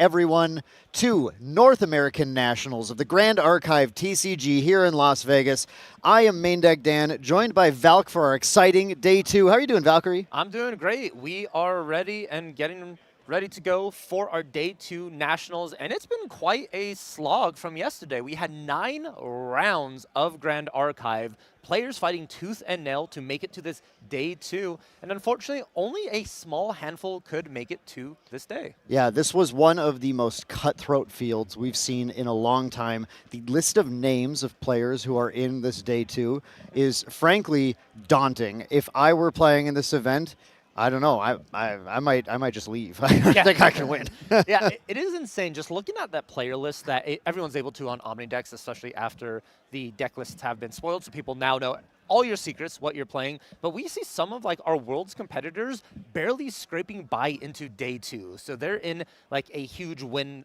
everyone to North American Nationals of the Grand Archive TCG here in Las Vegas. I am Main Deck Dan, joined by Valk for our exciting Day 2. How are you doing, Valkyrie? I'm doing great. We are ready and getting ready to go for our Day 2 Nationals, and it's been quite a slog from yesterday. We had 9 rounds of Grand Archive, players fighting tooth and nail to make it to this Day 2, and unfortunately, only a small handful could make it to this day. Yeah, this was one of the most cutthroat fields we've seen in a long time. The list of names of players who are in this Day 2 is frankly daunting. If I were playing in this event, I don't know. I might just leave. I don't think I can win. Yeah, it is insane. Just looking at that player list that everyone's able to on Omnidex, especially after the deck lists have been spoiled, so people now know all your secrets, what you're playing. But we see some of like our world's competitors barely scraping by into Day 2. So they're in like a huge win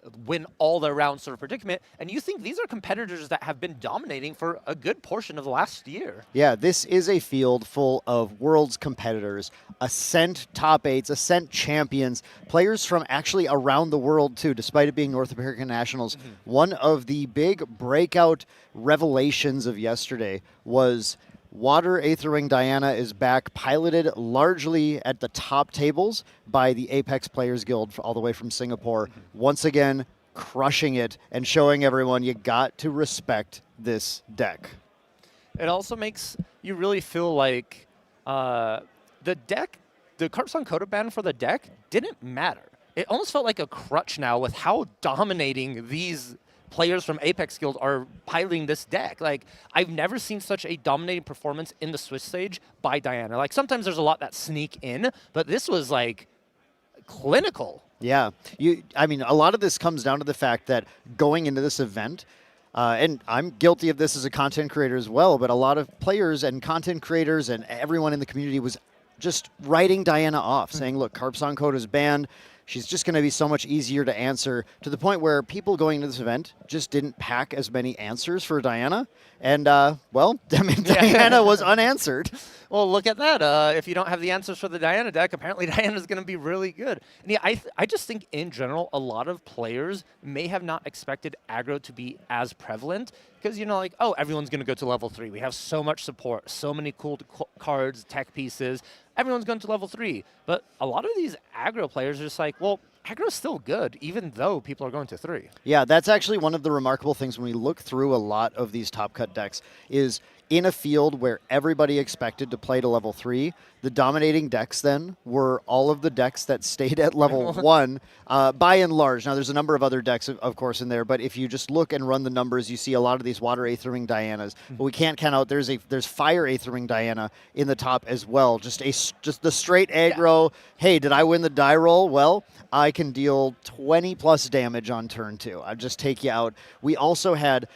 all the round sort of predicament. And you think these are competitors that have been dominating for a good portion of the last year. Yeah, this is a field full of world's competitors, Ascent top 8s, Ascent champions, players from actually around the world too, despite it being North American Nationals. One of the big breakout revelations of yesterday was Water Aetherwing Diana is back, piloted largely at the top tables by the Apex Players Guild all the way from Singapore. Once again, crushing it and showing everyone you got to respect this deck. It also makes you really feel like the Carpson Coda ban for the deck didn't matter. It almost felt like a crutch now with how dominating these players from Apex Guild are piloting this deck. Like, I've never seen such a dominating performance in the Swiss stage by Diana. Like, sometimes there's a lot that sneak in, but this was, like, clinical. Yeah. I mean, a lot of this comes down to the fact that going into this event, and I'm guilty of this as a content creator as well, but a lot of players and content creators and everyone in the community was just writing Diana off, saying, look, Carpson Coda is banned. She's just going to be so much easier to answer, to the point where people going into this event just didn't pack as many answers for Diana. And, well, I mean, Diana was unanswered. Well, look at that. If you don't have the answers for the Diana deck, apparently Diana's going to be really good. And yeah, I just think in general, a lot of players may have not expected aggro to be as prevalent because, you know, like, oh, everyone's going to go to level 3. We have so much support, so many cool cards, tech pieces. Everyone's going to level 3. But a lot of these aggro players are just like, well, aggro's still good, even though people are going to 3. Yeah, that's actually one of the remarkable things when we look through a lot of these top cut decks is in a field where everybody expected to play to level 3, the dominating decks then were all of the decks that stayed at level 1 by and large. Now, there's a number of other decks, of course, in there, but if you just look and run the numbers, you see a lot of these Water Aetherwing Dianas. But we can't count out, there's Fire Aetherwing Diana in the top as well. Just the straight aggro, hey, did I win the die roll? Well, I can deal 20 plus damage on turn 2. I'll just take you out. We also had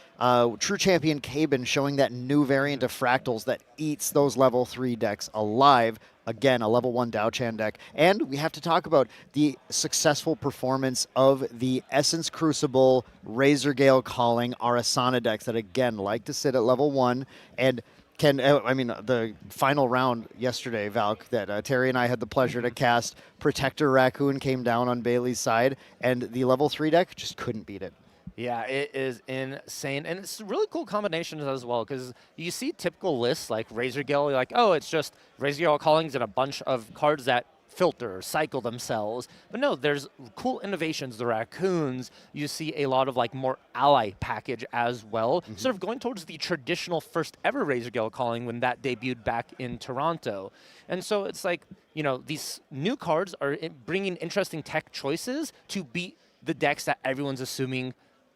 True Champion Cabin showing that new variant of Fractals that eats those level 3 decks alive. Again, a level 1 Dao-Chan deck. And we have to talk about the successful performance of the Essence Crucible, Razor Gale Calling, Arasana decks that, again, like to sit at level 1 and the final round yesterday, Valk, that Terry and I had the pleasure to cast, Protector Raccoon came down on Bailey's side, and the level 3 deck just couldn't beat it. Yeah, it is insane. And it's really cool combinations as well, because you see typical lists like Razor Gale, you're like, oh, it's just Razor Gale Callings and a bunch of cards that filter, cycle themselves. But no, there's cool innovations, the raccoons. You see a lot of like more ally package as well, sort of going towards the traditional first ever Razor Gale Calling when that debuted back in Toronto. And so it's like, you know, these new cards are bringing interesting tech choices to beat the decks that everyone's assuming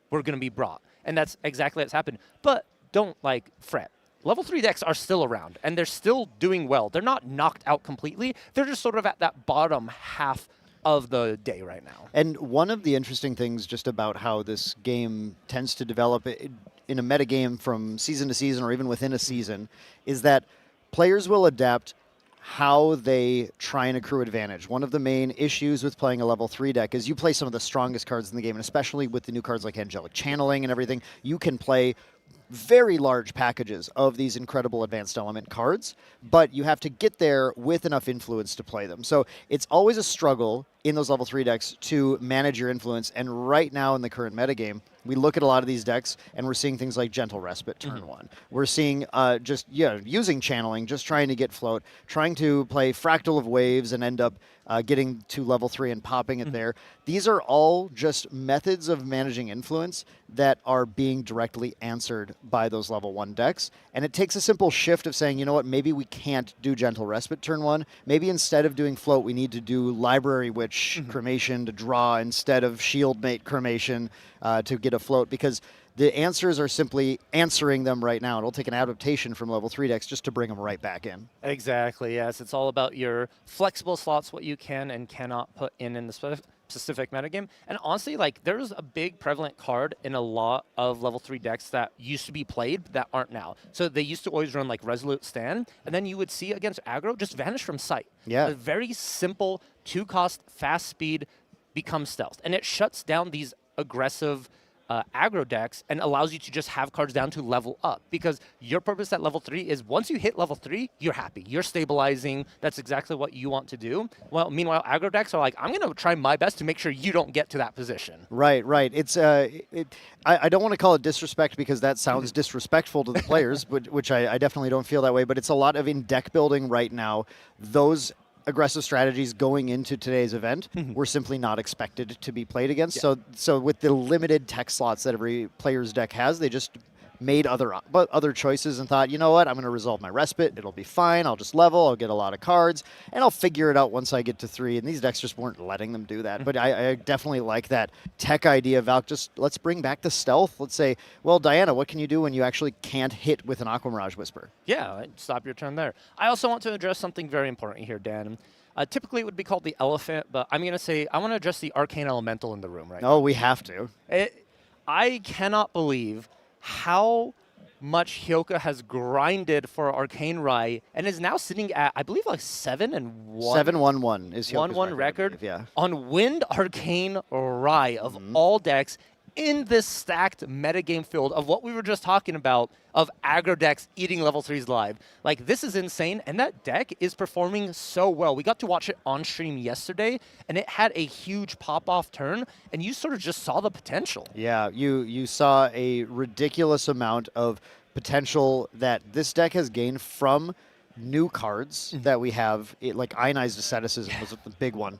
were going to be brought. And that's exactly what's happened. But don't, like, fret. Level 3 decks are still around, and they're still doing well. They're not knocked out completely. They're just sort of at that bottom half of the day right now. And one of the interesting things just about how this game tends to develop in a metagame from season to season or even within a season is that players will adapt how they try and accrue advantage. One of the main issues with playing a level 3 deck is you play some of the strongest cards in the game, and especially with the new cards like Angelic Channeling and everything, you can play very large packages of these incredible advanced element cards, but you have to get there with enough influence to play them. So it's always a struggle in those level 3 decks to manage your influence. And right now in the current metagame, we look at a lot of these decks and we're seeing things like Gentle Respite turn 1. We're seeing using channeling, just trying to get float, trying to play Fractal of Waves and end up getting to level 3 and popping it there. These are all just methods of managing influence that are being directly answered by those level 1 decks. And it takes a simple shift of saying, you know what, maybe we can't do Gentle Respite turn 1. Maybe instead of doing float, we need to do Library Witch Cremation to draw instead of Shieldmate Cremation to get a float, because the answers are simply answering them right now. It'll take an adaptation from level 3 decks just to bring them right back in. Exactly, yes. It's all about your flexible slots, what you can and cannot put in the specific metagame. And honestly, like, there's a big prevalent card in a lot of level 3 decks that used to be played that aren't now. So they used to always run like Resolute Stand, and then you would see against aggro just vanish from sight. Yeah. A very simple 2-cost, fast speed, become stealth. And it shuts down these aggressive aggro decks and allows you to just have cards down to level up, because your purpose at level 3 is once you hit level 3, you're happy. You're stabilizing. That's exactly what you want to do. Well, meanwhile, aggro decks are like, I'm going to try my best to make sure you don't get to that position. Right. It's I don't want to call it disrespect because that sounds disrespectful to the players, but which I definitely don't feel that way. But it's a lot of in deck building right now. Those aggressive strategies going into today's event were simply not expected to be played against. Yeah. So with the limited tech slots that every player's deck has, they just made other choices and thought, you know what, I'm going to resolve my respite. It'll be fine. I'll just level. I'll get a lot of cards, and I'll figure it out once I get to 3. And these decks just weren't letting them do that. But I definitely like that tech idea, Val. Just let's bring back the stealth. Let's say, well, Diana, what can you do when you actually can't hit with an Aqua Mirage Whisper? Yeah, stop your turn there. I also want to address something very important here, Dan. Typically, it would be called the elephant, but I'm going to say I want to address the arcane elemental in the room right now. Oh, we have to. I cannot believe how much Hyoka has grinded for Arcane Rai and is now sitting at, I believe, like 7-1. 7-1-1 is Hyoka's 1-1 record yeah. on Wind Arcane Rai of all decks in this stacked metagame field of what we were just talking about of aggro decks eating level 3s live. Like, this is insane, and that deck is performing so well. We got to watch it on stream yesterday, and it had a huge pop-off turn, and you sort of just saw the potential. Yeah, you saw a ridiculous amount of potential that this deck has gained from new cards that we have, like Ionized Asceticism was the big one,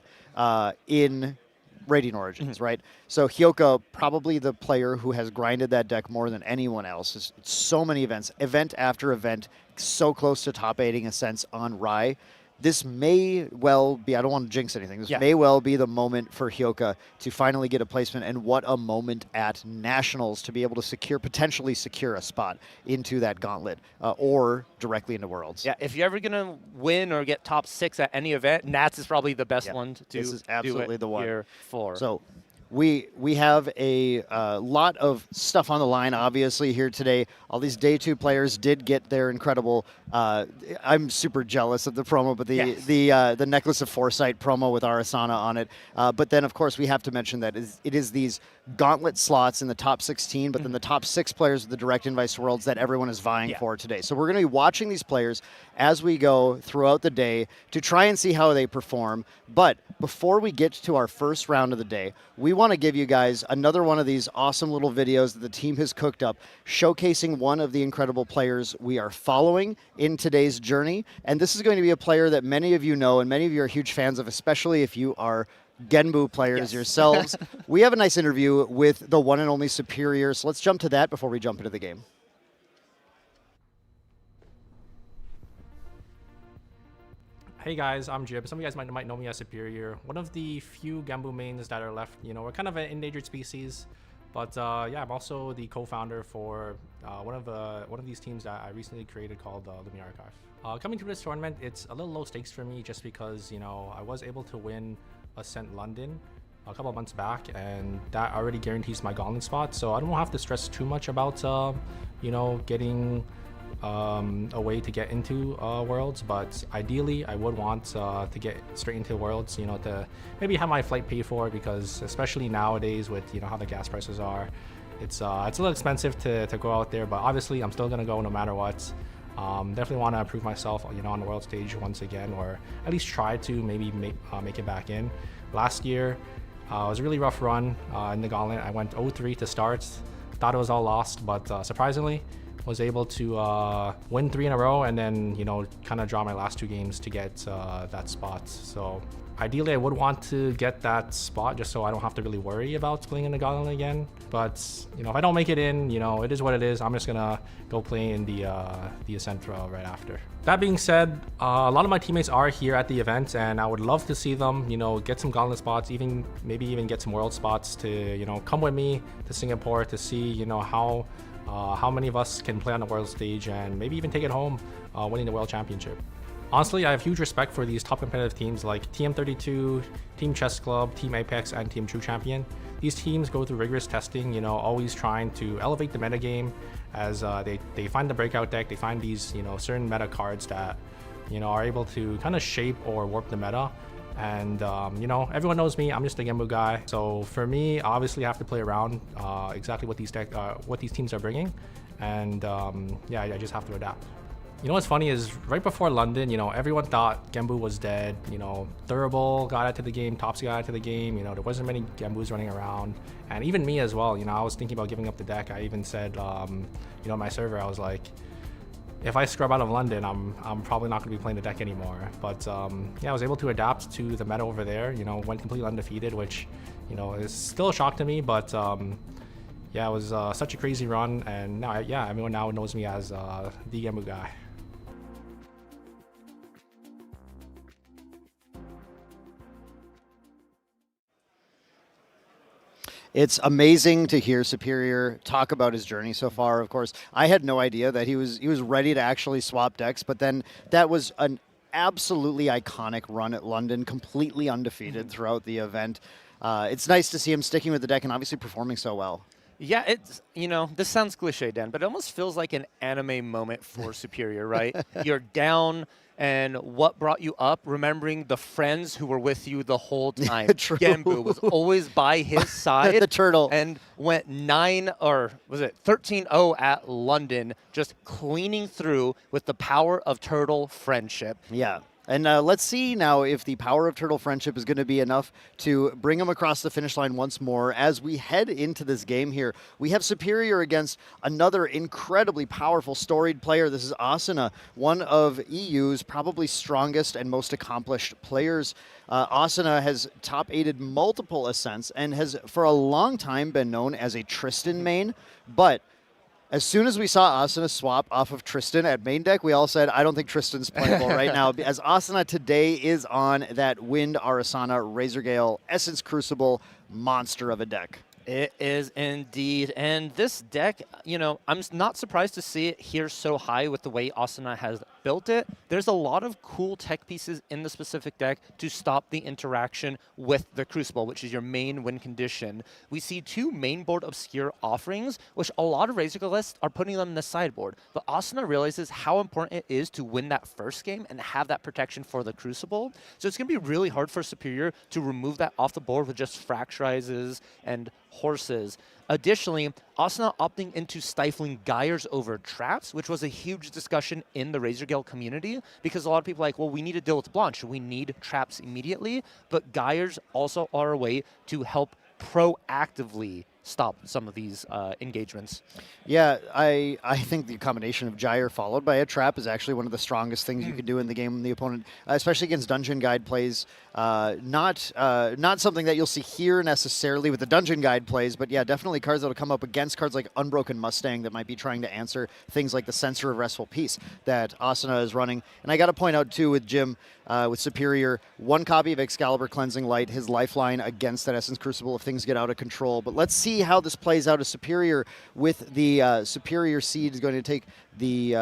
in Radiant Origins, right? So Hyoka, probably the player who has grinded that deck more than anyone else. It's so many events, event after event, so close to top 8ing a sense on Rai. This may well be, I don't want to jinx anything, this may well be the moment for Hyoka to finally get a placement, and what a moment at Nationals to be able to potentially secure a spot into that gauntlet or directly into Worlds. Yeah, if you're ever going to win or get top 6 at any event, Nats is probably the best one to this is absolutely do it the one. here for. So we have a lot of stuff on the line, obviously, here today. All these Day 2 players did get their incredible, I'm super jealous of the promo, but the Necklace of Foresight promo with Arasana on it. But then, of course, we have to mention that it is these gauntlet slots in the top 16, but then the top 6 players of the direct invite to Worlds that everyone is vying for today. So we're going to be watching these players as we go throughout the day to try and see how they perform. But before we get to our first round of the day, we want to give you guys another one of these awesome little videos that the team has cooked up showcasing one of the incredible players we are following in today's journey. And this is going to be a player that many of you know and many of you are huge fans of, especially if you are Genbu players yourselves. We have a nice interview with the one and only Superior, so let's jump to that before we jump into the game. Hey guys, I'm Jib. Some of you guys might know me as Superior. One of the few Genbu mains that are left. You know, we're kind of an endangered species, but yeah, I'm also the co-founder for one of these teams that I recently created called Lumia Archive. Coming to this tournament, it's a little low stakes for me just because, you know, I was able to win Ascent London a couple of months back, and that already guarantees my gauntlet spot, so I don't have to stress too much about you know, getting a way to get into Worlds. But ideally I would want to get straight into Worlds, you know, to maybe have my flight paid for, because especially nowadays with, you know, how the gas prices are, it's a little expensive to go out there. But obviously I'm still gonna go no matter what. Definitely want to prove myself, you know, on the world stage once again, or at least try to maybe make it back in. last year. It was a really rough run in the Gauntlet. I went 0-3 to start. Thought it was all lost, but surprisingly, was able to win 3 in a row and then, kind of draw my last 2 games to get that spot. So ideally, I would want to get that spot just so I don't have to really worry about playing in the Gauntlet again. But, if I don't make it in, it is what it is. I'm just going to go play in the Ascentra right after. That being said, a lot of my teammates are here at the event, and I would love to see them, get some Gauntlet spots, maybe even get some World spots to, come with me to Singapore to see, how many of us can play on the world stage and maybe even take it home winning the world championship. Honestly, I have huge respect for these top competitive teams like TM32, Team Chess Club, Team Apex, and Team True Champion. These teams go through rigorous testing, always trying to elevate the metagame as they find the breakout deck, they find these, certain meta cards that, are able to kind of shape or warp the meta. And, everyone knows me, I'm just a Genbu guy. So for me, obviously I have to play around exactly what these teams are bringing. And I just have to adapt. What's funny is right before London, everyone thought Genbu was dead. Thurable got out to the game, Topsy got out to the game. There wasn't many Genbus running around. And even me as well, I was thinking about giving up the deck. I even said, my server, I was like, if I scrub out of London, I'm probably not going to be playing the deck anymore. But I was able to adapt to the meta over there. Went completely undefeated, which is still a shock to me. But it was such a crazy run, and now everyone now knows me as the Genbu guy. It's amazing to hear Superior talk about his journey so far. Of course, I had no idea that he was ready to actually swap decks, but then that was an absolutely iconic run at London, completely undefeated throughout the event. It's nice to see him sticking with the deck and obviously performing so well. Yeah, it's, this sounds cliche, Dan, but it almost feels like an anime moment for Superior, right? You're down, and what brought you up? Remembering the friends who were with you the whole time. True. Genbu was always by his side. The turtle. And went 13-0 at London, just cleaning through with the power of turtle friendship. Yeah. And let's see now if the power of turtle friendship is going to be enough to bring him across the finish line once more. As we head into this game here, we have Superior against another incredibly powerful, storied player. This is Asuna, one of EU's probably strongest and most accomplished players. Asuna has top-8'd multiple Ascents and has for a long time been known as a Tristan main, but as soon as we saw Asuna swap off of Tristan at main deck, we all said, I don't think Tristan's playable right now. As Asuna today is on that Wind Arasana Razorgale Essence Crucible monster of a deck. It is indeed. And this deck, I'm not surprised to see it here so high with the way Asuna has built it. There's a lot of cool tech pieces in the specific deck to stop the interaction with the Crucible, which is your main win condition. We see 2 mainboard obscure offerings, which a lot of Razorgale lists are putting them in the sideboard. But Asuna realizes how important it is to win that first game and have that protection for the Crucible. So it's going to be really hard for Superior to remove that off the board with just Fracturizes and Horses. Additionally, Asuna opting into stifling Gyres over traps, which was a huge discussion in the Razorgale community, because a lot of people are like, well, we need to deal with Blanche. We need traps immediately, but Gyres also are a way to help proactively stop some of these engagements. Yeah, I think the combination of Gyre followed by a trap is actually one of the strongest things you can do in the game when the opponent, especially against Dungeon Guide plays. Not something that you'll see here necessarily with the Dungeon Guide plays, but yeah, definitely cards that will come up against cards like Unbroken Mustang that might be trying to answer things like the Censor of Restful Peace that Asuna is running. And I got to point out too with Jim, with Superior, 1 copy of Excalibur Cleansing Light, his lifeline against that Essence Crucible if things get out of control. But let's see how this plays out as Superior with the Superior Seed is going to take the,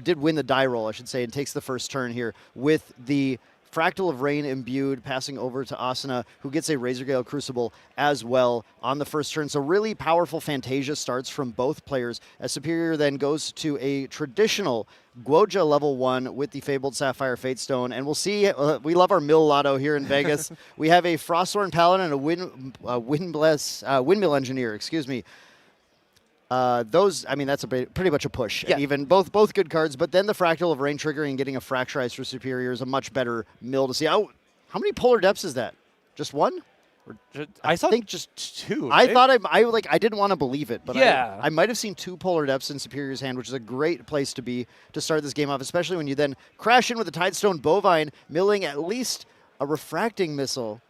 did win the die roll, I should say, and takes the first turn here with the Fractal of Rain imbued, passing over to Asuna, who gets a Razorgale Crucible as well on the first turn. So really powerful Fantasia starts from both players, as Superior then goes to a traditional Guoja level 1 with the Fabled Sapphire Fatestone. And we'll see, we love our Mill Lotto here in Vegas. We have a Frostthorn Paladin and a Windmill Engineer, excuse me. That's pretty much a push. Yeah. Even both good cards, but then the Fractal of Rain triggering and getting a Fracturized for Superior is a much better mill to see. How many Polar Depths is that? Just one? I thought think just two. I right? thought I didn't want to believe it, but Yeah. I might have seen 2 Polar Depths in Superior's hand, which is a great place to be to start this game off, especially when you then crash in with a Tidestone Bovine, milling at least a refracting missile.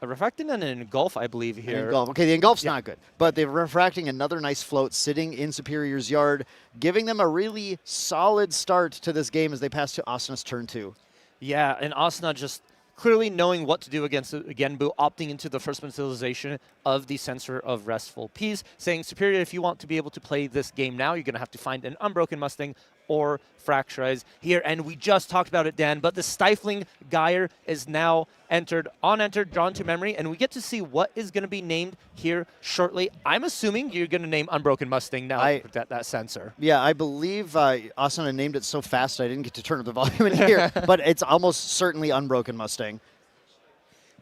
A refracting and an engulf, I believe, here. Engulf. Okay, the engulf's not good, but they're refracting another nice float sitting in Superior's yard, giving them a really solid start to this game as they pass to Asana's turn 2. Yeah, and Asuna just clearly knowing what to do against Genbu, opting into the first materialization of the Sensor of Restful Peace, saying, Superior, if you want to be able to play this game now, you're going to have to find an Unbroken Mustang or Fracturize here. And we just talked about it, Dan, but the Stifling Gyre is now entered, drawn to memory, and we get to see what is going to be named here shortly. I'm assuming you're going to name Unbroken Mustang now with that sensor. Yeah, I believe Asuna named it so fast I didn't get to turn up the volume in here, but it's almost certainly Unbroken Mustang.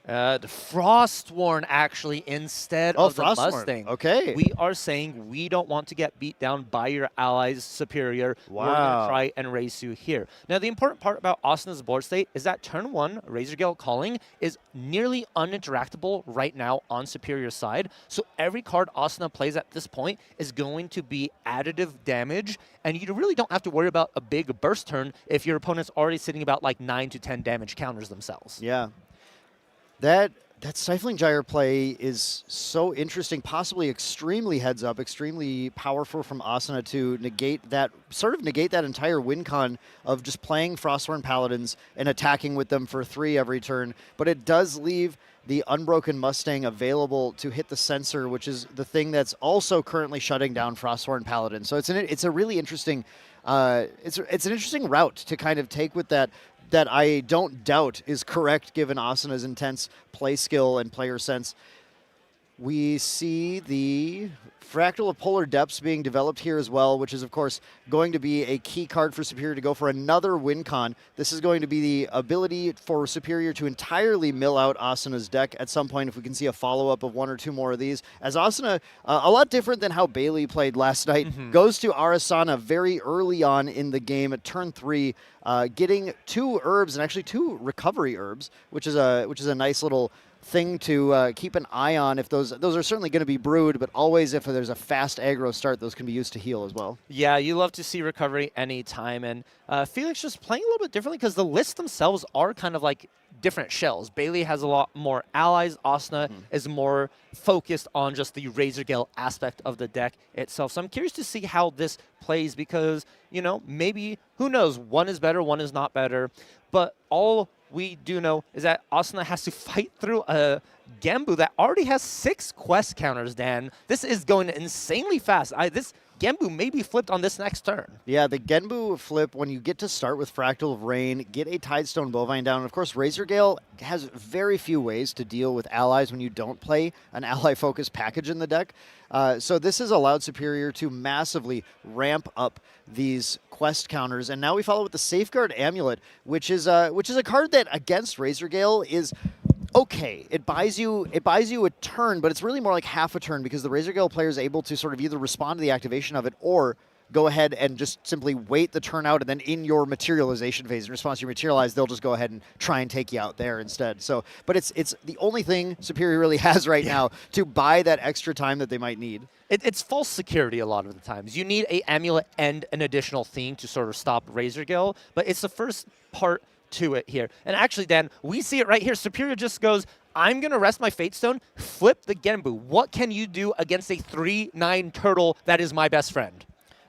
The Frostworn, actually, instead of the Frostworn. Mustang. Okay. We are saying we don't want to get beat down by your allies, Superior. Wow. We're going to try and race you here. Now, the important part about Asuna's board state is that turn 1, Razor Gale Calling, is nearly uninteractable right now on Superior's side. So every card Asuna plays at this point is going to be additive damage, and you really don't have to worry about a big burst turn if your opponent's already sitting about like 9 to 10 damage counters themselves. Yeah. That Stifling Gyre play is so interesting, possibly extremely heads up, extremely powerful from Asuna to negate that entire win con of just playing Frostworn Paladins and attacking with them for 3 every turn. But it does leave the Unbroken Mustang available to hit the sensor, which is the thing that's also currently shutting down Frostworn Paladin. So it's a really interesting it's an interesting route to kind of take with that I don't doubt is correct given Asuna's intense play skill and player sense. We see the Fractal of Polar Depths being developed here as well, which is, of course, going to be a key card for Superior to go for another win con. This is going to be the ability for Superior to entirely mill out Asuna's deck at some point if we can see a follow-up of 1 or 2 more of these. As Asuna, a lot different than how Bailey played last night, goes to Arasana very early on in the game at turn 3, getting 2 herbs and actually 2 recovery herbs, which is a nice little thing to keep an eye on. If those are certainly going to be brewed, but always if there's a fast aggro start, those can be used to heal as well. Yeah, you love to see recovery anytime, and Felix just playing a little bit differently because the lists themselves are kind of like different shells. Bailey has a lot more allies. Asuna is more focused on just the Razor Gale aspect of the deck itself. So I'm curious to see how this plays because, you know, maybe, who knows, one is better, one is not better, but all we do know is that Asuna has to fight through a Genbu that already has 6 quest counters, Dan. This is going insanely fast. This Genbu may be flipped on this next turn. Yeah, the Genbu flip, when you get to start with Fractal of Rain, get a Tidestone Bovine down. And of course, Razor Gale has very few ways to deal with allies when you don't play an ally-focused package in the deck. So this has allowed Superior to massively ramp up these quest counters. And now we follow with the Safeguard Amulet, which is a card that against Razor Gale is okay. It buys you a turn, but it's really more like half a turn because the Razor Gale player is able to sort of either respond to the activation of it or go ahead and just simply wait the turn out, and then in your materialization phase, in response to your materialize, they'll just go ahead and try and take you out there instead. So, but it's the only thing Superior really has right now to buy that extra time that they might need. It's false security a lot of the times. You need a amulet and an additional thing to sort of stop Razor Gale, but it's the first part to it here. And actually, Dan, we see it right here. Superior just goes, I'm going to rest my Fate Stone, flip the Genbu. What can you do against a 3/9 turtle that is my best friend?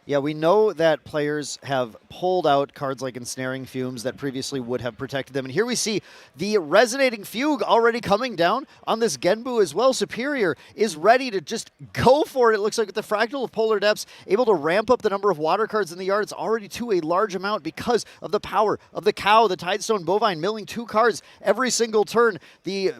Yeah, we know that players have pulled out cards like Ensnaring Fumes that previously would have protected them. And here we see the Resonating Fugue already coming down on this Genbu as well. Superior is ready to just go for it. It looks like with the Fractal of Polar Depths, able to ramp up the number of water cards in the yard. It's already to a large amount because of the power of the Cow, the Tidestone Bovine, milling 2 cards every single turn. The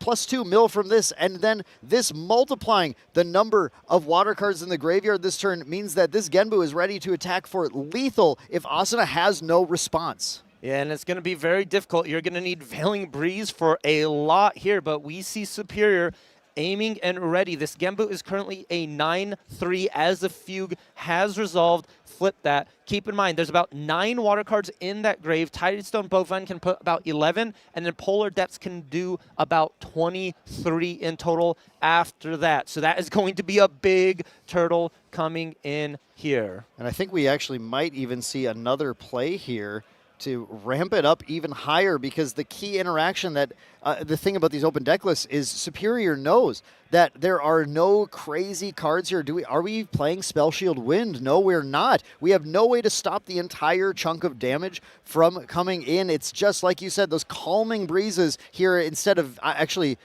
+2 mill from this, and then this multiplying the number of water cards in the graveyard this turn means that this Genbu is ready to attack for lethal if Asuna has no response. Yeah, and it's going to be very difficult. You're going to need Veiling Breeze for a lot here, but we see Superior aiming and ready. This Genbu is currently a 9-3 as the Fugue has resolved. Flip that. Keep in mind, there's about 9 water cards in that grave. Tidestone Bovine can put about 11, and then Polar Depths can do about 23 in total after that. So that is going to be a big turtle coming in here. And I think we actually might even see another play here to ramp it up even higher, because the key interaction that the thing about these open deck lists is Superior knows that there are no crazy cards here. Are we playing Spell Shield Wind? No, we're not. We have no way to stop the entire chunk of damage from coming in. It's just like you said, those calming breezes here instead of actually.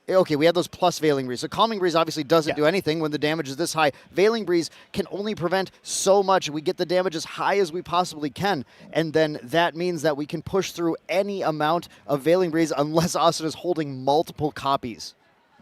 Okay, we have those plus Veiling Breeze. So Calming Breeze obviously doesn't do anything when the damage is this high. Veiling Breeze can only prevent so much. We get the damage as high as we possibly can, and then that means that we can push through any amount of Veiling Breeze unless Asuna is holding multiple copies.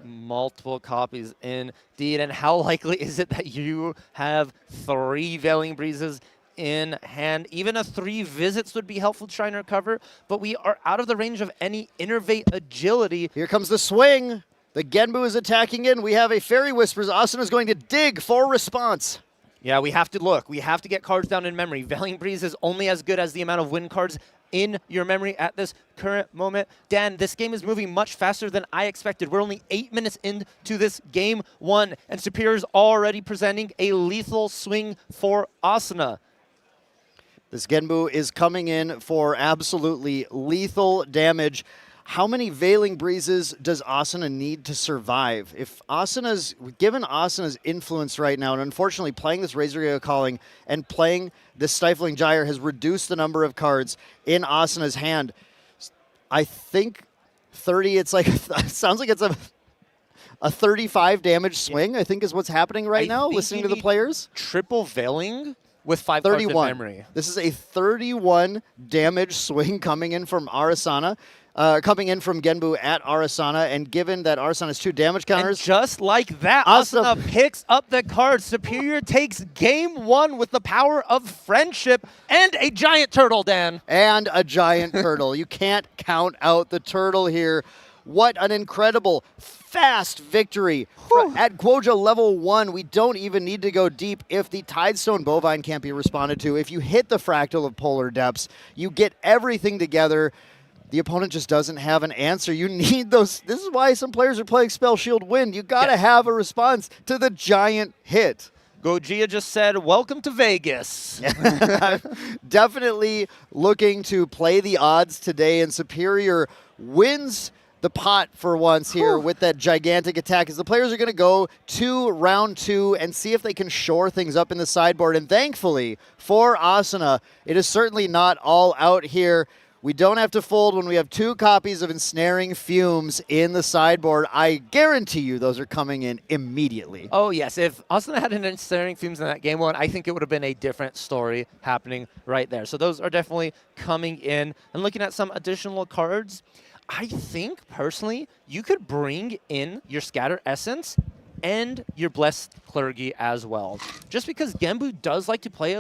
Multiple copies indeed. And how likely is it that you have 3 Veiling Breezes in hand? Even a 3 visits would be helpful to try and recover, but we are out of the range of any Innervate agility. Here comes the swing. The Genbu is attacking in. We have a Fairy Whispers. Asuna is going to dig for response. Yeah, we have to look. We have to get cards down in memory. Veiling Breeze is only as good as the amount of win cards in your memory at this current moment. Dan, this game is moving much faster than I expected. We're only 8 minutes into this game 1, and Superior's already presenting a lethal swing for Asuna. This Genbu is coming in for absolutely lethal damage. How many Veiling Breezes does Asuna need to survive? If given Asuna's influence right now, and unfortunately playing this Razor Gale Calling and playing this Stifling Gyre has reduced the number of cards in Asuna's hand, I think 30, it sounds like it's a 35 damage swing, I think is what's happening right now, listening to the players. Triple Veiling with 5 cards in memory. This is a 31 damage swing coming in from Arasana. Coming in from Genbu at Arasana, and given that Arasana has 2 damage counters. And just like that, Asuna picks up the card. Superior takes game 1 with the power of friendship and a giant turtle, Dan. And a giant turtle. You can't count out the turtle here. What an incredible, fast victory. At Guoja level 1, we don't even need to go deep if the Tidestone Bovine can't be responded to. If you hit the Fractal of Polar Depths, you get everything together. The opponent just doesn't have an answer. You need those. This is why some players are playing Spell Shield Wind. You got to have a response to the giant hit. Gojia just said, welcome to Vegas. Definitely looking to play the odds today, and Superior wins the pot for once here with that gigantic attack, as the players are going to go to round 2 and see if they can shore things up in the sideboard. And thankfully for Asuna, it is certainly not all out here. We don't have to fold when we have 2 copies of Ensnaring Fumes in the sideboard. I guarantee you those are coming in immediately. Oh, yes. If Asuna had an Ensnaring Fumes in that game 1, I think it would have been a different story happening right there. So those are definitely coming in. And looking at some additional cards, I think, personally, you could bring in your Scatter Essence and your Blessed Clergy as well. Just because Genbu does like to play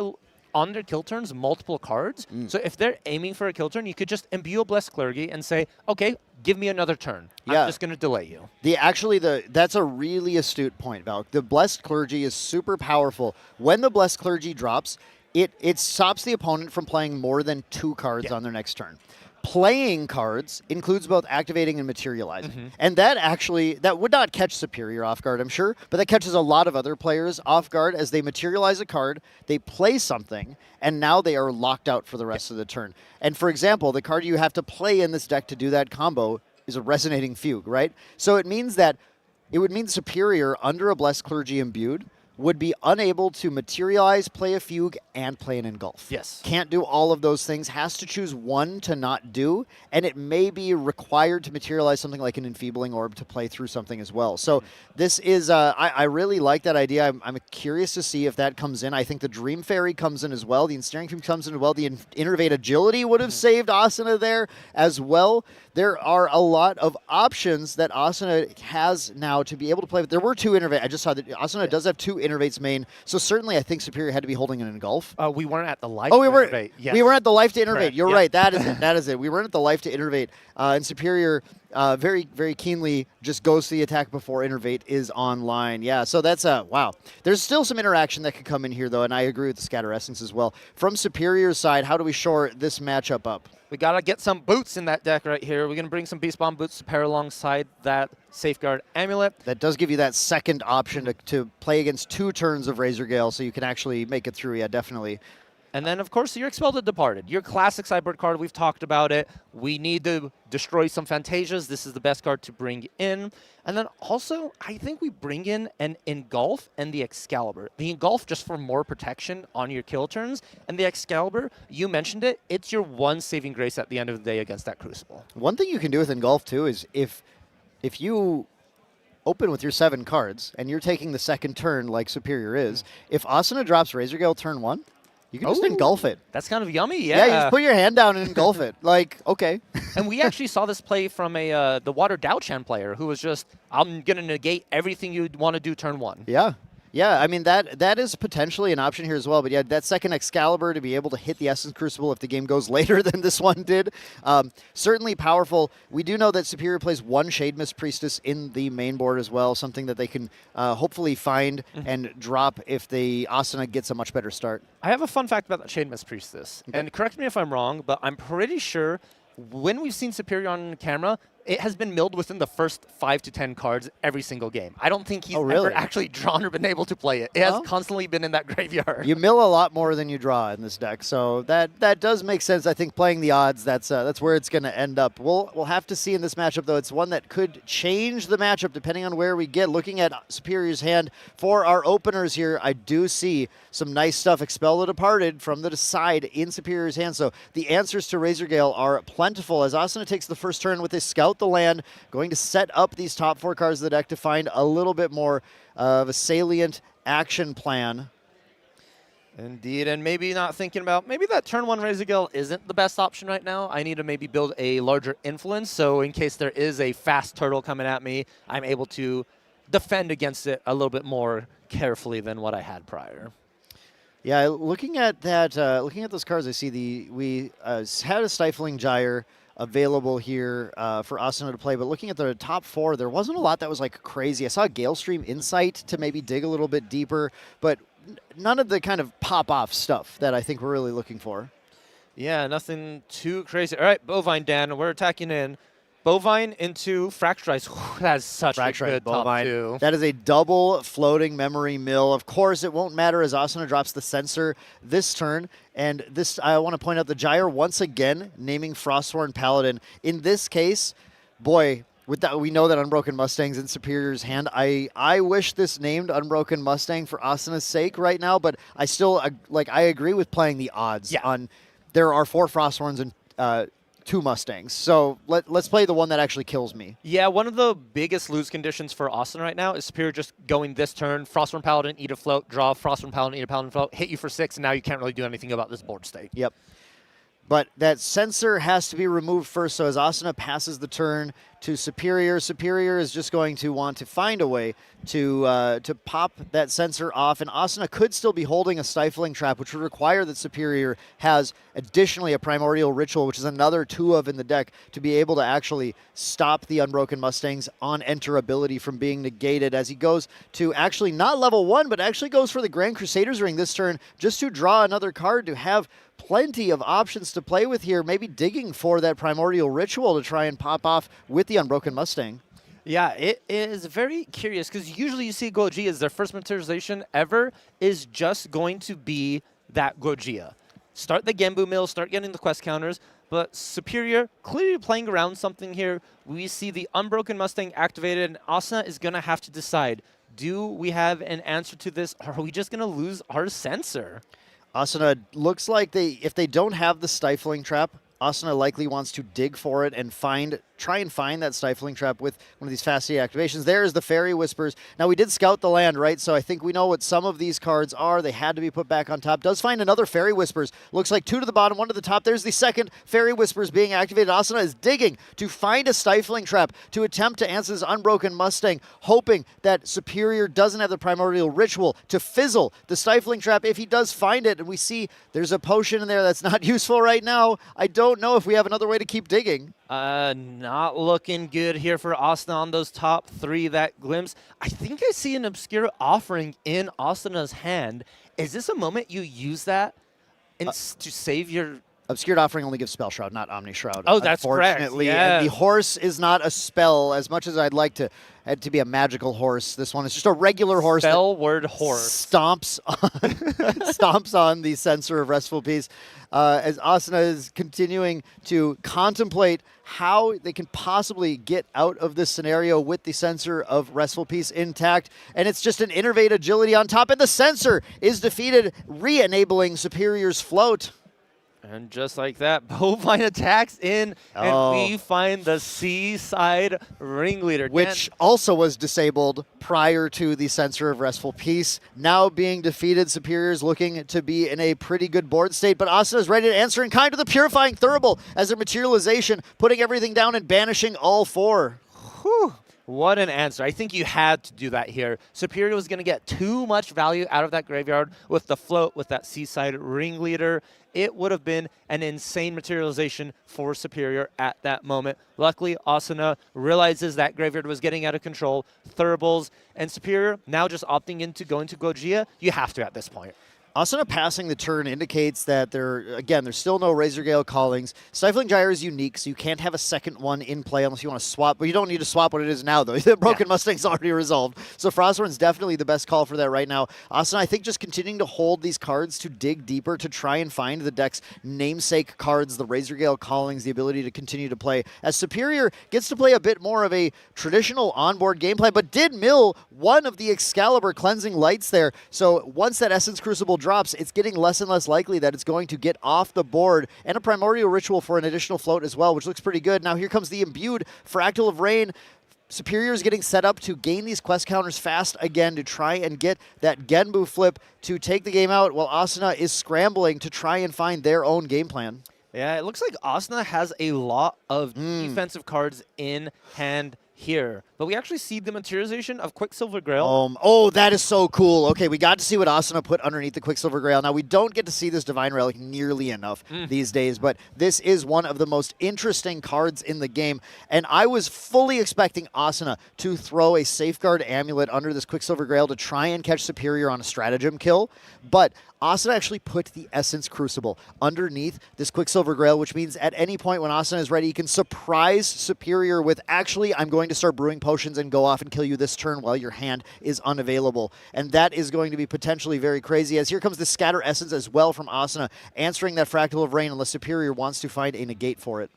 on their kill turns multiple cards. So if they're aiming for a kill turn, you could just imbue a Blessed Clergy and say, okay, give me another turn. I'm just going to delay you. That's a really astute point, Val. The Blessed Clergy is super powerful. When the Blessed Clergy drops, it stops the opponent from playing more than 2 cards on their next turn. Playing cards includes both activating and materializing. And that would not catch Superior off guard, I'm sure, but that catches a lot of other players off guard as they materialize a card, they play something, and now they are locked out for the rest of the turn. And for example, the card you have to play in this deck to do that combo is a Resonating Fugue, right? So it would mean Superior under a Blessed Clergy imbued would be unable to materialize, play a Fugue, and play an Engulf. Yes. Can't do all of those things, has to choose one to not do, and it may be required to materialize something like an Enfeebling Orb to play through something as well. So this is, I really like that idea. I'm curious to see if that comes in. I think the Dream Fairy comes in as well. The Ensnaring Fume comes in as well. The Innervate Agility would have saved Asuna there as well. There are a lot of options that Asuna has now to be able to play with. There were 2 Innervate. I just saw that Asuna does have 2 Innervates main, so certainly I think Superior had to be holding an Engulf. We weren't at the life to Innervate. Yes. We weren't at the life to Innervate. Correct. You're right. That is it. That is it. We weren't at the life to Innervate. And Superior very, very keenly just goes to the attack before Innervate is online. Yeah, so that's wow. There's still some interaction that could come in here, though, and I agree with the Scatter Essence as well. From Superior's side, how do we shore this matchup up? We got to get some boots in that deck right here. We're going to bring some Beast Bomb boots to pair alongside that Safeguard Amulet. That does give you that second option to play against 2 turns of Razor Gale, so you can actually make it through. Yeah, definitely. And then, of course, your Expel the Departed. Your classic sideboard card, we've talked about it. We need to destroy some Phantasias. This is the best card to bring in. And then also, I think we bring in an Engulf and the Excalibur. The Engulf just for more protection on your kill turns. And the Excalibur, you mentioned it, it's your one saving grace at the end of the day against that Crucible. One thing you can do with Engulf, too, is if you open with your 7 cards and you're taking the second turn like Superior is, if Asuna drops Razor Gale turn 1, you can just engulf it. That's kind of yummy, yeah. Yeah, you just put your hand down and engulf it. Like, okay. And we actually saw this play from the Water Daochan player who was just, I'm going to negate everything you'd want to do turn 1. Yeah. Yeah, I mean, that is potentially an option here as well. But yeah, that second Excalibur to be able to hit the Essence Crucible if the game goes later than this one did, certainly powerful. We do know that Superior plays 1 Shade Mist Priestess in the main board as well, something that they can hopefully find and drop if the Asuna gets a much better start. I have a fun fact about that Shade Mist Priestess. Okay. And correct me if I'm wrong, but I'm pretty sure when we've seen Superior on camera, it has been milled within the first 5 to 10 cards every single game. I don't think he's ever actually drawn or been able to play it. It has constantly been in that graveyard. You mill a lot more than you draw in this deck, so that does make sense. I think playing the odds, that's where it's going to end up. We'll have to see in this matchup, though. It's one that could change the matchup depending on where we get. Looking at Superior's hand for our openers here, I do see some nice stuff. Expel the Departed from the side in Superior's hand, so the answers to Razor Gale are plentiful as Asuna takes the first turn with his Scout the Land, going to set up these top 4 cards of the deck to find a little bit more of a salient action plan. Indeed, and maybe not thinking about, maybe that turn 1 Razor Gale isn't the best option right now. I need to maybe build a larger influence, so in case there is a fast turtle coming at me, I'm able to defend against it a little bit more carefully than what I had prior. Yeah, looking at that, looking at those cards, I see we had a Stifling Gyre available here for Asuna to play, but looking at the top 4, there wasn't a lot that was like crazy. I saw Gale Stream Insight to maybe dig a little bit deeper, but none of the kind of pop-off stuff that I think we're really looking for. Yeah, nothing too crazy. All right, Bovine, Dan, we're attacking in. Bovine into Fracturize. That's such a good Bovine. Top 2. That is a double floating memory mill. Of course, it won't matter as Asuna drops the Censor this turn. And this, I want to point out the Gyre once again, naming Frostsworn Paladin. In this case, boy, with that, we know that Unbroken Mustang's in Superior's hand. I wish this named Unbroken Mustang for Asuna's sake right now, but I still, I agree with playing the odds on, there are 4 Frostsworns and 2 Mustangs. So let's play the one that actually kills me. Yeah, one of the biggest lose conditions for Asuna right now is Superior just going this turn, Frostworn Paladin, eat a float, draw Frostworn Paladin, eat a Paladin float, hit you for 6, and now you can't really do anything about this board state. Yep. But that Censor has to be removed first, so as Asuna passes the turn to Superior, Superior is just going to want to find a way to pop that Censor off, and Asuna could still be holding a Stifling Trap, which would require that Superior has additionally a Primordial Ritual, which is another 2 of in the deck, to be able to actually stop the Unbroken Mustang's on-enter ability from being negated as he goes to actually not level 1, but actually goes for the Grand Crusader's Ring this turn just to draw another card to have plenty of options to play with here, maybe digging for that Primordial Ritual to try and pop off with the Unbroken Mustang. Yeah, it is very curious because usually you see Gojia as their first materialization ever is just going to be that Gojia. Start the Genbu mill, start getting the quest counters, but Superior clearly playing around something here. We see the Unbroken Mustang activated, and Asuna is going to have to decide, do we have an answer to this, or are we just going to lose our Censor? Asuna looks like if they don't have the Stifling Trap, Asuna likely wants to dig for it and try and find that Stifling Trap with one of these fast activations. There's the Fairy Whispers. Now, we did scout the land, right? So I think we know what some of these cards are. They had to be put back on top. Does find another Fairy Whispers. Looks like 2 to the bottom, 1 to the top. There's the second Fairy Whispers being activated. Asuna is digging to find a Stifling Trap to attempt to answer this Unbroken Mustang, hoping that Superior doesn't have the Primordial Ritual to fizzle the Stifling Trap if he does find it. And we see there's a potion in there that's not useful right now. I don't don't know if we have another way to keep digging. Not looking good here for Asuna on those top 3. That glimpse. I think I see an obscure offering in Asuna's hand. Is this a moment you use that to save your... Obscured Offering only gives Spell Shroud, not Omni Shroud. Oh, that's correct. Unfortunately, Yeah. and the horse is not a spell. As much as I'd like to be a magical horse, this one is just a regular horse. Spell word horse. Stomps on the Censor of Restful Peace, as Asuna is continuing to contemplate how they can possibly get out of this scenario with the Censor of Restful Peace intact. And it's just an Innervate Agility on top, and the Censor is defeated, re-enabling Superior's float. And just like that, Bovine attacks in, and we find the Seaside Ringleader. Which also was disabled prior to the Censor of Restful Peace. Now being defeated, Superior's looking to be in a pretty good board state, but Asuna is ready to answer in kind to the Purifying Thurible as their materialization, putting everything down and banishing all 4. Whew. What an answer. I think you had to do that here. Superior was going to get too much value out of that graveyard with the float, with that Seaside Ringleader. It would have been an insane materialization for Superior at that moment. Luckily, Asuna realizes that graveyard was getting out of control. Thuribles and Superior now just opting into going to Gojira. You have to at this point. Asuna passing the turn indicates that there's still no Razorgale Callings. Stifling Gyre is unique, so you can't have a second one in play unless you want to swap. But you don't need to swap what it is now, though. The Broken Mustang's already resolved. So Frostborn's definitely the best call for that right now. Asuna, I think, just continuing to hold these cards to dig deeper to try and find the deck's namesake cards, the Razorgale Callings, the ability to continue to play. As Superior gets to play a bit more of a traditional onboard gameplay, but did mill one of the Excalibur Cleansing Lights there. So once that Essence Crucible drops, it's getting less and less likely that it's going to get off the board, and a Primordial Ritual for an additional float as well, which looks pretty good. Now here comes the Imbued Fractal of Rain. Superior is getting set up to gain these quest counters fast again to try and get that Genbu flip to take the game out, while Asuna is scrambling to try and find their own game plan. Yeah, it looks like Asuna has a lot of defensive cards in hand here, but we actually see the materialization of Quicksilver Grail. Oh, that is so cool. Okay, we got to see what Asuna put underneath the Quicksilver Grail. Now, we don't get to see this Divine Relic nearly enough these days, but this is one of the most interesting cards in the game, and I was fully expecting Asuna to throw a Safeguard Amulet under this Quicksilver Grail to try and catch Superior on a stratagem kill, but Asuna actually put the Essence Crucible underneath this Quicksilver Grail, which means at any point when Asuna is ready, he can surprise Superior with, actually, I'm going to start brewing potions and go off and kill you this turn while your hand is unavailable. And that is going to be potentially very crazy, as here comes the Scatter Essence as well from Asuna, answering that Fractal of Rain unless Superior wants to find a negate for it.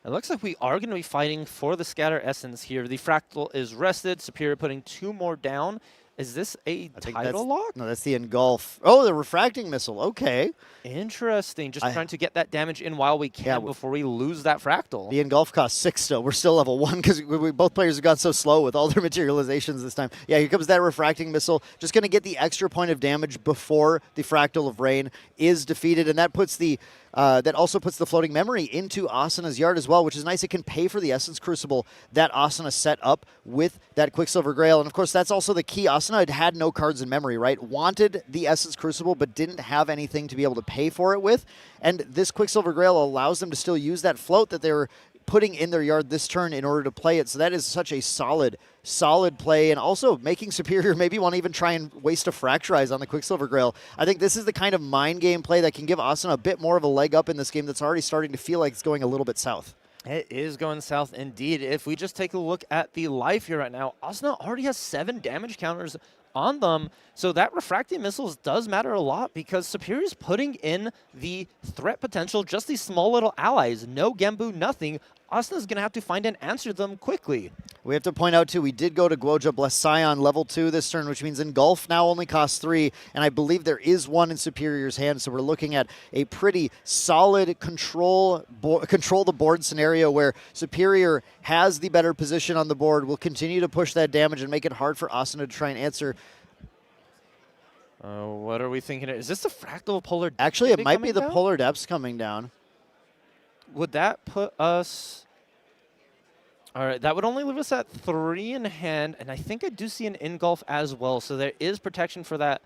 It looks like we are going to be fighting for the Scatter Essence here. The Fractal is rested, Superior putting 2 more down. Is this a title lock? No, that's the Engulf. Oh, the Refracting Missile. Okay. Interesting. Just trying to get that damage in while we can before we lose that Fractal. The Engulf costs 6 still. We're still level 1 because both players have gone so slow with all their materializations this time. Yeah, here comes that Refracting Missile. Just going to get the extra point of damage before the Fractal of Rain is defeated, and that puts the that also puts the Floating Memory into Asuna's yard as well, which is nice. It can pay for the Essence Crucible that Asuna set up with that Quicksilver Grail. And of course, that's also the key. Asuna had no cards in memory, right? Wanted the Essence Crucible, but didn't have anything to be able to pay for it with. And this Quicksilver Grail allows them to still use that float that they were putting in their yard this turn in order to play it. So that is such a solid play, and also making Superior maybe want to even try and waste a Fracturize on the Quicksilver Grail. I think this is the kind of mind game play that can give Asuna a bit more of a leg up in this game that's already starting to feel like it's going a little bit south. It is going south indeed. If we just take a look at the life here right now, Asuna already has 7 damage counters on them, so that Refracting Missiles does matter a lot because Superior is putting in the threat potential, just these small little allies, no Genbu, nothing. Asuna's going to have to find and answer them quickly. We have to point out, too, we did go to Guoja Bless Scion level 2 this turn, which means Engulf now only costs 3, and I believe there is 1 in Superior's hand, so we're looking at a pretty solid control the board scenario where Superior has the better position on the board, will continue to push that damage and make it hard for Asuna to try and answer. What are we thinking? Is this the Fractal Polar Depths? Actually, it might be the Polar Depths coming down. Would that put us... All right, that would only leave us at 3 in hand, and I think I do see an Engulf as well, so there is protection for that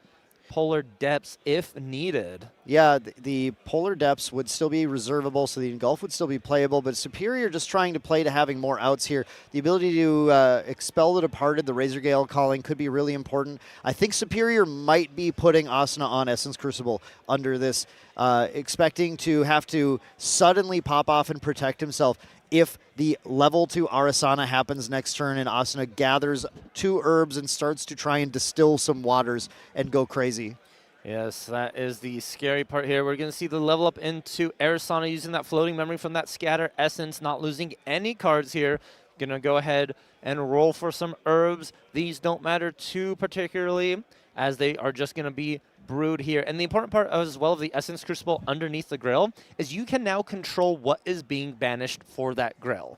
Polar depths if needed. Yeah, the polar depths would still be reservable, so the engulf would still be playable, but Superior just trying to play to having more outs here. The ability to expel the Departed, the Razor Gale calling could be really important. I think Superior might be putting Asuna on Essence Crucible under this, expecting to have to suddenly pop off and protect himself if the level 2 Arasana happens next turn and Asuna gathers 2 herbs and starts to try and distill some waters and go crazy. Yes, that is the scary part here. We're going to see the level up into Arasana using that floating memory from that Scatter Essence, not losing any cards here. Going to go ahead and roll for some herbs. These don't matter too particularly, as they are just going to be brewed here. And the important part as well of the Essence Crucible underneath the Grail is you can now control what is being banished for that Grail.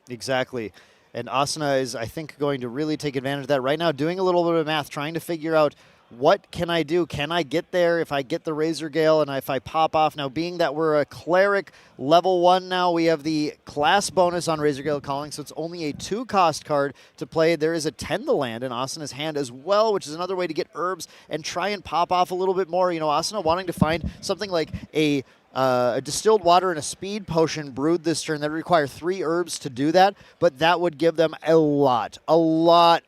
Exactly. And Asuna is, I think, going to really take advantage of that right now, doing a little bit of math, trying to figure out what can I do? Can I get there if I get the Razor Gale and if I pop off? Now, being that we're a Cleric level 1 now, we have the class bonus on Razor Gale Calling, so it's only a 2-cost card to play. There is a 10 to land in Asuna's hand as well, which is another way to get herbs and try and pop off a little bit more. You know, Asuna wanting to find something like a distilled water and a speed potion brewed this turn that would require 3 herbs to do that, but that would give them a lot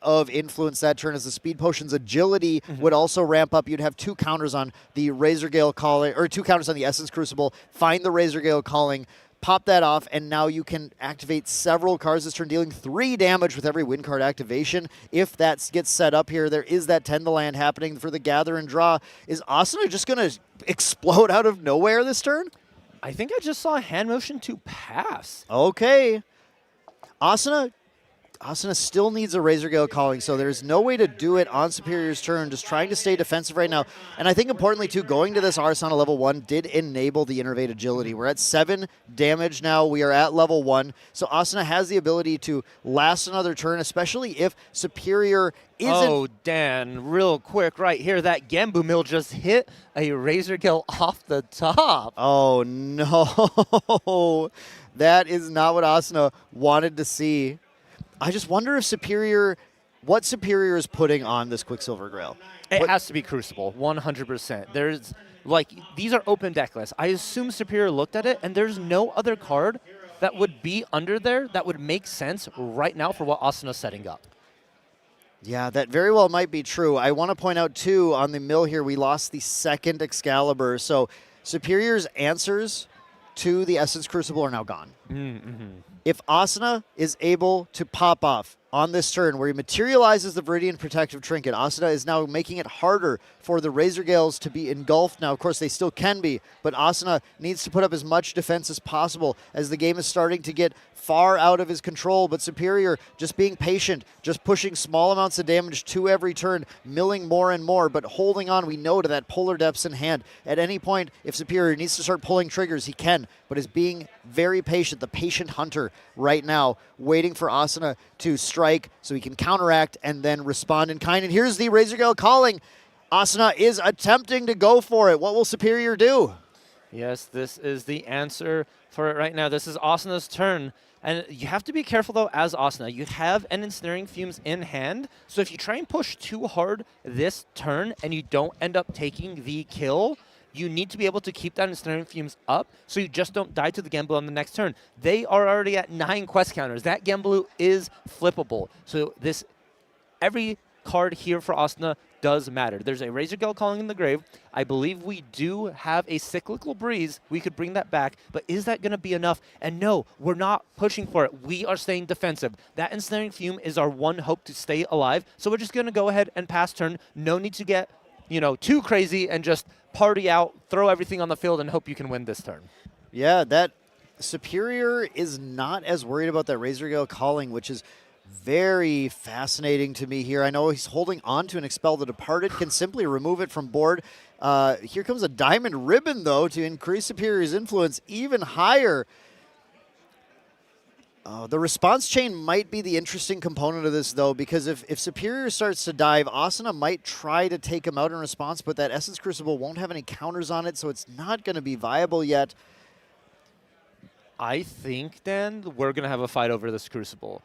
of influence that turn, as the speed potion's agility would also ramp up. You'd have 2 counters on the Razor Gale Calling, or 2 counters on the Essence Crucible, find the Razor Gale Calling, pop that off, and now you can activate several cards this turn, dealing 3 damage with every win card activation. If that gets set up here, there is that 10 to land happening for the gather and draw. Is Asuna just going to explode out of nowhere this turn? I think I just saw a hand motion to pass. Okay. Asuna still needs a Razor Gale Calling, so there's no way to do it on Superior's turn, just trying to stay defensive right now. And I think importantly, too, going to this Arasana level 1 did enable the Innervate Agility. We're at 7 damage now. We are at level 1. So Asuna has the ability to last another turn, especially if Superior isn't... Oh, Dan, real quick right here, that Gambu Mill just hit a Razor Gale off the top. Oh, no. That is not what Asuna wanted to see. I just wonder if what Superior is putting on this Quicksilver Grail. It has to be Crucible, 100%. There's, like, these are open deck lists. I assume Superior looked at it, and there's no other card that would be under there that would make sense right now for what Asuna's setting up. Yeah, that very well might be true. I want to point out, too, on the mill here, we lost the 2nd Excalibur. So Superior's answers to the Essence Crucible are now gone. If Asuna is able to pop off on this turn where he materializes the Viridian Protective Trinket, Asuna is now making it harder for the Razor Gales to be engulfed. Now, of course, they still can be, but Asuna needs to put up as much defense as possible as the game is starting to get far out of his control. But Superior just being patient, just pushing small amounts of damage to every turn, milling more and more, but holding on, we know, to that Polar Depths in hand. At any point, if Superior needs to start pulling triggers, he can, but is being very patient, the patient hunter right now, waiting for Asuna to strike so he can counteract and then respond in kind. And here's the Razor Gale Calling. Asuna is attempting to go for it. What will Superior do? Yes, this is the answer for it right now. This is Asuna's turn. And you have to be careful, though, as Asuna. You have an Ensnaring Fumes in hand, so if you try and push too hard this turn and you don't end up taking the kill, you need to be able to keep that Ensnaring Fumes up so you just don't die to the Gamblu on the next turn. They are already at 9 quest counters. That Gamblu is flippable. So every card here for Asuna does matter. There's a Razor Gale Calling in the grave. I believe we do have a Cyclical Breeze. We could bring that back, but is that going to be enough? And no, we're not pushing for it. We are staying defensive. That Ensnaring Fume is our one hope to stay alive, so we're just going to go ahead and pass turn. No need to get, too crazy and just party out, throw everything on the field, and hope you can win this turn. Yeah, that Superior is not as worried about that Razor Gale Calling, which is very fascinating to me here. I know he's holding on to an Expel the Departed, can simply remove it from board. Here comes a Diamond Ribbon, though, to increase Superior's influence even higher. The response chain might be the interesting component of this, though, because if Superior starts to dive, Asuna might try to take him out in response, but that Essence Crucible won't have any counters on it, so it's not going to be viable yet. I think, Dan, we're going to have a fight over this Crucible.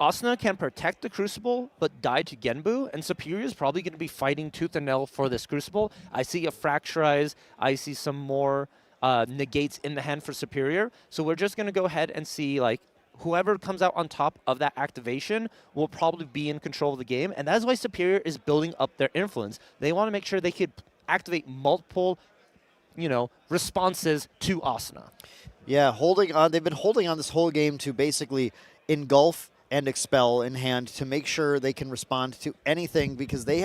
Asuna can protect the Crucible, but die to Genbu, and Superior is probably going to be fighting tooth and nail for this Crucible. I see a Fracturize. I see some more negates in the hand for Superior. So we're just going to go ahead and see, like, whoever comes out on top of that activation will probably be in control of the game, and that's why Superior is building up their influence. They want to make sure they could activate multiple, responses to Asuna. Yeah, holding on. They've been holding on this whole game to basically engulf and expel in hand to make sure they can respond to anything, because they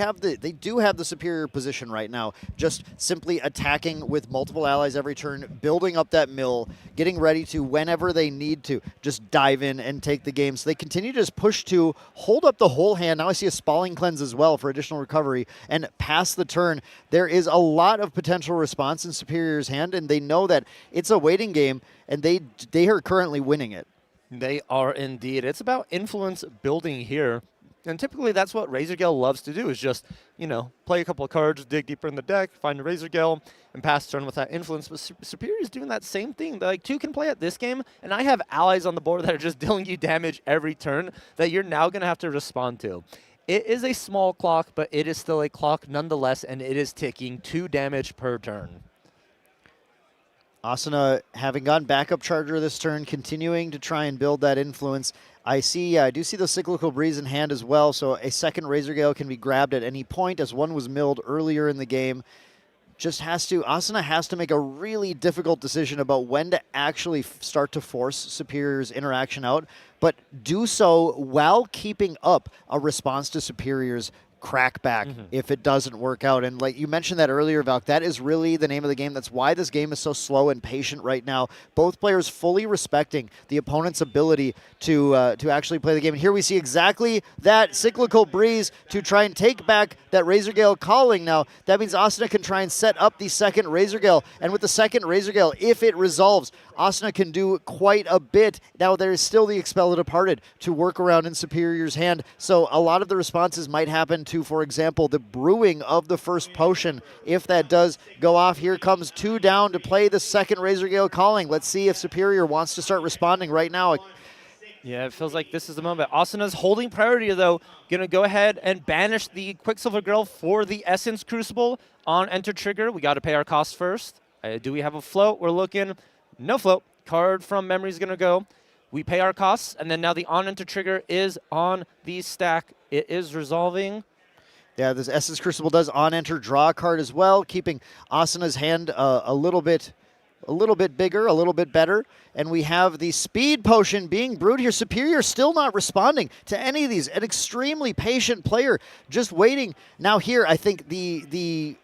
do have the superior position right now. Just simply attacking with multiple allies every turn, building up that mill, getting ready to, whenever they need to, just dive in and take the game. So they continue to just push to hold up the whole hand. Now I see a Spalling Cleanse as well for additional recovery, and pass the turn. There is a lot of potential response in Superior's hand, and they know that it's a waiting game, and they are currently winning it. They are indeed. It's about influence building here. And typically that's what Razorgale loves to do, is just, play a couple of cards, dig deeper in the deck, find a Razorgale, and pass turn with that influence. But Superior is doing that same thing. They're like, 2 can play at this game, and I have allies on the board that are just dealing you damage every turn that you're now going to have to respond to. It is a small clock, but it is still a clock nonetheless, and it is ticking 2 damage per turn. Asuna having gone backup charger this turn, continuing to try and build that influence. I do see the Cyclical Breeze in hand as well, so a second Razorgale can be grabbed at any point, as one was milled earlier in the game. Asuna has to make a really difficult decision about when to actually start to force Superior's interaction out, but do so while keeping up a response to Superior's crackback if it doesn't work out. And like you mentioned that earlier, Valk, that is really the name of the game. That's why this game is so slow and patient right now. Both players fully respecting the opponent's ability to actually play the game. And here we see exactly that Cyclical Breeze to try and take back that Razorgale calling. Now, that means Asuna can try and set up the second Razorgale. And with the second Razorgale, if it resolves, Asuna can do quite a bit. Now, there is still the Expel the Departed to work around in Superior's hand. So a lot of the responses might happen to, for example, the brewing of the first potion. If that does go off, here comes 2 down to play the second Razorgale calling. Let's see if Superior wants to start responding right now. Yeah, it feels like this is the moment. Asuna's holding priority, though. Going to go ahead and banish the Quicksilver Girl for the Essence Crucible on Enter Trigger. We got to pay our costs first. Do we have a float? We're looking. No float. Card from memory is going to go. We pay our costs, and then now the on-enter trigger is on the stack. It is resolving. Yeah, this Essence Crucible does on-enter draw a card as well, keeping Asuna's hand a little bit bigger, a little bit better. And we have the Speed Potion being brewed here. Superior still not responding to any of these. An extremely patient player just waiting. Now here, I think the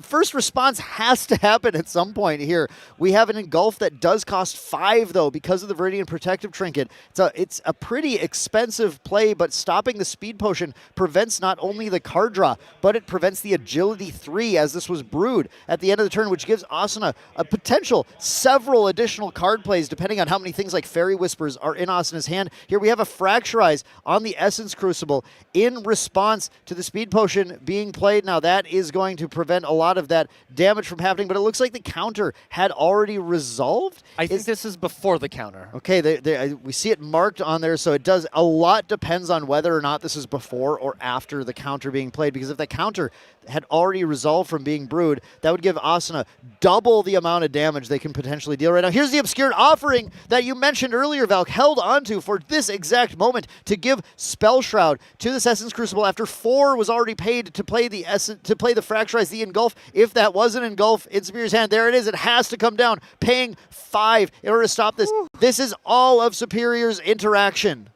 first response has to happen at some point here. We have an Engulf that does cost 5, though, because of the Viridian Protective Trinket. It's a pretty expensive play, but stopping the Speed Potion prevents not only the card draw, but it prevents the Agility 3, as this was brewed at the end of the turn, which gives Asuna a potential several additional card plays, depending on how many things like Fairy Whispers are in Asuna's hand. Here we have a Fracturize on the Essence Crucible in response to the Speed Potion being played. Now that is going to prevent a lot of that damage from happening, but it looks like the counter had already resolved. I think this is before the counter. Okay, we see it marked on there, so it does. A lot depends on whether or not this is before or after the counter being played, because if the counter had already resolved from being brewed, that would give Asuna double the amount of damage they can potentially deal right now. Here's the Obscured Offering that you mentioned earlier, Valk, held onto for this exact moment to give Spell Shroud to this Essence Crucible after 4 was already paid to play the Fracturize, the Engulf. If that was an Engulf in Superior's hand, there it is. It has to come down, paying 5 in order to stop this. This is all of Superior's interaction.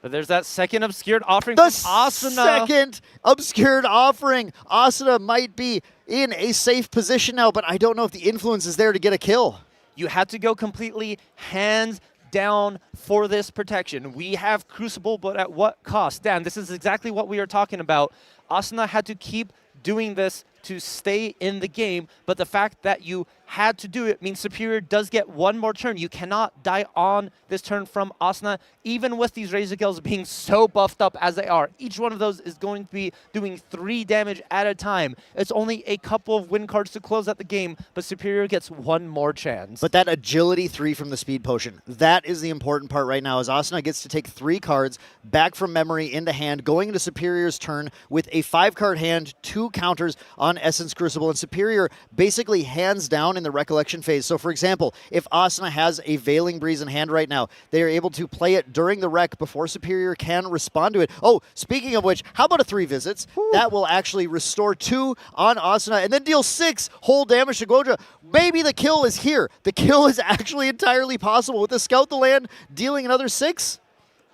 But there's that second Obscured Offering The from Asuna. second Obscured Offering. Asuna might be in a safe position now, but I don't know if the influence is there to get a kill. You had to go completely hands down for this protection. We have Crucible, but at what cost? Dan, this is exactly what we are talking about. Asuna had to keep doing this to stay in the game, but the fact that you had to do it means Superior does get one more turn. You cannot die on this turn from Asuna, even with these Razor Gills being so buffed up as they are. Each one of those is going to be doing 3 damage at a time. It's only a couple of win cards to close out the game, but Superior gets one more chance. But that agility 3 from the speed potion, that is the important part right now, as Asuna gets to take 3 cards back from memory into hand, going into Superior's turn with a 5-card hand, 2 counters on Essence Crucible, and Superior basically hands down in the recollection phase. So for example, if Asuna has a Veiling Breeze in hand right now, they are able to play it during the wreck before Superior can respond to it. Oh, speaking of which, how about a 3 visits? Woo. That will actually restore 2 on Asuna and then deal 6 whole damage to Goja. Maybe the kill is here. The kill is actually entirely possible with the Scout the Land dealing another 6.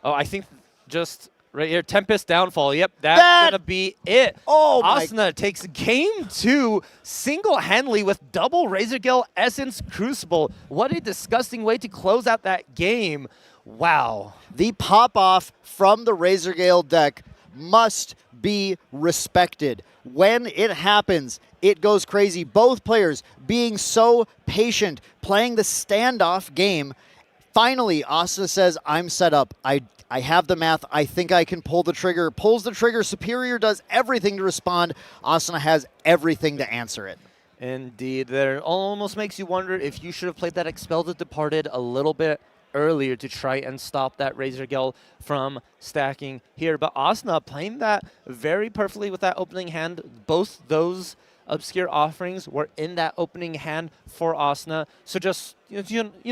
Oh, I think just right here, Tempest Downfall. Yep, that's going to be it. Oh, Asuna takes game 2 single-handedly with double Razorgill Essence Crucible. What a disgusting way to close out that game. Wow. The pop-off from the Razorgale deck must be respected. When it happens, it goes crazy. Both players being so patient, playing the standoff game. Finally, Asuna says, I'm set up. I have the math. I think I can pull the trigger. Pulls the trigger. Superior does everything to respond. Asuna has everything to answer it. Indeed. That almost makes you wonder if you should have played that Expel the Departed a little bit earlier to try and stop that Razorgill from stacking here. But Asuna playing that very perfectly with that opening hand. Both those Obscure Offerings were in that opening hand for Asuna. So just, you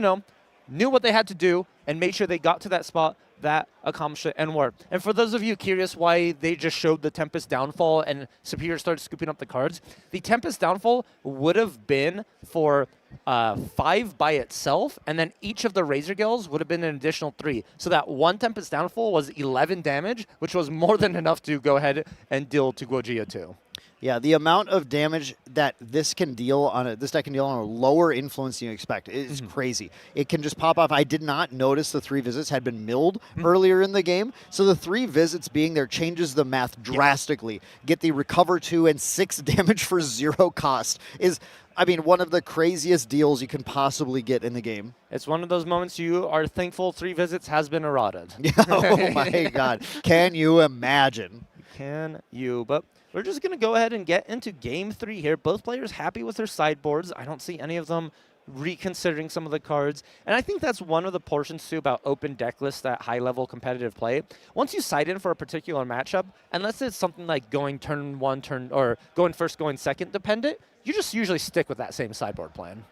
know, knew what they had to do and made sure they got to that spot that accomplished it and worked. And for those of you curious why they just showed the Tempest Downfall and Superior started scooping up the cards, the Tempest Downfall would have been for 5 by itself, and then each of the Razorgills would have been an additional 3. So that one Tempest Downfall was 11 damage, which was more than enough to go ahead and deal to Gojia too. Yeah, the amount of damage that this deck can deal on a lower influence than you expect is crazy. It can just pop off. I did not notice the 3 visits had been milled earlier in the game, so the 3 visits being there changes the math drastically. Get the recover 2 and 6 damage for 0 cost is, I mean, one of the craziest deals you can possibly get in the game. It's one of those moments you are thankful 3 visits has been eroded. Oh my God. Can you imagine? Can you? But we're just going to go ahead and get into game 3 here. Both players happy with their sideboards. I don't see any of them reconsidering some of the cards. And I think that's one of the portions, too, about open deck lists at high-level competitive play. Once you side in for a particular matchup, unless it's something like going turn 1, or going first, going second dependent, you just usually stick with that same sideboard plan.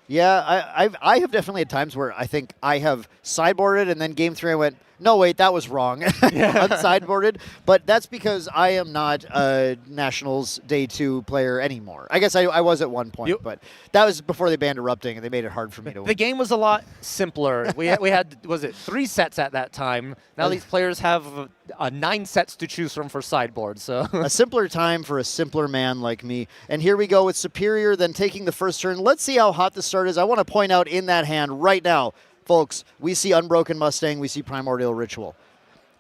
Yeah, I have definitely had times where I think I have sideboarded, and then game 3 I went, no, wait, that was wrong. Unsideboarded. But that's because I am not a Nationals Day 2 player anymore. I guess I was at one point, but that was before they banned erupting, and they made it hard for me to win. The game was a lot simpler. we had, was it 3 sets at that time? Now these players have 9 sets to choose from for sideboard. So a simpler time for a simpler man like me. And here we go with Superior, then taking the first turn. Let's see how hot the start is. I want to point out in that hand right now, folks, we see Unbroken Mustang, we see Primordial Ritual.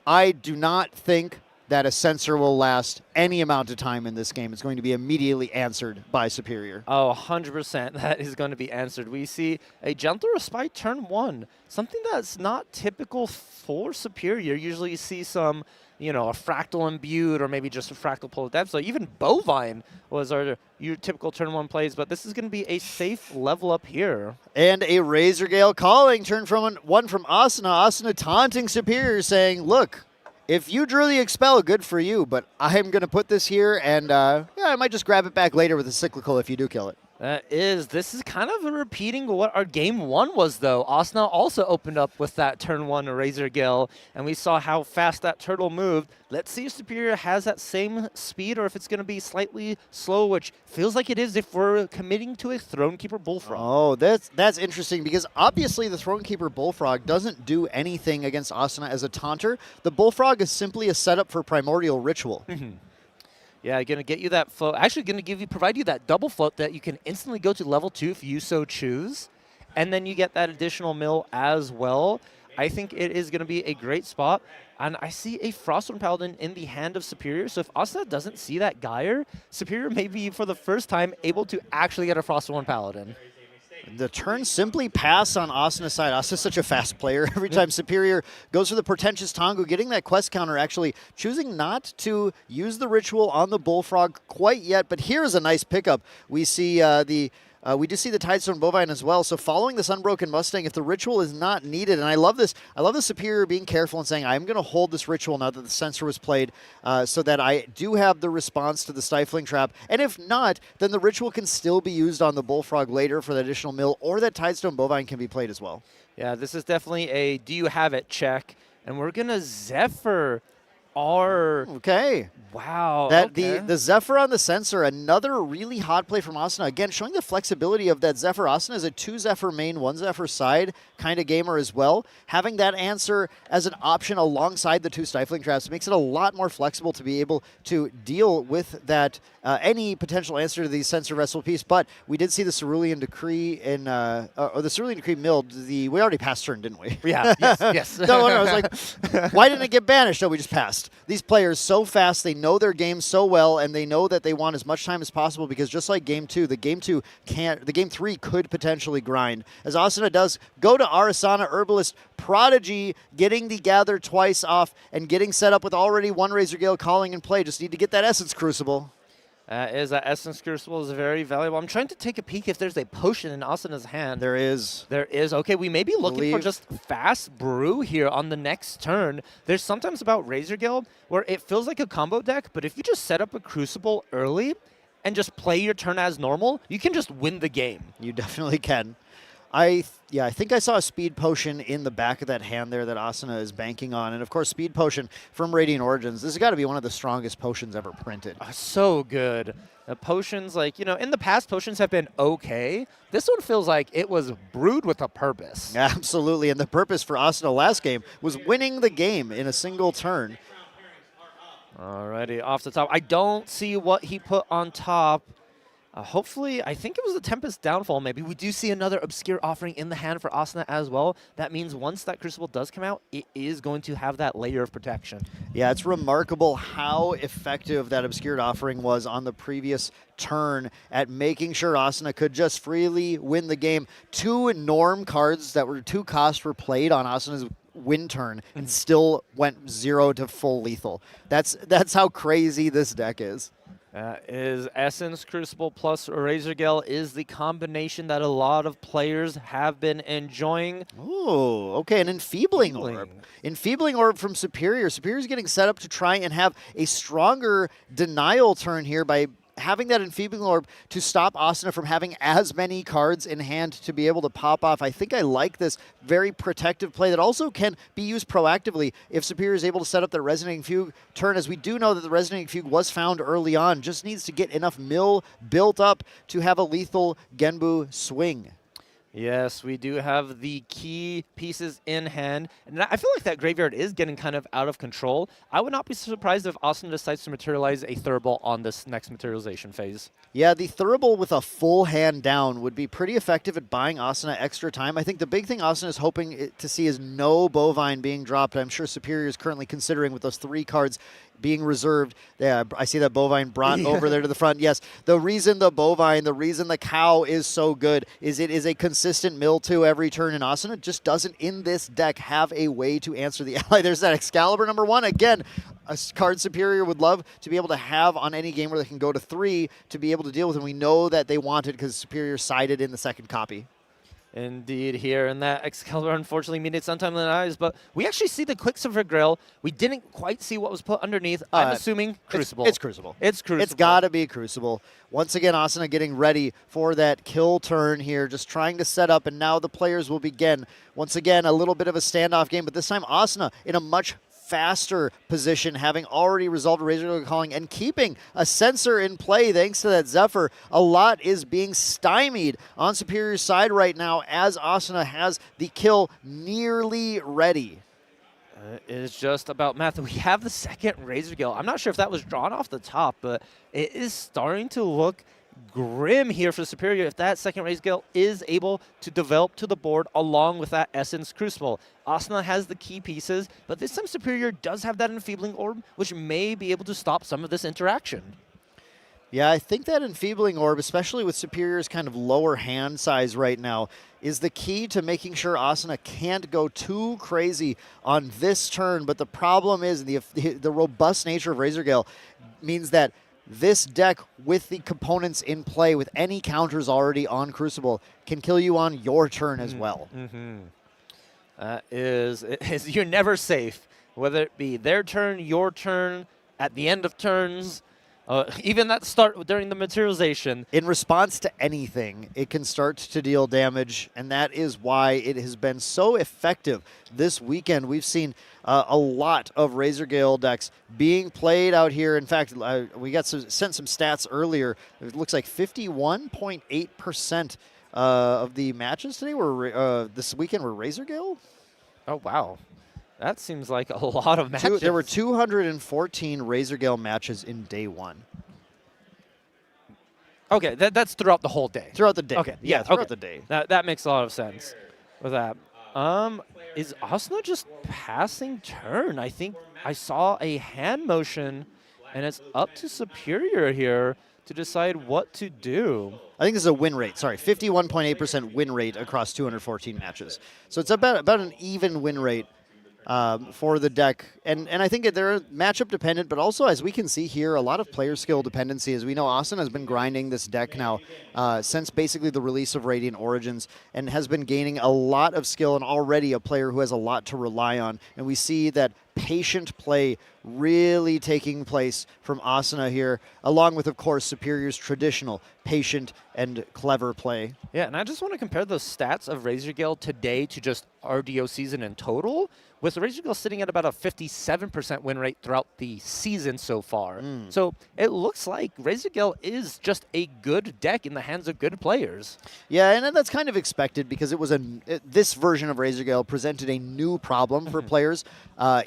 I do not think that a Censor will last any amount of time in this game. It's going to be immediately answered by Superior. Oh, 100% that is going to be answered. We see a Gentle Respite turn 1, something that's not typical for Superior. Usually you see some, you know, a Fractal Imbued or maybe just a Fractal Pull of Depth. So even Bovine was your typical turn 1 plays, but this is going to be a safe level up here. And a Razorgale calling, turn from 1 from Asuna. Asuna taunting Superior, saying, look, if you drew the Expel, good for you, but I'm going to put this here, and yeah, I might just grab it back later with a Cyclical if you do kill it. This is kind of repeating what our game 1 was, though. Asuna also opened up with that turn 1 Razorgill, and we saw how fast that turtle moved. Let's see if Superior has that same speed or if it's going to be slightly slow, which feels like it is if we're committing to a Thronekeeper Bullfrog. Oh, that's interesting, because obviously the Thronekeeper Bullfrog doesn't do anything against Asuna as a taunter. The Bullfrog is simply a setup for Primordial Ritual. Yeah, going to get you that float. Actually, going to provide you that double float that you can instantly go to level 2 if you so choose. And then you get that additional mill as well. I think it is going to be a great spot. And I see a Frostborn Paladin in the hand of Superior. So if Asuna doesn't see that Gyre, Superior may be, for the first time, able to actually get a Frostborn Paladin. The turns simply pass on Asuna's side. Asuna's such a fast player. Every time Superior goes for the Portentous Tongu, getting that quest counter, actually choosing not to use the ritual on the Bullfrog quite yet. But here's a nice pickup. We see we do see the Tidestone Bovine as well. So following this Unbroken Mustang, if the ritual is not needed, and I love this, I love the Superior being careful and saying, I'm going to hold this ritual now that the sensor was played so that I do have the response to the Stifling Trap. And if not, then the ritual can still be used on the Bullfrog later for the additional mill, or that Tidestone Bovine can be played as well. Yeah, this is definitely a do you have it check. And we're going to Zephyr our... Okay. Wow. That okay. the Zephyr on the sensor, another really hot play from Asuna. Again, showing the flexibility of that Zephyr. Asuna is a 2 Zephyr main, 1 Zephyr side kind of gamer as well. Having that answer as an option alongside the 2 Stifling Traps makes it a lot more flexible to be able to deal with that any potential answer to the sensor vessel piece. But we did see the Cerulean Decree in, or the Cerulean Decree milled. We already passed turn, didn't we? Yeah, yes. No, I was like, why didn't it get banished? No, we just passed. These players so fast, they know their game so well, and they know that they want as much time as possible because just like game 2, the game 3 could potentially grind. As Asuna does go to Arasana, Herbalist, Prodigy, getting the Gather twice off and getting set up with already 1 Razor Gale calling in play. Just need to get that Essence Crucible. Essence Crucible is very valuable. I'm trying to take a peek if there's a potion in Asuna's hand. There is. There is. Okay, we may be looking for just fast brew here on the next turn. There's sometimes about Razor Gale where it feels like a combo deck, but if you just set up a Crucible early and just play your turn as normal, you can just win the game. You definitely can. I think I saw a Speed Potion in the back of that hand there that Asuna is banking on. And, of course, Speed Potion from Radiant Origins. This has got to be one of the strongest potions ever printed. So good. Potions, like, you know, in the past, potions have been okay. This one feels like it was brewed with a purpose. Absolutely. And the purpose for Asuna last game was winning the game in a single turn. Alrighty, off the top. I don't see what he put on top. Hopefully, I think it was the Tempest Downfall maybe. We do see another Obscure Offering in the hand for Asuna as well. That means once that Crucible does come out, it is going to have that layer of protection. Yeah, it's remarkable how effective that Obscured Offering was on the previous turn at making sure Asuna could just freely win the game. 2 Norm cards that were 2 cost were played on Asuna's win turn and still went 0 to full lethal. That's how crazy this deck is. Is Essence Crucible plus Razor Gale is the combination that a lot of players have been enjoying. Oh, okay, an Enfeebling Orb. Enfeebling Orb from Superior. Superior's getting set up to try and have a stronger denial turn here by having that Enfeebling Orb to stop Asuna from having as many cards in hand to be able to pop off. I think I like this very protective play that also can be used proactively if Superior is able to set up the Resonating Fugue turn, as we do know that the Resonating Fugue was found early on. Just needs to get enough mill built up to have a lethal Genbu swing. Yes, we do have the key pieces in hand. And I feel like that graveyard is getting kind of out of control. I would not be surprised if Asuna decides to materialize a Thurible on this next materialization phase. Yeah, the Thurible with a full hand down would be pretty effective at buying Asuna extra time. I think the big thing Asuna is hoping to see is no Bovine being dropped. I'm sure Superior is currently considering with those 3 cards being reserved. Yeah, I see that Bovine brought over there to the front. Yes, the reason the Bovine, the reason the cow is so good is it is a consistent mill 2 every turn, and Asuna just doesn't in this deck have a way to answer the ally. There's that Excalibur #1. Again, a card Superior would love to be able to have on any game where they can go to 3 to be able to deal with, and we know that they want it because Superior sided in the second copy. Indeed, here, and that Excalibur unfortunately made it sometime in the eyes, but we actually see the Quicksilver Grill. We didn't quite see what was put underneath. I'm assuming Crucible. It's Crucible. It's Crucible. It's got to be Crucible. Once again, Asuna getting ready for that kill turn here, just trying to set up, and now the players will begin. Once again, a little bit of a standoff game, but this time Asuna in a much faster position, having already resolved a Razor Gale calling and keeping a sensor in play thanks to that Zephyr. A lot is being stymied on Superior's side right now as Asuna has the kill nearly ready. It is just about math. We have the second Razor Gale. I'm not sure if that was drawn off the top, but it is starting to look grim here for Superior if that second Razor Gale is able to develop to the board along with that Essence Crucible. Asuna has the key pieces, but this time Superior does have that Enfeebling Orb, which may be able to stop some of this interaction. Yeah, I think that Enfeebling Orb, especially with Superior's kind of lower hand size right now, is the key to making sure Asuna can't go too crazy on this turn. But the problem is the robust nature of Razor Gale means that this deck, with the components in play, with any counters already on Crucible, can kill you on your turn as well. You're never safe, whether it be their turn, your turn, at the end of turns. Even that start during the materialization. In response to anything, it can start to deal damage, and that is why it has been so effective this weekend. We've seen a lot of Razor Gale decks being played out here. In fact, we got sent some stats earlier. It looks like 51.8% of the matches today were this weekend were Razor Gale. Oh, wow. That seems like a lot of matches. There were 214 Razor Gale matches in day one. Okay, that's throughout the whole day. Throughout the day. Okay, yeah, throughout the day. That makes a lot of sense with that. Is Asuna just passing turn? I think I saw a hand motion, and it's up to Superior here to decide what to do. I think this is a win rate. Sorry, 51.8% win rate across 214 matches. So it's about an even win rate for the deck. And I think they're matchup dependent, but also, as we can see here, a lot of player skill dependency. As we know, Asuna has been grinding this deck now since basically the release of Radiant Origins, and has been gaining a lot of skill, and already a player who has a lot to rely on. And we see that patient play really taking place from Asuna here, along with, of course, Superior's traditional patient and clever play. Yeah, and I just want to compare those stats of Razor Gale today to just RDO season in total, with Razor Gale sitting at about a 57% win rate throughout the season so far. So it looks like Razor Gale is just a good deck in the hands of good players. Yeah, and that's kind of expected, because it was this version of Razor Gale presented a new problem for players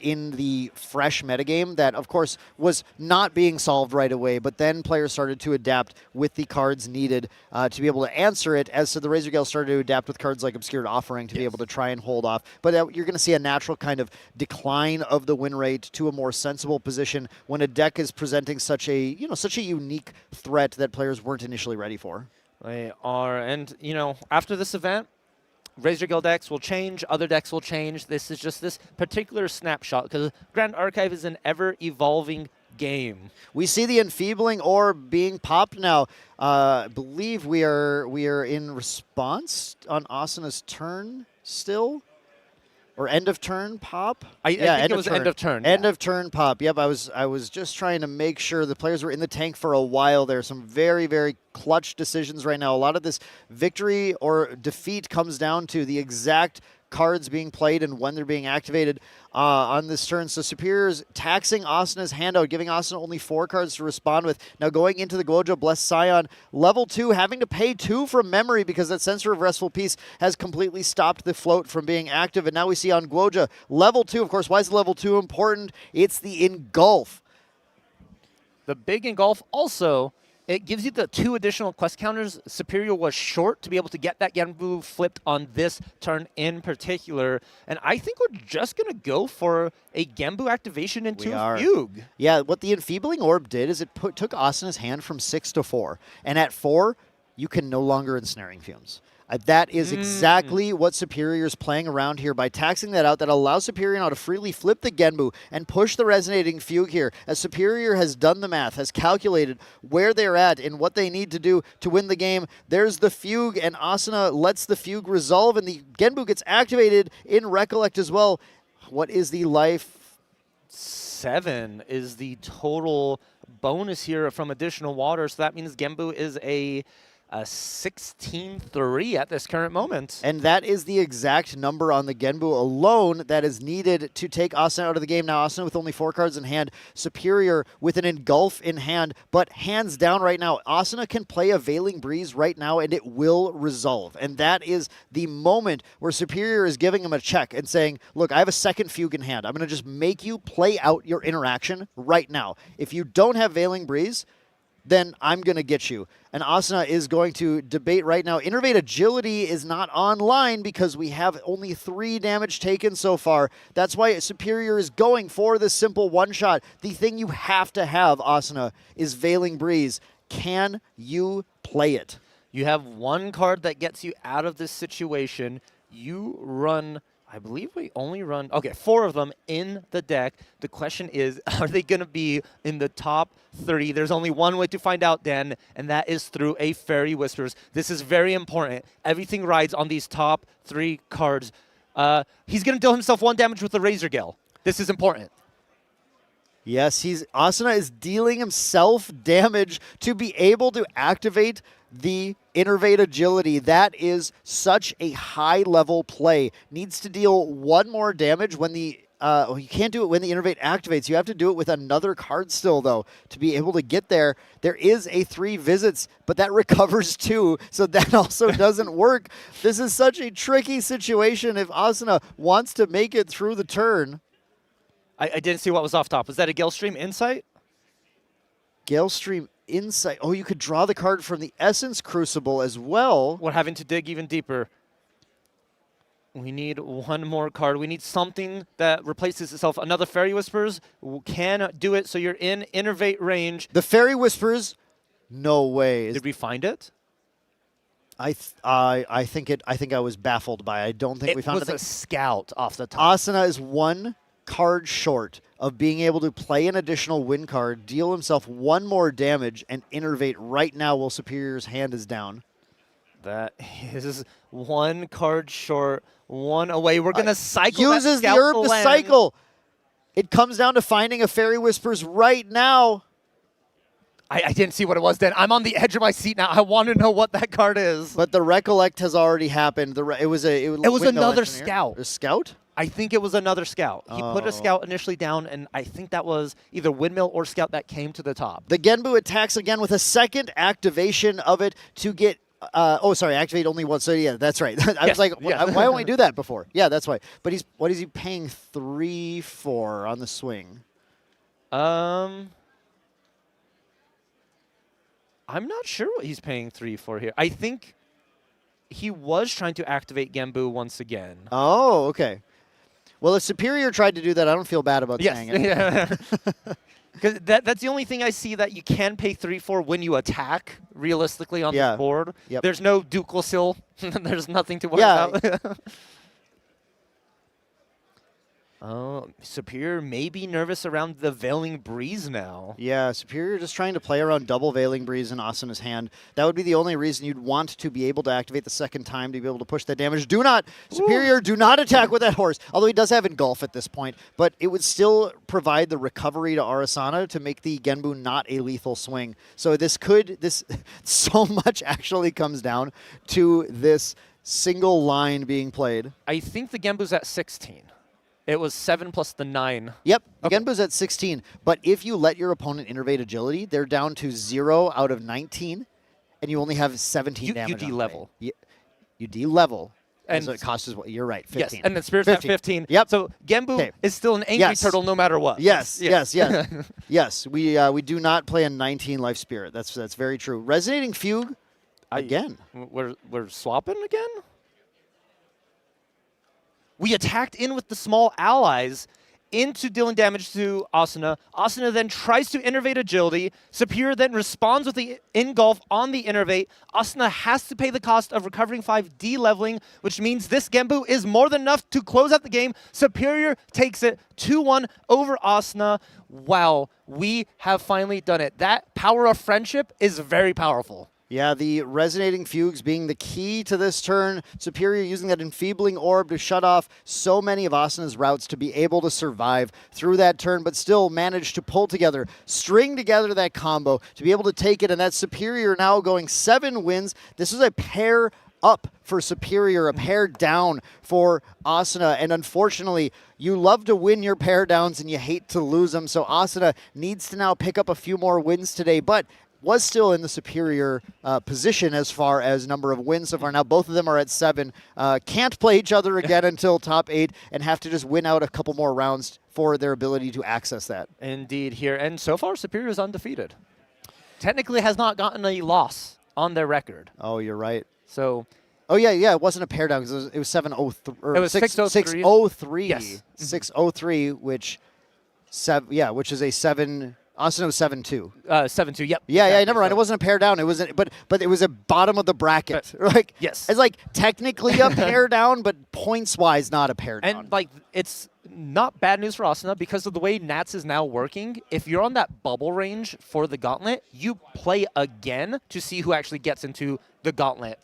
in the fresh metagame that, of course, was not being solved right away, but then players started to adapt with the cards needed to be able to answer it, as so the Razor Gale started to adapt with cards like Obscured Offering to be able to try and hold off. But you're going to see a natural kind of decline of the win rate to a more sensible position when a deck is presenting such a unique threat that players weren't initially ready for. They are, and after this event, Razor Gale decks will change, other decks will change. This is just this particular snapshot, because Grand Archive is an ever-evolving game. We see the Enfeebling Orb being popped now. I believe we are in response on Asuna's turn still. Or end of turn pop? I think it was end of turn. End of turn pop. Yep, I was just trying to make sure the players were in the tank for a while there. Some very, very clutch decisions right now. A lot of this victory or defeat comes down to the exact cards being played and when they're being activated on this turn. So Superior's taxing Asuna's handout, giving Asuna only 4 cards to respond with. Now going into the Guoja Blessed Scion, level 2, having to pay 2 from memory because that Censor of Restful Peace has completely stopped the float from being active. And now we see on Guoja, level 2, of course, why is level 2 important? It's the Engulf. The big Engulf also, it gives you the 2 additional quest counters. Superior was short to be able to get that Genbu flipped on this turn in particular. And I think we're just going to go for a Genbu activation into Fugue. Yeah, what the Enfeebling Orb did is it took Asuna's hand from 6 to 4. And at 4, you can no longer Ensnaring Fumes. That is exactly what Superior's playing around here by taxing that out. That allows Superior now to freely flip the Genbu and push the Resonating Fugue here, as Superior has done the math, has calculated where they're at and what they need to do to win the game. There's the Fugue, and Asuna lets the Fugue resolve, and the Genbu gets activated in Recollect as well. What is the life? 7 is the total bonus here from additional water, so that means Genbu is a 16-3 at this current moment. And that is the exact number on the Genbu alone that is needed to take Asuna out of the game. Now Asuna with only 4 cards in hand, Superior with an Engulf in hand, but hands down right now, Asuna can play a Veiling Breeze right now and it will resolve. And that is the moment where Superior is giving him a check and saying, look, I have a second Fugue in hand. I'm going to just make you play out your interaction right now. If you don't have Veiling Breeze, then I'm going to get you. And Asuna is going to debate right now. Innervate Agility is not online because we have only 3 damage taken so far. That's why Superior is going for this simple one-shot. The thing you have to have, Asuna, is Veiling Breeze. Can you play it? You have 1 card that gets you out of this situation. You run, I believe we only run, okay, 4 of them in the deck. The question is, are they going to be in the top 30? There's only one way to find out, Dan, and that is through a Fairy Whispers. This is very important. Everything rides on these top 3 cards. He's going to deal himself 1 damage with the Razor Gale. This is important. Yes, Asuna is dealing himself damage to be able to activate the Innervate Agility. That is such a high-level play. Needs to deal 1 more damage when the... you can't do it when the Innervate activates. You have to do it with another card still, though, to be able to get there. There is a 3 visits, but that recovers 2, so that also doesn't work. This is such a tricky situation if Asuna wants to make it through the turn. I didn't see what was off top. Was that a Galestream Insight? Galestream Insight. Oh, you could draw the card from the Essence Crucible as well. We're having to dig even deeper. We need 1 more card. We need something that replaces itself. Another Fairy Whispers can do it, so you're in Innervate range. The Fairy Whispers, no way. Did we find it? I think I was baffled by it. I don't think we found it. It was a scout off the top. Asuna is 1 card short of being able to play an additional win card, deal himself 1 more damage, and Innervate right now while Superior's hand is down. That is 1 card short, 1 away. We're going to cycle that uses the scout herb to land. cycle. It comes down to finding a Fairy Whispers right now. I didn't see what it was then. I'm on the edge of my seat now. I want to know what that card is. But the Recollect has already happened. It was another scout. A scout? I think it was another scout. He put a scout initially down, and I think that was either Windmill or scout that came to the top. The Genbu attacks again with a 2nd activation of it to get... activate only once. So, yeah, that's right. I was like, why don't we do that before? Yeah, that's why. But what is he paying 3 for on the swing? I'm not sure what he's paying 3 for here. I think he was trying to activate Genbu once again. Oh, okay. Well, if Superior tried to do that, I don't feel bad about saying it. Yeah. Because that's the only thing I see that you can pay 3 for when you attack, realistically, on the board. Yep. There's no Ducal Seal. There's nothing to worry about. Oh, Superior may be nervous around the Veiling Breeze now. Yeah, Superior just trying to play around double Veiling Breeze in Asuna's hand. That would be the only reason you'd want to be able to activate the 2nd time to be able to push that damage. Superior, do not attack with that horse. Although he does have Engulf at this point, but it would still provide the recovery to Arasana to make the Genbu not a lethal swing. So so much actually comes down to this single line being played. I think the Genbu's at 16. It was 7 plus the 9. Yep, Genbu's at 16. But if you let your opponent Innervate Agility, they're down to 0 out of 19, and you only have 17 damage. You de-level. You de-level. And so it costs you're right, 15. Yes, and then Spirit's at 15. Yep. So Genbu is still an angry turtle no matter what. Yes. Yes, we do not play a 19 life Spirit. That's very true. Resonating Fugue, again. We're swapping again? We attacked in with the small allies into dealing damage to Asuna. Asuna then tries to Innervate Agility. Superior then responds with the Engulf on the Innervate. Asuna has to pay the cost of recovering 5, de-leveling, which means this Genbu is more than enough to close out the game. Superior takes it 2-1 over Asuna. Wow, we have finally done it. That power of friendship is very powerful. Yeah, the Resonating Fugues being the key to this turn. Superior using that Enfeebling Orb to shut off so many of Asuna's routes to be able to survive through that turn, but still manage to pull together, string together that combo to be able to take it, and that Superior now going 7 wins. This is a pair up for Superior, a pair down for Asuna, and unfortunately, you love to win your pair downs and you hate to lose them, so Asuna needs to now pick up a few more wins today, but was still in the superior position as far as number of wins so far. Now both of them are at 7. Can't play each other again until top 8 and have to just win out a couple more rounds for their ability to access that. Indeed here. And so far, Superior is undefeated. technically has not gotten a loss on their record. Oh, you're right. So Oh yeah, it wasn't a pair down because it was 703. It was 603. 603. Yes. 603, which which is a 7. Austin was 7-2. 7-2. Yep. Yeah, exactly. never mind. It wasn't a pair down. It was, but it was a bottom of the bracket. Like, yes. It's like technically a pair down, but points wise, not a pair down. And like, it's not bad news for Asuna because of the way Nats is now working. If you're on that bubble range for the gauntlet, you play again to see who actually gets into the gauntlet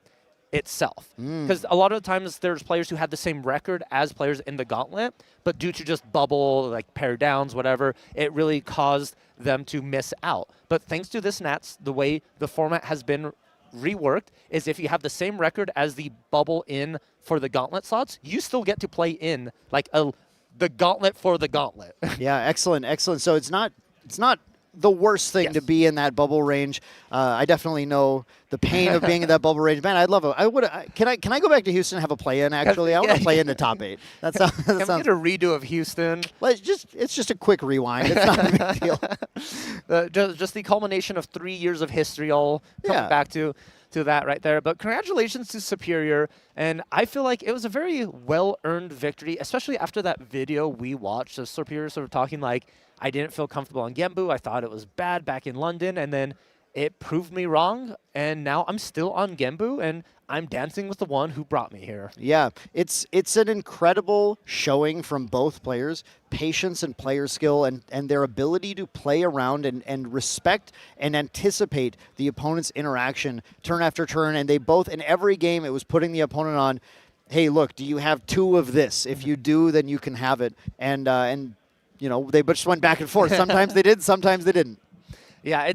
itself. Because a lot of the times there's players who had the same record as players in the gauntlet, but due to just bubble, like pair downs, whatever, it really caused them to miss out. But thanks to this Nats, the way the format has been reworked is if you have the same record as the bubble in for the gauntlet slots, you still get to play in like the gauntlet for the gauntlet. Yeah, excellent. So it's not the worst thing to be in that bubble range. I definitely know the pain of being in that bubble range. Man, I'd love it. Can I go back to Houston and have a play-in, actually? I want to play in the top 8. That sounds... Can we get a redo of Houston? It's just a quick rewind. It's not a big deal. Just the culmination of 3 years of history all coming back to that right there. But congratulations to Superior. And I feel like it was a very well-earned victory, especially after that video we watched of Superior sort of talking like, I didn't feel comfortable on Genbu. I thought it was bad back in London, and then it proved me wrong, and now I'm still on Genbu, and I'm dancing with the one who brought me here. Yeah, it's an incredible showing from both players, patience and player skill, and their ability to play around and respect and anticipate the opponent's interaction turn after turn, and they both, in every game, it was putting the opponent on, hey, look, do you have 2 of this? If you do, then you can have it, and you know, they just went back and forth. Sometimes they did, sometimes they didn't. Yeah,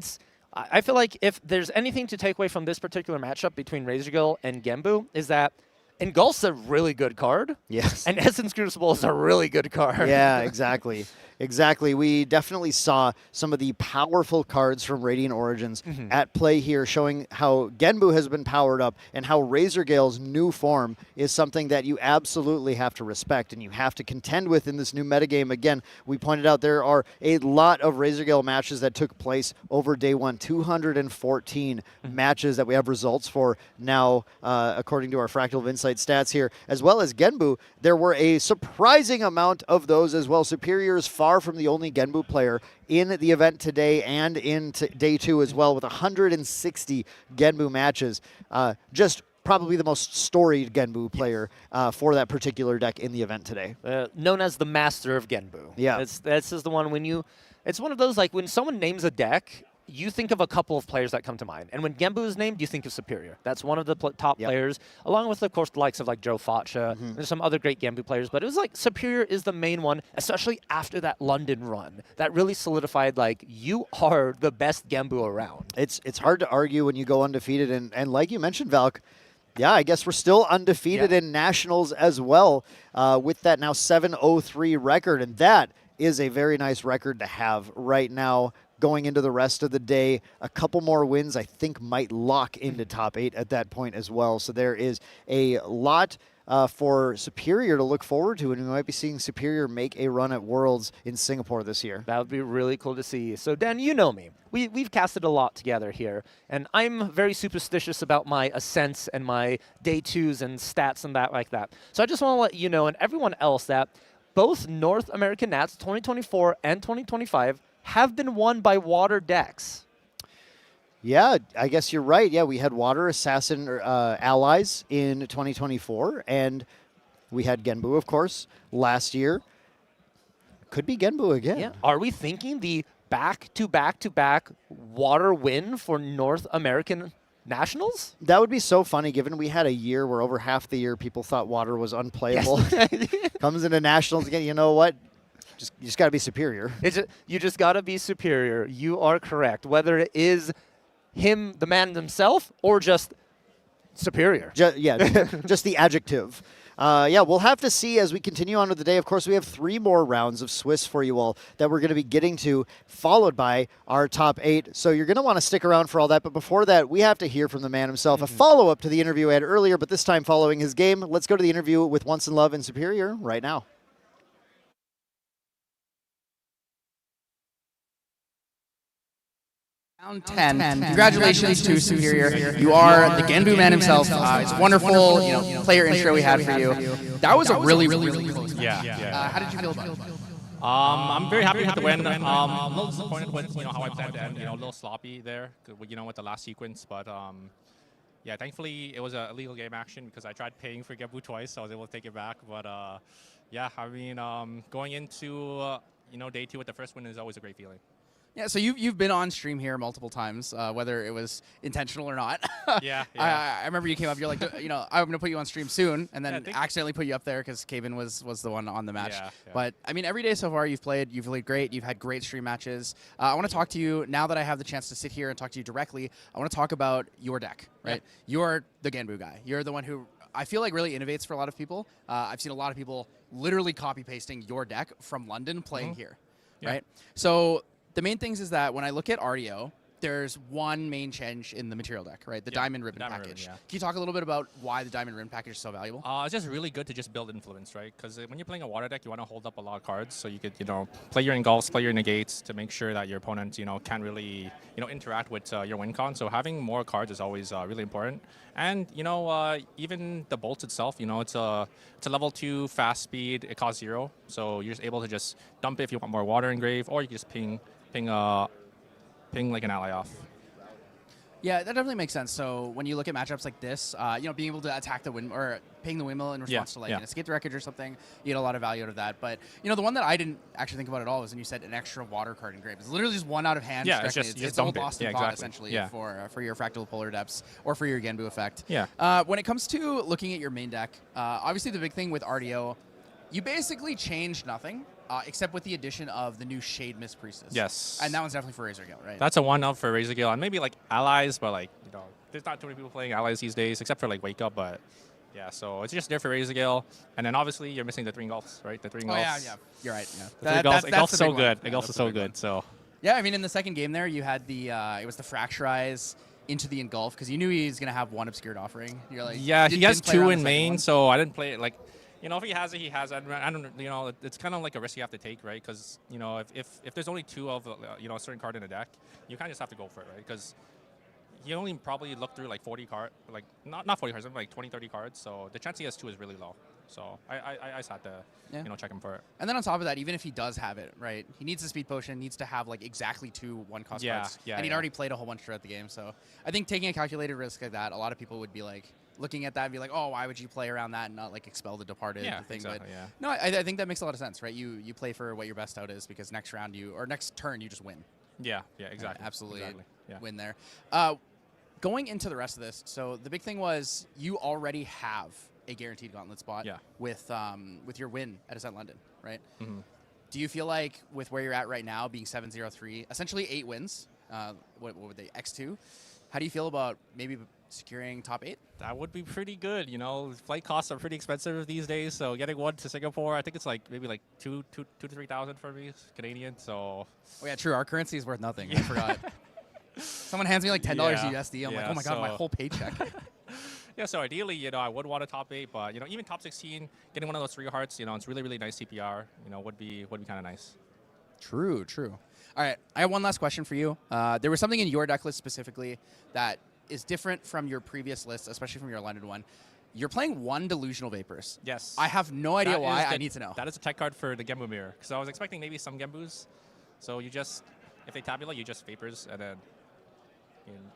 I feel like if there's anything to take away from this particular matchup between Razorgill and Genbu is that Engulf's a really good card. Yes. And Essence Crucible is a really good card. Yeah, exactly. Exactly. We definitely saw some of the powerful cards from Radiant Origins at play here, showing how Genbu has been powered up and how Razorgale's new form is something that you absolutely have to respect and you have to contend with in this new metagame. Again, we pointed out there are a lot of Razorgale matches that took place over day 1, 214 matches that we have results for now, according to our Fractal of Insight stats here, as well as Genbu. There were a surprising amount of those as well. Superior's far from the only Genbu player in the event today and in day 2 as well, with 160 Genbu matches. Just probably the most storied Genbu player for that particular deck in the event today. Known as the master of Genbu. Yeah. This is the one it's one of those, like, when someone names a deck, you think of a couple of players that come to mind. And when Genbu is named, you think of Superior. That's one of the top players, along with, of course, the likes of, like, Joe Facha. There's some other great Genbu players, but it was like Superior is the main one, especially after that London run. That really solidified, like, you are the best Genbu around. It's hard to argue when you go undefeated. And like you mentioned, Valk, yeah, I guess we're still undefeated in Nationals as well, with that now 7-0-3 record. And that is a very nice record to have right now. Going into the rest of the day, a couple more wins I think might lock into top 8 at that point as well. So there is a lot for Superior to look forward to, and we might be seeing Superior make a run at Worlds in Singapore this year. That would be really cool to see. So Dan, you know me. We've casted a lot together here, and I'm very superstitious about my ascents and my day 2s and stats and that like that. So I just want to let you know and everyone else that both North American Nats 2024 and 2025 have been won by water decks. Yeah, I guess you're right. Yeah, we had Water Assassin allies in 2024, and we had Genbu, of course, last year. Could be Genbu again. Yeah. Are we thinking the back-to-back-to-back water win for North American Nationals? That would be so funny, given we had a year where over half the year people thought Water was unplayable. Yes. Comes into Nationals again. You know what? You just got to be Superior. You just got to be Superior. You are correct. Whether it is him, the man himself, or just Superior. Just the adjective. Yeah, we'll have to see as we continue on with the day. Of course, we have 3 more rounds of Swiss for you all that we're going to be getting to, followed by our top 8. So you're going to want to stick around for all that. But before that, we have to hear from the man himself. A follow-up to the interview I had earlier, but this time following his game. Let's go to the interview with Once in Love and Superior right now. Round 10. Congratulations to Superior. You are the Genbu man himself. It's a wonderful, player intro we had for you. That was a really close match. Yeah. How did you feel about it? I'm very happy with the win. I'm a little disappointed with how I planned to end. A little sloppy there, with the last sequence. But yeah, thankfully it was a illegal game action because I tried paying for Genbu twice, so I was able to take it back. But yeah, I mean, going into day 2 with the first win is always a great feeling. Yeah, so you've been on stream here multiple times, whether it was intentional or not. Yeah. I remember you came up. You're like, I'm going to put you on stream soon, and then Yeah, accidentally put you up there because Kaven was the one on the match. Yeah. But I mean, every day so far you've played great. You've had great stream matches. I want to talk to you now that I have the chance to sit here and talk to you directly. I want to talk about your deck, right? Yeah. You're the Genbu guy. You're the one who I feel like really innovates for a lot of people. I've seen a lot of people literally copy pasting your deck from London playing here, right? So the main things is that when I look at RDO, there's one main change in the material deck, right? The Diamond Ribbon package. Can you talk a little bit about why the Diamond Ribbon package is so valuable? It's just really good to just build influence, right? Because when you're playing a water deck, you want to hold up a lot of cards, so you could, play your engulfs, play your negates to make sure that your opponent, can't really, interact with your win con. So having more cards is always really important. And even the bolts itself, it's a level 2 fast speed. It costs 0, so you're just able to just dump it if you want more water engrave, or you can just ping like an ally off. Yeah, that definitely makes sense. So when you look at matchups like this, being able to attack the wind or ping the windmill in response to an escape the wreckage or something, you get a lot of value out of that. But the one that I didn't actually think about at all was when you said an extra water card engraved. It's literally just one out of hand. Yeah, it's old Boston pot essentially for your fractal polar depths or for your Genbu effect. Yeah. When it comes to looking at your main deck, obviously the big thing with RDO, you basically changed nothing. Except with the addition of the new Shade Mist Priestess. Yes. And that one's definitely for Razor Gale, right? That's a one-up for Razor Gale, and maybe like allies, but there's not too many people playing allies these days, except for Wake Up, but yeah, so it's just there for Razor Gale. And then obviously you're missing the 3 engulfs, right? The 3 engulfs. Yeah. You're right. Yeah. The 3 engulfs is so good. Engulfs is so good, so. Yeah, I mean, in the second game there, you had it was the Fracturize into the engulf, because you knew he was going to have one obscured offering. You're like, yeah, he has 2 in main, so I didn't play it if he has it, he has it. I don't. It's kind of like a risk you have to take, right? Because if there's only 2 of a certain card in the deck, you kind of just have to go for it, right? Because he only probably looked through 40 cards, not 40 cards, but 20, 30 cards. So the chance he has 2 is really low. So I just had to check him for it. And then on top of that, even if he does have it, right, he needs a speed potion, needs to have exactly 2 1-cost cards. Yeah. And he'd already played a whole bunch throughout the game. So I think taking a calculated risk like that, a lot of people would be looking at that and be like, oh, why would you play around that and not expel the departed thing? Exactly, but no, I think that makes a lot of sense, right? You play for what your best out is, because next turn you just win. Yeah, exactly. Absolutely Exactly. win there. Going into the rest of this, so the big thing was you already have a guaranteed gauntlet spot with your win at Ascent London, right? Mm-hmm. Do you feel like with where you're at right now, being 7-0-3, essentially 8 wins, what would they, X2, how do you feel about maybe securing top 8? That would be pretty good. Flight costs are pretty expensive these days, so getting one to Singapore, I think it's maybe 2,000 to 3,000 for me, Canadian. So. Oh yeah, true. Our currency is worth nothing. I forgot. Someone hands me $10 USD. I'm like, oh my god, my whole paycheck. Yeah, so ideally, I would want a top 8, but even top 16, getting one of those 3 hearts, it's really, really nice CPR. Would be kind of nice. True. All right, I have one last question for you. There was something in your deck list specifically that is different from your previous list, especially from your London one. You're playing 1 Delusional Vapors. Yes. I have no idea why. I need to know. That is a tech card for the Genbu mirror. Because I was expecting maybe some Genbus. So you just, if they tabula, you just Vapors, and then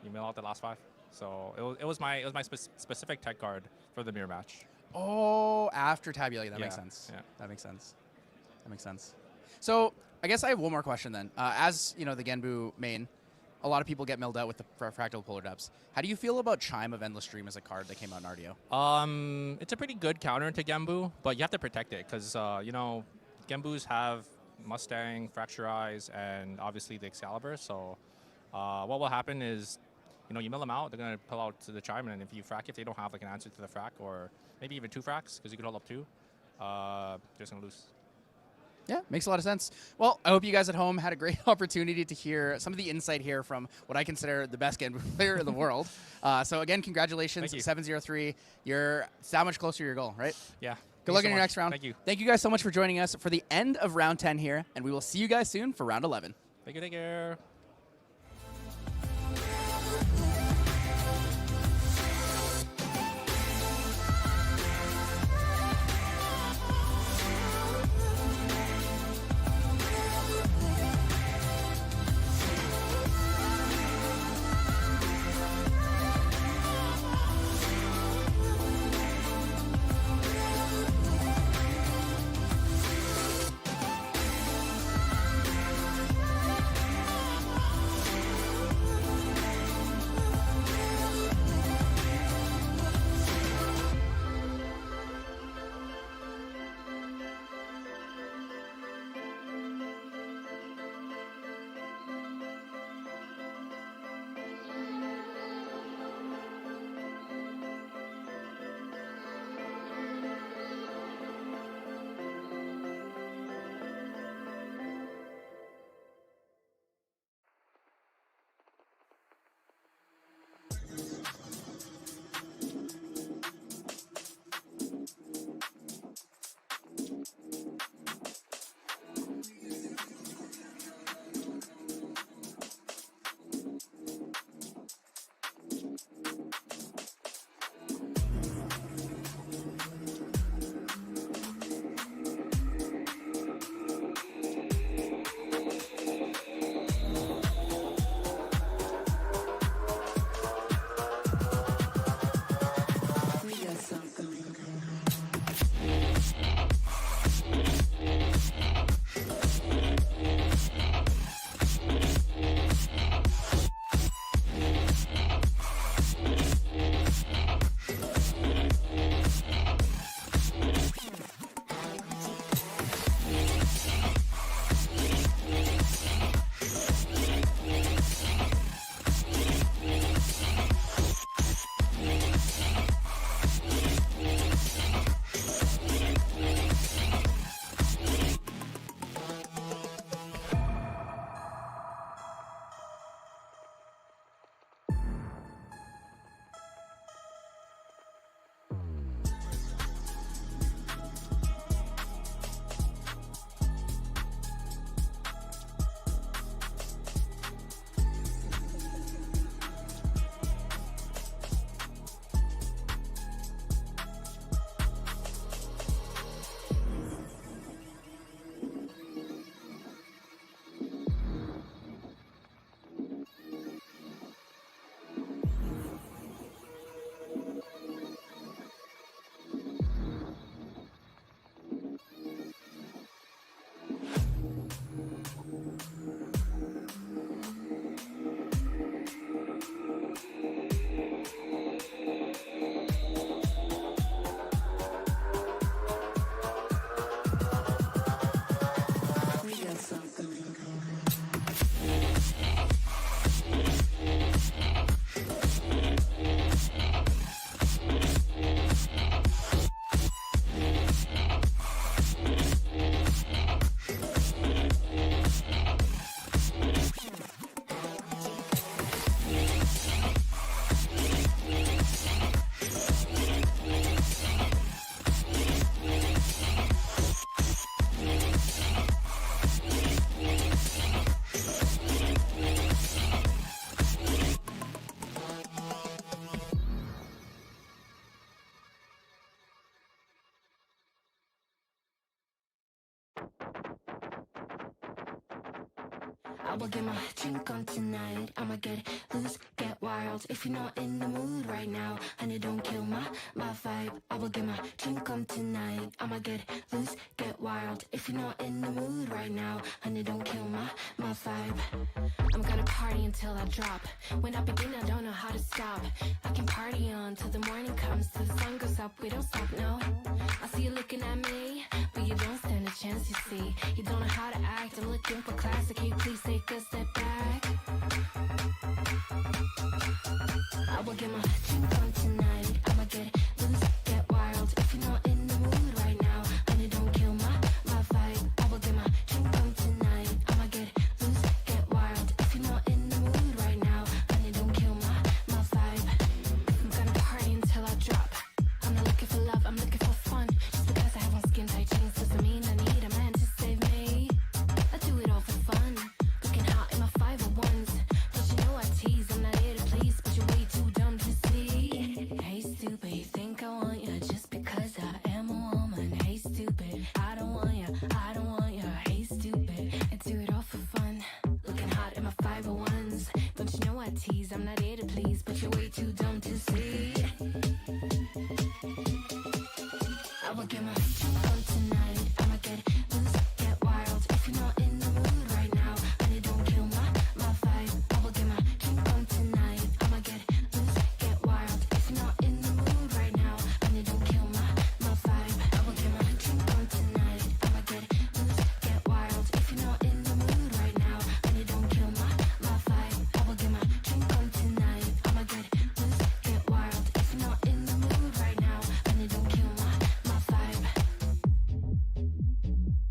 you mill out the last 5. So it was my specific tech card for the mirror match. Oh, after tabulating, that makes sense. Yeah. That makes sense. So I guess I have one more question then. As the Genbu main, a lot of people get milled out with the fractal polar depths. How do you feel about Chime of Endless Dream as a card that came out in RDO? It's a pretty good counter to Genbu, but you have to protect it because Genbus have Mustang, Fracturize, and obviously the Excalibur. So what will happen is, you mill them out, they're going to pull out to the Chime, and if you frack, if they don't have an answer to the frack, or maybe even 2 fracks, because you could hold up 2, they're just going to lose. Yeah, makes a lot of sense. Well, I hope you guys at home had a great opportunity to hear some of the insight here from what I consider the best Genbu player in the world. So again, congratulations, 7-0-3. You're that much closer to your goal, right? Yeah. Good luck in your next round. Thank you. Thank you guys so much for joining us for the end of round 10 here, and we will see you guys soon for round 11. Take care. will get my drink on tonight. I'ma get loose, get wild. If you're not in the mood right now, honey, don't kill my vibe. I will get my drink on tonight. I'ma get loose, get wild. If you're not in the mood right now, honey, don't kill my vibe. I'm gonna party until I drop. When I begin, I don't know how to stop. I can party on till the morning comes, till the sun goes up. We don't stop, no. I see you looking at me, but you don't stand a chance, you see. You don't know how to act. I'm looking for classic. Can you please take a step back? I will get my drink on tonight. I'ma get loose, get wild. If you're not in the mood right now, honey, don't kill my vibe. I will get my drink on tonight. I'ma get loose, get wild. If you're not in the mood right now, honey, don't kill my vibe. I'm gonna party until I drop. I'm not looking for love, I'm looking for fun. Just because I have on skin tight jeans doesn't mean I need a man to save me. I do it all for fun. Looking hot in my 501s. Don't you know I tease? I'm not here to please, but you're way too dumb to see. Hey stupid, you think I want you just because I am a woman. Hey stupid, I don't want you, I don't want you. Hey stupid, I do it all for fun. Looking hot in my 501s. Don't you know I tease? I'm not here to please, but you're way too dumb to see. I will get my drink on tonight. I'ma get loose, get wild. If you're not in the mood right now, honey, don't kill my vibe. I will get my drink on tonight. I'ma get loose, get wild. If you're not in the mood right now, honey, don't kill my vibe. I will get my drink on tonight. I'ma get loose, get wild. If you're not in the mood right now, honey, don't kill my vibe. I will get my drink on tonight. I'ma get loose, get wild. If you're not in the mood right now, honey, don't kill my vibe.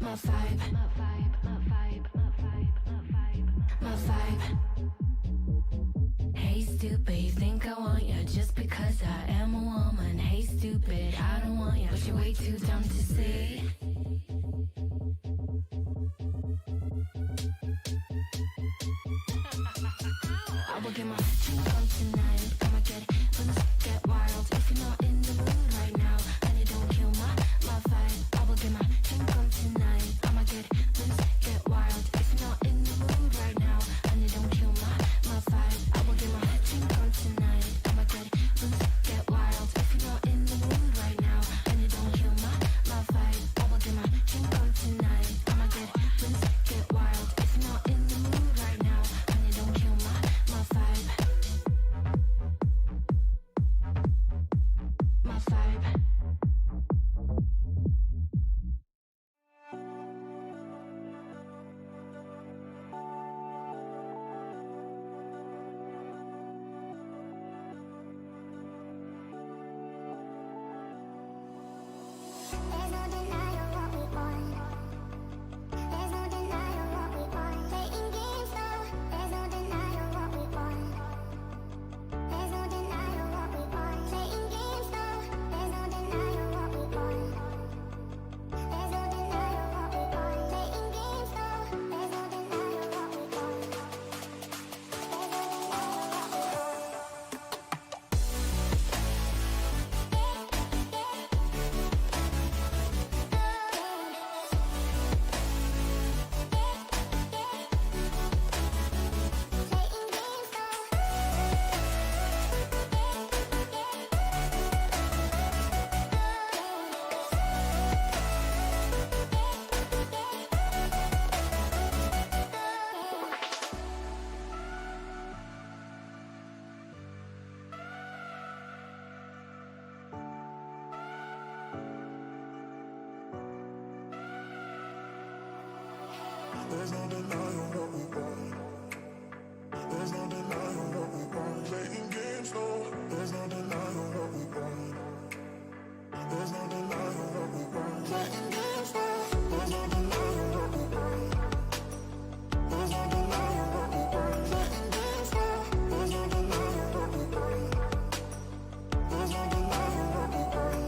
My vibe. My vibe. My vibe. My vibe. My vibe. Hey stupid, you think I want you just because I am a woman. Hey stupid, I don't want you, but you're way too dumb to see. I will get my drink on tonight. I'ma get loose, get wild. If you're not in the mood right now, honey, don't kill my vibe. I will get my drink on tonight. I'ma get loose, get wild. If you're not in the mood right now, honey, don't kill my vibe. I will get my drink on tonight. I'ma get loose, get wild. If you're not in the mood right now, honey, don't kill my vibe. I will get my drink on tonight. I'ma get loose, get wild. If you're not in the mood right now, honey, don't kill my vibe. My vibe. There's no denying what we want. There's no denying what we want. Playing games now. There's no denying what we want. There's no denying what we want. Playing games now. There's no denying what we want. There's no denying what we want. Playing games now. There's no denying what we want. There's no denying what we want. Playing games now. There's no denying what we want. There's no denying what we want. Playing games, no. There's no denying what we want. There's no denying what we want. Playing games, no. There's no denying what we want. There's no denying what we want. Playing games, no. There's no denying what we want. There's no denying what we want.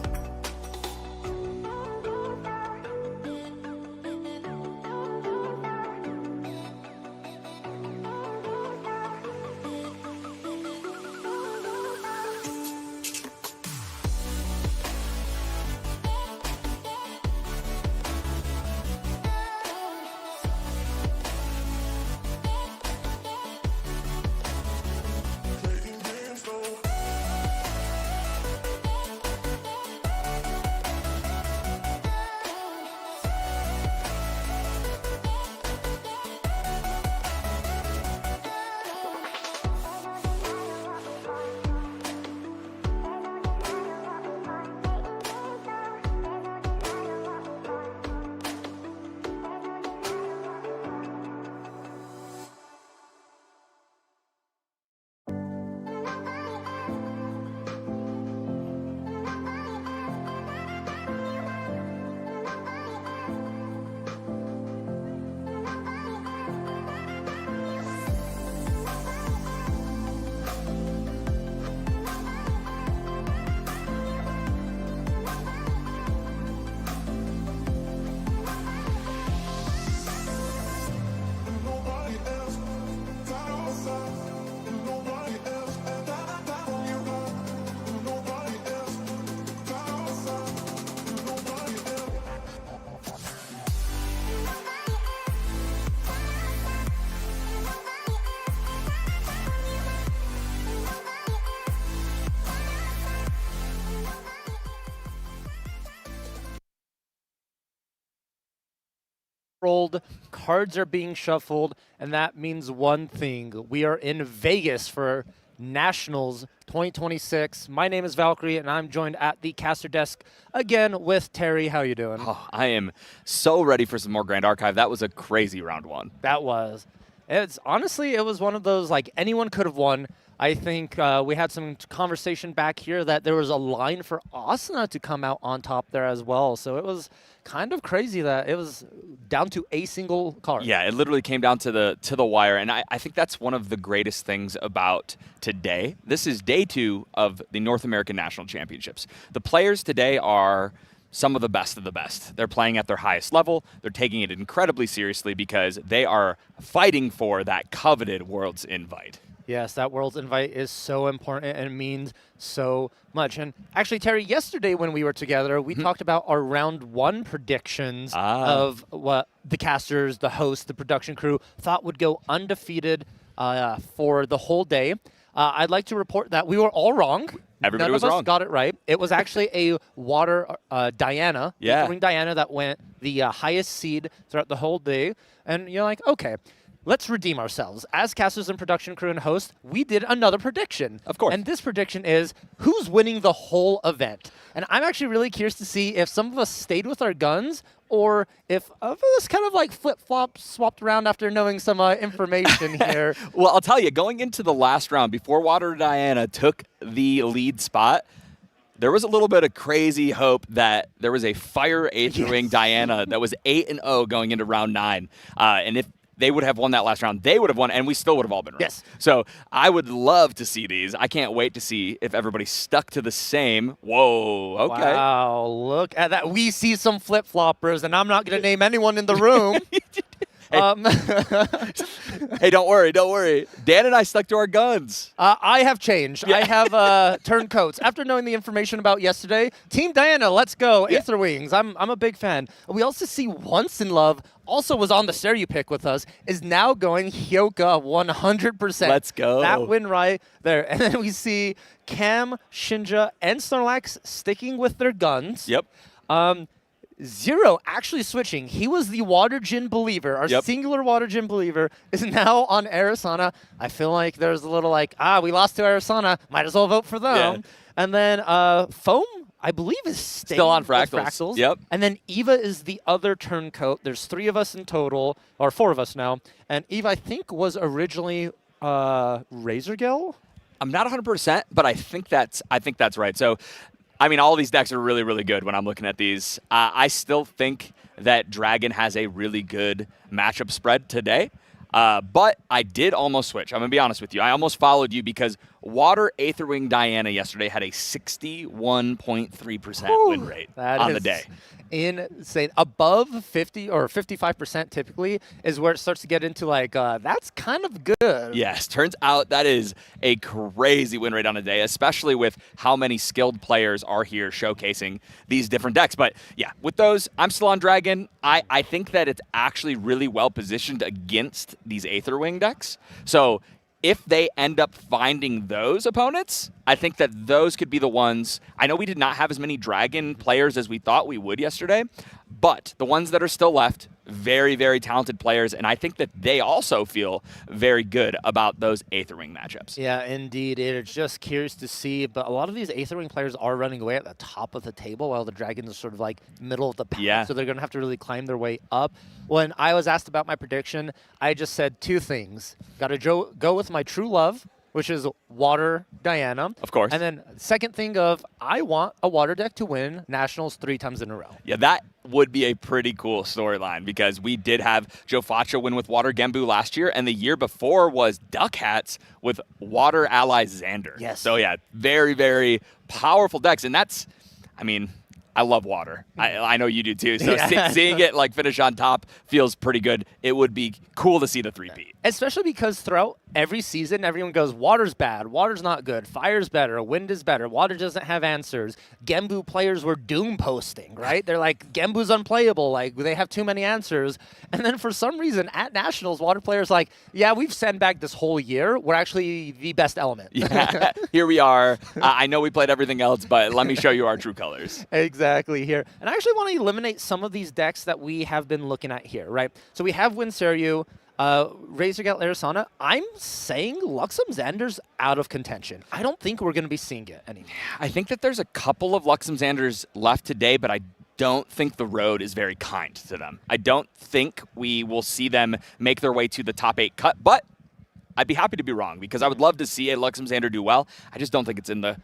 rolled, cards are being shuffled, and that means one thing. We are in Vegas for Nationals 2026. My name is Valkyrie, and I'm joined at the caster desk again with Terry. How you doing? Oh, I am so ready for some more Grand Archive. That was a crazy round one. That was. It's honestly, it was one of those like anyone could have won. I think we had some conversation back here that there was a line for Asuna to come out on top there as well. So it was kind of crazy that it was down to a single card. Yeah, it literally came down to the wire, and I think that's one of the greatest things about today. This is day 2 of the North American National Championships. The players today are some of the best of the best. They're playing at their highest level. They're taking it incredibly seriously because they are fighting for that coveted World's Invite. Yes, that World's Invite is so important and means so much. And actually, Terry, yesterday when we were together, we talked about our round 1 predictions of what the casters, the host, the production crew thought would go undefeated for the whole day. I'd like to report that we were all wrong. Everybody None was of us wrong. got it right. It was actually a water Diana, Yeah. Ring Diana, that went the highest seed throughout the whole day. And you're like, okay, let's redeem ourselves. As casters and production crew and host, we did another prediction. Of course. And this prediction is who's winning the whole event. And I'm actually really curious to see if some of us stayed with our guns or if us kind of like flip-flop swapped around after knowing some information here. Well, I'll tell you, going into the last round, before Water Diana took the lead spot, there was a little bit of crazy hope that there was a Fire Aetherwing Diana that was 8-0 going into round 9. And if they would have won that last round, they would have won, and we still would have all been right. Yes. So I would love to see these. I can't wait to see if everybody stuck to the same. Whoa, okay. Wow, look at that. We see some flip-floppers, and I'm not going to name anyone in the room. Hey, don't worry. Dan and I stuck to our guns. I have changed. I have turncoats. After knowing the information about yesterday, Team Diana, let's go. Yeah. Aether Wings. I'm a big fan. We also see Once in Love, also was on the stereo pick with us, is now going Hyoka 100%. Let's go. That win right there. And then we see Cam, Shinja, and Snorlax sticking with their guns. Yep. Zero actually switching. He was the Water Gin believer. Our Yep. singular Water Gin believer is now on Arizona. I feel like there's a little like, we lost to Arizona. Might as well vote for them. Yeah. And then Foam, I believe, is Still on with Fractals. Yep. And then Eva is the other turncoat. There's 3 of us in total, or 4 of us now. And Eva, I think, was originally Razorgill. I'm not 100%, but I think that's right. So, I mean, all these decks are really, really good when I'm looking at these. I still think that Dragon has a really good matchup spread today. But I did almost switch. I'm going to be honest with you. I almost followed you because Water Aetherwing Diana yesterday had a 61.3% win rate on the day. Insane. Above 50 or 55% typically is where it starts to get into like, that's kind of good. Yes, turns out that is a crazy win rate on a day, especially with how many skilled players are here showcasing these different decks. But yeah, with those, I'm still on Dragon. I think that it's actually really well positioned against these Aetherwing decks. So if they end up finding those opponents, I think that those could be the ones. I know we did not have as many Dragon players as we thought we would yesterday, but the ones that are still left, very, very talented players, and I think that they also feel very good about those Aetherwing matchups. Yeah, indeed. It's just curious to see, but a lot of these Aetherwing players are running away at the top of the table while the Dragons are sort of like middle of the pack, Yeah. so they're going to have to really climb their way up. When I was asked about my prediction, I just said 2 things. Got to go with my true love, which is Water Diana. Of course. And then second thing of, I want a Water deck to win Nationals 3 times in a row. Yeah, that would be a pretty cool storyline because we did have Joe Facha win with Water Gembu last year, and the year before was Duck Hats with Water Ally Xander. Yes. So yeah, very, very powerful decks, and that's, I mean, I love Water. I know you do too. So seeing it like finish on top feels pretty good. It would be cool to see the 3-peat. Especially because throughout every season, everyone goes, water's bad, water's not good, fire's better, wind is better, water doesn't have answers. Genbu players were doom posting, right? They're like, Genbu's unplayable, like, they have too many answers. And then for some reason, at Nationals, water players like, yeah, we've sandbagged this whole year. We're actually the best element. Yeah, here we are. I know we played everything else, but let me show you our true colors. Exactly here. And I actually want to eliminate some of these decks that we have been looking at here, right? So we have Winseryu, Razorgale Arisana. I'm saying Luxem Xander's out of contention. I don't think we're going to be seeing it anymore. I think that there's a couple of Luxem Xanders left today, but I don't think the road is very kind to them. I don't think we will see them make their way to the top 8 cut, but I'd be happy to be wrong because I would love to see a Luxem Xander do well. I just don't think it's in the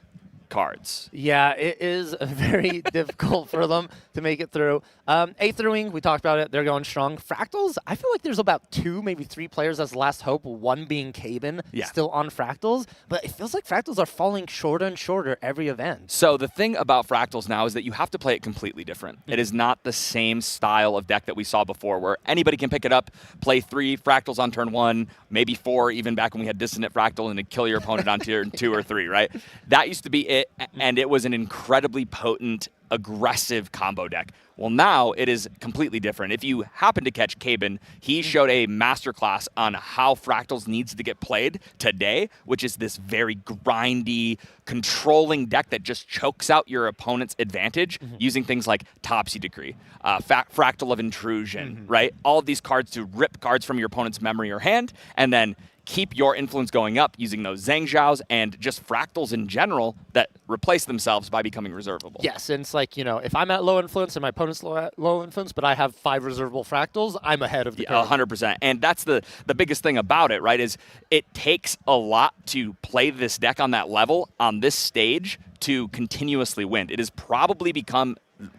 cards. Yeah, it is very difficult for them to make it through. Aether Wing, we talked about it. They're going strong. Fractals, I feel like there's about 2, maybe 3 players as last hope, one being Caben, still on Fractals. But it feels like Fractals are falling shorter and shorter every event. So the thing about Fractals now is that you have to play it completely different. It is not the same style of deck that we saw before where anybody can pick it up, play 3 Fractals on turn 1, maybe 4, even back when we had Dissonant Fractal and it'd kill your opponent on turn 2 or 3, right? That used to be it, and it was an incredibly potent, aggressive combo deck. Well, now it is completely different. If you happen to catch Caben, he showed a masterclass on how Fractals needs to get played today, which is this very grindy, controlling deck that just chokes out your opponent's advantage using things like Topsy Decree, Fractal of Intrusion, right? All of these cards to rip cards from your opponent's memory or hand, and then keep your influence going up using those Zhang Zhaos and just Fractals in general that replace themselves by becoming reservable. Yes, and it's like, you know, if I'm at low influence and my opponent's low influence, but I have 5 reservable Fractals, I'm ahead of the curve. 100%. And that's the biggest thing about it, right, is it takes a lot to play this deck on that level, on this stage, to continuously win. It has probably become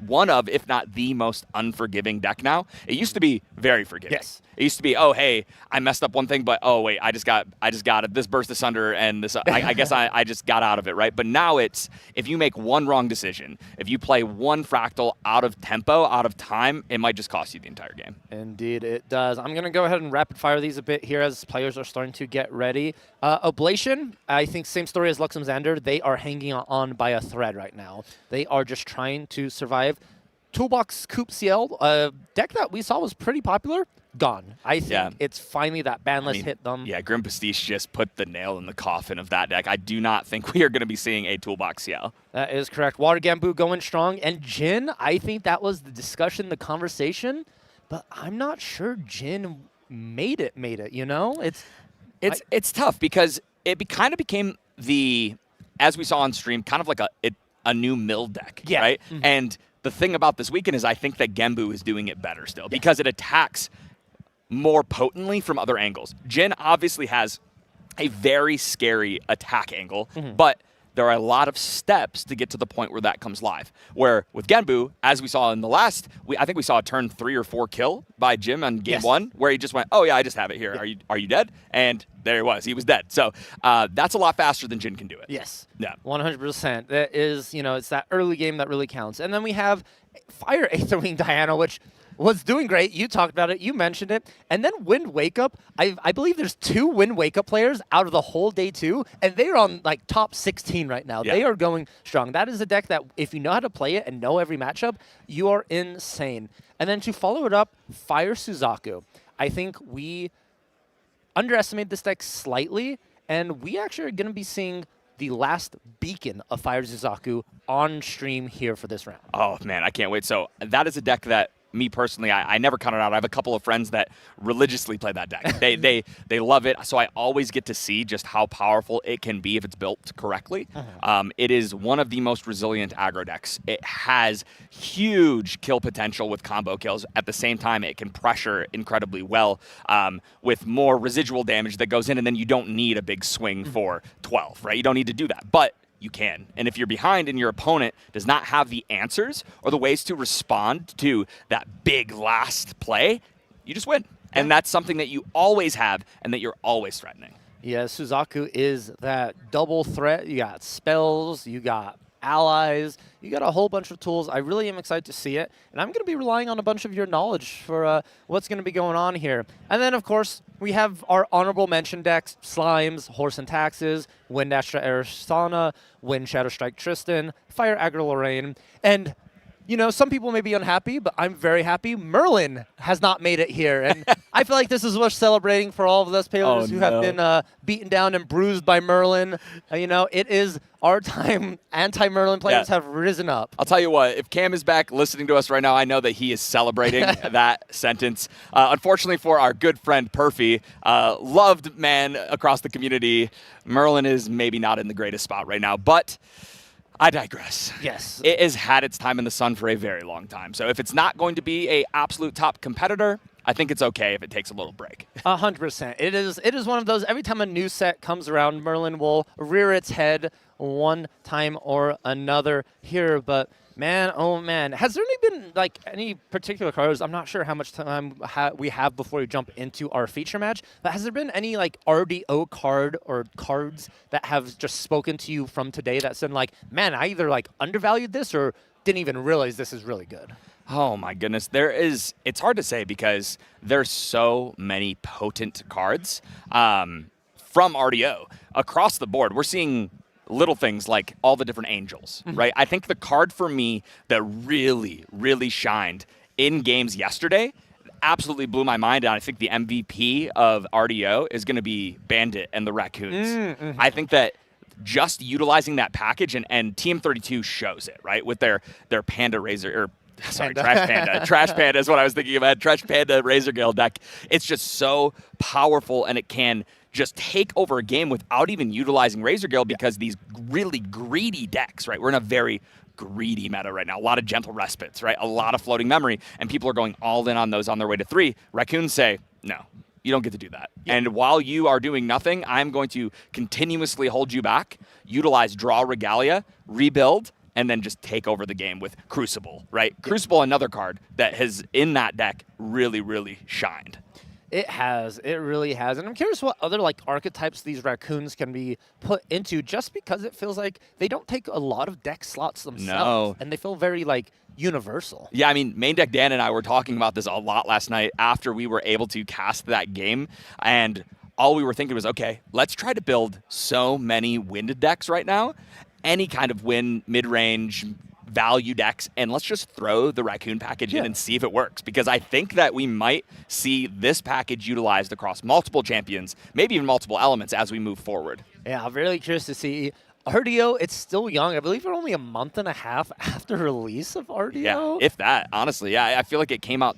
one of, if not the most unforgiving deck now. It used to be very forgiving. Yes. It used to be, oh, hey, I messed up one thing, but oh, wait, I just got it. This burst asunder, and this, I guess I just got out of it, right? But now it's, if you make one wrong decision, if you play one Fractal out of tempo, out of time, it might just cost you the entire game. Indeed, it does. I'm going to go ahead and rapid fire these a bit here as players are starting to get ready. Oblation, I think same story as Luxem Xander. They are hanging on by a thread right now. They are just trying to survive. Toolbox Coop CL, a deck that we saw was pretty popular, gone. I think it's finally that ban list hit them. Yeah, Grim Pastiche just put the nail in the coffin of that deck. I do not think we are going to be seeing a Toolbox CL. That is correct. Water Gambu going strong. And Jin, I think that was the discussion, the conversation, but I'm not sure Jin made it, you know? It's tough because it kind of became the, as we saw on stream, kind of like a new mill deck, right? And the thing about this weekend is I think that Genbu is doing it better still because it attacks more potently from other angles. Jin obviously has a very scary attack angle, but there are a lot of steps to get to the point where that comes live. Where with Genbu, as we saw in the last, I think we saw a turn 3 or 4 kill by Jim on game 1, where he just went, oh yeah, I just have it here. Are you dead? And there he was. He was dead. So that's a lot faster than Jin can do it. Yes. Yeah. 100%. That is, you know, it's that early game that really counts. And then we have Fire Aether Wing Diana, which was doing great. You talked about it. You mentioned it. And then Wind Wake Up. I believe there's 2 Wind Wake Up players out of the whole day 2, and they're on like top 16 right now. Yeah. They are going strong. That is a deck that if you know how to play it and know every matchup, you are insane. And then to follow it up, Fire Suzaku. I think we underestimate this deck slightly, and we actually are going to be seeing the last beacon of Fire Suzaku on stream here for this round. Oh, man, I can't wait. So that is a deck that me personally, I never count it out. I have a couple of friends that religiously play that deck. They love it. So I always get to see just how powerful it can be if it's built correctly. It is one of the most resilient aggro decks. It has huge kill potential with combo kills. At the same time, it can pressure incredibly well with more residual damage that goes in, and then you don't need a big swing for 12, right? You don't need to do that. But you can. And if you're behind and your opponent does not have the answers or the ways to respond to that big last play, you just win. And that's something that you always have and that you're always threatening. Yeah, Suzaku is that double threat. You got spells, you got allies. You got a whole bunch of tools. I really am excited to see it, and I'm going to be relying on a bunch of your knowledge for what's going to be going on here. And then, of course, we have our honorable mention decks: Slimes, Horse and Taxes, Wind Astra Arisana, Wind Shadow Strike Tristan, Fire Aggro Lorraine, and you know, some people may be unhappy, but I'm very happy. Merlin has not made it here, and I feel like this is worth celebrating for all of those players who have been beaten down and bruised by Merlin. You know, it is our time. Anti-Merlin players have risen up. I'll tell you what, if Cam is back listening to us right now, I know that he is celebrating that sentence. Unfortunately for our good friend Perfy, loved man across the community, Merlin is maybe not in the greatest spot right now, but I digress. Yes. It has had its time in the sun for a very long time. So if it's not going to be a absolute top competitor, I think it's okay if it takes a little break. 100%. It is one of those, every time a new set comes around, Merlin will rear its head one time or another here. But man, oh man, has there been like any particular cards? I'm not sure how much time we have before we jump into our feature match, but has there been any like RDO card or cards that have just spoken to you from today that said like, man, I either like undervalued this or didn't even realize this is really good? Oh my goodness, it's hard to say because there's so many potent cards from RDO across the board. We're seeing little things like all the different angels, right? I think the card for me that really, really shined in games yesterday absolutely blew my mind, and I think the MVP of RDO is going to be Bandit and the Raccoons. I think that just utilizing that package, and Team 32 shows it, right? With their Panda Razor, or sorry, Trash Panda. Trash Panda is what I was thinking about. Trash Panda Razor Gale deck. It's just so powerful, and it can just take over a game without even utilizing Razor Gale because these really greedy decks, right? We're in a very greedy meta right now. A lot of gentle respites, right? A lot of floating memory, and people are going all in on those on their way to 3. Raccoons say, no, you don't get to do that. And while you are doing nothing, I'm going to continuously hold you back, utilize Draw Regalia, rebuild, and then just take over the game with Crucible, right? Crucible, another card that has, in that deck, really, really shined. It has. It really has. And I'm curious what other like archetypes these raccoons can be put into, just because it feels like they don't take a lot of deck slots themselves. No. And they feel very like universal. Yeah, I mean, Main Deck Dan and I were talking about this a lot last night after we were able to cast that game. And all we were thinking was, okay, let's try to build so many wind decks right now. Any kind of wind, mid-range, value decks, and let's just throw the Raccoon package in and see if it works, because I think that we might see this package utilized across multiple champions, maybe even multiple elements as we move forward. Yeah, I'm really curious to see. RDO, it's still young. I believe we're only a month and a half after release of RDO. Yeah, if that, honestly. Yeah, I feel like it came out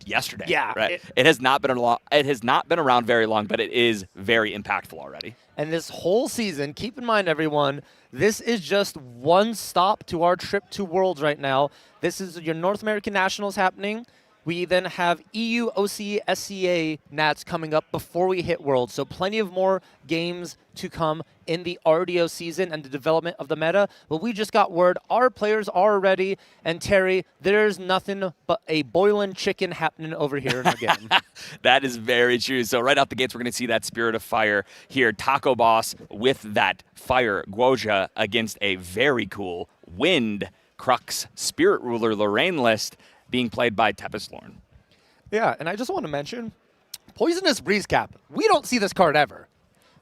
yesterday. Yeah. Right. It has not been around very long, but it is very impactful already. And this whole season, keep in mind, everyone, this is just one stop to our trip to Worlds right now. This is your North American Nationals happening. We then have EU, OC, SCA Nats coming up before we hit Worlds. So plenty of more games to come in the RDO season and the development of the meta. But we just got word our players are ready. And Terry, there's nothing but a boiling chicken happening over here in our game. That is very true. So right out the gates, we're going to see that Spirit of Fire here. Taco Boss with that Fire Guoja against a very cool Wind Crux Spirit Ruler Lorraine list being played by Tempest Lorne. Yeah, and I just want to mention, Poisonous Breeze Cap. We don't see this card ever.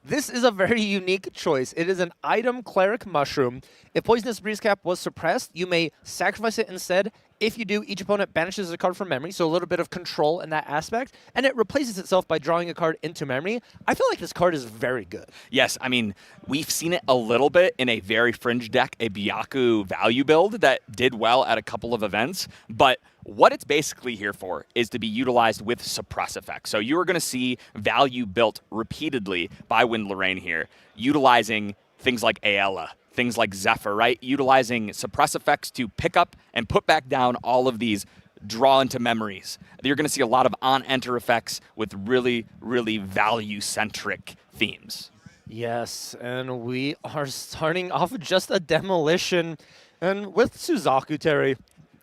This is a very unique choice. It is an item Cleric Mushroom. If Poisonous Breeze Cap was suppressed, you may sacrifice it instead. If you do, each opponent banishes a card from memory, so a little bit of control in that aspect, and it replaces itself by drawing a card into memory. I feel like this card is very good. Yes, I mean, we've seen it a little bit in a very fringe deck, a Byaku value build that did well at a couple of events, but what it's basically here for is to be utilized with suppress effects. So you are going to see value built repeatedly by Wind Lorraine here, utilizing things like Aella, things like Zephyr, right? Utilizing suppress effects to pick up and put back down all of these draw into memories. You're going to see a lot of on-enter effects with really, really value-centric themes. Yes, and we are starting off with just a demolition. And with Suzaku, Terry,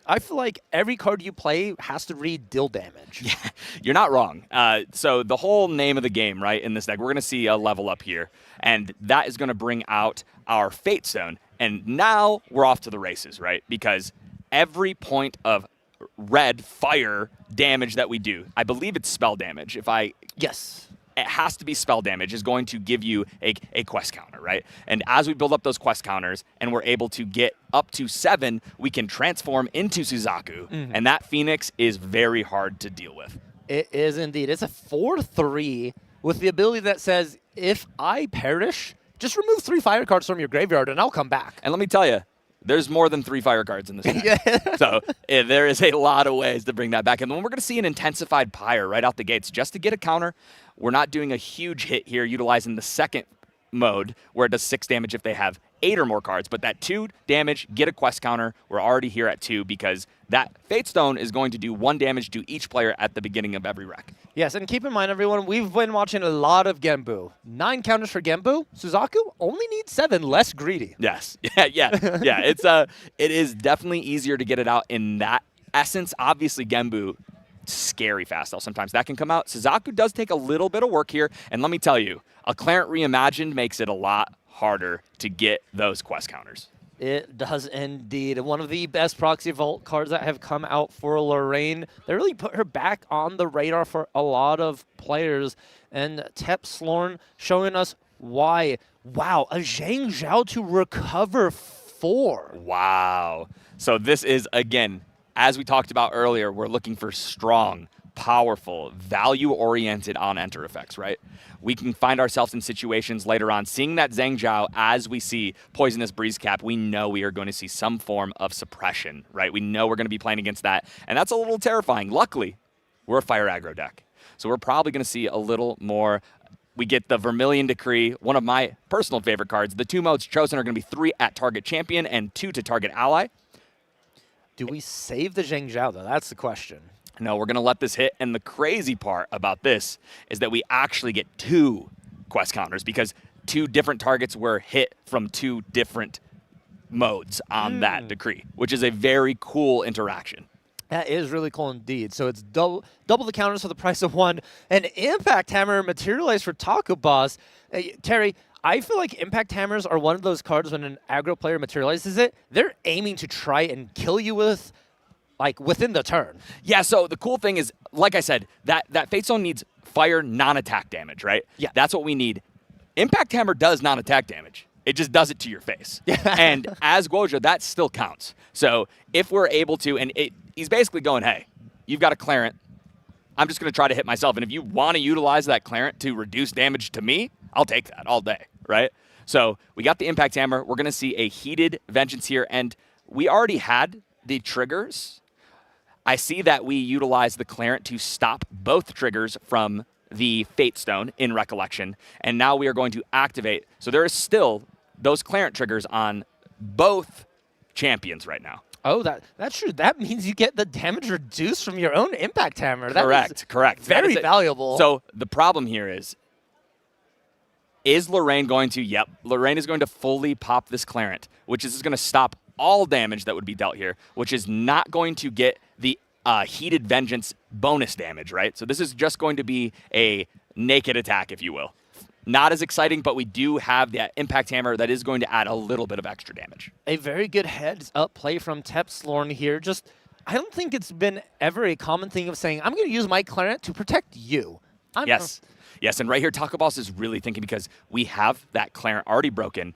I feel like every card you play has to read deal damage. Yeah, you're not wrong. So the whole name of the game, right, in this deck, we're going to see a level up here, and that is going to bring out our Fate Zone. And now we're off to the races, right? Because every point of red fire damage that we do, I believe it's spell damage. Yes. It has to be spell damage, is going to give you a quest counter, right? And as we build up those quest counters and we're able to get up to 7, we can transform into Suzaku. And that Phoenix is very hard to deal with. It is indeed. It's a 4/3 with the ability that says, if I perish, just remove 3 fire cards from your graveyard and I'll come back. And let me tell you, there's more than 3 fire cards in this deck. So there is a lot of ways to bring that back. And then we're going to see an intensified Pyre right out the gates just to get a counter. We're not doing a huge hit here utilizing the second mode where it does 6 damage if they have 8 or more cards. But that 2 damage, get a quest counter. We're already here at 2 because that Fate Stone is going to do 1 damage to each player at the beginning of every rec. Yes, and keep in mind, everyone, we've been watching a lot of Genbu. 9 counters for Genbu. Suzaku only needs 7, less greedy. Yes. Yeah. It is definitely easier to get it out in that essence. Obviously, Genbu, scary fast though. Sometimes that can come out. Suzaku does take a little bit of work here. And let me tell you, a Clarent Reimagined makes it a lot harder to get those quest counters. It does indeed. One of the best Proxy Vault cards that have come out for Lorraine. They really put her back on the radar for a lot of players. And Tep Slorn showing us why. Wow, a Zhang Zhao to recover 4. Wow. So this is, again, as we talked about earlier, we're looking for strong, powerful, value-oriented on-enter effects, right? We can find ourselves in situations later on, seeing that Zhang Zhao as we see Poisonous Breeze Cap, we know we are going to see some form of suppression, right? We know we're going to be playing against that, and that's a little terrifying. Luckily, we're a fire aggro deck, so we're probably going to see a little more. We get the Vermilion Decree, one of my personal favorite cards. The 2 modes chosen are going to be 3 at target champion and 2 to target ally. Do we save the Zhang Zhao, though? That's the question. No, we're going to let this hit. And the crazy part about this is that we actually get 2 quest counters because 2 different targets were hit from 2 different modes on that decree, which is a very cool interaction. That is really cool indeed. So it's double the counters for the price of 1. And Impact Hammer materialized for Taco Boss. Terry, I feel like Impact Hammers are one of those cards when an aggro player materializes it, they're aiming to try and kill you with, like, within the turn. Yeah, so the cool thing is, like I said, that Fate Zone needs fire non-attack damage, right? Yeah. That's what we need. Impact Hammer does non-attack damage. It just does it to your face. And as Guoja, that still counts. So if we're able to, and he's basically going, hey, you've got a Clarent. I'm just going to try to hit myself. And if you want to utilize that Clarent to reduce damage to me, I'll take that all day, right? So we got the Impact Hammer. We're going to see a Heated Vengeance here. And we already had the triggers. I see that we utilize the Clarent to stop both triggers from the Fate Stone in Recollection. And now we are going to activate. So there is still those Clarent triggers on both champions right now. Oh, that's true. That means you get the damage reduced from your own Impact Hammer. That Correct. Very valuable. So the problem here is Lorraine going to, yep, Lorraine is going to fully pop this Clarent, which is going to stop all damage that would be dealt here, which is not going to get the Heated Vengeance bonus damage, right? So this is just going to be a naked attack, if you will. Not as exciting, but we do have that Impact Hammer that is going to add a little bit of extra damage. A very good heads-up play from Tep Slorn here. Just, I don't think it's been ever a common thing of saying, I'm going to use my Clarent to protect you. Yes, and right here, Taco Boss is really thinking because we have that Clarent already broken.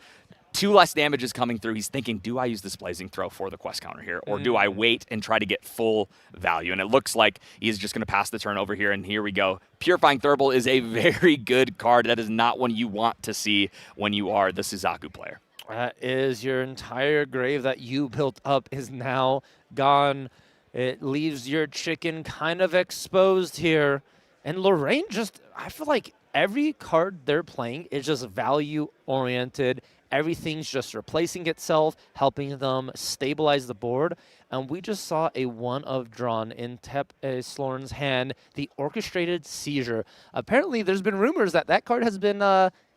2 less damage is coming through. He's thinking, do I use this Blazing Throw for the quest counter here? Or do I wait and try to get full value? And it looks like he's just going to pass the turn over here, and here we go. Purifying Thurible is a very good card. That is not one you want to see when you are the Suzaku player. That is your entire grave that you built up is now gone. It leaves your chicken kind of exposed here. And Lorraine just, I feel like every card they're playing is just value-oriented. Everything's just replacing itself, helping them stabilize the board. And we just saw a 1 of drawn in Tep Slorn's hand, the Orchestrated Seizure. Apparently, there's been rumors that that card has been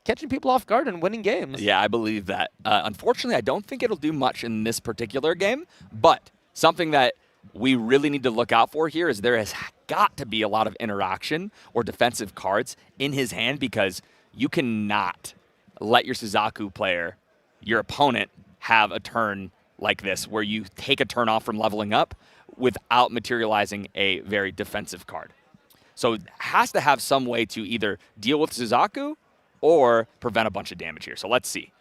catching people off guard and winning games. Yeah, I believe that. Unfortunately, I don't think it'll do much in this particular game, but something that we really need to look out for here is there has got to be a lot of interaction or defensive cards in his hand because you cannot let your Suzaku player, your opponent, have a turn like this where you take a turn off from leveling up without materializing a very defensive card. So it has to have some way to either deal with Suzaku or prevent a bunch of damage here. So let's see.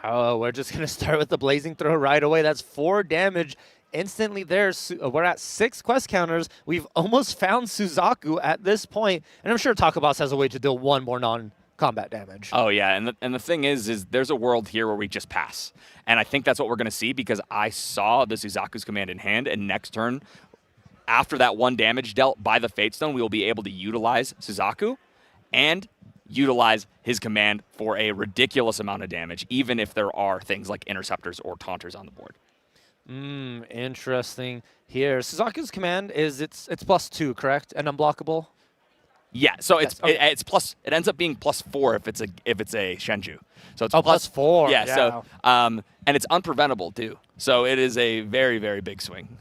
Oh, we're just going to start with the Blazing Throw right away. That's 4 damage instantly there. We're at 6 quest counters. We've almost found Suzaku at this point, and I'm sure Taco Boss has a way to deal 1 more non-combat damage. Oh, yeah, and the thing is there's a world here where we just pass. And I think that's what we're going to see because I saw the Suzaku's command in hand, and next turn, after that 1 damage dealt by the Fate Stone, we will be able to utilize Suzaku and utilize his command for a ridiculous amount of damage, even if there are things like interceptors or taunters on the board. Interesting here. Suzaku's command is it's +2, correct? And unblockable? Yeah, so Yes, okay. it's plus. It ends up being +4 if it's a Shenju. So it's +4. Yeah. So and it's unpreventable too. So it is a very, very big swing.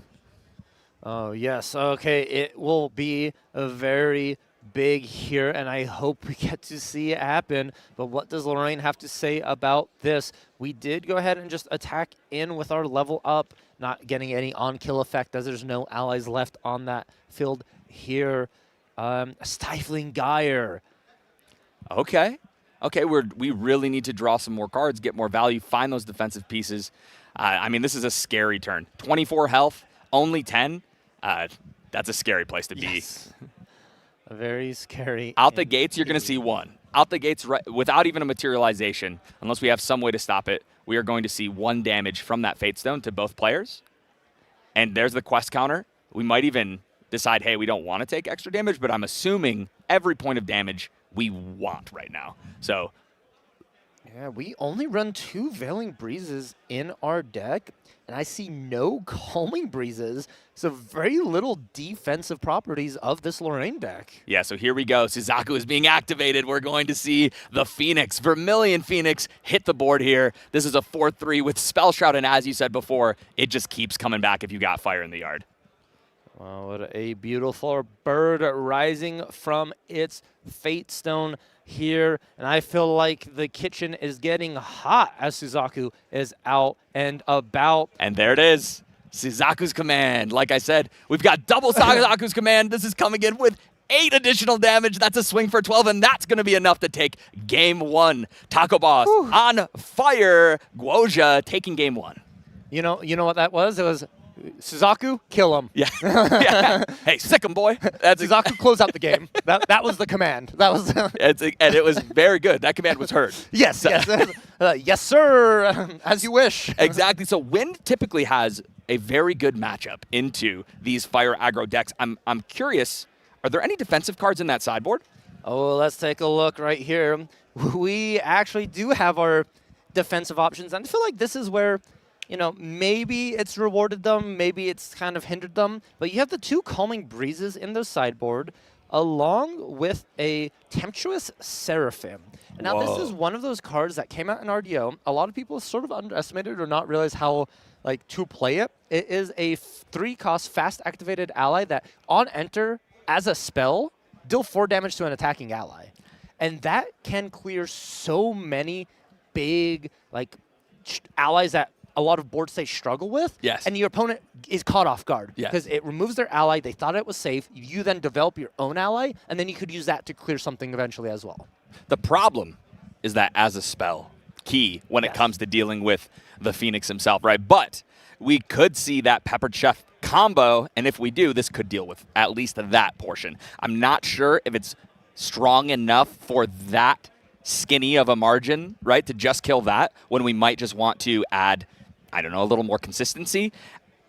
Oh, yes. Okay, it will be a very big here, and I hope we get to see it happen. But what does Lorraine have to say about this? We did go ahead and just attack in with our level up, not getting any on-kill effect as there's no allies left on that field here. Stifling Gyre. Okay, we really need to draw some more cards, get more value, find those defensive pieces. I mean, this is a scary turn. 24 health, only 10. That's a scary place to be. Yes. Very scary. Out the gates, you're going to see 1. Out the gates, without even a materialization, unless we have some way to stop it, we are going to see 1 damage from that Fate Stone to both players. And there's the quest counter. We might even decide, hey, we don't want to take extra damage, but I'm assuming every point of damage we want right now. So, yeah, we only run 2 Veiling Breezes in our deck, and I see no Calming Breezes, so very little defensive properties of this Lorraine deck. yeah, so here we go. Suzaku is being activated. We're going to see the Phoenix, Vermilion Phoenix, hit the board here. This is a 4-3 with Spell Shroud, and as you said before, it just keeps coming back if you got fire in the yard. Wow, what a beautiful bird rising from its Fate Stone here. And I feel like the kitchen is getting hot as Suzaku is out and about. And there it is. Suzaku's command. Like I said, we've got double Suzaku's command. This is coming in with 8 additional damage. That's a swing for 12, and that's going to be enough to take game 1. Taco Boss on fire. Guoja taking game 1. You know what that was? It was Suzaku, kill him. Yeah. Yeah. Hey, sick him, boy. That's Suzaku, close out the game. That was the command. That was. and it was very good. That command was heard. Yes, yes. Yes, sir. As you wish. Exactly. So Wind typically has a very good matchup into these fire aggro decks. I'm curious, are there any defensive cards in that sideboard? Oh, let's take a look right here. We actually do have our defensive options, and I feel like this is where, maybe it's rewarded them, maybe it's kind of hindered them, but you have the 2 Calming Breezes in the sideboard, along with a Temptuous Seraphim. And now this is one of those cards that came out in RDO. A lot of people sort of underestimated or not realize how to play it. It is a 3-cost fast-activated ally that, on enter, as a spell, deal 4 damage to an attacking ally. And that can clear so many big allies that a lot of board states struggle with. Yes. And your opponent is caught off guard. Yes. Because it removes their ally. They thought it was safe. You then develop your own ally, and then you could use that to clear something eventually as well. The problem is that as a spell, key when it comes to dealing with the Phoenix himself, right? But we could see that Peppered Chef combo, and if we do, this could deal with at least that portion. I'm not sure if it's strong enough for that skinny of a margin, right, to just kill that when we might just want to add, I don't know, a little more consistency.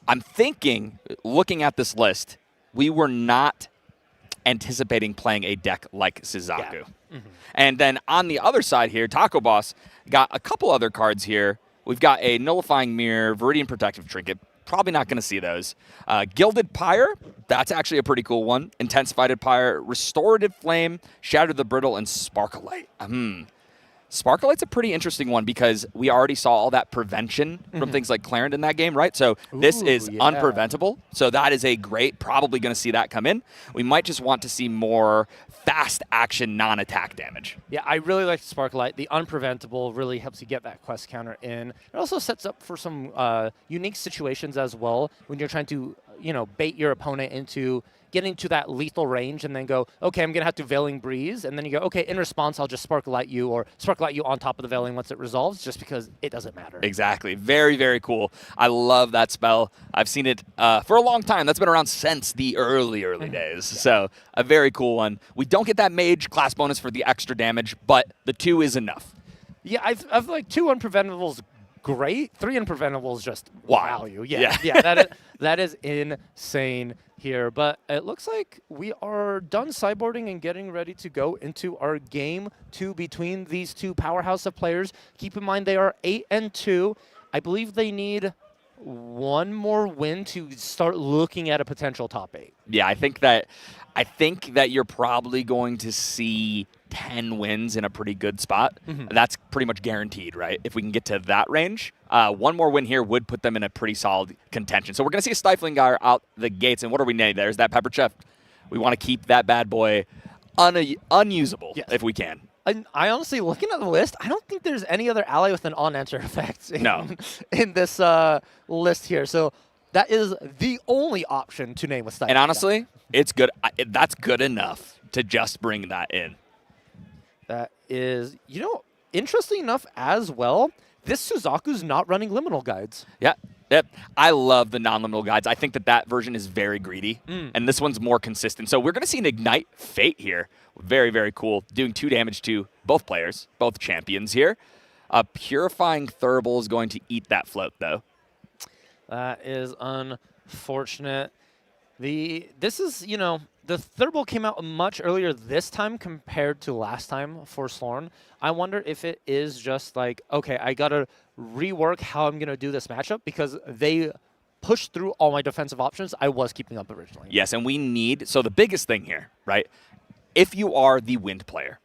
I'm thinking, looking at this list, we were not anticipating playing a deck like Suzaku. Yeah. Mm-hmm. And then on the other side here, Taco Boss got a couple other cards here. We've got a Nullifying Mirror, Viridian Protective Trinket. Probably not going to see those. Gilded Pyre, that's actually a pretty cool one. Intensified Pyre, Restorative Flame, Shatter the Brittle, and Sparkle Light. Sparklelight's a pretty interesting one because we already saw all that prevention from things like Clarent in that game, right? So this is yeah. unpreventable. So that is a great, probably going to see that come in. We might just want to see more fast action, non-attack damage. Yeah, I really like Sparklight. The unpreventable really helps you get that quest counter in. It also sets up for some unique situations as well when you're trying to, bait your opponent into getting to that lethal range and then go, okay, I'm going to have to Veiling Breeze. And then you go, okay, in response, I'll just Sparklight you or Sparklight you on top of the Veiling once it resolves just because it doesn't matter. Exactly. Very, very cool. I love that spell. I've seen it for a long time. That's been around since the early days. Yeah. So a very cool one. We don't get that mage class bonus for the extra damage, but the 2 is enough. Yeah, I've like 2 unpreventables great. 3 unpreventables just Wild. value. Yeah. That is insane here. But it looks like we are done sideboarding and getting ready to go into our game 2 between these 2 powerhouse of players. Keep in mind they are 8-2. I believe they need 1 more win to start looking at a potential top 8. Yeah, I think that you're probably going to see 10 wins in a pretty good spot. That's pretty much guaranteed, right? If we can get to that range, 1 more win here would put them in a pretty solid contention. So we're going to see a Stifling Gyre out the gates. And what are we naming? There's that Pepper Chef. We want to keep that bad boy unusable if we can. And I honestly, looking at the list, I don't think there's any other ally with an on-enter effect in this list here. So that is the only option to name with Stifling. And honestly, it's good. That's good enough to just bring that in. That is, interesting enough as well, this Suzaku's not running liminal guides. Yeah. Yep. I love the non-liminal guides. I think that version is very greedy, and this one's more consistent. So we're going to see an Ignite Fate here. Very, very cool. Doing 2 damage to both players, both champions here. Purifying Thurible is going to eat that float, though. That is unfortunate. This is, the Thurible came out much earlier this time compared to last time for Slorn. I wonder if it is just like, okay, I got to rework how I'm going to do this matchup because they pushed through all my defensive options I was keeping up originally. Yes, and we need, so the biggest thing here, right? If you are the wind player,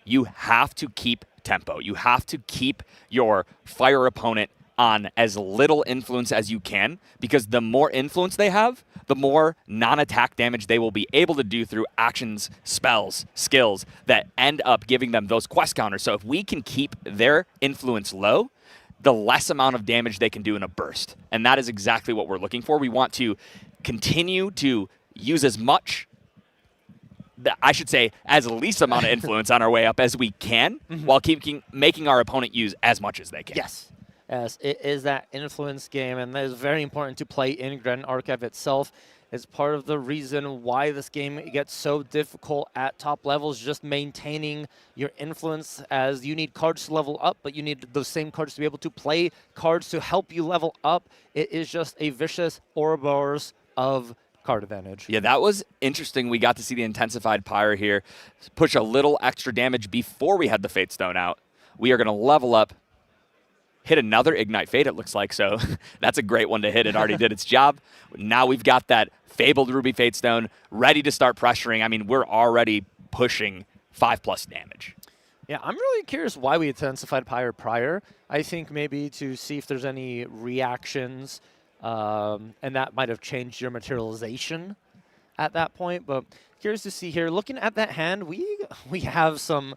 you have to keep tempo. You have to keep your fire opponent on as little influence as you can, because the more influence they have, the more non-attack damage they will be able to do through actions, spells, skills that end up giving them those quest counters. So if we can keep their influence low, the less amount of damage they can do in a burst. And that is exactly what we're looking for. We want to continue to use as much, I should say, as least amount of influence on our way up as we can, while making our opponent use as much as they can. Yes. Yes, it is that influence game, and that is very important to play in Grand Archive itself. It's part of the reason why this game gets so difficult at top levels, just maintaining your influence, as you need cards to level up, but you need those same cards to be able to play cards to help you level up. It is just a vicious Ouroboros of card advantage. Yeah, that was interesting. We got to see the Intensified Pyre here push a little extra damage before we had the Fate Stone out. We are going to level up, hit another Ignite Fate, it looks like, so that's a great one to hit. It already did its job. Now we've got that Fabled Ruby Fate Stone ready to start pressuring. I mean, we're already pushing 5+ damage. Yeah, I'm really curious why we intensified Pyre prior. I think maybe to see if there's any reactions, and that might have changed your materialization at that point. But curious to see here. Looking at that hand, we have some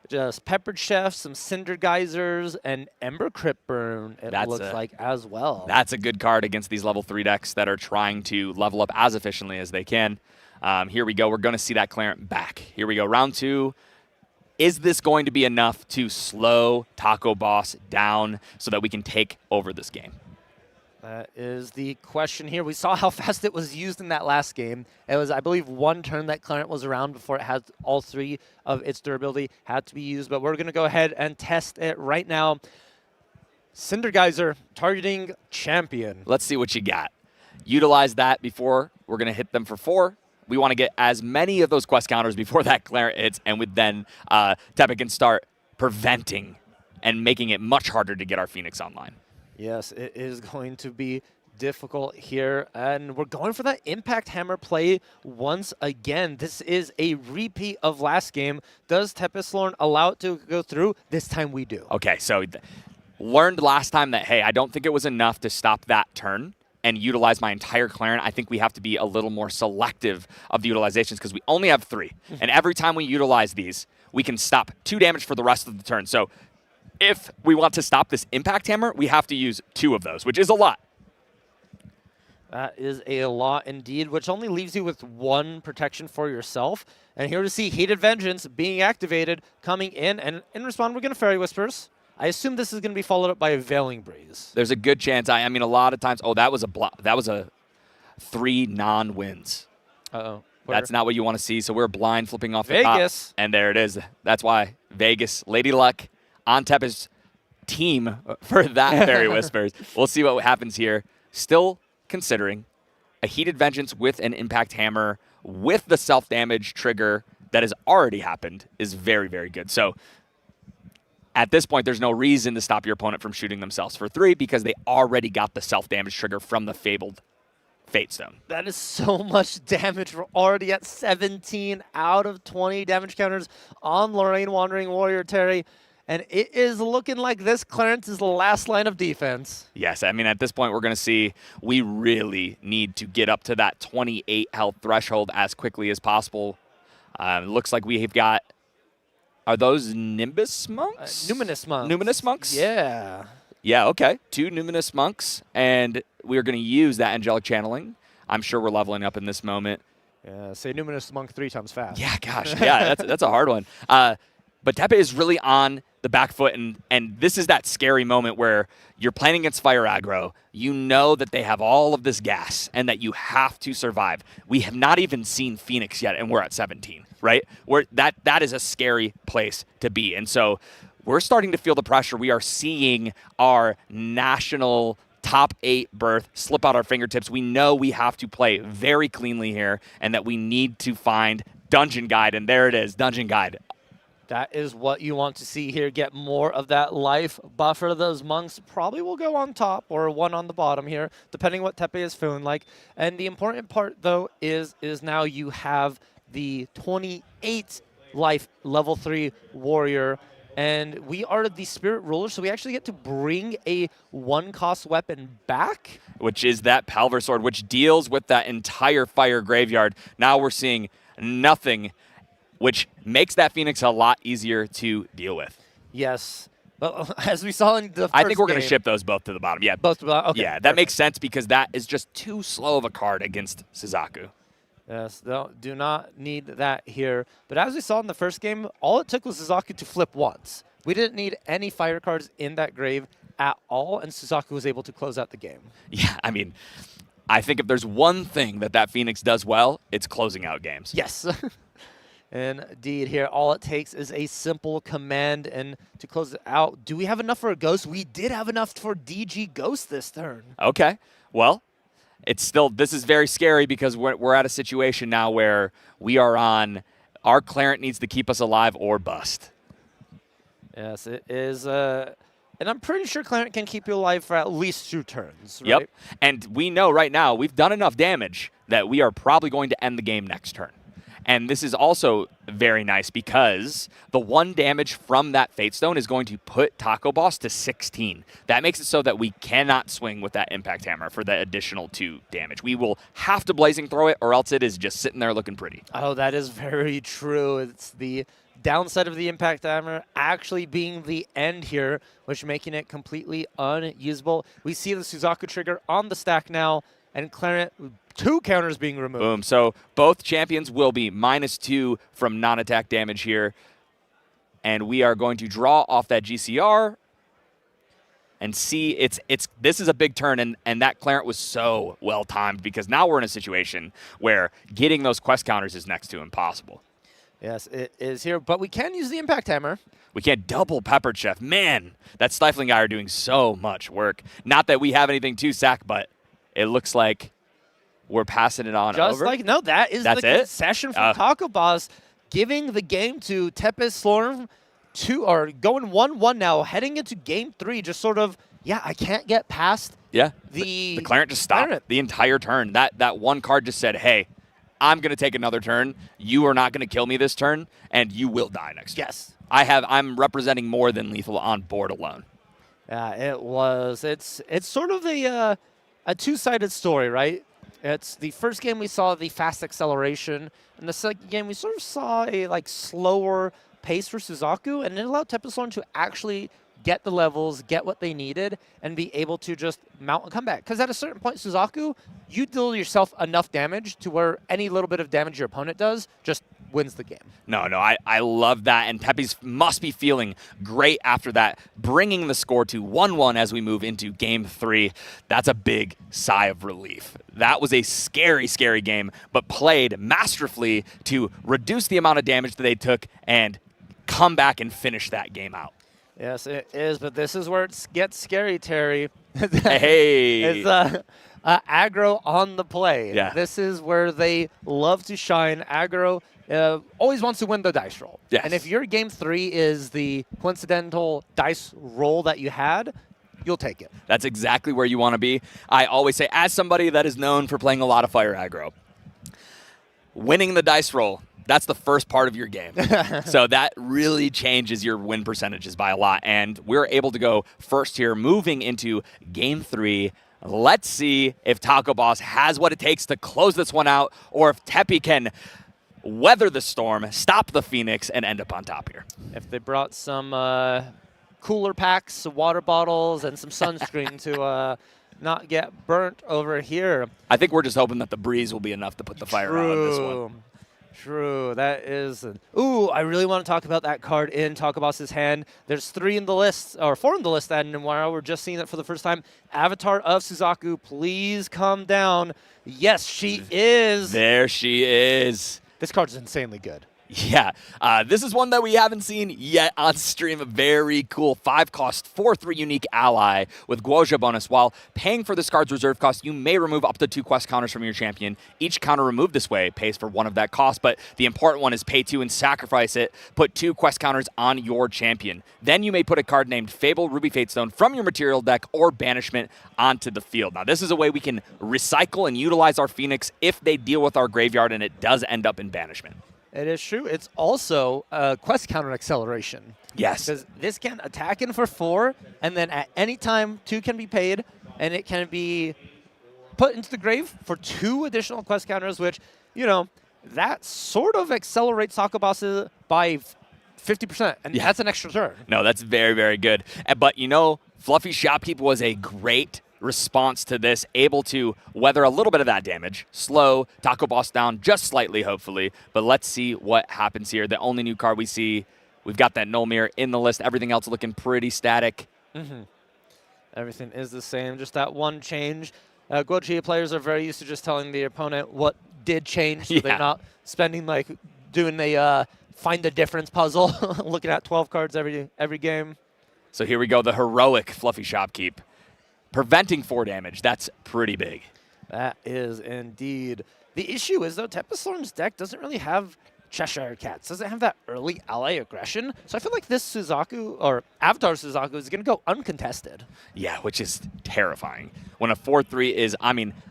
just Peppered Chef, some Cinder Geysers, and Ember Crypt Burn, it looks like, as well. That's a good card against these level 3 decks that are trying to level up as efficiently as they can. Here we go. We're going to see that Clarent back. Here we go. Round 2. Is this going to be enough to slow Taco Boss down so that we can take over this game? That is the question here. We saw how fast it was used in that last game. It was, I believe, 1 turn that Clarent was around before it had all 3 of its durability had to be used. But we're going to go ahead and test it right now. Cinder Geyser targeting champion. Let's see what you got. Utilize that before we're going to hit them for 4. We want to get as many of those quest counters before that Clarent hits, and with then Tepe can start preventing and making it much harder to get our Phoenix online. Yes, it is going to be difficult here, and we're going for that impact hammer play once again. This is a repeat of last game. Does Tempest Lorn allow it to go through? This time we do. Okay, so learned last time that, hey, I don't think it was enough to stop that turn and utilize my entire Clarent. I think we have to be a little more selective of the utilizations because we only have 3. And every time we utilize these, we can stop 2 damage for the rest of the turn. So if we want to stop this impact hammer, we have to use 2 of those, which is a lot. That is a lot indeed, which only leaves you with 1 protection for yourself. And here to see Heated Vengeance being activated, coming in, and in response, we're going to Fairy Whispers. I assume this is going to be followed up by a Veiling Breeze. There's a good chance. I mean, a lot of times, that was a 3 non-wins. Uh-oh. That's not what you want to see. So we're blind flipping off the Vegas. top. And there it is. That's why Vegas, Lady Luck, on Tempest's team for that Fairy Whispers. We'll see what happens here. Still considering a Heated Vengeance with an Impact Hammer with the self-damage trigger that has already happened is very, very good. So at this point, there's no reason to stop your opponent from shooting themselves for 3 because they already got the self-damage trigger from the Fabled Fate Stone. That is so much damage. We're already at 17 out of 20 damage counters on Lorraine Wandering Warrior Terry. And it is looking like this Clarence is the last line of defense. Yes, I mean, at this point, we're going to see we really need to get up to that 28 health threshold as quickly as possible. Looks like we've got, are those Nimbus Monks? Numinous Monks. Numinous Monks? Yeah. Yeah, okay. 2 Numinous Monks, and we're going to use that Angelic Channeling. I'm sure we're leveling up in this moment. Yeah, say Numinous Monk 3 times fast. Yeah, gosh. Yeah, that's a hard one. But Tepe is really on the back foot, and this is that scary moment where you're playing against Fire Aggro. You know that they have all of this gas and that you have to survive. We have not even seen Phoenix yet, and we're at 17, right? That is a scary place to be. And so we're starting to feel the pressure. We are seeing our national top 8 berth slip out our fingertips. We know we have to play very cleanly here and that we need to find Dungeon Guide, and there it is, Dungeon Guide. That is what you want to see here. Get more of that life buffer. Those monks probably will go on top or 1 on the bottom here, depending what Tepe is feeling like. And the important part, though, is now you have the 28 life level 3 warrior. And we are the Spirit Ruler, so we actually get to bring a 1-cost weapon back. Which is that Palver Sword, which deals with that entire fire graveyard. Now we're seeing nothing, which makes that Phoenix a lot easier to deal with. Yes. But as we saw in the first I think we're going to game- ship those both to the bottom. Yeah, Both to the bottom? Okay, yeah, that perfect. makes sense because that is just too slow of a card against Suzaku. Yes, do not need that here. But as we saw in the first game, all it took was Suzaku to flip once. We didn't need any fire cards in that grave at all, and Suzaku was able to close out the game. Yeah, I mean, I think if there's one thing that Phoenix does well, it's closing out games. Yes. Indeed, here all it takes is a simple command, and to close it out, do we have enough for a Ghost? We did have enough for DG Ghost this turn. Okay, well, it's still, this is very scary because we're at a situation now where we are on, our Clarent needs to keep us alive or bust. Yes, it is. And I'm pretty sure Clarent can keep you alive for at least 2 turns, right? Yep, and we know right now we've done enough damage that we are probably going to end the game next turn. And this is also very nice because the 1 damage from that Fate Stone is going to put Taco Boss to 16. That makes it so that we cannot swing with that Impact Hammer for the additional 2 damage. We will have to Blazing Throw it, or else it is just sitting there looking pretty. Oh, that is very true. It's the downside of the Impact Hammer actually being the end here, which making it completely unusable. We see the Suzaku trigger on the stack now, and Clarent, 2 counters being removed. Boom. So both champions will be -2 from non-attack damage here. And we are going to draw off that GCR and see this is a big turn, and that Clarent was so well timed because now we're in a situation where getting those quest counters is next to impossible. Yes, it is here, but we can use the Impact Hammer. We can't double Peppered Chef. Man, that Stifling guy are doing so much work. Not that we have anything to sack, but it looks like we're passing it on Just over. like, no, that is That's the it? concession from Taco Boss, giving the game to Tempest Lorn, going 1-1 now, heading into game 3, just sort of yeah, I can't get past Yeah. the Clarent just stopped Clarent. the entire turn. That one card just said, hey, I'm going to take another turn. You are not going to kill me this turn, and you will die next turn. Yes. I'm representing more than lethal on board alone. Yeah, it was. It's sort of a two-sided story, right? It's the first game we saw the fast acceleration, and the second game we sort of saw a slower pace for Suzaku, and it allowed Tepestorm to actually get the levels, get what they needed, and be able to just mount a comeback. Because at a certain point, Suzaku, you deal yourself enough damage to where any little bit of damage your opponent does just wins the game. No, I love that, and Tepes must be feeling great after that, bringing the score to 1-1 as we move into Game 3. That's a big sigh of relief. That was a scary, scary game, but played masterfully to reduce the amount of damage that they took and come back and finish that game out. Yes, it is, but this is where it gets scary, Terry. Hey! It's aggro on the play. Yeah. This is where they love to shine. Aggro always wants to win the dice roll. Yes. And if your game 3 is the coincidental dice roll that you had, you'll take it. That's exactly where you want to be. I always say, as somebody that is known for playing a lot of fire aggro, winning the dice roll, that's the first part of your game. So that really changes your win percentages by a lot. And we're able to go first here, moving into Game 3. Let's see if Taco Boss has what it takes to close this one out, or if Tepi can weather the storm, stop the Phoenix, and end up on top here. If they brought some cooler packs, some water bottles, and some sunscreen to not get burnt over here. I think we're just hoping that the breeze will be enough to put the fire out on this one. True, that is. Ooh, I really want to talk about that card in Taco Boss's hand. There's 3 in the list, or 4 in the list, and while we're just seeing it for the first time. Avatar of Suzaku, please come down. Yes, she is. There she is. This card is insanely good. Yeah, this is one that we haven't seen yet on stream. Very cool. 5-cost, 4/3 unique ally with Guoja bonus. While paying for this card's reserve cost, you may remove up to 2 quest counters from your champion. Each counter removed this way pays for 1 of that cost, but the important one is pay 2 and sacrifice it. Put 2 quest counters on your champion. Then you may put a card named Fable Ruby Fatestone from your material deck or banishment onto the field. Now, this is a way we can recycle and utilize our Phoenix if they deal with our graveyard and it does end up in banishment. It is true. It's also quest counter acceleration. Yes. Because this can attack in for 4, and then at any time 2 can be paid, and it can be put into the grave for 2 additional quest counters, which, that sort of accelerates Taco Boss by 50%, and that's an extra turn. No, that's very, very good. But, Fluffy Shopkeep was a great response to this, able to weather a little bit of that damage, slow Taco Boss down just slightly, hopefully. But let's see what happens here. The only new card we see, we've got that Null Mirror in the list. Everything else looking pretty static. Mm-hmm. Everything is the same, just that one change. Guoji players are very used to just telling the opponent what did change, so they're not spending doing the find the difference puzzle, looking at 12 cards every game. So here we go, the heroic Fluffy Shopkeep. Preventing 4 damage, that's pretty big. That is indeed. The issue is, though, Tepestorm's deck doesn't really have Cheshire Cats. Doesn't have that early ally aggression. So I feel like this Suzaku, or Avatar Suzaku, is going to go uncontested. Yeah, which is terrifying. When a 4/3 is,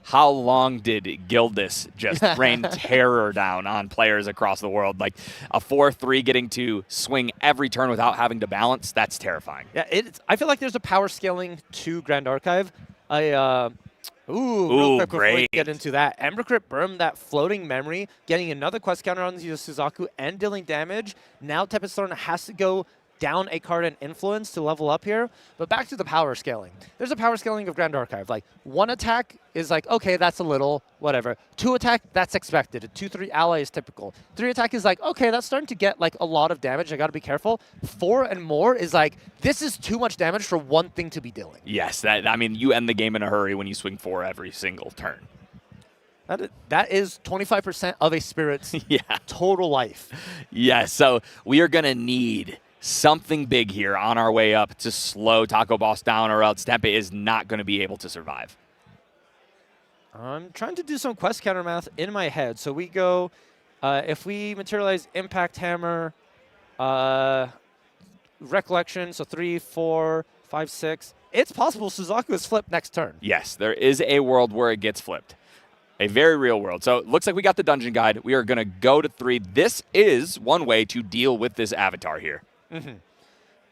how long did Gildis just rain terror down on players across the world? Like a 4/3 getting to swing every turn without having to balance, that's terrifying. Yeah, I feel like there's a power scaling to Grand Archive. Real quick before we get into that, Ember Crypt Burn, that floating memory, getting another quest counter on Suzaku and dealing damage. Now Tepestorm has to go down a card in Influence to level up here. But back to the power scaling. There's a power scaling of Grand Archive. 1 attack is okay, that's a little, whatever. 2 attack, that's expected. A 2/3 ally is typical. 3 attack is okay, that's starting to get a lot of damage. I got to be careful. 4 and more is this is too much damage for one thing to be dealing. Yes, you end the game in a hurry when you swing 4 every single turn. That is 25% of a spirit's total life. Yes, so we are going to need something big here on our way up to slow Taco Boss down, or else Tempe is not going to be able to survive. I'm trying to do some quest counter math in my head. So we go, if we materialize Impact Hammer, Recollection, so 3, 4, 5, 6, it's possible Suzaku is flipped next turn. Yes, there is a world where it gets flipped. A very real world. So it looks like we got the dungeon guide. We are going to go to 3. This is one way to deal with this avatar here.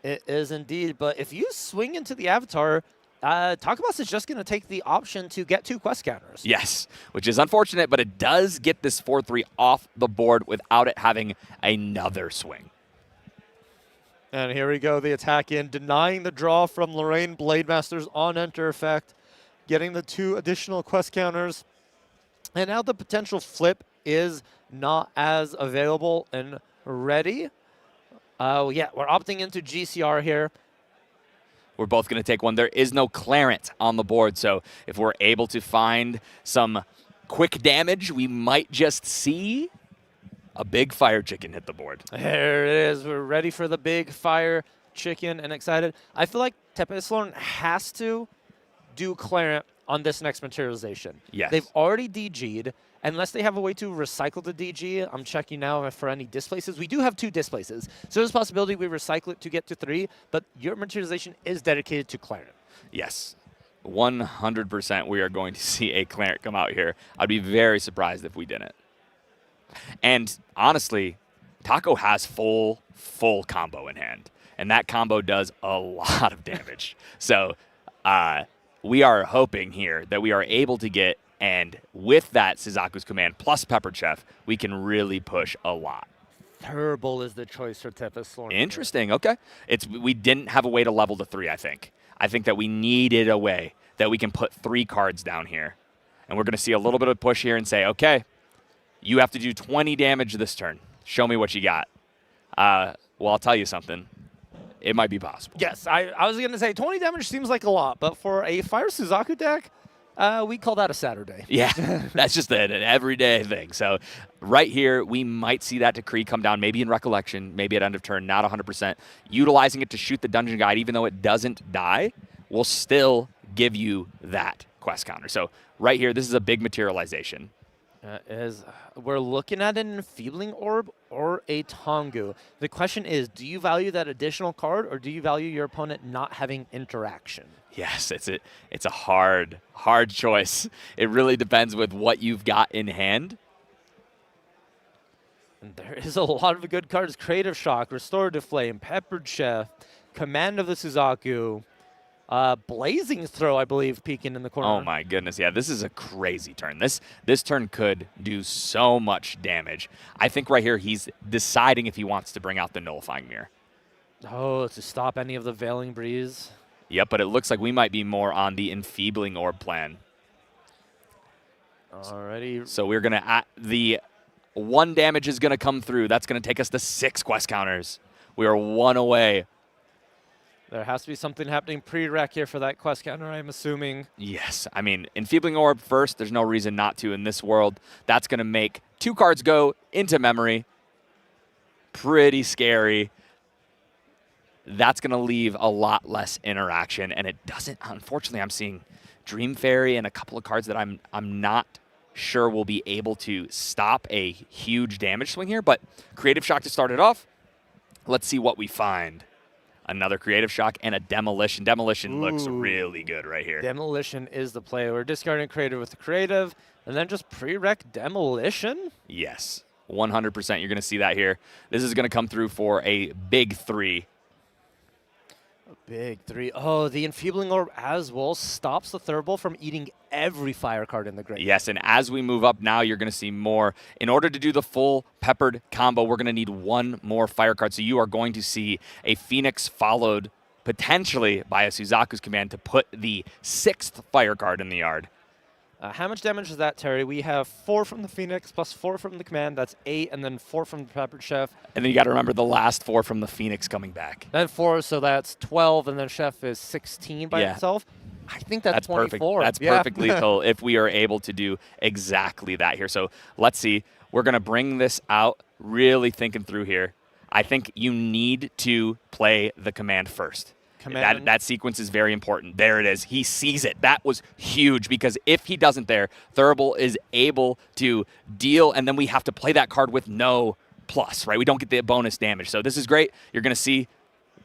It is indeed, but if you swing into the avatar, Takabas is just going to take the option to get 2 quest counters. Yes, which is unfortunate, but it does get this 4-3 off the board without it having another swing. And here we go, the attack in, denying the draw from Lorraine Blademasters on enter effect, getting the 2 additional quest counters. And now the potential flip is not as available and ready. Yeah, we're opting into GCR here. We're both going to take one. There is no Clarence on the board, so if we're able to find some quick damage, we might just see a big fire chicken hit the board. There it is. We're ready for the big fire chicken and excited. I feel like Tepes has to do Clarent on this next materialization. Yes. They've already DG'd. Unless they have a way to recycle the DG, I'm checking now for any displaces. We do have 2 displaces, so there's a possibility we recycle it to get to 3, but your materialization is dedicated to Clarent. Yes, 100% we are going to see a Clarent come out here. I'd be very surprised if we didn't. And honestly, Taco has full combo in hand, and that combo does a lot of damage. So we are hoping here that we are able to get, and with that Suzaku's command plus Peppered Chef, we can really push a lot. Thurible is the choice for Tepes. Interesting. Okay. We didn't have a way to level to 3, I think. I think that we needed a way that we can put 3 cards down here. And we're going to see a little bit of push here and say, okay, you have to do 20 damage this turn. Show me what you got. Well, I'll tell you something. It might be possible. Yes, I was going to say 20 damage seems like a lot, but for a Fire Suzaku deck, we call that a Saturday. Yeah, that's just an everyday thing. So right here, we might see that decree come down, maybe in Recollection, maybe at end of turn, not 100%. Utilizing it to shoot the dungeon guide, even though it doesn't die, will still give you that quest counter. So right here, this is a big materialization. We're looking at an Enfeebling Orb or a Tongu. The question is, do you value that additional card, or do you value your opponent not having interaction? Yes, it's a hard choice. It really depends with what you've got in hand. And there is a lot of good cards. Creative Shock, Restorative Flame, Peppered Chef, Command of the Suzaku, Blazing Throw, I believe, peeking in the corner. Oh my goodness, yeah, this is a crazy turn. This turn could do so much damage. I think right here he's deciding if he wants to bring out the Nullifying Mirror. Oh, to stop any of the Veiling Breeze. Yep, but it looks like we might be more on the Enfeebling Orb plan. Alrighty. So we're going to, the 1 damage is going to come through. That's going to take us to 6 quest counters. We are 1 away. There has to be something happening pre-rec here for that quest counter, I'm assuming. Yes, I mean, Enfeebling Orb first, there's no reason not to in this world. That's going to make 2 cards go into memory. Pretty scary. That's going to leave a lot less interaction, and it doesn't, unfortunately, I'm seeing Dream Fairy and a couple of cards that I'm not sure will be able to stop a huge damage swing here, but Creative Shock to start it off. Let's see what we find. Another Creative Shock and a Demolition. Demolition looks really good right here. Demolition is the play. We're discarding Creative with the Creative, and then just pre-rec Demolition? Yes, 100%. You're going to see that here. This is going to come through for a big 3. Big 3. Oh, the Enfeebling Orb as well stops the Thurible from eating every fire card in the graveyard. Yes, and as we move up now, you're going to see more. In order to do the full peppered combo, we're going to need 1 more fire card. So you are going to see a Phoenix followed potentially by a Suzaku's command to put the 6th fire card in the yard. How much damage is that, Terry? We have 4 from the Phoenix plus 4 from the command. That's 8, and then 4 from the Peppered Chef. And then you got to remember the last 4 from the Phoenix coming back. Then 4, so that's 12, and then Chef is 16 by itself. I think that's 24. Perfect. That's perfect lethal if we are able to do exactly that here. So let's see. We're going to bring this out, really thinking through here. I think you need to play the command first. That sequence is very important. There it is. He sees it. That was huge because if he doesn't there, Thurible is able to deal, and then we have to play that card with no plus, right? We don't get the bonus damage. So this is great. You're going to see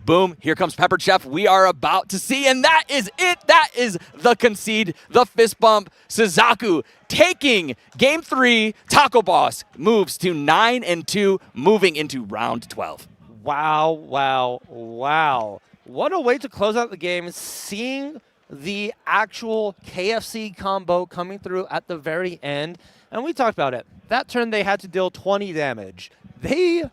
Boom, here comes Peppered Chef. We are about to see, and that is it. That is the concede, the fist bump. Suzaku taking game 3. Taco Boss moves to 9-2, moving into round 12. Wow, wow, wow. What a way to close out the game, seeing the actual KFC combo coming through at the very end. And we talked about it. That turn, they had to deal 20 damage. They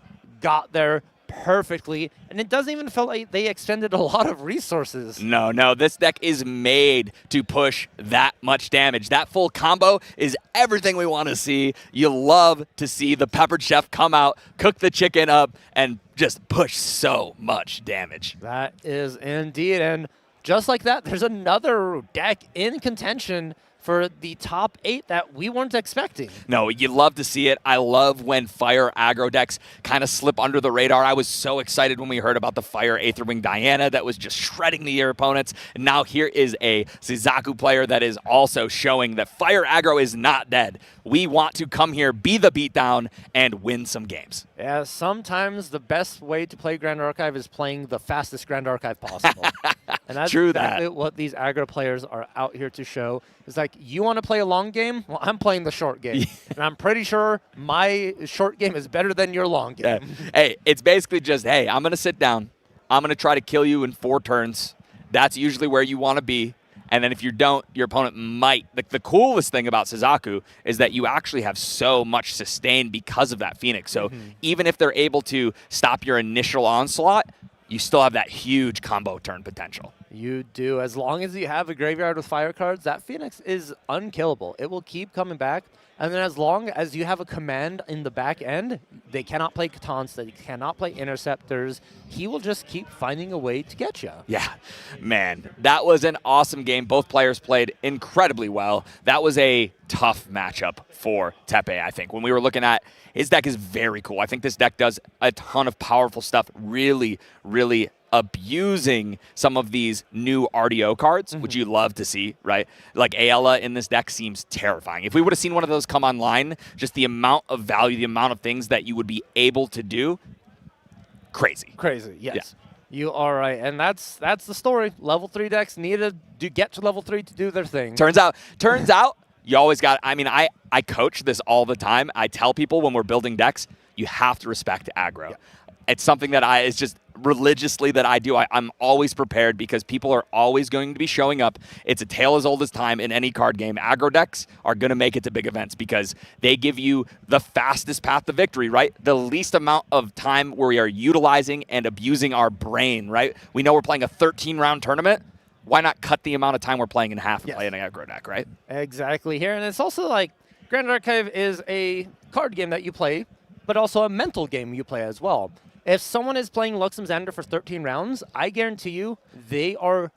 got there perfectly, and it doesn't even feel like they extended a lot of resources. No, this deck is made to push that much damage. That full combo is everything we want to see. You love to see the Peppered Chef come out, cook the chicken up, and just push so much damage. That is indeed, and just like that, there's another deck in contention for the top 8 that we weren't expecting. No, you love to see it. I love when fire aggro decks kind of slip under the radar. I was so excited when we heard about the fire Aetherwing Diana that was just shredding your opponents. And now here is a Suzaku player that is also showing that fire aggro is not dead. We want to come here, be the beatdown, and win some games. Yeah, sometimes the best way to play Grand Archive is playing the fastest Grand Archive possible. And that's True exactly that. what these aggro players are out here to show. It's like, you want to play a long game? Well, I'm playing the short game. And I'm pretty sure my short game is better than your long game. Yeah. Hey, it's basically just, hey, I'm going to sit down. I'm going to try to kill you in 4 turns. That's usually where you want to be. And then if you don't, your opponent might. The coolest thing about Suzaku is that you actually have so much sustain because of that Phoenix. So even if they're able to stop your initial onslaught, you still have that huge combo turn potential. You do. As long as you have a graveyard with fire cards, that Phoenix is unkillable. It will keep coming back. And then as long as you have a command in the back end, they cannot play Catons, they cannot play Interceptors. He will just keep finding a way to get you. Yeah, man, that was an awesome game. Both players played incredibly well. That was a tough matchup for Tepe, I think. When we were looking at his deck is very cool. I think this deck does a ton of powerful stuff, really, really abusing some of these new RDO cards, which you love to see, right? Like Ayala in this deck seems terrifying. If we would have seen one of those come online, just the amount of value, the amount of things that you would be able to do, crazy. Crazy, yes. Yeah. You are right, and that's the story. Level 3 decks needed to get to level 3 to do their thing. Turns out, you always got, I mean, I coach this all the time. I tell people when we're building decks, you have to respect aggro. Yeah. It's something that it's just religiously that I do. I'm always prepared because people are always going to be showing up. It's a tale as old as time in any card game. Aggro decks are going to make it to big events because they give you the fastest path to victory, right? The least amount of time where we are utilizing and abusing our brain, right? We know we're playing a 13-round tournament. Why not cut the amount of time we're playing in half and play an aggro deck, right? Exactly here, and it's also like Grand Archive is a card game that you play, but also a mental game you play as well. If someone is playing Luxem Xander for 13 rounds, I guarantee you they are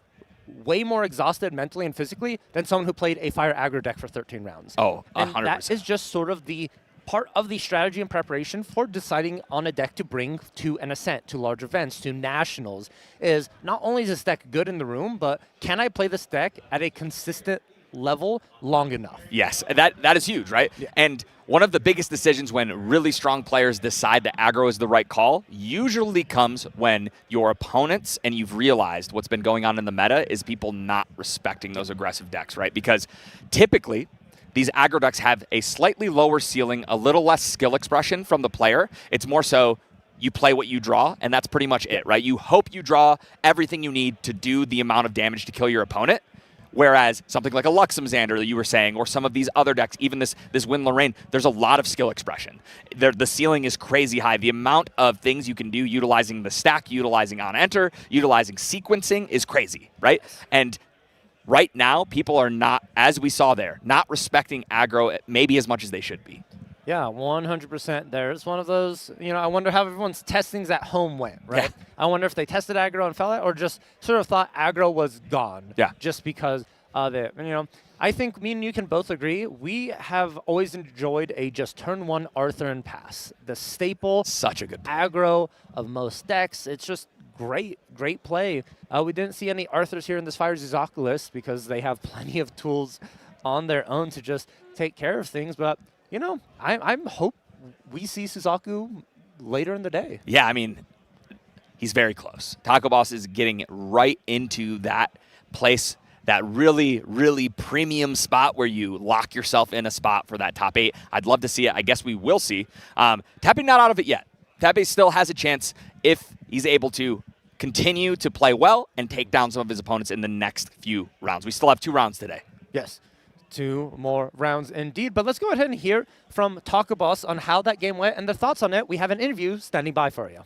way more exhausted mentally and physically than someone who played a fire aggro deck for 13 rounds. Oh, 100%. And that is just sort of the part of the strategy and preparation for deciding on a deck to bring to an Ascent, to large events, to nationals, is not only is this deck good in the room, but can I play this deck at a consistent level long enough? Yes, that is huge, right? Yeah. And one of the biggest decisions when really strong players decide that aggro is the right call usually comes when your opponents, and you've realized what's been going on in the meta, is people not respecting those aggressive decks, right? Because typically, these aggro decks have a slightly lower ceiling, a little less skill expression from the player. It's more so you play what you draw, and that's pretty much it, right? You hope you draw everything you need to do the amount of damage to kill your opponent. Whereas something like a Luxem Xander that you were saying, or some of these other decks, even this Win Lorraine, there's a lot of skill expression. The ceiling is crazy high. The amount of things you can do utilizing the stack, utilizing on enter, utilizing sequencing is crazy, right? And right now, people are not, as we saw there, not respecting aggro maybe as much as they should be. Yeah, 100% there. It's one of those, I wonder how everyone's testings at home went, right? Yeah. I wonder if they tested aggro and fell out, or just sort of thought aggro was gone. Yeah. Just because of it. And, I think me and you can both agree, we have always enjoyed a just turn 1 Arthur and pass. The staple Such a good point. aggro of most decks. It's just great play. We didn't see any Arthurs here in this Fire Suzaku list because they have plenty of tools on their own to just take care of things, but I'm hope we see Suzaku later in the day. Yeah, I mean, he's very close. Taco Boss is getting right into that place, that really, really premium spot where you lock yourself in a spot for that top 8. I'd love to see it. I guess we will see. Tepe not out of it yet. Tepe still has a chance if he's able to continue to play well and take down some of his opponents in the next few rounds. We still have 2 rounds today. Yes, 2 more rounds indeed. But let's go ahead and hear from Taco Boss on how that game went and their thoughts on it. We have an interview standing by for you.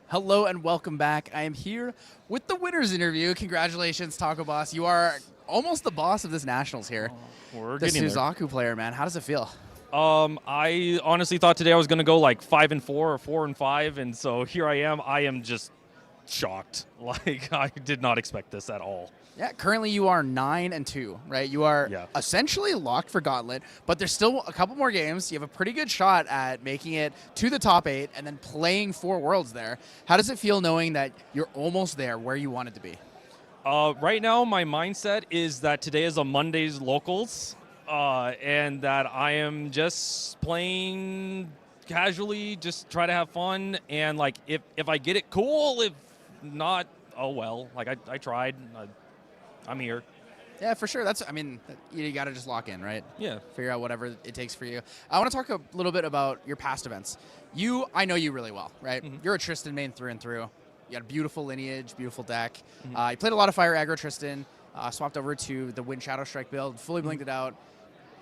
Hello and welcome back. I am here with the winners interview. Congratulations, Taco Boss. You are almost the boss of this Nationals here. We're The getting there. Suzaku player, man. How does it feel? I honestly thought today I was going to go like 5-4 or 4-5, and so here I am. I am just shocked. Like, I did not expect this at all. Yeah, currently you are 9-2, right? You are Yeah. essentially locked for Gauntlet, but there's still a couple more games. You have a pretty good shot at making it to the top 8 and then playing 4 Worlds there. How does it feel knowing that you're almost there where you wanted to be? Right now, my mindset is that today is a Monday's locals, and that I am just playing casually, just try to have fun, and like if I get it, cool. If not, oh well. Like I tried. I'm here. Yeah, for sure. I mean, you got to just lock in, right? Yeah. Figure out whatever it takes for you. I want to talk a little bit about your past events. I know you really well, right? Mm-hmm. You're a Tristan main through and through. You got a beautiful lineage, beautiful deck. You played a lot of Fire Aggro Tristan, swapped over to the Wind Shadow Strike build, fully blinked it out.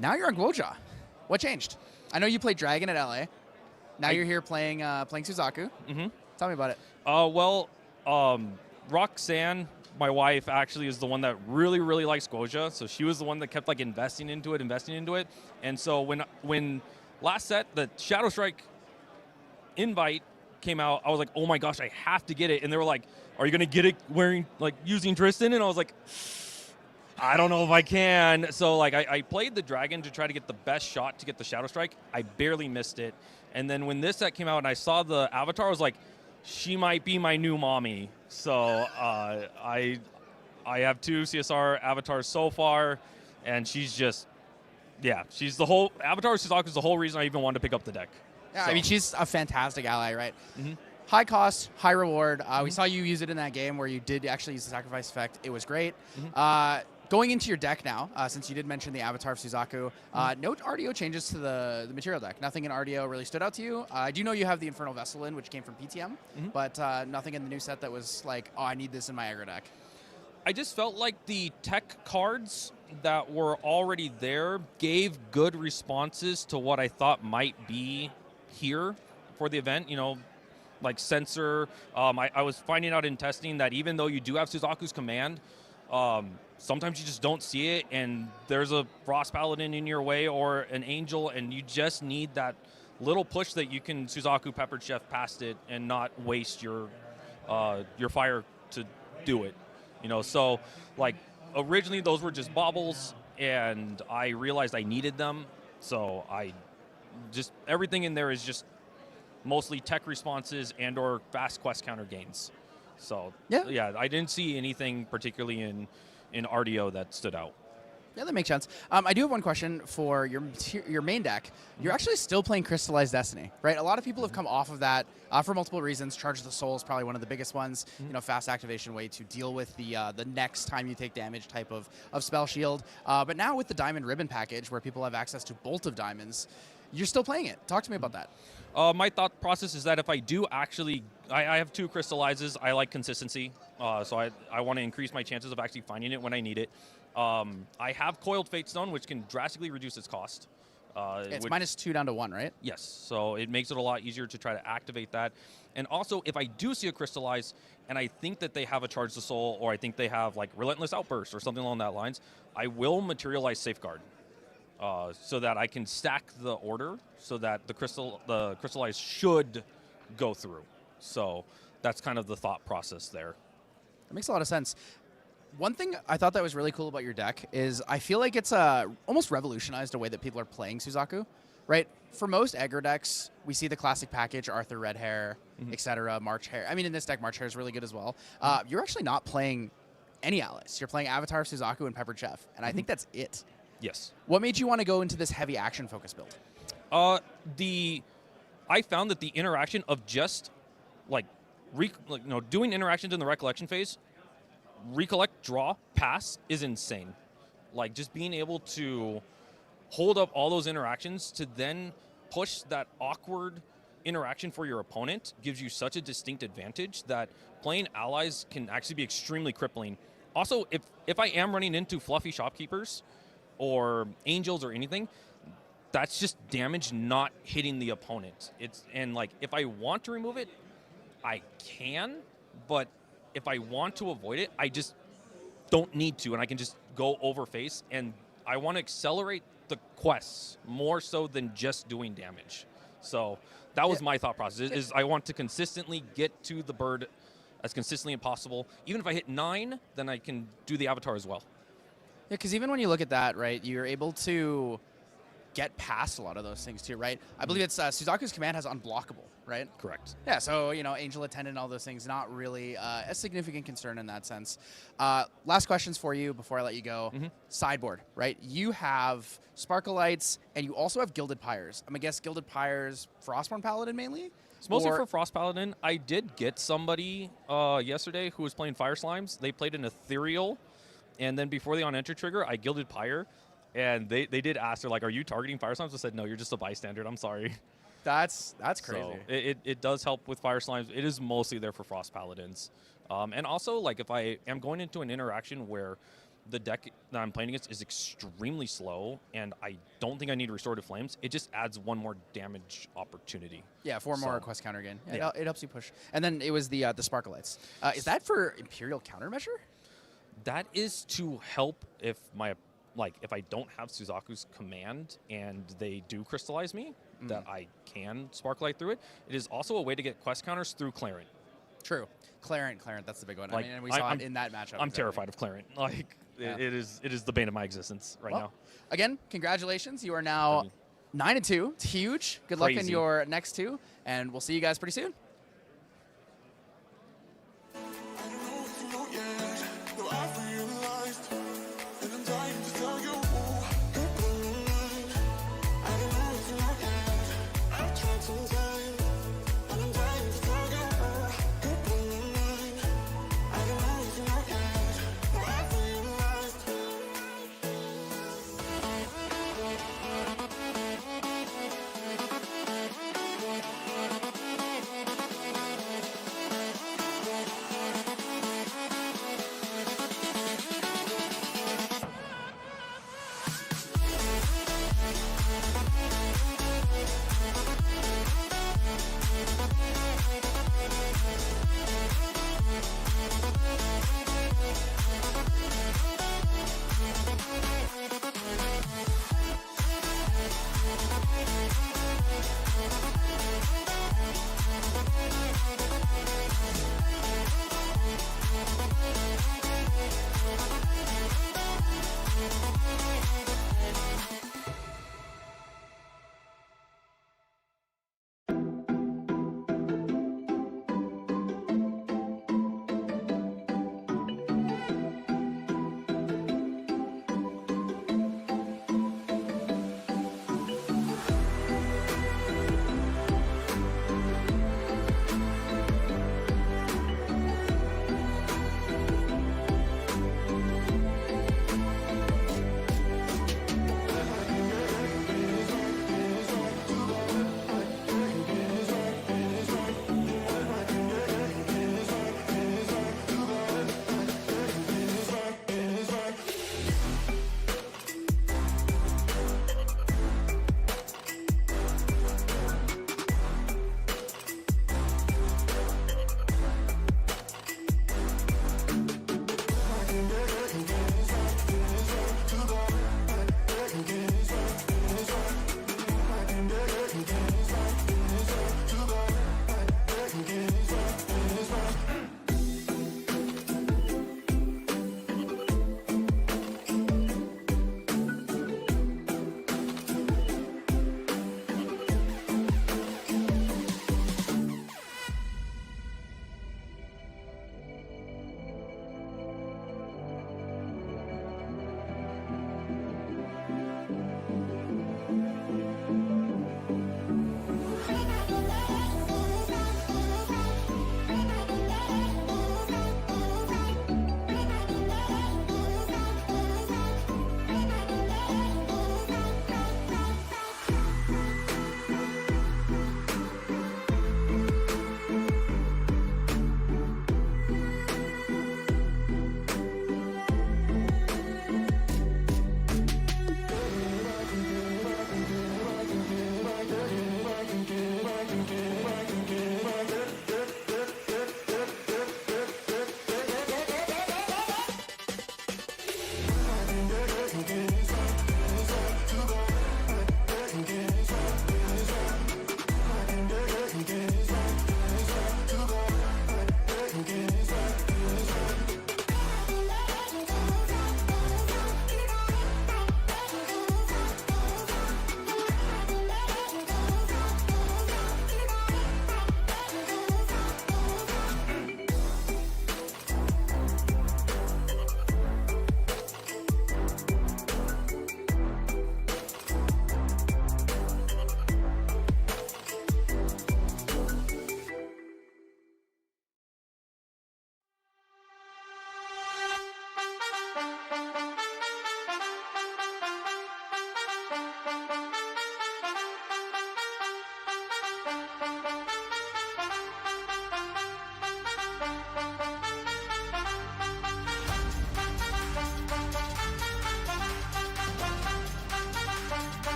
Now you're on Guoja. What changed? I know you played Dragon at LA. Now you're here playing Suzaku. Mm-hmm. Tell me about it. Roxanne, my wife, actually is the one that really, really likes Goja. So she was the one that kept like investing into it. And so when last set, the Shadow Strike invite came out, I was like, oh my gosh, I have to get it. And they were like, are you going to get it using Tristan? And I was like, I don't know if I can. So like I played the Dragon to try to get the best shot to get the Shadow Strike. I barely missed it. And then when this set came out and I saw the Avatar, I was like, she might be my new mommy. So I have 2 CSR avatars so far, and she's just, she's the whole, Avatar Suzaku is the whole reason I even wanted to pick up the deck. Yeah, So. I mean, she's a fantastic ally, right? Mm-hmm. High cost, high reward. We saw you use it in that game where you did actually use the sacrifice effect. It was great. Going into your deck now, since you did mention the Avatar of Suzaku, no RDO changes to the material deck. Nothing in RDO really stood out to you. I do know you have the Infernal Vessel in, which came from PTM, but nothing in the new set that was like, oh, I need this in my aggro deck. I just felt like the tech cards that were already there gave good responses to what I thought might be here for the event. You know, like Sensor. I was finding out in testing that even though you do have Suzaku's command, sometimes you just don't see it, and there's a Frost Paladin in your way or an Angel, and you just need that little push that you can Suzaku Peppered Chef past it and not waste your fire to do it. You know, so like originally those were just baubles, and I realized I needed them, so I just everything in there is just mostly tech responses and or fast quest counter gains. So yeah, I didn't see anything particularly in RDO that stood out. Yeah, that makes sense. I do have one question for your main deck. You're actually still playing Crystallized Destiny, right? A lot of people have come off of that for multiple reasons. Charge of the Soul is probably one of the biggest ones. You know, fast activation way to deal with the next time you take damage type of spell shield. But now with the Diamond Ribbon package, where people have access to Bolt of Diamonds, you're still playing it. Talk to me about that. My thought process is that if I do actually, I have 2 Crystallizes. I like consistency, so I want to increase my chances of actually finding it when I need it. I have Coiled Fate Stone, which can drastically reduce its cost. It's -2 down to 1, right? Yes, so it makes it a lot easier to try to activate that. And also, if I do see a Crystallize, and I think that they have a Charge the Soul, or I think they have like Relentless Outburst or something along that lines, I will materialize Safeguard. So that I can stack the order so that the Crystallize should go through. So that's kind of the thought process there. That makes a lot of sense. One thing I thought that was really cool about your deck is I feel like it's almost revolutionized the way that people are playing Suzaku, right? For most aggro decks, we see the classic package, Arthur Red Hair, etc., March Hair. I mean, in this deck, March Hair is really good as well. You're actually not playing any allies. You're playing Avatar of Suzaku and Peppered Chef, and I think that's it. Yes. What made you want to go into this heavy action focus build? I found that the interaction of just like, doing interactions in the recollection phase, recollect, draw, pass is insane. Like just being able to hold up all those interactions to then push that awkward interaction for your opponent gives you such a distinct advantage that playing allies can actually be extremely crippling. Also, if I am running into fluffy shopkeepers or angels or anything, that's just damage not hitting the opponent. And like if I want to remove it, I can, but if I want to avoid it, I just don't need to, and I can just go over face, and I want to accelerate the quests more so than just doing damage. So that was my thought process, is I want to consistently get to the bird as consistently as possible. Even if I hit 9, then I can do the avatar as well. Yeah, because even when you look at that, right, you're able to get past a lot of those things too, right? I believe it's Suzaku's command has unblockable, right? Correct. Yeah, so, Angel Attendant, all those things, not really a significant concern in that sense. Last questions for you before I let you go. Sideboard, right? You have Sparkleites, and you also have Gilded Pyres. I'm going to guess Gilded Pyres, Frostborn Paladin mainly? It's mostly for Frost Paladin. I did get somebody yesterday who was playing Fire Slimes. They played an Ethereal, and then before they on-enter trigger, I Gilded Pyre. And they did ask, they're like, are you targeting Fire Slimes? I said, no, you're just a bystander. I'm sorry. That's crazy. So it does help with Fire Slimes. It is mostly there for Frost Paladins. And also, like, if I am going into an interaction where the deck that I'm playing against is extremely slow and I don't think I need Restorative Flames, it just adds one more damage opportunity. Yeah, 4 more quest counter gain. Yeah, it helps you push. And then it was the Sparkleites. Is that for Imperial Countermeasure? That is to help if if I don't have Suzaku's command and they do crystallize me, that I can Sparklight through it. It is also a way to get quest counters through Clarent. True. Clarent, that's the big one. Like, and we saw it in that matchup. I'm terrified of Clarent. Like, it is the bane of my existence right now. Again, congratulations. You are now 9-2. It's huge. Good luck in Crazy. your next 2, and we'll see you guys pretty soon.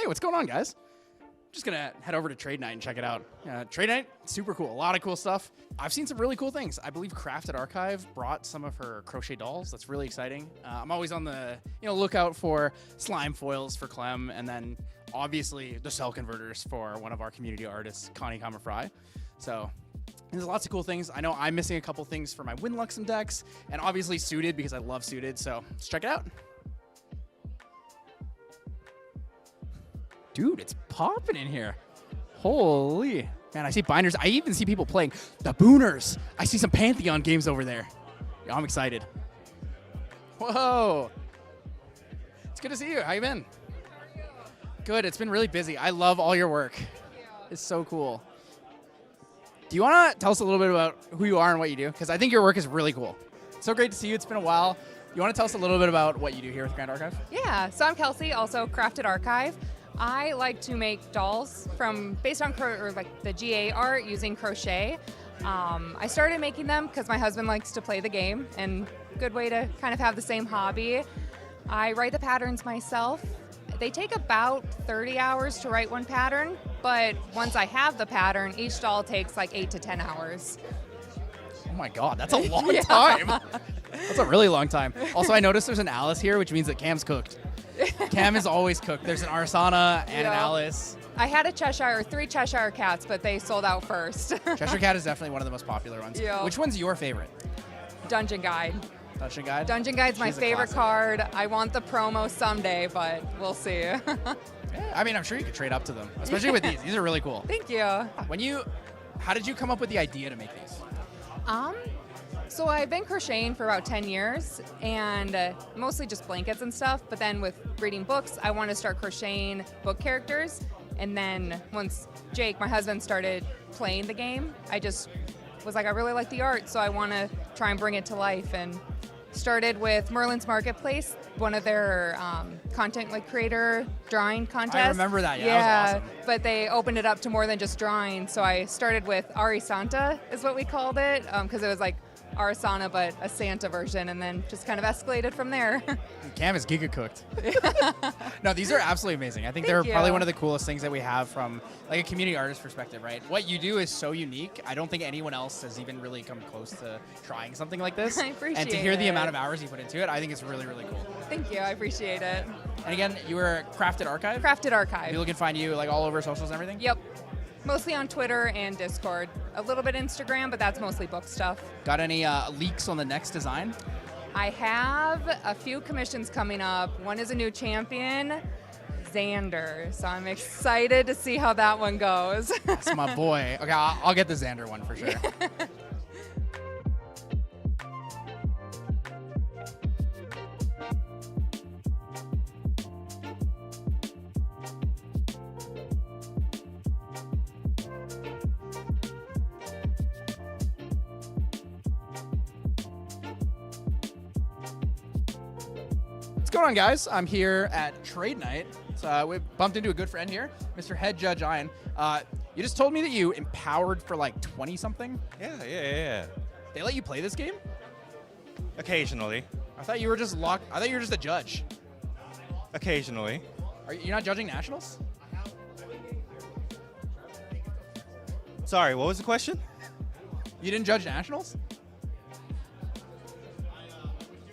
Hey, what's going on, guys? Just gonna head over to Trade Night and check it out. Trade Night, super cool. A lot of cool stuff. I've seen some really cool things. I believe Crafted Archive brought some of her crochet dolls. That's really exciting. I'm always on the lookout for slime foils for Clem, and then obviously the cell converters for one of our community artists, Connie Kamafry. So there's lots of cool things. I know I'm missing a couple things for my Winluxem decks, and obviously Suited because I love Suited. So let's check it out. Dude, it's popping in here. Holy. Man, I see binders. I even see people playing the Booners. I see some Pantheon games over there. Yeah, I'm excited. Whoa. It's good to see you. How you been? Good. It's been really busy. I love all your work. It's so cool. Do you want to tell us a little bit about who you are and what you do? Because I think your work is really cool. So great to see you. It's been a while. You want to tell us a little bit about what you do here with Grand Archive? Yeah, so I'm Kelsey, also Crafted Archive. I like to make dolls based on the GA art using crochet. I started making them because my husband likes to play the game, and good way to kind of have the same hobby. I write the patterns myself. They take about 30 hours to write one pattern, but once I have the pattern, each doll takes like 8 to 10 hours. Oh my God, that's a long time. That's a really long time. Also, I noticed there's an Alice here, which means that Cam's cooked. Cam is always cooked. There's an Arsana and an Alice. I had three Cheshire cats, but they sold out first. Cheshire Cat is definitely one of the most popular ones. Yeah. Which one's your favorite? Dungeon Guide. Dungeon Guide? Dungeon Guide's my She's a favorite classic. card. I want the promo someday, but we'll see. Yeah, I mean, I'm sure you could trade up to them, especially with these. These are really cool. Thank you. How did you come up with the idea to make these? So I've been crocheting for about 10 years, and mostly just blankets and stuff, but then with reading books, I want to start crocheting book characters. And then once Jake, my husband, started playing the game, I just was like, I really like the art, so I want to try and bring it to life. And started with Merlin's Marketplace, one of their content creator drawing contests. I remember that, that was awesome. But they opened it up to more than just drawing, so I started with Ari Santa is what we called it, because it was like Arsana, but a Santa version, and then just kind of escalated from there. Cam is giga cooked. No, these are absolutely amazing. I think Thank they're you. probably one of the coolest things that we have from like a community artist perspective, right? What you do is so unique. I don't think anyone else has even really come close to trying something like this. I appreciate And to hear the it. amount of hours you put into it, I think it's really, really cool. Thank you, I appreciate it. And again, you were Crafted Archive? Crafted Archive. People can find you like all over socials and everything? Yep. Mostly on Twitter and Discord. A little bit Instagram, but that's mostly book stuff. Got any leaks on the next design? I have a few commissions coming up. One is a new champion, Xander. So I'm excited to see how that one goes. That's my boy. Okay, I'll get the Xander one for sure. What's going on, guys? I'm here at Trade Night. So we bumped into a good friend here, Mr. Head Judge Ian. You just told me that you empowered for like 20 something. Yeah. They let you play this game? Occasionally. I thought you were just locked. I thought you were just a judge. Occasionally. You're not judging nationals? Sorry, what was the question? You didn't judge nationals?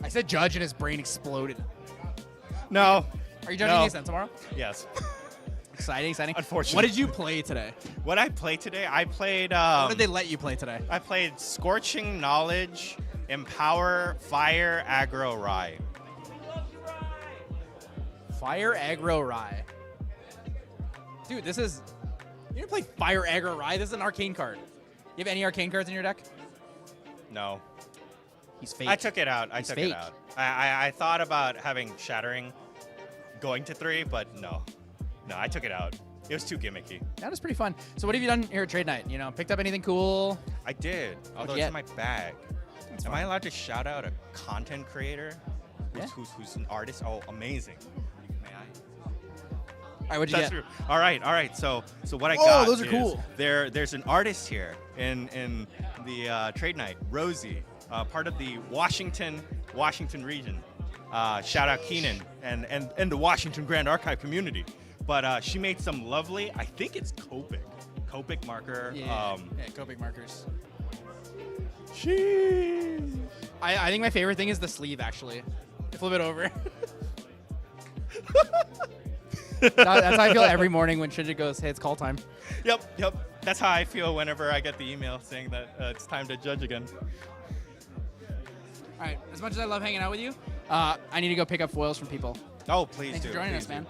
I said judge and his brain exploded. No. Are you judging these then tomorrow? Yes. Exciting. Unfortunately. What did you play today? What I played today, I played... What did they let you play today? I played Scorching Knowledge, Empower, Fire, Aggro, Rye. Fire Aggro Rye. Dude, this is... You didn't play Fire Aggro Rye. This is an arcane card. You have any arcane cards in your deck? No. He's fake. I took it out. He's fake. I thought about having Shattering going to 3, but no. No, I took it out. It was too gimmicky. That was pretty fun. So what have you done here at Trade Night? You know, picked up anything cool? I did, although you it's get? in my bag. Am I allowed to shout out a content creator who's an artist? Oh, amazing. May I? All right, what'd you That's get? true. All right. So what I Whoa, got those are is cool. There's an artist here in the Trade Night, Rosie, part of the Washington region. Shout out Keenan and the Washington Grand Archive community. But she made some lovely, I think it's Copic marker. Yeah, Copic markers. Sheesh. I think my favorite thing is the sleeve, actually. Flip it over. That's how I feel every morning when Shinji goes, hey, it's call time. Yep. That's how I feel whenever I get the email saying that it's time to judge again. All right, as much as I love hanging out with you, I need to go pick up foils from people. Oh, please Thanks do. for joining please us, man. do.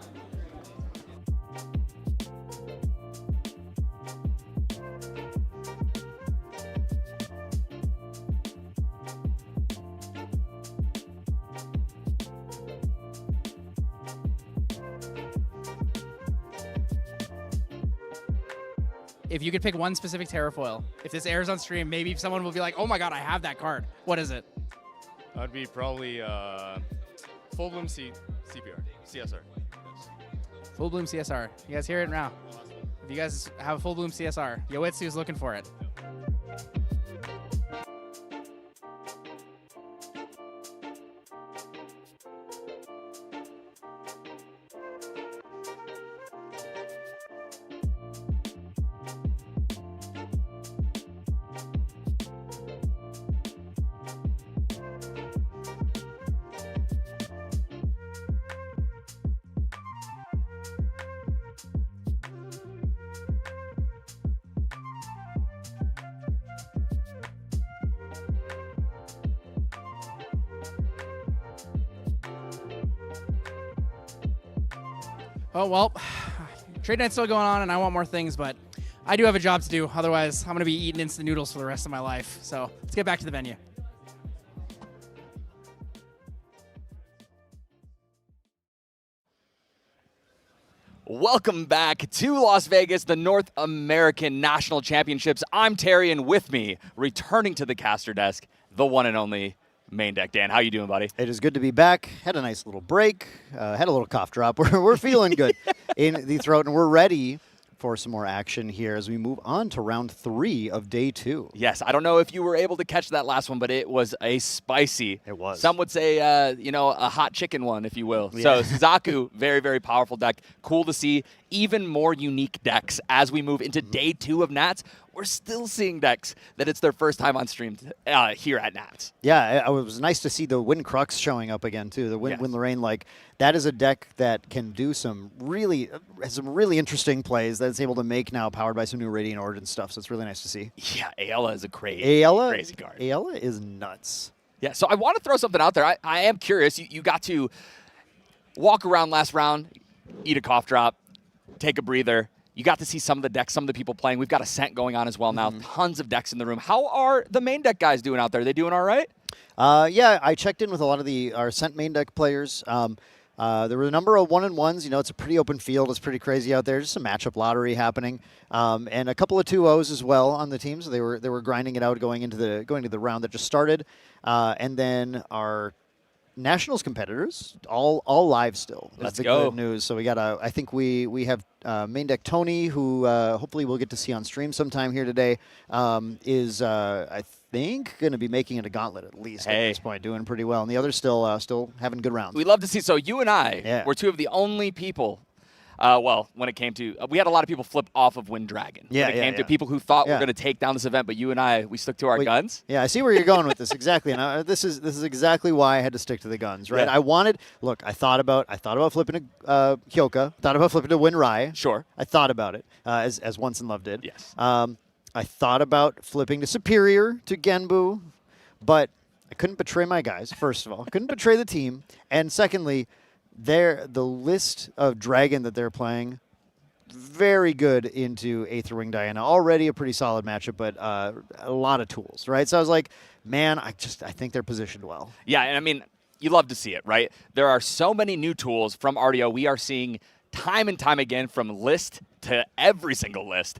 If you could pick one specific Terrafoil, if this airs on stream, maybe someone will be like, oh my god, I have that card. What is it? That'd be probably Full Bloom CPR, CSR. Yes. Full Bloom CSR. You guys hear it now. If you guys have a Full Bloom CSR, Yoitsu is looking for it. Oh, well, trade night's still going on, and I want more things, but I do have a job to do. Otherwise, I'm going to be eating instant noodles for the rest of my life. So let's get back to the venue. Welcome back to Las Vegas, the North American National Championships. I'm Terry, and with me, returning to the caster desk, the one and only Main Deck Dan. How you doing, buddy? It is good to be back. Had a nice little break. Had a little cough drop. We're feeling good in the throat, and we're ready for some more action here as we move on to round 3 of day 2. Yes, I don't know if you were able to catch that last one, but it was a spicy. It was. Some would say, a hot chicken one, if you will. Yeah. So Suzaku, very, very powerful deck. Cool to see even more unique decks as we move into day 2 of Nats. We're still seeing decks that it's their first time on stream here at Nats. Yeah, it was nice to see the Wind Crux showing up again, too. The Wind Lorraine, that is a deck that can do some really interesting plays that it's able to make now, powered by some new Radiant Origin stuff, so it's really nice to see. Yeah, Ayala is a crazy card. Ayala is nuts. Yeah, so I want to throw something out there. I am curious. You got to walk around last round, eat a cough drop, take a breather. You got to see some of the decks, some of the people playing. We've got Ascent going on as well now. Tons of decks in the room. How are the main deck guys doing out there? They doing all right? Yeah, I checked in with a lot of our Ascent main deck players. There were a number of 1-on-1s. You know, it's a pretty open field. It's pretty crazy out there. Just a matchup lottery happening, and a couple of 2-0s as well on the team. So they were grinding it out going into the round that just started, and then our Nationals competitors all live still. Let's the go. Good news. So we got I think we have main deck Tony, who hopefully we'll get to see on stream sometime here today. Is I think going to be making it a gauntlet at least at this point, doing pretty well, and the others still having good rounds. We love to see. So you and I were two of the only people. When it came to, we had a lot of people flip off of Wind Dragon. Yeah, when it came to people who thought we're going to take down this event, but you and I, we stuck to our guns. Yeah, I see where you're going with this exactly. And this is exactly why I had to stick to the guns, right? Yeah. I thought about flipping to Hyoka, thought about flipping to Winrai. Sure. I thought about it, as Once and Love did. Yes. I thought about flipping to Superior to Genbu, but I couldn't betray my guys, first of all. Couldn't betray the team. And secondly, the list of Dragon that they're playing, very good into Aetherwing Diana. Already a pretty solid matchup, but a lot of tools, right? So I was like, man, I think they're positioned well. Yeah, and I mean, you love to see it, right? There are so many new tools from RDO. We are seeing time and time again, from list to every single list,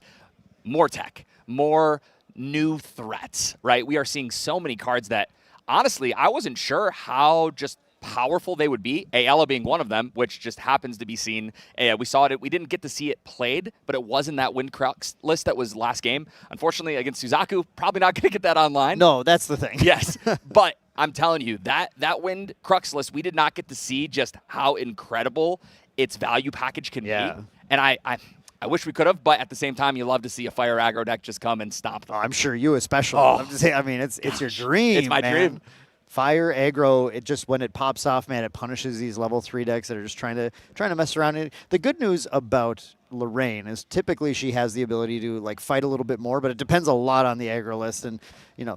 more tech, more new threats, right? We are seeing so many cards that, honestly, I wasn't sure how just powerful they would be. Ayala being one of them, which just happens to be seen. We saw it. We didn't get to see it played, but it was in that Wind Crux list that was last game. Unfortunately, against Suzaku, probably not going to get that online. No, that's the thing. Yes, but I'm telling you, that Wind Crux list, we did not get to see just how incredible its value package can Yeah. be. And I wish we could have, but at the same time, you love to see a fire aggro deck just come and stomp them. Oh, I'm sure you especially. Oh. love to say, I mean, it's your dream. It's my man. dream. Fire aggro, it just when it pops off, man, it punishes these level 3 decks that are just trying to mess around. The good news about Lorraine is typically she has the ability to like fight a little bit more, but it depends a lot on the aggro list, and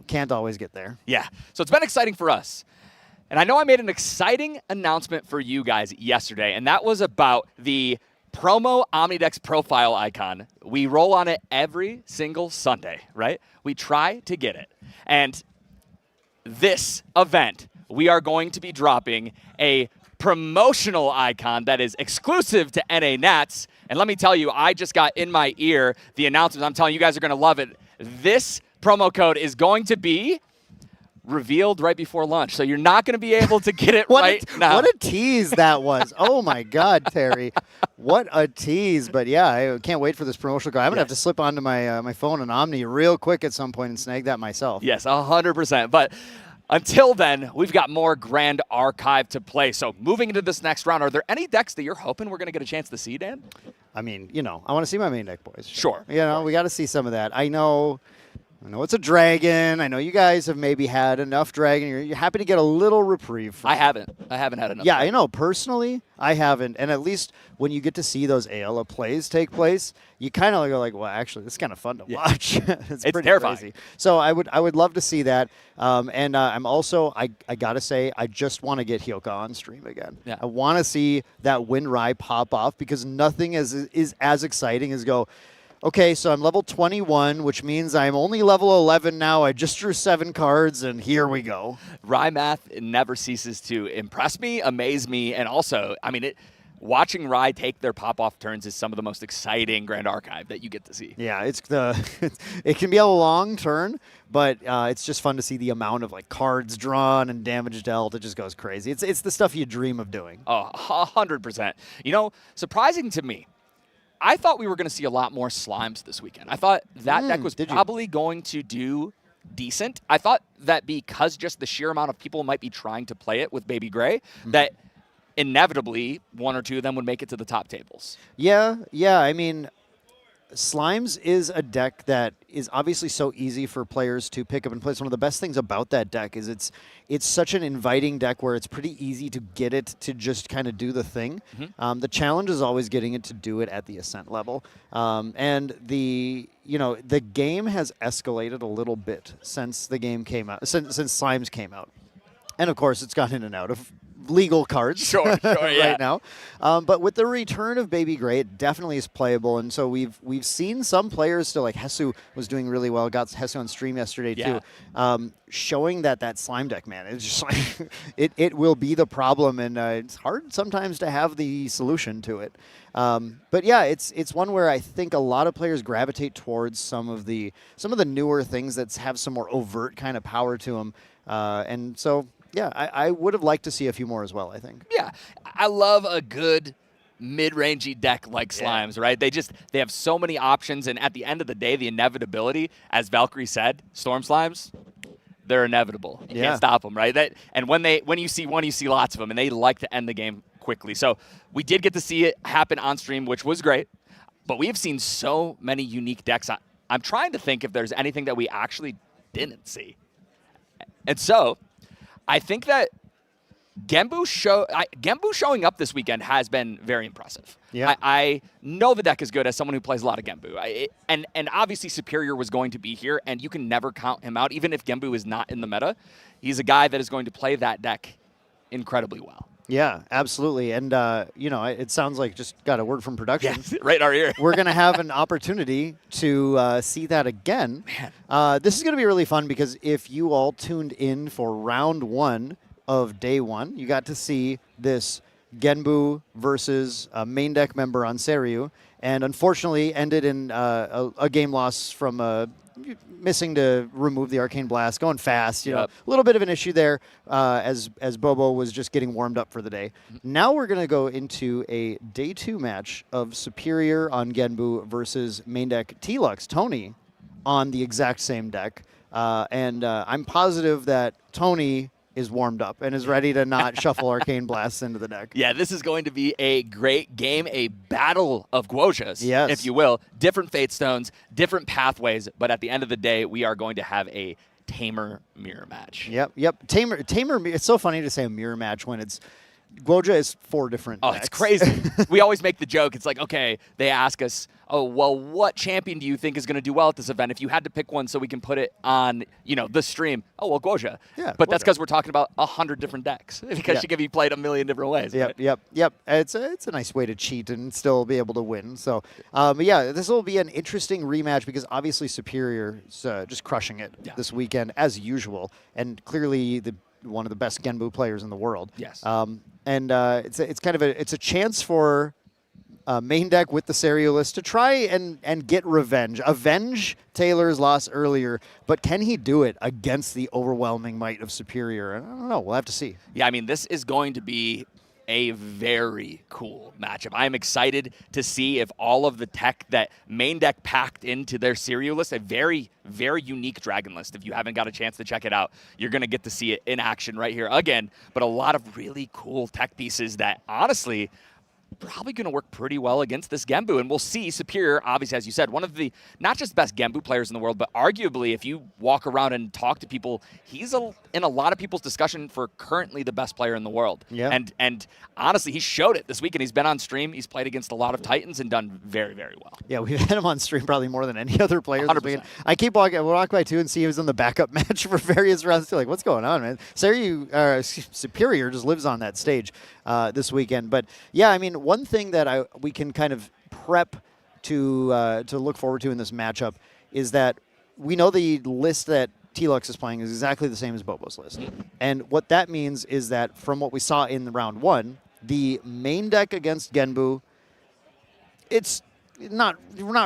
can't always get there. Yeah. So it's been exciting for us. And I know I made an exciting announcement for you guys yesterday, and that was about the promo Omnidex profile icon. We roll on it every single Sunday, right? We try to get it. And this event, we are going to be dropping a promotional icon that is exclusive to NA Nats. And let me tell you, I just got in my ear the announcement. I'm telling you guys are going to love it. This promo code is going to be revealed right before lunch. So you're not going to be able to get it right now. What a tease that was. Oh, my God, Terry. What a tease. But, yeah, I can't wait for this promotional code. I'm going to have to slip onto my phone and Omni real quick at some point and snag that myself. Yes, 100%. But until then, we've got more Grand Archive to play. So moving into this next round, are there any decks that you're hoping we're going to get a chance to see, Dan? I mean, I want to see my main deck, boys. Sure. We got to see some of that. I know it's a dragon. I know you guys have maybe had enough dragon. You're happy to get a little reprieve from I haven't had enough. Yeah, I know. Personally, I haven't. And at least when you get to see those Ayla plays take place, you kind of go like, well, actually, this is kind of fun to watch. it's pretty terrifying. crazy. So I would love to see that. And I'm also, I got to say, I just want to get Hyoka on stream again. Yeah. I want to see that Winrai pop off because nothing is as exciting as go, okay, so I'm level 21, which means I'm only level 11 now. I just drew 7 cards, and here we go. Rye math never ceases to impress me, amaze me, and also, I mean, watching Rye take their pop-off turns is some of the most exciting Grand Archive that you get to see. Yeah, it can be a long turn, but it's just fun to see the amount of like cards drawn and damage dealt. It just goes crazy. It's the stuff you dream of doing. Oh, 100%. Surprising to me, I thought we were going to see a lot more Slimes this weekend. I thought that deck was probably going to do decent. I thought that because just the sheer amount of people might be trying to play it with Baby Gray, that inevitably 1 or 2 of them would make it to the top tables. Yeah. I mean, Slimes is a deck that is obviously so easy for players to pick up and play. It's one of the best things about that deck is it's such an inviting deck where it's pretty easy to get it to just kind of do the thing. The challenge is always getting it to do it at the Ascent level. And the game has escalated a little bit since the game came out, since Slimes came out. And of course, it's gone in and out of legal cards sure, right now. But with the return of Baby Gray, it definitely is playable. And so we've seen some players still, like Hesu was doing really well. Got Hesu on stream yesterday too, showing that slime deck, man. It's just like it will be the problem, and it's hard sometimes to have the solution to it. But yeah, it's one where I think a lot of players gravitate towards some of the newer things that have some more overt kind of power to them, and so. Yeah, I would have liked to see a few more as well, I think. Yeah, I love a good mid-rangey deck like Slimes, right? They have so many options, and at the end of the day, the inevitability, as Valkyrie said, Storm Slimes, they're inevitable. You can't stop them, right? And when you see one, you see lots of them, and they like to end the game quickly. So we did get to see it happen on stream, which was great, but we've seen so many unique decks. I'm trying to think if there's anything that we actually didn't see. And so I think that Genbu showing up this weekend has been very impressive. Yeah. I know the deck is good as someone who plays a lot of Genbu. And obviously Superior was going to be here, and you can never count him out. Even if Genbu is not in the meta, he's a guy that is going to play that deck incredibly well. Yeah, absolutely. And, it sounds like just got a word from production. Yes, right in our ear. We're going to have an opportunity to see that again. This is going to be really fun because if you all tuned in for round 1 of day 1, you got to see this Genbu versus a main deck member on Seryu, and unfortunately ended in a game loss from missing to remove the Arcane Blast, going fast. A little bit of an issue there as Bobo was just getting warmed up for the day. Now we're going to go into a day 2 match of Superior on Genbu versus main deck T-Lux, Tony, on the exact same deck. And I'm positive that Tony is warmed up and is ready to not shuffle Arcane Blasts into the deck. Yeah, this is going to be a great game, a battle of Guojas, Yes. if you will. Different Fate Stones, different pathways, but at the end of the day, we are going to have a Tamer mirror match. Yep. Tamer. It's so funny to say a mirror match when it's Guoja is 4 different Oh, decks. it's crazy. We always make the joke. It's like, okay, they ask us, oh, well, what champion do you think is going to do well at this event? If you had to pick one so we can put it on, the stream, oh, well, Guoja. Yeah, But that's Guoja. because we're talking about 100 different decks because she can be played a million different ways. Yep, right? yep. It's a nice way to cheat and still be able to win. So, but yeah, this will be an interesting rematch because obviously Superior is just crushing it this weekend as usual, and clearly one of the best Genbu players in the world. Yes. And it's kind of a chance for main deck with the Serialist to try and get revenge. Avenge Taylor's loss earlier, but can he do it against the overwhelming might of Superior? I don't know. We'll have to see. Yeah, I mean, this is going to be a very cool matchup. I'm excited to see if all of the tech that main deck packed into their serial list, a very, very unique Dragon list. If you haven't got a chance to check it out, you're going to get to see it in action right here again. But a lot of really cool tech pieces that, honestly, probably going to work pretty well against this Genbu. And we'll see Superior, obviously, as you said, one of the not just best Genbu players in the world, but arguably, if you walk around and talk to people, he's in a lot of people's discussion for currently the best player in the world. Yeah. And honestly, he showed it this weekend. He's been on stream. He's played against a lot of Titans and done very, very well. Yeah, we've had him on stream probably more than any other player this 100%. weekend. I keep walk by too and see he was in the backup match for various rounds too. Like, what's going on, man? Superior just lives on that stage this weekend. But yeah, I mean, one thing that we can kind of prep to look forward to in this matchup is that we know the list that T-Lux is playing is exactly the same as Bobo's list. And what that means is that from what we saw in round 1, the main deck against Genbu, we're not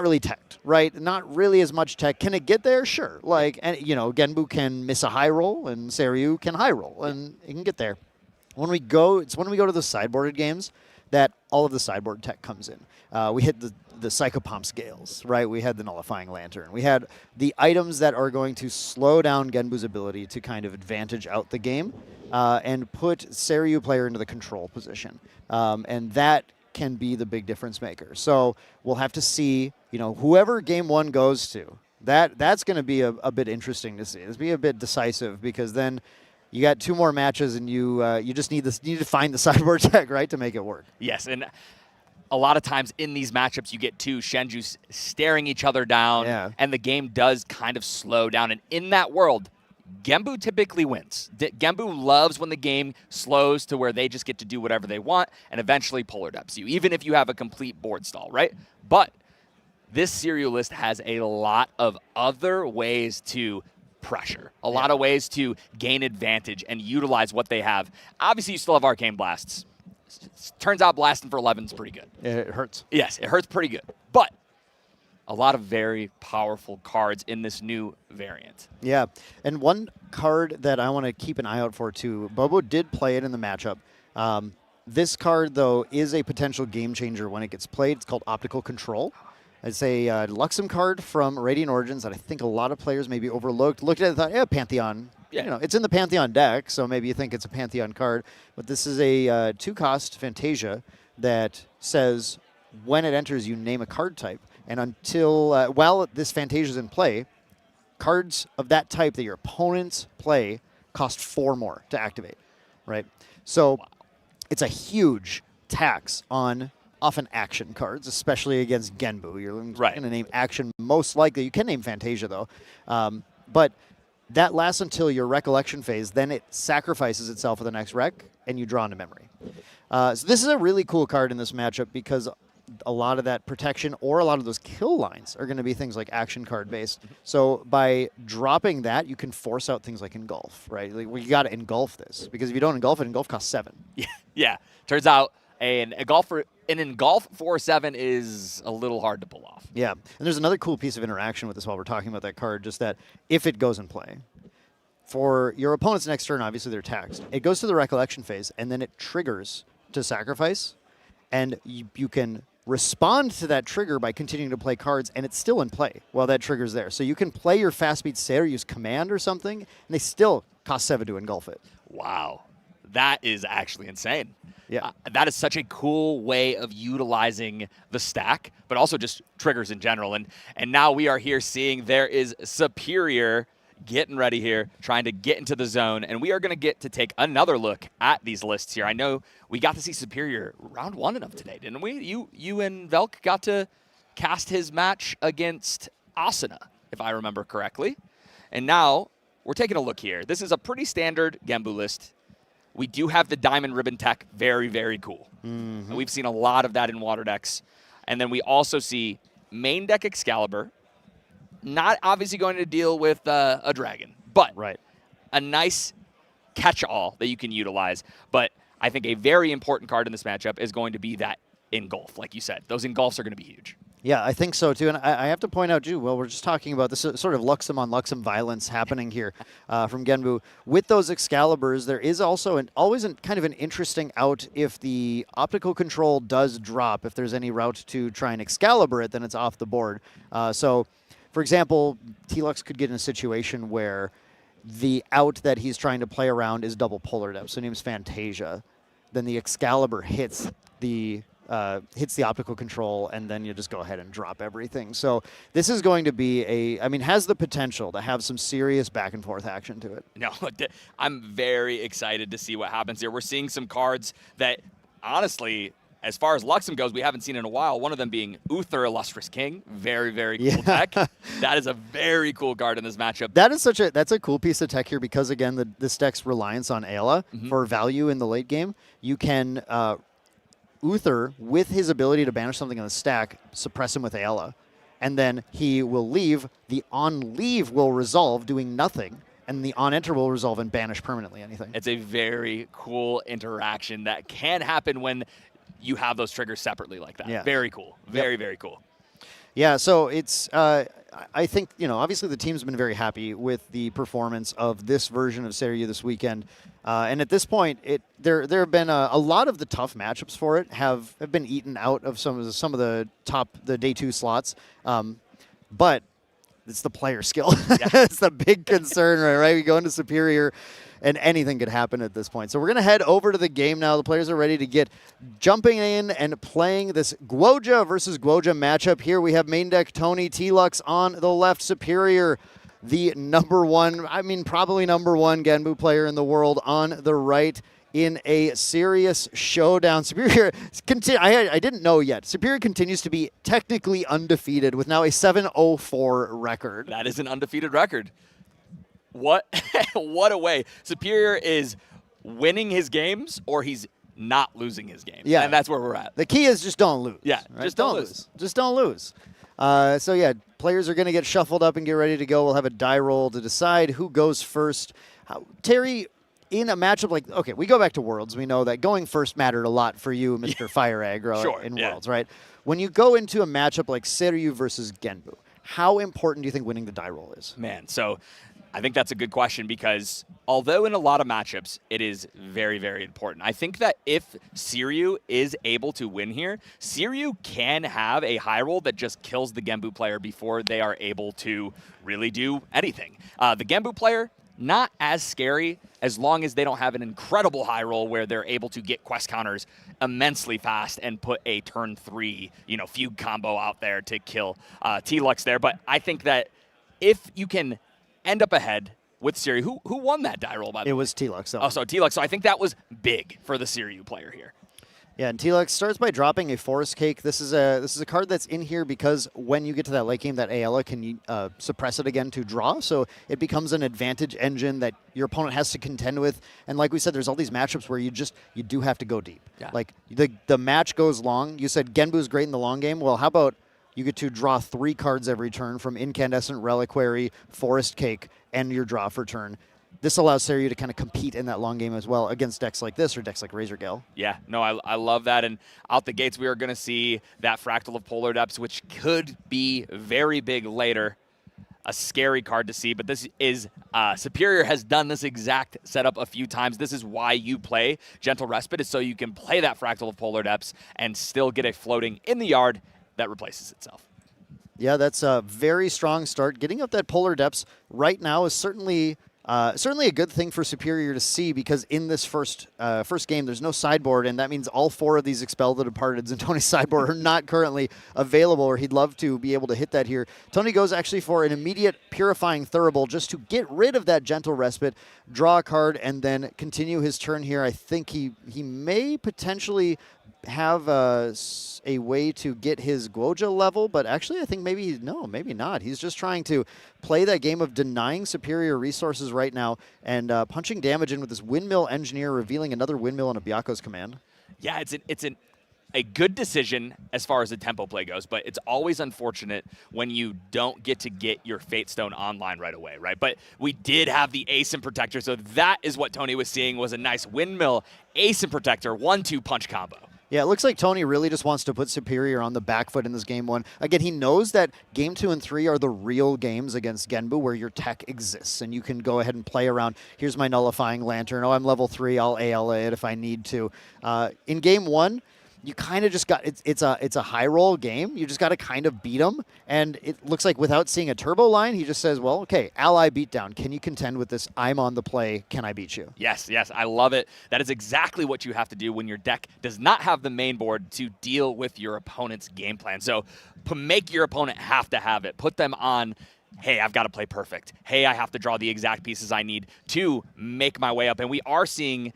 really teched, right? Not really as much tech. Can it get there? Sure. Genbu can miss a high roll and Seiryu can high roll and it can get there. When we go to the sideboarded games that all of the sideboard tech comes in. We hit the Psychopomp Scales, right? We had the Nullifying Lantern. We had the items that are going to slow down Genbu's ability to kind of advantage out the game and put Seiryu player into the control position. And that can be the big difference maker. So we'll have to see, whoever game 1 goes to, that's going to be a bit interesting to see. It's be a bit decisive because then you got 2 more matches and you just need to find the sideboard tech, right, to make it work. Yes, and a lot of times in these matchups, you get 2 Shenjus staring each other down, and the game does kind of slow down. And in that world, Genbu typically wins. Genbu loves when the game slows to where they just get to do whatever they want and eventually polar depths you, even if you have a complete board stall, right? But this serial list has a lot of other ways to pressure, a lot of ways to gain advantage and utilize what they have. Obviously, you still have Arcane Blasts. Turns out blasting for 11 is pretty good. It hurts. Yes, it hurts pretty good. But a lot of very powerful cards in this new variant. Yeah, and one card that I want to keep an eye out for too, Bobo did play it in the matchup. This card, though, is a potential game changer when it gets played. It's called Optical Control. It's a Luxem card from Radiant Origins that I think a lot of players maybe overlooked. Looked at it and thought, yeah, Pantheon. Yeah. It's in the Pantheon deck, so maybe you think it's a Pantheon card. But this is a 2-cost Fantasia that says when it enters, you name a card type. And until, while this Fantasia is in play, cards of that type that your opponents play cost 4 more to activate, right? So it's a huge tax on often action cards, especially against Genbu. You're going to name action most likely. You can name Fantasia, though. But that lasts until your recollection phase. Then it sacrifices itself for the next rec, and you draw into memory. So this is a really cool card in this matchup because a lot of that protection or a lot of those kill lines are going to be things like action card based. So by dropping that, you can force out things like Engulf, right? Like, we got to engulf this because if you don't engulf it, Engulf costs 7. Yeah. Turns out an Engulf for 7 is a little hard to pull off. Yeah. And there's another cool piece of interaction with this while we're talking about that card, just that if it goes in play, for your opponent's next turn, obviously they're taxed. It goes to the recollection phase, and then it triggers to sacrifice, and you can respond to that trigger by continuing to play cards, and it's still in play while that trigger's there. So you can play your fast speed Seiryu, use command or something, and they still cost 7 to engulf it. Wow. That is actually insane. Yeah. That is such a cool way of utilizing the stack, but also just triggers in general. And now we are here seeing there is Superior getting ready here, trying to get into the zone. And we are going to get to take another look at these lists here. I know we got to see Superior round 1 of today, didn't we? You and Velk got to cast his match against Asuna, if I remember correctly. And now we're taking a look here. This is a pretty standard Genbu list. We do have the Diamond Ribbon tech, very, very cool. And we've seen a lot of that in water decks. And then we also see main deck Excalibur, not obviously going to deal with a dragon, but a nice catch-all that you can utilize. But I think a very important card in this matchup is going to be that Engulf, like you said. Those Engulfs are going to be huge. Yeah, I think so too. And I have to point out too, well, we're just talking about this sort of Luxem on Luxem violence happening here from Genbu. With those Excaliburs, there is also always kind of an interesting out if the optical control does drop. If there's any route to try and Excalibur it, then it's off the board. So, for example, T-Lux could get in a situation where the out that he's trying to play around is double Polar Depth. So name's Fantasia. Then the Excalibur hits the optical control, and then you just go ahead and drop everything. So this is going to be has the potential to have some serious back and forth action to it. No, I'm very excited to see what happens here. We're seeing some cards that, honestly, as far as Luxem goes, we haven't seen in a while. One of them being Uther, Illustrious King. Very, very cool tech. That is a very cool card in this matchup. That's a cool piece of tech here because, again, this deck's reliance on Ayla for value in the late game. You can Uther, with his ability to banish something on the stack, suppress him with Ayla. And then he will leave. The on-leave will resolve, doing nothing. And the on-enter will resolve and banish permanently anything. It's a very cool interaction that can happen when you have those triggers separately like that. Yeah. Very cool. Very, very cool. Yeah, so it's, I think, obviously the team's been very happy with the performance of this version of Seiryu this weekend. And at this point, there have been a lot of the tough matchups for it have been eaten out of some of the day 2 slots. But it's the player skill. It's the big concern, right? We go into Superior, and anything could happen at this point. So we're going to head over to the game now. The players are ready to get jumping in and playing this Guoja versus Guoja matchup. Here we have main deck Tony T-Lux on the left, Superior, the probably number one Genbu player in the world on the right in a serious showdown. Superior, I didn't know yet. Superior continues to be technically undefeated with now a 7-0-4 record. That is an undefeated record. What a way. Superior is winning his games or he's not losing his games. Yeah. And that's where we're at. The key is just don't lose. Yeah, right? just don't lose. Just don't lose. So yeah, players are going to get shuffled up and get ready to go. We'll have a die roll to decide who goes first. Terry, in a matchup like, okay, we go back to Worlds. We know that going first mattered a lot for you, Mr. Fire Aggro, in Worlds, right? When you go into a matchup like Seiryu versus Genbu, how important do you think winning the die roll is? Man, so I think that's a good question because although in a lot of matchups it is very, very important, I think that if Seiryu is able to win here, Seiryu can have a high roll that just kills the Genbu player before they are able to really do anything. The Genbu player, not as scary as long as they don't have an incredible high roll where they're able to get quest counters immensely fast and put a turn 3, fugue combo out there to kill T-Lux there. But I think that if you can end up ahead with Seiryu, who won that die roll, by the way? It was T-Lux. Oh, so T-Lux. So I think that was big for the Seiryu player here. Yeah, and T-Lux starts by dropping a Forest Cake. This is a card that's in here because when you get to that late game, that Ayla can suppress it again to draw. So it becomes an advantage engine that your opponent has to contend with. And like we said, there's all these matchups where you do have to go deep. Yeah. Like the match goes long. You said Genbu's great in the long game. Well, how about you get to draw 3 cards every turn from Incandescent Reliquary, Forest Cake, and your draw for turn. This allows Seiryu to kind of compete in that long game as well against decks like this or decks like Razor Gale. Yeah, no, I love that. And out the gates, we are going to see that Fractal of Polar Depths, which could be very big later. A scary card to see, but this is Superior has done this exact setup a few times. This is why you play Gentle Respite, is so you can play that Fractal of Polar Depths and still get a floating in the yard that replaces itself. Yeah, that's a very strong start. Getting up that Polar Depths right now is certainly Certainly a good thing for Superior to see, because in this first game, there's no sideboard, and that means all 4 of these Expel the Departeds in Tony's sideboard are not currently available, or he'd love to be able to hit that here. Tony goes actually for an immediate Purifying Thurible just to get rid of that Gentle Respite, draw a card, and then continue his turn here. I think he may potentially have a way to get his Guoja level, but actually I think maybe not. He's just trying to play that game of denying Superior resources right now and punching damage in with this Windmill Engineer, revealing another Windmill on a Byako's command. Yeah, it's a good decision as far as the tempo play goes, but it's always unfortunate when you don't get your Fate Stone online right away, right? But we did have the Ace and Protector, so that is what Tony was seeing, was a nice Windmill, Ace and Protector, 1-2 punch combo. Yeah, it looks like Tony really just wants to put Superior on the back foot in this game 1. Again, he knows that game 2 and 3 are the real games against Genbu where your tech exists and you can go ahead and play around. Here's my Nullifying Lantern. Oh, I'm level 3. I'll ALA it if I need to. In game 1, you kind of just got it's a high roll game. You just got to kind of beat him, and it looks like without seeing a turbo line, he just says, "Well, okay, ally beatdown. Can you contend with this? I'm on the play. Can I beat you?" Yes, I love it. That is exactly what you have to do when your deck does not have the main board to deal with your opponent's game plan. So, make your opponent have to have it. Put them on. Hey, I've got to play perfect. Hey, I have to draw the exact pieces I need to make my way up, and we are seeing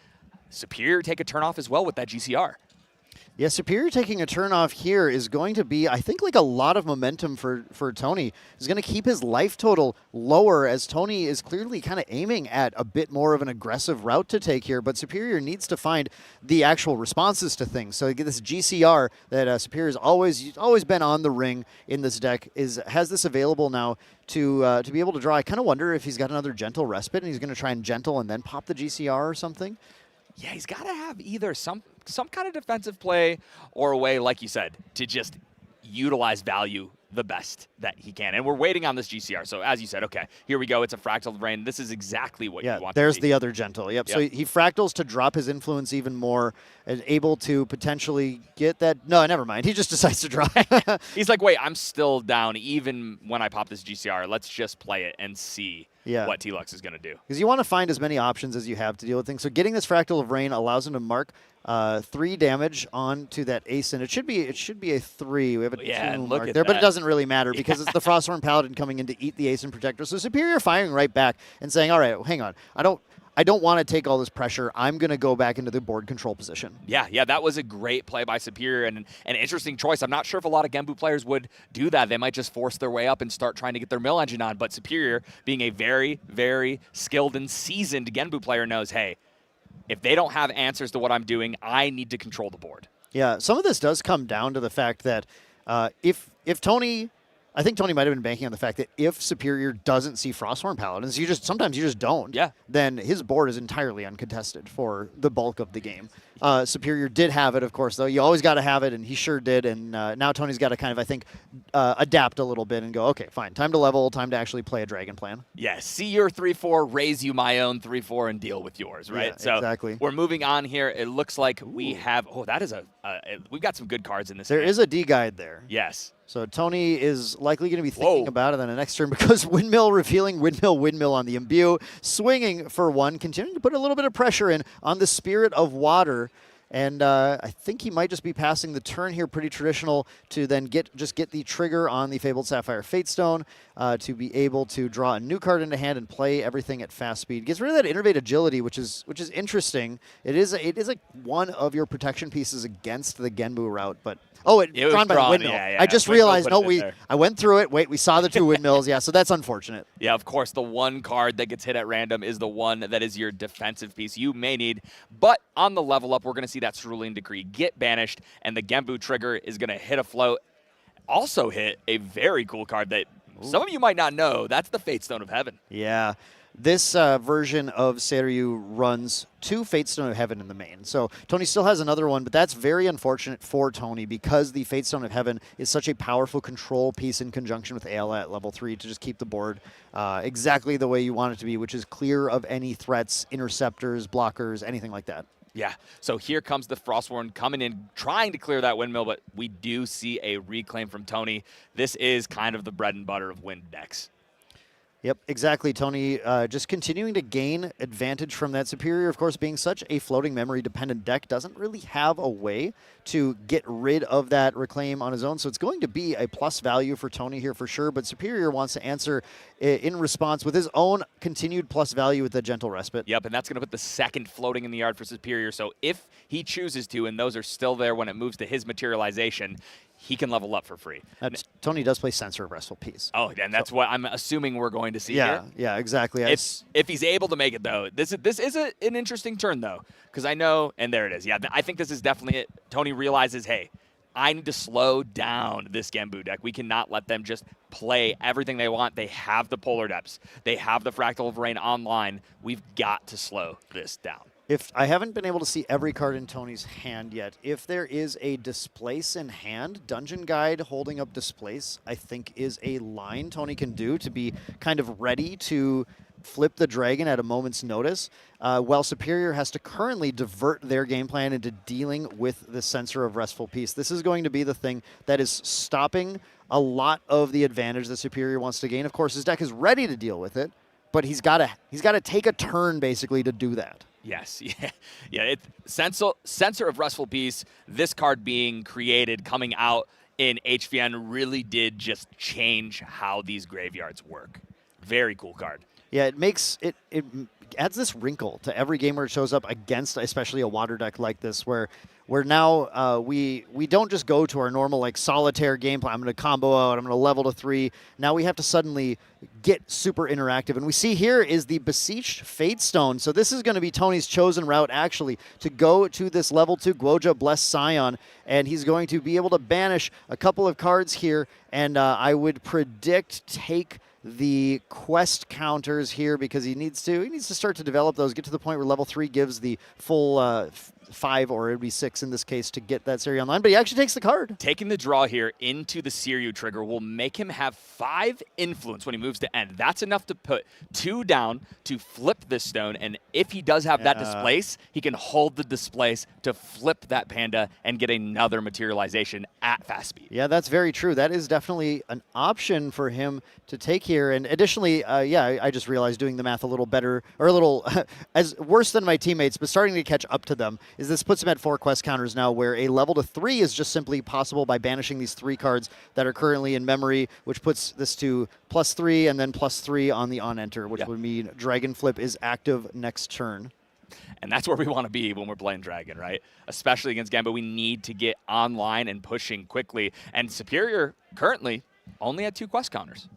Superior take a turn off as well with that GCR. Yeah, Superior taking a turn off here is going to be, I think, like a lot of momentum for Tony. He's going to keep his life total lower, as Tony is clearly kind of aiming at a bit more of an aggressive route to take here, but Superior needs to find the actual responses to things. So this GCR that Superior's always been on the ring in this deck has this available now to be able to draw. I kind of wonder if he's got another Gentle Respite and he's going to try and Gentle and then pop the GCR or something. Yeah, he's got to have either some kind of defensive play or a way, like you said, to just utilize value the best that he can. And we're waiting on this GCR. So as you said, okay, here we go. It's a Fractal Rain. This is exactly what you want there's to see. the other Gentle. Yep. So he Fractals to drop his influence even more and able to potentially get that. No, never mind. He just decides to draw. He's like, wait, I'm still down even when I pop this GCR. Let's just play it and see what T-Lux is going to do. Because you want to find as many options as you have to deal with things. So getting this Fractal of Rain allows him to mark 3 damage onto that Ace, and it should be a 3. We have a 2 mark there, but it doesn't really matter because it's the Frosthorn Paladin coming in to eat the Ace and Protector. So Superior firing right back and saying, all right, hang on, I don't want to take all this pressure. I'm going to go back into the board control position. Yeah, that was a great play by Superior and an interesting choice. I'm not sure if a lot of Genbu players would do that. They might just force their way up and start trying to get their mill engine on, but Superior, being a very, very skilled and seasoned Genbu player, knows, hey, if they don't have answers to what I'm doing, I need to control the board. Yeah, some of this does come down to the fact that if Tony... I think Tony might have been banking on the fact that if Superior doesn't see Frosthorn Paladins, sometimes you just don't. Yeah. Then his board is entirely uncontested for the bulk of the game. Superior did have it, of course, though. You always got to have it, and he sure did. And now Tony's got to kind of, I think, adapt a little bit and go, okay, fine, time to level, time to actually play a Dragon plan. Yeah, see your 3-4, raise you my own 3-4, and deal with yours, right? Yeah, so exactly. We're moving on here. It looks like we have, that is we've got some good cards in this There game. is a D-guide there. Yes. So Tony is likely going to be thinking about it on the next turn because Windmill revealing Windmill on the Imbue, swinging for 1, continuing to put a little bit of pressure in on the Spirit of Water. And I think he might just be passing the turn here, pretty traditional, to then get the trigger on the Fabled Sapphire Fatestone to be able to draw a new card into hand and play everything at fast speed. Gets rid of that Innervate Agility, which is interesting. It is one of your protection pieces against the Genbu route, but it was drawn by the Windmill. Yeah, I just realized, I went through it. Wait, we saw the 2 windmills. Yeah, so that's unfortunate. Yeah, of course, the one card that gets hit at random is the one that is your defensive piece you may need. But on the level up, we're going to see that Cerulean Decree get banished, and the Genbu trigger is going to hit a float. Also hit a very cool card that some of you might not know. That's the Fatestone of Heaven. Yeah. This version of Seiryu runs 2 Fatestone of Heaven in the main. So Tony still has another one, but that's very unfortunate for Tony because the Fatestone of Heaven is such a powerful control piece in conjunction with Ayla at level 3 to just keep the board exactly the way you want it to be, which is clear of any threats, interceptors, blockers, anything like that. Yeah, so here comes the Frostborn coming in, trying to clear that windmill, but we do see a reclaim from Tony. This is kind of the bread and butter of wind decks. Yep, exactly, Tony. Just continuing to gain advantage from that. Superior, of course, being such a floating memory dependent deck, doesn't really have a way to get rid of that reclaim on his own. So it's going to be a plus value for Tony here for sure. But Superior wants to answer in response with his own continued plus value with the Gentle Respite. Yep, and that's going to put the second floating in the yard for Superior. So if he chooses to, and those are still there when it moves to his materialization, he can level up for free. Tony does play Censor of Restful Peace. Oh, and that's what I'm assuming we're going to see Yeah, here. yeah, exactly. If he's able to make it, though, this is an interesting turn, though, because I know, and there it is. Yeah, I think this is definitely it. Tony realizes, hey, I need to slow down this Genbu deck. We cannot let them just play everything they want. They have the Polar Depths. They have the Fractal of Rain online. We've got to slow this down. If I haven't been able to see every card in Tony's hand yet, if there is a Displace in hand, Dungeon Guide holding up Displace, I think is a line Tony can do to be kind of ready to flip the dragon at a moment's notice, while Superior has to currently divert their game plan into dealing with the Censor of Restful Peace. This is going to be the thing that is stopping a lot of the advantage that Superior wants to gain. Of course, his deck is ready to deal with it, but he's got to take a turn basically to do that. Yes, yeah. Censor of Restful Peace, this card being created, coming out in HVN, really did just change how these graveyards work. Very cool card. Yeah, it adds this wrinkle to every game where it shows up against, especially a water deck like this, where now we don't just go to our normal like solitaire game plan. I'm going to combo out. I'm going to level to 3. Now we have to suddenly get super interactive. And we see here is the Beseeched Fatestone. So this is going to be Tony's chosen route, actually, to go to this level 2 Guoja Blessed Scion. And he's going to be able to banish a couple of cards here. And I would predict take the quest counters here because he needs to start to develop those, get to the point where level 3 gives the full 5, or it would be 6 in this case, to get that Siri online, but he actually takes the card. Taking the draw here into the Siryu trigger will make him have 5 influence when he moves to end. That's enough to put 2 down to flip this stone, and if he does have that Displace, he can hold the Displace to flip that Panda and get another materialization at fast speed. Yeah, that's very true. That is definitely an option for him to take here. And additionally, I just realized doing the math a little better, or a little as worse than my teammates, but starting to catch up to them, is this puts him at 4 quest counters now, where a level to 3 is just simply possible by banishing these 3 cards that are currently in memory, which puts this to +3 and then +3 on the on-enter, which would mean Dragon Flip is active next turn. And that's where we want to be when we're playing Dragon, right? Especially against Gamba, we need to get online and pushing quickly. And Superior currently only at 2 quest counters.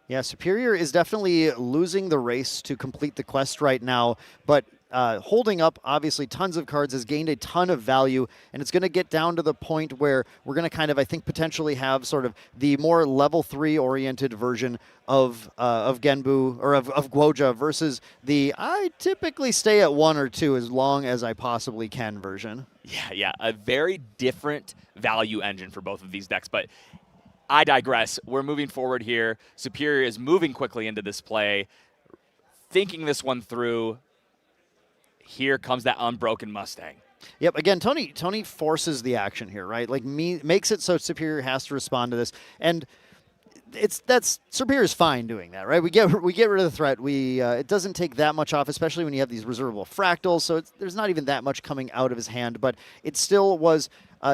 Yeah, Superior is definitely losing the race to complete the quest right now, but holding up, obviously, tons of cards, has gained a ton of value, and it's going to get down to the point where we're going to kind of, I think, potentially have sort of the more level 3 oriented version of Genbu, or of Guoja, versus the I typically stay at 1 or 2 as long as I possibly can version. Yeah, a very different value engine for both of these decks, but I digress. We're moving forward here. Superior is moving quickly into this play, thinking this one through. Here comes that Unbroken Mustang. Yep, again, Tony forces the action here, right? Like, makes it so Superior has to respond to this. And that's Superior's fine doing that, right? We get rid of the threat. It doesn't take that much off, especially when you have these reservable fractals, so there's not even that much coming out of his hand, but it still was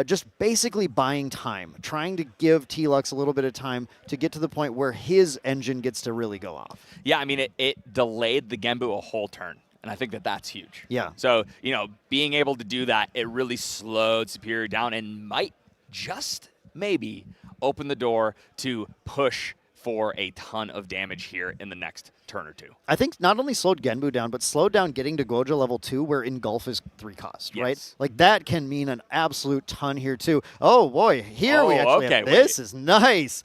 just basically buying time, trying to give T-Lux a little bit of time to get to the point where his engine gets to really go off. Yeah, I mean, it delayed the Genbu a whole turn. And I think that's huge. Yeah. So, being able to do that, it really slowed Superior down and might just maybe open the door to push for a ton of damage here in the next turn or 2. I think not only slowed Genbu down, but slowed down getting to Guoja level 2, where Engulf is 3 cost, right? Like, that can mean an absolute ton here, too. Oh, boy. Here we actually have, this is nice.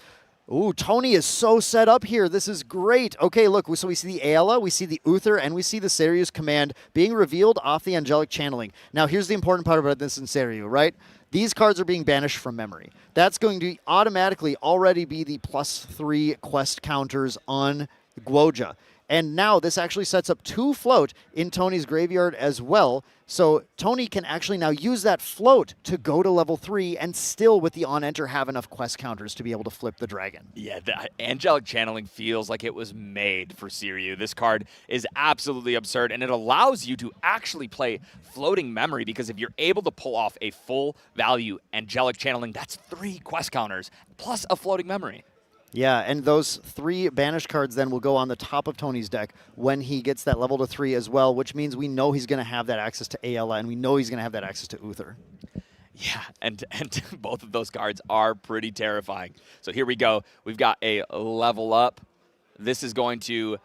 Ooh, Tony is so set up here. This is great. Okay, look, so we see the Aela, we see the Uther, and we see the Serious command being revealed off the Angelic Channeling. Now, here's the important part about this in Serious, right? These cards are being banished from memory. That's going to automatically already be the +3 quest counters on Guoja. And now this actually sets up 2 float in Tony's graveyard as well. So Tony can actually now use that float to go to level 3 and still with the on-enter have enough quest counters to be able to flip the dragon. Yeah, the Angelic Channeling feels like it was made for Siryu. This card is absolutely absurd, and it allows you to actually play Floating Memory, because if you're able to pull off a full value Angelic Channeling, that's 3 quest counters plus a Floating Memory. Yeah, and those 3 banished cards then will go on the top of Tony's deck when he gets that level to 3 as well, which means we know he's going to have that access to Ayala, and we know he's going to have that access to Uther. Yeah, and both of those cards are pretty terrifying. So here we go. We've got a level up. This is going to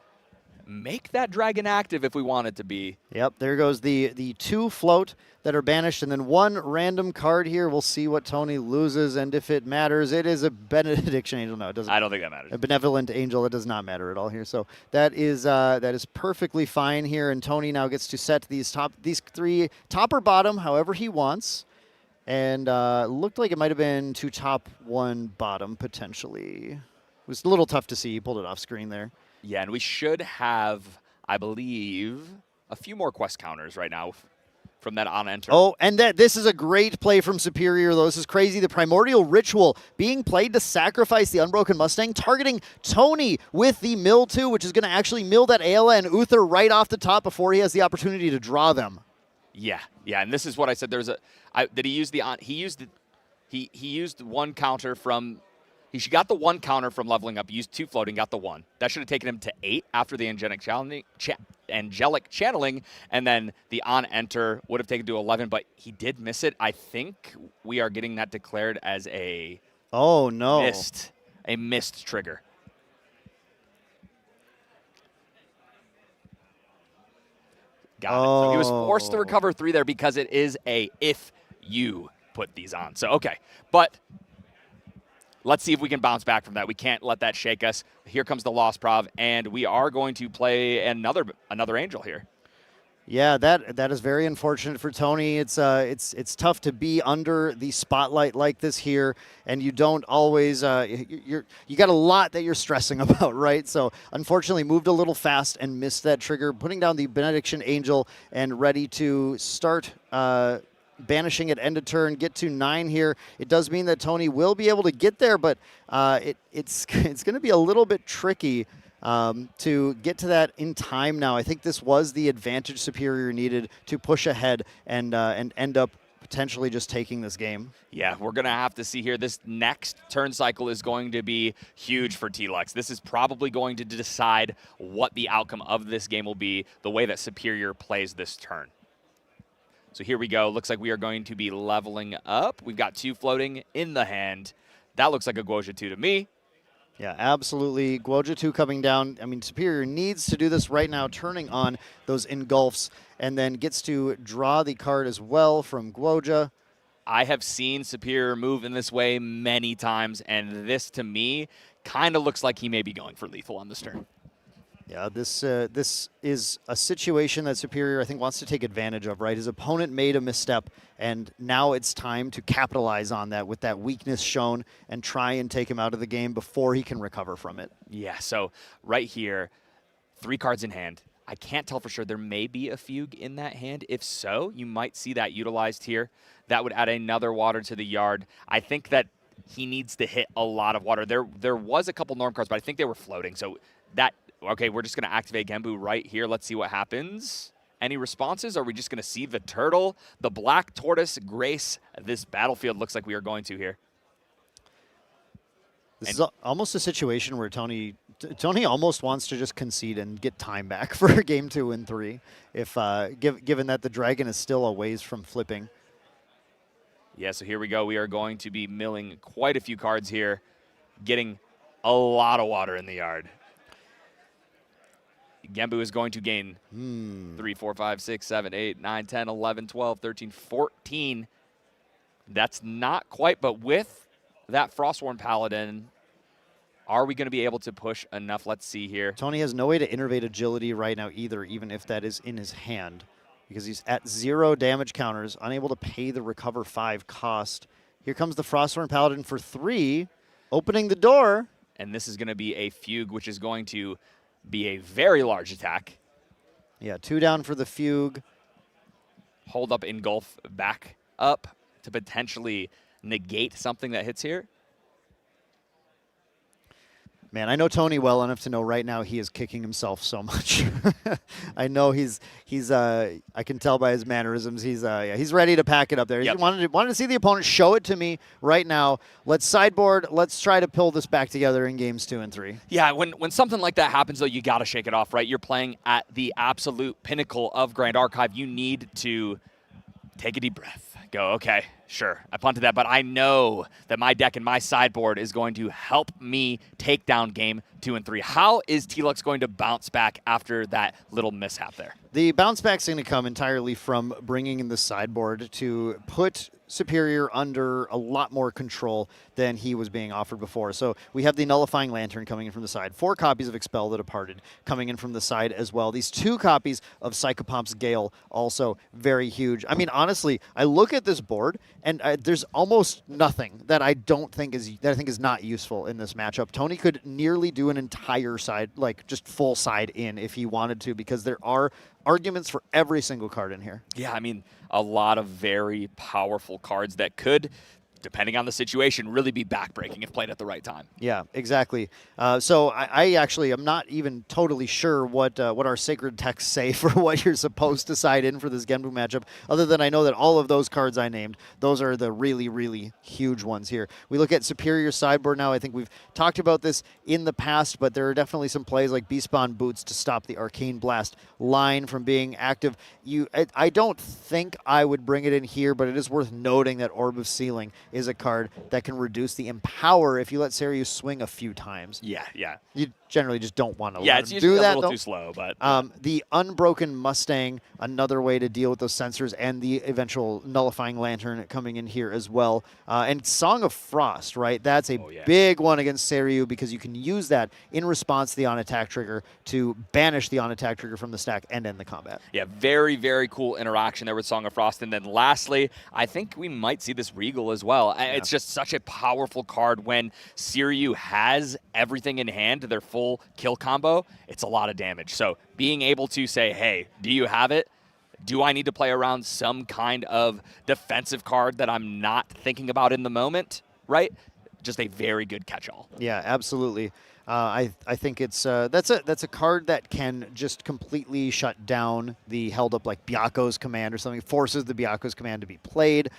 make that dragon active if we want it to be. Yep, there goes the 2 float that are banished, and then 1 random card here. We'll see what Tony loses, and if it matters, it is a Benediction Angel. No, it doesn't. I don't think that matters. A Benevolent Angel, it does not matter at all here. So that is perfectly fine here, and Tony now gets to set these 3 top or bottom, however he wants. And looked like it might have been 2 top, 1 bottom, potentially. It was a little tough to see. He pulled it off screen there. Yeah, and we should have, I believe, a few more quest counters right now from that on-enter. Oh, and this is a great play from Superior, though. This is crazy. The Primordial Ritual being played to sacrifice the Unbroken Mustang, targeting Tony with the Mill 2, which is going to actually mill that Ayala and Uther right off the top before he has the opportunity to draw them. Yeah, and this is what I said. There's did he use the on? He used 1 counter from. He got the 1 counter from leveling up. He used 2 floating, got the 1. That should have taken him to 8 after the angelic channeling, and then the on-enter would have taken to 11, but he did miss it. I think we are getting that declared as a missed trigger. Got it. So he was forced to recover 3 there because it is a if you put these on. So, okay. But let's see if we can bounce back from that. We can't let that shake us. Here comes the Lost Prov, and we are going to play another Angel here. Yeah, that is very unfortunate for Tony. It's tough to be under the spotlight like this here, and you don't always you got a lot that you're stressing about, right? So unfortunately, moved a little fast and missed that trigger, putting down the Benediction Angel and ready to start banishing at end of turn, get to 9 here. It does mean that Tony will be able to get there, but it's going to be a little bit tricky to get to that in time now. I think this was the advantage Superior needed to push ahead and end up potentially just taking this game. Yeah, we're going to have to see here. This next turn cycle is going to be huge for T-Lex. This is probably going to decide what the outcome of this game will be, the way that Superior plays this turn. So here we go. Looks like we are going to be leveling up. We've got 2 floating in the hand. That looks like a Guoja 2 to me. Yeah, absolutely. Guoja 2 coming down. I mean, Superior needs to do this right now, turning on those engulfs, and then gets to draw the card as well from Guoja. I have seen Superior move in this way many times, and this, to me, kind of looks like he may be going for lethal on this turn. Yeah, this is a situation that Superior, I think, wants to take advantage of, right? His opponent made a misstep, and now it's time to capitalize on that with that weakness shown and try and take him out of the game before he can recover from it. Yeah, so right here, 3 cards in hand. I can't tell for sure. There may be a Fugue in that hand. If so, you might see that utilized here. That would add another water to the yard. I think that he needs to hit a lot of water. There was a couple Norm cards, but I think they were floating, so that... Okay, we're just going to activate Genbu right here. Let's see what happens. Any responses? Are we just going to see the turtle, the black tortoise grace this battlefield? Looks like we are going to here. This is almost a situation where Tony almost wants to just concede and get time back for game 2 and 3, if given that the dragon is still a ways from flipping. Yeah, so here we go. We are going to be milling quite a few cards here, getting a lot of water in the yard. Genbu is going to gain 3, 4, 5, 6, 7, 8, 9, 10, 11, 12, 13, 14. That's not quite, but with that Frostworn Paladin, are we going to be able to push enough? Let's see here. Tony has no way to innervate agility right now either, even if that is in his hand, because he's at 0 damage counters, unable to pay the recover 5 cost. Here comes the Frostworn Paladin for 3, opening the door. And this is going to be a Fugue, which is going to be a very large attack. Yeah, 2 down for the Fugue. Hold up, engulf, back up to potentially negate something that hits here. Man, I know Tony well enough to know right now he is kicking himself so much. I know he's I can tell by his mannerisms he's ready to pack it up there. Yep. He wanted to see the opponent show it to me right now. Let's sideboard. Let's try to pull this back together in games 2 and 3. Yeah, when something like that happens, though, you got to shake it off, right? You're playing at the absolute pinnacle of Grand Archive. You need to take a deep breath. Go, okay, sure, I punted that, but I know that my deck and my sideboard is going to help me take down game 2 and 3. How is T-Lux going to bounce back after that little mishap there? The bounce back's going to come entirely from bringing in the sideboard to put Superior under a lot more control than he was being offered before. So we have the Nullifying Lantern coming in from the side. 4 copies of Expel the Departed coming in from the side as well. These 2 copies of Psychopomp's Gale also very huge. I mean, honestly, I look at this board and there's almost nothing that I think is not useful in this matchup. Tony could nearly do an entire side, like just full side in if he wanted to, because there are arguments for every single card in here. Yeah, I mean, a lot of very powerful cards that could, depending on the situation, really be backbreaking if played at the right time. Yeah, exactly. So I actually am not even totally sure what our sacred texts say for what you're supposed to side in for this Genbu matchup, other than I know that all of those cards I named, those are the really, really huge ones here. We look at Superior sideboard now. I think we've talked about this in the past, but there are definitely some plays like Bespawn Boots to stop the Arcane Blast line from being active. I don't think I would bring it in here, but it is worth noting that Orb of Sealing is a card that can reduce the Empower if you let Sarius swing a few times. Yeah, yeah. You generally just don't want to Yeah, let it's him usually do that, a little though. too slow, but... The Unbroken Mustang, another way to deal with those sensors, and the eventual Nullifying Lantern coming in here as well. And Song of Frost, right? That's a big one against Seiryu because you can use that in response to the on-attack trigger to banish the on-attack trigger from the stack and end the combat. Yeah, very, very cool interaction there with Song of Frost. And then lastly, I think we might see this Regal as well. Yeah. It's just such a powerful card when Seiryu has everything in hand, their full kill combo. It's a lot of damage. So being able to say, hey, do you have it? Do I need to play around some kind of defensive card that I'm not thinking about in the moment, right? Just a very good catch-all. Yeah, absolutely. I think it's that's a card that can just completely shut down the held up like Byako's command or something. Forces the Byako's command to be played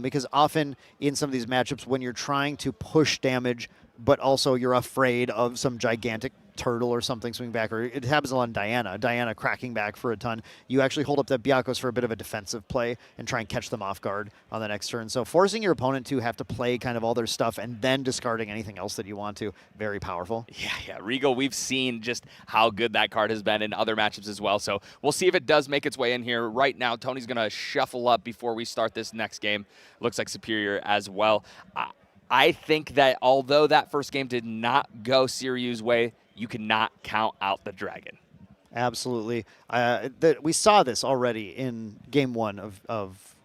because often in some of these matchups when you're trying to push damage but also you're afraid of some gigantic turtle or something swinging back, or it happens a lot in Diana cracking back for a ton. You actually hold up that Byako's for a bit of a defensive play and try and catch them off guard on the next turn. So forcing your opponent to have to play kind of all their stuff and then discarding anything else that you want to, very powerful. Yeah, Regal, we've seen just how good that card has been in other matchups as well. So we'll see if it does make its way in here. Right now, Tony's going to shuffle up before we start this next game. Looks like Superior as well. I think that although that first game did not go Seiryu's way, you cannot count out the Dragon. Absolutely. We saw this already in game 1 of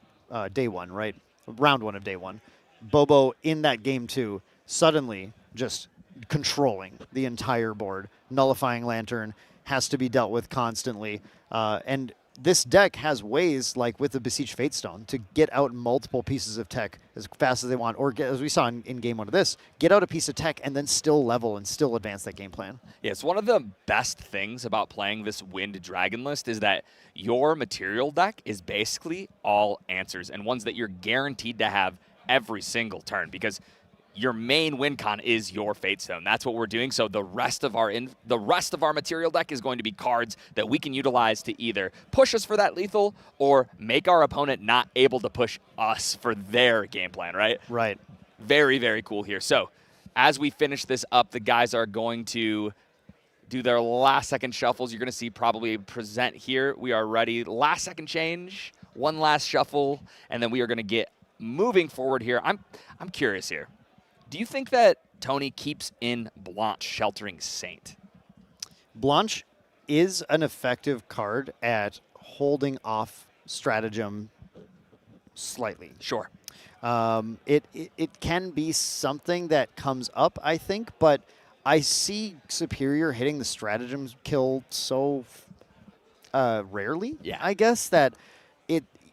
day 1, right? Round 1 of day 1. Bobo in that game 2 suddenly just controlling the entire board. Nullifying Lantern has to be dealt with constantly. And this deck has ways, like with the Beseech Fatestone, to get out multiple pieces of tech as fast as they want, or as we saw in game 1 of this, get out a piece of tech and then still level and still advance that game plan. Yeah, it's one of the best things about playing this Wind Dragon list is that your material deck is basically all answers and ones that you're guaranteed to have every single turn because your main win con is your Fatestone. That's what we're doing. So the rest of our material deck is going to be cards that we can utilize to either push us for that lethal or make our opponent not able to push us for their game plan, right? Right. Very, very cool here. So as we finish this up, the guys are going to do their last second shuffles. You're going to see probably present here. We are ready. Last second change, one last shuffle, and then we are going to get moving forward here. I'm curious here. Do you think that Tony keeps in Blanche Sheltering Saint? Blanche is an effective card at holding off stratagem slightly. Sure. It can be something that comes up, I think, but I see Superior hitting the stratagem kill so rarely. Yeah. I guess that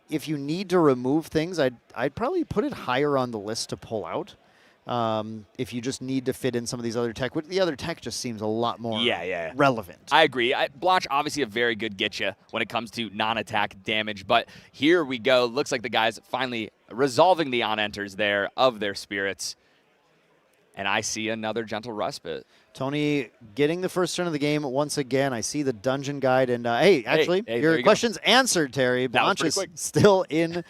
if you need to remove things, I'd probably put it higher on the list to pull out. If you just need to fit in some of these other tech, the other tech just seems a lot more relevant. I agree. Blanche, obviously a very good getcha when it comes to non-attack damage, but here we go. Looks like the guys finally resolving the on-enters there of their spirits. And I see another Gentle Respite. Tony getting the first turn of the game once again. I see the dungeon guide, and hey, actually, your question's answered, Terry. Blanche is still in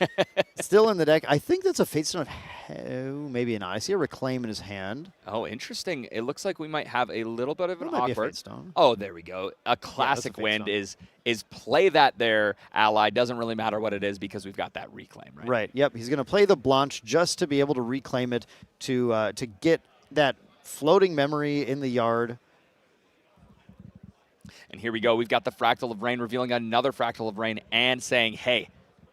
the deck. I think that's a Fatestone of maybe not. I see a Reclaim in his hand. Oh, interesting. It looks like we might have a little bit of an Might be a awkward. Fatestone. Oh, there we go. A classic a wind Fatestone. is play that there, ally. Doesn't really matter what it is because we've got that reclaim, right? Right. Yep. He's going to play the Blanche just to be able to reclaim it to get that floating memory in the yard. And here we go. We've got the Fractal of Rain revealing another Fractal of Rain and saying, hey,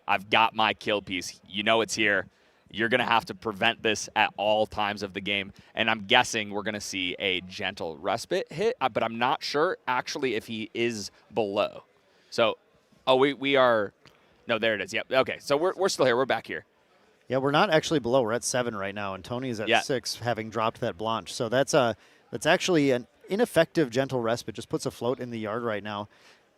I've got my kill piece. You know it's here. You're going to have to prevent this at all times of the game. And I'm guessing we're going to see a Gentle Respite hit, but I'm not sure actually if he is below. So, we are, no, there it is. Yep. Okay, so we're still here. We're back here. Yeah, we're not actually below. We're at 7 right now, and Tony is at 6, having dropped that Blanche. So that's actually an ineffective Gentle Respite. Just puts a float in the yard right now.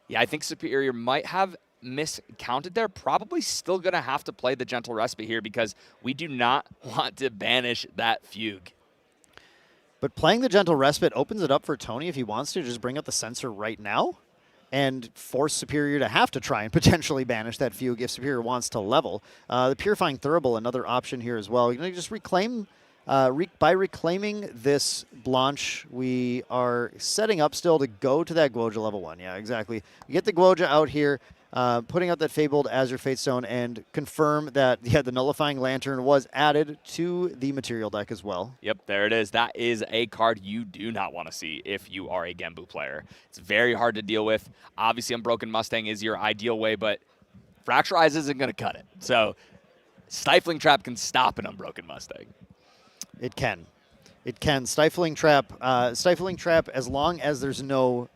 Yeah, I think Superior might have miscounted there. Probably still going to have to play the Gentle Respite here because we do not want to banish that Fugue. But playing the Gentle Respite opens it up for Tony if he wants to just bring up the Censor right now and force Superior to have to try and potentially banish that Fugue if Superior wants to level. The Purifying Thurible, another option here as well. You're going to just reclaim, by reclaiming this Blanche, we are setting up still to go to that Guoja level 1. Yeah, exactly. You get the Guoja out here, putting out that Fabled Azure Fatestone, and confirm that the Nullifying Lantern was added to the material deck as well. Yep, there it is. That is a card you do not want to see if you are a Genbu player. It's very hard to deal with. Obviously, Unbroken Mustang is your ideal way, but Fracturize isn't going to cut it. So Stifling Trap can stop an Unbroken Mustang. It can. It can. Stifling Trap, as long as there's no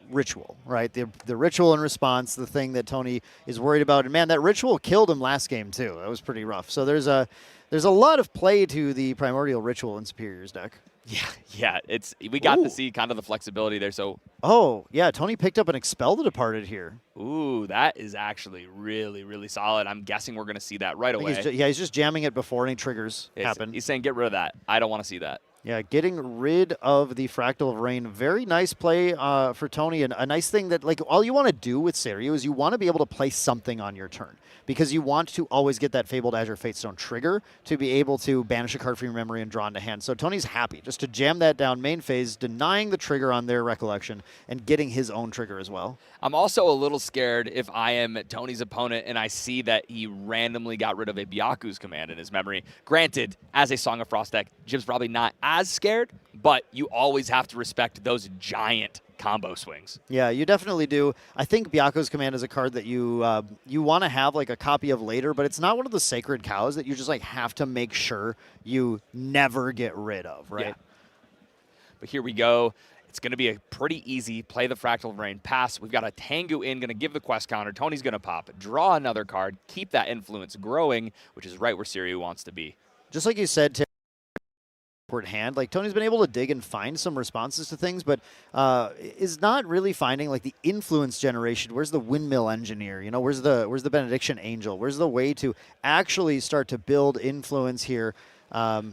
ritual, right? The ritual in response, the thing that Tony is worried about. And man, that ritual killed him last game too. That was pretty rough. So there's a lot of play to the Primordial Ritual in Superior's deck. Yeah, we got to see kind of the flexibility there. So Tony picked up an Expel the Departed here. Ooh, that is actually really, really solid. I'm guessing we're going to see that right away. He's just jamming it before any triggers happen. He's saying get rid of that. I don't want to see that. Yeah, getting rid of the Fractal of Rain. Very nice play for Tony. And a nice thing that, all you want to do with Serio is you want to be able to play something on your turn. Because you want to always get that Fabled Azure Fatestone trigger to be able to banish a card from your memory and draw into hand. So Tony's happy just to jam that down main phase, denying the trigger on their Recollection, and getting his own trigger as well. I'm also a little scared if I am Tony's opponent and I see that he randomly got rid of a Byaku's command in his memory. Granted, as a Song of Frost deck, Jib's probably not as scared, but you always have to respect those giant combo swings. Yeah, you definitely do. I think Byaku's command is a card that you want to have a copy of later, but it's not one of the sacred cows that you just have to make sure you never get rid of, right? Yeah. But here we go. It's going to be a pretty easy play the Fractal of Rain pass. We've got a Tengu in, going to give the quest counter. Tony's going to pop, draw another card, keep that influence growing, which is right where Siryu wants to be. Just like you said, hand. Tony's been able to dig and find some responses to things, but is not really finding the influence generation. Where's the Windmill Engineer? Where's the Benediction Angel? Where's the way to actually start to build influence here?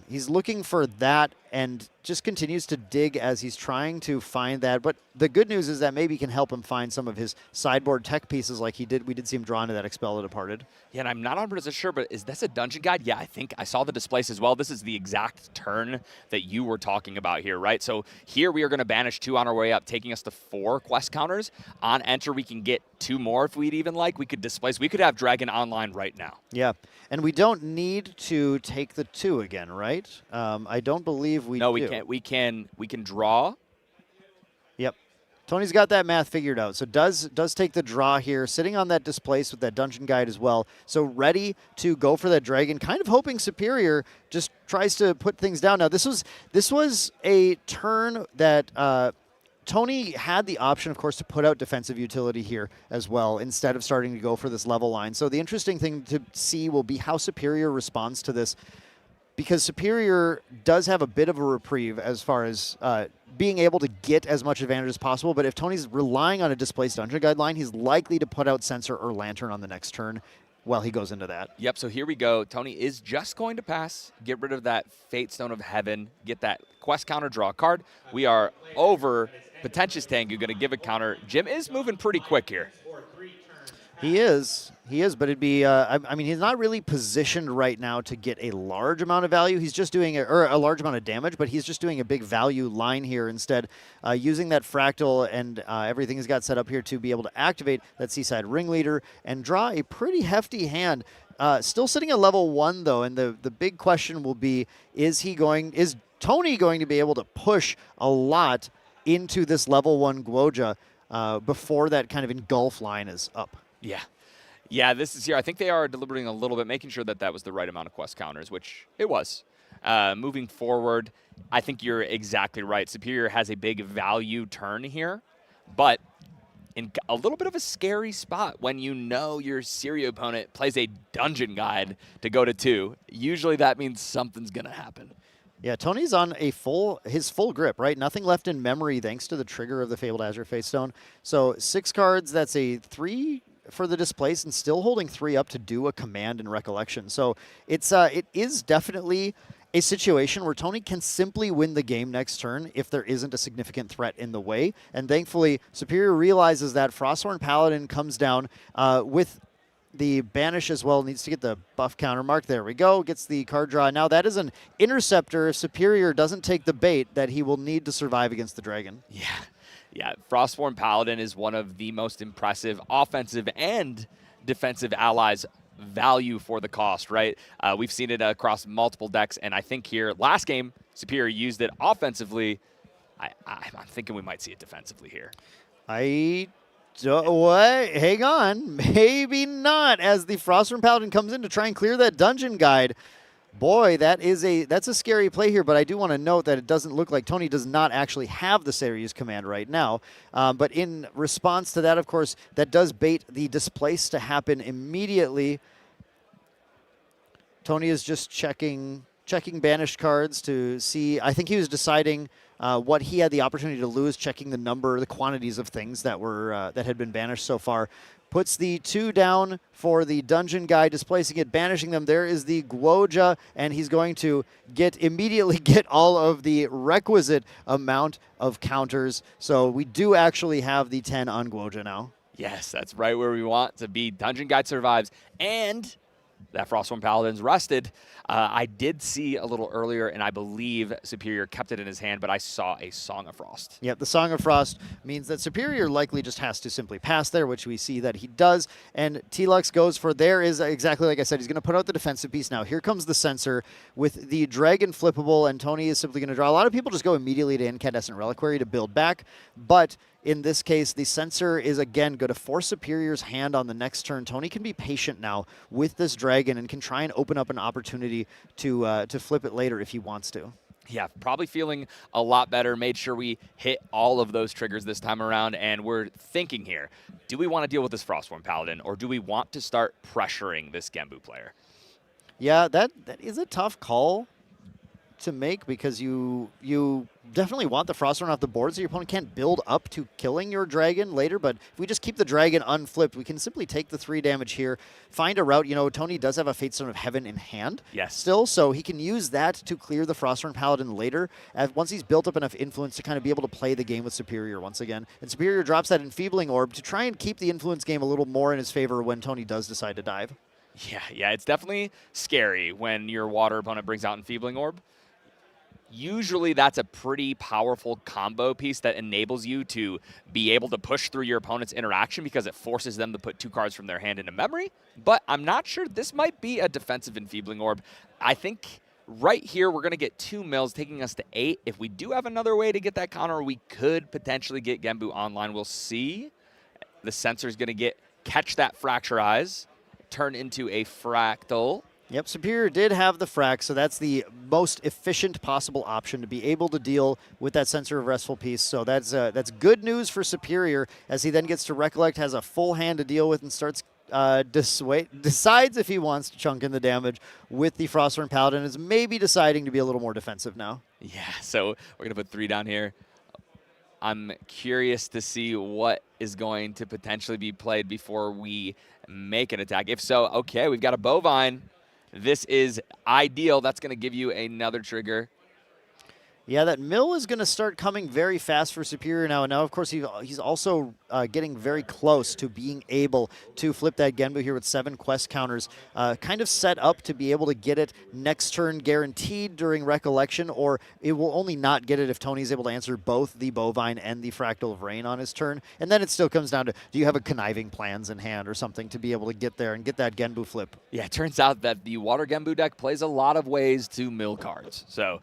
He's looking for that and just continues to dig as he's trying to find that. But the good news is that maybe can help him find some of his sideboard tech pieces like he did. We did see him draw into that Expel the Departed. Yeah, and I'm not 100% sure, but is this a dungeon guide? Yeah, I think I saw the displace as well. This is the exact turn that you were talking about here, right? So here we are going to banish 2 on our way up, taking us to 4 quest counters. On enter, we can get 2 more if we'd even like. We could displace. We could have Dragon online right now. Yeah, and we don't need to take the 2 again, right? I don't believe we do. No, we can't. We can draw. Yep. Tony's got that math figured out. So does take the draw here, sitting on that displace with that dungeon guide as well. So ready to go for that dragon, kind of hoping Superior just tries to put things down. Now this was a turn that Tony had the option, of course, to put out defensive utility here as well instead of starting to go for this level line. So the interesting thing to see will be how Superior responds to this, because Superior does have a bit of a reprieve as far as being able to get as much advantage as possible. But if Tony's relying on a displaced dungeon guide line, he's likely to put out Sensor or Lantern on the next turn while he goes into that. Yep, so here we go. Tony is just going to pass, get rid of that Fate Stone of Heaven, get that quest counter, draw a card. We are over Potentious Tengu, going to give a counter. Jim is moving pretty quick here. He is, but it'd be, I mean, he's not really positioned right now to get a large amount of value. He's just doing, or a large amount of damage, but he's just doing a big value line here instead, using that fractal and everything he's got set up here to be able to activate that Seaside Ringleader and draw a pretty hefty hand. Still sitting at level 1 though, and the big question will be, is Tony going to be able to push a lot into this level 1 Guoja before that kind of engulf line is up? Yeah, this is here. I think they are deliberating a little bit, making sure that that was the right amount of quest counters, which it was. Moving forward, I think you're exactly right. Superior has a big value turn here, but in a little bit of a scary spot when you know your Sirio opponent plays a dungeon guide to go to 2. Usually that means something's going to happen. Yeah, Tony's on his full grip, right? Nothing left in memory thanks to the trigger of the Fabled Azure Fate Stone. So 6 cards, that's a 3 for the displace, and still holding 3 up to do a command and recollection. So it is definitely a situation where Tony can simply win the game next turn if there isn't a significant threat in the way. And thankfully, Superior realizes that Frosthorn Paladin comes down with the banish as well, needs to get the buff counter mark. There we go, gets the card draw. Now that is an interceptor if Superior doesn't take the bait that he will need to survive against the dragon. Yeah, Frostborn Paladin is one of the most impressive offensive and defensive allies. Value for the cost, right? We've seen it across multiple decks, and I think here, last game, Superior used it offensively. I'm thinking we might see it defensively here. What? Hang on. Maybe not, as the Frostborn Paladin comes in to try and clear that dungeon guide. Boy, that's a scary play here, but I do want to note that it doesn't look like Tony does not actually have the Serious command right now. But in response to that, of course, that does bait the displace to happen immediately. Tony is just checking banished cards to see. I think he was deciding what he had the opportunity to lose, checking the quantities of things that had been banished so far. Puts the 2 down for the dungeon guy, displacing it, banishing them. There is the Guoja, and he's going to immediately get all of the requisite amount of counters. So we do actually have the 10 on Guoja now. Yes, that's right where we want to be. Dungeon Guide survives, and that Frostborn Paladin's rested. I did see a little earlier, and I believe Superior kept it in his hand, but I saw a Song of Frost. Yep, the Song of Frost means that Superior likely just has to simply pass there, which we see that he does. And T-Lux goes for, there is exactly like I said, he's going to put out the defensive piece now. Here comes the Censor with the Dragon flippable, and Tony is simply going to draw. A lot of people just go immediately to Incandescent Reliquary to build back, but in this case, the Censor is again going to force Superior's hand on the next turn. Tony can be patient now with this dragon and can try and open up an opportunity to flip it later if he wants to. Yeah, probably feeling a lot better. Made sure we hit all of those triggers this time around, and we're thinking here, do we want to deal with this Frostborn Paladin, or do we want to start pressuring this Genbu player? Yeah, that is a tough call to make, because you definitely want the Frostborn off the board so your opponent can't build up to killing your dragon later. But if we just keep the dragon unflipped, we can simply take the 3 damage here, find a route. You know, Tony does have a Fate Stone of Heaven in hand still, so he can use that to clear the Frostborn Paladin later, once he's built up enough influence to kind of be able to play the game with Superior once again. And Superior drops that Enfeebling Orb to try and keep the influence game a little more in his favor when Tony does decide to dive. Yeah, it's definitely scary when your water opponent brings out Enfeebling Orb. Usually that's a pretty powerful combo piece that enables you to be able to push through your opponent's interaction because it forces them to put 2 cards from their hand into memory. But I'm not sure. This might be a defensive Enfeebling Orb. I think right here, we're going to get 2 mills, taking us to 8. If we do have another way to get that counter, we could potentially get Genbu online. We'll see. The sensor's going to catch that Fracture Eyes, turn into a Fractal. Yep, Superior did have the frac, so that's the most efficient possible option to be able to deal with that Sensor of Restful Peace. So that's good news for Superior, as he then gets to Recollect, has a full hand to deal with, and starts decides if he wants to chunk in the damage with the Frostburn Paladin, is maybe deciding to be a little more defensive now. Yeah, so we're going to put 3 down here. I'm curious to see what is going to potentially be played before we make an attack. If so, okay, we've got a Bovine. This is ideal. That's going to give you another trigger. Yeah, that mill is going to start coming very fast for Superior now. And now, of course, he's also getting very close to being able to flip that Genbu here with 7 quest counters. Kind of set up to be able to get it next turn guaranteed during Recollection, or it will only not get it if Tony's able to answer both the Bovine and the Fractal of Rain on his turn. And then it still comes down to, do you have a Conniving Plans in hand or something to be able to get there and get that Genbu flip? Yeah, it turns out that the Water Genbu deck plays a lot of ways to mill cards. So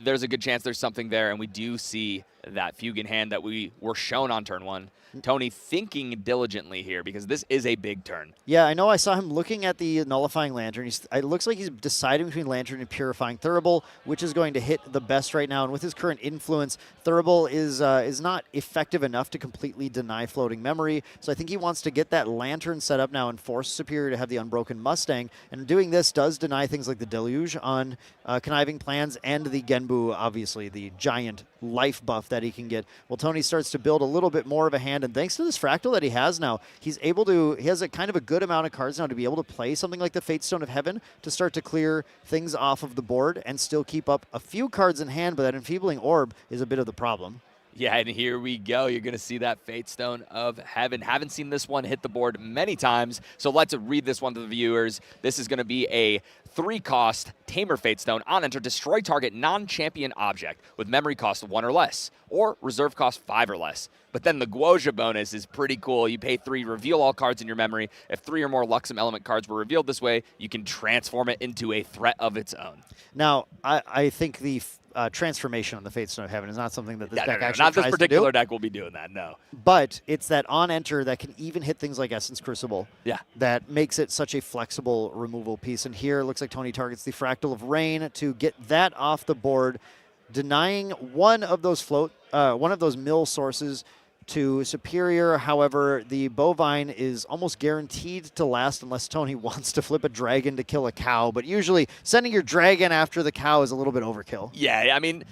there's a good chance there's something there, and we do see that Fugue in hand that we were shown on turn 1. Tony thinking diligently here, because this is a big turn. Yeah, I know. I saw him looking at the Nullifying Lantern. It looks like he's deciding between Lantern and Purifying Thurible, which is going to hit the best right now. And with his current influence, Thurible is not effective enough to completely deny Floating Memory. So I think he wants to get that Lantern set up now and force Superior to have the Unbroken Mustang. And doing this does deny things like the Deluge on Conniving Plans and the Genbu, obviously, the giant life buff that he can get. Well, Tony starts to build a little bit more of a hand, and thanks to this Fractal that he has now, he has a kind of a good amount of cards now to be able to play something like the Fate Stone of Heaven to start to clear things off of the board and still keep up a few cards in hand, but that Enfeebling Orb is a bit of the problem. Yeah, and here we go. You're going to see that Fate Stone of Heaven. Haven't seen this one hit the board many times, so let's read this one to the viewers. This is going to be a 3-cost Tamer Fate Stone. On enter, destroy target non-champion object with memory cost 1 or less, or reserve cost 5 or less. But then the Guoja bonus is pretty cool. You pay 3, reveal all cards in your memory. If 3 or more Luxem Element cards were revealed this way, you can transform it into a threat of its own. Now, I think the transformation on the Fate Stone of Heaven is not something that this deck actually not tries this particular to do. deck will be doing that, no. But it's that on enter that can even hit things like Essence Crucible. Yeah. That makes it such a flexible removal piece. And here it looks like Tony targets the Fractal of Rain to get that off the board, denying one of those mill sources to Superior. However, the Bovine is almost guaranteed to last unless Tony wants to flip a dragon to kill a cow. But usually sending your dragon after the cow is a little bit overkill. Yeah, I mean,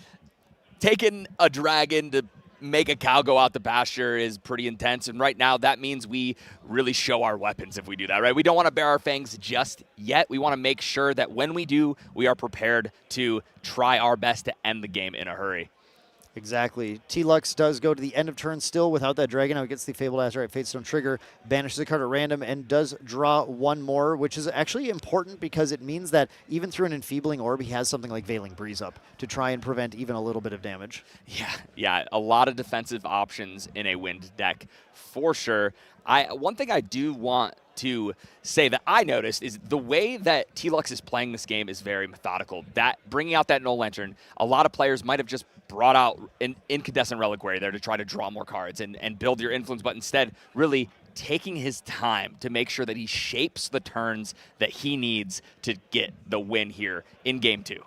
taking a dragon to make a cow go out the pasture is pretty intense. And right now, that means we really show our weapons if we do that, right? We don't want to bare our fangs just yet. We want to make sure that when we do, we are prepared to try our best to end the game in a hurry. Exactly. T-Lux does go to the end of turn still without that dragon. Now he gets the Fabled Azurite Fatestone trigger, banishes a card at random, and does draw 1 more, which is actually important because it means that even through an Enfeebling Orb, he has something like Veiling Breeze up to try and prevent even a little bit of damage. Yeah, a lot of defensive options in a wind deck for sure. One thing I do want to say that I noticed is the way that T-Lux is playing this game is very methodical. That bringing out that Null Lantern, a lot of players might have just brought out an Incandescent Reliquary there to try to draw more cards and build your influence, but instead really taking his time to make sure that he shapes the turns that he needs to get the win here in Game 2.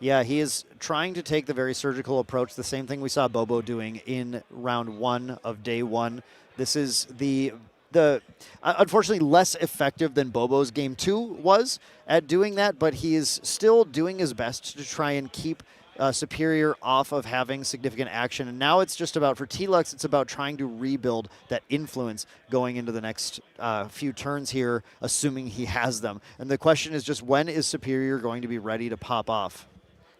Yeah, he is trying to take the very surgical approach, the same thing we saw Bobo doing in round 1 of day 1. This is the unfortunately less effective than Bobo's game 2 was at doing that, but he is still doing his best to try and keep Superior off of having significant action. And now it's just about, for T-Lux, it's about trying to rebuild that influence going into the next few turns here, assuming he has them. And the question is just, when is Superior going to be ready to pop off?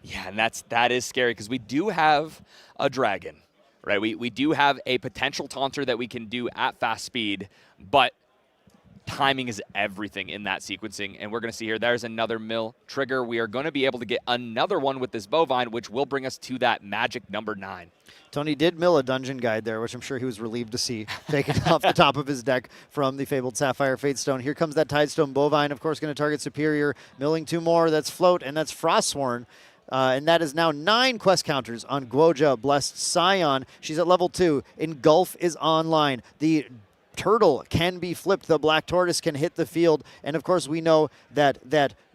Yeah, and that is scary because we do have a dragon, right? We do have a potential taunter that we can do at fast speed, but timing is everything in that sequencing. And we're going to see here, there's another mill trigger. We are going to be able to get another one with this bovine, which will bring us to that magic number 9. Tony did mill a dungeon guide there, which I'm sure he was relieved to see taken off the top of his deck from the Fabled Sapphire Fatestone. Here comes that Tidestone Bovine, of course, going to target Superior. Milling 2 more. That's Float, and that's Frostsworn. And that is now 9 quest counters on Guoja Blessed Scion. She's at level 2. Engulf is online. The turtle can be flipped. The black tortoise can hit the field. And, of course, we know that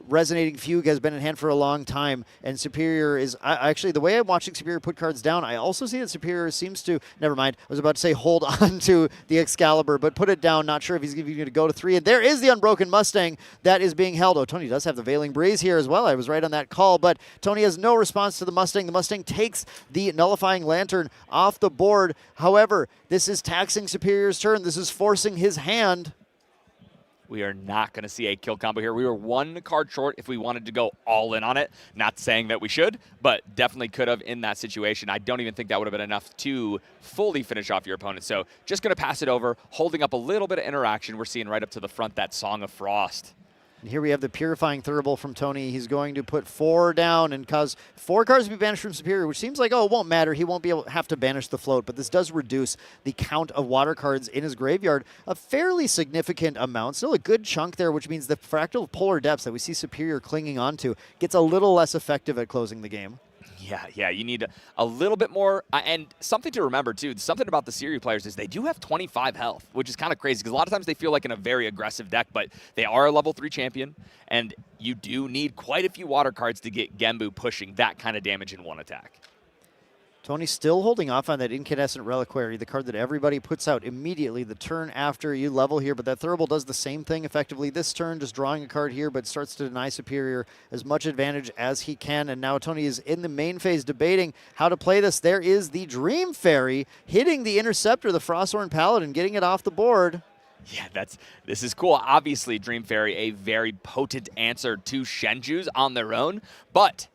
Resonating Fugue has been in hand for a long time. And Superior is actually, the way I'm watching Superior put cards down, I also see that Superior seems to, never mind, I was about to say hold on to the Excalibur, but put it down. Not sure if he's going to go to 3. And there is the Unbroken Mustang that is being held. Oh, Tony does have the Veiling Breeze here as well. I was right on that call, but Tony has no response to the Mustang. The Mustang takes the Nullifying Lantern off the board. However, this is taxing Superior's turn. This is forcing his hand. We are not going to see a kill combo here. We were 1 card short if we wanted to go all in on it. Not saying that we should, but definitely could have in that situation. I don't even think that would have been enough to fully finish off your opponent. So just going to pass it over, holding up a little bit of interaction. We're seeing right up to the front that Song of Frost. And here we have the Purifying Thurible from Tony. He's going to put 4 down and cause 4 cards to be banished from Superior, which seems like, oh, it won't matter. He won't be able to have to banish the Float, but this does reduce the count of water cards in his graveyard a fairly significant amount. Still a good chunk there, which means the Fractal Polar Depths that we see Superior clinging onto gets a little less effective at closing the game. Yeah, you need a little bit more. And something to remember, too, something about the Siri players is they do have 25 health, which is kind of crazy because a lot of times they feel like in a very aggressive deck, but they are a level 3 champion, and you do need quite a few water cards to get Genbu pushing that kind of damage in one attack. Tony's still holding off on that Incandescent Reliquary, the card that everybody puts out immediately the turn after you level here, but that Thurible does the same thing effectively this turn, just drawing a card here, but starts to deny Superior as much advantage as he can, and now Tony is in the main phase debating how to play this. There is the Dream Fairy hitting the Interceptor, the Frosthorn Paladin, getting it off the board. Yeah, this is cool. Obviously, Dream Fairy, a very potent answer to Shenju's on their own, but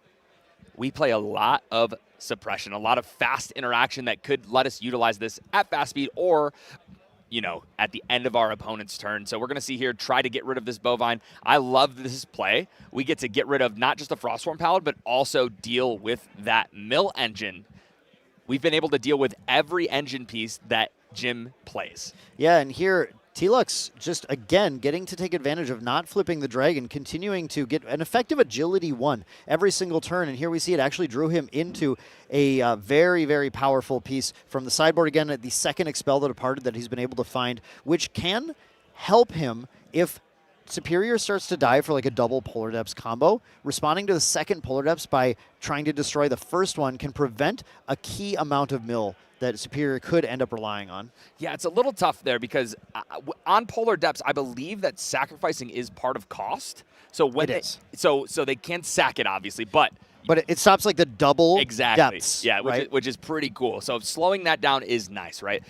we play a lot of suppression, a lot of fast interaction that could let us utilize this at fast speed or, at the end of our opponent's turn. So we're going to see here, try to get rid of this Bovine. I love this play. We get to get rid of not just the Frostform Paladin, but also deal with that mill engine. We've been able to deal with every engine piece that Jim plays. Yeah, and here, Telux just, again, getting to take advantage of not flipping the dragon, continuing to get an effective agility 1 every single turn. And here we see it actually drew him into a very, very powerful piece from the sideboard. Again, the second Expel the Departed that he's been able to find, which can help him if Superior starts to die for like a double Polar Depths combo. Responding to the second Polar Depths by trying to destroy the first one can prevent a key amount of mill that Superior could end up relying on. Yeah, it's a little tough there because on Polar Depths, I believe that sacrificing is part of cost. So when so they can sack it, obviously, but it stops like the double exactly. depths. Yeah, right? which is pretty cool. So slowing that down is nice, right?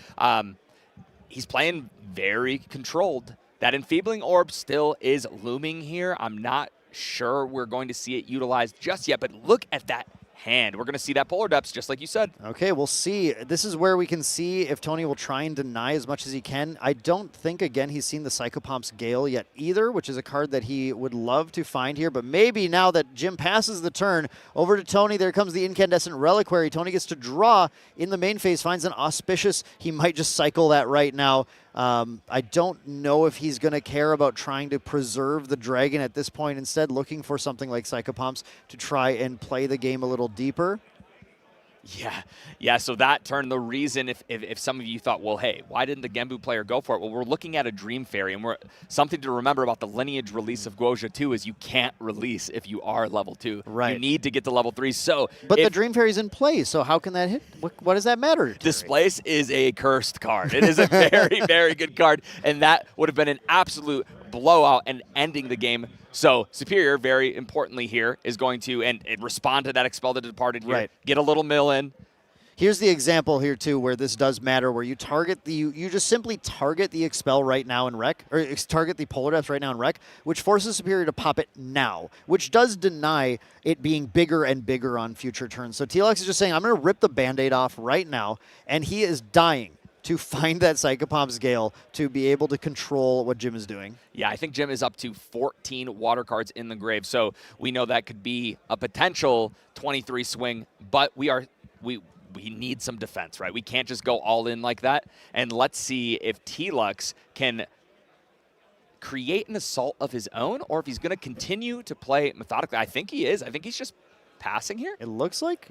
He's playing very controlled. That Enfeebling Orb still is looming here. I'm not sure we're going to see it utilized just yet, but look at that hand. We're going to see that Polar Depths, just like you said. Okay, we'll see. This is where we can see if Tony will try and deny as much as he can. I don't think, again, he's seen the Psychopomp's Gale yet either, which is a card that he would love to find here. But maybe now that Jim passes the turn, over to Tony, there comes the Incandescent Reliquary. Tony gets to draw in the main phase, finds an Auspicious. He might just cycle that right now. I don't know if he's going to care about trying to preserve the dragon at this point. Instead, looking for something like Psychopomps to try and play the game a little deeper. Yeah. So that turned the reason if some of you thought, well, hey, why didn't the Genbu player go for it? Well, we're looking at a Dream Fairy, and something to remember about the lineage release of Guoja 2 is you can't release if you are level 2. Right. You need to get to level 3. So, but the Dream Fairy's in play, so how can that hit? What does that matter? Displace is a cursed card. It is a very, very good card, and that would have been an absolute blowout and ending the game. So Superior, very importantly here, is going to and respond to that Expel the Departed here. Right. Get a little mill in. Here's the example here, too, where this does matter, where you target you just simply target the Expel right now in Rec, or target the Polar Depths right now in Rec, which forces Superior to pop it now, which does deny it being bigger and bigger on future turns. So TLX is just saying, I'm going to rip the Band-Aid off right now, and he is dying to find that Psychopomps Gale to be able to control what Jim is doing. Yeah, I think Jim is up to 14 water cards in the grave, so we know that could be a potential 23 swing, but we need some defense, right? We can't just go all in like that, and let's see if T-Lux can create an assault of his own, or if he's going to continue to play methodically. I think he is. I think he's just passing here. It looks like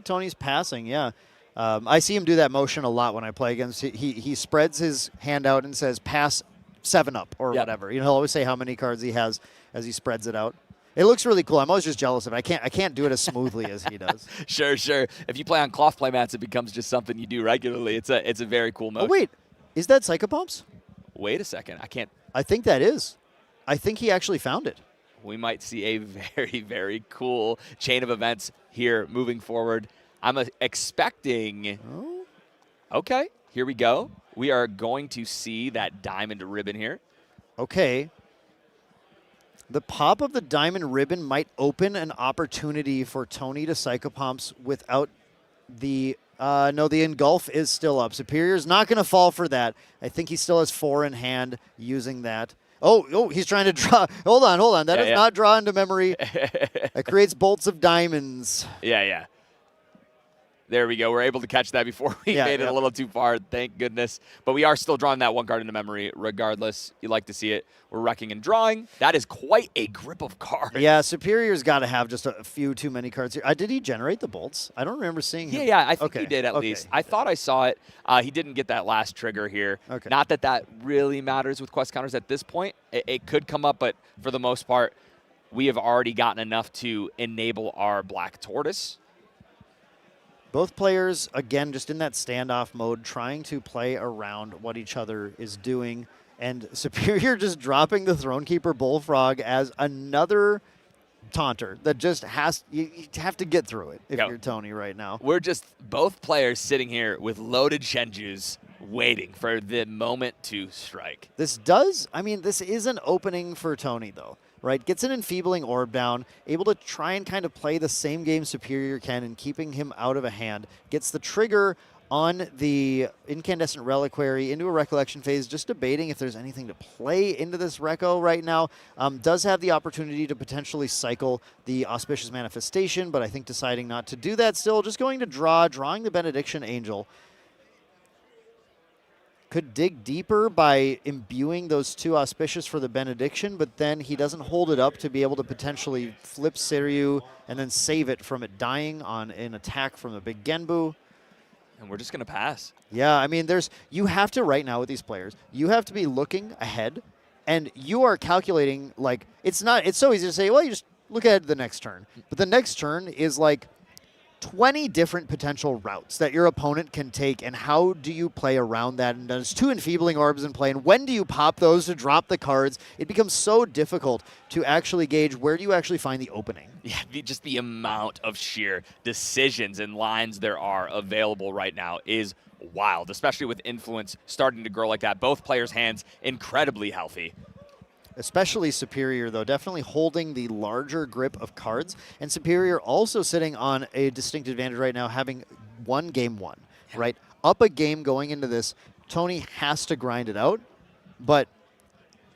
Tony's passing, yeah. I see him do that motion a lot when I play against. He spreads his hand out and says pass 7-up or whatever. You know, he'll always say how many cards he has as he spreads it out. It looks really cool. I'm always just jealous of it. I can't do it as smoothly as he does. Sure. If you play on cloth playmats, it becomes just something you do regularly. It's a very cool motion. Oh wait, is that Psychopomps? Wait a second. I think that is. I think he actually found it. We might see a very, very cool chain of events here moving forward. I'm expecting. Oh. Okay, here we go. We are going to see that diamond ribbon here. Okay. The pop of the diamond ribbon might open an opportunity for Tony to Psychopomps without the. No, the engulf is still up. Superior's not going to fall for that. I think he still has 4 in hand using that. Oh, he's trying to draw. Hold on. That is not draw into memory. That creates bolts of diamonds. Yeah. There we go. We're able to catch that before we made it a little too far. Thank goodness. But we are still drawing that 1 card into memory regardless. You like to see it. We're wrecking and drawing. That is quite a grip of cards. Yeah, Superior's got to have just a few too many cards here. Did he generate the bolts? I don't remember seeing him. Yeah, I think he did at least. I thought I saw it. He didn't get that last trigger here. Okay. Not that really matters with quest counters at this point. It could come up, but for the most part, we have already gotten enough to enable our Black Tortoise. Both players, again, just in that standoff mode, trying to play around what each other is doing. And Superior just dropping the Thronekeeper Bullfrog as another taunter that just you have to get through it if you're Tony right now. We're just both players sitting here with loaded Shenjus waiting for the moment to strike. This is an opening for Tony, though. Right, gets an Enfeebling Orb down, able to try and kind of play the same game Superior can and keeping him out of a hand. Gets the trigger on the Incandescent Reliquary into a Recollection phase, just debating if there's anything to play into this Reco right now. Does have the opportunity to potentially cycle the Auspicious Manifestation, but I think deciding not to do that still. Just going to drawing the Benediction Angel. Could dig deeper by imbuing those 2 Auspicious for the Benediction, but then he doesn't hold it up to be able to potentially flip Siryu and then save it from it dying on an attack from the big Genbu. And we're just going to pass. Yeah, I mean, you have to, right now with these players, you have to be looking ahead, and you are calculating, like, it's so easy to say, well, you just look ahead to the next turn. But the next turn is like 20 different potential routes that your opponent can take, and how do you play around that? And there's 2 Enfeebling Orbs in play, and when do you pop those to drop the cards? It becomes so difficult to actually gauge where do you actually find the opening. Yeah, just the amount of sheer decisions and lines there are available right now is wild, especially with Influence starting to grow like that. Both players' hands incredibly healthy. Especially Superior, though, definitely holding the larger grip of cards. And Superior also sitting on a distinct advantage right now, having won game 1, right? Up a game going into this, Tony has to grind it out, but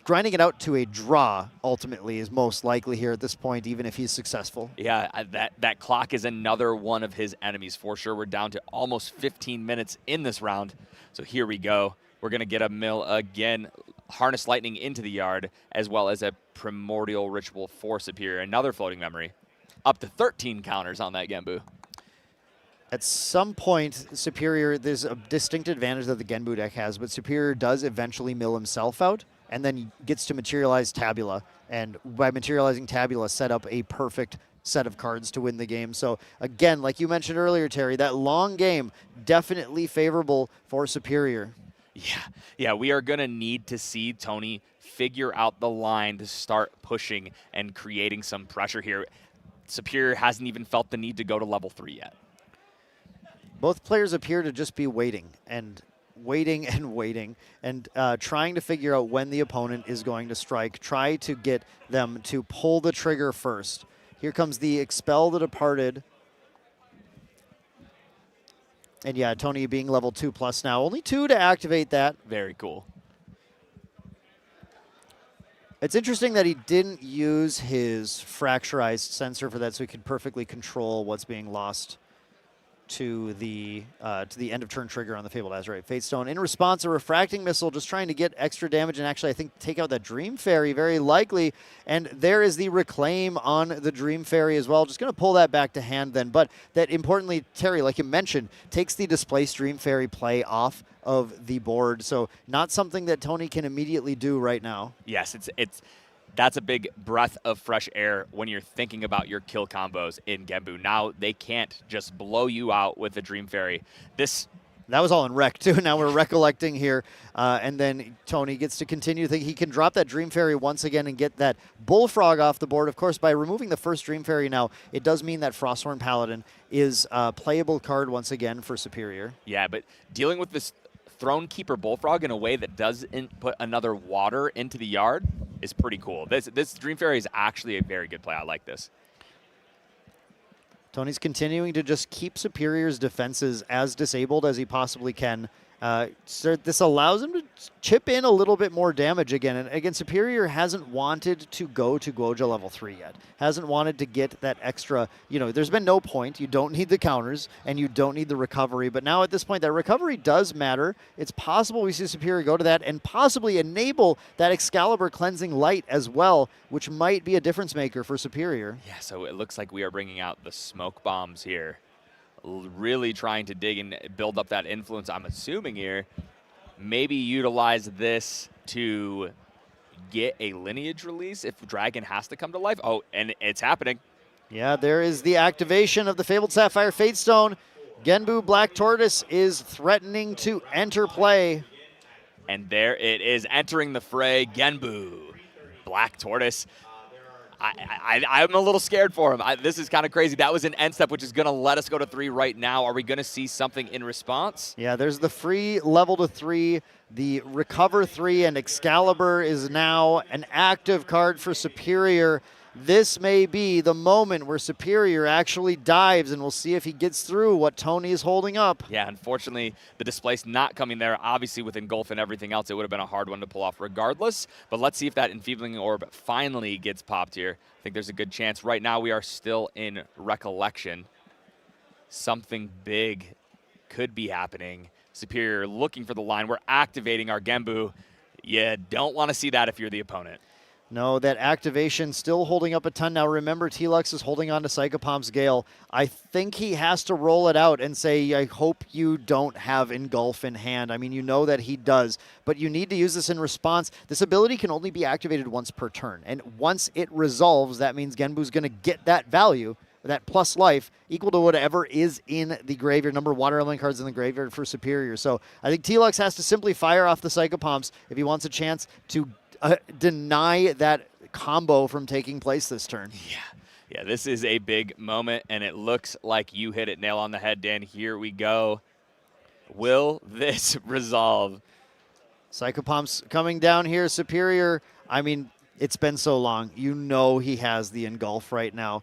grinding it out to a draw ultimately is most likely here at this point, even if he's successful. Yeah, that clock is another one of his enemies for sure. We're down to almost 15 minutes in this round. So here we go. We're going to get a mill again. Harness Lightning into the yard, as well as a Primordial Ritual for Superior. Another floating memory. Up to 13 counters on that Genbu. At some point, Superior, there's a distinct advantage that the Genbu deck has, but Superior does eventually mill himself out, and then he gets to materialize Tabula. And by materializing Tabula, set up a perfect set of cards to win the game. So again, like you mentioned earlier, Terry, that long game, definitely favorable for Superior. Yeah, we are going to need to see Tony figure out the line to start pushing and creating some pressure here. Superior hasn't even felt the need to go to level 3 yet. Both players appear to just be waiting and trying to figure out when the opponent is going to strike, try to get them to pull the trigger first. Here comes the Expel the Departed. And yeah, Tony being level 2+ now. Only 2 to activate that. Very cool. It's interesting that he didn't use his fracturized sensor for that, so he could perfectly control what's being lost to the end of turn trigger on the Fabled Azurite Fatestone. In response, a refracting missile, just trying to get extra damage and actually, I think, take out that Dream Fairy very likely. And there is the reclaim on the Dream Fairy as well. Just going to pull that back to hand then. But that importantly, Terry, like you mentioned, takes the displaced Dream Fairy play off of the board. So not something that Tony can immediately do right now. Yes, that's a big breath of fresh air when you're thinking about your kill combos in Genbu. Now they can't just blow you out with the Dream Fairy. That was all in Rec, too. Now we're recollecting here. And then Tony gets to continue to think he can drop that Dream Fairy once again and get that Bullfrog off the board. Of course, by removing the first Dream Fairy now, it does mean that Frosthorn Paladin is a playable card once again for Superior. Yeah, but dealing with this Throne Keeper Bullfrog in a way that doesn't put another water into the yard is pretty cool. This Dream Fairy is actually a very good play. I like this. Tony's continuing to just keep Superior's defenses as disabled as he possibly can. So this allows him to chip in a little bit more damage again. And again, Superior hasn't wanted to go to Guoja level 3 yet. Hasn't wanted to get that extra, there's been no point. You don't need the counters and you don't need the recovery. But now at this point, that recovery does matter. It's possible we see Superior go to that and possibly enable that Excalibur Cleansing Light as well, which might be a difference maker for Superior. Yeah, so it looks like we are bringing out the smoke bombs here. Really trying to dig and build up that influence, I'm assuming here. Maybe utilize this to get a lineage release if Dragon has to come to life. Oh, and it's happening. Yeah, there is the activation of the Fabled Sapphire Fatestone. Genbu Black Tortoise is threatening to enter play. And there it is, entering the fray, Genbu Black Tortoise. I'm a little scared for him. This is kind of crazy. That was an end step, which is going to let us go to 3 right now. Are we going to see something in response? Yeah, there's the free level to 3, the recover 3, and Excalibur is now an active card for Superior. This may be the moment where Superior actually dives, and we'll see if he gets through what Tony is holding up. Yeah, unfortunately, the displace not coming there. Obviously, with Engulf and everything else, it would have been a hard one to pull off regardless. But let's see if that Enfeebling Orb finally gets popped here. I think there's a good chance. Right now, we are still in Recollection. Something big could be happening. Superior looking for the line. We're activating our Genbu. You don't want to see that if you're the opponent. No, that activation still holding up a ton. Now remember, T-Lux is holding on to Psychopomp's Gale. I think he has to roll it out and say, I hope you don't have Engulf in hand. I mean, you know that he does, but you need to use this in response. This ability can only be activated once per turn, and once it resolves, that means Genbu's going to get that value, that plus life, equal to whatever is in the graveyard. Number of water element cards in the graveyard for Superior. So I think T-Lux has to simply fire off the Psychopomps if he wants a chance to deny that combo from taking place this turn. Yeah, this is a big moment, and it looks like you hit it nail on the head, Dan. Here we go. Will this resolve? Psychopomps coming down here. Superior, I mean, it's been so long. You know he has the Engulf right now.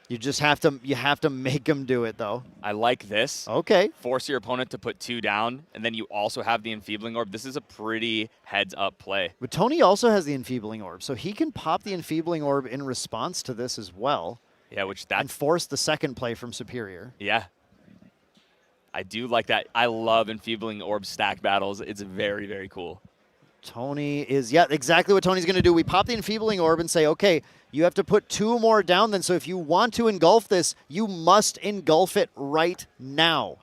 You just have to make him do it, though. I like this. Okay. Force your opponent to put 2 down, and then you also have the Enfeebling Orb. This is a pretty heads-up play. But Tony also has the Enfeebling Orb, so he can pop the Enfeebling Orb in response to this as well. Yeah, and force the second play from Superior. Yeah. I do like that. I love Enfeebling Orb stack battles. It's very, very cool. Tony is, yeah, exactly what Tony's going to do. We pop the Enfeebling Orb and say, okay, you have to put 2 more down then. So if you want to engulf this, you must engulf it right now.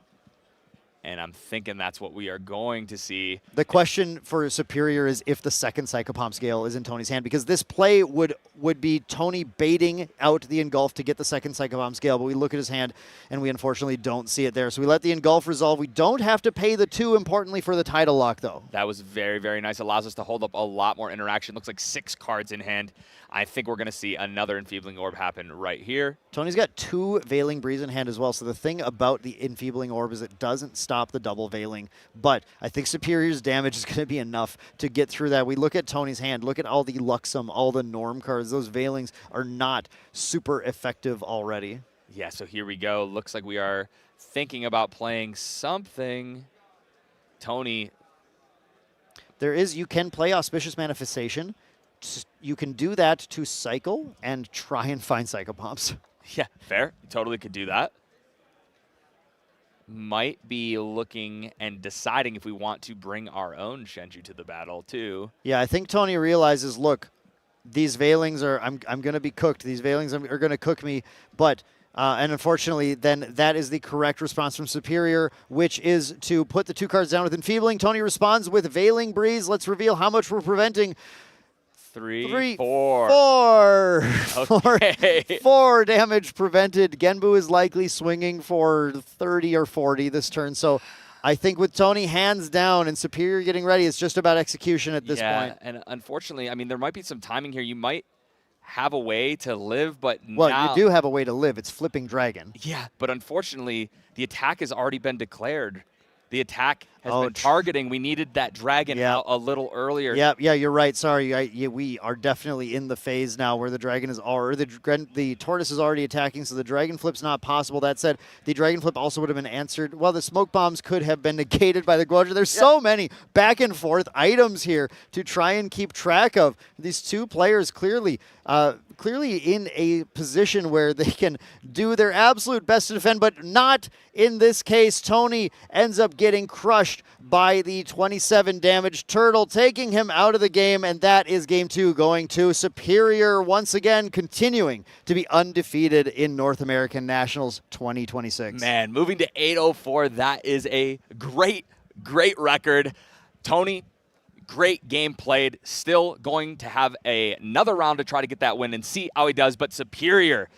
And I'm thinking that's what we are going to see. The question for Superior is if the second Psychopomp Scale is in Tony's hand, because this play would be Tony baiting out the Engulf to get the second Psychopomp Scale, but we look at his hand and we unfortunately don't see it there. So we let the Engulf resolve. We don't have to pay the 2, importantly, for the title lock, though. That was very, very nice. Allows us to hold up a lot more interaction. Looks like 6 cards in hand. I think we're going to see another Enfeebling Orb happen right here. Tony's got 2 Veiling Breeze in hand as well, so the thing about the Enfeebling Orb is it doesn't stop the double Veiling, but I think Superior's damage is going to be enough to get through that. We look at Tony's hand, look at all the Luxem, all the Norm cards. Those Veilings are not super effective already. Yeah, so here we go. Looks like we are thinking about playing something. Tony. You can play Auspicious Manifestation. You can do that to cycle and try and find Psychopomps. Yeah, fair. You totally could do that. Might be looking and deciding if we want to bring our own Shenju to the battle, too. Yeah, I think Tony realizes, look, these Veilings are, I'm going to be cooked. These Veilings are going to cook me. But, and unfortunately, then that is the correct response from Superior, which is to put the 2 cards down with Enfeebling. Tony responds with Veiling Breeze. Let's reveal how much we're preventing. 3, 4. 4. Okay. 4 damage prevented. Genbu is likely swinging for 30 or 40 this turn. So I think with Tony hands down and Superior getting ready, it's just about execution at this point. And unfortunately, I mean, there might be some timing here. You might have a way to live, but well, now, you do have a way to live. It's Flipping Dragon. Yeah, but unfortunately, the attack has already been declared. The attack has been targeting. We needed that dragon out a little earlier. Yeah, you're right. Sorry, we are definitely in the phase now where the dragon is already, the tortoise is already attacking, so the dragon flip's not possible. That said, the dragon flip also would have been answered. Well, the smoke bombs could have been negated by the Guoja. There's so many back and forth items here to try and keep track of. These 2 players clearly in a position where they can do their absolute best to defend, but not in this case. Tony ends up getting crushed by the 27 damage turtle, taking him out of the game, and that is game 2 going to Superior once again, continuing to be undefeated in North American Nationals 2026. Man, moving to 804, that is a great record. Tony, great game played. Still going to have another round to try to get that win and see how he does. But Superior,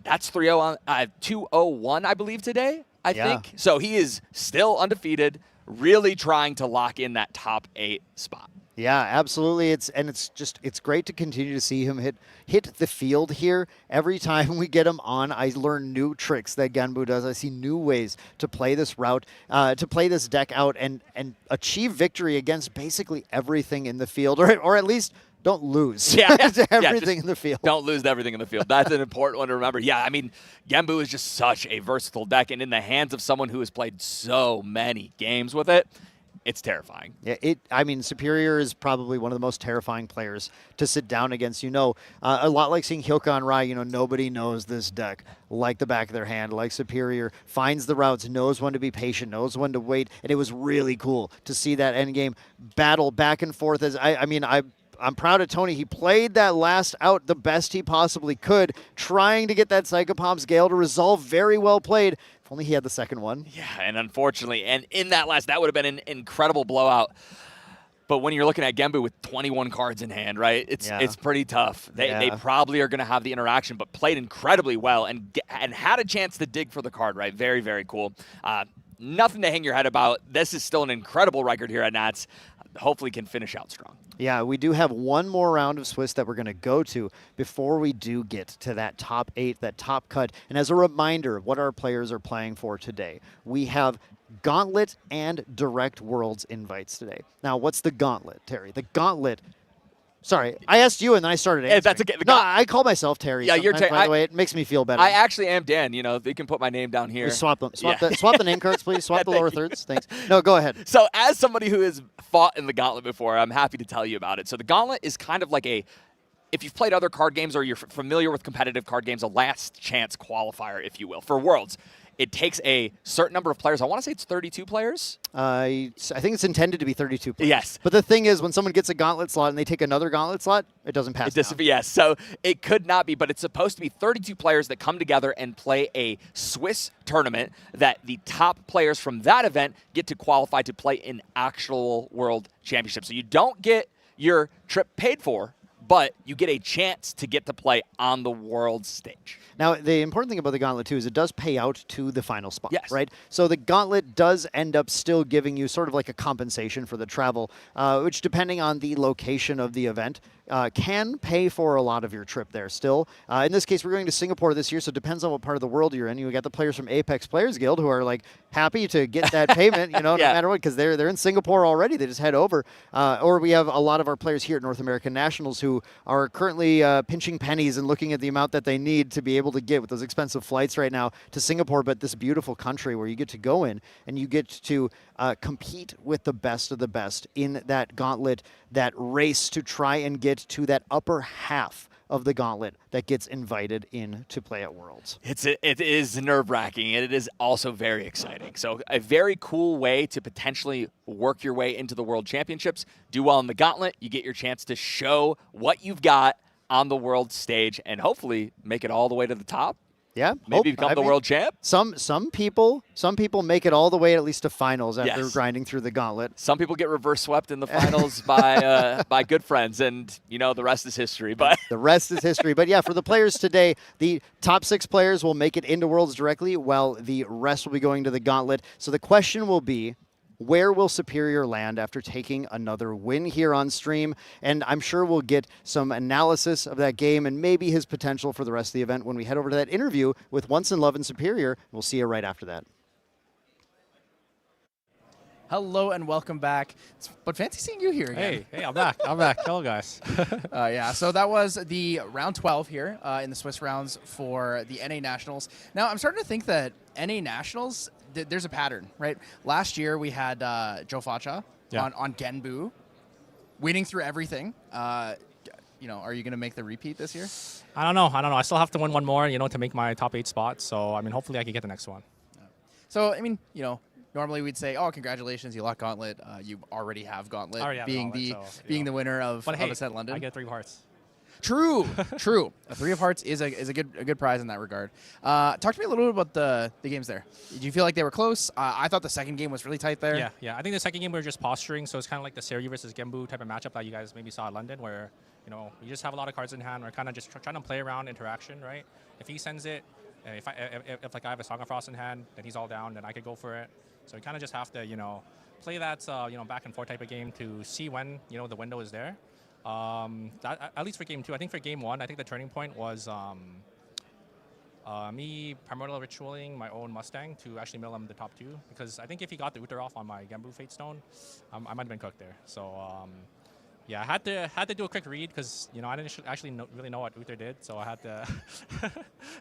that's 201, I believe, today, I think. So he is still undefeated, really trying to lock in that top 8 spot. Yeah, absolutely. It's great to continue to see him hit the field here. Every time we get him on, I learn new tricks that Genbu does. I see new ways to play this route, to play this deck out and achieve victory against basically everything in the field, or at least don't lose everything in the field. Don't lose everything in the field. That's an important one to remember. Yeah, I mean, Genbu is just such a versatile deck, and in the hands of someone who has played so many games with it, it's terrifying. Yeah, I mean, Superior is probably one of the most terrifying players to sit down against. A lot like seeing Hyuka Rai, nobody knows this deck like the back of their hand, like Superior, finds the routes, knows when to be patient, knows when to wait, and it was really cool to see that endgame battle back and forth. I'm proud of Tony. He played that last out the best he possibly could, trying to get that Psychopomps Gale to resolve. Very well played. If only he had the second one. Yeah, and unfortunately, and in that last, that would have been an incredible blowout. But when you're looking at Genbu with 21 cards in hand, right, it's pretty tough. They probably are going to have the interaction, but played incredibly well and had a chance to dig for the card, right? Very, very cool. Nothing to hang your head about. This is still an incredible record here at Nats. Hopefully can finish out strong. Yeah, we do have one more round of Swiss that we're going to go to before we do get to that top 8, that top cut. And as a reminder of what our players are playing for today, we have Gauntlet and Direct Worlds invites today. Now, what's the Gauntlet, Terry? The Gauntlet... Sorry, I asked you and then I started answering. That's okay. No, I call myself Terry. Yeah, you're Terry. By the way, it makes me feel better. I actually am Dan. They can put my name down here. Swap them. Swap the name cards, please. Swap the lower thirds. Thanks. No, go ahead. So as somebody who has fought in the Gauntlet before, I'm happy to tell you about it. So the Gauntlet is kind of like if you've played other card games or you're familiar with competitive card games, a last chance qualifier, if you will, for Worlds. It takes a certain number of players. I want to say it's 32 players. I think it's intended to be 32 players. Yes. But the thing is, when someone gets a Gauntlet slot and they take another Gauntlet slot, it doesn't pass down. Yes, so it could not be, but it's supposed to be 32 players that come together and play a Swiss tournament that the top players from that event get to qualify to play in actual World Championship. So you don't get your trip paid for, but you get a chance to get to play on the world stage. Now, the important thing about the Gauntlet, too, is it does pay out to the final spot, yes. right? So the Gauntlet does end up still giving you sort of like a compensation for the travel, which, depending on the location of the event, can pay for a lot of your trip there still. In this case, we're going to Singapore this year, so it depends on what part of the world you're in. You got the players from Apex Players Guild who are like, happy to get that payment, no Yeah. matter what, because they're in Singapore already. They just head over. Or we have a lot of our players here at North American Nationals who are currently pinching pennies and looking at the amount that they need to be able to get with those expensive flights right now to Singapore, but this beautiful country where you get to go in and you get to compete with the best of the best in that gauntlet, that race to try and get to that upper half of the gauntlet that gets invited in to play at Worlds. It is nerve-wracking, and it is also very exciting. So a very cool way to potentially work your way into the World Championships. Do well in the gauntlet. You get your chance to show what you've got on the world stage and hopefully make it all the way to the top. Yeah, Maybe become the world champ. Some people make it all the way at least to finals after Yes. grinding through the gauntlet. Some people get reverse swept in the finals by good friends, and the rest is history. But The rest is history. But yeah, for the players today, the top 6 players will make it into Worlds directly, while the rest will be going to the gauntlet. So the question will be, where will Superior land after taking another win here on stream? And I'm sure we'll get some analysis of that game and maybe his potential for the rest of the event when we head over to that interview with Once in Love and Superior. We'll see you right after that. Hello and welcome back. But fancy seeing you here again. Hey, I'm back. I'm back. Hello, guys. Yeah, so that was the round 12 here in the Swiss rounds for the NA Nationals. Now, I'm starting to think that NA Nationals, there's a pattern, right? Last year, we had Joe Facha on Genbu, winning through everything. Are you going to make the repeat this year? I don't know. I still have to win one more, to make my top 8 spot. So, hopefully I can get the next one. So, normally we'd say, "Oh, congratulations, you locked Gauntlet. You already have Gauntlet, I already have being Gauntlet, the the winner of But hey, Ascent London." I get 3 hearts. True. A 3 of Hearts is a good prize in that regard. Talk to me a little bit about the games there. Did you feel like they were close? I thought the second game was really tight there. Yeah. I think the second game we were just posturing, so it's kind of like the Seiryu versus Genbu type of matchup that you guys maybe saw at London, where you just have a lot of cards in hand. We're kind of just trying to play around interaction, right? If he sends it, if I have a Song of Frost in hand, then he's all down, then I could go for it. So you kind of just have to play that back and forth type of game to see when the window is there. At least for game 2. I think for game 1, I think the turning point was me primordial ritualing my own Mustang to actually mill him the top 2, because I think if he got the Uther off on my Genbu Fate Stone, I might have been cooked there. So yeah, I had to do a quick read because I didn't actually really know what Uther did, so I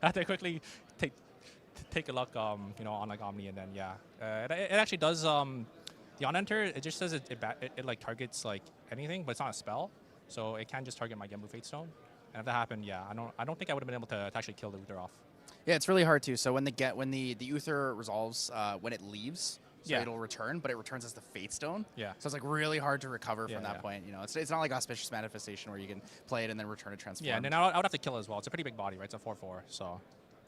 had to quickly take a look on like Omni, and then it actually does the on enter. It just says it like targets like anything, but it's not a spell. So it can just target my Genbu Fate Stone. And if that happened, I don't think I would have been able to actually kill the Uther off. Yeah, it's really hard too. So when the Uther resolves, when it leaves, it'll return, but it returns as the Fate Stone. Yeah. So it's like really hard to recover from that point. It's not like Auspicious Manifestation where you can play it and then return it transformed. Yeah, and then I would have to kill it as well. It's a pretty big body, right? It's a 4/4, so.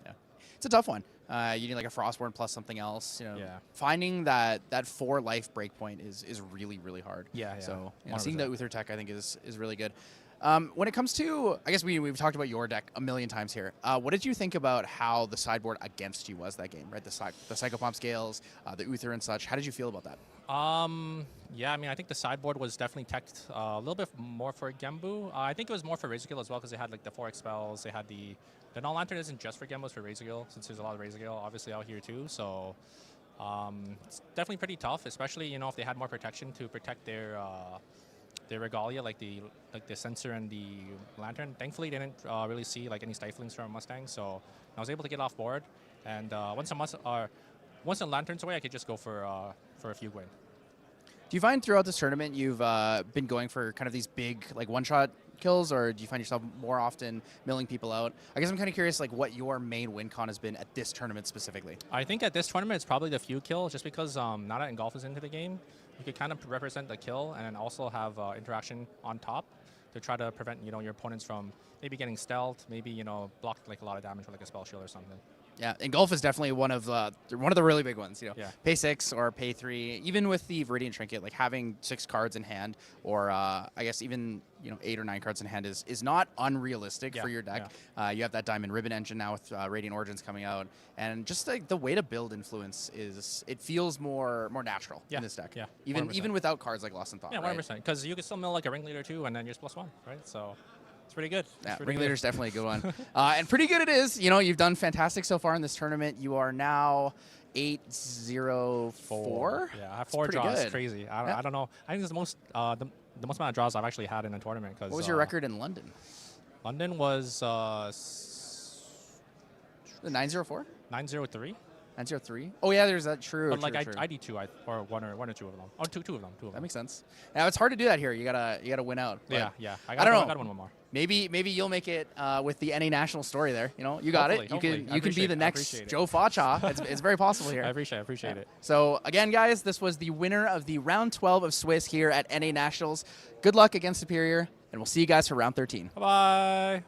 Yeah, it's a tough one. You need like a Frostborn plus something else. Finding that 4 life breakpoint is really, really hard. Yeah. So seeing the Uther tech, I think, is really good. When it comes to, I guess we've talked about your deck a million times here. What did you think about how the sideboard against you was that game, right? The Psychopomp scales, the Uther and such. How did you feel about that? Yeah, I think the sideboard was definitely teched a little bit more for Genbu. I think it was more for Razorgale as well, because they had like the 4 spells. They had the Null Lantern isn't just for Genbu, it's for Razorgale, since there's a lot of Razorgale obviously out here too. So it's definitely pretty tough, especially if they had more protection to protect their regalia, like the sensor and the lantern. Thankfully, they didn't really see like any stiflings from Mustang, so I was able to get off board. And once the lantern's away, I could just go for a few win. Do you find throughout this tournament you've been going for kind of these big like one-shot kills, or do you find yourself more often milling people out? I guess I'm kind of curious like what your main win con has been at this tournament specifically. I think at this tournament it's probably the few kill, just because now that Engulf is into the game, you could kind of represent the kill and then also have interaction on top to try to prevent your opponents from maybe getting stealth, maybe block like a lot of damage with like a spell shield or something. Yeah, Engulf is definitely one of the really big ones. Yeah. Pay 6 or pay 3, even with the Viridian Trinket, like having 6 cards in hand, or I guess even 8 or 9 cards in hand is not unrealistic for your deck. Yeah. You have that Diamond Ribbon engine now with Radiant Origins coming out, and just like the way to build influence it feels more natural in this deck. Yeah, even without cards like Lost in Thought. Yeah, 100%. Because you can still mill like a Ringleader too, and then you're +1, right? So. It's pretty good. Yeah, Ringleader's definitely a good one. And pretty good it is. You've done fantastic so far in this tournament. You are now 804. Yeah, I have That's 4 pretty draws. good. Crazy. Yeah. I don't know. I think it's the most the most amount of draws I've actually had in a tournament. Cause, What was your record in London? London was 904? 903. 903? Oh yeah, there's that. True. But like true. I did 2, or one or two of them. Oh, two of them. That makes sense. Now it's hard to do that here. You gotta win out. But Yeah. I don't know. I gotta win one more. Maybe you'll make it with the NA national story there. You know, you got it. Hopefully. You can be the next Joe Facha. It's very possible here. I appreciate it. So again, guys, this was the winner of the round 12 of Swiss here at NA Nationals. Good luck against Superior, and we'll see you guys for round 13. Bye.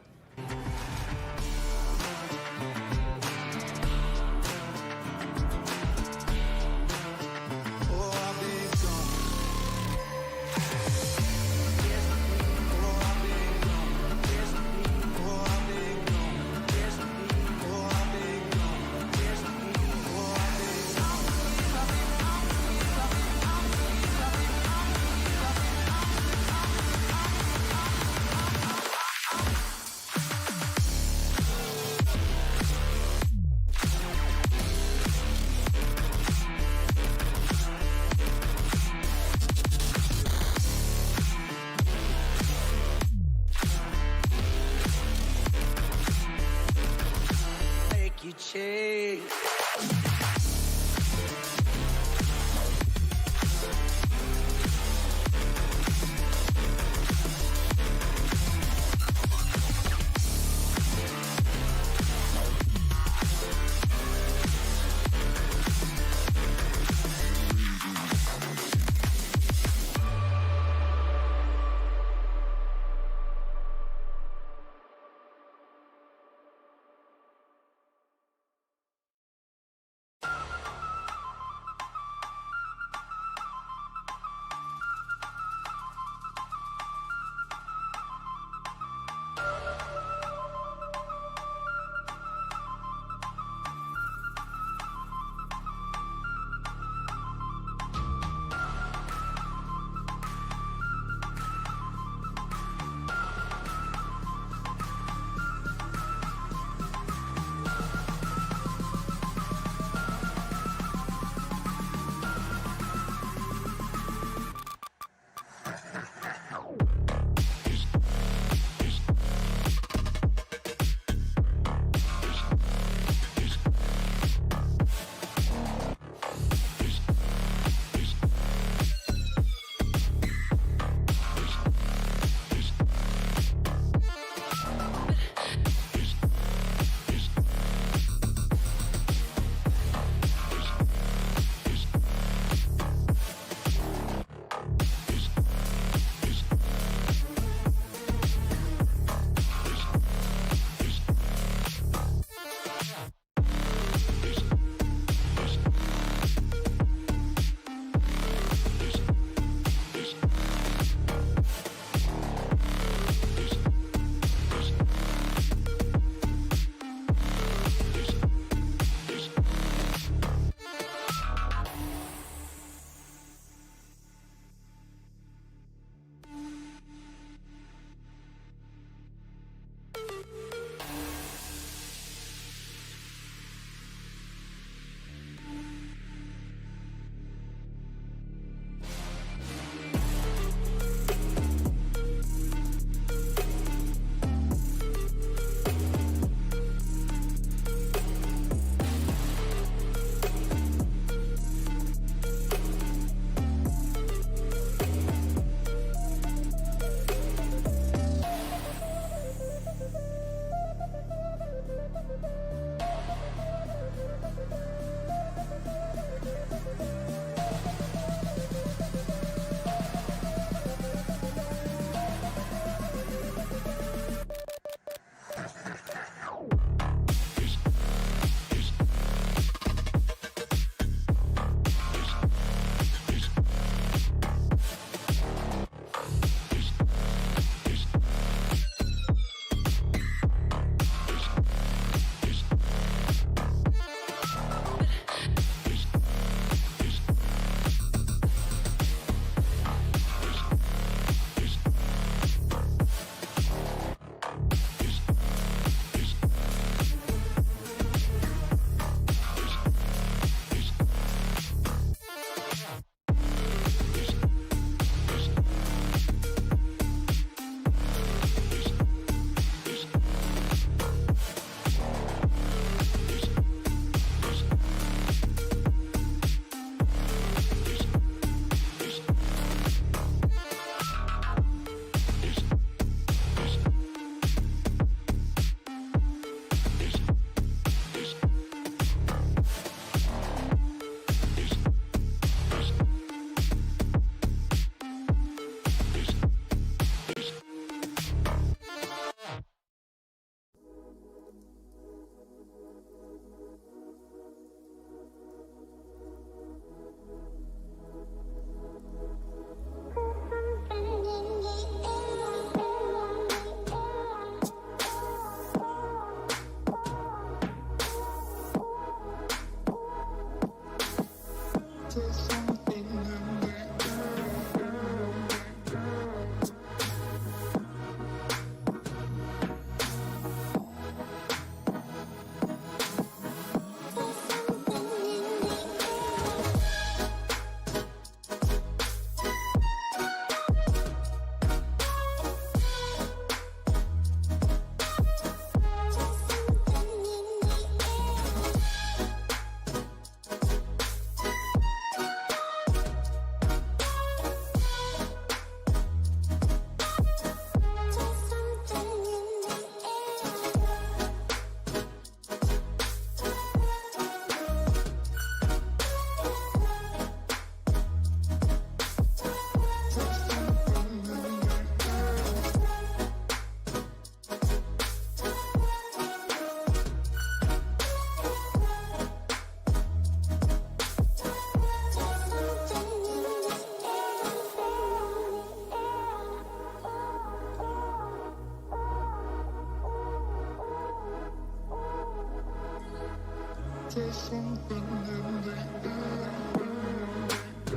There's something in the air. There's something in the air. There's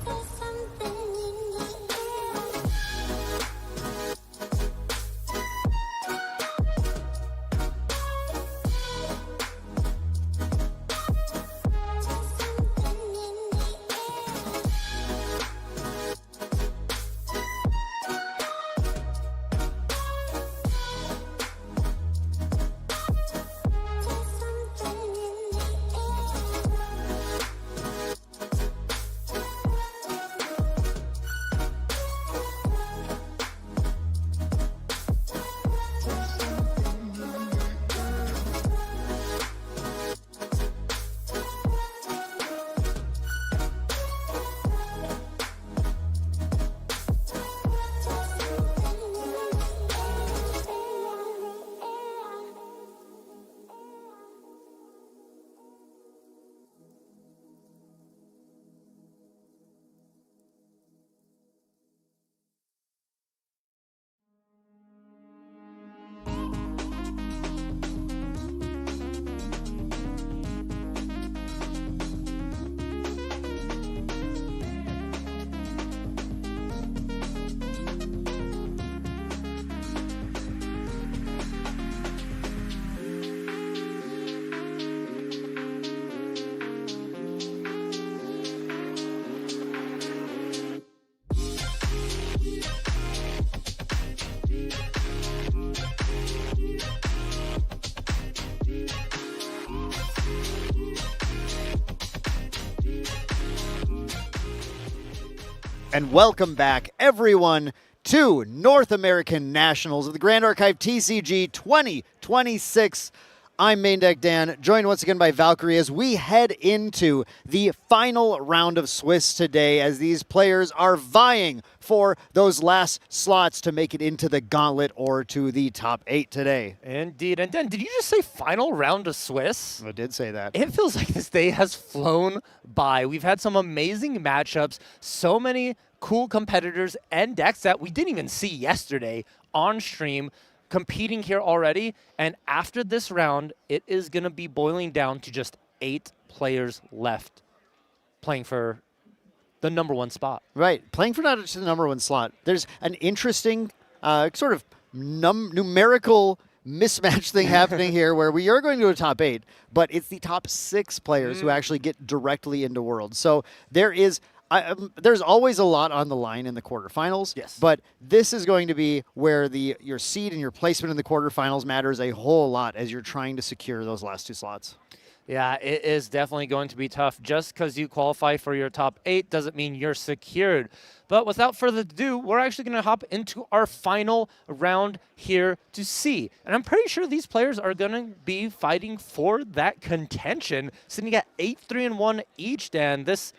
something in the air. There's something in the air. And welcome back, everyone, to North American Nationals of the Grand Archive TCG 2026. I'm Main Deck Dan, joined once again by Valkyrie as we head into the final round of Swiss today as these players are vying for those last slots to make it into the gauntlet or to the top 8 today. Indeed. And then, did you just say final round of Swiss? I did say that. It feels like this day has flown by. We've had some amazing matchups, so many cool competitors and decks that we didn't even see yesterday on stream competing here already. And after this round, it is going to be boiling down to just 8 players left playing for the #1 spot. Right, playing for not just the #1 slot. There's an interesting sort of numerical mismatch thing happening here where we are going to a top 8, but it's the top 6 players who actually get directly into Worlds. So there is there's always a lot on the line in the quarterfinals. Yes. But this is going to be where your seed and your placement in the quarterfinals matters a whole lot as you're trying to secure those last 2 slots. Yeah, it is definitely going to be tough. Just because you qualify for your top 8 doesn't mean you're secured. But without further ado, we're actually going to hop into our final round here to see. And I'm pretty sure these players are going to be fighting for that contention, sitting at 8-3-1 each, Dan. This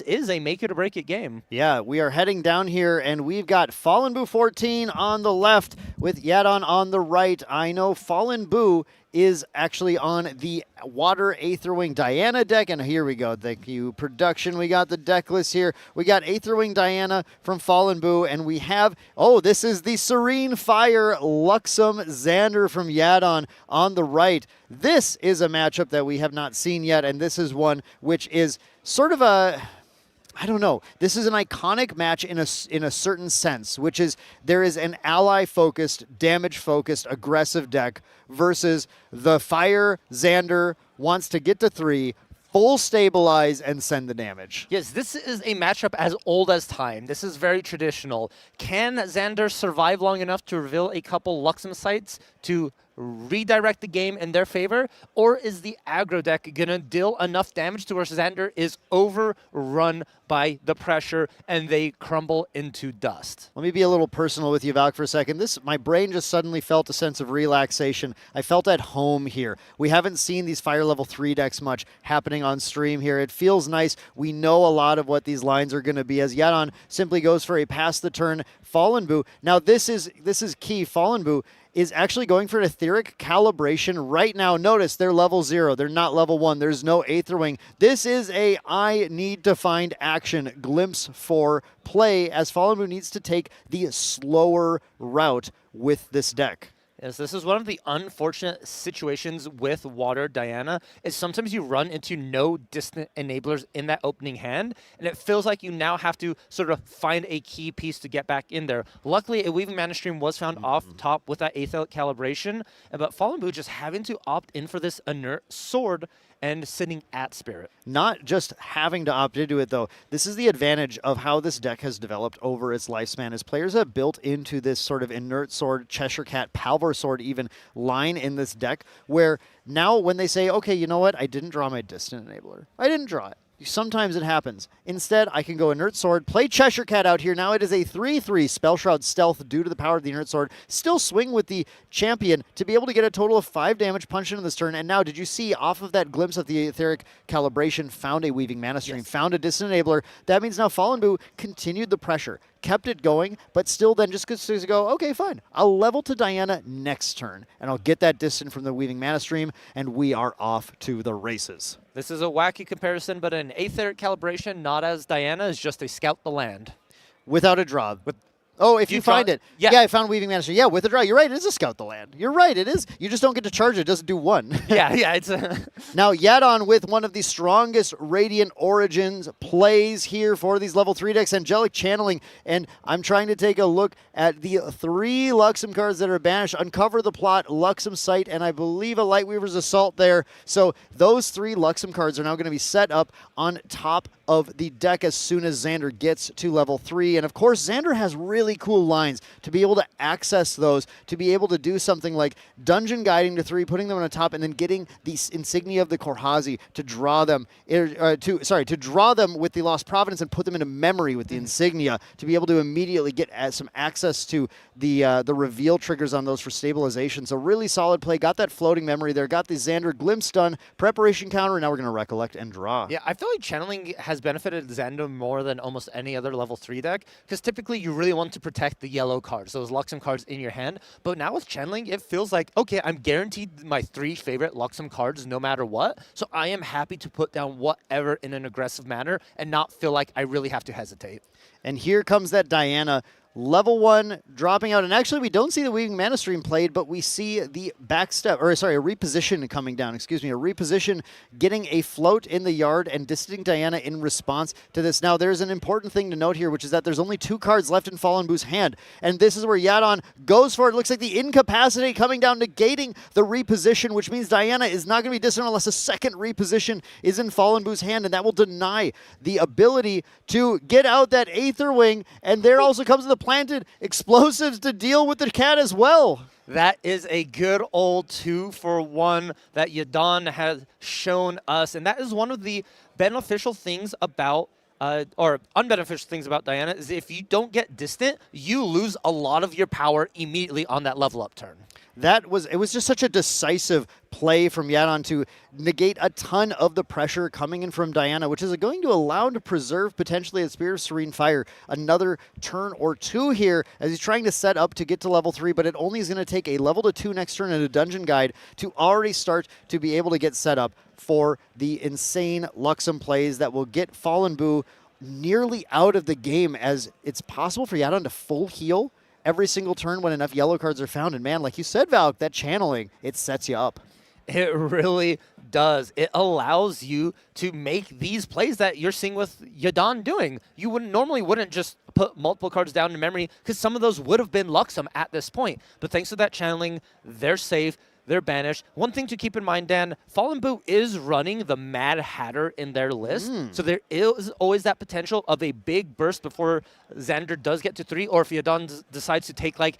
is a make it or break it game. Yeah, we are heading down here, and we've got Fallen Boo 14 on the left with Yadon on the right. I know Fallen Boo is actually on the Water Aetherwing Diana deck, and here we go. Thank you, production. We got the deck list here. We got Aetherwing Diana from Fallen Boo, and we have, this is the Serene Fire Luxum Xander from Yadon on the right. This is a matchup that we have not seen yet, and this is one which is sort of I don't know. This is an iconic match in a certain sense, which is there is an ally-focused, damage-focused, aggressive deck versus the Fire Xander wants to get to 3, full stabilize, and send the damage. Yes, this is a matchup as old as time. This is very traditional. Can Xander survive long enough to reveal a couple Luxem sites to redirect the game in their favor? Or is the aggro deck going to deal enough damage to where Xander is overrun by the pressure and they crumble into dust? Let me be a little personal with you, Valk, for a second. My brain just suddenly felt a sense of relaxation. I felt at home here. We haven't seen these Fire Level 3 decks much happening on stream here. It feels nice. We know a lot of what these lines are going to be as Yadon simply goes for a pass the turn Fallen Boo. Now this is key. Fallen Boo is actually going for an etheric calibration right now. Notice they're level 0. They're not level 1. There's no Aetherwing. This is a I need to find action glimpse for play, as Fallen Moon needs to take the slower route with this deck. Yes, this is one of the unfortunate situations with Water Diana, is sometimes you run into no distant enablers in that opening hand, and it feels like you now have to sort of find a key piece to get back in there. Luckily, a Weaving Mana Stream was found off top with that Aetheric calibration, but Fallen Moon just having to opt in for this inert sword and sitting at Spirit. Not just having to opt into it, though. This is the advantage of how this deck has developed over its lifespan, as players have built into this sort of inert sword, Cheshire Cat, Palvor sword even line in this deck, where now when they say, okay, you know what, I didn't draw my distant enabler. I didn't draw it. Sometimes it happens. Instead, I can go Inert Sword, play Cheshire Cat out here. Now it is a 3/3 Spell Shroud Stealth due to the power of the Inert Sword. Still swing with the champion to be able to get a total of 5 damage punched into this turn. And now, did you see off of that glimpse of the Etheric Calibration, found a Weaving Mana Stream, found a Distant Enabler. That means now Fallen Boo continued the pressure, kept it going, but still then just goes to go, okay, fine. I'll level to Diana next turn, and I'll get that distant from the Weaving Mana Stream, and we are off to the races. This is a wacky comparison, but an Aetheric calibration, not as Diana, is just a scout the land. Without a draw. Oh, if you find it. Yeah. I found Weaving Mana Stream. Yeah, with a draw. You're right. It is a Scout the Land. You're right. It is. You just don't get to charge it. It doesn't do 1. Yeah, it's a Now, Yadon with one of the strongest Radiant Origins plays here for these level 3 decks, Angelic Channeling. And I'm trying to take a look at the 3 Luxem cards that are banished. Uncover the Plot, Luxem Sight, and I believe a Lightweaver's Assault there. So those 3 Luxem cards are now going to be set up on top of the deck as soon as Xander gets to level 3. And of course, Xander has really cool lines to be able to access those, to be able to do something like Dungeon Guiding to 3, putting them on the top, and then getting the Insignia of the Korhazi to draw them, to draw them with the Lost Providence and put them into memory with the Insignia, to be able to immediately get some access to the reveal triggers on those for stabilization. So really solid play. Got that floating memory there. Got the Xander glimpse done. Preparation counter. Now we're going to recollect and draw. Yeah, I feel like Channeling has benefited Xander more than almost any other level 3 deck, because typically you really want to protect the yellow cards, those Luxem cards in your hand. But now with Channeling, it feels like, okay, I'm guaranteed my 3 favorite Luxem cards no matter what, so I am happy to put down whatever in an aggressive manner and not feel like I really have to hesitate. And here comes that Diana. Level 1 dropping out, and actually we don't see the Weaving Mana Stream played, but we see the backstep, or sorry, a reposition coming down, a reposition getting a float in the yard and distancing Diana in response to this. Now there's an important thing to note here, which is that there's only 2 cards left in Fallen Boo's hand, and this is where Yadon goes for it. Looks like the Incapacitate coming down, negating the reposition, which means Diana is not going to be distant unless a second reposition is in Fallen Boo's hand, and that will deny the ability to get out that Aether Wing, and there also comes the planted explosives to deal with the cat as well. That is a good old 2-for-1 that Yadon has shown us, and that is one of the beneficial things about or unbeneficial things about Diana, is if you don't get distant, you lose a lot of your power immediately on that level up turn. It was just such a decisive play from Yadon to negate a ton of the pressure coming in from Diana, which is going to allow him to preserve potentially a Spirit of Serene Fire another turn or 2 here as he's trying to set up to get to level 3, but it only is going to take a level to 2 next turn and a Dungeon Guide to already start to be able to get set up for the insane Luxem plays that will get Fallen Boo nearly out of the game, as it's possible for Yadon to full heal every single turn when enough yellow cards are found. And man, like you said, Valk, that channeling, it sets you up. It really does. It allows you to make these plays that you're seeing with Yadon doing. You wouldn't just put multiple cards down in memory, because some of those would have been Luxem at this point. But thanks to that channeling, they're safe. They're banished. One thing to keep in mind, Dan, Fallen Boo is running the Mad Hatter in their list. So there is always that potential of a big burst before Xander does get to 3, or if Yadon decides to take, like,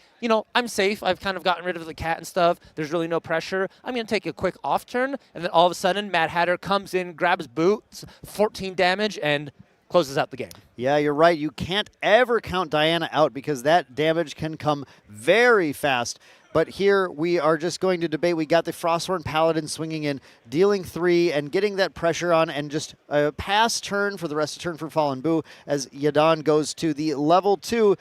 I'm safe, I've kind of gotten rid of the cat and stuff, there's really no pressure, I'm going to take a quick off turn, and then all of a sudden Mad Hatter comes in, grabs Boots, 14 damage, and closes out the game. Yeah, you're right. You can't ever count Diana out, because that damage can come very fast. But here we are just going to debate. We got the Frosthorn Paladin swinging in, dealing 3 and getting that pressure on, and just a pass turn for the rest of the turn for Fallen Boo as Yadon goes to the level 2.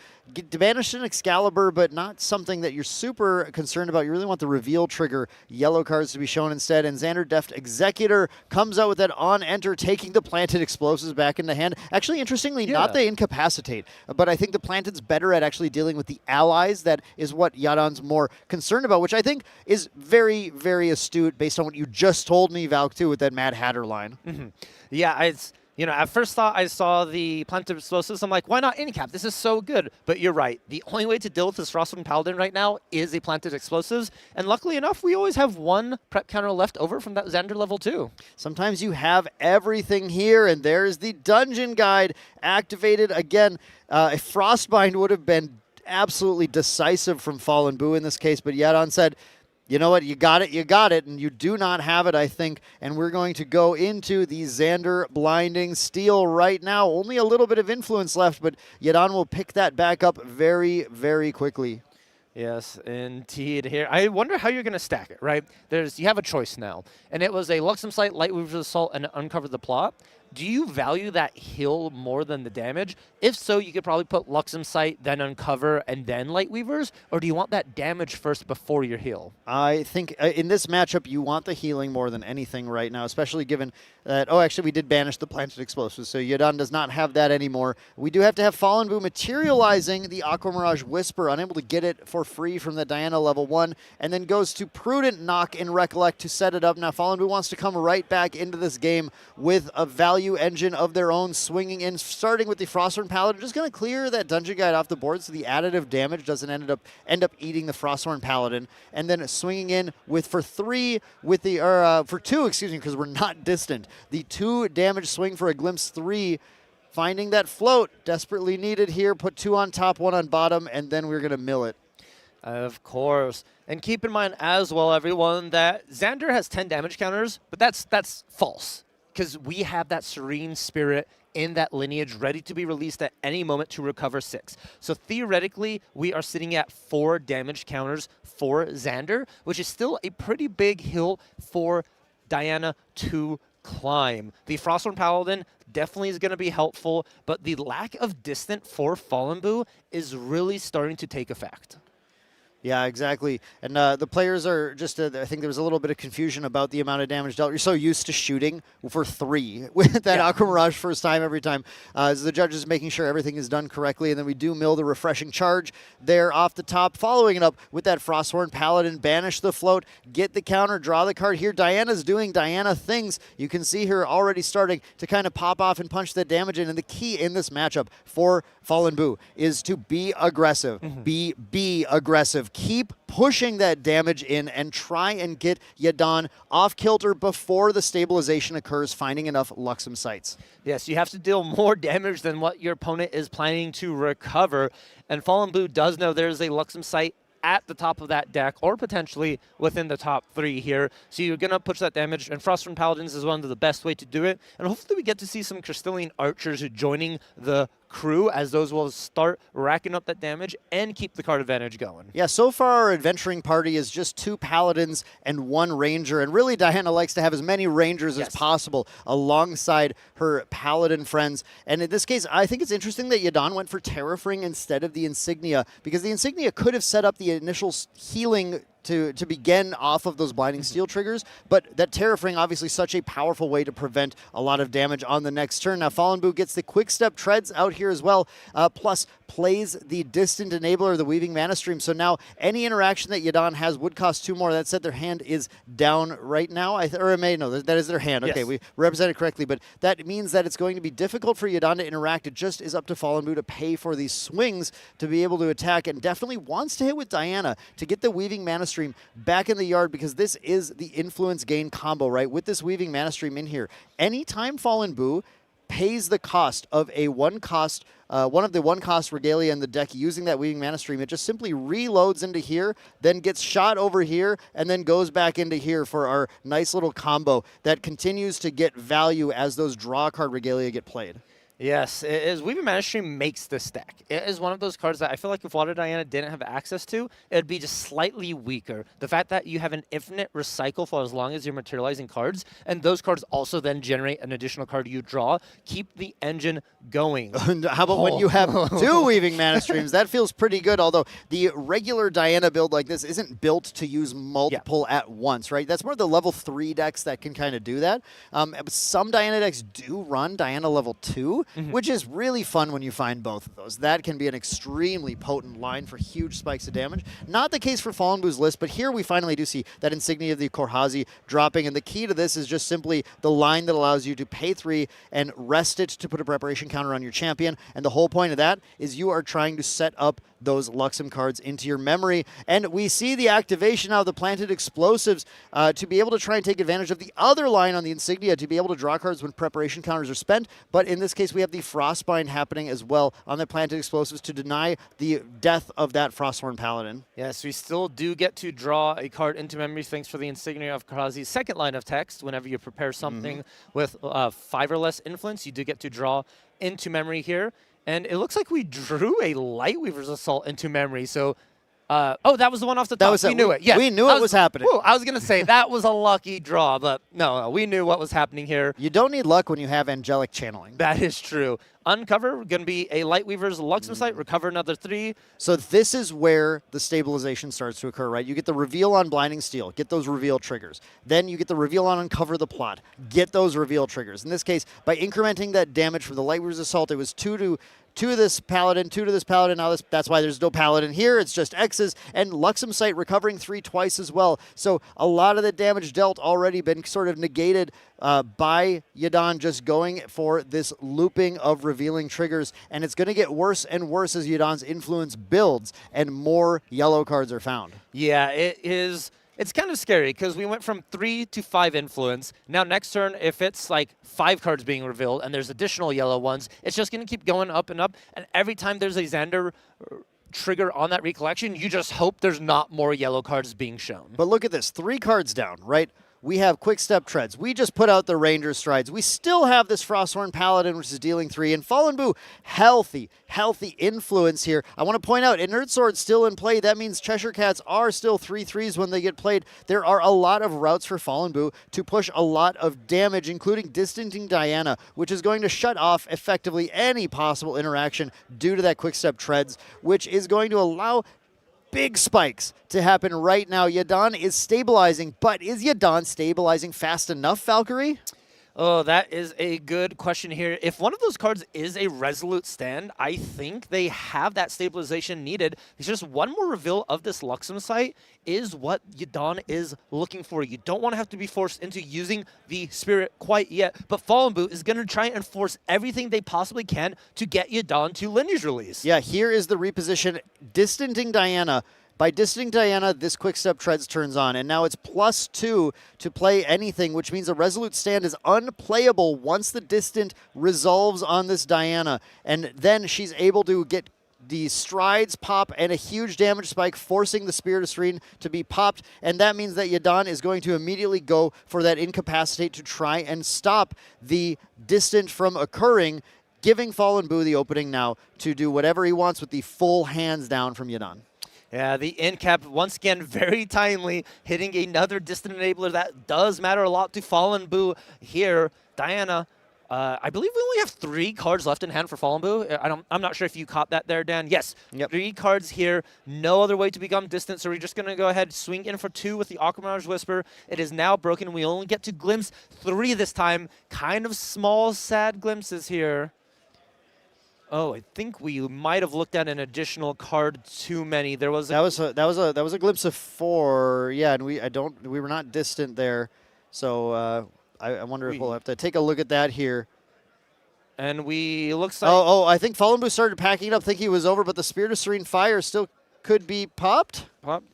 banished an Excalibur, but not something that you're super concerned about. You really want the reveal trigger yellow cards to be shown instead. And Xander Deft Executor comes out with that on enter, taking the planted explosives back into hand. Actually, interestingly, not the incapacitate, but I think the planted's better at actually dealing with the allies. That is what Yadon's more concerned about, which I think is very, very astute based on what you just told me, Valk, too, with that Mad Hatter line. Yeah, it's, you know, at first thought I saw the planted explosives. I'm like, why not Incap? This is so good. But you're right. The only way to deal with this Frostwind Paladin right now is a planted explosives. And luckily enough, we always have one prep counter left over from that Xander level 2. Sometimes you have everything here, and there's the dungeon guide activated again. A Frostbind would have been absolutely decisive from Fallen Boo in this case, but Yadon said, you know what, you got it, and you do not have it, I think, and we're going to go into the Xander Blinding Steel right now. Only a little bit of influence left, but Yadon will pick that back up very, very quickly. Yes, indeed. Here, I wonder how you're going to stack it, right? You have a choice now, and it was a Luxem Sight, Lightweaver's Assault, and Uncover the Plot. Do you value that heal more than the damage? If so, you could probably put Luxem Sight, then Uncover, and then Lightweavers, or do you want that damage first before your heal? I think in this matchup, you want the healing more than anything right now, especially given that, oh, actually, we did banish the planted explosives, so Yadon does not have that anymore. We do have to have Fallen Boo materializing the Aqua Mirage Whisper, unable to get it for free from the Diana level 1, and then goes to Prudent Knock in Recollect to set it up. Now, Fallen Boo wants to come right back into this game with a value engine of their own, swinging in, starting with the Frostborn Paladin, just going to clear that Dungeon Guide off the board so the additive damage doesn't end up eating the Frostborn Paladin, and then swinging in with for two, because we're not distant. The 2 damage swing for a Glimpse 3, finding that float, desperately needed here, put 2 on top, 1 on bottom, and then we're going to mill it. Of course. And keep in mind as well, everyone, that Xander has 10 damage counters, but that's false. Because we have that Serene Spirit in that lineage ready to be released at any moment to recover 6. So theoretically, we are sitting at 4 damage counters for Xander, which is still a pretty big hill for Diana to climb. The Frostborn Paladin definitely is going to be helpful, but the lack of distant for Fallen Boo is really starting to take effect. Yeah, exactly. And the players are just, I think there was a little bit of confusion about the amount of damage dealt. You're so used to shooting for 3 with that Aqua Mirage first time every time. As the judges making sure everything is done correctly. And then we do mill the refreshing charge there off the top, following it up with that Frosthorn Paladin, banish the float, get the counter, draw the card here. Diana's doing Diana things. You can see her already starting to kind of pop off and punch that damage in. And the key in this matchup for Fallen Boo is to be aggressive. Be aggressive. Keep pushing that damage in and try and get Yadon off kilter before the stabilization occurs, finding enough Luxem Sights. Yes, you have to deal more damage than what your opponent is planning to recover. And Fallen Boo does know there's a Luxem Sight at the top of that deck, or potentially within the top 3 here. So you're going to push that damage, and Frostborn Paladins is one of the best way to do it. And hopefully we get to see some Crystalline Archers joining the crew, as those will start racking up that damage and keep the card advantage going. Yeah, so far our adventuring party is just 2 paladins and 1 ranger, and really Diana likes to have as many rangers as possible alongside her paladin friends. And in this case, I think it's interesting that Yadon went for Terrafring instead of the Insignia, because the Insignia could have set up the initial healing to begin off of those Blinding Steel triggers, but that Terrafring obviously such a powerful way to prevent a lot of damage on the next turn. Now Fallen Boo gets the Quick Step Treads out here as well, plus plays the Distant Enabler, the Weaving Mana Stream, so now any interaction that Yadon has would cost 2 more. That said, their hand is down right now, that is their hand. Okay, we represented correctly, but that means that it's going to be difficult for Yadon to interact. It just is up to Fallen Boo to pay for these swings to be able to attack, and definitely wants to hit with Diana to get the Weaving Mana Stream back in the yard, because this is the influence gain combo, right? With this Weaving Mana Stream in here, anytime Fallen Boo pays the cost of a one of the 1-cost regalia in the deck using that Weaving Mana Stream, it just simply reloads into here, then gets shot over here, and then goes back into here for our nice little combo that continues to get value as those draw card regalia get played. Yes, it is. Weaving Mana Stream makes this deck. It is one of those cards that I feel like if Water Diana didn't have access to, it'd be just slightly weaker. The fact that you have an infinite recycle for as long as you're materializing cards, and those cards also then generate an additional card you draw, keep the engine going. How about when you have 2 Weaving Mana Streams? That feels pretty good, although the regular Diana build like this isn't built to use multiple at once, right? That's more the level 3 decks that can kind of do that. Some Diana decks do run Diana level 2, which is really fun when you find both of those. That can be an extremely potent line for huge spikes of damage. Not the case for Fallen Boo's list, but here we finally do see that Insignia of the Korhazi dropping, and the key to this is just simply the line that allows you to pay 3 and rest it to put a preparation counter on your champion, and the whole point of that is you are trying to set up those Luxem cards into your memory. And we see the activation now of the planted explosives to be able to try and take advantage of the other line on the Insignia to be able to draw cards when preparation counters are spent. But in this case, we have the Frostbind happening as well on the planted explosives to deny the death of that Frosthorn Paladin. Yes, we still do get to draw a card into memory thanks for the Insignia of Karazi's second line of text. Whenever you prepare something with 5 or less influence, you do get to draw into memory here. And it looks like we drew a Lightweaver's Assault into memory. So, oh, that was the one off the top. We knew it. Yes, we knew it was happening. I was going to say that was a lucky draw, but no, we knew what was happening here. You don't need luck when you have Angelic Channeling. That is true. Uncover, going to be a Lightweaver's Luxem Site, recover another 3. So this is where the stabilization starts to occur, right? You get the reveal on Blinding Steel, get those reveal triggers. Then you get the reveal on Uncover the Plot, get those reveal triggers. In this case, by incrementing that damage from the Lightweaver's Assault, it was 2 to this Paladin, 2 to this Paladin. Now that's why there's no Paladin here. It's just X's. And Luxem Site recovering 3 twice as well. So a lot of the damage dealt already been sort of negated by Yadon just going for this looping of revealing triggers. And it's going to get worse and worse as Yadon's influence builds and more yellow cards are found. Yeah, it is. It's kind of scary because we went from 3 to 5 influence. Now next turn, if it's like 5 cards being revealed and there's additional yellow ones, it's just going to keep going up and up. And every time there's a Xander trigger on that recollection, you just hope there's not more yellow cards being shown. But look at this, 3 cards down, right? We have Quick Step Treads. We just put out the Ranger Strides. We still have this Frosthorn Paladin, which is dealing 3. And Fallen Boo, healthy influence here. I want to point out, Inert Sword still in play. That means Cheshire Cats are still 3/3s when they get played. There are a lot of routes for Fallen Boo to push a lot of damage, including Distancing Diana, which is going to shut off effectively any possible interaction due to that Quick Step Treads, which is going to allow big spikes to happen right now. Yadon is stabilizing, but is Yadon stabilizing fast enough, Valkyrie? Oh, that is a good question here. If one of those cards is a Resolute Stand, I think they have that stabilization needed. It's just one more reveal of this Luxem Site is what Yadon is looking for. You don't want to have to be forced into using the Spirit quite yet, but Fallen Boot is going to try and force everything they possibly can to get Yadon to Lineage Release. Yeah, here is the reposition. Distancing Diana. By distancing Diana, this Quick Step Treads turns on, and now it's +2 to play anything, which means a Resolute Stand is unplayable once the distant resolves on this Diana, and then she's able to get the Strides pop and a huge damage spike, forcing the Spirit of Serene to be popped, and that means that Yadon is going to immediately go for that Incapacitate to try and stop the distant from occurring, giving Fallen Boo the opening now to do whatever he wants with the full hands down from Yadon. Yeah, the end cap, once again, very timely, hitting another distant enabler. That does matter a lot to Fallen Boo here. Diana, I believe we only have 3 cards left in hand for Fallen Boo. I'm not sure if you caught that there, Dan. Yes, 3 cards here. No other way to become distant, so we're just going to go ahead, swing in for 2 with the Aquamarge Whisper. It is now broken. We only get to glimpse 3 this time. Kind of small, sad glimpses here. Oh, I think we might have looked at an additional card too many. There was that was a glimpse of 4. Yeah, and we were not distant there, so I wonder if we'll have to take a look at that here. And we looks like I think Fallen Boo started packing it up, thinking it was over, but the Spirit of Serene Fire still could be popped.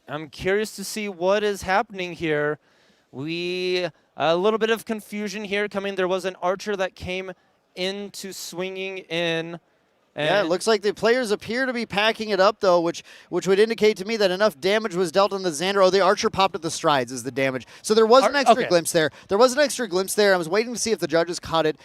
I'm curious to see what is happening here. A little bit of confusion here coming. There was an Archer that came into swinging in. Yeah, it looks like the players appear to be packing it up, though, which would indicate to me that enough damage was dealt on the Xander. Oh, the Archer popped at the strides is the damage. So there was an extra glimpse there. There was an extra glimpse there. I was waiting to see if the judges caught it.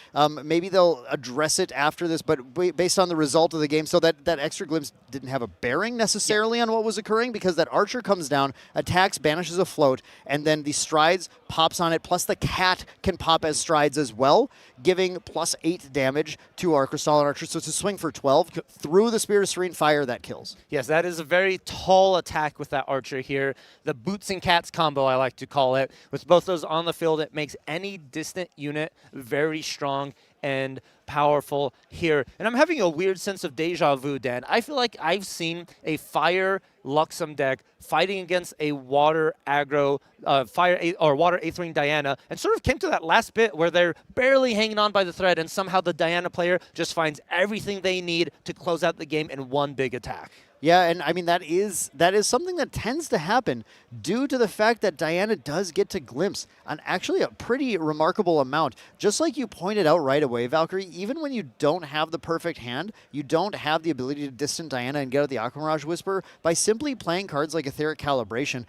Maybe they'll address it after this, but based on the result of the game, so that extra glimpse didn't have a bearing necessarily on what was occurring, because that Archer comes down, attacks, banishes a float, and then the strides pops on it, plus the cat can pop as strides as well, giving +8 damage to our Crystalline Archer. So it's a swing for 12 through the Spirit of Serene Fire that kills. Yes, that is a very tall attack with that Archer here. The boots and cats combo, I like to call it. With both those on the field, it makes any distant unit very strong and powerful here. And I'm having a weird sense of deja vu, Dan. I feel like I've seen a Fire Luxem deck fighting against a water aggro, water Aetherine Diana, and sort of came to that last bit where they're barely hanging on by the thread, and somehow the Diana player just finds everything they need to close out the game in one big attack. Yeah, and I mean, that is something that tends to happen due to the fact that Diana does get to glimpse on actually a pretty remarkable amount. Just like you pointed out right away, Valkyrie, even when you don't have the perfect hand, you don't have the ability to distant Diana and get out the Aqua Mirage Whisper, by simply playing cards like Etheric Calibration,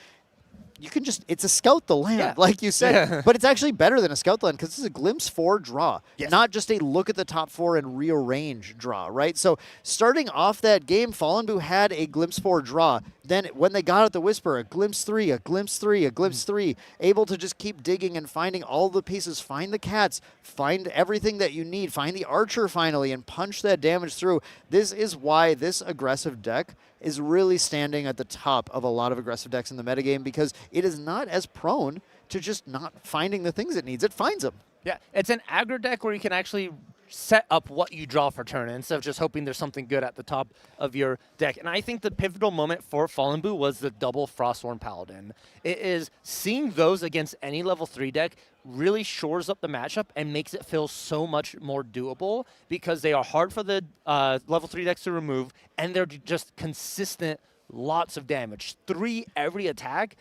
you can just, it's a Scout the Land, like you said, but it's actually better than a Scout the Land because it's a Glimpse 4 draw, not just a look at the top 4 and rearrange draw, right? So starting off that game, Fallen Boo had a Glimpse 4 draw. Then when they got at the Whisper, a Glimpse 3, a Glimpse 3, a Glimpse 3, able to just keep digging and finding all the pieces, find the cats, find everything that you need, find the Archer finally, and punch that damage through. This is why this aggressive deck is really standing at the top of a lot of aggressive decks in the metagame, because it is not as prone to just not finding the things it needs. It finds them. Yeah, it's an aggro deck where you can actually set up what you draw for turn instead of just hoping there's something good at the top of your deck. And I think the pivotal moment for Fallen Boo was the double Frostborn Paladin. It is seeing those against any level 3 deck really shores up the matchup and makes it feel so much more doable, because they are hard for the level 3 decks to remove, and they're just consistent, lots of damage. 3 every attack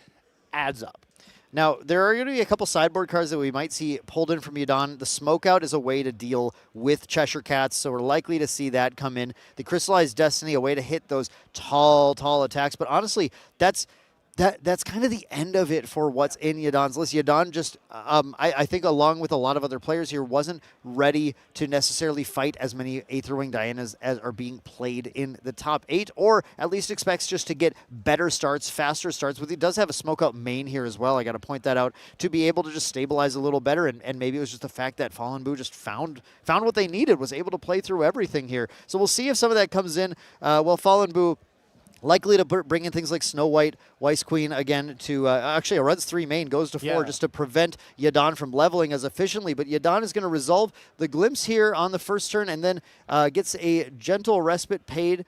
adds up. Now, there are going to be a couple sideboard cards that we might see pulled in from Yadon. The Smokeout is a way to deal with Cheshire Cats, so we're likely to see that come in. The Crystallized Destiny, a way to hit those tall attacks. But honestly, that's kind of the end of it for what's in Yadon's list. Yadon just, I think along with a lot of other players here, wasn't ready to necessarily fight as many Aetherwing Dianas as are being played in the top 8, or at least expects just to get better starts, faster starts. But he does have a Smokeout main here as well, I got to point that out, to be able to just stabilize a little better, and maybe it was just the fact that Fallen Boo just found what they needed, was able to play through everything here. So we'll see if some of that comes in. Well, Fallen Boo likely to bring in things like Snow White, Weiss Queen again to, actually a runs 3 main, goes to 4 just to prevent Yadon from leveling as efficiently. But Yadon is going to resolve the Glimpse here on the first turn, and then gets a gentle respite paid,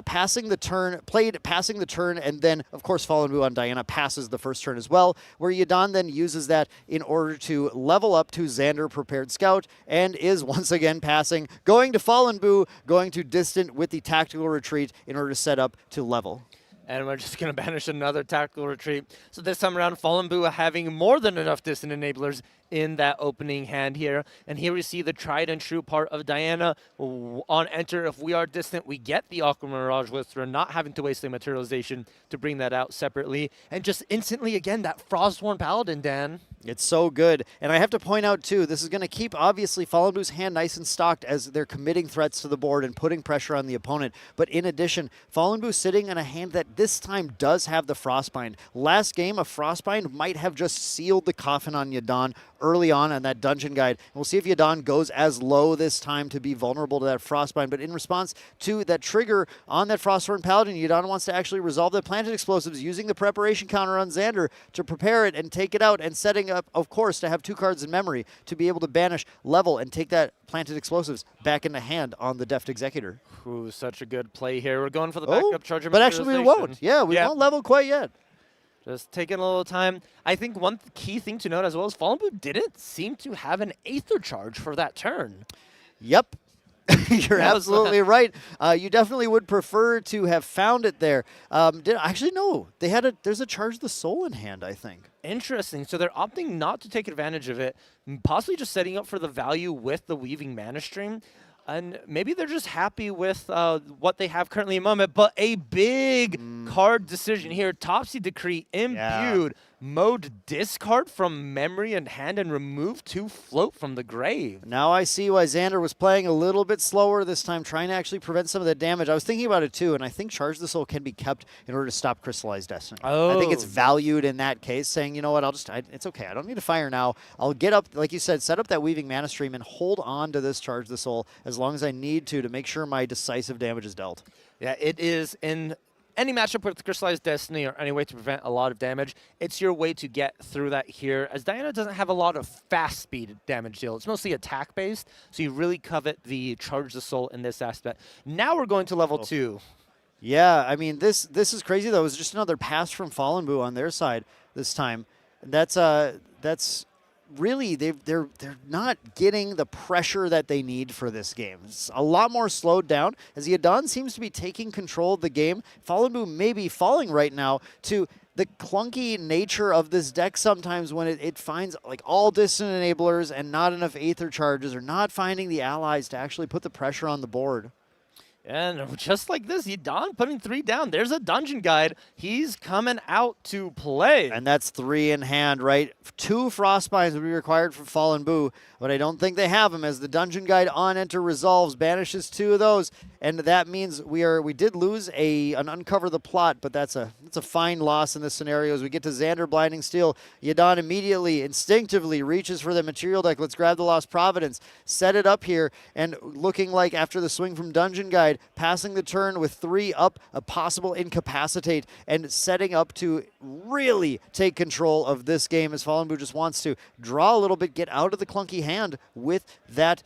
passing the turn, and then, of course, Fallen Boo on Diana passes the first turn as well, where Yadon then uses that in order to level up to Xander Prepared Scout, and is once again passing, going to Fallen Boo, going to Distant with the Tactical Retreat in order to set up to level. And we're just going to banish another Tactical Retreat. So this time around, Fallen Boo having more than enough Distant Enablers in that opening hand here. And here we see the tried and true part of Diana. On enter, if we are distant, we get the Aqua Mirage Whisperer, not having to waste the materialization to bring that out separately. And just instantly, again, that Frostborn Paladin, Dan. It's so good. And I have to point out, too, this is going to keep, obviously, Fallen Boo's hand nice and stocked as they're committing threats to the board and putting pressure on the opponent. But in addition, Fallen Boo sitting in a hand that this time does have the Frostbind. Last game, a Frostbind might have just sealed the coffin on Yadon early on that dungeon guide. And we'll see if Yadon goes as low this time to be vulnerable to that Frostbind. But in response to that trigger on that Frostborn Paladin, Yadon wants to actually resolve the planted explosives using the preparation counter on Xander to prepare it and take it out, and setting up, of course, to have 2 cards in memory to be able to banish, level, and take that planted explosives back into hand on the Deft Executor. Ooh, such a good play here. We're going for the backup charger. But actually we won't. Yeah, we won't level quite yet. Just taking a little time. I think one key thing to note as well is Fallen Boo didn't seem to have an Aether Charge for that turn. Yep. You're absolutely right. You definitely would prefer to have found it there. Actually, no. There's a Charge the Soul in hand, I think. Interesting. So they're opting not to take advantage of it, possibly just setting up for the value with the Weaving Mana Stream. And maybe they're just happy with what they have currently in the moment. But a big card decision here. Topsy Decree imbued. Mode discard from memory and hand and remove 2 float from the grave. Now I see why Xander was playing a little bit slower this time, trying to actually prevent some of the damage. I was thinking about it too, and I think Charge the Soul can be kept in order to stop Crystallized Destiny. I think it's valued in that case, saying, you know what, it's okay. I don't need to fire now. I'll get up, like you said, set up that Weaving Mana Stream and hold on to this Charge the Soul as long as I need to make sure my decisive damage is dealt. Yeah, it is in any matchup with Crystallized Destiny or any way to prevent a lot of damage. It's your way to get through that here, as Diana doesn't have a lot of fast speed damage deal. It's mostly attack based, so you really covet the Charge the Soul in this aspect. Now we're going to level 2. Yeah, I mean, this is crazy, though. It was just another pass from Fallen Boo on their side this time. That's really, they're not getting the pressure that they need for this game. It's a lot more slowed down, as Yadon seems to be taking control of the game. Fallen Boo may be falling right now to the clunky nature of this deck sometimes when it finds like all distant enablers and not enough Aether charges, or not finding the allies to actually put the pressure on the board. And just like this, Yadon putting 3 down. There's a Dungeon Guide. He's coming out to play. And that's 3 in hand, right? 2 Frostbinds would be required for Fallen Boo, but I don't think they have them, as the Dungeon Guide on enter resolves, banishes 2 of those, and that means we did lose an Uncover the Plot, but that's a fine loss in this scenario. As we get to Xander Blinding Steel, Yadon immediately, instinctively reaches for the material deck. Let's grab the Lost Providence, set it up here, and looking like after the swing from Dungeon Guide, passing the turn with 3 up, a possible Incapacitate, and setting up to really take control of this game, as Fallen Boo just wants to draw a little bit, get out of the clunky hand with that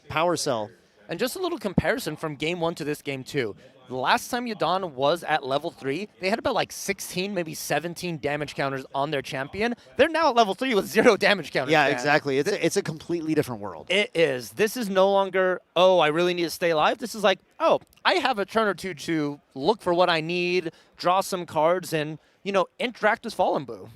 Power Cell. And just a little comparison from game 1 to this game 2. The last time Yadon was at level 3, they had about like 16, maybe 17 damage counters on their champion. They're now at level 3 with 0 damage counters. Yeah, exactly. It's a completely different world. It is. This is no longer, oh, I really need to stay alive. This is like, oh, I have a turn or two to look for what I need, draw some cards, and, interact with Fallen Boo.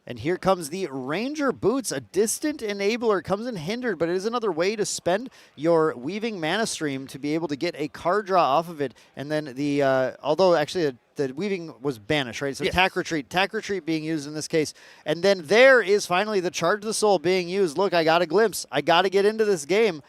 And here comes the Ranger Boots, a distant enabler, comes in hindered, but it is another way to spend your Weaving Mana Stream to be able to get a card draw off of it. And then although actually the Weaving was banished, right? So yes. Tack Retreat being used in this case. And then there is finally the Charge the Soul being used. Look, I got a glimpse. I got to get into this game.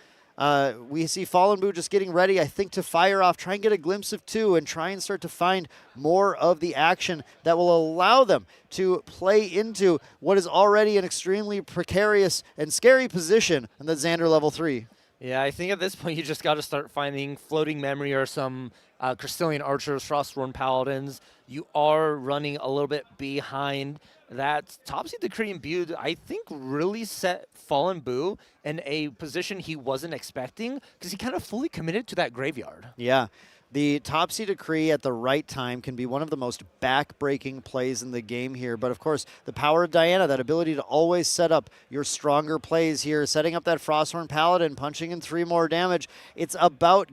We see Fallen Boo just getting ready, I think, to fire off, try and get a glimpse of 2, and try and start to find more of the action that will allow them to play into what is already an extremely precarious and scary position in the Xander level 3. Yeah, I think at this point you just got to start finding Floating Memory or some Crystalline Archers, Frostborn Paladins. You are running a little bit behind. That Topsy Decree imbued, I think, really set Fallen Boo in a position he wasn't expecting, because he kind of fully committed to that graveyard. Yeah. The Topsy Decree at the right time can be one of the most back-breaking plays in the game here. But, of course, the power of Diana, that ability to always set up your stronger plays here, setting up that Frosthorn Paladin, punching in 3 more damage. It's about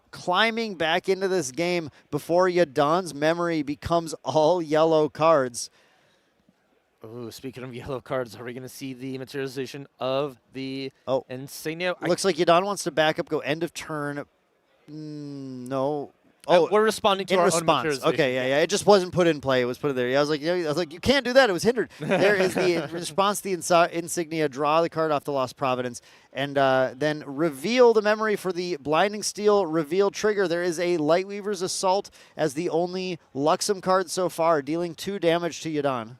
climbing back into this game before Yadon's memory becomes all yellow cards. Ooh, speaking of yellow cards, are we going to see the materialization of the Insignia? Looks like Yadon wants to back up, go end of turn. No. Oh, we're responding to our own materialization. Okay, yeah. It just wasn't put in play. It was put in there. Yeah, I was like, you can't do that. It was hindered. There is the response to the Insignia. Draw the card off the Lost Providence, and then reveal the memory for the Blinding Steel reveal trigger. There is a Lightweaver's Assault as the only Luxem card so far, dealing 2 damage to Yadon.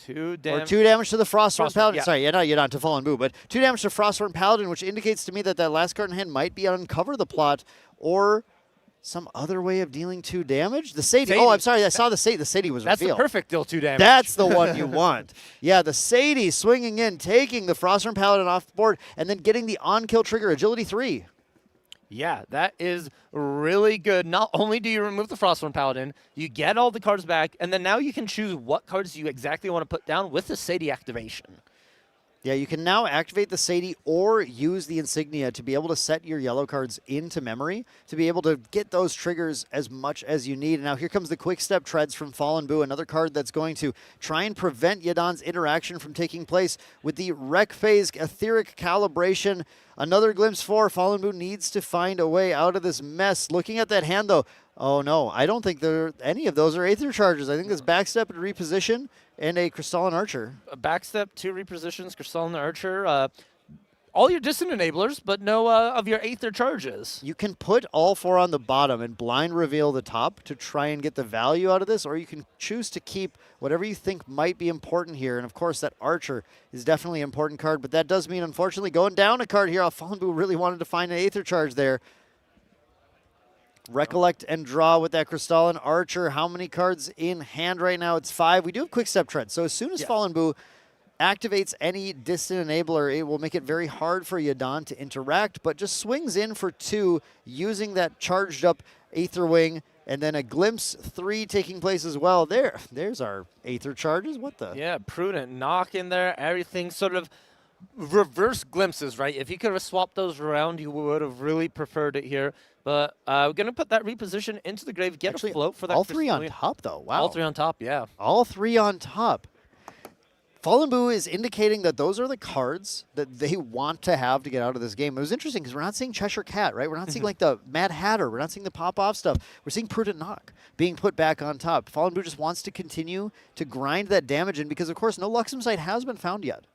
2 damage. Or 2 damage to the Frostborn Paladin. Yeah. Sorry, not Yadon, to Fallen Boo, but 2 damage to Frostborn Paladin, which indicates to me that last card in hand might be Uncover the Plot, or some other way of dealing 2 damage. The Sadie. Oh, I'm sorry. I saw the Sadie. The Sadie was That's revealed. the perfect deal 2 damage. That's the one you want. Yeah, the Sadie swinging in, taking the Frostborn Paladin off the board, and then getting the on-kill trigger, Agility 3. Yeah, that is really good. Not only do you remove the Frostborn Paladin, you get all the cards back, and then now you can choose what cards you exactly want to put down with the Sadie activation. Yeah, you can now activate the Sadie or use the insignia to be able to set your yellow cards into memory to be able to get those triggers as much as you need. And now here comes the Quick Step Treads from Fallen Boo, another card that's going to try and prevent Yadon's interaction from taking place with the Rec Phase Etheric Calibration. Another Glimpse 4. Fallen Boo needs to find a way out of this mess. Looking at that hand, though, oh no, I don't think any of those are Aether Charges. I think this Backstep and Reposition and a Crystalline Archer. A backstep, 2 repositions, Crystalline Archer. All your distant enablers, but no of your Aether Charges. You can put all 4 on the bottom and blind reveal the top to try and get the value out of this, or you can choose to keep whatever you think might be important here. And of course, that Archer is definitely an important card, but that does mean, unfortunately, going down a card here. Fallen Boo really wanted to find an Aether Charge there. Recollect and draw with that Crystalline Archer. How many cards in hand right now? It's 5. We do have Quick Step Tread. So as soon as Fallen Boo activates any distant enabler, it will make it very hard for Yadon to interact, but just swings in for 2 using that charged up Aether Wing, and then a Glimpse 3 taking place as well. There's our Aether Charges. What the? Yeah, prudent knock in there. Everything sort of reverse glimpses, right? If you could have swapped those around, you would have really preferred it here. But we're going to put that reposition into the grave, get a float for that. All 3 on top, though. Wow. All 3 on top, yeah. All 3 on top. Fallen Boo is indicating that those are the cards that they want to have to get out of this game. It was interesting because we're not seeing Cheshire Cat, right? We're not seeing like the Mad Hatter. We're not seeing the pop-off stuff. We're seeing Prudent Knock being put back on top. Fallen Boo just wants to continue to grind that damage in because, of course, no Luxem site has been found yet.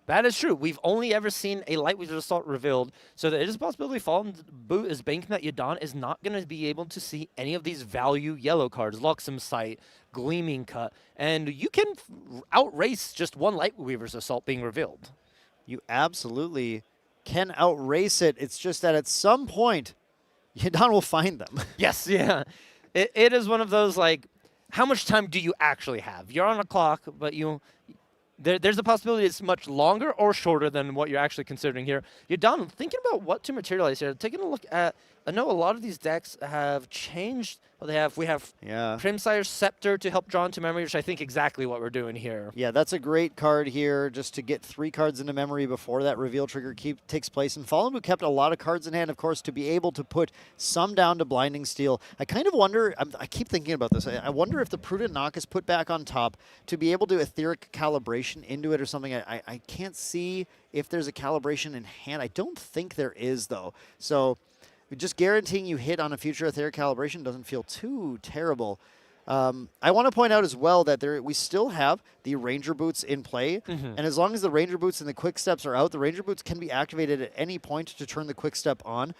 That is true. We've only ever seen a Lightweaver's Assault revealed, so there is a possibility Fallen Boo is banking that Yadon is not going to be able to see any of these value yellow cards, Luxem Sight, Gleaming Cut, and you can outrace just one Lightweaver's Assault being revealed. You absolutely can outrace it. It's just that at some point, Yadon will find them. Yes, yeah. It is one of those, like, how much time do you actually have? You're on a clock, but there's a possibility it's much longer or shorter than what you're actually considering here. You're done thinking about what to materialize here. Taking a look at, I know a lot of these decks have changed. Well, we have Primsire's Scepter to help draw into memory, which I think exactly what we're doing here. Yeah, that's a great card here, just to get 3 cards into memory before that reveal trigger takes place. And Fallen Boo kept a lot of cards in hand, of course, to be able to put some down to Blinding Steel. I kind of wonder, I keep thinking about this, I wonder if the Prudent Knock is put back on top to be able to Etheric Calibration into it or something. I can't see if there's a calibration in hand. I don't think there is, though. So just guaranteeing you hit on a future Etheric Calibration doesn't feel too terrible. I want to point out as well that we still have the Ranger Boots in play, and as long as the Ranger Boots and the Quick Steps are out, the Ranger Boots can be activated at any point to turn the Quick Step on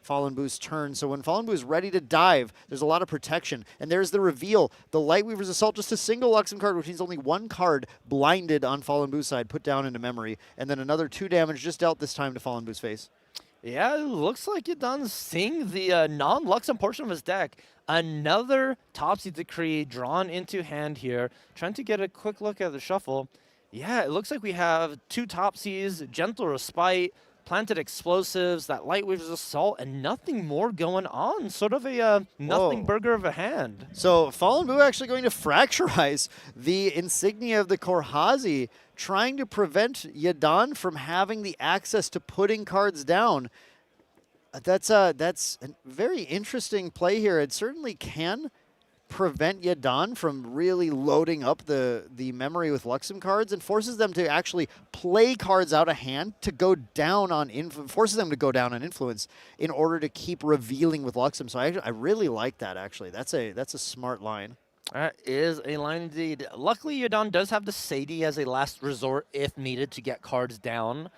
Fallen Boo's turn. So when Fallen Boo is ready to dive, there's a lot of protection. And there's the reveal, the Lightweaver's Assault, just a single Luxem card, which means only 1 card blinded on Fallen Boo's side, put down into memory, and then another 2 damage just dealt this time to Fallen Boo's face. Yeah, it looks like Yadon's seeing the non-Luxem portion of his deck. Another Topsy Decree drawn into hand here. Trying to get a quick look at the shuffle. Yeah, it looks like we have 2 Topsies, Gentle Respite, Planted Explosives, that Lightweaver's Assault, and nothing more going on. Sort of a nothing burger of a hand. So Fallen Boo actually going to Fracturize the insignia of the Korhazi, trying to prevent Yadon from having the access to putting cards down. That's a very interesting play here. It certainly can prevent Yadon from really loading up the memory with Luxem cards and forces them to actually play cards out of hand to go down on forces them to go down on influence in order to keep revealing with Luxem. So I really like that, actually. That's a smart line. That is a line indeed. Luckily, Yadon does have the Sadie as a last resort if needed to get cards down.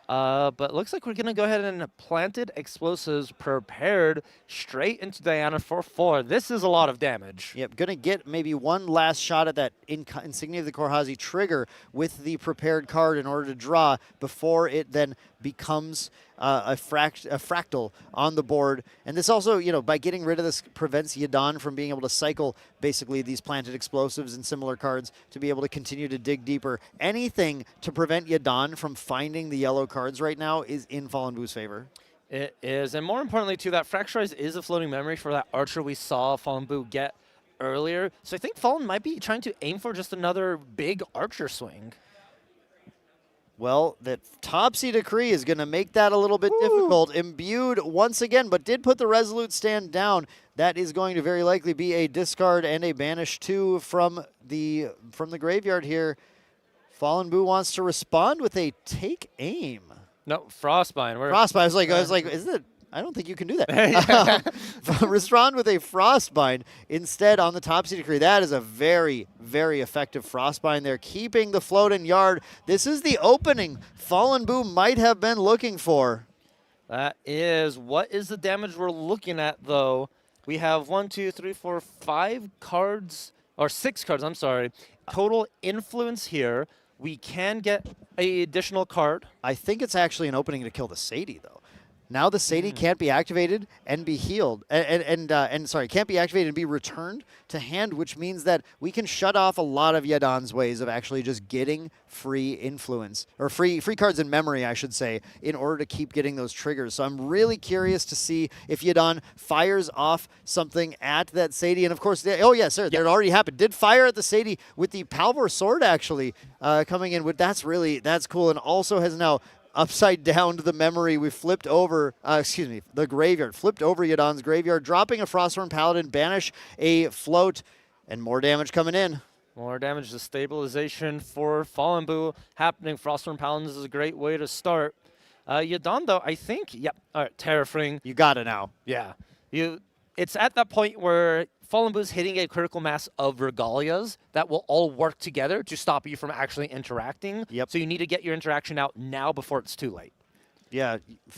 But looks like we're going to go ahead and Planted Explosives prepared straight into Diana for 4. This is a lot of damage. Yep, going to get maybe one last shot at that insignia of the Korhazi trigger with the prepared card in order to draw before it then becomes a fractal on the board. And this also, by getting rid of this, prevents Yadon from being able to cycle basically these Planted Explosives and similar cards to be able to continue to dig deeper. Anything to prevent Yadon from finding the yellow cards right now is in Fallen Boo's favor. It is, and more importantly too, that Fracturize is a floating memory for that Archer we saw Fallen Boo get earlier. So I think Fallen might be trying to aim for just another big Archer swing. Well, that Topsy Decree is going to make that a little bit difficult. Imbued once again, but did put the Resolute Stand down. That is going to very likely be a discard and a banish too from the graveyard here. Fallen Boo wants to respond with a take aim. No, Frostbind. Frostbind. I was like, isn't it? I don't think you can do that. Respond with a Frostbind instead on the Topsy Decree. That is a very, very effective Frostbind there, keeping the float in yard. This is the opening Fallen Boo might have been looking for. That is. What is the damage we're looking at, though? We have 1, 2, 3, 4, 5 cards, or 6 cards, I'm sorry. Total influence here. We can get an additional card. I think it's actually an opening to kill the Sadie, though. Now the Sadie can't be activated and be healed, and sorry, can't be activated and be returned to hand, which means that we can shut off a lot of Yadon's ways of actually just getting free influence, or free cards in memory, I should say, in order to keep getting those triggers. So I'm really curious to see if Yadon fires off something at that Sadie, and of course, oh yes, sir, that already happened. Did fire at the Sadie with the Palvor Sword actually coming in. That's cool, and also has now upside down to the memory. We flipped over, the graveyard. Flipped over Yadon's graveyard, dropping a Frostborn Paladin, banish a float, and more damage coming in. More damage to stabilization for Fallen Boo happening. Frostborn Paladins is a great way to start. Yadon, though, I think, all right, Terrafring. You got it now. Yeah. It's at that point where Fallen Boo is hitting a critical mass of Regalias that will all work together to stop you from actually interacting. Yep. So you need to get your interaction out now before it's too late. Yeah,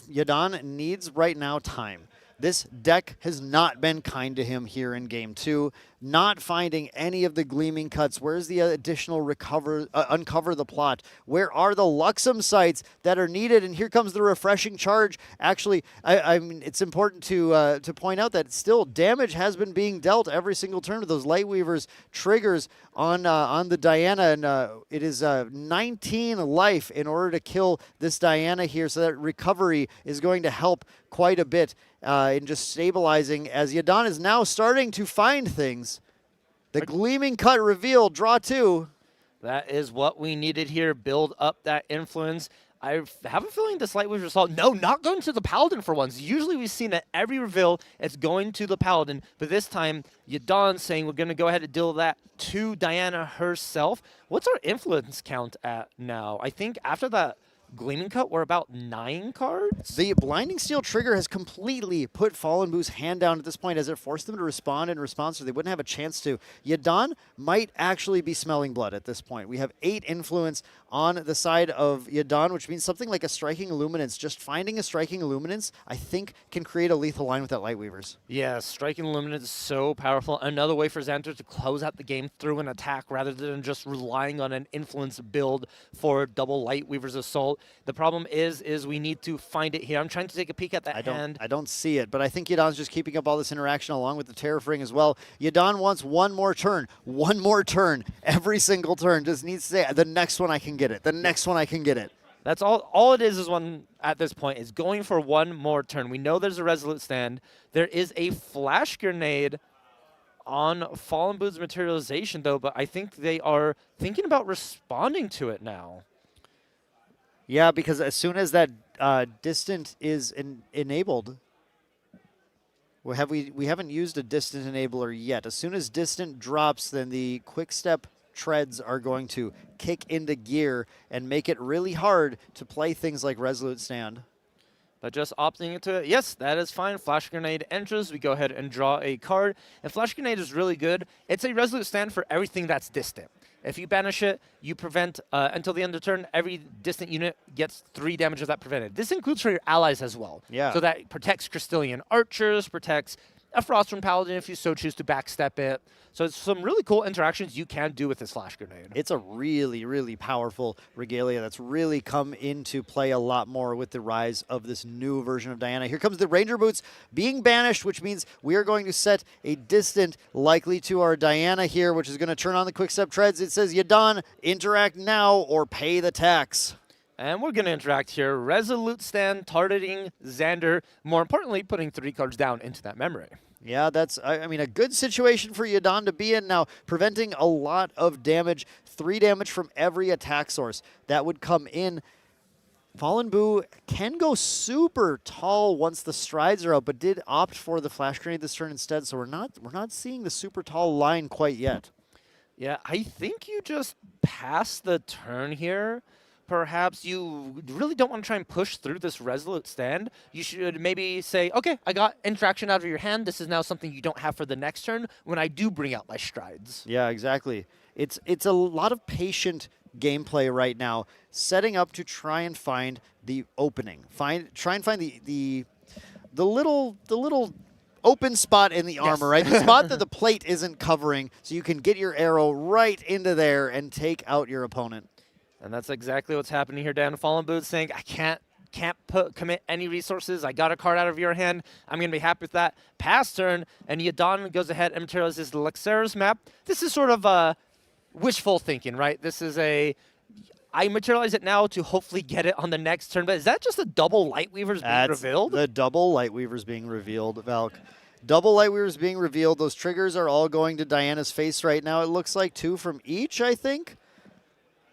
Yadon needs right now time. This deck has not been kind to him here in Game 2. Not finding any of the gleaming cuts. Where's the additional uncover the plot? Where are the Luxem sites that are needed? And here comes the refreshing charge. Actually, I mean, it's important to point out that still damage has been being dealt every single turn to those Lightweavers triggers on the Diana, and it is 19 life in order to kill this Diana here. So that recovery is going to help quite a bit in just stabilizing, as Yadon is now starting to find things. The Gleaming Cut reveal, draw 2. That is what we needed here. Build up that influence. I have a feeling this Lightweaver Assault, no, not going to the Paladin for once. Usually we've seen that every reveal it's going to the Paladin, but this time Yadon saying we're going to go ahead and deal that to Diana herself. What's our influence count at now? I think after that Gleaming Cut, we're about 9 cards. The Blinding Steel trigger has completely put Fallen Boo's hand down at this point, as it forced them to respond in response, so they wouldn't have a chance to. Yadon might actually be smelling blood at this point. We have 8 influence on the side of Yadon, which means something like a Striking Illuminance. Just finding a Striking Illuminance, I think, can create a lethal line with that Lightweavers. Yeah, Striking Illuminance is so powerful. Another way for Xanter to close out the game through an attack rather than just relying on an influence build for double Lightweaver's Assault. The problem is we need to find it here. I'm trying to take a peek at that hand. I don't see it, but I think Yadon's just keeping up all this interaction along with the Terrafring as well. Yadon wants one more turn every single turn. Just needs to say, the next one I can get it. The next one I can get it. That's all it is one at this point is going for one more turn. We know there's a Resolute Stand. There is a Flash Grenade on Fallen Boo's materialization, though, but I think they are thinking about responding to it now. Yeah, because as soon as that distant is enabled, we haven't used a distant enabler yet. As soon as distant drops, then the quick step treads are going to kick into gear and make it really hard to play things like Resolute Stand. But just opting into it, yes, that is fine. Flash Grenade enters. We go ahead and draw a card. And Flash Grenade is really good. It's a Resolute Stand for everything that's distant. If you banish it, you prevent, until the end of turn, every distant unit gets 3 damage of that prevented. This includes for your allies as well. Yeah. So that protects Crystallian Archers, protects a Frostborn Paladin if you so choose to backstep it. So it's some really cool interactions you can do with this Flash Grenade. It's a really, really powerful regalia that's really come into play a lot more with the rise of this new version of Diana. Here comes the Ranger Boots being banished, which means we are going to set a distant likely to our Diana here, which is going to turn on the quick step treads. It says, Yadon, interact now or pay the tax. And we're going to interact here. Resolute Stand targeting Xander. More importantly, putting 3 cards down into that memory. Yeah, that's, I mean, a good situation for Yadon to be in now, preventing a lot of damage, 3 damage from every attack source that would come in. Fallen Boo can go super tall once the strides are out, but did opt for the flash grenade this turn instead, so we're not seeing the super tall line quite yet. Yeah, I think you just pass the turn here. Perhaps you really don't want to try and push through this resolute stand. You should maybe say, okay, I got interaction out of your hand. This is now something you don't have for the next turn when I do bring out my strides. Yeah, exactly. It's a lot of patient gameplay right now, setting up to try and find the opening. Try and find the little open spot in the armor, right? The spot that the plate isn't covering, so you can get your arrow right into there and take out your opponent. And that's exactly what's happening here down in Fallen Boots, saying, I can't commit any resources. I got a card out of your hand. I'm going to be happy with that. Pass turn, and Yadon goes ahead and materializes the Lexeris map. This is sort of wishful thinking, right? This is I materialize it now to hopefully get it on the next turn, but is that just a double Lightweavers being revealed? The double Lightweavers being revealed, Valk. Double Lightweavers being revealed. Those triggers are all going to Diana's face right now. It looks like 2 from each, I think.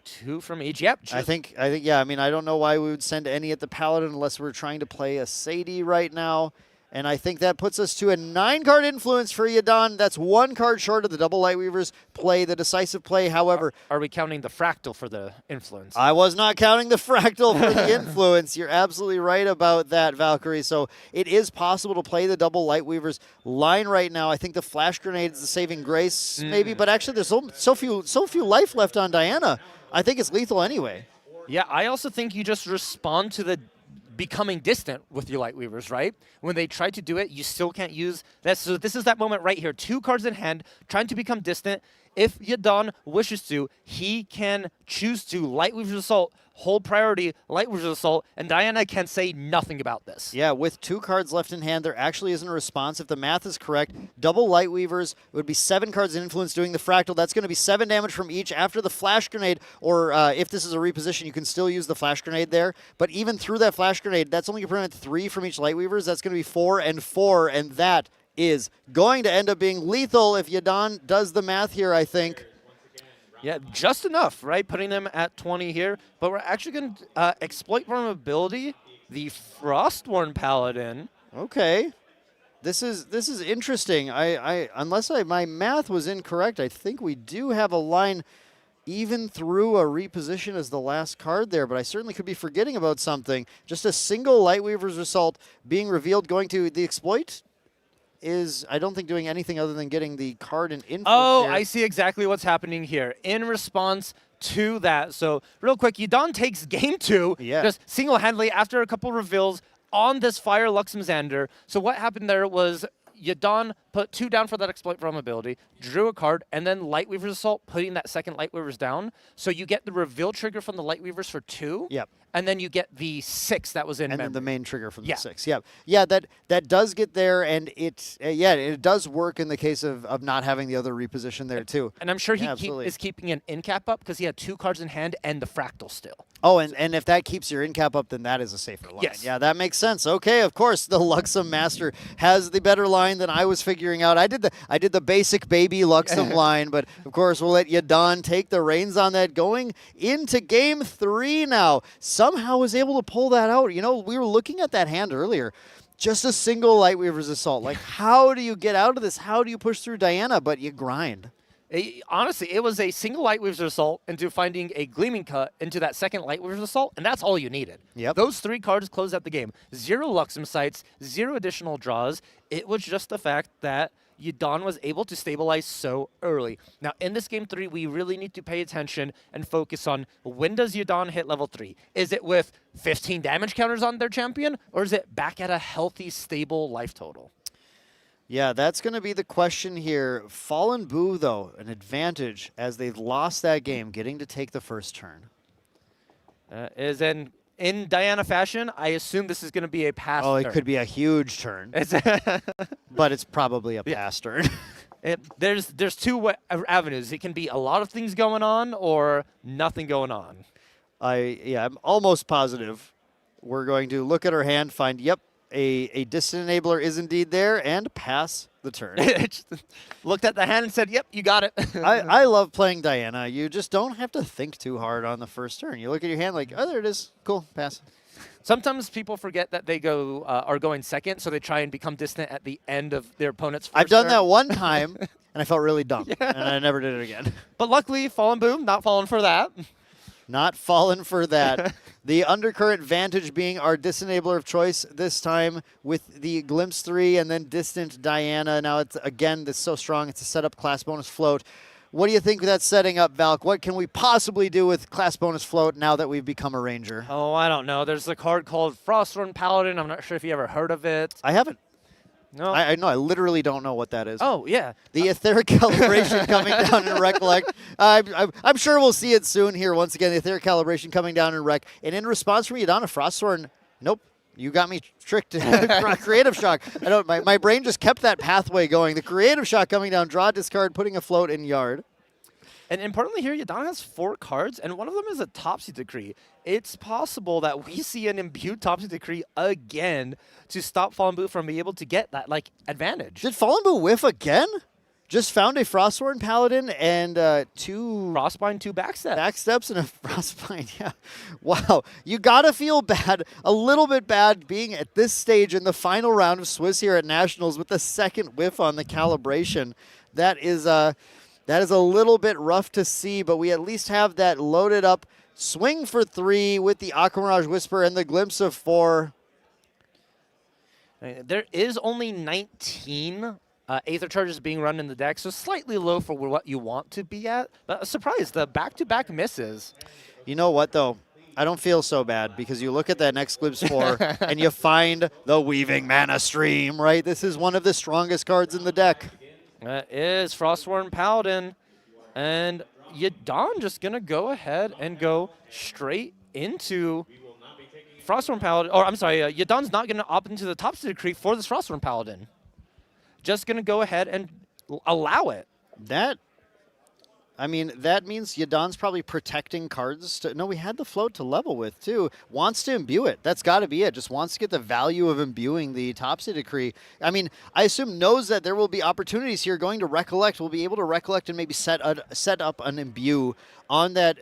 2 from each, yep. I think, yeah, I mean, I don't know why we would send any at the Paladin unless we're trying to play a Sadie right now. And I think that puts us to a 9-card influence for Yadon. That's 1 card short of the double Lightweavers play, the decisive play. However, are we counting the fractal for the influence? I was not counting the fractal for the influence. You're absolutely right about that, Valkyrie. So it is possible to play the double Lightweavers line right now. I think the flash grenade is the saving grace, maybe, but actually there's so few life left on Diana. I think it's lethal anyway. Yeah, I also think you just respond to the becoming distant with your Lightweavers, right? When they try to do it, you still can't use that. So this is that moment right here. 2 cards in hand, trying to become distant. If Yadon wishes to, he can choose to Lightweaver's Assault, hold priority, Lightweaver's Assault, and Diana can say nothing about this. Yeah, with 2 cards left in hand, there actually isn't a response. If the math is correct, double Lightweavers would be 7 cards in influence doing the fractal. That's going to be 7 damage from each after the flash grenade, or if this is a reposition, you can still use the flash grenade there. But even through that flash grenade, that's only going to prevent 3 from each Lightweavers. That's going to be 4 and 4, and that is going to end up being lethal if Yadon does the math here, I think. Yeah, just enough, right? Putting them at 20 here. But we're actually going to exploit vulnerability, the Frostborn Paladin. Okay. This is interesting. Unless my math was incorrect, I think we do have a line even through a reposition as the last card there, but I certainly could be forgetting about something. Just a single Lightweaver's Assault being revealed, going to the exploit is, I don't think, doing anything other than getting the card in influence. Oh, there. I see exactly what's happening here. In response to that, so real quick, Yadon takes game 2, just single-handedly after a couple reveals on this Fire Luxemzander. So what happened there was Yadon put 2 down for that exploit vulnerability, drew a card, and then Lightweaver's Assault, putting that second Lightweaver's down. So you get the reveal trigger from the Lightweavers for 2. Yep. And then you get the 6 that was in and memory. then the main trigger from the 6. Yeah, that does get there, and it does work in the case of not having the other reposition there too. And I'm sure he is keeping an in cap up because he had 2 cards in hand and the fractal still. Oh, and if that keeps your in cap up, then that is a safer line. Yes. Yeah, that makes sense. Okay, of course, the Luxem Master has the better line than I was figuring out. I did the basic baby Luxem line, but of course we'll let Yadon take the reins on that. Going into game 3 now. Somehow was able to pull that out. You know, we were looking at that hand earlier. Just a single Lightweaver's Assault. Like, how do you get out of this? How do you push through Diana? But you grind. Honestly, it was a single Lightweaver's Assault into finding a Gleaming Cut into that second Lightweaver's Assault, and that's all you needed. Yep. Those 3 cards closed out the game. 0 Luxem sites, 0 additional draws. It was just the fact that Yadon was able to stabilize so early. Now, in this game 3, we really need to pay attention and focus on when does Yadon hit level 3? Is it with 15 damage counters on their champion, or is it back at a healthy, stable life total? Yeah, that's going to be the question here. Fallen Boo, though, an advantage as they've lost that game, getting to take the first turn. Is in Diana fashion, I assume this is going to be a pass turn. It could be a huge turn. But it's probably a pass turn. There's 2 avenues. It can be a lot of things going on or nothing going on. I'm almost positive we're going to look at our hand, find, yep, a distant enabler is indeed there, and pass the turn. Just looked at the hand and said, yep, you got it. I love playing Diana. You just don't have to think too hard on the first turn. You look at your hand like, oh, there it is. Cool, pass. Sometimes people forget that they are going second, so they try and become distant at the end of their opponent's first I've done turn. that one time, and I felt really dumb, and I never did it again. But luckily, Fallen Boom, not falling for that. Not fallen for that. The Undercurrent Vantage being our disenabler of choice this time with the Glimpse 3 and then Distant Diana. Now it's, again, that's so strong. It's a setup class bonus float. What do you think of that setting up, Valk? What can we possibly do with class bonus float now that we've become a ranger? Oh, I don't know. There's a card called Frostthorn Paladin. I'm not sure if you ever heard of it. I haven't. No. I know. I literally don't know what that is. Oh, yeah. The Etheric Calibration coming down in Recollect. I'm sure we'll see it soon here. Once again, the Etheric Calibration coming down in Rec. And in response from Yadana, Frostthorn, nope. You got me tricked. Creative Shock. I don't. My brain just kept that pathway going. The Creative Shock coming down, draw, discard, putting a float in yard. And importantly here, Yadana has 4 cards, and one of them is a Topsy Decree. It's possible that we see an imbued Topsy Decree again to stop Fallen Boo from being able to get that advantage. Did Fallen Boo whiff again? Just found a Frostthorn Paladin and 2 Frostbind, 2 backsteps. Backsteps and a Frostbind, yeah. Wow. You got to feel bad, a little bit bad, being at this stage in the final round of Swiss here at Nationals with the second whiff on the calibration. That is a little bit rough to see, but we at least have that loaded up swing for 3 with the Aquamirage Whisper and the Glimpse of 4. There is only 19 Aether Charges being run in the deck, so slightly low for what you want to be at. But surprise, the back-to-back misses. You know what, though? I don't feel so bad because you look at that next Glimpse 4 and you find the Weaving Mana Stream, right? This is one of the strongest cards in the deck. That is Frostthorn Paladin. And Yadon just going to go ahead and go straight into Frostthorn Paladin. Or, I'm sorry, Yadon's not going to opt into the Topsy Decree for this Frostthorn Paladin. Just going to go ahead and allow it. That means Yadon's probably protecting cards. No, we had the float to level with, too. Wants to imbue it. That's got to be it. Just wants to get the value of imbuing the Topsy Decree. I mean, I assume knows that there will be opportunities here going to Recollect. We'll be able to Recollect and maybe set up an imbue on that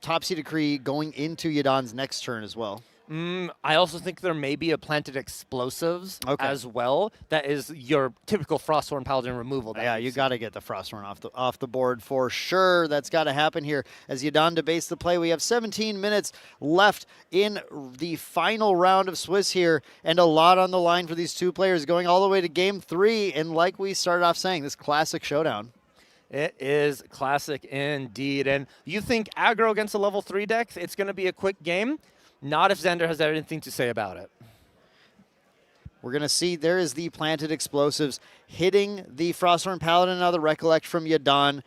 Topsy Decree going into Yadon's next turn as well. I also think there may be a Planted Explosives as well. That is your typical Frostthorn Paladin removal. Yeah, you got to get the Frostthorn off the board for sure. That's got to happen here. As Yadon debates the play, we have 17 minutes left in the final round of Swiss here, and a lot on the line for these two players going all the way to Game 3. And like we started off saying, this classic showdown. It is classic indeed. And you think aggro against a level 3 deck, it's going to be a quick game? Not if Xander has anything to say about it. We're going to see there is the Planted Explosives hitting the Frostthorn Paladin. Now the Recollect from Yadon.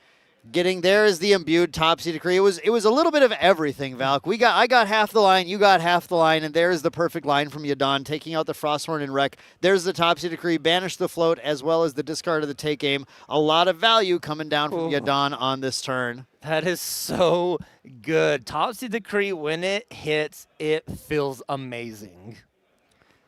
Getting there is the imbued Topsy Decree. It was a little bit of everything, Valk. I got half the line, you got half the line, and there's the perfect line from Yadon, taking out the Frosthorn and Wreck. There's the Topsy Decree, banish the float, as well as the discard of the take aim. A lot of value coming down from Yadon on this turn. That is so good. Topsy Decree, when it hits, it feels amazing.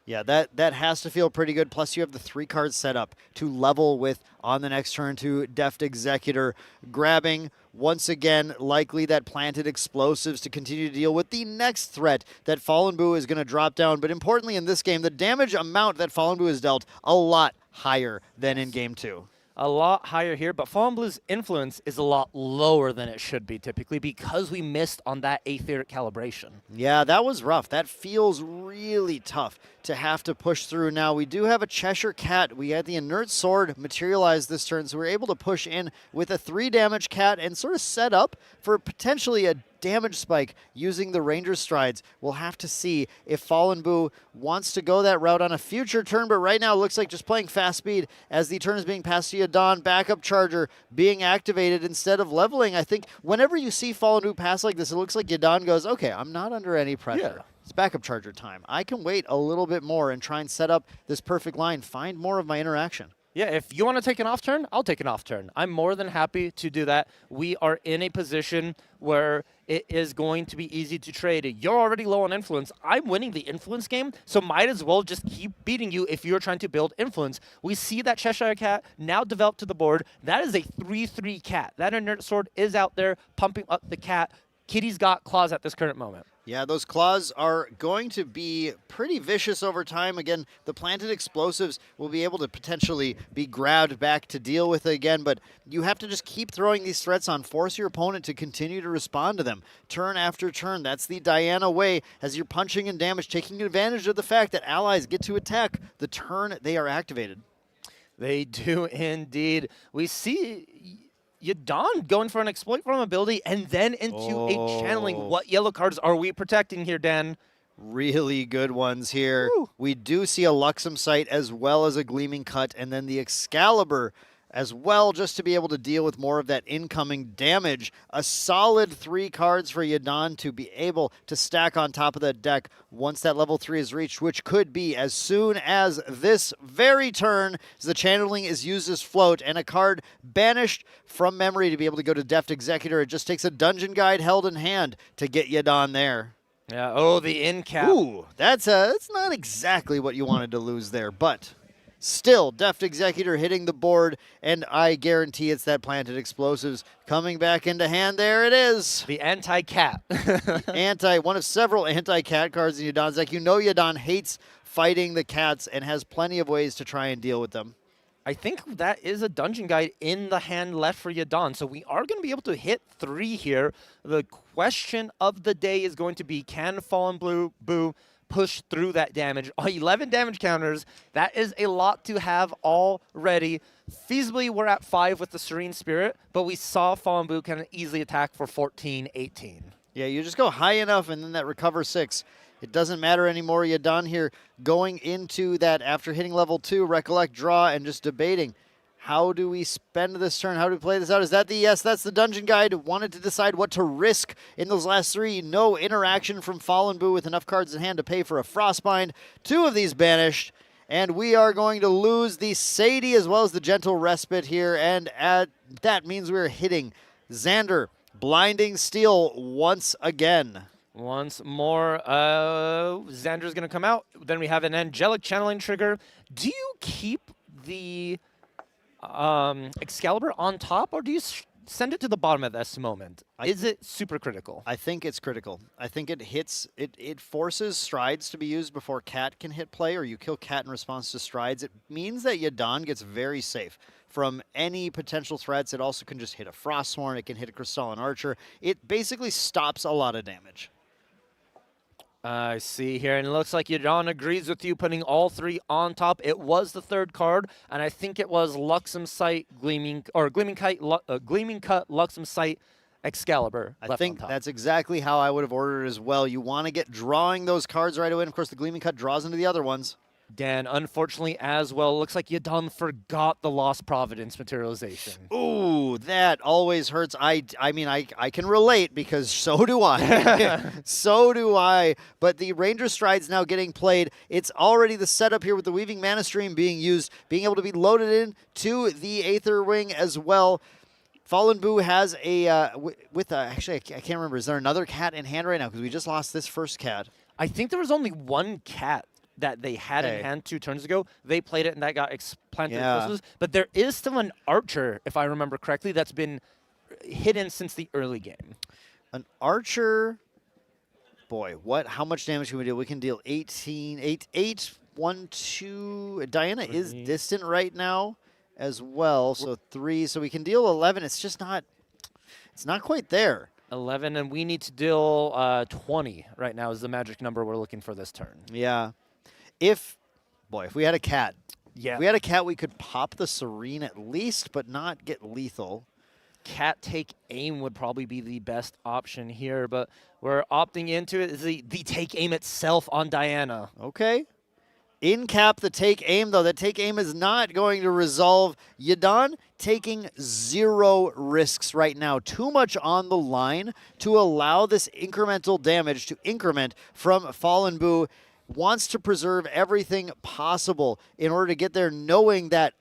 Yeah, that has to feel pretty good. Plus, you have the 3 cards set up to level with on the next turn to Deft Executor, grabbing once again likely that Planted Explosives to continue to deal with the next threat that Fallen Boo is going to drop down. But importantly in this game, the damage amount that Fallen Boo has dealt a lot higher than in Game 2. A lot higher here, but Fallen Blue's influence is a lot lower than it should be typically because we missed on that Aetheric Calibration. Yeah, that was rough. That feels really tough to have to push through. Now, we do have a Cheshire Cat. We had the Inert Sword materialize this turn, so we're able to push in with a 3 damage cat and sort of set up for potentially a damage spike using the Ranger Strides. We'll have to see if Fallen Boo wants to go that route on a future turn, but right now it looks like just playing fast speed as the turn is being passed to Yadon. Backup Charger being activated instead of leveling. I think whenever you see Fallen Boo pass like this, it looks like Yadon goes, okay, I'm not under any pressure. Yeah. It's backup charger time. I can wait a little bit more and try and set up this perfect line, find more of my interaction. Yeah, if you want to take an off turn, I'll take an off turn. I'm more than happy to do that. We are in a position where it is going to be easy to trade. You're already low on influence. I'm winning the influence game, so might as well just keep beating you if you're trying to build influence. We see that Cheshire Cat now developed to the board. That is a 3/3 cat. That inert sword is out there pumping up the cat. Kitty's got claws at this current moment. Yeah, those claws are going to be pretty vicious over time. Again, the planted explosives will be able to potentially be grabbed back to deal with again, but you have to just keep throwing these threats on, force your opponent to continue to respond to them turn after turn. That's the Diana way, as you're punching in damage, taking advantage of the fact that allies get to attack the turn they are activated. They do indeed. We see Yadon going for an exploit from ability and then into a channeling. What yellow cards are we protecting here, Dan? Really good ones here. Woo. We do see a Luxem Sight as well as a Gleaming Cut, and then the Excalibur as well, just to be able to deal with more of that incoming damage. A solid 3 cards for Yadon to be able to stack on top of the deck once that level 3 is reached, which could be as soon as this very turn, as the channeling is used as float, and a card banished from memory to be able to go to Deft Executor. It just takes a Dungeon Guide held in hand to get Yadon there. Yeah, oh, the in cap. Ooh, that's not exactly what you wanted to lose there, but still, Deft Executor hitting the board, and I guarantee it's that planted explosives coming back into hand. There it is. The anti-cat. One of several anti-cat cards in Yadon's deck. You know Yadon hates fighting the cats and has plenty of ways to try and deal with them. I think that is a Dungeon Guide in the hand left for Yadon, so we are going to be able to hit 3 here. The question of the day is going to be, can Fallen Boo push through that damage? 11 damage counters, that is a lot to have already. Feasibly, we're at 5 with the Serene Spirit, but we saw Fallen Boo can easily attack for 14, 18. Yeah, you just go high enough and then that recover 6. It doesn't matter anymore. Yadon here going into that after hitting level 2, recollect, draw, and just debating. How do we spend this turn? How do we play this out? Is that the yes? That's the Dungeon Guide. Wanted to decide what to risk in those last 3. No interaction from Fallen Boo with enough cards in hand to pay for a Frostbind. 2 of these banished. And we are going to lose the Sadie as well as the Gentle Respite here. And that means we're hitting Xander. Blinding Steel once again. Once more, Xander's going to come out. Then we have an Angelic Channeling trigger. Do you keep the Excalibur on top, or do you send it to the bottom at this moment? Is it super critical? I think it's critical. I think it hits, it forces Strides to be used before Cat can hit play, or you kill Cat in response to Strides. It means that Yadon gets very safe from any potential threats. It also can just hit a Frostsworn. It can hit a Crystalline Archer. It basically stops a lot of damage. I see here, and it looks like Yadon agrees with you, putting all 3 on top. It was the 3rd card, and I think it was Luxem Sight, Gleaming Cut, Luxem Sight, Excalibur. I think that's exactly how I would have ordered it as well. You want to get drawing those cards right away, and of course the Gleaming Cut draws into the other ones. Dan, unfortunately as well, looks like Yadon forgot the Lost Providence materialization. Ooh, that always hurts. I mean, I can relate because so do I. So do I. But the Ranger Stride's now getting played. It's already the setup here with the Weaving Mana Stream being used, being able to be loaded in to the Aether Wing as well. Fallen Boo has a, actually, I can't remember. Is there another cat in hand right now? Because we just lost this first cat. I think there was only one cat that they had in hand 2 turns ago. They played it and that got planted explosives. But there is still an Archer, if I remember correctly, that's been hidden since the early game. An Archer, boy, how much damage can we deal? We can deal 18, 8, 1, 2. Diana is distant right now as well, so 3. So we can deal 11. It's just not, it's not quite there. 11, and we need to deal 20 right now is the magic number we're looking for this turn. Yeah. If we had a cat. Yeah. If we had a cat, we could pop the Serene at least, but not get lethal. Cat take aim would probably be the best option here, but we're opting into it. Is the take aim itself on Diana. Okay. In cap the take aim, though. The take aim is not going to resolve. Yadon taking 0 risks right now. Too much on the line to allow this incremental damage to increment from Fallen Boo. Wants to preserve everything possible in order to get there, knowing that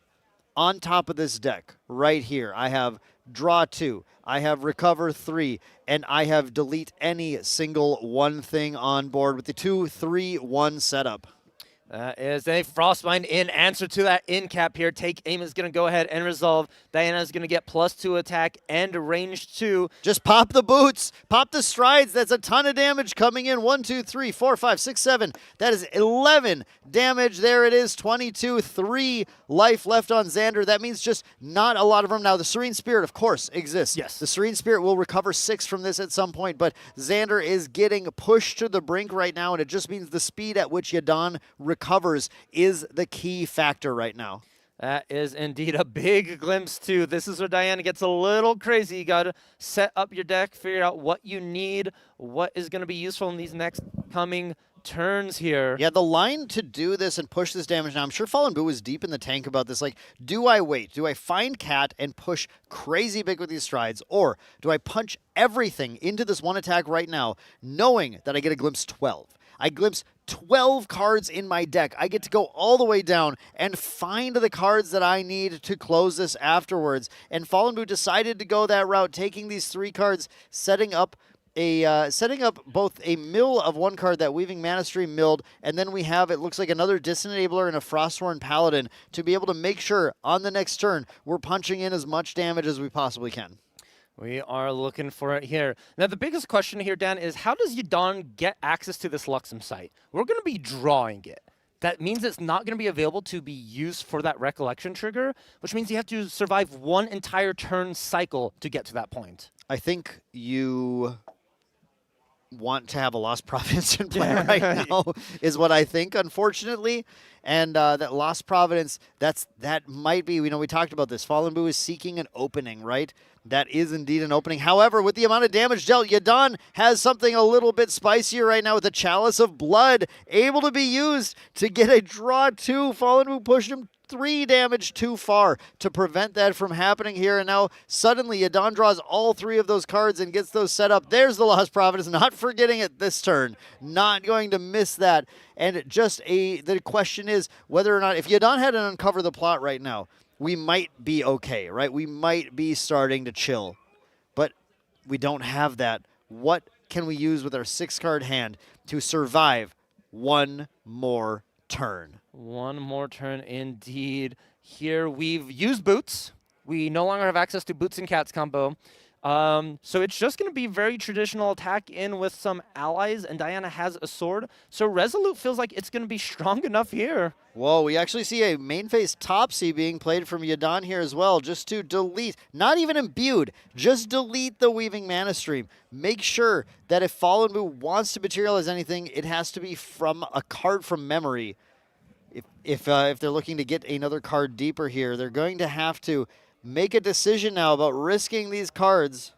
on top of this deck right here, I have draw 2. I have recover 3, and I have delete any single one thing on board with the 2-3-1 setup. That is a Frostbind in answer to that in cap here. Take aim is going to go ahead and resolve. Diana is going to get +2 attack and range 2. Just pop the boots, pop the strides. That's a ton of damage coming in. 1, 2, 3, 4, 5, 6, 7. That is 11 damage. There it is. 22, 3 life left on Xander. That means just not a lot of them. Now, the Serene Spirit, of course, exists. Yes. The Serene Spirit will recover 6 from this at some point, but Xander is getting pushed to the brink right now, and it just means the speed at which Yadon recovers is the key factor right now. That is indeed a big glimpse, too. This is where Diana gets a little crazy. You got to set up your deck, figure out what you need, what is going to be useful in these next coming turns here. Yeah, the line to do this and push this damage now, I'm sure Fallen Boo was deep in the tank about this. Like, do I wait? Do I find Cat and push crazy big with these strides? Or do I punch everything into this one attack right now, knowing that I get a glimpse 12? I glimpse 12 cards in my deck. I get to go all the way down and find the cards that I need to close this afterwards. And Fallen Boo decided to go that route, taking these 3 cards, setting up both a mill of 1 card that Weaving Mana Stream milled, and then we have, it looks like, another Distant Enabler and a Frostborn Paladin to be able to make sure on the next turn we're punching in as much damage as we possibly can. We are looking for it here. Now, the biggest question here, Dan, is how does Yadon get access to this Luxem site? We're going to be drawing it. That means it's not going to be available to be used for that Recollection trigger, which means you have to survive 1 entire turn cycle to get to that point. I think you want to have a Lost Providence in play right now is what I think, unfortunately. And that Lost Providence, that might be, we talked about this. Fallen Boo is seeking an opening, right? That is indeed an opening. However, with the amount of damage dealt, Yadon has something a little bit spicier right now with the Chalice of Blood, able to be used to get a draw 2. Fallen Boo pushed him 3 damage too far to prevent that from happening here. And now suddenly Yadon draws all 3 of those cards and gets those set up. There's the Lost Providence, not forgetting it this turn. Not going to miss that. And just the question is whether or not, if Yadon had to uncover the plot right now, we might be okay, right? We might be starting to chill. But we don't have that. What can we use with our 6-card hand to survive 1 more turn? 1 more turn indeed. Here we've used boots. We no longer have access to boots and cats combo. So it's just going to be very traditional attack in with some allies, and Diana has a sword. So Resolute feels like it's going to be strong enough here. Whoa, we actually see a main phase Topsy being played from Yadon here as well, just to delete, not even imbued, just delete the Weaving Mana Stream. Make sure that if Fallen Boo wants to materialize anything, it has to be from a card from memory. If they're looking to get another card deeper here, they're going to have to make a decision now about risking these cards.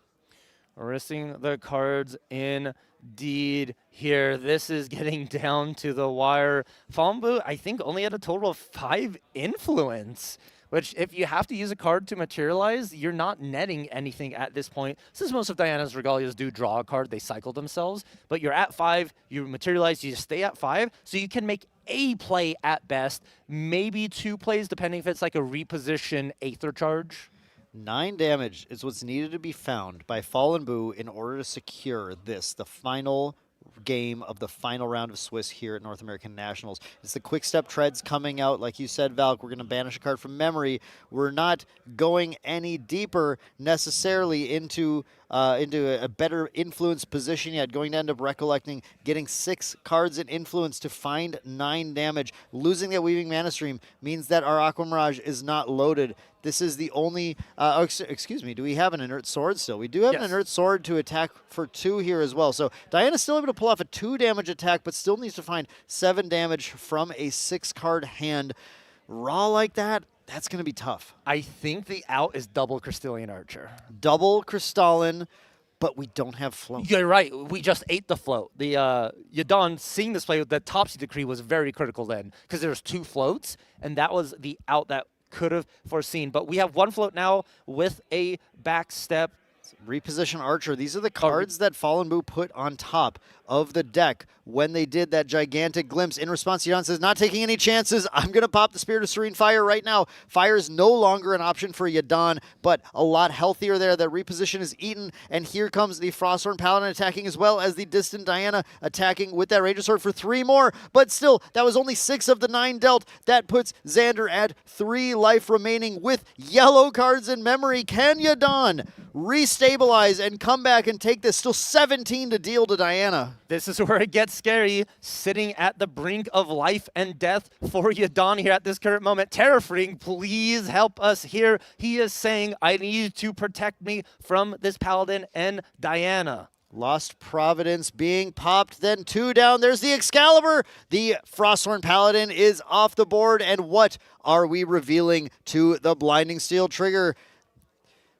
Risking the cards indeed here. This is getting down to the wire. Fallen Boo, I think, only had a total of 5 influence, which if you have to use a card to materialize, you're not netting anything at this point. Since most of Diana's Regalias do draw a card, they cycle themselves, but you're at 5, you materialize, you stay at 5, so you can make a play at best, maybe 2 plays, depending if it's like a reposition Aether Charge. 9 damage is what's needed to be found by Fallen Boo in order to secure this, the final game of the final round of Swiss here at North American Nationals. It's the Quick Step Treads coming out. Like you said, Valk, we're going to banish a card from memory. We're not going any deeper necessarily into a better influence position yet. Going to end up recollecting, getting 6 cards in influence to find 9 damage. Losing that Weaving Mana Stream means that our Aqua Mirage is not loaded. This is the only, excuse me, do we have an Inert Sword still? We do have an Inert Sword to attack for 2 here as well. So Diana's still able to pull off a 2 damage attack, but still needs to find 7 damage from a 6-card hand. Raw like that, that's going to be tough. I think the out is double Crystalline Archer. Double Crystalline, but we don't have float. You're right. We just ate the float. The Yadon seeing this play with the Topsy Decree was very critical then, because there's 2 floats, and that was the out that could have foreseen. But we have 1 float now with a back step. Reposition Archer. These are the cards that Fallen Boo put on top of the deck when they did that gigantic glimpse. In response, Yadon says, not taking any chances. I'm going to pop the Spirit of Serene Fire right now. Fire is no longer an option for Yadon, but a lot healthier there. That reposition is eaten, and here comes the Frosthorn Paladin attacking as well as the Distant Diana attacking with that Ranger Sword for 3 more. But still, that was only 6 of the 9 dealt. That puts Xander at 3 life remaining with yellow cards in memory. Can Yadon restabilize and come back and take this? Still 17 to deal to Diana. This is where it gets scary, sitting at the brink of life and death for Yadon here at this current moment. Terrafreeing, please help us here. He is saying, I need you to protect me from this Paladin and Diana. Lost Providence being popped, then 2 down. There's the Excalibur. The Frosthorn Paladin is off the board, and what are we revealing to the Blinding Steel trigger?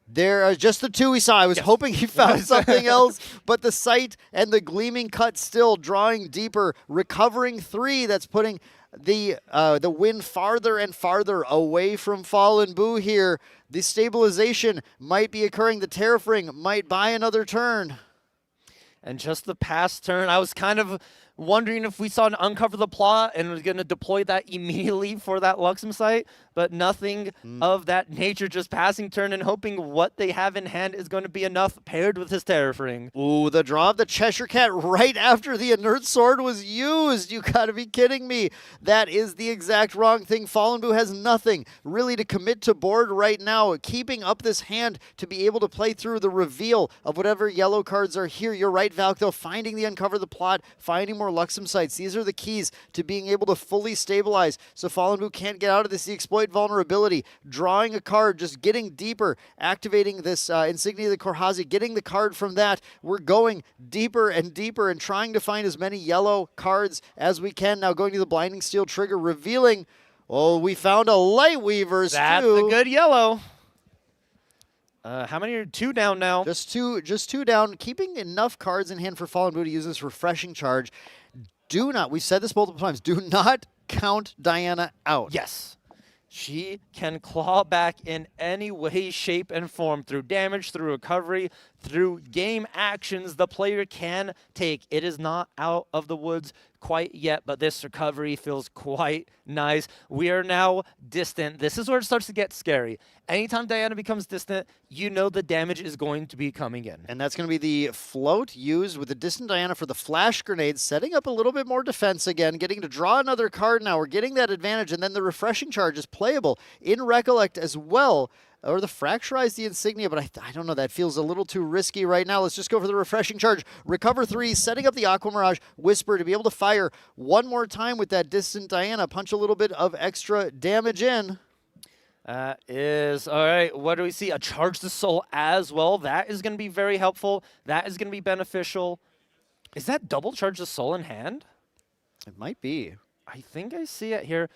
There are just the 2 we saw. I was hoping he found something else, but the Sight and the Gleaming Cut still drawing deeper, recovering 3. That's putting the win farther and farther away from Fallen Boo here. The stabilization might be occurring. The Terrafreeing might buy another turn. And just the past turn, I was kind of wondering if we saw an Uncover the Plot and was going to deploy that immediately for that Luxem site, but nothing of that nature, just passing turn and hoping what they have in hand is going to be enough paired with his Terrafreeing. Ooh, the draw of the Cheshire Cat right after the Inert Sword was used. You gotta be kidding me. That is the exact wrong thing. Fallen Boo has nothing really to commit to board right now. Keeping up this hand to be able to play through the reveal of whatever yellow cards are here. You're right, Valk, though. Finding the Uncover the Plot, finding more Luxem sites. These are the keys to being able to fully stabilize. So Fallen Boo can't get out of this. The exploit vulnerability, drawing a card, just getting deeper, activating this Insignia of the Korhazi, getting the card from that. We're going deeper and deeper and trying to find as many yellow cards as we can. Now going to the Blinding Steel trigger, revealing, oh, we found a Lightweavers That's too. a good yellow. How many are 2 down now? Just two down, keeping enough cards in hand for Fallen Boo to use this refreshing charge. Do not, we've said this multiple times, do not count Diana out. Yes. She can claw back in any way, shape, and form through damage, through recovery, through game actions the player can take. It is not out of the woods quite yet, but this recovery feels quite nice. We are now distant. This is where it starts to get scary. Anytime Diana becomes distant, you know the damage is going to be coming in. And that's going to be the float used with the Distant Diana for the flash grenade, setting up a little bit more defense again, getting to draw another card now. We're getting that advantage, and then the refreshing charge is playable in Recollect as well. Or the Fracturize the Insignia, but I don't know. That feels a little too risky right now. Let's just go for the refreshing charge. Recover 3, setting up the Aqua Mirage Whisper to be able to fire one more time with that Distant Diana. Punch a little bit of extra damage in. All right, what do we see? A Charge the Soul as well. That is going to be very helpful. That is going to be beneficial. Is that double Charge the Soul in hand? It might be. I think I see it here.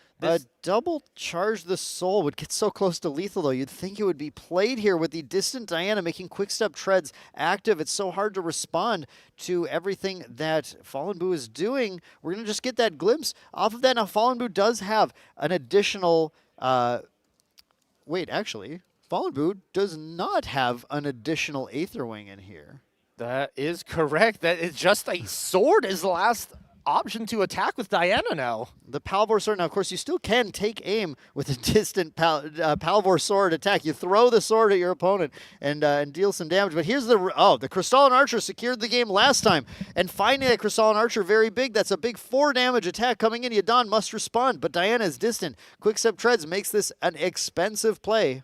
Double Charge the Soul would get so close to lethal, though. You'd think it would be played here with the Distant Diana making Quick Step Treads active. It's so hard to respond to everything that Fallen Boo is doing. We're going to just get that glimpse off of that. Now, Fallen Boo does have an additional... wait, actually, Fallen Boo does not have an additional Aether Wing in here. That is correct. That is just a sword is the last option to attack with Diana now. The Palvor Sword. Now, of course, you still can take aim with a distant Palvor Sword attack. You throw the sword at your opponent and deal some damage. But here's the Crystalline Archer secured the game last time. And finding that Crystalline Archer very big. That's a big 4 damage attack coming in. Yadon must respond, but Diana is distant. Quickstep Treads makes this an expensive play.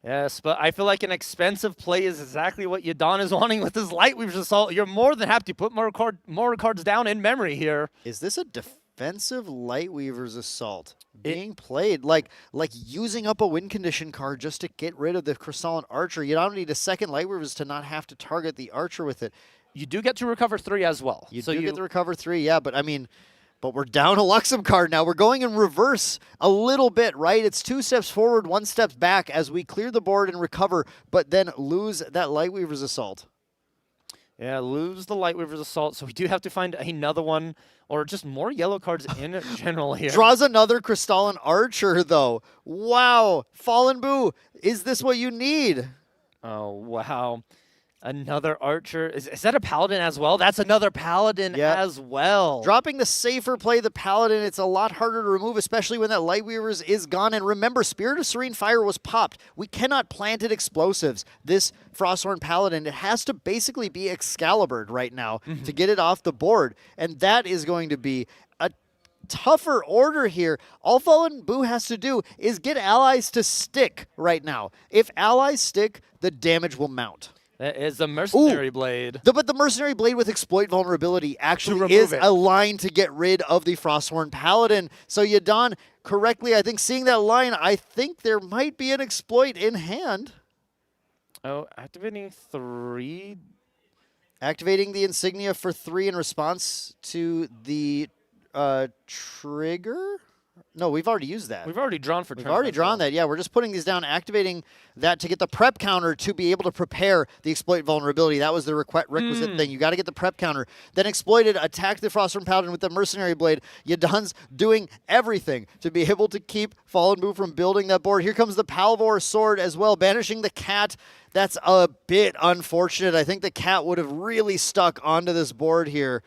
Yes, but I feel like an expensive play is exactly what Yadon is wanting with his Lightweaver's Assault. You're more than happy to put more cards down in memory here. Is this a defensive Lightweaver's Assault being played? Like using up a win condition card just to get rid of the Crystalline Archer. You don't need a second Lightweaver's to not have to target the Archer with it. You do get to recover 3 as well. You do get to recover 3, yeah, but I mean... But we're down a Luxem card now. We're going in reverse a little bit, right? It's 2 steps forward, 1 step back as we clear the board and recover, but then lose that Lightweaver's Assault. Yeah, lose the Lightweaver's Assault, so we do have to find another one, or just more yellow cards in general here. Draws another Crystalline Archer, though. Wow. Fallen Boo, is this what you need? Oh, wow. Another archer. Is that a paladin as well? That's another paladin Yeah. as well. Dropping the safer play, the Paladin, it's a lot harder to remove, especially when that Lightweavers is gone. And remember, Spirit of Serene Fire was popped. We cannot plant it explosives. This Frosthorn Paladin, it has to basically be Excalibured right now to get it off the board. And that is going to be a tougher order here. All Fallen Boo has to do is get allies to stick right now. If allies stick, the damage will mount. That is the Mercenary Blade. But the Mercenary Blade with Exploit Vulnerability actually remove is it. a line to get rid of the Frosthorn Paladin. So Yadon, correctly, I think seeing that line, I think there might be an exploit in hand. Oh, activating 3. Activating the Insignia for 3 in response to the trigger? No, we've already used that. We've already drawn for We've turn. already drawn that. Yeah, we're just putting these down, activating that to get the prep counter to be able to prepare the exploit vulnerability. That was the requisite thing. You got to get the prep counter. Then exploited, attack the Frostborn Paladin with the Mercenary Blade. Yadon's doing everything to be able to keep Fallen Boo from building that board. Here comes the Palvor Sword as well, banishing the cat. That's a bit unfortunate. I think the cat would have really stuck onto this board here.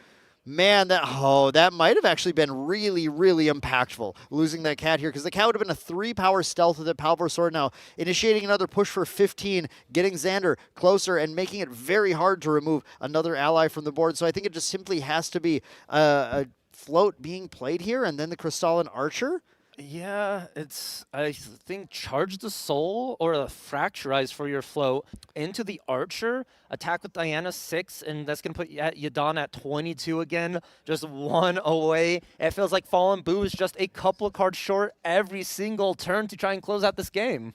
Man, that might have actually been really, really impactful, losing that cat here, because the cat would have been a 3-power stealth with the Palvor Sword now, initiating another push for 15, getting Xander closer, and making it very hard to remove another ally from the board. So I think it just simply has to be a float being played here, and then the Crystalline Archer. Yeah, I think charge the soul or the fracturize for your float into the archer, attack with Diana 6, and that's going to put Yadon at 22 again, just 1 away. It feels like Fallen Boo is just a couple of cards short every single turn to try and close out this game.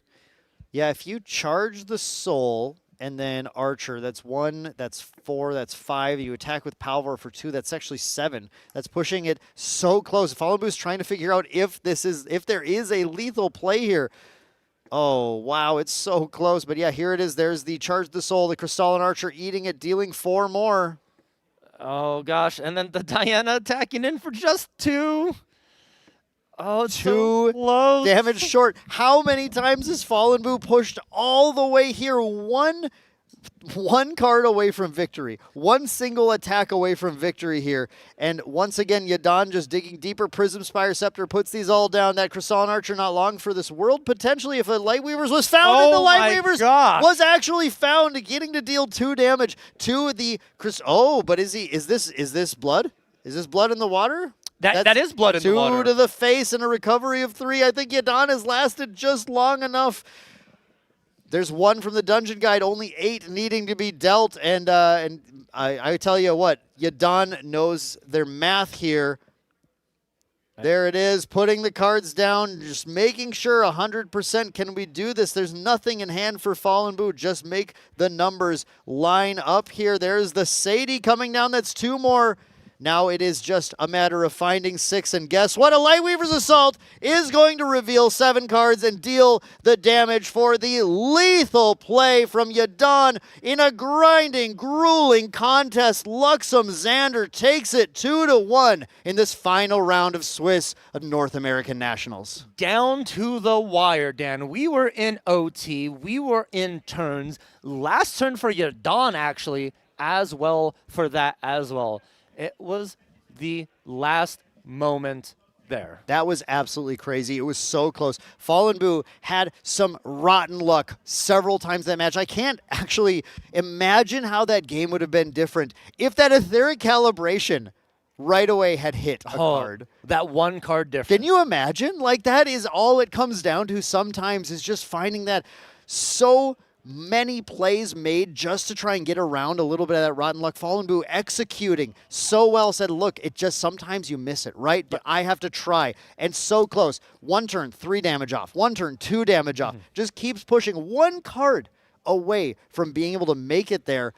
Yeah, if you charge the soul and then Archer, that's 1, that's 4, that's 5. You attack with Palvor for 2, that's actually 7. That's pushing it so close. Fallen Boo's trying to figure out if there is a lethal play here. Oh, wow, it's so close. But yeah, here it is. There's the Charge the Soul, the Crystalline Archer eating it, dealing 4 more. Oh, gosh, and then the Diana attacking in for just 2. Oh, it's 2 so close. damage short. How many times has Fallen Boo pushed all the way here? One card away from victory. 1 single attack away from victory here. And once again, Yadon just digging deeper. Prism Spire Scepter puts these all down. That Crystalline Archer not long for this world. Potentially, if a Lightweavers was found, and the Lightweavers was actually found, getting to deal 2 damage to the but is this blood? Is this blood in the water? That is blood in the water. 2 to the face and a recovery of 3. I think Yadon has lasted just long enough. There's 1 from the dungeon guide, only 8 needing to be dealt. And I tell you what, Yadon knows their math here. There it is, putting the cards down, just making sure 100% can we do this. There's nothing in hand for Fallen Boo. Just make the numbers line up here. There's the Sadie coming down. That's 2 more. Now it is just a matter of finding 6, and guess what? A Lightweaver's Assault is going to reveal 7 cards and deal the damage for the lethal play from Yadon in a grinding, grueling contest. Luxem Xander takes it 2-1 in this final round of Swiss North American Nationals. Down to the wire, Dan. We were in OT. We were in turns. Last turn for Yadon, actually, as well for that as well. It was the last moment there. That was absolutely crazy. It was so close. Fallen Boo had some rotten luck several times that match. I can't actually imagine how that game would have been different if that Etheric Calibration right away had hit a card. That 1 card difference. Can you imagine? Like, that is all it comes down to sometimes, is just finding that. So many plays made just to try and get around a little bit of that rotten luck. Fallen Boo executing so well, said, look, it just sometimes you miss it, right? But I have to try. And so close. 1 turn, 3 damage off. 1 turn, 2 damage off. Just keeps pushing 1 card away from being able to make it there.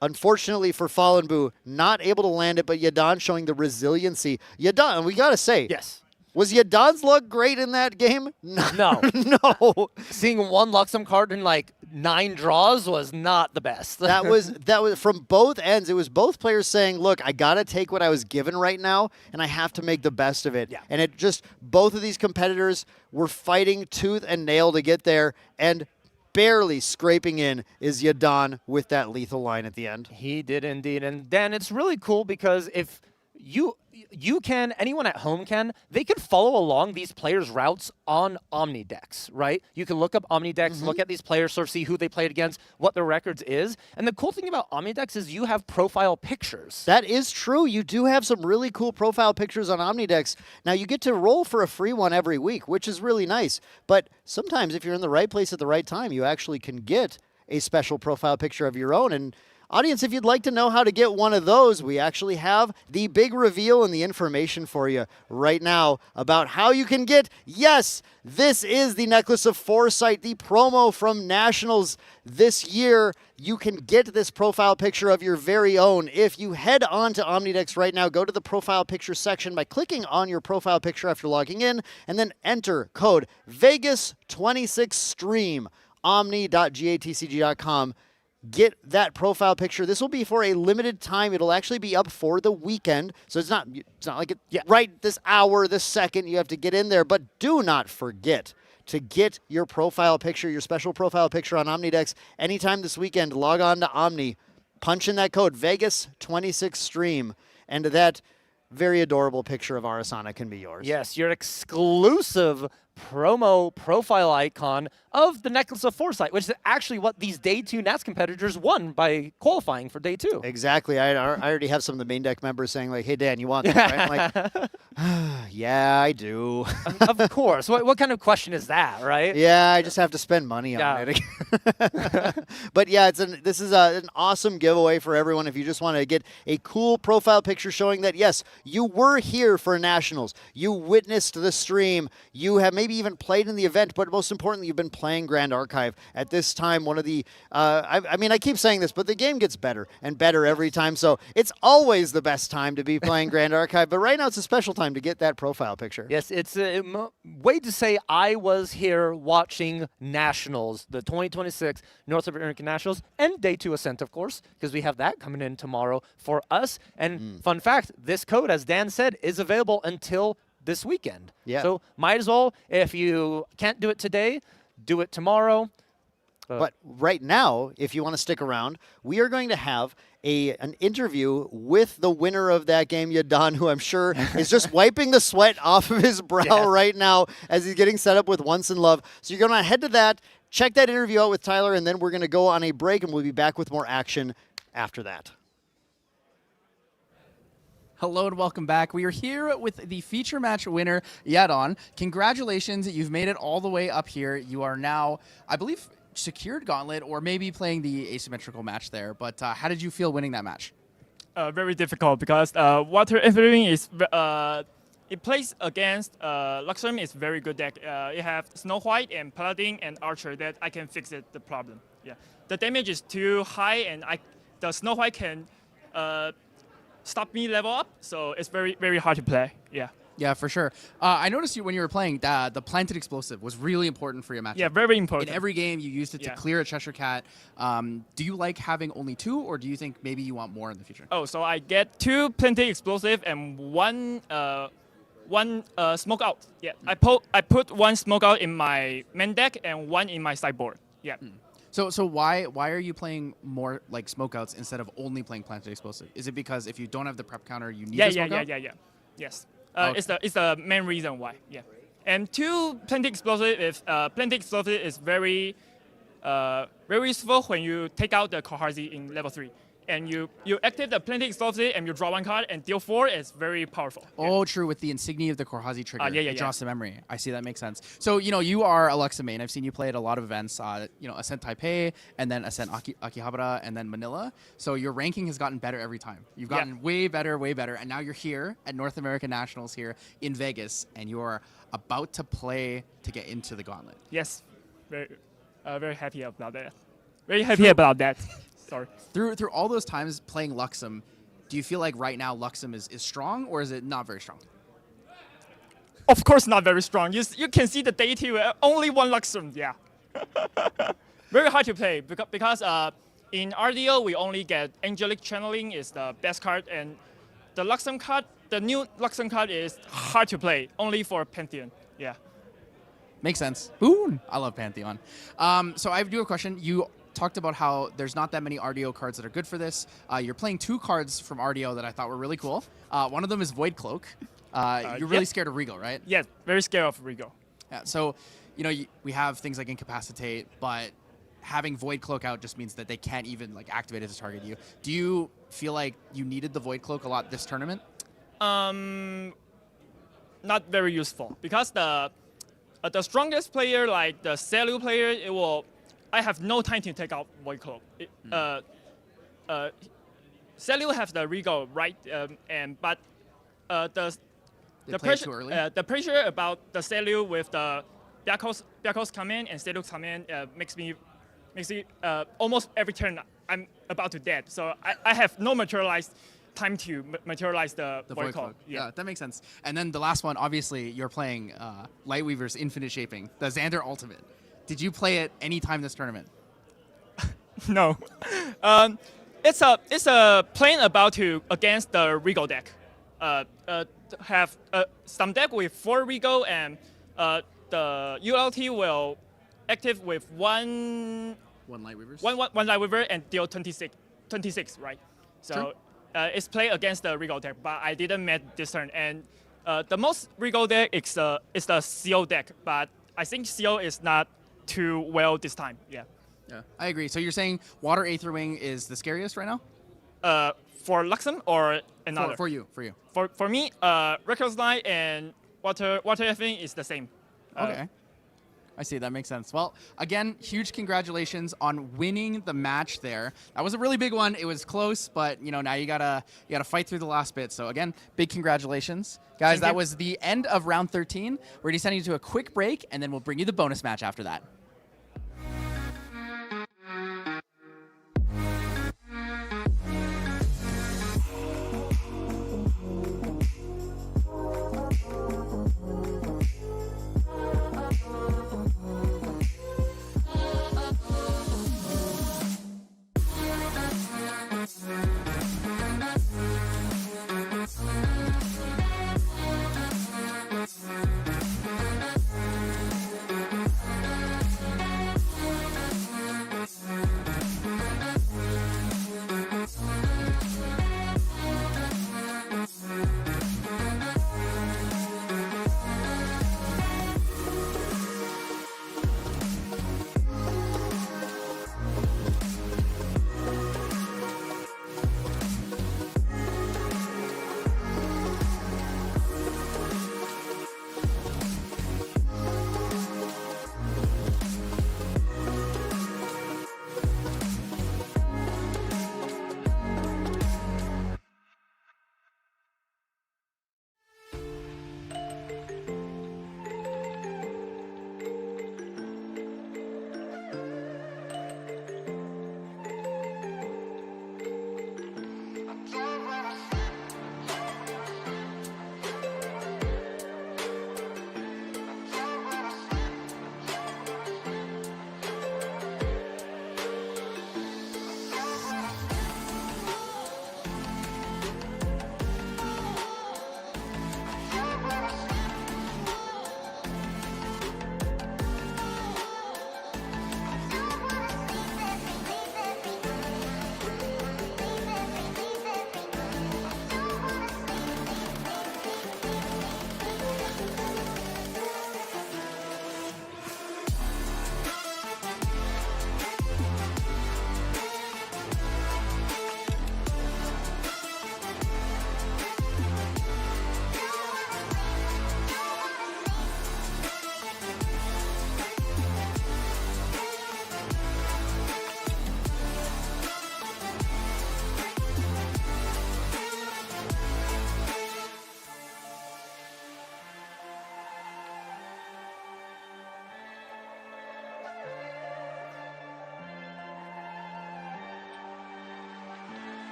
Unfortunately for Fallen Boo, not able to land it, but Yadon showing the resiliency. Yadon, we got to say, yes. Was Yadon's luck great in that game? No. No. Seeing 1 Luxem card in like 9 draws was not the best. that was from both ends. It was both players saying, look, I got to take what I was given right now, and I have to make the best of it. Yeah. And it just, both of these competitors were fighting tooth and nail to get there, and barely scraping in is Yadon with that lethal line at the end. He did indeed. And Dan, it's really cool because if you can, anyone at home can, they can follow along these players' routes on Omnidex, right? You can look up Omnidex, look at these players, sort of see who they played against, what their records is. And the cool thing about Omnidex is you have profile pictures. That is true. You do have some really cool profile pictures on Omnidex. Now, you get to roll for a free one every week, which is really nice. But sometimes if you're in the right place at the right time, you actually can get a special profile picture of your own. And audience, if you'd like to know how to get one of those, we actually have the big reveal and the information for you right now about how you can get, yes, this is the Necklace of Foresight, the promo from Nationals this year. You can get this profile picture of your very own. If you head on to Omnidex right now, go to the profile picture section by clicking on your profile picture after logging in, and then enter code Vegas26Stream, omni.gatcg.com. Get that profile picture. This will be for a limited time. It'll actually be up for the weekend. So it's not like right this hour, this second, you have to get in there. But do not forget to get your profile picture, your special profile picture on Omnidex anytime this weekend. Log on to Omni, punch in that code Vegas26Stream, and that very adorable picture of Arasana can be yours. Yes, your exclusive promo profile icon of the Necklace of Foresight, which is actually what these Day 2 Nats competitors won by qualifying for Day 2. Exactly. I already have some of the main deck members saying, like, hey, Dan, you want that, right? I'm like, yeah, I do. Of course. What kind of question is that, right? Yeah, I just have to spend money on it. But yeah, this is an awesome giveaway for everyone if you just want to get a cool profile picture showing that, yes, you were here for Nationals. You witnessed the stream. You have maybe even played in the event, but most importantly, you've been playing Grand Archive. At this time, one of the, I mean, I keep saying this, but the game gets better and better every time, so it's always the best time to be playing Grand Archive, but right now it's a special time to get that profile picture. Yes, it's a way to say I was here watching Nationals, the 2026 North American Nationals, and Day 2 Ascent, of course, because we have that coming in tomorrow for us. And fun fact, this code, as Dan said, is available until this weekend. Yeah. So might as well, if you can't do it today, do it tomorrow. But right now, if you want to stick around, we are going to have an interview with the winner of that game, Yadon, who I'm sure is just wiping the sweat off of his brow right now as he's getting set up with Once in Love. So you're going to head to that, check that interview out with Tyler, and then we're going to go on a break, and we'll be back with more action after that. Hello and welcome back. We are here with the feature match winner, Yadon. Congratulations, you've made it all the way up here. You are now, I believe, secured Gauntlet, or maybe playing the asymmetrical match there. But how did you feel winning that match? Very difficult because Water Ethereum is it plays against Luxem is very good deck. It have Snow White and Paladin and Archer that I can fix the problem. Yeah, the damage is too high, and the Snow White can stop me level up, so it's very hard to play. Yeah. Yeah, for sure. I noticed when you were playing, the planted explosive was really important for your matchup. Yeah, very important. In every game, you used it to clear a Cheshire Cat. Do you like having only 2, or do you think maybe you want more in the future? Oh, so I get 2 planted explosive and one smoke out. Yeah, I put 1 smoke out in my main deck and 1 in my sideboard. Yeah. So why are you playing more like smokeouts instead of only playing planted explosive? Is it because if you don't have the prep counter, you need a smokeout? Yeah. Yes. Okay. It's the main reason why. Yeah. And 2 planted explosive is very useful when you take out the Kohazi in level 3. And you activate the planted explosive and you draw 1 card and deal 4 is very powerful. Oh, true, with the insignia of the Korhazi trigger. Yeah. It draws the memory. I see, that makes sense. So, you are a Luxa main. I've seen you play at a lot of events, Ascent Taipei, and then Ascent Akihabara, and then Manila. So your ranking has gotten better every time. You've gotten way better, and now you're here at North American Nationals here in Vegas, and you are about to play to get into the Gauntlet. Yes, very happy about that. Very happy about that. Sorry. Through all those times playing Luxem, do you feel like right now Luxem is strong, or is it not very strong? Of course not very strong. You can see the Day 2, only 1 Luxem, yeah. Very hard to play because in RDO we only get Angelic Channeling is the best card, and the Luxem card, the new Luxem card is hard to play, only for Pantheon, yeah. Makes sense. Boon. I love Pantheon. So I do have a question. You talked about how there's not that many RDO cards that are good for this. You're playing 2 cards from RDO that I thought were really cool. One of them is Void Cloak. You're really scared of Regal, right? Yes, very scared of Regal. Yeah. So, we have things like Incapacitate, but having Void Cloak out just means that they can't even like activate it to target you. Do you feel like you needed the Void Cloak a lot this tournament? Not very useful because the strongest player, like the Celu player, I have no time to take out Void Cloak. Celu has the Regal, right? But the pressure, too early? The pressure about the Celu with the Blackhouse command and Celu command makes me almost every turn I'm about to dead. So I have no materialized time to materialize the Void Cloak. Yeah, that makes sense. And then the last one, obviously, you're playing Lightweaver's Infinite Shaping, the Xander Ultimate. Did you play it any time this tournament? No. It's a playing about to against the Regal deck. Have some deck with 4 Regal and the ULT will active with one Lightweavers? One Lightweaver and deal 26, right? So it's play against the Regal deck, but I didn't met this turn. And the most Regal deck is the CO deck, but I think CO is not too well this time. Yeah. Yeah, I agree. So you're saying Water Aether Wing is the scariest right now? For Luxem or another? For you. For me, Reckless Light and Water Aether Wing is the same. Okay. I see. That makes sense. Well, again, huge congratulations on winning the match there. That was a really big one. It was close, but now you gotta fight through the last bit. So again, big congratulations, guys. That was the end of round 13. We're gonna send you to a quick break, and then we'll bring you the bonus match after that.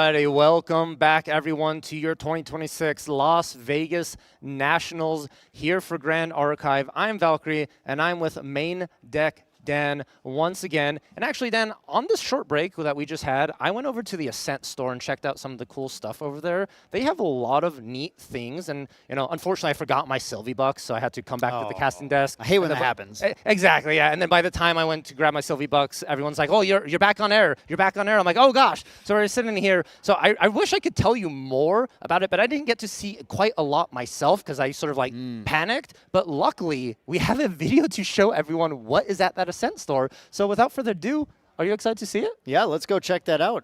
Alrighty, welcome back everyone to your 2026 Las Vegas Nationals here for Grand Archive. I'm Valkyrie and I'm with Main Deck Dan once again. And actually, Dan, on this short break that we just had, I went over to the Ascent store and checked out some of the cool stuff over there. They have a lot of neat things, and unfortunately, I forgot my Sylvie Bucks, so I had to come back to the casting desk. I hate when that happens. Exactly, yeah. And then by the time I went to grab my Sylvie Bucks, everyone's like, "Oh, you're back on air. You're back on air." I'm like, "Oh gosh!" So we're sitting here. So I wish I could tell you more about it, but I didn't get to see quite a lot myself because I sort of panicked. But luckily, we have a video to show everyone what is at that Ascent store. So without further ado, are you excited to see it? Yeah, let's go check that out.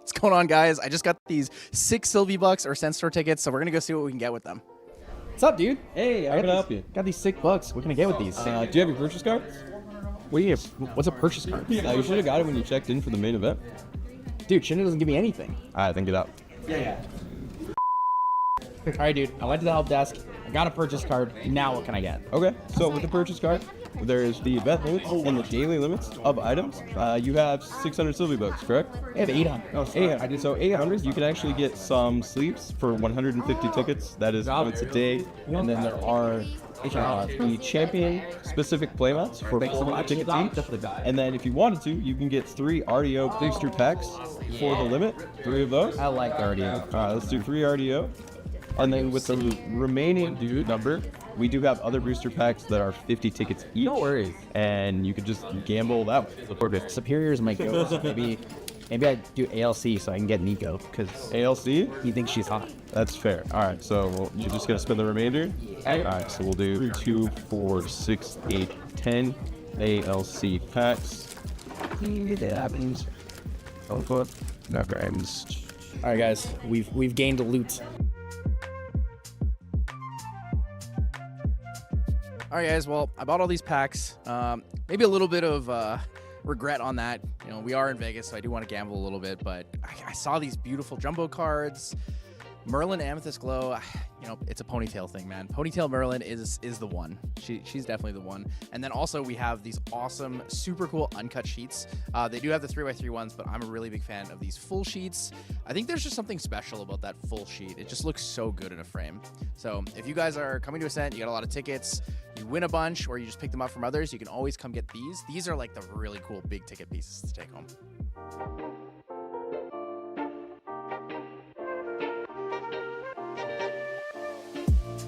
What's going on, guys? I just got these 6 Sylvie Bucks or Ascent store tickets, so we're gonna go see what we can get with them. What's up, dude? Hey, How can I help you? Got these sick bucks. What can I get with these? Do you have your purchase card? What's a purchase card? You should have got it when you checked in for the main event. Dude, Shinra doesn't give me anything. Alright, then get out. Yeah. All right, dude. I went to the help desk. I got a purchase card. Now what can I get? Okay, so with the purchase card, there's the event limits and the daily limits of items. You have 600 Sylvie Bucks, correct? I have 800. Oh, 800. So 800, you can actually get some sleeves for 150 tickets. That is once a day. And then there are the champion-specific playmats for 400 tickets each. And then if you wanted to, you can get 3 RDO booster packs for the limit. 3 of those. I like the RDO. All right, let's do 3 RDO. And then with the remaining number, we do have other booster packs that are 50 tickets each. No worries. And you could just gamble that way. Superiors might go. So maybe I do ALC so I can get Nico because ALC? he thinks she's hot. That's fair. All right, so you're just gonna spend the remainder. All right, so we'll do 2, 4, 6, 8, 10 ALC packs. That happens. All right, guys. We've gained a loot. All right, guys. Well, I bought all these packs. Maybe a little bit of regret on that. We are in Vegas, so I do want to gamble a little bit. But I saw these beautiful jumbo cards. Merlin Amethyst Glow. It's a ponytail thing, man. Ponytail Merlin is the one. She's definitely the one. And then also we have these awesome, super cool uncut sheets. They do have the 3x3 ones, but I'm a really big fan of these full sheets. I think there's just something special about that full sheet. It just looks so good in a frame. So if you guys are coming to Ascent, you got a lot of tickets, you win a bunch, or you just pick them up from others, you can always come get these. These are like the really cool big ticket pieces to take home.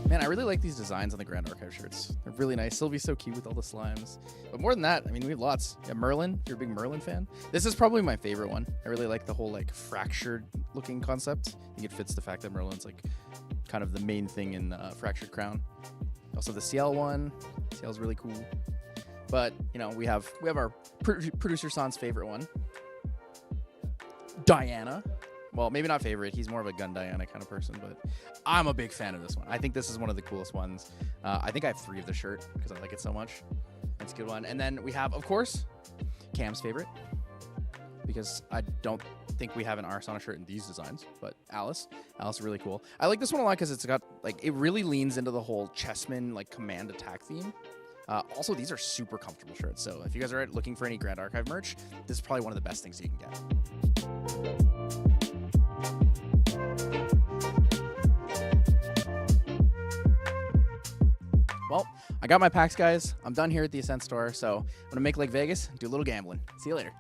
Man, I really like these designs on the Grand Archive shirts. They're really nice. Sylvie's so cute with all the slimes. But more than that, I mean, we have lots. Yeah, Merlin, if you're a big Merlin fan. This is probably my favorite one. I really like the whole fractured looking concept. I think it fits the fact that Merlin's kind of the main thing in Fractured Crown. Also the CL one. CL's really cool. But, we have our producer San's favorite one. Diana. Well, maybe not favorite. He's more of a Gun Diana kind of person, but I'm a big fan of this one. I think this is one of the coolest ones. I think I have 3 of the shirt because I like it so much. It's a good one. And then we have, of course, Cam's favorite, because I don't think we have an Arsana shirt in these designs, but Alice is really cool. I like this one a lot because it's got, it really leans into the whole chessman, command attack theme. Also, these are super comfortable shirts. So if you guys are looking for any Grand Archive merch, this is probably one of the best things you can get. Well, I got my packs, guys. I'm done here at the Ascent store, so I'm going to make like Vegas, do a little gambling. See you later.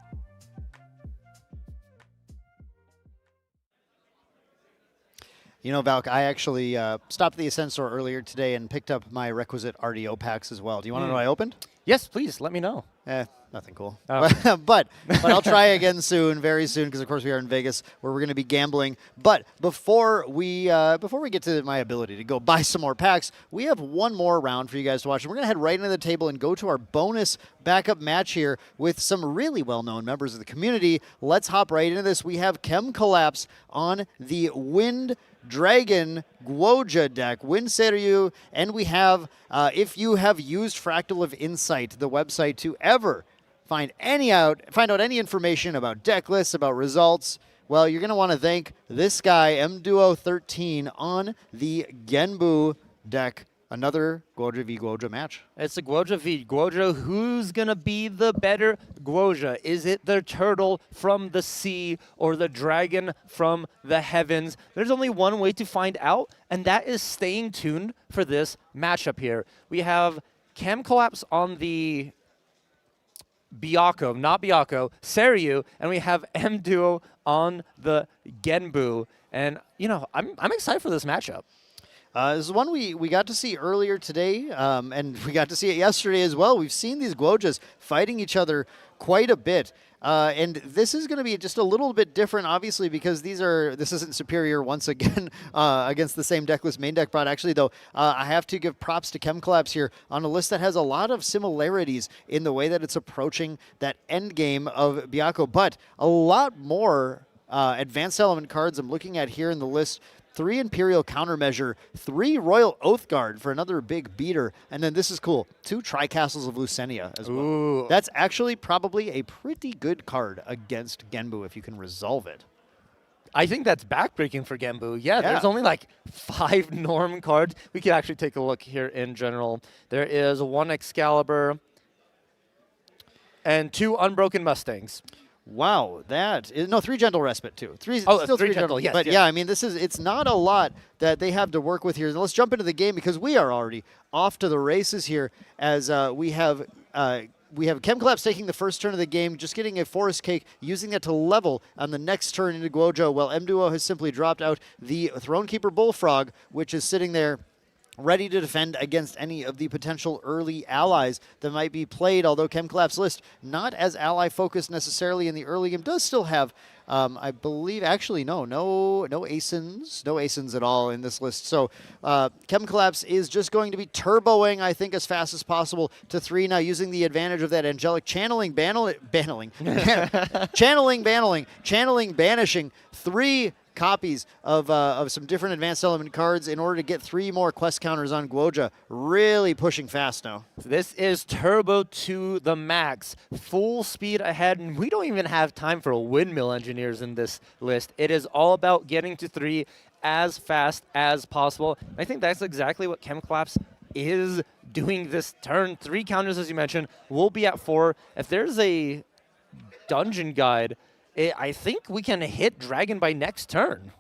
You know, Valk, I actually stopped at the Ascent store earlier today and picked up my requisite RDO packs as well. Do you want to know what I opened? Yes, please, let me know. Nothing cool. Oh. but I'll try again soon, very soon, because of course we are in Vegas where we're going to be gambling. But before we get to my ability to go buy some more packs, we have one more round for you guys to watch. And we're going to head right into the table and go to our bonus backup match here with some really well-known members of the community. Let's hop right into this. We have Chem Collapse on the Wind Dragon Guoja deck, Wind Seiryu, and we have, if you have used Fractal of Insight, the website, to ever find out any information about deck lists, about results, well, you're going to want to thank this guy, MDuo13, on the Genbu deck. Another Guoja v. Guoja match. It's a Guoja v. Guoja. Who's going to be the better Guoja? Is it the turtle from the sea or the dragon from the heavens? There's only one way to find out, and that is staying tuned for this matchup here. We have Chem Collapse on the Seiryu, and we have MDuo on the Genbu. And, you know, I'm excited for this matchup. This is one we got to see earlier today, and we got to see it yesterday as well. We've seen these Guojas fighting each other quite a bit. And this is going to be just a little bit different, obviously, because this isn't Superior once again against the same deck list main deck brought. Actually, though, I have to give props to Chem Collapse here on a list that has a lot of similarities in the way that it's approaching that end game of Byakko, but a lot more advanced element cards I'm looking at here in the list. 3 Imperial Countermeasure, 3 Royal Oathguard for another big beater, and then this is cool, 2 Tri-Castles of Lucenia as well. Ooh. That's actually probably a pretty good card against Genbu if you can resolve it. I think that's backbreaking for Genbu. Yeah, there's only like 5 Norm cards. We could actually take a look here in general. There is 1 Excalibur and 2 Unbroken Mustangs. Wow, no, 3 Gentle Respite too. Three Gentle, yes. But yeah, I mean, it's not a lot that they have to work with here. And let's jump into the game because we are already off to the races here as we have Chem Collapse taking the first turn of the game, just getting a Forest Cake, using that to level on the next turn into Guoja, while MDuo has simply dropped out the Thronekeeper Bullfrog, which is sitting there ready to defend against any of the potential early allies that might be played, although Chem Collapse list not as ally-focused necessarily in the early game, does still have, I believe, actually, no Asins at all in this list. So Chem Collapse is just going to be turboing, I think, as fast as possible to 3 now, using the advantage of that angelic channeling, banishing 3 copies of some different advanced element cards in order to get 3 more quest counters on Guoja. Really pushing fast now. This is turbo to the max. Full speed ahead, and we don't even have time for windmill engineers in this list. It is all about getting to 3 as fast as possible. I think that's exactly what Chem Collapse is doing this turn. 3 counters, as you mentioned. We'll be at 4. If there's a dungeon guide, I think we can hit Dragon by next turn.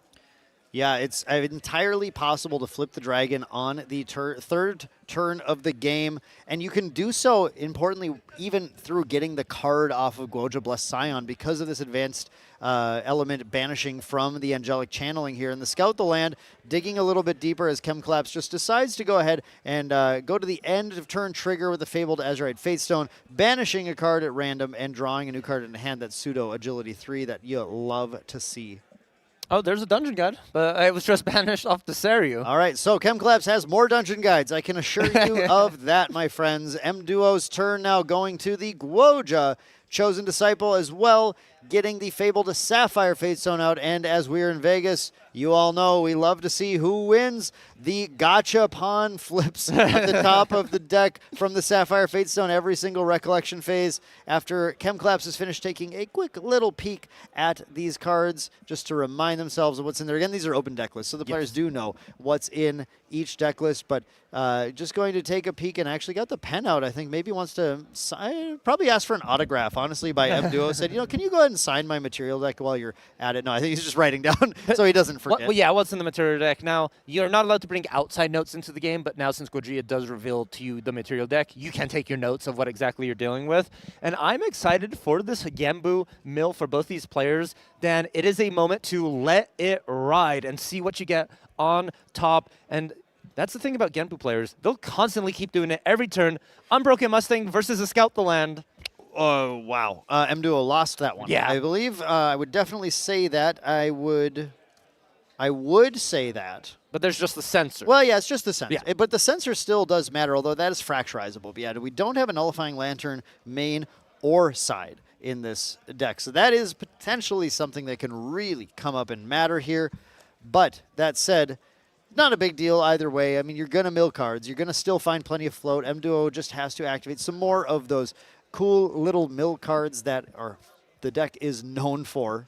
Yeah, it's entirely possible to flip the Dragon on the third turn of the game, and you can do so, importantly, even through getting the card off of Guoja Blessed Scion because of this advanced element banishing from the Angelic Channeling here. And the Scout the Land digging a little bit deeper as Chem Collapse just decides to go ahead and go to the end of turn trigger with the Fabled Azurite Fatestone, banishing a card at random and drawing a new card in hand, that Pseudo Agility 3 that you love to see. Oh, there's a dungeon guide, but it was just banished off the Seiryu. All right, so Chem Collapse has more dungeon guides. I can assure you of that, my friends. MDuo's turn now going to the Guoja Chosen Disciple as well, getting the Fabled Sapphire Fatestone out. And as we're in Vegas, you all know we love to see who wins. The gotcha pawn flips at the top of the deck from the Sapphire Fatestone every single recollection phase after Chem Collapse has finished taking a quick little peek at these cards just to remind themselves of what's in there. Again, these are open deck lists, so the players do know what's in each deck list, but just going to take a peek and actually got the pen out. I think maybe wants to probably ask for an autograph, honestly, by MDuo. Said, can you go ahead ahead and sign my material deck while you're at it? No, I think he's just writing down so he doesn't forget. Well, yeah, what's in the material deck? Now, you're not allowed to bring outside notes into the game, but now since Gojira does reveal to you the material deck, you can take your notes of what exactly you're dealing with. And I'm excited for this Genbu mill for both these players. Dan, it is a moment to let it ride and see what you get on top. And that's the thing about Genbu players. They'll constantly keep doing it every turn. Unbroken Mustang versus a Scout the Land. Oh, wow. M-Duo lost that one. Yeah. I believe I would definitely say that. I would say that. But there's just the sensor. Well, yeah, it's just the sensor. Yeah. But the sensor still does matter, although that is fracturizable. But yeah, we don't have a Nullifying Lantern main or side in this deck. So that is potentially something that can really come up and matter here. But that said, not a big deal either way. I mean, you're going to mill cards. You're going to still find plenty of float. M-Duo just has to activate some more of those cool little mill cards that are the deck is known for.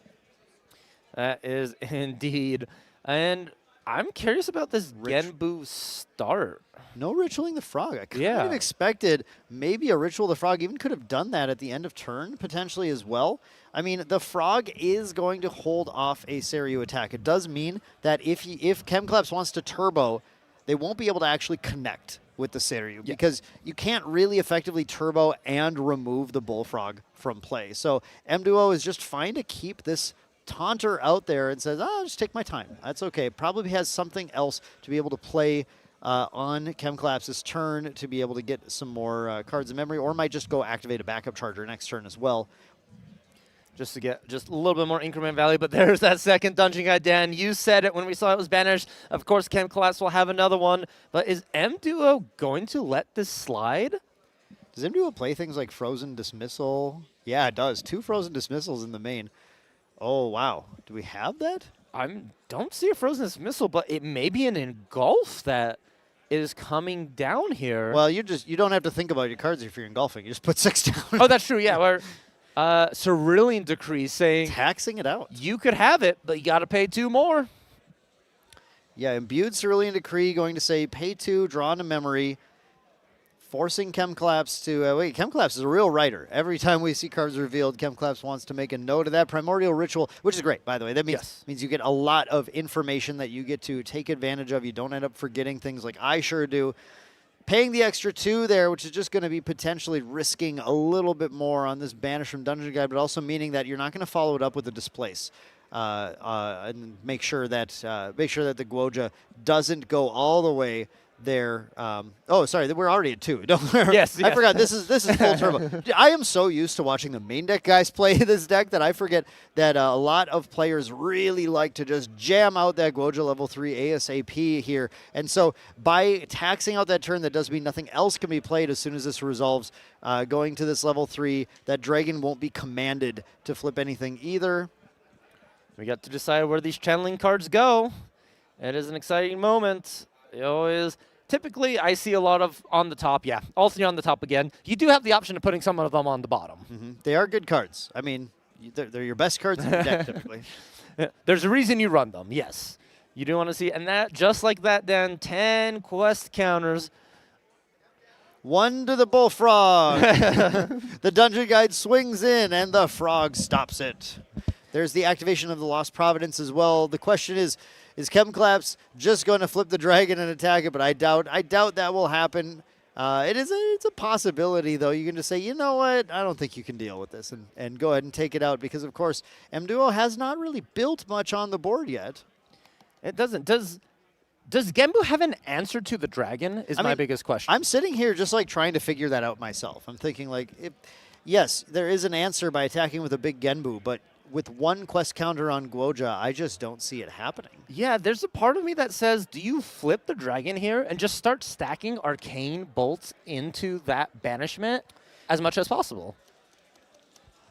That is indeed. And I'm curious about this Genbu start. No Ritualing the Frog. I kind Yeah. of expected maybe a Ritual the Frog even could have done that at the end of turn, potentially as well. I mean, the Frog is going to hold off a Seiryu attack. It does mean that if Chemclaps wants to turbo, they won't be able to actually connect with the Seiryu because you can't really effectively turbo and remove the Bullfrog from play. So M-Duo is just fine to keep this taunter out there and says, I'll just take my time. That's okay. Probably has something else to be able to play on Chemclaps' turn to be able to get some more cards in memory, or might just go activate a backup charger next turn as well. Just to get just a little bit more increment value, but there's that second Dungeon Guide, Dan. You said it when we saw it was banished. Of course, Chemclaps will have another one, but is M-Duo going to let this slide? Does M-Duo play things like Frozen Dismissal? Yeah, it does. 2 Frozen Dismissals in the main. Oh, wow. Do we have that? I don't see a Frozen Dismissal, but it may be an Engulf that is coming down here. Well, you don't have to think about your cards if you're engulfing. You just put 6 down. Oh, that's true, yeah. Where Cerulean Decree saying taxing it out. You could have it, but you got to pay 2 more. Yeah, Imbued Cerulean Decree going to say pay 2, draw into memory, forcing Chemclaps to wait. Chemclaps is a real writer. Every time we see cards revealed, Chemclaps wants to make a note of that. Primordial Ritual, which is great, by the way. That means you get a lot of information that you get to take advantage of. You don't end up forgetting things like I sure do. Paying the extra 2 there, which is just going to be potentially risking a little bit more on this Banish from Dungeon Guide, but also meaning that you're not going to follow it up with a Displace. And make sure that the Guoja doesn't go all the way there. Oh, sorry, we're already at 2. Yes, I forgot. This is full turbo. I am so used to watching the main deck guys play this deck that I forget that a lot of players really like to just jam out that Guoja level 3 ASAP here. And so by taxing out that turn, that does mean nothing else can be played as soon as this resolves. Going to this level 3, that Dragon won't be commanded to flip anything either. We got to decide where these channeling cards go. It is an exciting moment. It always. Typically, I see a lot of on the top. Yeah, all 3 on the top again. You do have the option of putting some of them on the bottom. They are good cards. I mean, they're your best cards in your deck, typically. There's a reason you run them, yes. You do want to see, and that, just like that, then 10 quest counters. 1 to the Bullfrog. The Dungeon Guide swings in, and the Frog stops it. There's the activation of the Lost Providence as well. The question is Chemclaps just going to flip the dragon and attack it? But I doubt that will happen. It's a possibility, though. You can just say, you know what? I don't think you can deal with this, and go ahead and take it out because, of course, M-Duo has not really built much on the board yet. It doesn't. Does Genbu have an answer to the dragon is my biggest question. I'm sitting here just like trying to figure that out myself. I'm thinking like, yes, there is an answer by attacking with a big Genbu, but with 1 quest counter on Guoja, I just don't see it happening. Yeah, there's a part of me that says, do you flip the dragon here and just start stacking arcane bolts into that banishment as much as possible?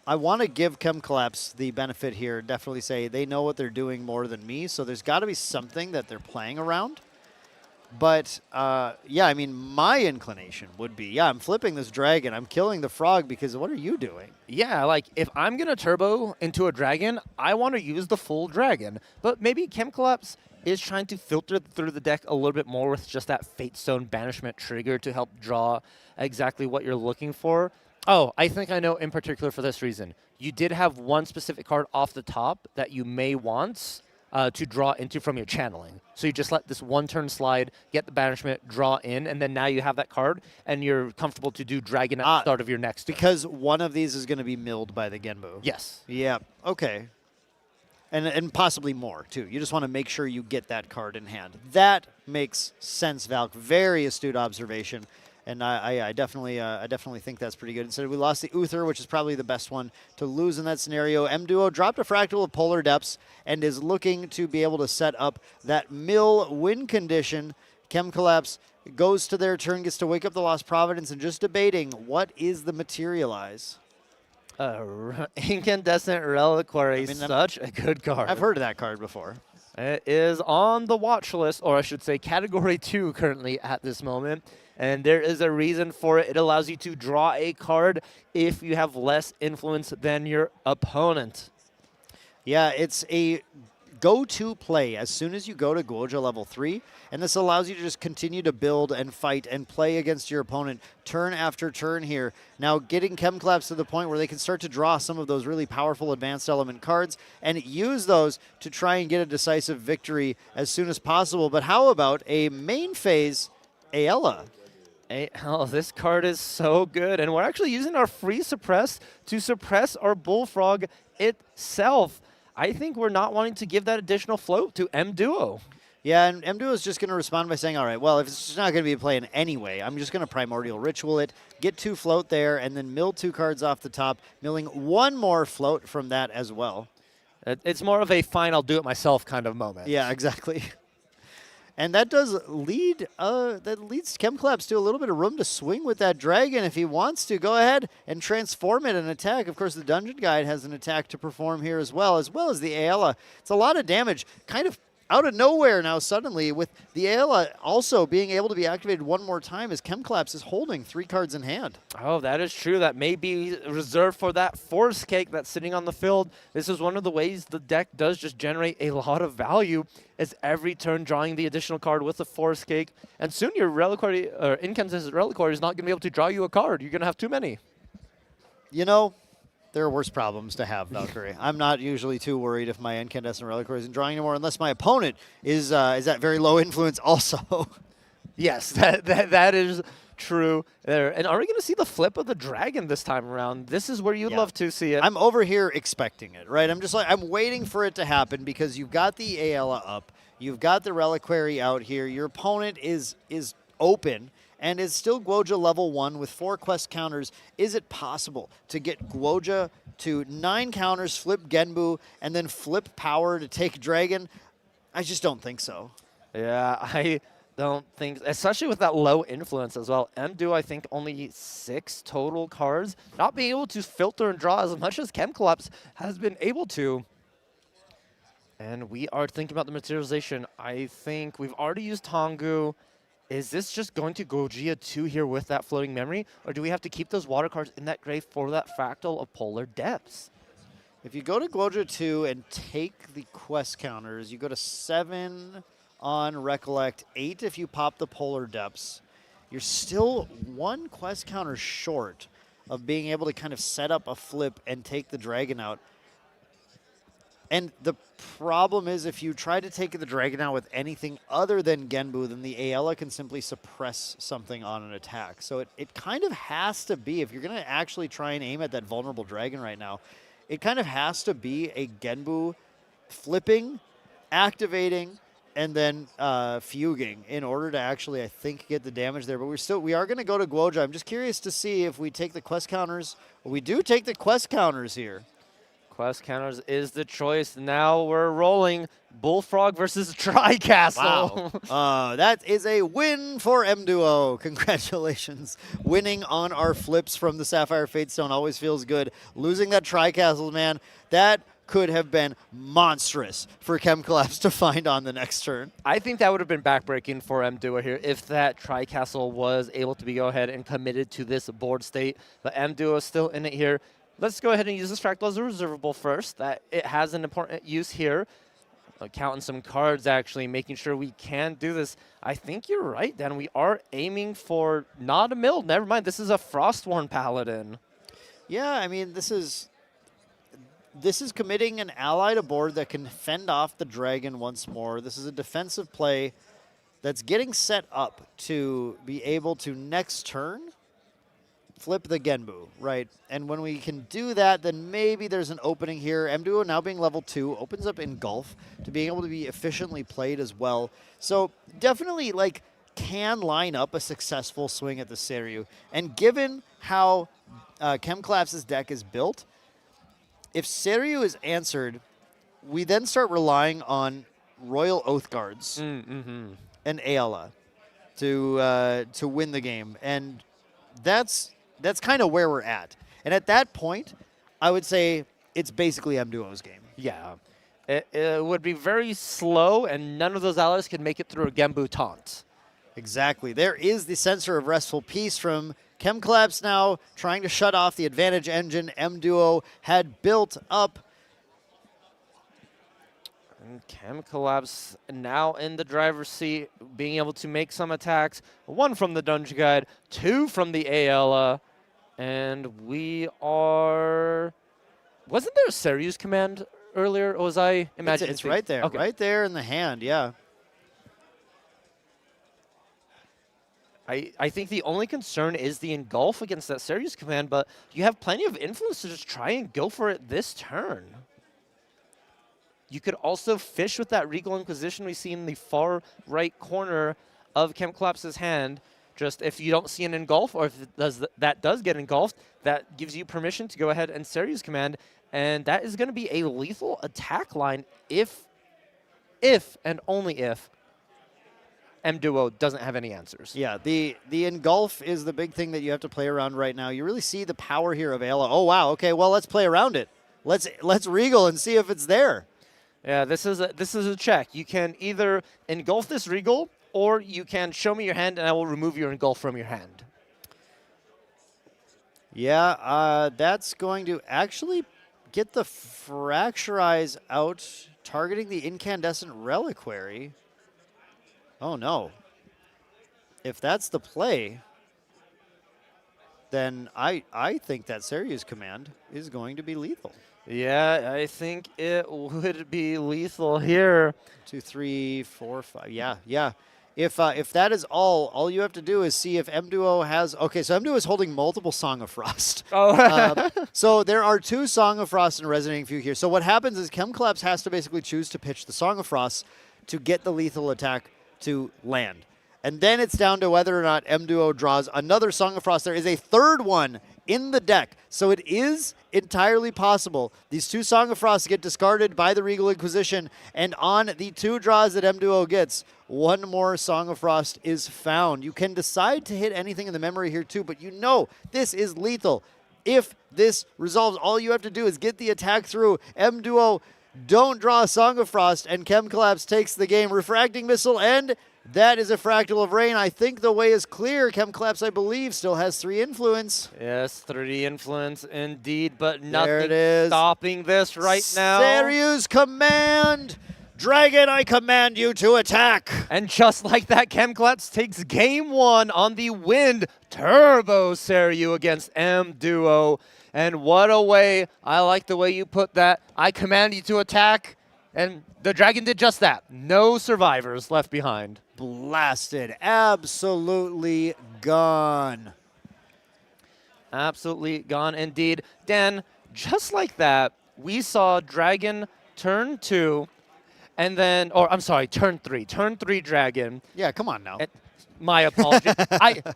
I want to give Chemclaps the benefit here, definitely say they know what they're doing more than me, so there's got to be something that they're playing around. But, yeah, I mean, my inclination would be, I'm flipping this dragon. I'm killing the frog because what are you doing? Yeah, like, if I'm going to turbo into a dragon, I want to use the full dragon. But maybe Chemclaps is trying to filter through the deck a little bit more with just that Fatestone Banishment trigger to help draw exactly what you're looking for. Oh, I think I know in particular for this reason. You did have one specific card off the top that you may want to draw into from your channeling. So you just let this one turn slide, get the banishment, draw in, and then now you have that card, and you're comfortable to do Dragon at the start of your next turn. Because one of these is going to be milled by the Genbu. Yes. Yeah, okay. And possibly more, too. You just want to make sure you get that card in hand. That makes sense, Valk. Very astute observation. And I definitely think that's pretty good. Instead, we lost the Uther, which is probably the best one to lose in that scenario. M-Duo dropped a Fractal of Polar Depths and is looking to be able to set up that mill win condition. Chem Collapse goes to their turn, gets to wake up the Lost Providence, and just debating what is the materialize. Incandescent Reliquary, such a good card. I've heard of that card before. It is on the watch list, or I should say Category 2 currently at this moment. And there is a reason for it. It allows you to draw a card if you have less influence than your opponent. Yeah, it's a go-to play as soon as you go to Guoja level 3, and this allows you to just continue to build and fight and play against your opponent turn after turn here. Now getting Chem Collapse to the point where they can start to draw some of those really powerful advanced element cards and use those to try and get a decisive victory as soon as possible. But how about a main phase Aella? Oh, this card is so good, and we're actually using our free suppress to suppress our Bullfrog itself. I think we're not wanting to give that additional float to M-Duo. Yeah, and M-Duo is just going to respond by saying, all right, well, if it's just not going to be playing anyway, I'm just going to Primordial Ritual it, get 2 float there, and then mill 2 cards off the top, milling 1 more float from that as well. It's more of a fine, I'll do it myself kind of moment. Yeah, exactly. And that does lead, that leads Chem Collapse to a little bit of room to swing with that dragon if he wants to. Go ahead and transform it and attack. Of course, the Dungeon Guide has an attack to perform here as well as the Aella. It's a lot of damage, kind of out of nowhere now suddenly, with the Aella also being able to be activated one more time as Chem Collapse is holding 3 cards in hand. Oh, that is true. That may be reserved for that Force Cake that's sitting on the field. This is one of the ways the deck does just generate a lot of value, is every turn drawing the additional card with a Force Cake. And soon your Reliquary, or Incandescent Reliquary, is not going to be able to draw you a card. You're going to have too many. You know, there are worse problems to have, Valkyrie. I'm not usually too worried if my Incandescent Reliquary isn't drawing anymore, unless my opponent is at very low influence also. Yes, that is true. And are we going to see the flip of the dragon this time around? This is where you'd love to see it. I'm over here expecting it, right? I'm waiting for it to happen because you've got the Aella up, you've got the Reliquary out here, your opponent is open, and is still Guoja level 1 with 4 quest counters. Is it possible to get Guoja to 9 counters, flip Genbu, and then flip power to take Dragon? I just don't think so. Yeah, I don't think, especially with that low influence as well. M-Duo, I think, only 6 total cards. Not being able to filter and draw as much as Chem Collapse has been able to. And we are thinking about the materialization. I think we've already used Tongu. Is this just going to Gojia 2 here with that floating memory? Or do we have to keep those water cards in that grave for that Fractal of Polar Depths? If you go to Guoja 2 and take the quest counters, you go to 7 on Recollect, 8 if you pop the Polar Depths. You're still 1 quest counter short of being able to kind of set up a flip and take the dragon out. And the problem is if you try to take the dragon out with anything other than Genbu, then the Aella can simply suppress something on an attack. So it kind of has to be, if you're going to actually try and aim at that vulnerable dragon right now, it kind of has to be a Genbu flipping, activating, and then fuging in order to actually, I think, get the damage there. But we are going to go to Guoja. I'm just curious to see if we take the quest counters. Well, we do take the quest counters here. Quest counters is the choice. Now we're rolling Bullfrog versus Tri-Castle. Wow. That is a win for M-Duo. Congratulations. Winning on our flips from the Sapphire Fatestone always feels good. Losing that Tri-Castle, man, that could have been monstrous for Chem Collapse to find on the next turn. I think that would have been backbreaking for M-Duo here if that Tri-Castle was able to be go ahead and committed to this board state. But M-Duo is still in it here. Let's go ahead and use this Fractal as a reservable first. That it has an important use here. Counting some cards, actually, making sure we can do this. I think you're right, Dan. We are aiming for not a mill. Never mind. This is a Frostworn Paladin. Yeah, I mean, this is committing an ally to board that can fend off the dragon once more. This is a defensive play that's getting set up to be able to next turn flip the Genbu, right? And when we can do that, then maybe there's an opening here. Mduo now being level 2 opens up Engulf to being able to be efficiently played as well. So definitely like can line up a successful swing at the Seiryu. And given how Chemclaps's deck is built, if Seiryu is answered, we then start relying on Royal Oathguards and Ayala to win the game. And that's kind of where we're at. And at that point, I would say it's basically Mduo's game. Yeah. It would be very slow, and none of those allies could make it through a Genbu taunt. Exactly. There is the Censor of Restful Peace from Chemclaps now trying to shut off the advantage engine Mduo had built up. And Chemclaps now in the driver's seat, being able to make some attacks. 1 from the Dungeon Guide, 2 from the Ayala. And we are... Wasn't there a Seryu's command earlier, or was I imagining? It's right there. Okay. Right there in the hand, yeah. I think the only concern is the Engulf against that Seryu's command, but you have plenty of influence to just try and go for it this turn. You could also fish with that Regal Inquisition we see in the far right corner of Chemclaps's hand. Just if you don't see an Engulf, or if that does get engulfed, that gives you permission to go ahead and Seryu's command. And that is going to be a lethal attack line if and only if Mduo doesn't have any answers. Yeah, the Engulf is the big thing that you have to play around right now. You really see the power here of Ayala. Oh, wow. Okay, well, let's play around it. Let's Regal and see if it's there. Yeah, this is a check. You can either engulf this Regal, or you can show me your hand, and I will remove your Engulf from your hand. Yeah, that's going to actually get the Fracturize out, targeting the Incandescent Reliquary. Oh, no. If that's the play, then I think that Seryu's command is going to be lethal. Yeah, I think it would be lethal here. 2, 3, 4, 5. Yeah. If that is all you have to do is see if Mduo has... Okay, so Mduo is holding multiple Song of Frost. Oh. So there are 2 Song of Frost and Resonating Fugue here. So what happens is Chemclaps has to basically choose to pitch the Song of Frost to get the lethal attack to land. And then it's down to whether or not Mduo draws another Song of Frost. There is a third one in the deck. So it is entirely possible. These 2 Song of Frost get discarded by the Regal Inquisition, and on the 2 draws that Mduo gets, 1 more Song of Frost is found. You can decide to hit anything in the memory here too, but you know this is lethal. If this resolves, all you have to do is get the attack through. Mduo don't draw a Song of Frost, and Chemclaps takes the game. Refracting Missile, and that is a Fractal of Rain. I think the way is clear. Chemclaps, I believe, still has 3 influence. Yes, 3 influence indeed, but nothing There it is. stopping this right now. Seryu's command. Dragon, I command you to attack. And just like that, Chemclaps takes game 1 on the Wind Turbo Seryu against Mduo. And what a way. I like the way you put that. I command you to attack. And the dragon did just that. No survivors left behind. Blasted. Absolutely gone. Absolutely gone indeed. Dan, just like that, we saw Dragon turn 2, and then, or I'm sorry, turn 3. Turn 3 Dragon. Yeah, come on now. My apologies.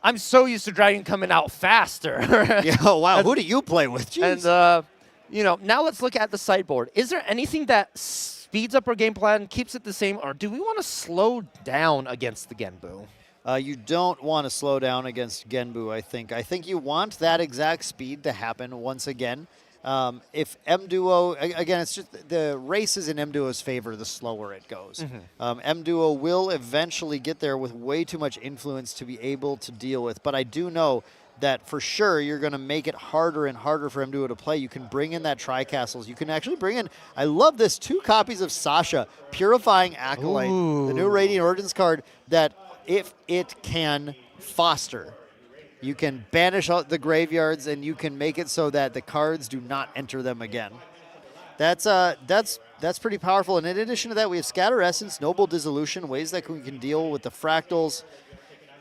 I'm so used to Dragon coming out faster. Yeah, oh, wow. Who do you play with? Jeez. And, now let's look at the sideboard. Is there anything that speeds up our game plan, keeps it the same, or do we want to slow down against the Genbu? You don't want to slow down against Genbu, I think. I think you want that exact speed to happen once again. If Mduo, again, it's just the race is in Mduo's favor the slower it goes. Mduo will eventually get there with way too much influence to be able to deal with. But I do know that for sure you're going to make it harder and harder for Mduo to play. You can bring in that Tri-Castles. You can actually bring in, I love this, 2 copies of Sasha, Purifying Acolyte, the new Radiant Ordinance card, that if it can foster You can banish out the graveyards, and you can make it so that the cards do not enter them again. That's pretty powerful. And in addition to that, we have Scatter Essence, Noble Dissolution, ways that we can deal with the fractals,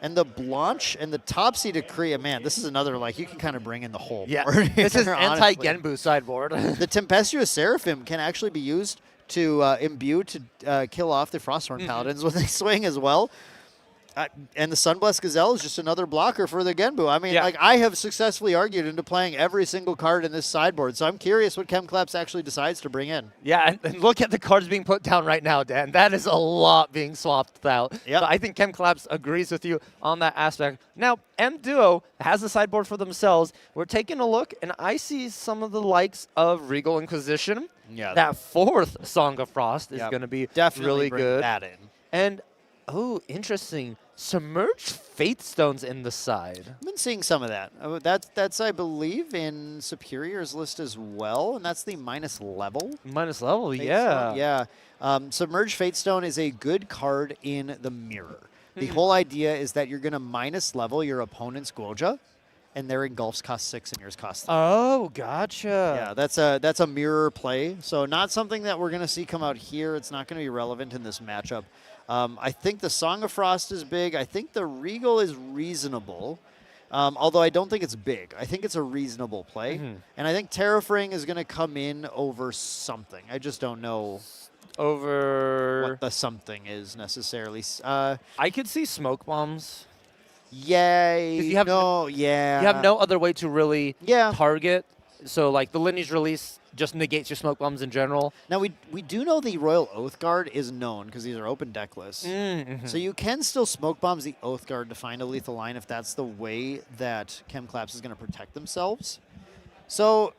and the Blanche and the Topsy Decree. Man, this is another, like, you can kind of bring in the whole Yeah, board. this is here, honestly. anti-Genbu sideboard. The Tempestuous Seraphim can actually be used to imbue to kill off the Frosthorn Paladins when they swing as well. And the Sunblessed Gazelle is just another blocker for the Genbu. I mean, like, I have successfully argued into playing every single card in this sideboard, so I'm curious what Chemclaps actually decides to bring in. Yeah, and look at the cards being put down right now, Dan. That is a lot being swapped out. Yep. So I think Chemclaps agrees with you on that aspect. Now, M-Duo has a sideboard for themselves. We're taking a look, and I see some of the likes of Regal Inquisition. Yeah. That fourth Song of Frost is going to be Definitely really bring good. that in. And, oh, interesting. Submerged Faithstones in the side. I've been seeing some of that. That's, I believe, in Superior's list as well, and that's the minus level. Minus level, Fatestone. yeah. Yeah. Submerged Fatestone is a good card in the mirror. The whole idea is that you're going to minus level your opponent's Goja, and their engulfs cost 6 and yours cost 3. Oh, gotcha. Yeah, that's a mirror play. So not something that we're going to see come out here. It's not going to be relevant in this matchup. I think the Song of Frost is big. I think the Regal is reasonable, although I don't think it's big. I think it's a reasonable play. And I think Terrafring is going to come in over something. I just don't know over what the something is necessarily. I could see smoke bombs. Yeah, You have no other way to really target. So, like, the Lineage release just negates your smoke bombs in general. Now, we do know the Royal Oathguard is known because these are open deck lists. So you can still smoke bombs the Oathguard to find a lethal line if that's the way that Chemclaps is going to protect themselves. So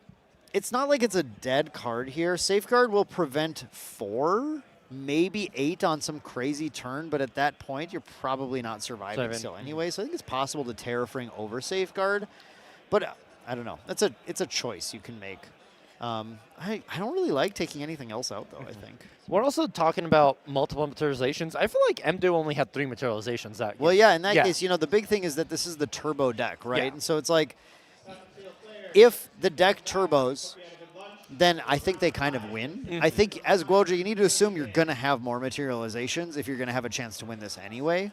it's not like it's a dead card here. Safeguard will prevent 4, maybe 8 on some crazy turn, but at that point, you're probably not surviving still anyway. So I think it's possible to Terrafring over Safeguard. But I don't know. It's a choice you can make. I don't really like taking anything else out, though, I think. We're also talking about multiple materializations. I feel like MDO only had 3 materializations that game. Well, yeah, in that case, you know, the big thing is that this is the turbo deck, right? And so it's like, if the deck turbos, then I think they kind of win. I think as Guoja, you need to assume you're going to have more materializations if you're going to have a chance to win this anyway.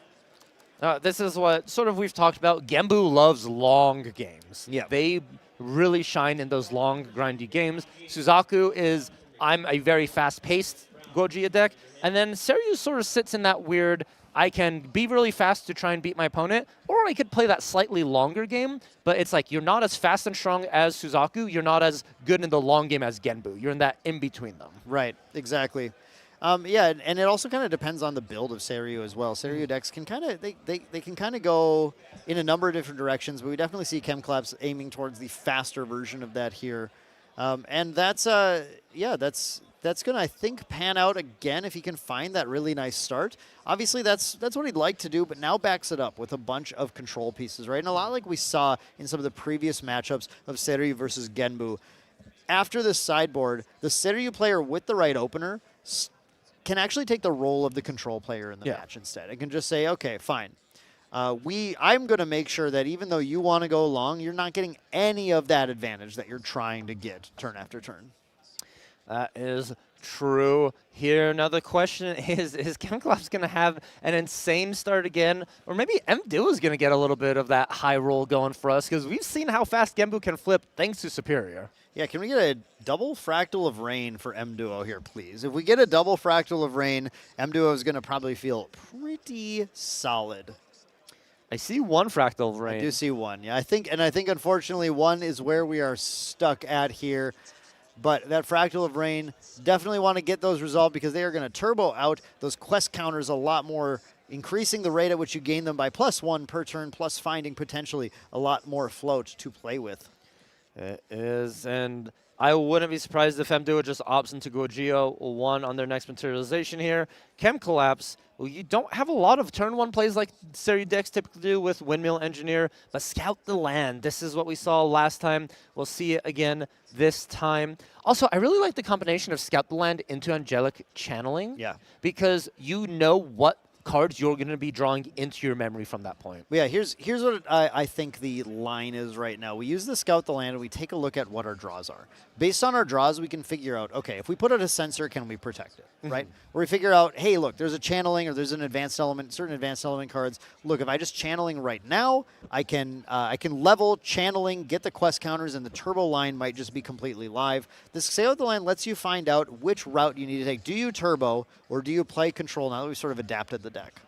This is what sort of we've talked about. Genbu loves long games. Yeah. They really shine in those long, grindy games. Suzaku is, I'm a very fast-paced Gojia deck. And then Seryu sort of sits in that weird, I can be really fast to try and beat my opponent, or I could play that slightly longer game, but it's like you're not as fast and strong as Suzaku, you're not as good in the long game as Genbu. You're in that in-between them. Right, exactly. Yeah, and it also kind of depends on the build of Seryu as well. Seryu decks can kind of they can kind of go in a number of different directions, but we definitely see Chemclaps aiming towards the faster version of that here, and that's going to, I think, pan out again if he can find that really nice start. Obviously, that's what he'd like to do, but now backs it up with a bunch of control pieces, right? And a lot like we saw in some of the previous matchups of Seryu versus Genbu. After this sideboard, the Seryu player with the right opener can actually take the role of the control player in the match instead. It can just say, okay, fine. I'm going to make sure that even though you want to go long, you're not getting any of that advantage that you're trying to get turn after turn. That is true. Here, now the question is Chemclaps going to have an insane start again? Or maybe MDO is going to get a little bit of that high roll going for us, because we've seen how fast Genbu can flip thanks to Superior. Yeah, can we get a double Fractal of Rain for M-Duo here, please? If we get a double Fractal of Rain, M-Duo is going to probably feel pretty solid. I see 1 Fractal of Rain. I do see 1, yeah. I think unfortunately 1 is where we are stuck at here. But that Fractal of Rain, definitely want to get those resolved because they are going to turbo out those quest counters a lot more, increasing the rate at which you gain them by +1 per turn, plus finding potentially a lot more float to play with. It is, and I wouldn't be surprised if MDO just opts into Gojio 1 on their next materialization here. Chemclaps, well, you don't have a lot of turn 1 plays like Seryu decks typically do with Windmill Engineer, but Scout the Land. This is what we saw last time. We'll see it again this time. Also, I really like the combination of Scout the Land into Angelic Channeling. Yeah. Because you know what cards you're going to be drawing into your memory from that point. Yeah, here's what I think the line is right now. We use the Scout the Land and we take a look at what our draws are. Based on our draws, we can figure out, okay, if we put out a sensor, can we protect it, right? Or we figure out, hey, look, there's a channeling or there's an advanced element, certain advanced element cards. Look, if I just channeling right now, I can level channeling, get the quest counters, and the turbo line might just be completely live. This Scout the Land lets you find out which route you need to take. Do you turbo or do you play control now that we've sort of adapted the deck?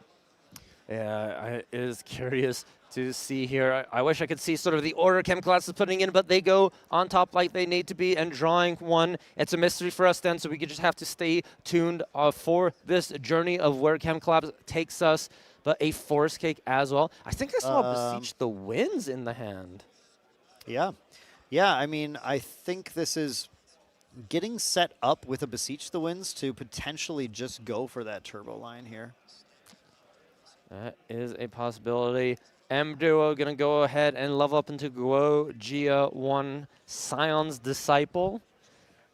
Yeah, it is curious to see here. I wish I could see sort of the order Chem Collapse is putting in, but they go on top like they need to be and drawing one. It's a mystery for us then, so we could just have to stay tuned for this journey of where Chem Collapse takes us, but a Force Cake as well. I think I saw Beseech the Winds in the hand. Yeah. Yeah, I mean, I think this is getting set up with a Beseech the Winds to potentially just go for that turbo line here. That is a possibility. M-Duo going to go ahead and level up into Guo Gia 1 Scion's Disciple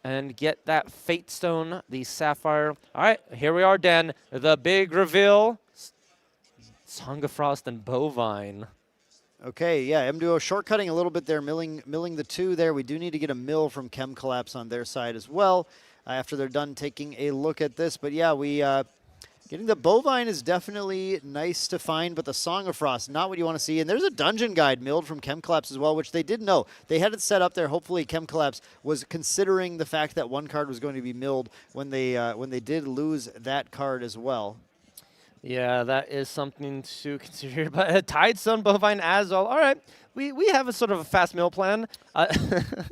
and get that Fate Stone, the Sapphire. All right, here we are, Dan. The big reveal. Song of Frost and Bovine. Okay, yeah, M-Duo shortcutting a little bit there, milling the 2 there. We do need to get a mill from Chem Collapse on their side as well after they're done taking a look at this. But yeah, we... getting the Bovine is definitely nice to find, but the Song of Frost, not what you want to see. And there's a dungeon guide milled from Chem Collapse as well, which they did know. They had it set up there. Hopefully Chem Collapse was considering the fact that one card was going to be milled when they did lose that card as well. Yeah, that is something to consider. But a Tidestone Bovine as well. All right, we have a sort of a fast mill plan.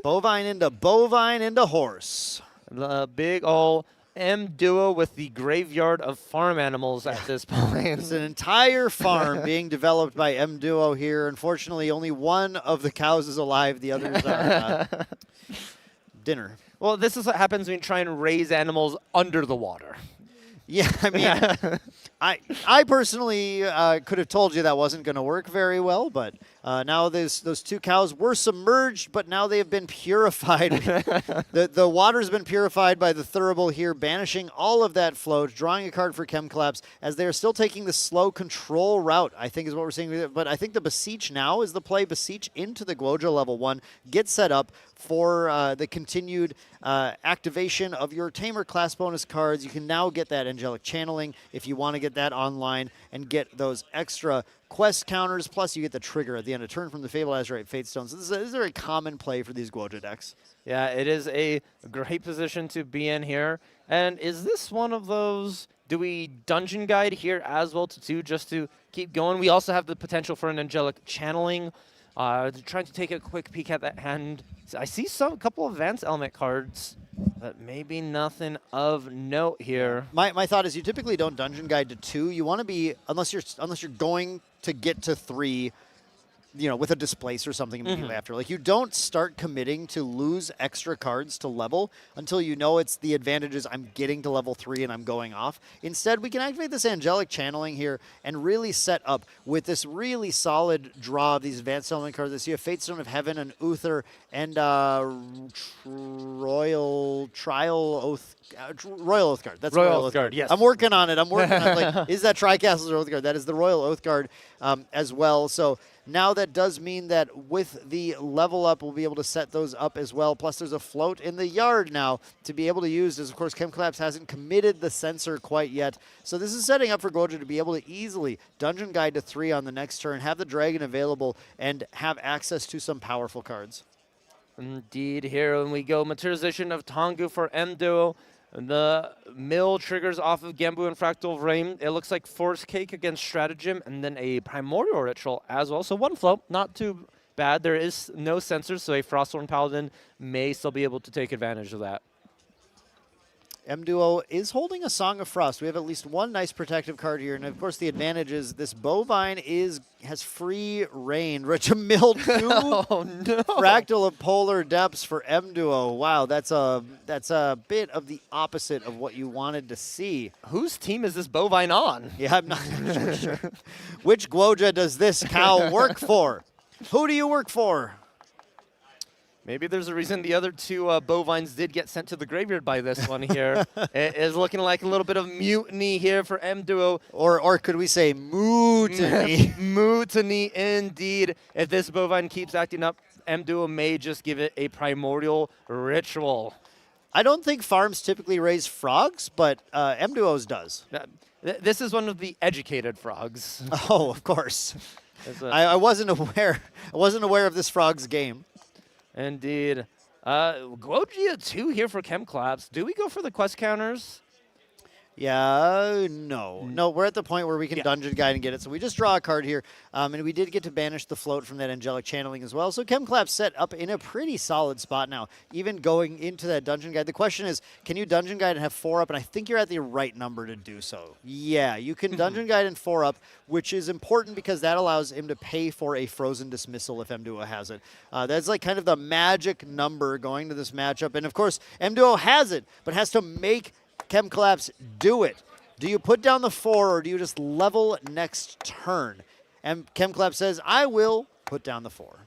Bovine into horse. The big ol' M-Duo with the graveyard of farm animals at this point. It's an entire farm being developed by M-Duo here. Unfortunately, only one of the cows is alive. The others are dinner. Well, this is what happens when you try and raise animals under the water. Yeah, I mean, I personally could have told you that wasn't going to work very well, but now those 2 cows were submerged, but now they have been purified. The water's been purified by the Thurible here, banishing all of that float, drawing a card for Chem Collapse, as they are still taking the slow control route, I think is what we're seeing. But I think the Beseech now is the play. Beseech into the Guoja level 1, get set up for the continued activation of your Tamer class bonus cards. You can now get that Angelic Channeling if you want to get that online and get those extra quest counters, plus you get the trigger at the end of turn from the Fable Azurite Fate Stones. So this is a very common play for these Guoja decks. Yeah, it is a great position to be in here. And is this one of those, do we Dungeon Guide here as well just to keep going? We also have the potential for an Angelic Channeling. Trying to take a quick peek at that hand. I see a couple of advanced element cards, but maybe nothing of note here. My thought is you typically don't Dungeon Guide to 2. You want to be, unless you're going to get to 3, with a displace or something immediately after. Like, you don't start committing to lose extra cards to level until you know it's the advantages I'm getting to level 3 and I'm going off. Instead, we can activate this Angelic Channeling here and really set up with this really solid draw of these advanced element cards. I see a Fate Stone of Heaven, an Uther, and Royal Oath card. That's Royal Oath card, yes. I'm working on it. Like, is that Tri-Castle's Oath card? That is the Royal Oath card as well. So now that does mean that with the level up, we'll be able to set those up as well. Plus, there's a float in the yard now to be able to use, as of course, Chem Collapse hasn't committed the sensor quite yet. So this is setting up for Guoja to be able to easily Dungeon Guide to 3 on the next turn, have the Dragon available, and have access to some powerful cards. Indeed, here when we go, Materialization of Tengu for M-Duo. The mill triggers off of Gambu and Fractal Rain. It looks like Force Cake against Stratagem, and then a Primordial Ritual as well. So 1 float, not too bad. There is no sensors, so a Frostborn Paladin may still be able to take advantage of that. M-Duo is holding a Song of Frost. We have at least one nice protective card here, and of course the advantage is this Bovine has free reign. Rich milled 2 Fractal of Polar Depths for M-Duo. Wow, that's a bit of the opposite of what you wanted to see. Whose team is this Bovine on? Yeah, I'm not actually sure. Which Guoja does this cow work for? Who do you work for? Maybe there's a reason the other two bovines did get sent to the graveyard by this one here. It is looking like a little bit of mutiny here for M Duo. Or could we say mutiny? Mutiny indeed. If this bovine keeps acting up, M Duo may just give it a primordial ritual. I don't think farms typically raise frogs, but M Duos does. This is one of the educated frogs. Oh, of course. I wasn't aware. I wasn't aware of this frog's game. Indeed. Guojia 2 here for Chemclaps. Do we go for the quest counters? Yeah, no, we're at the point where we can dungeon guide and get it. So we just draw a card here, and we did get to banish the float from that angelic channeling as well. So Chemclap's set up in a pretty solid spot now, even going into that dungeon guide. The question is, can you dungeon guide and have 4 up? And I think you're at the right number to do so. Yeah, you can dungeon guide and 4 up, which is important because that allows him to pay for a frozen dismissal if M-Duo has it. That's like kind of the magic number going to this matchup. And of course, M-Duo has it, but has to make Chemclaps do it. Do you put down the 4 or do you just level next turn? And Chemclaps says, I will put down the 4.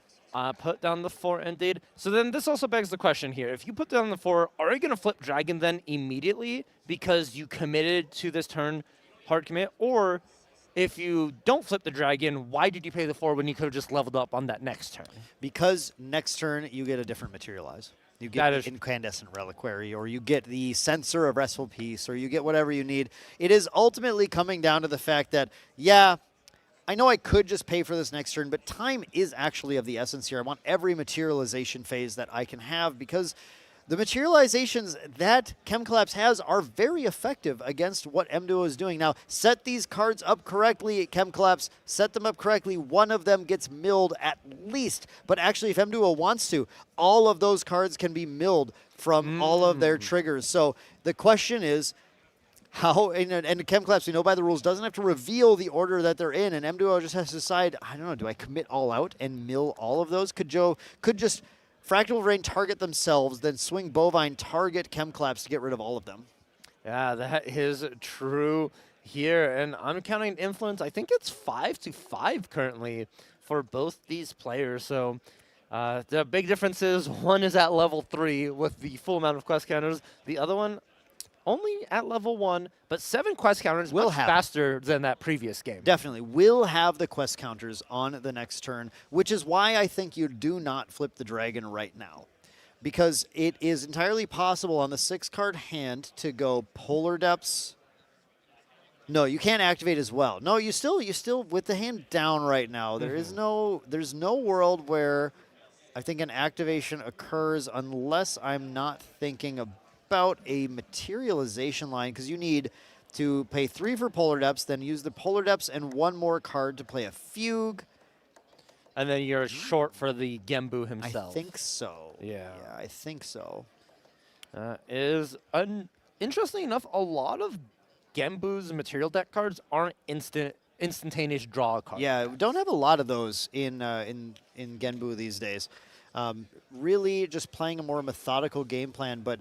Put down the 4 indeed. So then this also begs the question here. If you put down the 4, are you going to flip Dragon then immediately because you committed to this turn hard commit? Or if you don't flip the Dragon, why did you pay the 4 when you could have just leveled up on that next turn? Because next turn you get a different materialize. You get the incandescent reliquary, or you get the sensor of restful peace, or you get whatever you need. It is ultimately coming down to the fact that, yeah, I know I could just pay for this next turn, but time is actually of the essence here. I want every materialization phase that I can have because the materializations that Chemclaps has are very effective against what M-Duo is doing. Now, set these cards up correctly, Chemclaps. Set them up correctly. One of them gets milled at least. But actually, if M-Duo wants to, all of those cards can be milled from all of their triggers. So the question is, how, and Chemclaps, we know by the rules, doesn't have to reveal the order that they're in, and M-Duo just has to decide, I don't know, do I commit all out and mill all of those? Could just Fractal Rain target themselves, then swing Bovine, target Chemclaps to get rid of all of them. Yeah, that is true here. And I'm counting influence. I think it's 5-5 currently for both these players. So the big difference is one is at level 3 with the full amount of quest counters. The other one only at level 1, but 7 quest counters much faster than that previous game. Definitely. Will have the quest counters on the next turn, which is why I think you do not flip the dragon right now. Because it is entirely possible on the 6-card hand to go Polar Depths. No, you can't activate as well. No, you still with the hand down right now. There's no world where I think an activation occurs unless I'm not thinking about a materialization line, because you need to pay 3 for Polar Depths, then use the Polar Depths and 1 more card to play a Fugue. And then you're short for the Gembu himself. I think so. Yeah, I think so. Interestingly enough, a lot of Gembu's material deck cards aren't instantaneous draw cards. Yeah, we don't have a lot of those in Genbu these days. Really just playing a more methodical game plan, but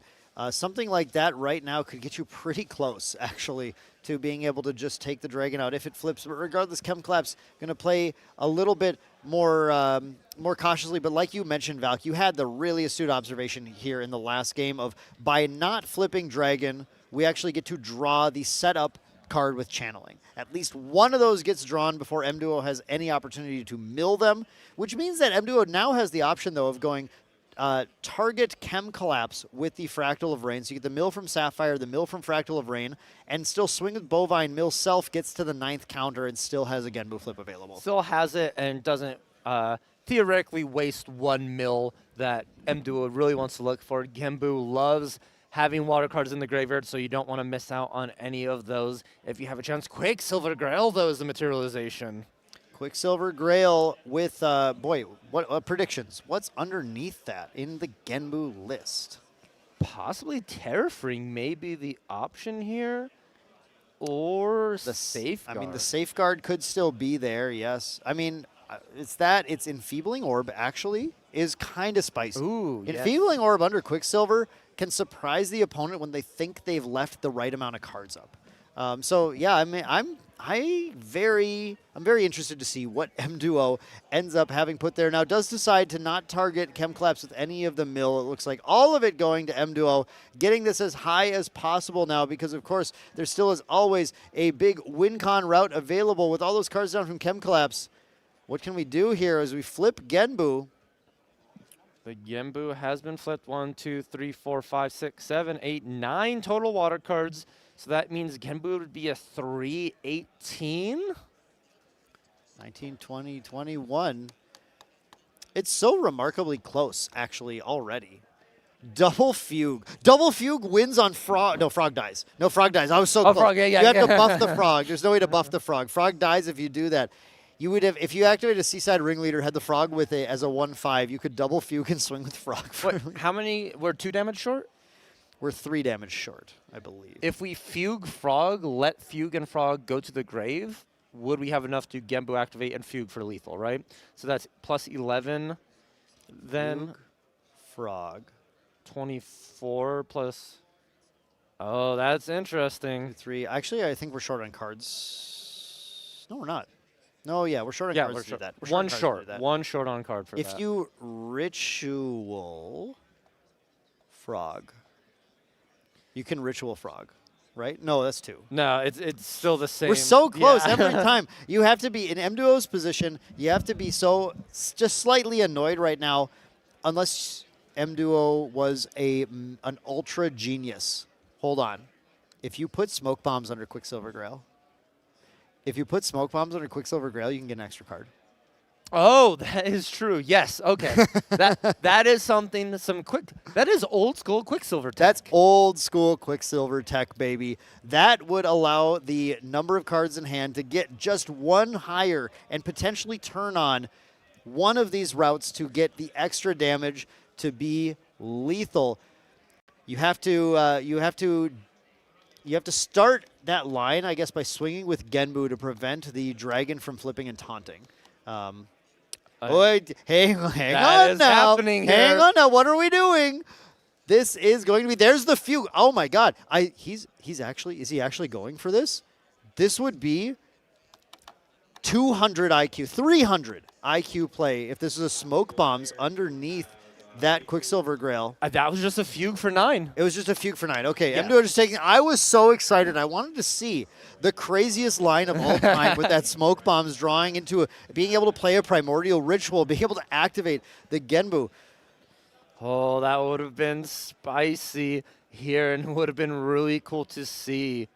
something like that right now could get you pretty close, actually, to being able to just take the dragon out if it flips. But regardless, Chemclaps going to play a little bit more more cautiously. But like you mentioned, Valk, you had the really astute observation here in the last game of by not flipping dragon, we actually get to draw the setup card with channeling. At least one of those gets drawn before M-Duo has any opportunity to mill them, which means that M-Duo now has the option, though, of going target Chemclaps with the Fractal of Rain. So you get the mill from Sapphire, the mill from Fractal of Rain, and still swing with Bovine. Mill self gets to the 9th counter and still has a Genbu flip available. Still has it and doesn't theoretically waste 1 mill that M-Duo really wants to look for. Genbu loves having water cards in the graveyard, so you don't want to miss out on any of those if you have a chance. Quicksilver Grail, though, is the materialization. Quicksilver Grail with, boy, what predictions? What's underneath that in the Genbu list? Possibly Terrafring may be the option here, or the Safeguard. I mean, the Safeguard could still be there, yes. I mean, it's Enfeebling Orb, actually, is kind of spicy. Ooh, Enfeebling Orb under Quicksilver can surprise the opponent when they think they've left the right amount of cards up. So, yeah, I mean, I'm I'm very interested to see what M Duo ends up having put there. Now, does decide to not target Chem Collapse with any of the mill. It looks like all of it going to M Duo, getting this as high as possible now because, of course, there still is always a big win con route available with all those cards down from Chem Collapse. What can we do here as we flip Genbu? The Genbu has been flipped. 1, 2, 3, 4, 5, 6, 7, 8, 9 total water cards. So that means Genbu would be a 318. 19, 20, 21. It's so remarkably close, actually, already. Double Fugue. Double Fugue wins on Frog. No, Frog dies. No, Frog dies. I was so close. Frog, yeah, you have to buff the Frog. There's no way to buff the Frog. Frog dies if you do that. You would have, if you activated a Seaside Ringleader, had the Frog with it as a 1/5, you could double Fugue and swing with Frog. Wait, how many? We're 2 damage short? We're 3 damage short, I believe. If we Fugue Frog, let Fugue and Frog go to the grave, would we have enough to Genbu activate and Fugue for lethal, right? So that's plus 11, then Fugue, Frog. 24 plus. Oh, that's interesting. 3. Actually, I think we're short on cards. No, we're not. No, yeah, we're short on cards we're to do short. that. We're One on cards to short. do that. One short on card for that. If you Ritual Frog, you can Ritual Frog, right? No, that's 2. No, it's still the same. We're so close Yeah. every time. You have to be in M Duo's position. You have to be so just slightly annoyed right now, unless M Duo was an ultra genius. Hold on. If you put Smoke Bombs under Quicksilver Grail, you can get an extra card. Oh, that is true. Yes. Okay. that is something. That is old school Quicksilver tech. That's old school Quicksilver tech, baby. That would allow the number of cards in hand to get just one higher and potentially turn on one of these routes to get the extra damage to be lethal. You have to start that line, I guess, by swinging with Genbu to prevent the dragon from flipping and taunting. Wait, hang on now. Happening hang here. on now. What are we doing? This is going to be. There's the Fugue. Oh my God. Is he actually going for this? This would be 200 IQ, 300 IQ play if this is a Smoke Bombs underneath that Quicksilver Grail. That was just a Fugue for 9. It was just a Fugue for 9. Okay, Yeah. MDO just taking. I was so excited. I wanted to see the craziest line of all time with that Smoke Bombs drawing into being able to play a Primordial Ritual, being able to activate the Genbu. Oh, that would have been spicy here and would have been really cool to see.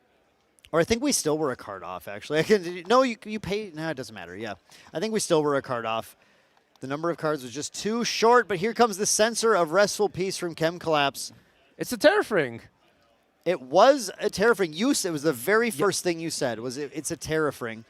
Or I think we still were a card off, actually. You pay. No, it doesn't matter. Yeah. I think we still were a card off. The number of cards was just too short, but here comes the Censor of Restful Peace from Chem Collapse. It's a Terrafring. It was a Terrafring. It was the very first thing you said, it's a Terrafring.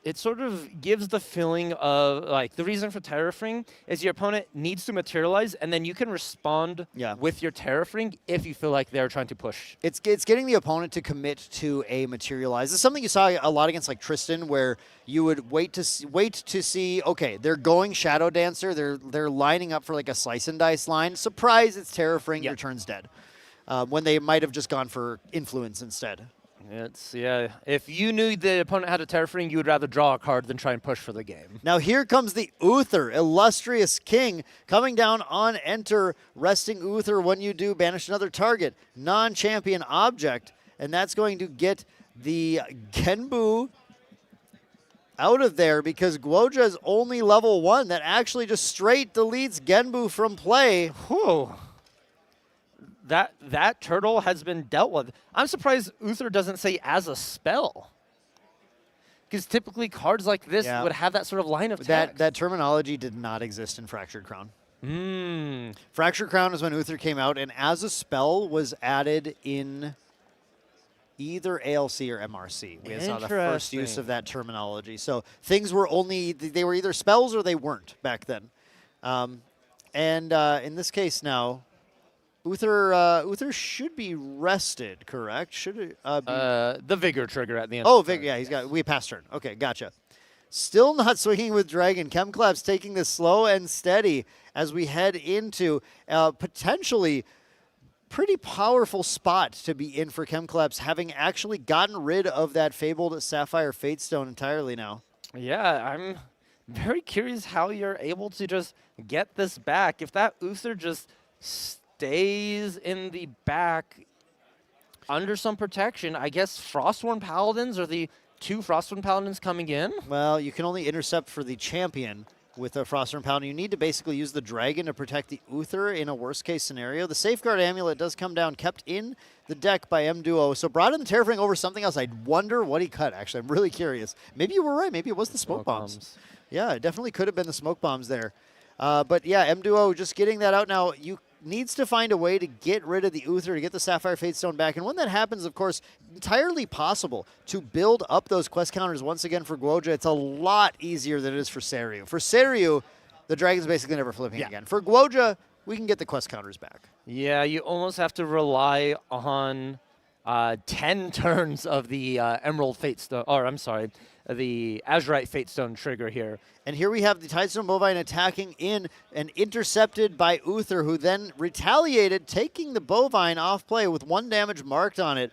It sort of gives the feeling of, like, the reason for Terrafring is your opponent needs to materialize, and then you can respond with your Terrafring if you feel like they're trying to push. It's getting the opponent to commit to a materialize. It's something you saw a lot against, like, Tristan, where you would wait to see, okay, they're going Shadow Dancer, they're lining up for, like, a Slice and Dice line. Surprise, it's Terrafring, your turn's dead. When they might have just gone for Influence instead. If you knew the opponent had a Terrafring, you would rather draw a card than try and push for the game. Now here comes the Uther, Illustrious King, coming down on enter, resting Uther. When you do, banish another target, non-champion object, and that's going to get the Genbu out of there because Guoja is only level 1. That actually just straight deletes Genbu from play. Whew. That turtle has been dealt with. I'm surprised Uther doesn't say as a spell. Because typically cards like this would have that sort of line of text. That terminology did not exist in Fractured Crown. Fractured Crown is when Uther came out, and as a spell was added in either ALC or MRC. We saw the first use of that terminology. So things were they were either spells or they weren't back then. In this case now, Uther should be rested, correct? Should it be the Vigor trigger at the end? Oh, Vigor, yeah, we passed turn. Okay, gotcha. Still not swinging with Dragon. Chem Collapse taking this slow and steady as we head into potentially pretty powerful spot to be in for ChemClubs, having actually gotten rid of that fabled Sapphire Fatestone entirely now. Yeah, I'm very curious how you're able to just get this back. If that Uther just stays in the back under some protection, I guess Frostborn Paladins are the 2 Frostborn Paladins coming in. Well, you can only intercept for the champion with a Frostborn Paladin. You need to basically use the dragon to protect the Uther in a worst-case scenario. The Safeguard Amulet does come down, kept in the deck by M-Duo. So brought in the Terraforming over something else. I wonder what he cut, actually. I'm really curious. Maybe you were right. Maybe it was the smoke bombs. Yeah, it definitely could have been the smoke bombs there. But yeah, M-Duo just getting that out now. You needs to find a way to get rid of the Uther, to get the Sapphire Fatestone back. And when that happens, of course, entirely possible to build up those quest counters once again for Guoja. It's a lot easier than it is for Seiryu. For Seiryu, the Dragon's basically never flipping again. For Guoja, we can get the quest counters back. Yeah, you almost have to rely on 10 turns of the Emerald Fatestone, or I'm sorry, the Azurite Fatestone trigger here. And here we have the Tidestone Bovine attacking in and intercepted by Uther, who then retaliated, taking the Bovine off play with 1 damage marked on it.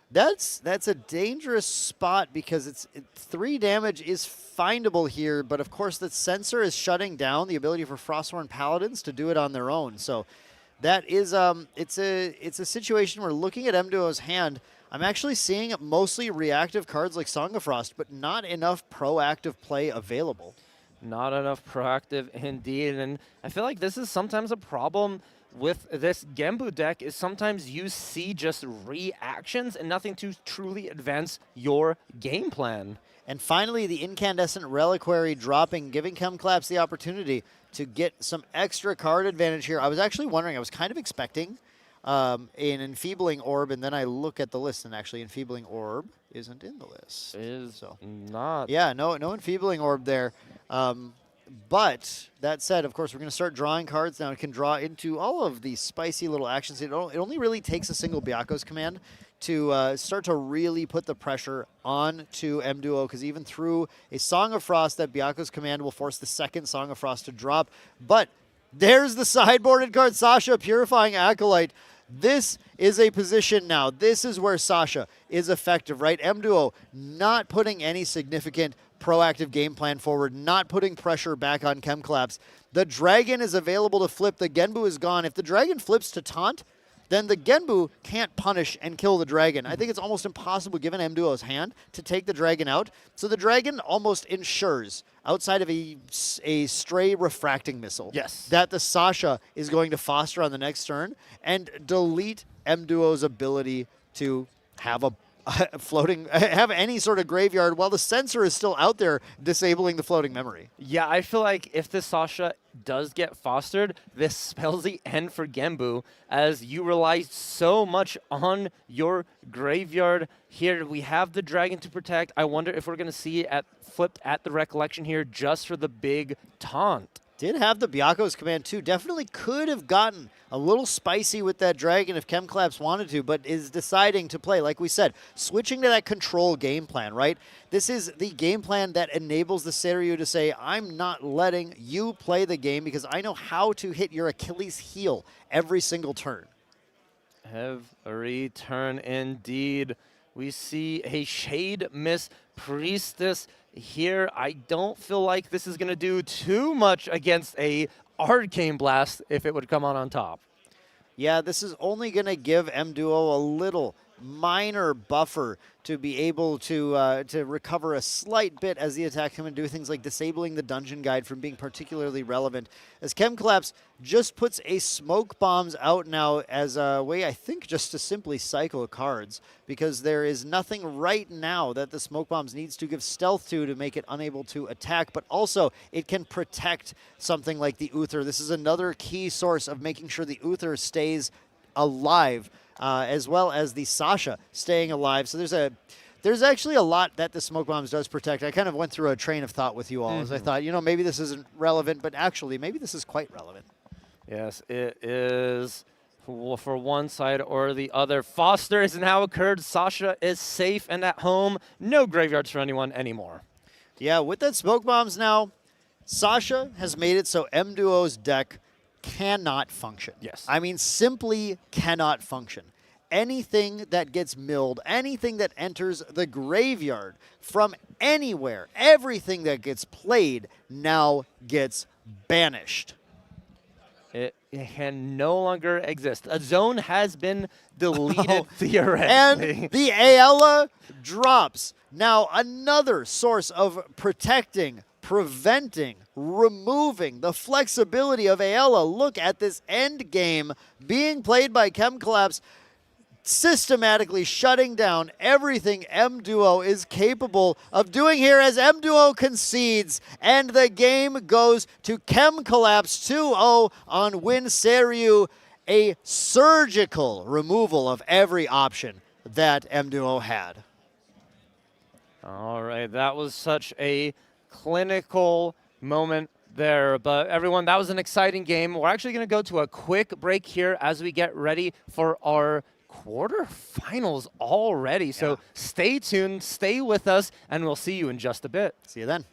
That's a dangerous spot because it's 3 damage is findable here, but of course the sensor is shutting down the ability for Frostborn Paladins to do it on their own. So that is it's a situation where looking at M-Duo's hand, I'm actually seeing mostly reactive cards like Song of Frost, but not enough proactive play available. Not enough proactive indeed, and I feel like this is sometimes a problem with this Genbu deck is sometimes you see just reactions and nothing to truly advance your game plan. And finally, the Incandescent Reliquary dropping, giving ChemClubs the opportunity to get some extra card advantage here. I was actually wondering, I was kind of expecting an Enfeebling Orb, and then I look at the list, and actually Enfeebling Orb isn't in the list. Not. Yeah, no Enfeebling Orb there. But that said, of course, we're going to start drawing cards now. It can draw into all of these spicy little actions. It only really takes a single Byaku's command to start to really put the pressure on to M-Duo, because even through a Song of Frost, that Byaku's command will force the second Song of Frost to drop. But there's the sideboarded card, Sasha, Purifying Acolyte. This is a position now. This is where Sasha is effective, right? M-Duo not putting any significant proactive game plan forward, not putting pressure back on ChemClubs. The Dragon is available to flip. The Genbu is gone. If the Dragon flips to taunt, then the Genbu can't punish and kill the Dragon. I think it's almost impossible, given M-Duo's hand, to take the Dragon out. So the Dragon almost ensures, outside of a stray refracting missile, that the Sasha is going to foster on the next turn and delete M-Duo's ability to have a have any sort of graveyard while the sensor is still out there disabling the floating memory. Yeah, I feel like if this Sasha does get fostered, this spells the end for Genbu, as you rely so much on your graveyard. Here we have the Dragon to protect. I wonder if we're going to see it flipped at the Recollection here just for the big taunt. Did have the Byaku's command too. Definitely could have gotten a little spicy with that Dragon if ChemClubs wanted to, but is deciding to play, like we said, switching to that control game plan, right? This is the game plan that enables the Seiryu to say, I'm not letting you play the game because I know how to hit your Achilles heel every single turn. Every turn indeed. We see a Shade Miss Priestess here. I don't feel like this is going to do too much against a Arcane Blast if it would come on top. Yeah, this is only going to give M-Duo a little minor buffer to be able to recover a slight bit as the attack come and do things like disabling the dungeon guide from being particularly relevant. As ChemClubs just puts a smoke bombs out now as a way, I think, just to simply cycle cards, because there is nothing right now that the smoke bombs needs to give stealth to make it unable to attack, but also it can protect something like the Uther. This is another key source of making sure the Uther stays alive, as well as the Sasha staying alive. So there's actually a lot that the smoke bombs does protect. I kind of went through a train of thought with you all as I thought, maybe this isn't relevant, but actually maybe this is quite relevant. Yes, it is for one side or the other. Foster has now occurred. Sasha is safe and at home. No graveyards for anyone anymore. Yeah, with that smoke bombs now, Sasha has made it so M-Duo's deck cannot function. Yes. I mean, simply cannot function. Anything that gets milled, anything that enters the graveyard from anywhere, everything that gets played now gets banished. It can no longer exist. A zone has been deleted theoretically. And the Ayala drops. Now another source of protecting, preventing, removing the flexibility of Ayala. Look at this end game being played by Chem Collapse, systematically shutting down everything M Duo is capable of doing here as M Duo concedes, and the game goes to Chem Collapse 2-0 on Win Seryu. A surgical removal of every option that M Duo had. All right, that was such a clinical moment there. But everyone, that was an exciting game. We're actually going to go to a quick break here as we get ready for our quarterfinals already. So stay tuned, stay with us, and we'll see you in just a bit. See you then.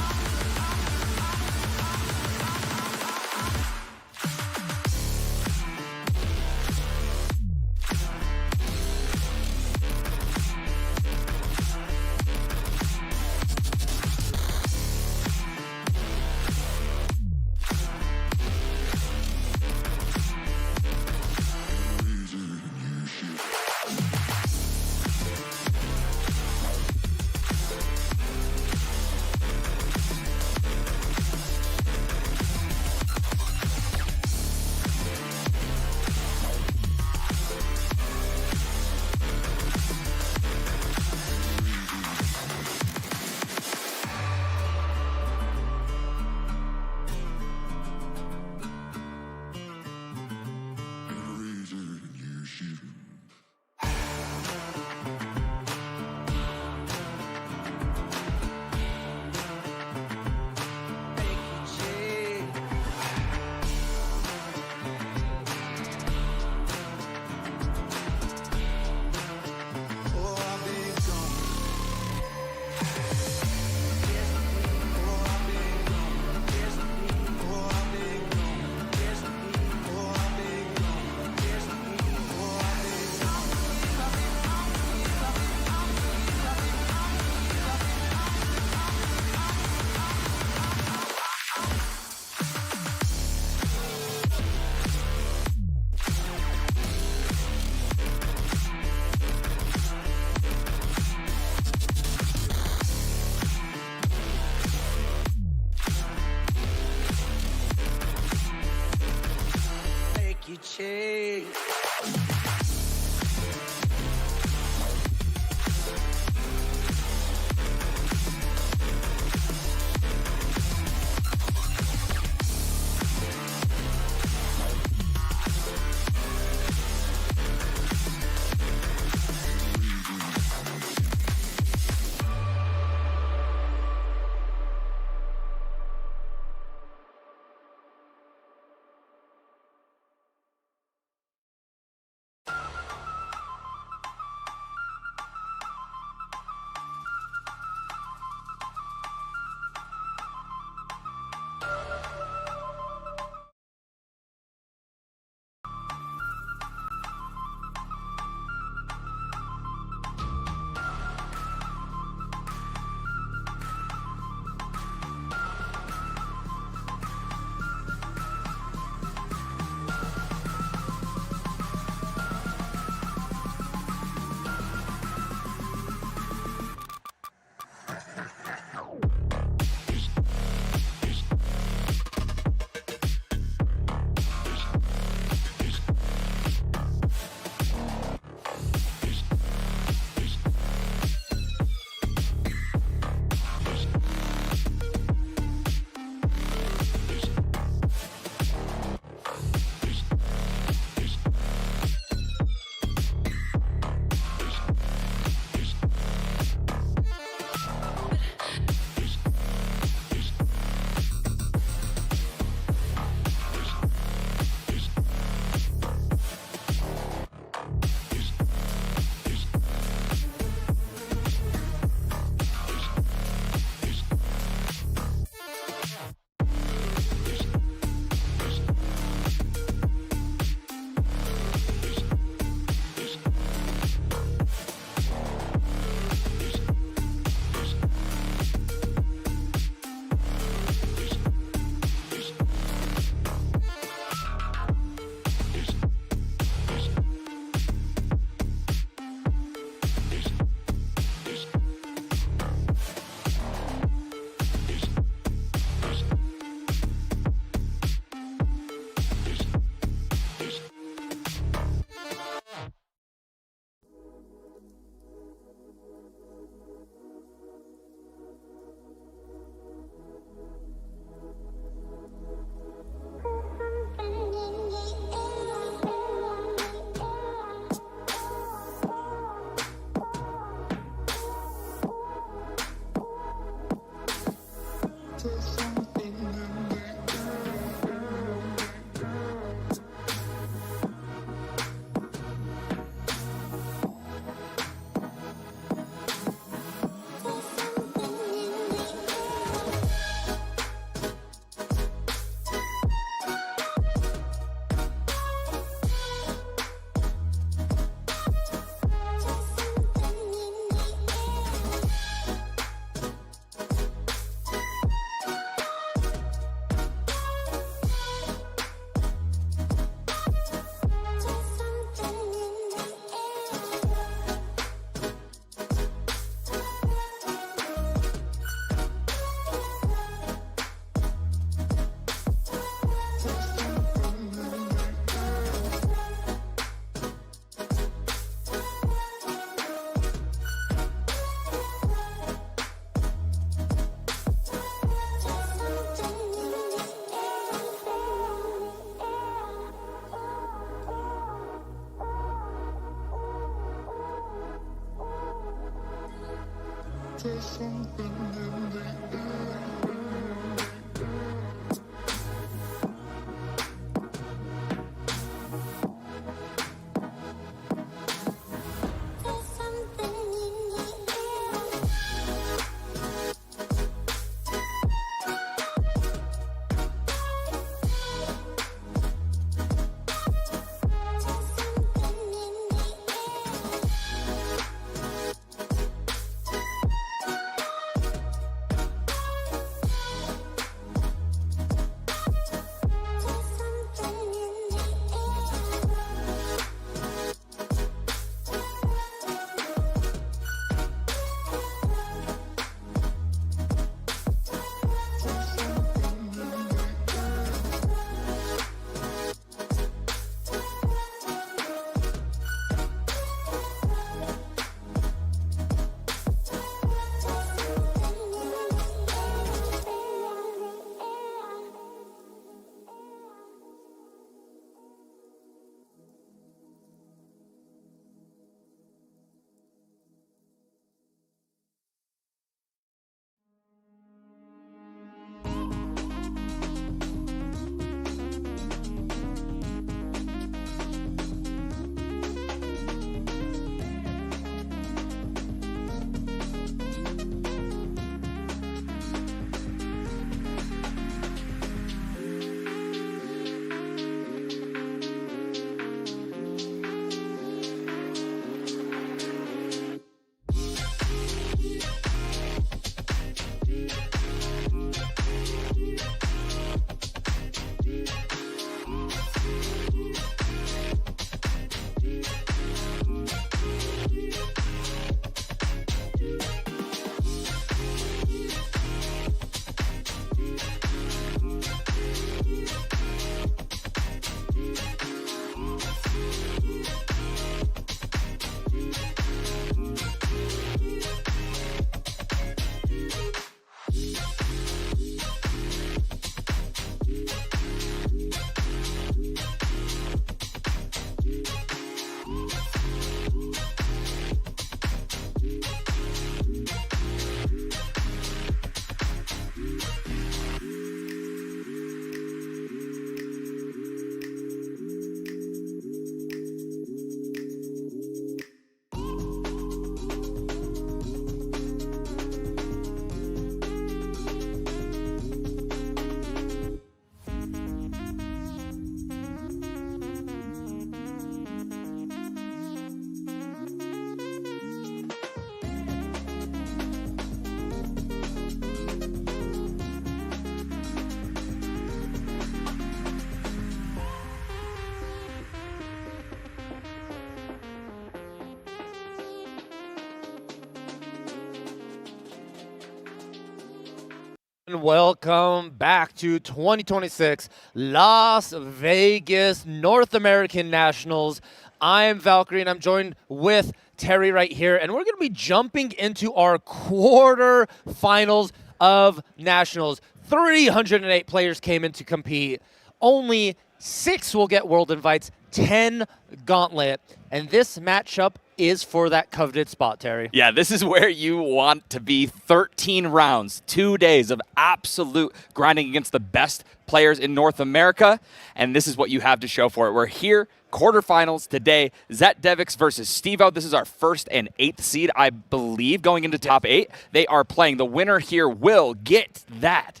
And welcome back to 2026 Las Vegas North American Nationals. I'm Valkyrie, and I'm joined with Terry right here, and we're going to be jumping into our quarterfinals of Nationals. 308 players came in to compete. Only 6 will get world invites, 10 gauntlet, and this matchup is for that coveted spot, Terry. Yeah, this is where you want to be. 13 rounds, 2 days of absolute grinding against the best players in North America, and this is what you have to show for it. We're here, quarterfinals today, Zet Devix versus Stevo. This is our 1st and 8th seed, I believe, going into top 8. They are playing. The winner here will get that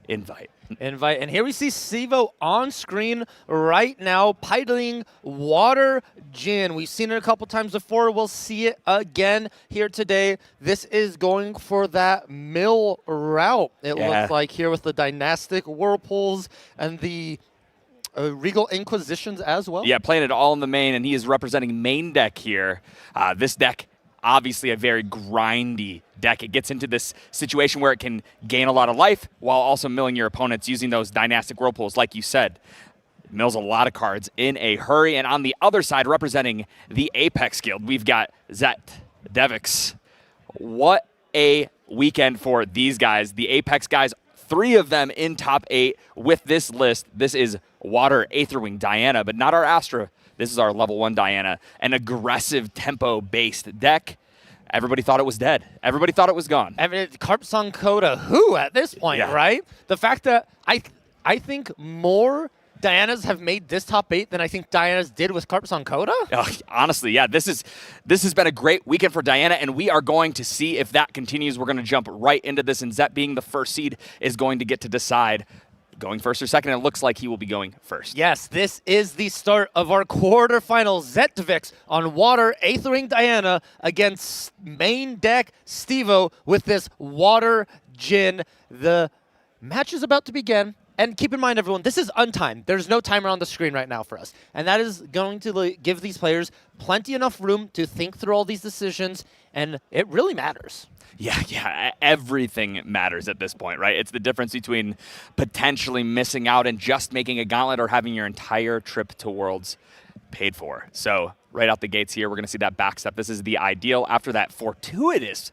invite. And here we see Stevo on screen right now, piloting Water Gin. We've seen it a couple times before. We'll see it again here today. This is going for that mill route, it looks like, here with the Dynastic Whirlpools and the Regal Inquisitions as well. Yeah, playing it all in the main, and he is representing main deck here. This deck, obviously a very grindy deck. It gets into this situation where it can gain a lot of life while also milling your opponents using those Dynastic Whirlpools, like you said. It mills a lot of cards in a hurry. And on the other side, representing the Apex Guild, we've got Zet Devix. What a weekend for these guys. The Apex guys, 3 of them in top 8 with this list. This is Water, Aetherwing, Diana, but not our Astra. This is our level 1 Diana, an aggressive tempo-based deck. everybody thought it was dead. Everybody thought it was gone. I mean, Carpsong Coda, who at this point, Yeah. right? The fact that I think more Dianas have made this top 8 than I think Dianas did with Carpsong Coda. Honestly, yeah, this has been a great weekend for Diana, and we are going to see if that continues. We're going to jump right into this, and Zet being the first seed is going to get to decide going first or second. It looks like he will be going first. Yes, this is the start of our quarterfinal. Zetvix on Water, Aethering Diana against main deck Stevo with this Water Jin. The match is about to begin. And keep in mind, everyone, this is untimed. There's no timer on the screen right now for us. And that is going to give these players plenty enough room to think through all these decisions, and it really matters. Yeah, everything matters at this point, right? It's the difference between potentially missing out and just making a gauntlet or having your entire trip to Worlds paid for. So right out the gates here, we're going to see that backstep. This is the ideal. After that fortuitous,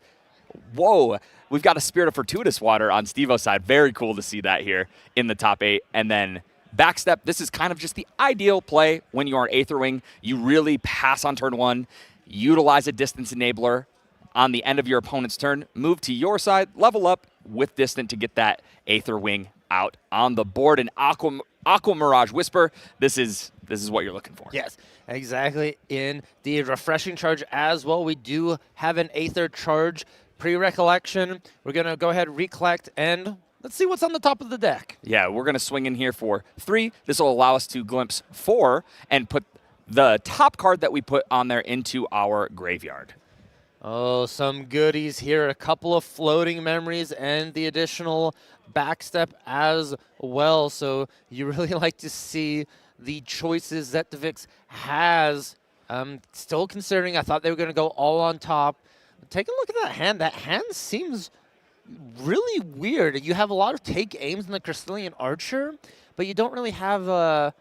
whoa, we've got a Spirit of Fortuitous Water on Stevo's side. Very cool to see that here in the top 8. And then backstep, this is kind of just the ideal play when you are Aether Wing. You really pass on turn 1, utilize a Distance Enabler on the end of your opponent's turn, move to your side, level up with Distant to get that Aether Wing out on the board. And Aqua Mirage Whisper, this is what you're looking for. Yes, exactly. In the Refreshing Charge as well, we do have an Aether Charge pre-recollection. We're going to go ahead, recollect, and let's see what's on the top of the deck. Yeah, we're going to swing in here for 3. This will allow us to glimpse 4 and put the top card that we put on there into our graveyard. Oh, some goodies here. A couple of floating memories and the additional backstep as well. So you really like to see the choices that Devix has. Still considering, I thought they were going to go all on top. Take a look at that hand. That hand seems really weird. You have a lot of take aims in the Crystallian Archer, but you don't really have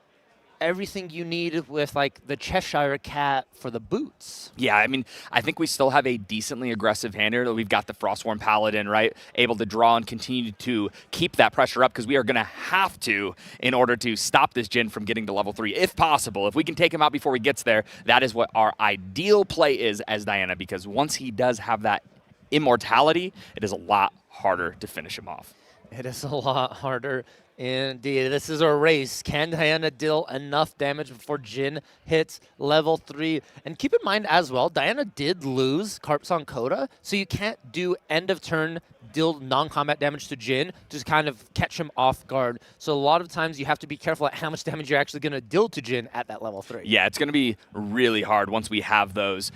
everything you need with like the Cheshire Cat for the boots. Yeah, I mean, I think we still have a decently aggressive hand here. We've got the Frostworn Paladin, right? Able to draw and continue to keep that pressure up because we are going to have to in order to stop this Jin from getting to level 3, if possible. If we can take him out before he gets there, that is what our ideal play is as Diana, because once he does have that immortality, it is a lot harder to finish him off. It is a lot harder. Indeed, this is a race. Can Diana deal enough damage before Jin hits level 3? And keep in mind as well, Diana did lose Carpsong Coda, so you can't do end of turn deal non-combat damage to Jin to kind of catch him off guard. So a lot of times you have to be careful at how much damage you're actually going to deal to Jin at that level 3. Yeah, it's going to be really hard once we have those.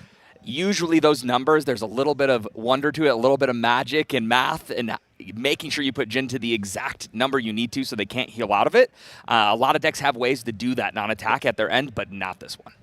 Usually those numbers, there's a little bit of wonder to it, a little bit of magic and math, and making sure you put Jin to the exact number you need to so they can't heal out of it. A lot of decks have ways to do that non-attack at their end, but not this one.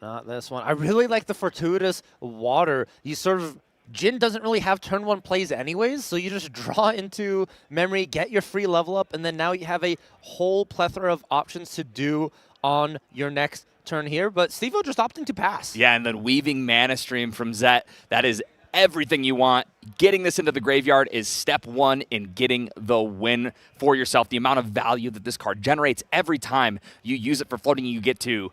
Not this one. I really like the Fortuitous Water. You sort of, Jin doesn't really have turn 1 plays anyways, so you just draw into memory, get your free level up, and then now you have a whole plethora of options to do on your next turn here. But Stevo just opting to pass. Yeah, and then weaving Mana Stream from Zet, that is everything you want. Getting this into the graveyard is step 1 in getting the win for yourself. The amount of value that this card generates every time you use it for floating, you get to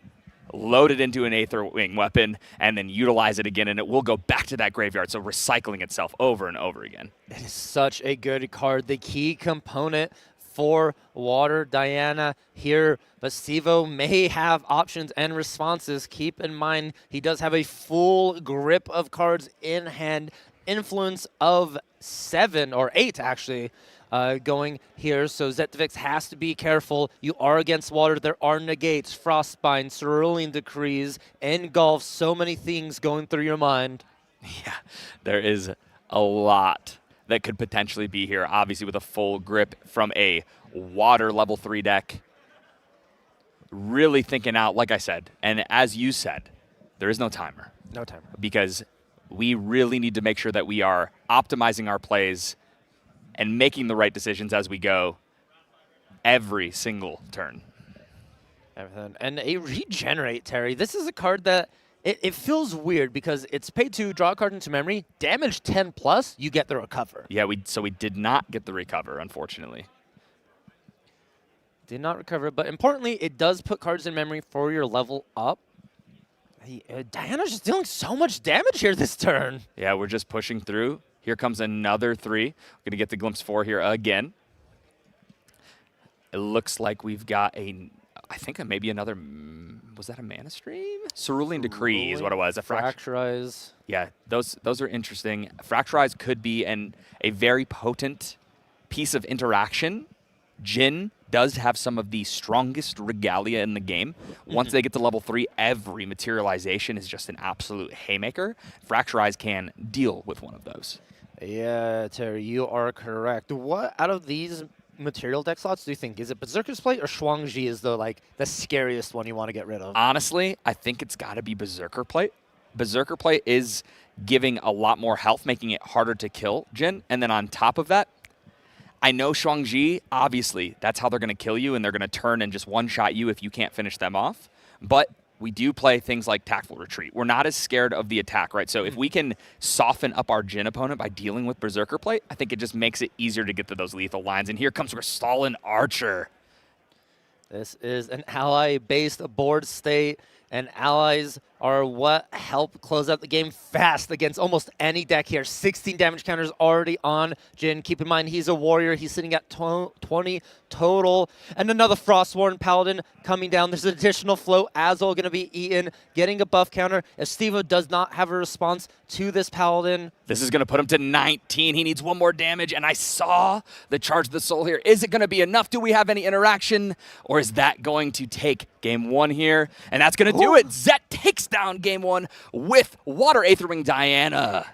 load it into an Aether Wing weapon and then utilize it again, and it will go back to that graveyard, so recycling itself over and over again. It is such a good card. The key component for Water Diana here, but Stevo may have options and responses. Keep in mind, he does have a full grip of cards in hand. Influence of 7 or 8 actually going here, so Zetvix has to be careful. You are against Water. There are negates, Frostbind, Cerulean Decrees, Engulf, so many things going through your mind. Yeah, there is a lot that could potentially be here, obviously with a full grip from a Water level 3 deck. Really thinking out, like I said, and as you said, there is no timer. No timer. Because we really need to make sure that we are optimizing our plays and making the right decisions as we go every single turn. And a Regenerate, Terry. This is a card that it feels weird because it's pay 2, draw a card into memory, damage 10 plus, you get the recover. Yeah, so we did not get the recover, unfortunately. Did not recover, but importantly, it does put cards in memory for your level up. Diana's just dealing so much damage here this turn. Yeah, we're just pushing through. Here comes another 3. We're going to get the Glimpse 4 here again. It looks like we've got I think maybe another, was that a Mana Stream? Cerulean Decree is what it was. A Fracturize. Yeah, those are interesting. Fracturize could be a very potent piece of interaction. Jhin does have some of the strongest regalia in the game. Once they get to level 3, every materialization is just an absolute haymaker. Fracturize can deal with one of those. Yeah, Terry, you are correct. What out of these material deck slots do you think? Is it Berserker's Plate or Shuangji is the scariest one you want to get rid of? Honestly, I think it's got to be Berserker Plate. Berserker Plate is giving a lot more health, making it harder to kill Jhin. And then on top of that, I know Shuangji, obviously, that's how they're going to kill you, and they're going to turn and just one-shot you if you can't finish them off. But we do play things like Tactful Retreat. We're not as scared of the attack, right? So if we can soften up our Jhin opponent by dealing with Berserker Plate, I think it just makes it easier to get to those lethal lines. And here comes Kristalline Archer. This is an ally-based board state, and allies are what help close out the game fast against almost any deck here. 16 damage counters already on Jhin. Keep in mind, he's a warrior. He's sitting at 20 total. And another Frostworn Paladin coming down. There's an additional float. Azul going to be eaten, getting a buff counter. If Stevo does not have a response to this Paladin. This is going to put him to 19. He needs one more damage, and I saw the Charge the Soul here. Is it going to be enough? Do we have any interaction? Or is that going to take game 1 here? And that's going to do it. Zet takes down game 1 with Water Aetherwing Diana.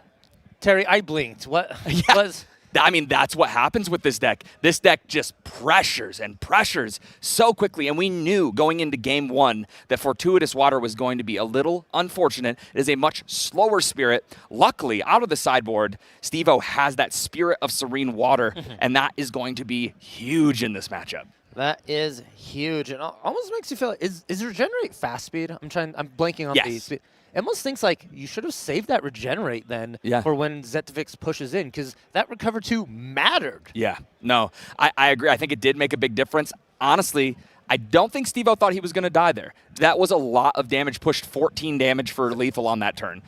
Terry, I blinked. What was... I mean, that's what happens with this deck. This deck just pressures and pressures so quickly, and we knew going into game 1 that Fortuitous Water was going to be a little unfortunate. It is a much slower Spirit. Luckily, out of the sideboard, Stevo has that Spirit of Serene Water, and that is going to be huge in this matchup. That is huge. And almost makes you feel, is Regenerate fast speed? I'm blanking on the speed. It almost thinks like you should have saved that Regenerate then for when Zetovix pushes in, because that Recover 2 mattered. Yeah, no, I agree. I think it did make a big difference. Honestly, I don't think Stevo thought he was going to die there. That was a lot of damage, pushed 14 damage for lethal on that turn.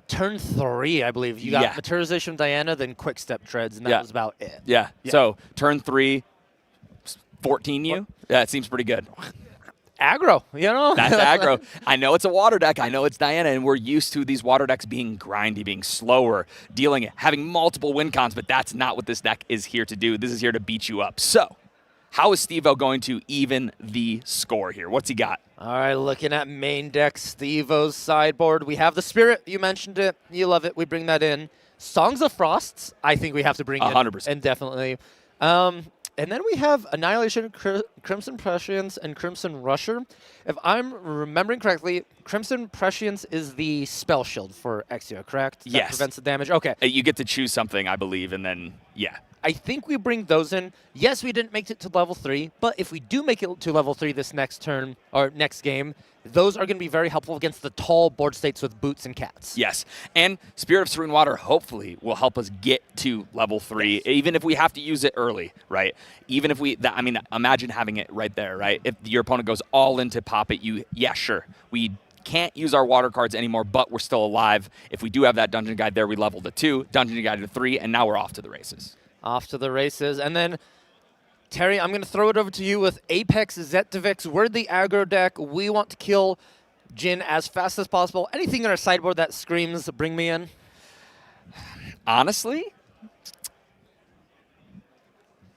Turn 3, I believe. You got Materialization of Diana, then Quick Step Treads, and that was about it. Yeah, so turn 3, 14 you? Yeah, it seems pretty good. Aggro, you know? That's aggro. I know it's a water deck. I know it's Diana, and we're used to these water decks being grindy, being slower, having multiple win cons, but that's not what this deck is here to do. This is here to beat you up. So, how is Stevo going to even the score here? What's he got? All right, looking at main deck, Stevo's sideboard. We have the Spirit. You mentioned it. You love it. We bring that in. Songs of Frosts, I think we have to bring 100%. in. And definitely. And then we have Annihilation, Crimson Prescience, and Crimson Rusher. If I'm remembering correctly, Crimson Prescience is the spell shield for Exia, correct? That prevents the damage? Okay. You get to choose something, I believe, and then, I think we bring those in. Yes, we didn't make it to level 3, but if we do make it to level 3 this next turn, or next game, those are going to be very helpful against the tall board states with Boots and Cats. Yes, and Spirit of Serene Water hopefully will help us get to level 3, even if we have to use it early, right? Even if imagine having it right there, right? If your opponent goes all in to pop it, sure. We can't use our water cards anymore, but we're still alive. If we do have that Dungeon Guide there, we level to 2, Dungeon Guide to 3, and now we're off to the races. Off to the races. And then, Terry, I'm going to throw it over to you with Apex Zetovix. We're the aggro deck. We want to kill Jhin as fast as possible. Anything in our sideboard that screams, bring me in? Honestly,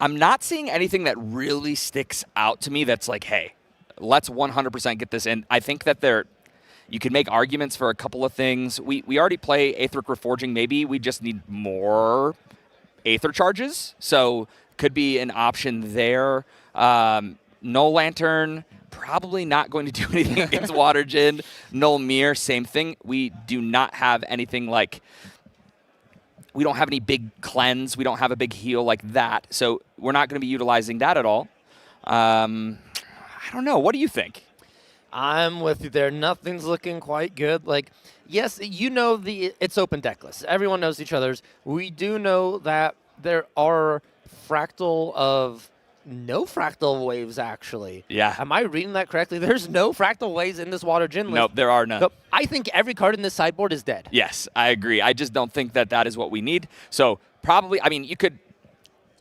I'm not seeing anything that really sticks out to me that's like, hey, let's 100% get this in. I think that you can make arguments for a couple of things. We already play Aetheric Reforging. Maybe we just need more Aether charges, so could be an option there. Null Lantern, probably not going to do anything against Water Jhin. Null Mirror, same thing. We do not have anything like, we don't have any big cleanse. We don't have a big heal like that, so we're not going to be utilizing that at all. I don't know. What do you think? I'm with you there. Nothing's looking quite good. Like, yes, you know it's open deck lists. Everyone knows each other's. We do know that there are fractal of no fractal waves, actually. Yeah. Am I reading that correctly? There's no fractal waves in this Water Gin list. Nope, there are none. Nope. I think every card in this sideboard is dead. Yes, I agree. I just don't think that that is what we need. So probably, I mean, you could,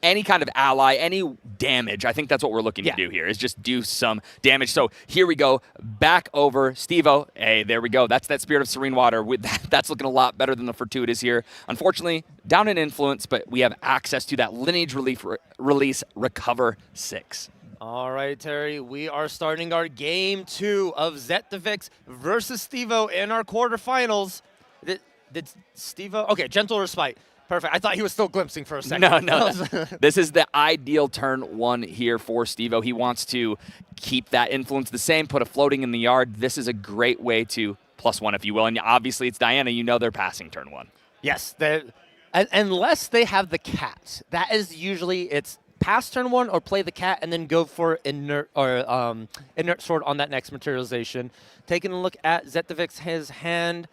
any kind of ally, any damage, I think that's what we're looking to do here, is just do some damage. So here we go, back over Steve-O. Hey, there we go. That's that Spirit of Serene Water. That's looking a lot better than the Fortuitous here. Unfortunately, down in influence, but we have access to that Lineage Release Recover 6. All right, Terry, we are starting our game 2 of Zetovix versus Steve-O in our quarterfinals. Did Steve-O? Okay, Gentle Respite. Perfect. I thought he was still glimpsing for a second. No. This is the ideal turn 1 here for Steve-O. He wants to keep that influence the same, put a floating in the yard. This is a great way to +1, if you will. And obviously, it's Diana. You know they're passing turn 1. Yes. Unless they have the cat. That is usually, it's pass turn 1 or play the cat and then go for inert sword on that next materialization. Taking a look at Zetovix, his hand,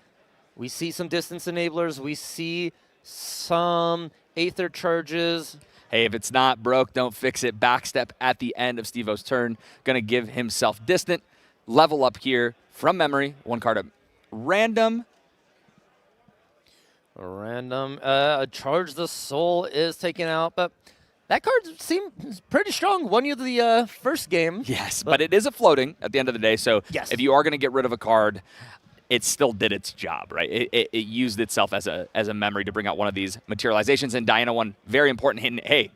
we see some distance enablers. We see some Aether charges. Hey, if it's not broke, don't fix it. Backstep at the end of Steve-O's turn. Going to give himself distant. Level up here from memory. 1 card up. Random. Charge the Soul is taken out, but that card seems pretty strong. Won you the first game. Yes, but it is a floating at the end of the day. So if you are going to get rid of a card, it still did its job, right? It used itself as a memory to bring out one of these materializations. And Diana, one very important hint. Hey,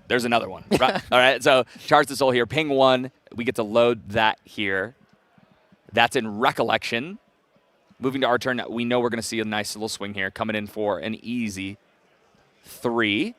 there's another one. Right? All right, so Charge the Soul here. Ping 1. We get to load that here. That's in Recollection. Moving to our turn, we know we're going to see a nice little swing here. Coming in for an easy 3.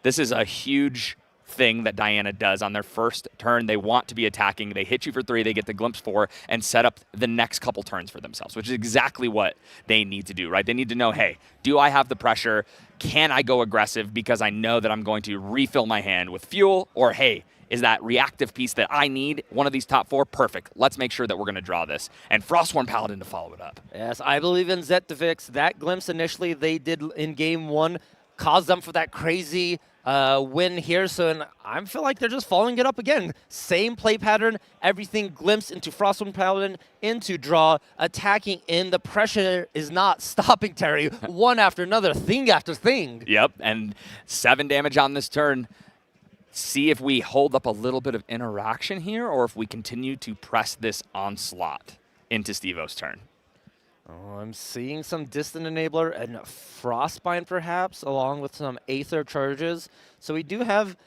This is a huge thing that Diana does on their first turn. They want to be attacking. They hit you for 3. They get the glimpse 4 and set up the next couple turns for themselves, which is exactly what they need to do, right? They need to know, hey, do I have the pressure? Can I go aggressive because I know that I'm going to refill my hand with fuel? Or, hey, is that reactive piece that I need one of these top 4? Perfect. Let's make sure that we're going to draw this. And Frostworn Paladin to follow it up. Yes, I believe in Zetovix. That glimpse initially they did in game 1 caused them for that crazy win here. So I feel like they're just following it up again. Same play pattern, everything glimpse into Frostworn Paladin, into draw, attacking in. The pressure is not stopping, Terry. One after another, thing after thing. Yep, and 7 damage on this turn. See if we hold up a little bit of interaction here or if we continue to press this onslaught into Steve-O's turn. Oh, I'm seeing some Distant Enabler and Frostbind perhaps, along with some Aether charges. So we do have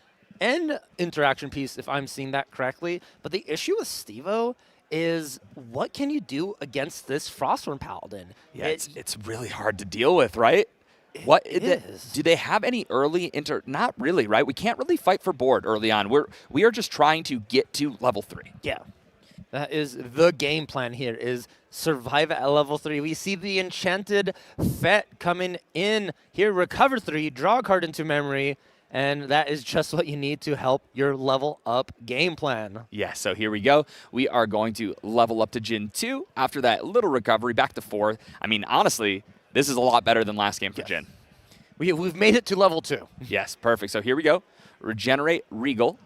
an interaction piece, if I'm seeing that correctly. But the issue with Steve-O is, what can you do against this Frostworn Paladin? Yeah, it's really hard to deal with, right? What do they have any early Not really, right? We can't really fight for board early on. We are just trying to get to level 3. Yeah. That is the game plan here, is survive at level 3. We see the Enchanted Fet coming in here, recover 3, draw a card into memory, and that is just what you need to help your level up game plan. Yeah, so here we go. We are going to level up to Jin 2 after that little recovery, back to 4. I mean, honestly, this is a lot better than last game for Jin. We've made it to level 2. Yes, perfect. So here we go. Regenerate Regal.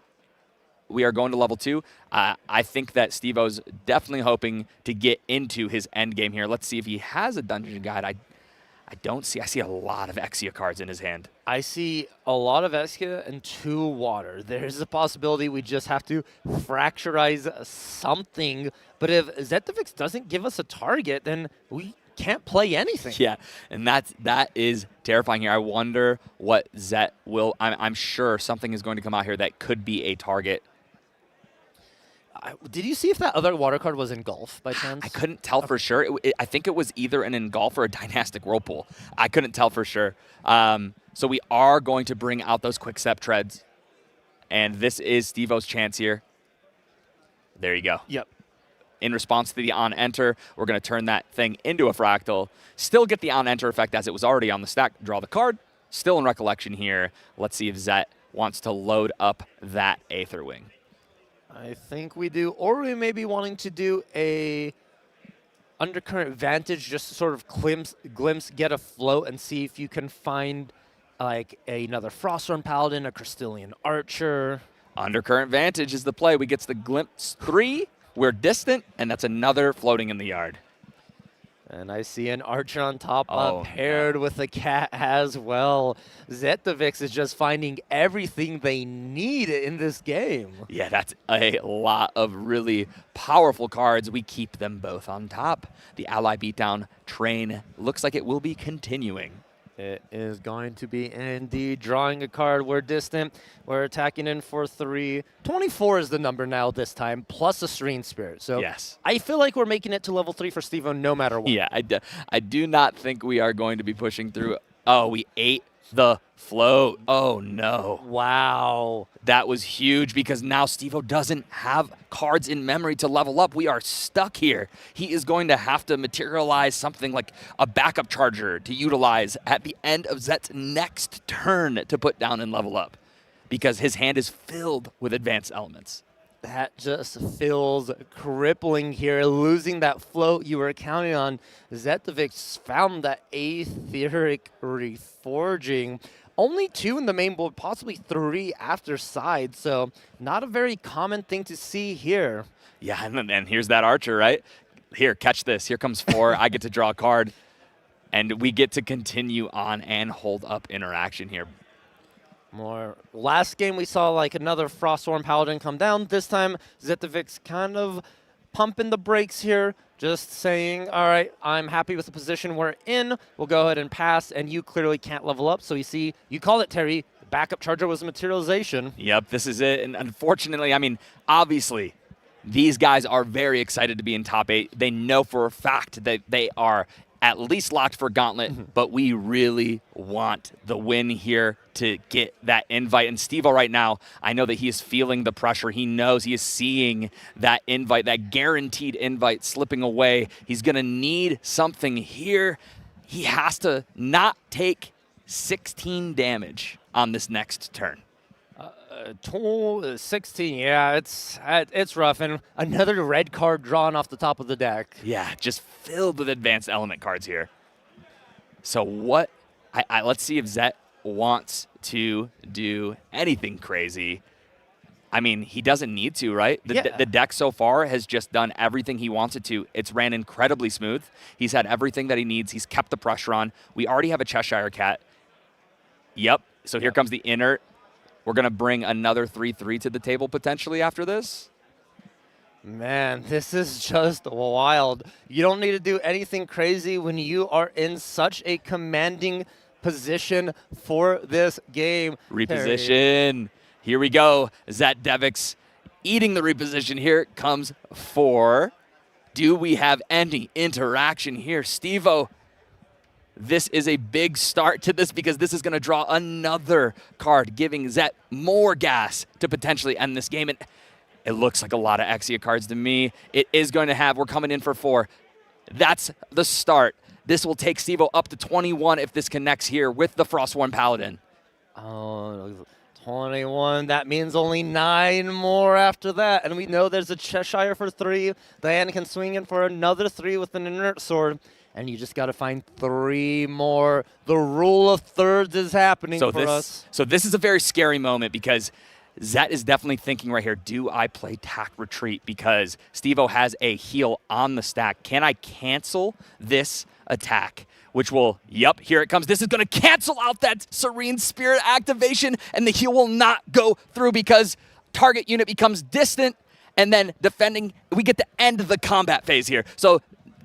We are going to level 2. I think that Steve-O's definitely hoping to get into his end game here. Let's see if he has a Dungeon Guide. I don't see. I see a lot of Exia cards in his hand. I see a lot of Exia and 2 water. There's a possibility we just have to fracturize something. But if Zetovix doesn't give us a target, then we can't play anything. Yeah, and that is terrifying here. I wonder what Zet will. I'm sure something is going to come out here that could be a target. Did you see if that other water card was Engulf by chance? I couldn't tell for sure. I think it was either an Engulf or a Dynastic Whirlpool. I couldn't tell for sure. So we are going to bring out those Quick Step Treads. And this is Steve-O's chance here. There you go. Yep. In response to the on-enter, we're going to turn that thing into a fractal. Still get the on-enter effect as it was already on the stack. Draw the card. Still in Recollection here. Let's see if Zet wants to load up that Aether Wing. I think we do. Or we may be wanting to do a Undercurrent Vantage, just to sort of glimpse, get a float, and see if you can find like another Froststorm Paladin, a Crystallian Archer. Undercurrent Vantage is the play. We get to the Glimpse 3. We're distant, and that's another floating in the yard. And I see an Archer on top Oh, paired with a cat as well. Zetovix is just finding everything they need in this game. Yeah, that's a lot of really powerful cards. We keep them both on top. The ally beatdown train looks like it will be continuing. It is going to be indeed drawing a card. We're distant. We're attacking in for 3. 24 is the number now this time, plus a Serene Spirit. So yes. I feel like we're making it to level 3 for Steve-O no matter what. Yeah, I do not think we are going to be pushing through. Oh, we ate the float. Oh, no. Wow. That was huge because now Steve-O doesn't have cards in memory to level up. We are stuck here. He is going to have to materialize something like a backup charger to utilize at the end of Zet's next turn to put down and level up because his hand is filled with advanced elements. That just feels crippling here. Losing that float you were counting on. Zetovix found that Aetheric Reforging. Only 2 in the main board, possibly 3 after side. So not a very common thing to see here. Yeah, and here's that Archer, right? Here, catch this. Here comes 4. I get to draw a card. And we get to continue on and hold up interaction here. Last game we saw like another Froststorm Paladin come down. This time Zetovix kind of pumping the brakes here, just saying, all right, I'm happy with the position we're in. We'll go ahead and pass, and you clearly can't level up. So you see, you call it, Terry, backup charger was materialization. Yep, this is it. And unfortunately, I mean, obviously, these guys are very excited to be in top 8. They know for a fact that they are at least locked for Gauntlet, but we really want the win here to get that invite. And Steve-O right now, I know that he is feeling the pressure. He knows he is seeing that invite, that guaranteed invite slipping away. He's going to need something here. He has to not take 16 damage on this next turn. 16, yeah, it's rough. And another red card drawn off the top of the deck. Yeah, just filled with advanced element cards here. So what, let's see if Zet wants to do anything crazy. I mean, he doesn't need to, right? The deck so far has just done everything he wants it to. It's ran incredibly smooth. He's had everything that he needs. He's kept the pressure on. We already have a Cheshire Cat. Yep, so here comes the inert. We're going to bring another 3/3 to the table potentially after this. Man, this is just wild. You don't need to do anything crazy when you are in such a commanding position for this game. Reposition. Here we go. Zetovix eating the reposition. Here it comes 4. Do we have any interaction here? Steve-O, this is a big start to this because this is going to draw another card, giving Zet more gas to potentially end this game. And it looks like a lot of Exia cards to me. It is going to have, we're coming in for 4. That's the start. This will take Steve-O up to 21 if this connects here with the Frostworn Paladin. Oh, 21. That means only 9 more after that. And we know there's a Cheshire for 3. Diana can swing in for another 3 with an inert sword. And you just got to find 3 more. The rule of thirds is happening for us. So this is a very scary moment because Zet is definitely thinking right here, do I play Tack Retreat? Because Steve-O has a heal on the stack. Can I cancel this attack? Which will, yep, here it comes. This is going to cancel out that Serene Spirit activation, and the heal will not go through because target unit becomes distant, and then defending, we get to end the combat phase here. So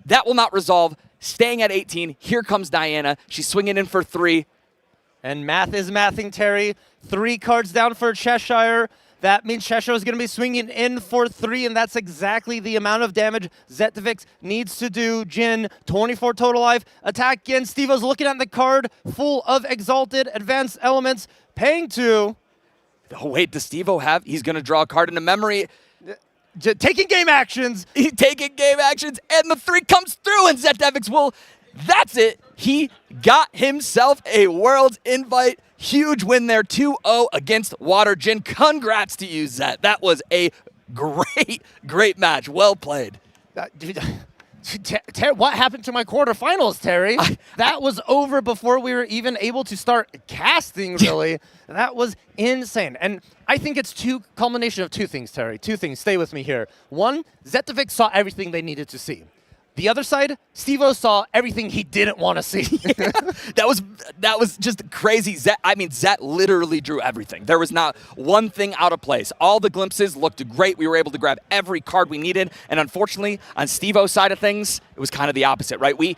that will not resolve. Staying at 18, here comes Diana. She's swinging in for 3. And math is mathing, Terry. 3 cards down for Cheshire. That means Cheshire is going to be swinging in for 3, and that's exactly the amount of damage Zetovix needs to do. Jin, 24 total life. Attack again. Steve-O's looking at the card full of exalted advanced elements, paying 2. Oh, wait, does Steve-O have? He's going to draw a card into memory. Taking game actions. He's taking game actions, and the 3 comes through, and Zetovix will. That's it. He got himself a Worlds invite. Huge win there, 2-0 against Water Jin. Congrats to you, Zet. That was a great match. Well played. What happened to my quarterfinals, Terry? That was over before we were even able to start casting, really. That was insane. And I think it's culmination of two things, Terry. Two things. Stay with me here. One, Zetovic saw everything they needed to see. The other side, Steve-O saw everything he didn't want to see. That was just crazy. Zet literally drew everything. There was not one thing out of place. All the glimpses looked great. We were able to grab every card we needed. And unfortunately, on Steve-O's side of things, it was kind of the opposite, right? We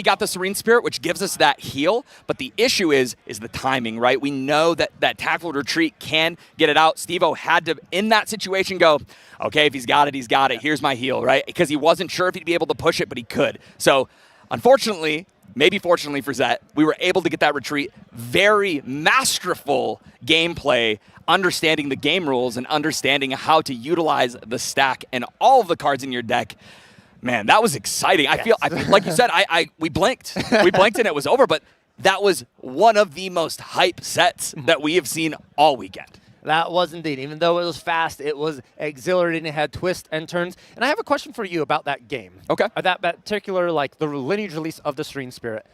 got the Serene Spirit, which gives us that heal, but the issue is the timing, right? We know that Tactful Retreat can get it out. Steve-O had to, in that situation, go, okay, if he's got it, he's got it. Here's my heal, right? Because he wasn't sure if he'd be able to push it, but he could. So, unfortunately, maybe fortunately for Zet, we were able to get that retreat. Very masterful gameplay, understanding the game rules and understanding how to utilize the stack and all of the cards in your deck. Man, that was exciting. Yes. I feel like you said, we blinked. We blinked and it was over, but that was one of the most hype sets that we have seen all weekend. That was indeed. Even though it was fast, it was exhilarating. It had twists and turns. And I have a question for you about that game. Okay. That particular, the lineage release of the Serene Spirit.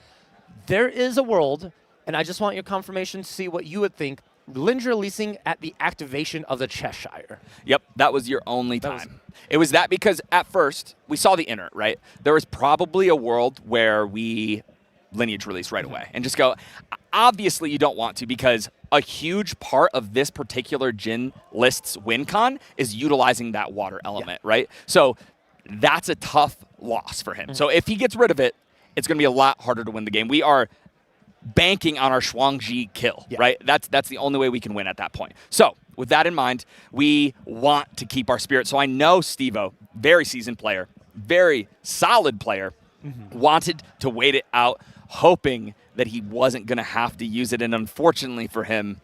There is a world, and I just want your confirmation to see what you would think, lineage releasing at the activation of the Cheshire. Yep, that was your only time. It was that because at first, we saw the inert, right? There was probably a world where we lineage release right away and just go, obviously you don't want to because a huge part of this particular Jin list's win con is utilizing that water element, right? So that's a tough loss for him. So if he gets rid of it, it's going to be a lot harder to win the game. We are banking on our Shuangji kill, right? That's the only way we can win at that point. So with that in mind, we want to keep our spirit. So I know Steve-O, very seasoned player, very solid player, wanted to wait it out, hoping that he wasn't going to have to use it. And unfortunately for him,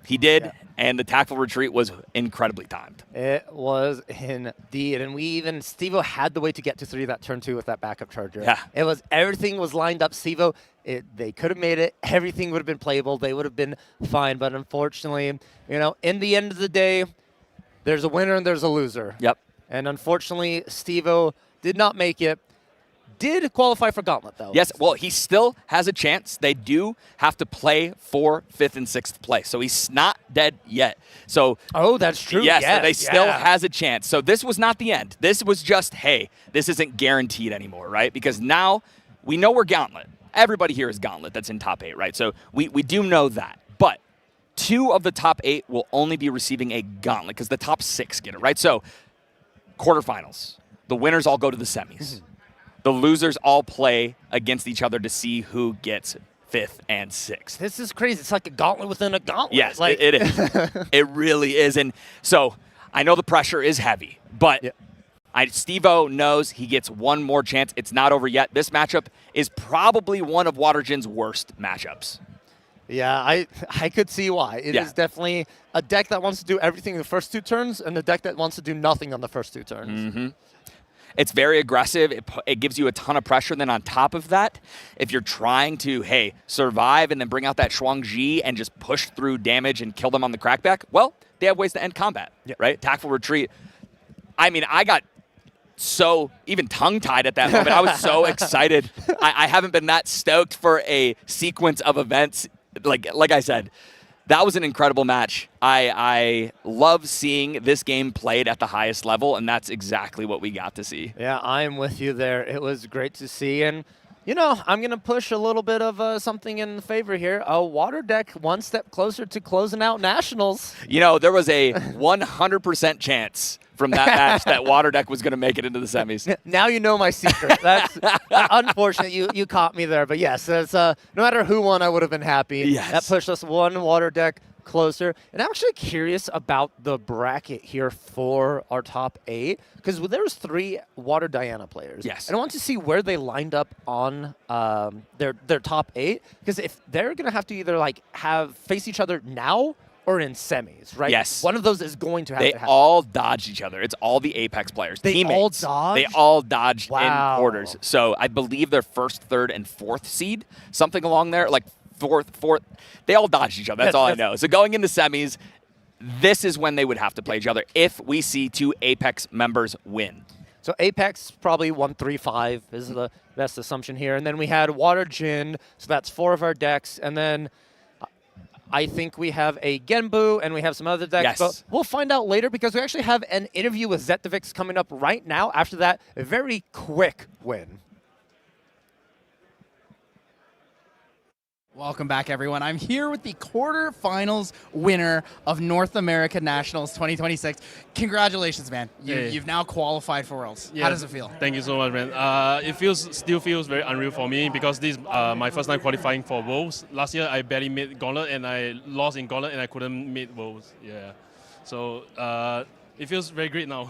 he did, and the Tactful Retreat was incredibly timed. It was indeed, and Steve-O had the way to get to 3 that turn 2 with that backup charger. Yeah. Everything was lined up. Steve-O, they could have made it. Everything would have been playable. They would have been fine, but unfortunately, in the end of the day, there's a winner and there's a loser. Yep. And unfortunately, Steve-O did not make it. Did qualify for Gauntlet, though. Yes, well, he still has a chance. They do have to play for 5th and 6th place, so he's not dead yet. So, oh, that's true. Yes, they still has a chance. So this was not the end. This was just, hey, this isn't guaranteed anymore, right? Because now we know we're Gauntlet. Everybody here is Gauntlet that's in top 8, right? So we do know that. But 2 of the top 8 will only be receiving a Gauntlet because the top 6 get it, right? So quarterfinals, the winners all go to the semis. The losers all play against each other to see who gets 5th and 6th. This is crazy. It's like a gauntlet within a gauntlet. Yes, it is. It really is. And so I know the pressure is heavy, but Steve-O knows he gets one more chance. It's not over yet. This matchup is probably one of Watergen's worst matchups. Yeah, I could see why. It is definitely a deck that wants to do everything in the first 2 turns and a deck that wants to do nothing on the first 2 turns. It's very aggressive. It gives you a ton of pressure. Then on top of that, if you're trying to, survive and then bring out that Shuangji and just push through damage and kill them on the crackback, well, they have ways to end combat, right? Tactful Retreat. I mean, I got so even tongue-tied at that moment. I was so excited. I haven't been that stoked for a sequence of events. Like I said, that was an incredible match. I love seeing this game played at the highest level, and that's exactly what we got to see. Yeah, I'm with you there. It was great to see. And, I'm going to push a little bit of something in favor here. A Water deck one step closer to closing out Nationals. There was a 100% chance from that match that Water deck was going to make it into the semis. Now you know my secret. That's unfortunate. You caught me there. But yes, no matter who won, I would have been happy. Yes. That pushed us one Water deck closer. And I'm actually curious about the bracket here for our top 8, because there's 3 Water Diana players. Yes. And I want to see where they lined up on their top 8, because if they're going to have to either face each other now or in semis, right? Yes. One of those is going to have They to happen. all dodged each other. It's all the Apex players. They Teammates. all dodged? They all dodged Wow. in quarters. So I believe they're 1st, 3rd, and 4th seed, something along there, fourth. They all dodged each other. That's all I know. So going into semis, this is when they would have to play each other if we see 2 Apex members win. So Apex probably 135 is the best assumption here. And then we had Water Jin, so that's 4 of our decks. And then I think we have a Genbu and we have some other decks. Yes. But we'll find out later because we actually have an interview with Zetovix coming up right now. After that, a very quick win. Welcome back, everyone. I'm here with the quarterfinals winner of North America Nationals 2026. Congratulations, man. You've now qualified for Worlds. How does it feel? Thank you so much, man. It still feels very unreal for me because this is my first time qualifying for Worlds. Last year, I barely made Gauntlet, and I lost in Gauntlet, and I couldn't make Worlds. Yeah. So it feels very great now.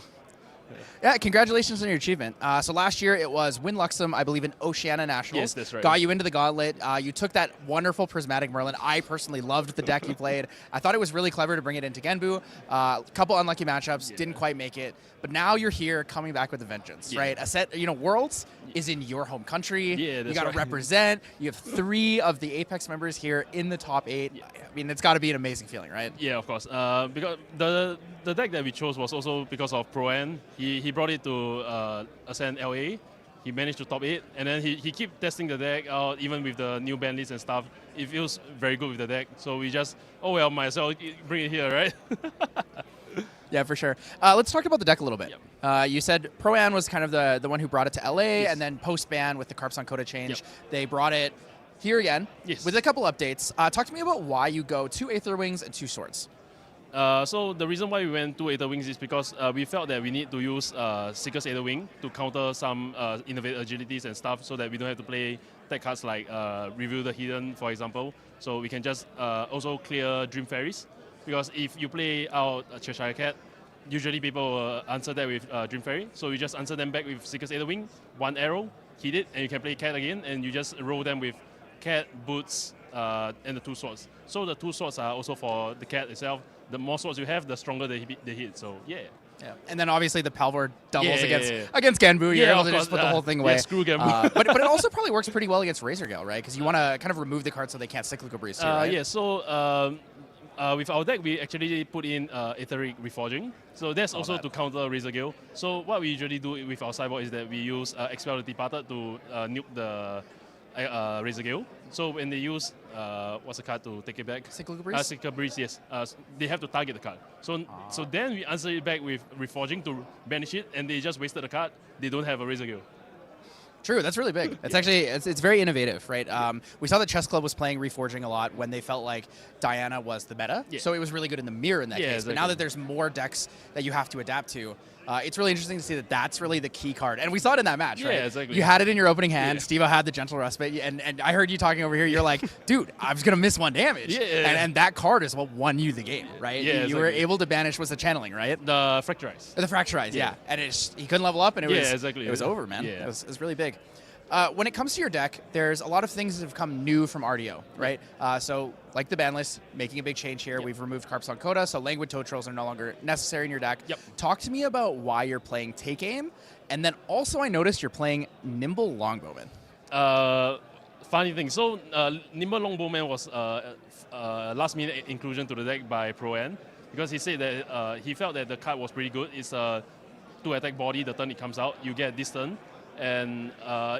Yeah, congratulations on your achievement. So last year it was Win Luxem, I believe, in Oceania Nationals. Yes, that's right. Got you into the Gauntlet. You took that wonderful Prismatic Merlin. I personally loved the deck you played. I thought it was really clever to bring it into Genbu. A couple unlucky matchups, didn't quite make it. But now you're here coming back with a vengeance, right? A set, Worlds is in your home country. Yeah, that's you got to right. represent. You have 3 of the Apex members here in the top 8. I mean, it's got to be an amazing feeling, right? Yeah, of course. Because the deck that we chose was also because of Pro-An. He brought it to Ascend LA. He managed to top 8, and then he keep testing the deck out, even with the new ban list and stuff. It feels very good with the deck. So we just, might as well bring it here, right? Yeah, for sure. Let's talk about the deck a little bit. You said Pro-An was kind of the one who brought it to LA, and then post-ban with the Carpson Coda change, they brought it here again with a couple updates. Talk to me about why you go 2 Aether Wings and 2 Swords. So the reason why we went to Aether Wings is because we felt that we need to use Seeker's Aether Wing to counter some innovative agilities and stuff so that we don't have to play tech cards like Reveal the Hidden, for example. So we can just also clear Dream Fairies. Because if you play out a Cheshire Cat, usually people will answer that with Dream Fairy. So you just answer them back with Seeker's Aether Wing, 1 arrow, hit it, and you can play Cat again, and you just roll them with Cat, Boots, and the 2 swords. So the 2 swords are also for the Cat itself. The more swords you have, the stronger they hit. So yeah. And then obviously the Palvor doubles against Genbu. You're able to just put the whole thing away. Screw Genbu. But it also probably works pretty well against Razor Gale, right? Because you want to kind of remove the card so they can't Cyclical Breeze too, right? Yeah, so with our deck, we actually put in Etheric Reforging. So that's also to counter Razor Gale. So what we usually do with our sideboard is that we use Expel the Departed to nuke the Razor Gale. So when they use, what's the card to take it back? Cyclical Breeze? Cyclical Breeze, yes. They have to target the card. So then we answer it back with Reforging to banish it, and they just wasted the card. They don't have a Razor Gale. True, that's really big. It's actually, it's very innovative, right? We saw that Chess Club was playing Reforging a lot when they felt like Diana was the meta. So it was really good in the mirror in that case. Exactly. But now that there's more decks that you have to adapt to, it's really interesting to see that that's really the key card. And we saw it in that match, right? Yeah, exactly. You had it in your opening hand. Steve-O had the Gentle Respite. And I heard you talking over here. You're like, dude, I was going to miss 1 damage. And that card is what won you the game, right? Yeah, you were able to banish, was the channeling, right? The Fracturize. The Fracturize, yeah. And he couldn't level up, and it was over, man. Yeah. It was really big. When it comes to your deck, there's a lot of things that have come new from RDO, right? So, like the ban list, making a big change here. We've removed Carpson Coda, so Languid Toad Trolls are no longer necessary in your deck. Talk to me about why you're playing Take Aim, and then also I noticed you're playing Nimble Longbowman. Funny thing, so Nimble Longbowman was last-minute inclusion to the deck by Pro-An, because he said that he felt that the card was pretty good. It's a 2-attack body, the turn it comes out, you get this turn. And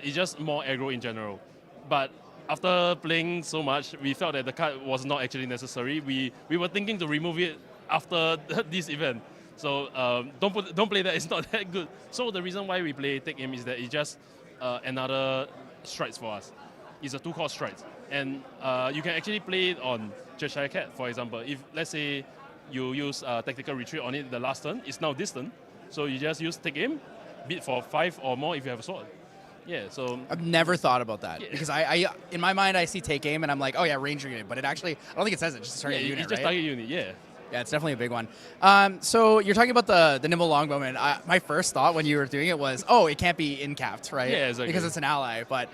it's just more aggro in general. But after playing so much, we felt that the card was not actually necessary. We were thinking to remove it after this event. So don't play that, it's not that good. So the reason why we play Take Aim is that it's just another Strides for us. It's a 2-cost Strides. And you can actually play it on Cheshire Cat, for example. If, let's say, you use Tactical Retreat on it the last turn, it's now this turn. So you just use Take Aim, beat for 5 or more if you have a sword. Yeah, so I've never thought about that because I in my mind I see Take Aim and I'm like, oh yeah, Ranger unit, but it actually I don't think it says it. Just target unit, it's just target unit. Yeah. Yeah, it's definitely a big one. So you're talking about the Nimble Longbowman. My first thought when you were doing it was, oh, it can't be incapped, right? Yeah, exactly. Because it's an ally. But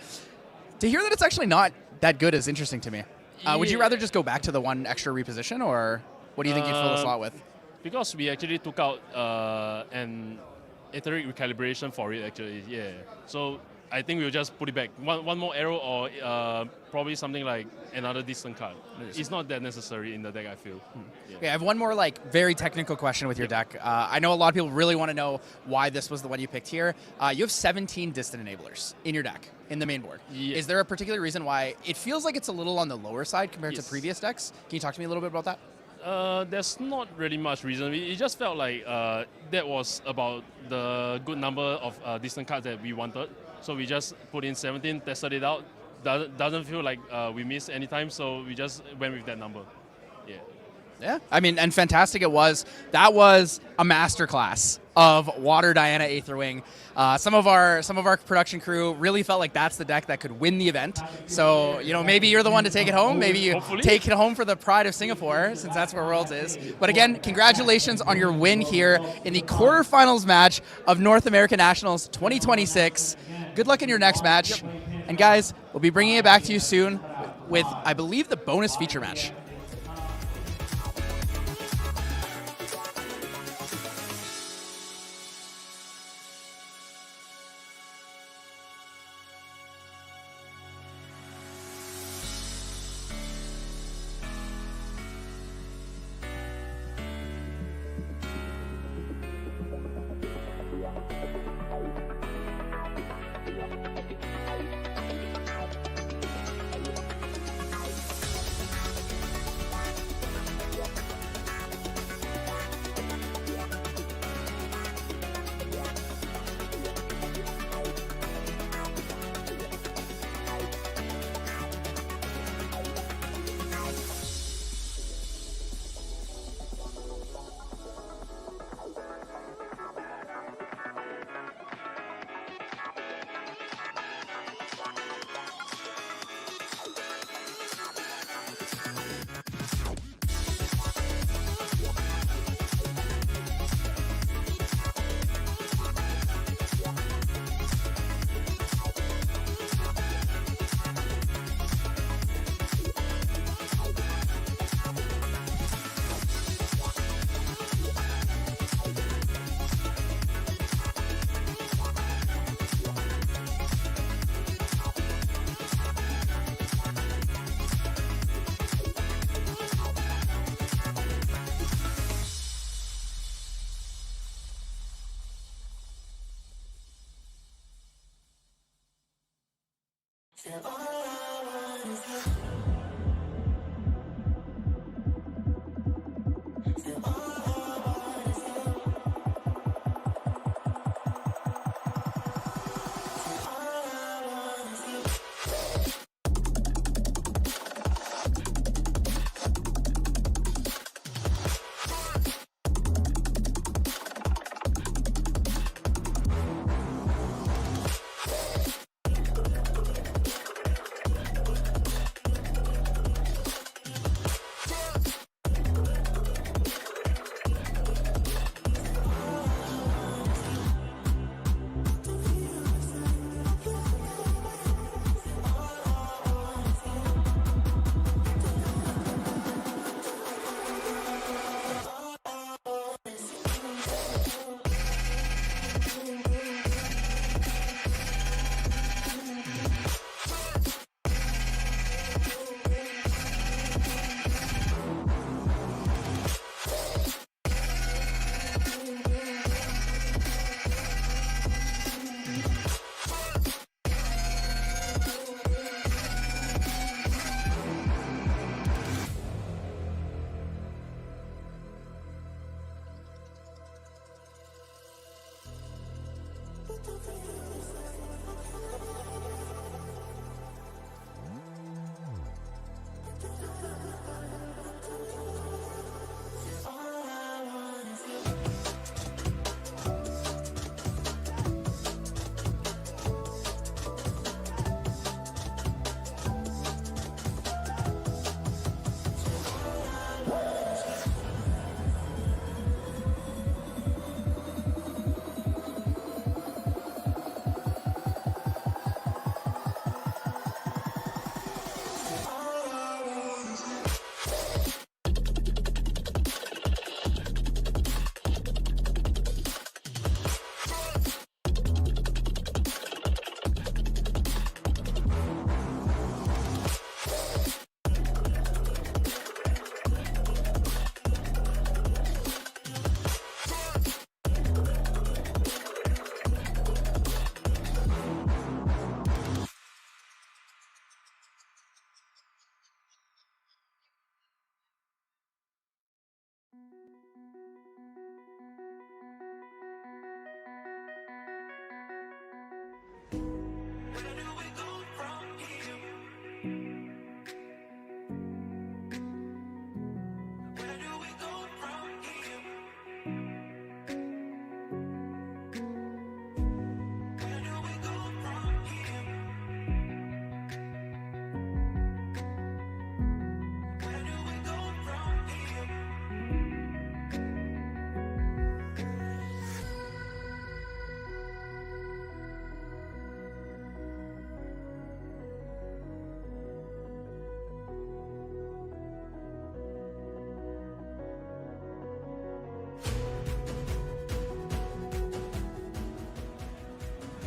to hear that it's actually not that good is interesting to me. Would you rather just go back to the 1 extra reposition, or what do you think you'd fill the slot with? Because we actually took out an Etheric Recalibration for it, actually, yeah. So I think we'll just put it back. One more arrow or probably something like another distant card. It's not that necessary in the deck, I feel. Yeah. Okay, I have one more like very technical question with your deck. I know a lot of people really want to know why this was the one you picked here. You have 17 distant enablers in your deck in the main board. Yeah. Is there a particular reason why it feels like it's a little on the lower side compared to Yes. previous decks? Can you talk to me a little bit about that? There's not really much reason. It just felt like that was about the good number of distant cards that we wanted. So we just put in 17, tested it out. Doesn't feel like we missed any time, so we just went with that number. Yeah. Yeah, I mean, and fantastic it was. That was a masterclass of Water Diana Aetherwing. Some of our production crew really felt like that's the deck that could win the event. So, you know, maybe you're the one to take it home. Maybe you take it home for the pride of Singapore, since that's where Worlds is. But again, congratulations on your win here in the quarterfinals match of North American Nationals 2026. Good luck in your next match. And guys, we'll be bringing it back to you soon with, I believe, the bonus feature match.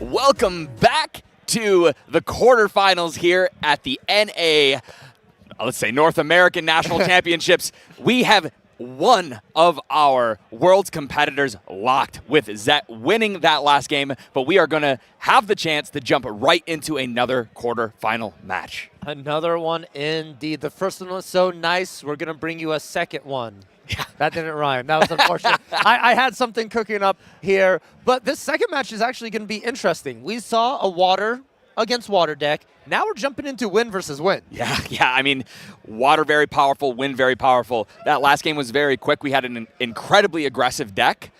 Welcome back to the quarterfinals here at the NA, let's say North American National Championships. We have one of our world's competitors locked, with Zet winning that last game, but we are going to have the chance to jump right into another quarterfinal match. Another one indeed. The first one was so nice, we're going to bring you a second one. Yeah. That didn't rhyme. That was unfortunate. I had something cooking up here, but this second match is actually going to be interesting. We saw a water against water deck. Now we're jumping into win versus win. Yeah. I mean, water very powerful, wind very powerful. That last game was very quick. We had an incredibly aggressive deck.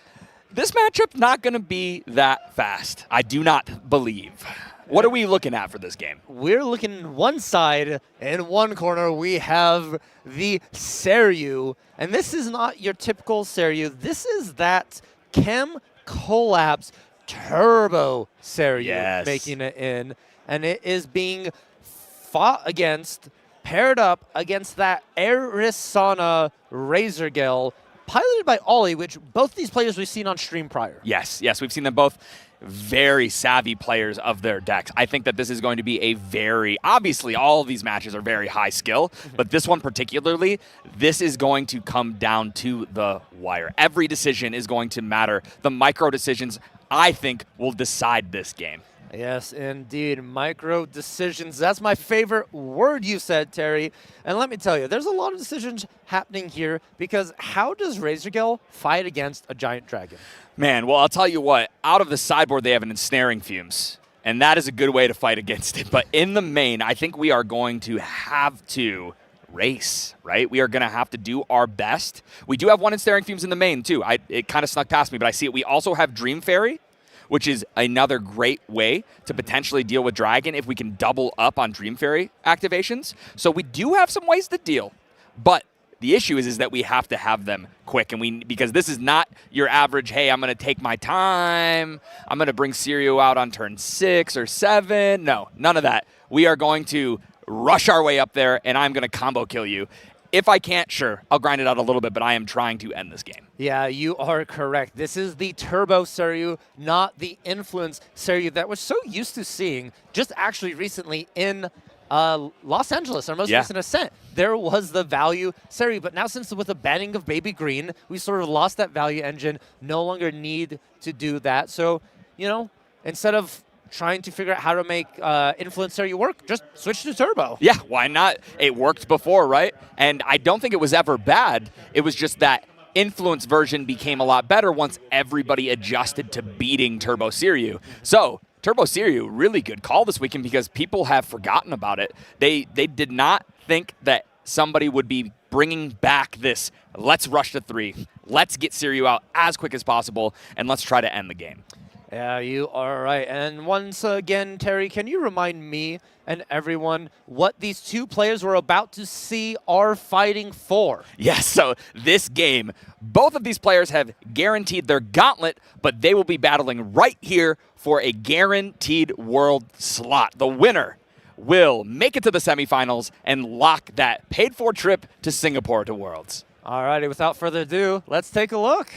This matchup not going to be that fast, I do not believe. What are we looking at for this game? We're looking one side. In one corner, we have the Seryu. And this is not your typical Seryu. This is that Chem Collapse Turbo Seryu making it in. And it is being fought against, paired up against that Arisana Razorgale, piloted by Ollie, which both these players we've seen on stream prior. Yes, we've seen them both. Very savvy players of their decks. I think that this is going to be a obviously all of these matches are very high skill, but this one particularly, this is going to come down to the wire. Every decision is going to matter. The micro decisions, I think, will decide this game. Yes, indeed. Micro decisions. That's my favorite word you said, Terry. And let me tell you, there's a lot of decisions happening here, because how does Razorgale fight against a giant dragon? Man, well, I'll tell you what. Out of the sideboard, they have an ensnaring fumes, and that is a good way to fight against it. But in the main, I think we are going to have to race, right? We are going to have to do our best. We do have one ensnaring fumes in the main, too. It kind of snuck past me, but I see it. We also have Dream Fairy, which is another great way to potentially deal with Dragon if we can double up on Dream Fairy activations. So we do have some ways to deal, but the issue is that we have to have them quick, and because this is not your average, hey, I'm going to take my time, I'm going to bring Seryu out on turn 6 or 7. No, none of that. We are going to rush our way up there, and I'm going to combo kill you. If I can't, sure, I'll grind it out a little bit, but I am trying to end this game. Yeah, you are correct. This is the Turbo Seryu, not the Influence Seryu that we're so used to seeing just actually recently in Los Angeles, our most recent ascent. There was the value Seryu, but now since with the banning of Baby Green, we sort of lost that value engine, no longer need to do that. So, instead of trying to figure out how to make Influence Seryu work, just switch to Turbo. Yeah, why not? It worked before, right? And I don't think it was ever bad. It was just that Influence version became a lot better once everybody adjusted to beating Turbo Seryu. So, Turbo Seryu, really good call this weekend because people have forgotten about it. They did not think that somebody would be bringing back this, let's rush to 3, let's get Seryu out as quick as possible, and let's try to end the game. Yeah, you are right. And once again, Terry, can you remind me and everyone what these two players we're about to see are fighting for? Yes, so this game, both of these players have guaranteed their gauntlet, but they will be battling right here for a guaranteed world slot. The winner will make it to the semifinals and lock that paid-for trip to Singapore to Worlds. All righty, without further ado, let's take a look.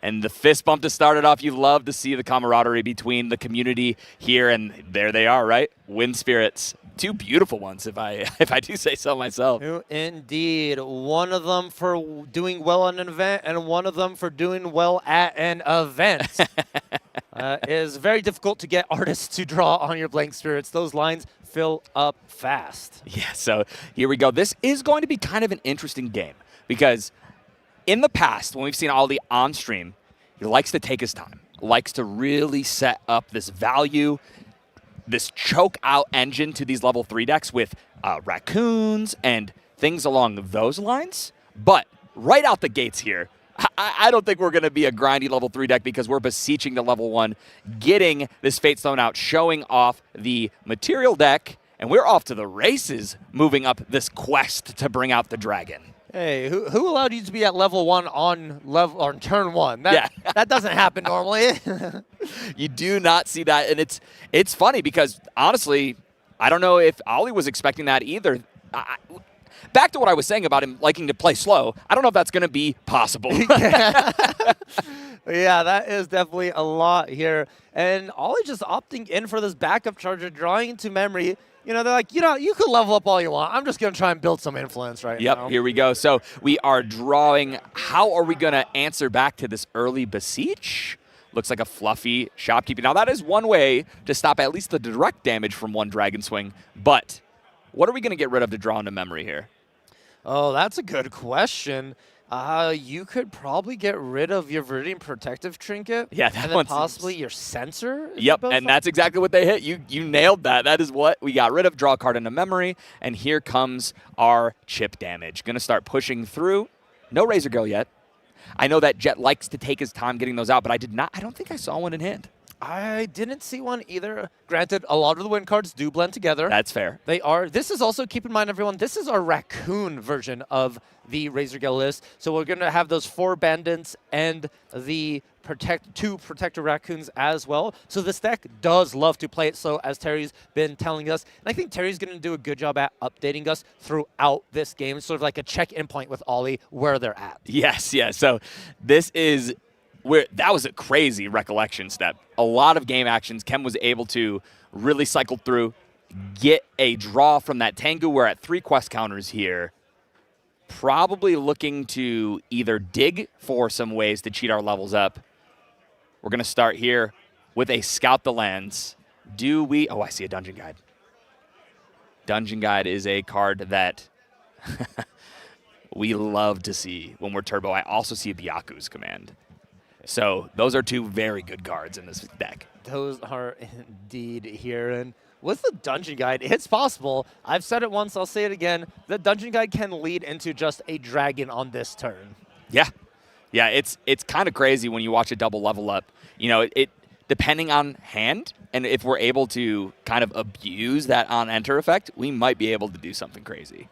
And the fist bump to start it off. You love to see the camaraderie between the community here, and there they are, right? Wind Spirits. Two beautiful ones, if I do say so myself. Indeed. One of them for doing well on an event, and one of them for doing well at an event. It is very difficult to get artists to draw on your blank spirits. Those lines fill up fast. Yeah, so here we go. This is going to be kind of an interesting game because in the past, when we've seen Ollie on stream, he likes to take his time, likes to really set up this value, this choke out engine to these level 3 decks with raccoons and things along those lines. But right out the gates here, I don't think we're going to be a grindy level 3 deck because we're beseeching the level 1, getting this Fate Stone out, showing off the material deck, and we're off to the races moving up this quest to bring out the dragon. Hey, who allowed you to be at level 1 on turn 1? That doesn't happen normally. You do not see that, and it's funny because honestly, I don't know if Ollie was expecting that either. back to what I was saying about him liking to play slow. I don't know if that's going to be possible. Yeah, that is definitely a lot here. And Ollie just opting in for this backup charger, drawing into memory. You know, they're like, you could level up all you want. I'm just going to try and build some influence right now. Yep, here we go. So we are drawing. How are we going to answer back to this early Beseech? Looks like a fluffy shopkeeping. Now, that is one way to stop at least the direct damage from one Dragon Swing. But what are we going to get rid of to draw into memory here? Oh, that's a good question. You could probably get rid of your Viridian Protective Trinket. Yeah, that and then one possibly your sensor. Yep, and that's exactly what they hit. You nailed that. That is what we got rid of. Draw a card into memory, and here comes our chip damage. Going to start pushing through. No Razor Gale yet. I know that Jet likes to take his time getting those out, but I don't think I saw one in hand. I didn't see one either. Granted, a lot of the win cards do blend together. That's fair. They are. This is also, keep in mind, everyone, this is our Raccoon version of the Razor Gale list. So we're going to have those 4 Bandits and the 2 Protector Raccoons as well. So this deck does love to play it slow, as Terry's been telling us. And I think Terry's going to do a good job at updating us throughout this game. Sort of like a check-in point with Ollie where they're at. Yes. So this is that was a crazy recollection step. A lot of game actions. Kem was able to really cycle through, get a draw from that Tengu. We're at 3 quest counters here. Probably looking to either dig for some ways to cheat our levels up. We're going to start here with a Scout the Lands. Do we? Oh, I see a Dungeon Guide. Dungeon Guide is a card that we love to see when we're turbo. I also see a Byaku's Command. So those are 2 very good cards in this deck. Those are indeed here. And with the Dungeon Guide, it's possible. I've said it once, I'll say it again. The Dungeon Guide can lead into just a dragon on this turn. Yeah, it's kind of crazy when you watch a double level up. You know, it depending on hand, and if we're able to kind of abuse that on-enter effect, we might be able to do something crazy.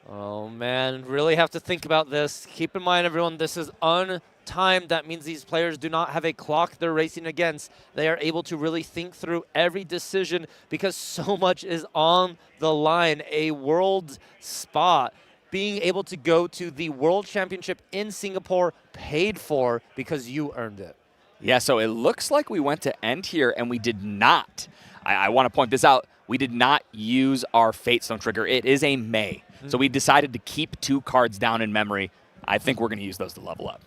Oh, man, really have to think about this. Keep in mind, everyone, this is untimed. That means these players do not have a clock they're racing against. They are able to really think through every decision because so much is on the line. A world spot, being able to go to the World Championship in Singapore paid for because you earned it. Yeah, so it looks like we went to end here, and we did not. I want to point this out. We did not use our Fate Stone trigger. It is a May. So we decided to keep 2 cards down in memory. I think we're going to use those to level up.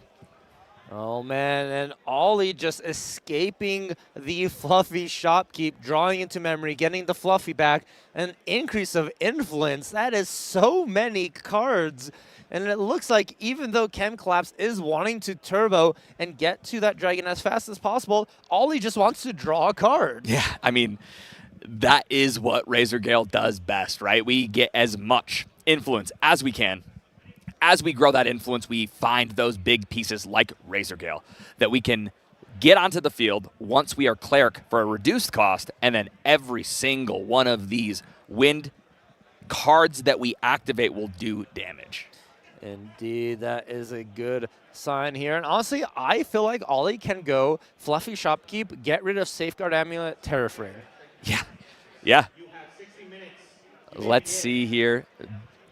Oh, man, and Ollie just escaping the Fluffy Shopkeep, drawing into memory, getting the Fluffy back, an increase of influence. That is so many cards. And it looks like even though Chem Collapse is wanting to turbo and get to that dragon as fast as possible, Ollie just wants to draw a card. Yeah, I mean, that is what Razor Gale does best, right? We get as much influence as we can. As we grow that influence, we find those big pieces like Razor Gale that we can get onto the field once we are Cleric for a reduced cost, and then every single one of these wind cards that we activate will do damage. Indeed, that is a good sign here. And honestly, I feel like Ollie can go Fluffy Shopkeep, get rid of Safeguard Amulet, Terrafring. Yeah. Let's see here.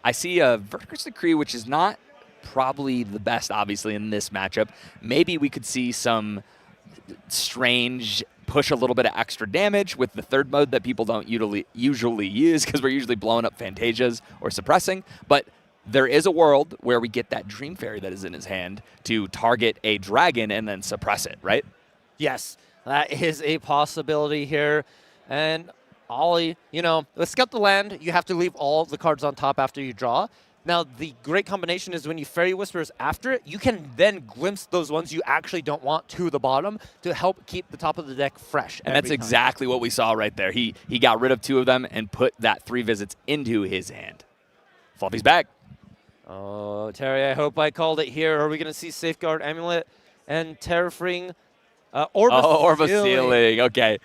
I see a Vertical Decree, which is not probably the best, obviously, in this matchup. Maybe we could see some strange push a little bit of extra damage with the 3rd mode that people don't usually use because we're usually blowing up Fantasias or suppressing. But there is a world where we get that Dream Fairy that is in his hand to target a dragon and then suppress it, right? Yes, that is a possibility here. And Ollie, let's Scout the Land. You have to leave all the cards on top after you draw. Now, the great combination is when you Fairy Whispers after it, you can then glimpse those ones you actually don't want to the bottom to help keep the top of the deck fresh. And that's exactly what we saw right there. He got rid of 2 of them and put that 3 visits into his hand. Fluffy's back. Oh, Terry, I hope I called it here. Are we going to see Safeguard Amulet and Terrafring? Orb of Sealing. Okay.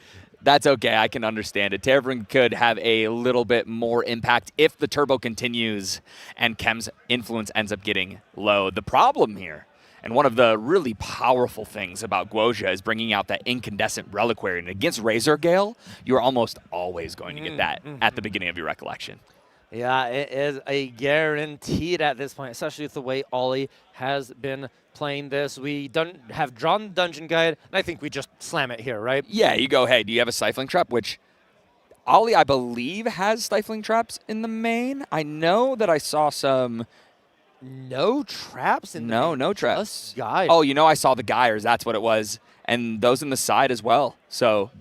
That's okay. I can understand it. Terrafring could have a little bit more impact if the turbo continues and Chem's influence ends up getting low. The problem here, and one of the really powerful things about Guoja, is bringing out that incandescent reliquary. And against Razor Gale, you're almost always going to get that at the beginning of your recollection. Yeah, it is a guaranteed at this point, especially with the way Ollie has been playing this. We have drawn the dungeon guide, and I think we just slam it here, right? Yeah, you go, hey, do you have a Stifling Trap? Which Ollie, I believe, has Stifling Traps in the main. I know that I saw some... No traps in the main? No traps. Just guide. Oh, I saw the Gyres. That's what it was. And those in the side as well. So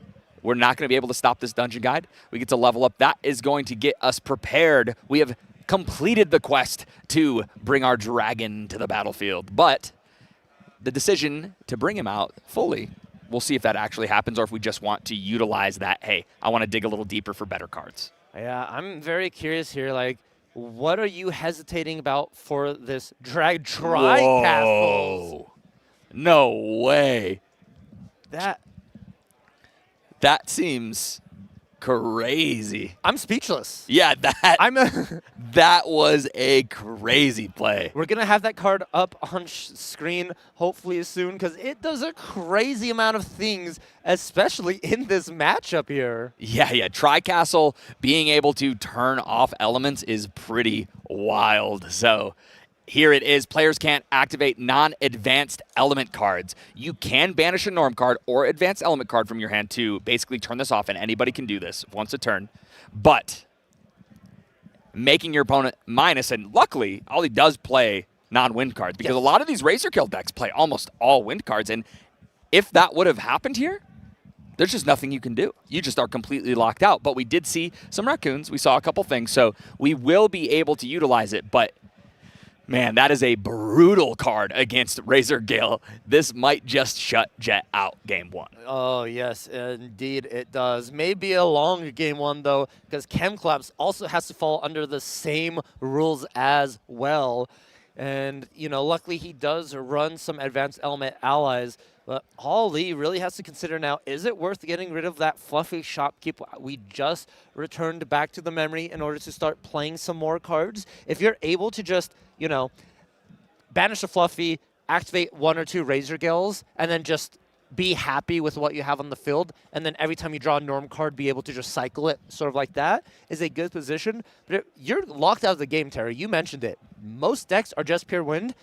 we're not going to be able to stop this dungeon guide. We get to level up. That is going to get us prepared. We have completed the quest to bring our dragon to the battlefield. But the decision to bring him out fully, we'll see if that actually happens or if we just want to utilize that, hey, I want to dig a little deeper for better cards. Yeah, I'm very curious here. Like, what are you hesitating about for this Tri-Castles? No way. That seems crazy. I'm speechless. Yeah, that was a crazy play. We're going to have that card up on screen hopefully soon because it does a crazy amount of things, especially in this matchup here. Yeah. Tri-Castle being able to turn off elements is pretty wild. So here it is. Players can't activate non-advanced element cards. You can banish a norm card or advanced element card from your hand to basically turn this off, and anybody can do this once a turn. But making your opponent minus, and luckily, Ollie does play non-wind cards because a lot of these Razor Kill decks play almost all wind cards, and if that would have happened here, there's just nothing you can do. You just are completely locked out. But we did see some raccoons. We saw a couple things, so we will be able to utilize it, but man, that is a brutal card against Razor Gale. This might just shut Jet out game 1. Oh, yes, indeed it does. Maybe a long game 1, though, because Chem Collapse also has to fall under the same rules as well. And, luckily he does run some advanced element allies. But Ollie really has to consider now, is it worth getting rid of that fluffy shopkeep? We just returned back to the memory in order to start playing some more cards. If you're able to just, banish the fluffy, activate 1 or 2 Razor Gills, and then just be happy with what you have on the field, and then every time you draw a norm card, be able to just cycle it sort of like that, is a good position. But you're locked out of the game, Terry. You mentioned it. Most decks are just pure wind.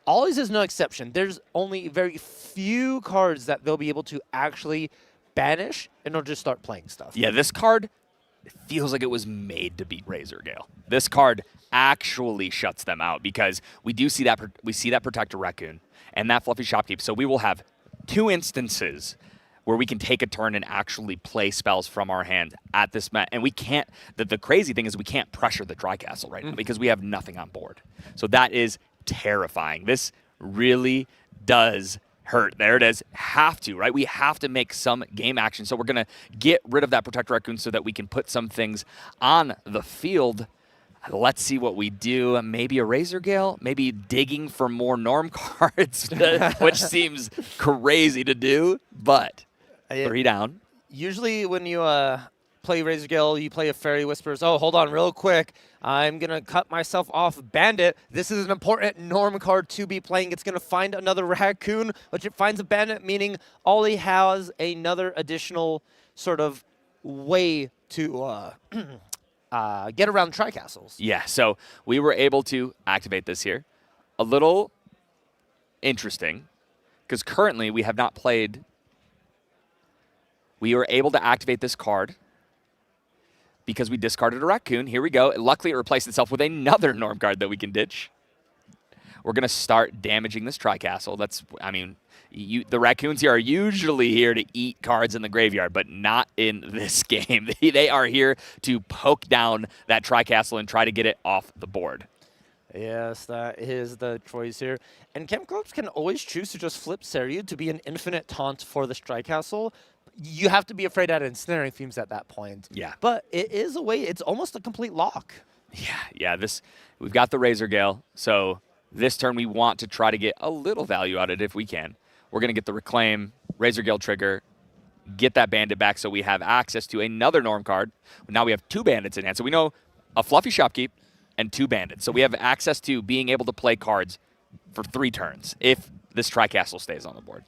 Ollie's is no exception. There's only very few cards that they'll be able to actually banish in order to start playing stuff. Yeah, this card feels like it was made to beat Razor Gale. This card actually shuts them out because we see that Protector Raccoon and that Fluffy Shopkeep. So we will have 2 instances where we can take a turn and actually play spells from our hand at this match. And we can't, the crazy thing is we can't pressure the Tri-Castle right now because we have nothing on board. So that is terrifying. This really does hurt. There it is. Have to, right? We have to make some game action. So we're going to get rid of that Protector Raccoon so that we can put some things on the field. Let's see what we do. Maybe a Razor Gale, maybe digging for more norm cards, which seems crazy to do, but 3 down. Usually when you play Razor Gale, you play a Fairy Whispers. Oh, hold on real quick. I'm going to cut myself off Bandit. This is an important norm card to be playing. It's going to find another Raccoon, which it finds a Bandit, meaning Ollie has another additional sort of way to get around Tri-Castles. Yeah, so we were able to activate this here. A little interesting, because currently we have not played. We were able to activate this card because we discarded a Raccoon. Here we go. Luckily, it replaced itself with another norm card that we can ditch. We're going to start damaging this Tri-Castle. The Raccoons here are usually here to eat cards in the graveyard, but not in this game. They are here to poke down that Tri-Castle and try to get it off the board. Yes, that is the choice here. And Chem Corps can always choose to just flip Seryud to be an infinite taunt for the Tri-Castle. You have to be afraid at ensnaring Fumes at that point. Yeah. But it is a way, it's almost a complete lock. Yeah, we've got the Razor Gale, so this turn we want to try to get a little value out of it if we can. We're going to get the Reclaim, Razor Gale trigger, get that Bandit back so we have access to another norm card. Now we have 2 Bandits in hand, so we know a Fluffy Shopkeep and 2 Bandits. So we have access to being able to play cards for 3 turns if this Tri-Castle stays on the board.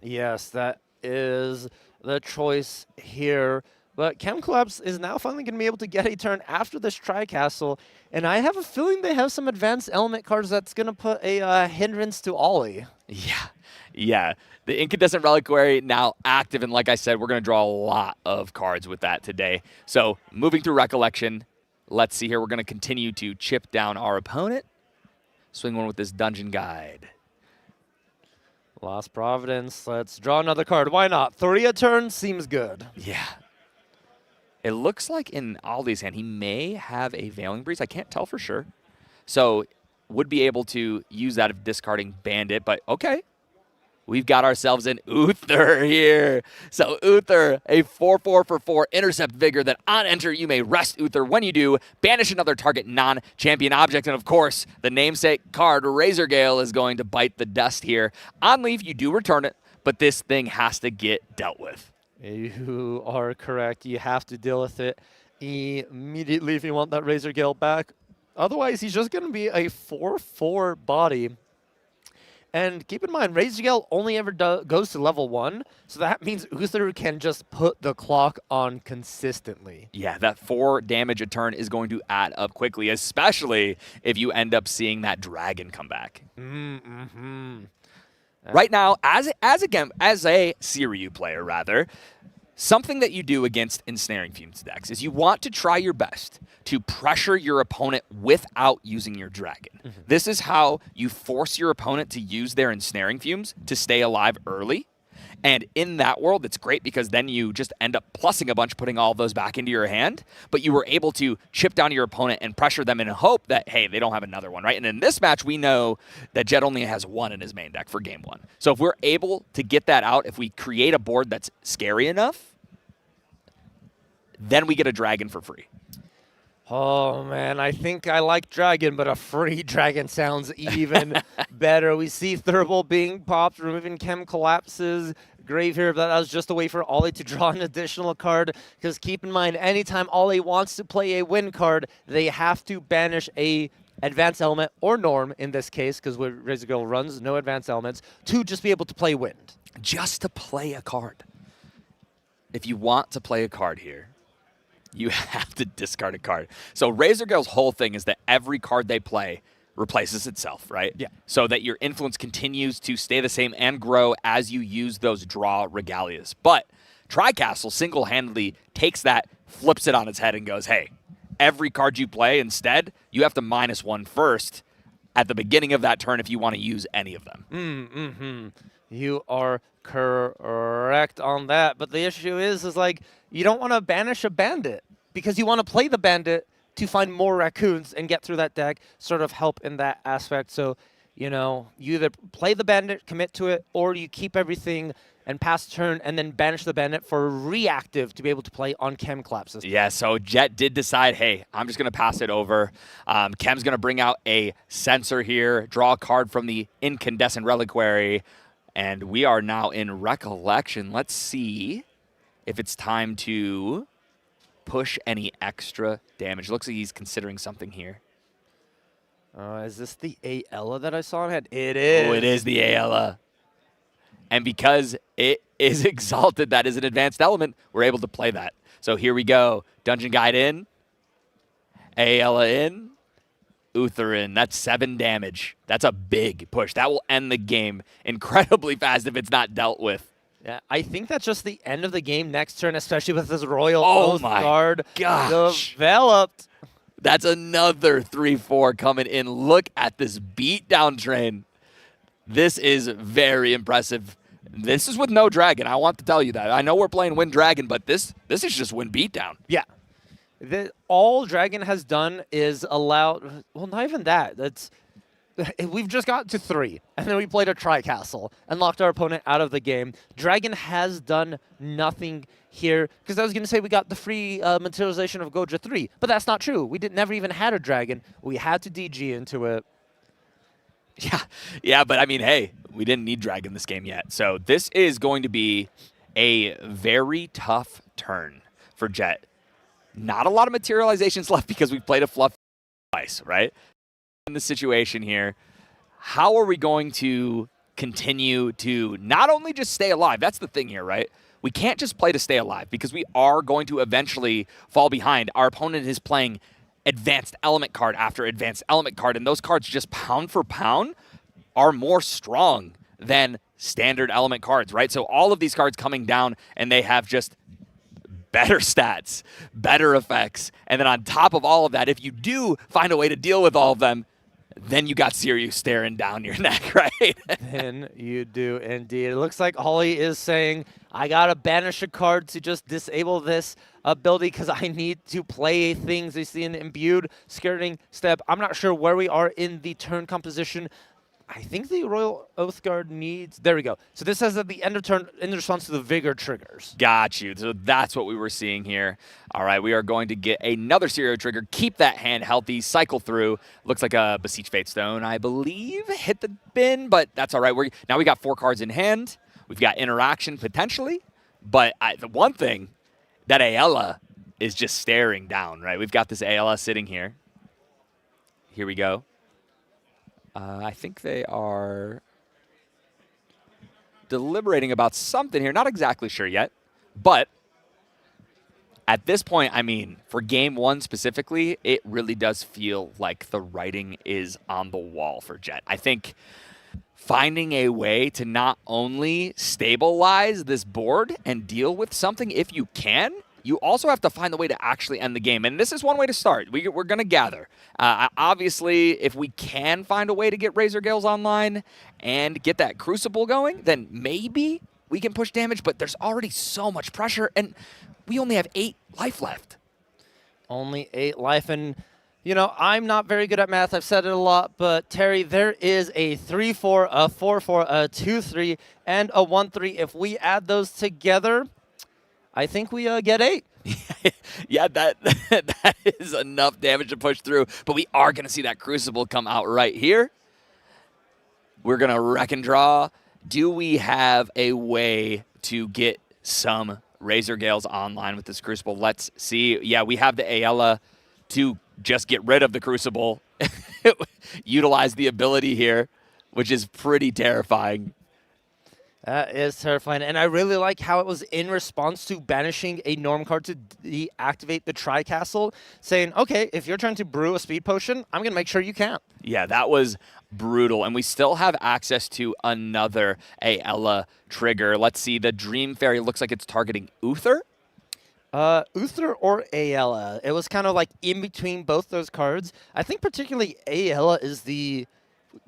Yes, that is the choice here. But Chem Collapse is now finally going to be able to get a turn after this Tri-Castle, and I have a feeling they have some advanced element cards that's going to put a hindrance to Ollie. Yeah. The Incandescent Reliquary now active, and like I said, we're going to draw a lot of cards with that today. So moving through Recollection, let's see here. We're going to continue to chip down our opponent. Swing one with this Dungeon Guide. Lost Providence. Let's draw another card. Why not? 3 a turn seems good. Yeah. It looks like in Ollie's hand, he may have a Veiling Breeze. I can't tell for sure. So would be able to use that of discarding Bandit, but okay. We've got ourselves an Uther here. So Uther, a 4/4 for 4 intercept vigor that on enter you may rest Uther. When you do, banish another target non-champion object. And of course, the namesake card, Razor Gale, is going to bite the dust here. On leave, you do return it, but this thing has to get dealt with. You are correct. You have to deal with it immediately if you want that Razor Gale back. Otherwise, he's just going to be a 4/4 body. And keep in mind, Razor Gale only ever goes to level 1, so that means Uther can just put the clock on consistently. Yeah, that 4 damage a turn is going to add up quickly, especially if you end up seeing that dragon come back. Right now, as a Siryu player, rather, something that you do against Ensnaring Fumes decks is you want to try your best to pressure your opponent without using your dragon. This is how you force your opponent to use their Ensnaring Fumes to stay alive early. And in that world, it's great because then you just end up plussing a bunch, putting all of those back into your hand. But you were able to chip down your opponent and pressure them in hope that, hey, they don't have another one, right? And in this match, we know that Jet only has 1 in his main deck for game 1. So if we're able to get that out, if we create a board that's scary enough, then we get a dragon for free. Oh, man, I think I like dragon, but a free dragon sounds even better. We see Thurble being popped, removing Chem Collapses. Grave here, but that was just a way for Ollie to draw an additional card, because keep in mind, anytime Ollie wants to play a win card, they have to banish a advanced element, or norm in this case, because Razor Gale runs no advanced elements, to just be able to play wind. Just to play a card. If you want to play a card here, you have to discard a card. So Razor Gale's whole thing is that every card they play replaces itself, right? Yeah. So that your influence continues to stay the same and grow as you use those draw regalias. But Tri-Castle single-handedly takes that, flips it on its head, and goes, hey, every card you play, instead, you have to -1 first at the beginning of that turn if you want to use any of them. You are correct on that. But the issue is like, you don't want to banish a bandit because you want to play the bandit to find more raccoons and get through that deck, sort of help in that aspect. So, you know, you either play the bandit, commit to it, or you keep everything and pass turn and then banish the bandit for reactive to be able to play on Chem Collapses. Yeah, so Jet did decide, hey, I'm just going to pass it over. Chem's going to bring out a Censor here, draw a card from the Incandescent Reliquary, and we are now in Recollection. Let's see if it's time to push any extra damage. Looks like he's considering something here. Is this the Aella that I saw in head? It is. Oh, it is the Aella. And because it is Exalted, that is an advanced element, we're able to play that. So here we go. Dungeon Guide in. Aella in. Uther in. That's 7 damage. That's a big push. That will end the game incredibly fast if it's not dealt with. Yeah, I think that's just the end of the game next turn, especially with this Royal Oh Oath my card gosh. developed. That's another 3/4 coming in. Look at this beatdown train. This is very impressive. This is with no dragon. I want to tell you that. I know we're playing Wind Dragon, but this is just Wind Beatdown. Yeah. All Dragon has done is allowed, well, not even that. We've just got to 3, and then we played a Tri-Castle and locked our opponent out of the game. Dragon has done nothing here, because I was going to say we got the free materialization of Goja 3, but that's not true. We never even had a Dragon. We had to DG into it. Yeah, but I mean, hey, we didn't need Dragon this game yet. So this is going to be a very tough turn for Jet. Not a lot of materializations left because we played a fluff twice, right? In the situation here, how are we going to continue to not only just stay alive? That's the thing here, right? we can't just play to stay alive because we are going to eventually fall behind. Our opponent is playing advanced element card after advanced element card, and those cards just pound for pound are more strong than standard element cards, right? So all of these cards coming down, and they have just better stats, better effects, and then on top of all of that, if you do find a way to deal with all of them, then you got Sirius staring down your neck, right? Then you do indeed. It looks like Ollie is saying, I got to banish a card to just disable this ability because I need to play things. You see an imbued skirting step. I'm not sure where we are in the turn composition. I think the Royal Oathguard needs... There we go. So this says at the end of turn in response to the Vigor triggers. Got you. So that's what we were seeing here. All right, we are going to get another Sirio trigger. Keep that hand healthy. Cycle through. Looks like a Beseech Fatestone, I believe, hit the bin, but that's all right. Now we got 4 cards in hand. We've got interaction potentially, but the one thing, that Ayala is just staring down, right? We've got this Ayala sitting here. Here we go. I think they are deliberating about something here. Not exactly sure yet, but at this point, I mean, for game 1 specifically, it really does feel like the writing is on the wall for Jet. I think finding a way to not only stabilize this board and deal with something if you can, you also have to find the way to actually end the game. And this is one way to start. We're going to gather. Obviously, if we can find a way to get Razor Gales online and get that Crucible going, then maybe we can push damage. But there's already so much pressure, and we only have 8 life left. Only 8 life, and you know, I'm not very good at math. I've said it a lot, but Terry, there is a 3-4, a 4-4, a 2-3, and a 1-3. If we add those together, I think we get 8. Yeah, that is enough damage to push through. But we are going to see that Crucible come out right here. We're going to wreck and draw. Do we have a way to get some Razor Gales online with this Crucible? Let's see. Yeah, we have the Ayala to just get rid of the Crucible. Utilize the ability here, which is pretty terrifying. That is terrifying, and I really like how it was in response to banishing a norm card to deactivate the Tri-Castle, saying, okay, if you're trying to brew a speed potion, I'm going to make sure you can't. Yeah, that was brutal, and we still have access to another Ayala trigger. Let's see, the Dream Fairy looks like it's targeting Uther. Uther or Ayala. It was kind of like in between both those cards. I think particularly Ayala is the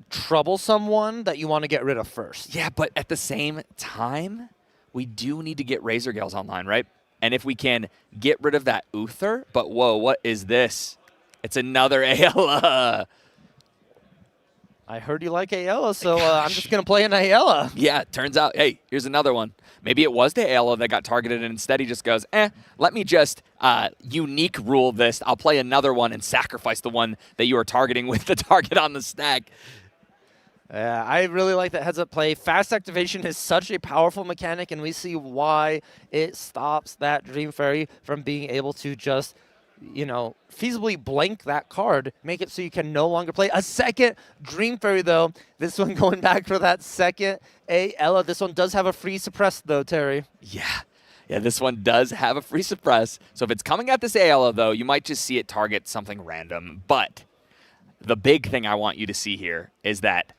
troublesome one that you want to get rid of first. Yeah, but at the same time, we do need to get Razor Gales online, right? And if we can get rid of that Uther, but whoa, what is this? It's another Ayala. I heard you like Ayala, so I'm just going to play an Ayala. Yeah, it turns out, hey, here's another one. Maybe it was the Ayala that got targeted, and instead he just goes, let me just unique rule this. I'll play another one and sacrifice the one that you are targeting with the target on the stack. I really like that heads-up play. Fast activation is such a powerful mechanic, and we see why it stops that Dream Fairy from being able to just, you know, feasibly blank that card, make it so you can no longer play a second Dream Fairy, though. This one going back for that second Ayala. This one does have a free suppress, though, Terry. Yeah, this one does have a free suppress. So if it's coming at this Ayala, though, you might just see it target something random. But the big thing I want you to see here is that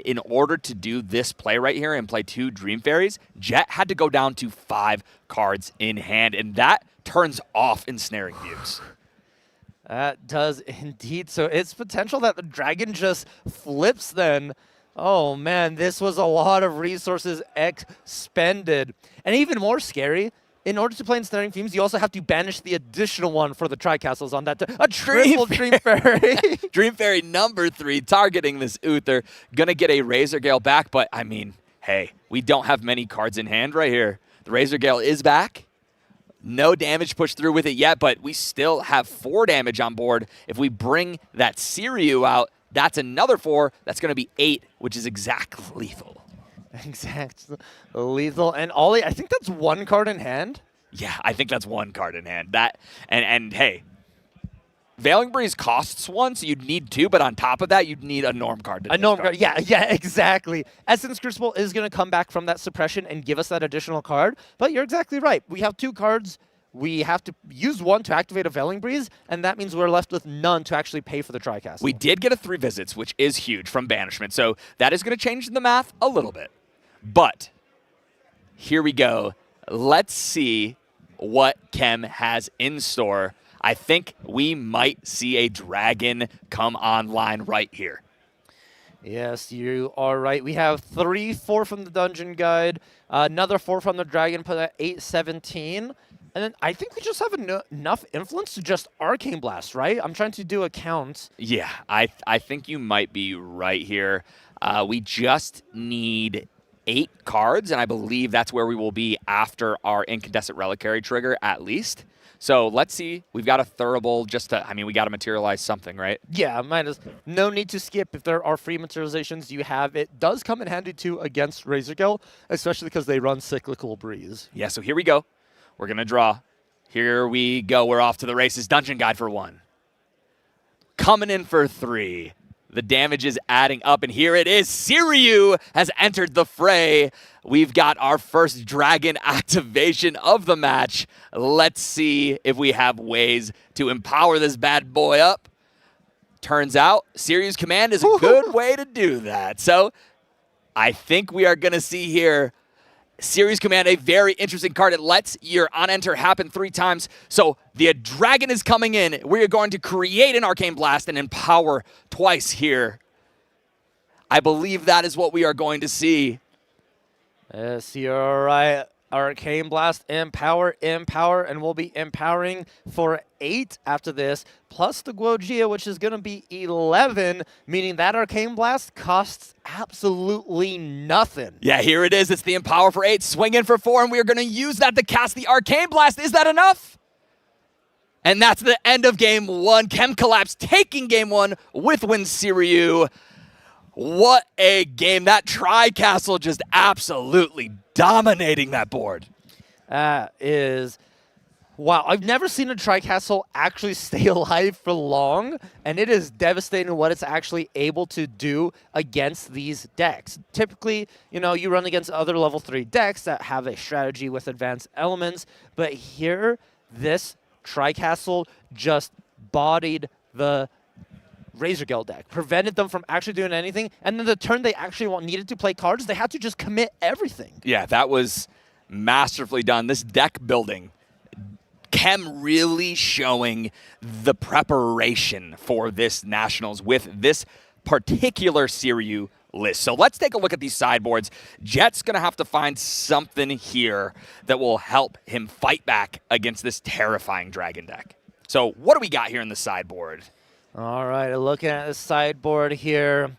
in order to do this play right here and play 2 Dream Fairies, Jet had to go down to 5 cards in hand, and that turns off Ensnaring Views. That does indeed. So it's potential that the dragon just flips then. Oh man, this was a lot of resources expended. And even more scary, in order to play Ensnaring Fumes, you also have to banish the additional one for the Tri-Castles on that. A triple Dream Fairy. Dream Fairy number 3 targeting this Uther. Gonna get a Razor Gale back, but I mean, hey, we don't have many cards in hand right here. The Razor Gale is back. No damage pushed through with it yet, but we still have 4 damage on board. If we bring that Siriu out, that's another 4. That's going to be 8, which is exact lethal. Exact lethal. And Ollie, I think that's 1 card in hand. Yeah, I think that's 1 card in hand. That and hey, Veiling Breeze costs 1, so you'd need 2, but on top of that, you'd need a Norm card to A Norm discard. card, yeah, exactly. Essence Crucible is going to come back from that suppression and give us that additional card, but you're exactly right. We have 2 cards. We have to use 1 to activate a Veiling Breeze, and that means we're left with none to actually pay for the Tri-Castle. We did get a 3 visits, which is huge from Banishment, so that is going to change the math a little bit. But here we go. Let's see what Chem has in store. I think we might see a dragon come online right here. Yes, you are right. We have 3, 4 from the Dungeon Guide, another 4 from the Dragon, put at 817. And then I think we just have enough influence to just Arcane Blast, right? I'm trying to do a count. Yeah, I think you might be right here. We just need 8 cards, and I believe that's where we will be after our Incandescent Reliquary trigger, at least. So let's see. We've got a Thurible just to, I mean, we got to materialize something, right? Yeah, no need to skip if there are free materializations you have. It does come in handy, too, against Razorgill, especially because they run Cyclical Breeze. Yeah, so here we go. We're going to draw. Here we go. We're off to the races. Dungeon Guide for 1. Coming in for 3. The damage is adding up, and here it is. Siryu has entered the fray. We've got our first dragon activation of the match. Let's see if we have ways to empower this bad boy up. Turns out, Siryu's command is a good way to do that. So I think we are going to see here Siryu's command, a very interesting card. It lets your on-enter happen 3 times. So the dragon is coming in. We are going to create an Arcane Blast and empower twice here. I believe that is what we are going to see. Yes, you're right. Arcane Blast, empower, and we'll be empowering for 8 after this, plus the Guojia, which is going to be 11, meaning that Arcane Blast costs absolutely nothing. Yeah, here it is. It's the empower for 8, swing in for 4, and we are going to use that to cast the Arcane Blast. Is that enough? And that's the end of Game 1. Chem Collapse taking Game 1 with Win Siryu. What a game. That Tri-Castle just absolutely dominating that board. Is wow. I've never seen a Tri-Castle actually stay alive for long, and it is devastating what it's actually able to do against these decks. Typically, you know, you run against other level 3 decks that have a strategy with advanced elements, but here, this Tri-Castle just bodied the Razorgill deck, prevented them from actually doing anything, and then the turn they actually needed to play cards, they had to just commit everything. Yeah, that was masterfully done. This deck building, Chem really showing the preparation for this Nationals with this particular Siryu list. So let's take a look at these sideboards. Jet's going to have to find something here that will help him fight back against this terrifying dragon deck. So what do we got here in the sideboard? All right, looking at the sideboard here,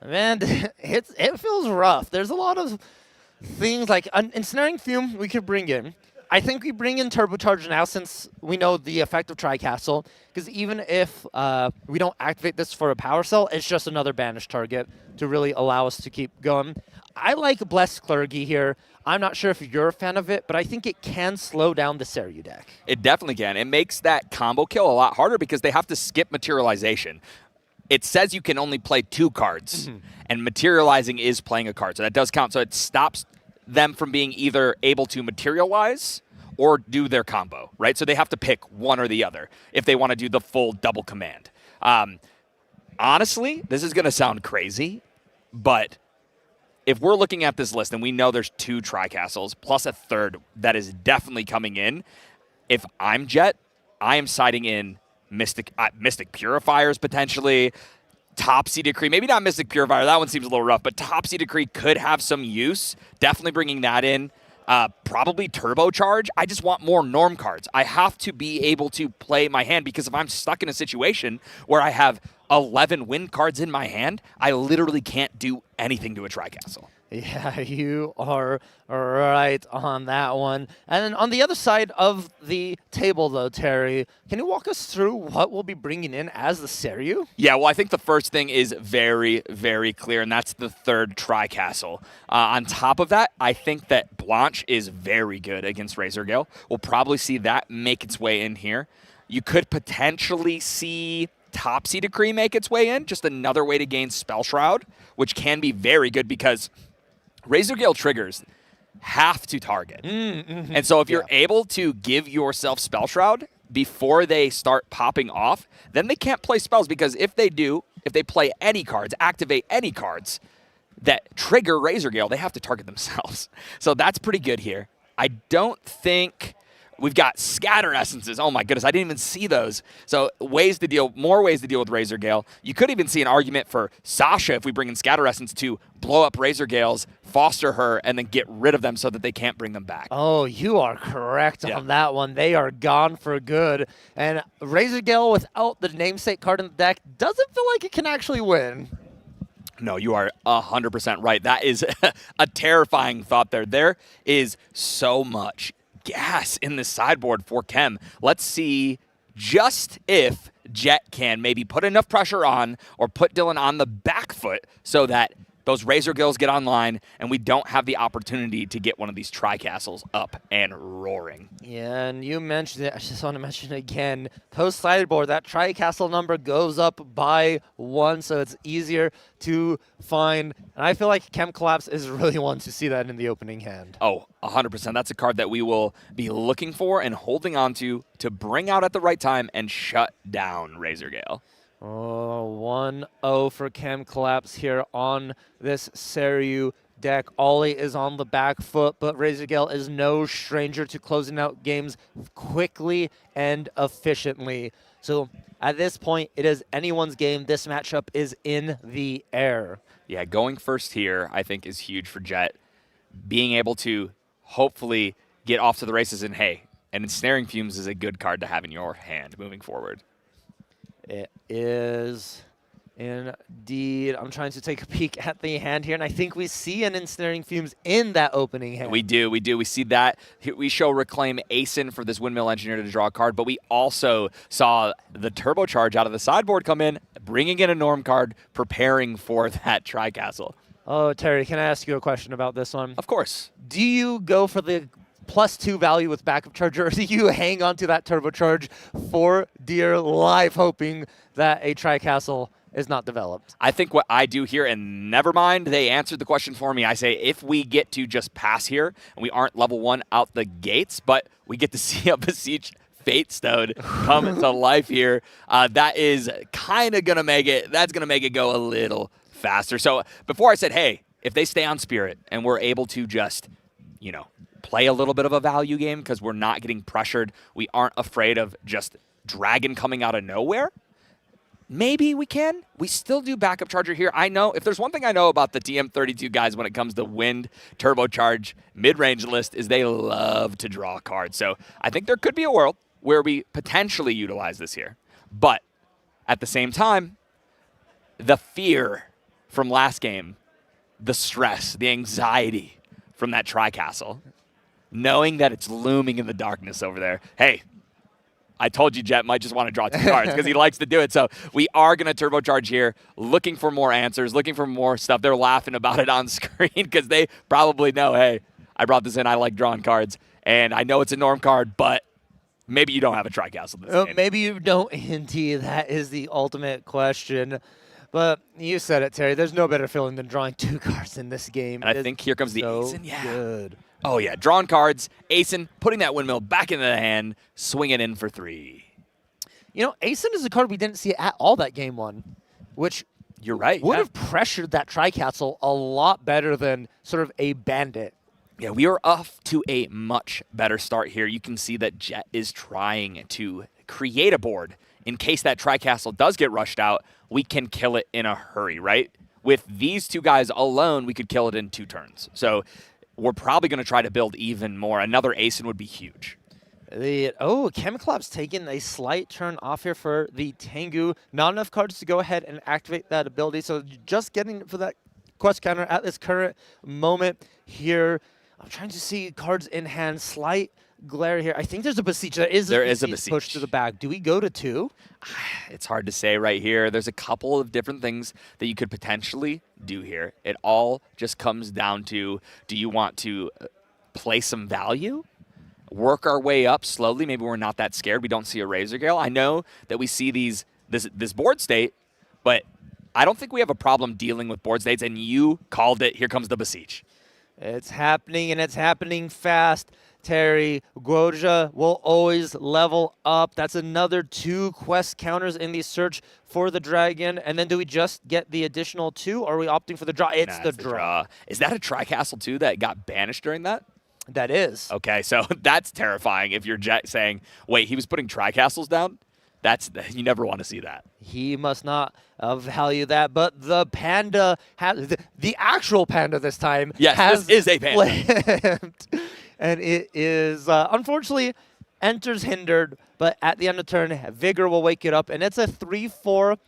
man, it feels rough. There's a lot of things like Ensnaring Fume we could bring in. I think we bring in Turbocharge now since we know the effect of Tri-Castle, because even if we don't activate this for a power cell, it's just another banished target to really allow us to keep going. I like Blessed Clergy here. I'm not sure if you're a fan of it, but I think it can slow down the Siryu deck. It definitely can. It makes that combo kill a lot harder because they have to skip materialization. It says you can only play 2 cards, and materializing is playing a card, so that does count. So it stops them from being either able to materialize or do their combo, right? So they have to pick one or the other if they want to do the full double command. Honestly, this is going to sound crazy, but if we're looking at this list and we know there's 2 Tri-Castles plus a 3rd that is definitely coming in, if I'm Jet, I am siding in Mystic Purifiers potentially, Topsy Decree, maybe not Mystic Purifier, that one seems a little rough, but Topsy Decree could have some use, definitely bringing that in. Probably Turbocharge. I just want more Norm cards. I have to be able to play my hand because if I'm stuck in a situation where I have 11 win cards in my hand, I literally can't do anything to a Tri-Castle. Yeah, you are right on that one. And then on the other side of the table, though, Terry, can you walk us through what we'll be bringing in as the Siryu? Yeah, well, I think the first thing is very, very clear, and that's the 3rd Tri-Castle. On top of that, I think that Blanche is very good against Razorgill. We'll probably see that make its way in here. You could potentially see Topsy Decree make its way in, just another way to gain Spell Shroud, which can be very good because Razor Gale triggers have to target. And so if you're able to give yourself Spell Shroud before they start popping off, then they can't play spells, because if they do, if they play any cards, activate any cards that trigger Razor Gale, they have to target themselves. So that's pretty good here. I don't think we've got Scatter Essences. Oh my goodness, I didn't even see those. So more ways to deal with Razor Gale. You could even see an argument for Sasha if we bring in Scatter Essence to blow up Razor Gales, foster her, and then get rid of them so that they can't bring them back. Oh, you are correct on that one. They are gone for good. And Razor Gale without the namesake card in the deck doesn't feel like it can actually win. No, you are 100% right. That is a terrifying thought there. There is so much gas in the sideboard for Chem. Let's see just if Jet can maybe put enough pressure on or put Dylan on the back foot so that those Razor Gills get online and we don't have the opportunity to get one of these Tri-Castles up and roaring. Yeah, and you mentioned it. I just want to mention it again. Post-sideboard, that Tri-Castle number goes up by 1, so it's easier to find. And I feel like Chem Collapse is really one to see that in the opening hand. Oh, 100%. That's a card that we will be looking for and holding on to bring out at the right time and shut down Razor Gale. Oh, 1-0 for Chem Collapse here on this Seiryu deck. Ollie is on the back foot, but Razor Gale is no stranger to closing out games quickly and efficiently. So at this point, it is anyone's game. This matchup is in the air. Yeah, going first here, I think, is huge for Jet. Being able to hopefully get off to the races, and hey, and Ensnaring Fumes is a good card to have in your hand moving forward. It is indeed. I'm trying to take a peek at the hand here, and I think we see an Ensnaring Fumes in that opening hand. We do. We see that. We show Reclaim Asen for this Windmill Engineer to draw a card, but we also saw the Turbocharge out of the sideboard come in, bringing in a Norm card, preparing for that Tri-Castle. Oh, Terry, can I ask you a question about this one? Of course. Do you go for the +2 value with backup charger, or do you hang on to that turbocharge for dear life, hoping that a Tri-Castle is not developed? I think what I do here, and never mind, they answered the question for me. I say if we get to just pass here, and we aren't level 1 out the gates, but we get to see a Beseech Fatestone come to life here, that is kind of going to make it, that's going to make it go a little faster. So before I said, hey, if they stay on Spirit and we're able to just, play a little bit of a value game because we're not getting pressured, we aren't afraid of just Dragon coming out of nowhere, maybe we can. We still do backup charger here. I know, if there's one thing I know about the TM32 guys when it comes to Wind, Turbocharge, mid-range list, is they love to draw cards. So I think there could be a world where we potentially utilize this here. But at the same time, the fear from last game, the stress, the anxiety from that Tri-Castle, knowing that it's looming in the darkness over there. Hey, I told you Jet might just want to draw 2 cards because he likes to do it. So we are going to turbocharge here, looking for more answers, looking for more stuff. They're laughing about it on screen because they probably know, hey, I brought this in. I like drawing cards. And I know it's a Norm card, but maybe you don't have a Tri-Castle this game. Maybe you don't, indeed. That is the ultimate question. But you said it, Terry. There's no better feeling than drawing 2 cards in this game. And I think here comes the so Asen. Yeah. Good. Oh, yeah. Drawing cards. Asen putting that Windmill back into the hand, swinging in for 3. Asen is a card we didn't see at all that game 1, which you're right. Would have pressured that Tri-Castle a lot better than sort of a Bandit. Yeah, we are off to a much better start here. You can see that Jet is trying to create a board. In case that Tri-Castle does get rushed out, we can kill it in a hurry, right? With these 2 guys alone, we could kill it in 2 turns. So we're probably going to try to build even more. Another Asen would be huge. Chem Collapse taking a slight turn off here for the Tengu. Not enough cards to go ahead and activate that ability. So just getting for that quest counter at this current moment here. I'm trying to see cards in hand. Slight glare here. I think there's a Beseech. There is a Beseech push to the back. Do we go to 2? It's hard to say right here. There's a couple of different things that you could potentially do here. It all just comes down to, do you want to play some value? work our way up slowly. Maybe we're not that scared. We don't see a Razor Gale. I know that we see this board state, but I don't think we have a problem dealing with board states, and you called it. Here comes the Beseech. It's happening, and it's happening fast. Terry, Guoja will always level up. That's another 2 quest counters in the search for the dragon. And then do we just get the additional 2, or are we opting for the draw? It's the draw. Is that a Tri-Castle too that got banished during that? That is. Okay, so that's terrifying if you're saying, wait, he was putting Tri-Castles down? You never want to see that. He must not value that, but the panda has the actual panda this time. Yes, this is a panda. Flipped. And it is unfortunately enters hindered, but at the end of turn, Vigor will wake it up, and it's a 3-4.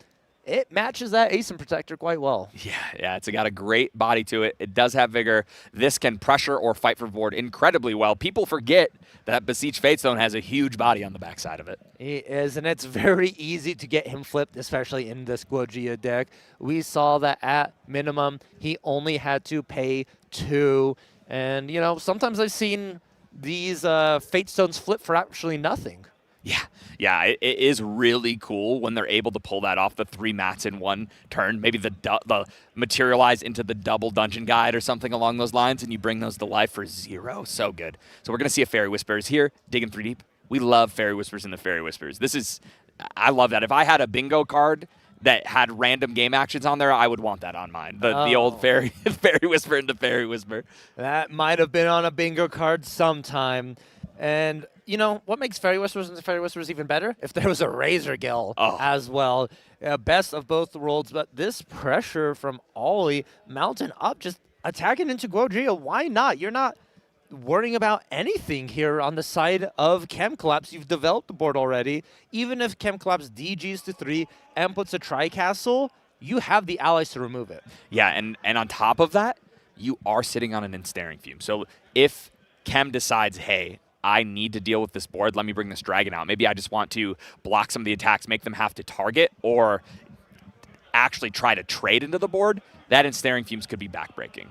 It matches that Asen Protector quite well. Yeah, it's got a great body to it. It does have Vigor. This can pressure or fight for board incredibly well. People forget that Beseech Fatestone has a huge body on the backside of it. He is, and it's very easy to get him flipped, especially in this Guojia deck. We saw that at minimum, he only had to pay 2. And, you know, sometimes I've seen these Fatestones flip for actually nothing. Yeah, it is really cool when they're able to pull that off, the 3 mats in one turn. Maybe the materialize into the double dungeon guide or something along those lines, and you bring those to life for 0. So good. So we're going to see a Fairy Whispers here, digging 3 deep. We love Fairy Whispers and the Fairy Whispers. I love that. If I had a bingo card that had random game actions on there, I would want that on mine. The old Fairy Whisper and the Fairy Whisper. That might have been on a bingo card sometime. And, you know, what makes Fairy Whispers and the Fairy Whispers even better? If there was a Razor Gale as well. Best of both worlds, but this pressure from Ollie, mountain up, just attacking into Guojia. Why not? You're not worrying about anything here on the side of Chem Collapse. You've developed the board already. Even if Chem Collapse DGs to 3 and puts a Tri-Castle, you have the allies to remove it. Yeah, and on top of that, you are sitting on an ensnaring fume. So if Chem decides, hey, I need to deal with this board, let me bring this dragon out. Maybe I just want to block some of the attacks, make them have to target, or actually try to trade into the board, that ensnaring fumes could be backbreaking.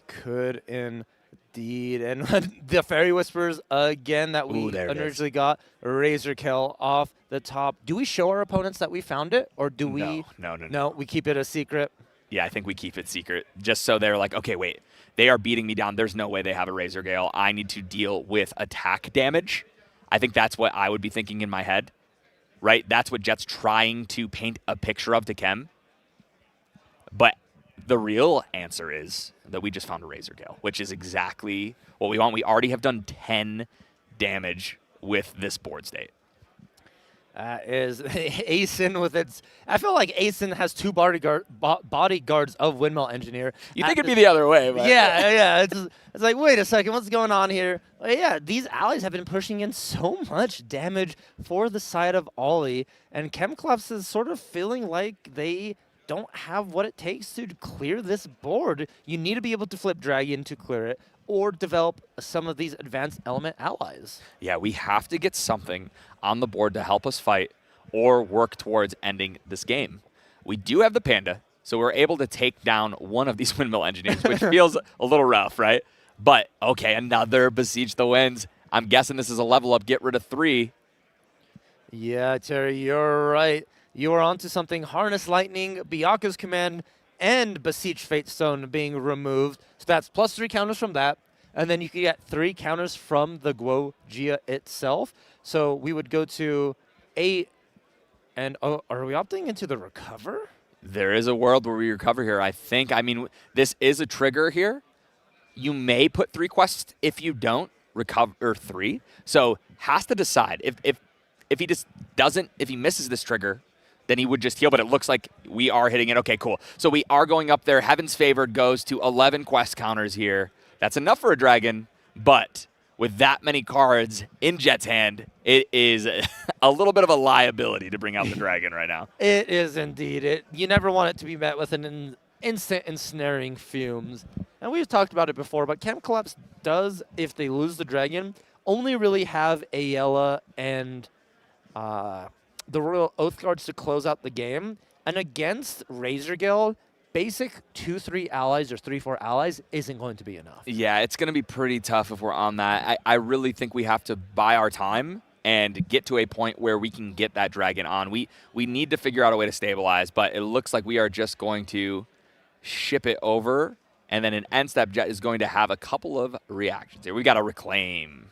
Could indeed. And the Fairy Whispers again that we originally got. Razor Kill off the top. Do we show our opponents that we found it, or do we? No, we keep it a secret. Yeah, I think we keep it secret, just so they're like, okay, wait, they are beating me down. There's no way they have a Razor Gale. I need to deal with attack damage. I think that's what I would be thinking in my head, right? That's what Jet's trying to paint a picture of to Chem. But the real answer is that we just found a Razor Gale, which is exactly what we want. We already have done 10 damage with this board state. Is Asen with its... I feel like Asen has 2 bodyguards of Windmill Engineer. You think it'd be the other way, but... Yeah. It's like, wait a second, what's going on here? Well, yeah, these allies have been pushing in so much damage for the side of Ollie, and Chem Collapse is sort of feeling like they don't have what it takes to clear this board. You need to be able to flip Dragon to clear it, or develop some of these advanced element allies. Yeah, we have to get something on the board to help us fight or work towards ending this game. We do have the Panda, so we're able to take down one of these Windmill Engineers, which feels a little rough, right? But, okay, another Besiege the Winds. I'm guessing this is a level up, get rid of 3. Yeah, Terry, you're right. You are onto something. Harness Lightning, Byaku's Command, and Beseech Fatestone being removed. So that's plus 3 counters from that. And then you can get 3 counters from the Guojia itself. So we would go to 8. And are we opting into the recover? There is a world where we recover here, I think. I mean, this is a trigger here. You may put 3 quests. If you don't, recover 3. So has to decide. If he just doesn't, if he misses this trigger, then he would just heal, but it looks like we are hitting it. Okay, cool. So we are going up there. Heaven's Favored goes to 11 quest counters here. That's enough for a dragon, but with that many cards in Jet's hand, it is a little bit of a liability to bring out the dragon right now. It is indeed. You never want it to be met with an instant ensnaring fumes. And we've talked about it before, but Chem Collapse does, if they lose the dragon, only really have Ayala and the Royal Oath Guards to close out the game. And against Razor Gale, basic 2-3 allies or 3-4 allies isn't going to be enough. Yeah, it's going to be pretty tough if we're on that. I really think we have to buy our time and get to a point where we can get that dragon on. We need to figure out a way to stabilize, but it looks like we are just going to ship it over, and then an end step Jet is going to have a couple of reactions here. We got to reclaim.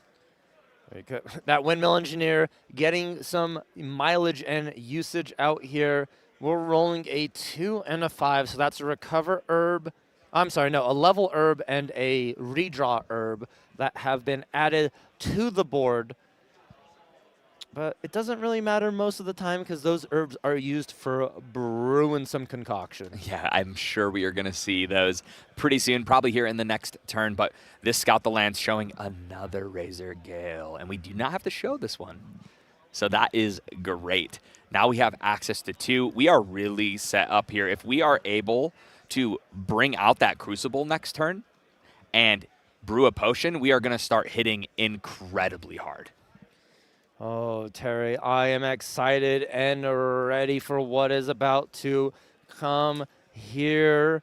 Very good. That Windmill Engineer getting some mileage and usage out here. We're rolling a 2 and a 5, so that's a recover herb. I'm sorry, no, a level herb and a redraw herb that have been added to the board. But it doesn't really matter most of the time because those herbs are used for brewing some concoction. Yeah, I'm sure we are going to see those pretty soon, probably here in the next turn. But this Scout the Land's showing another Razor Gale, and we do not have to show this one. So that is great. Now we have access to 2. We are really set up here. If we are able to bring out that Crucible next turn and brew a potion, we are going to start hitting incredibly hard. Oh, Terry, I am excited and ready for what is about to come here.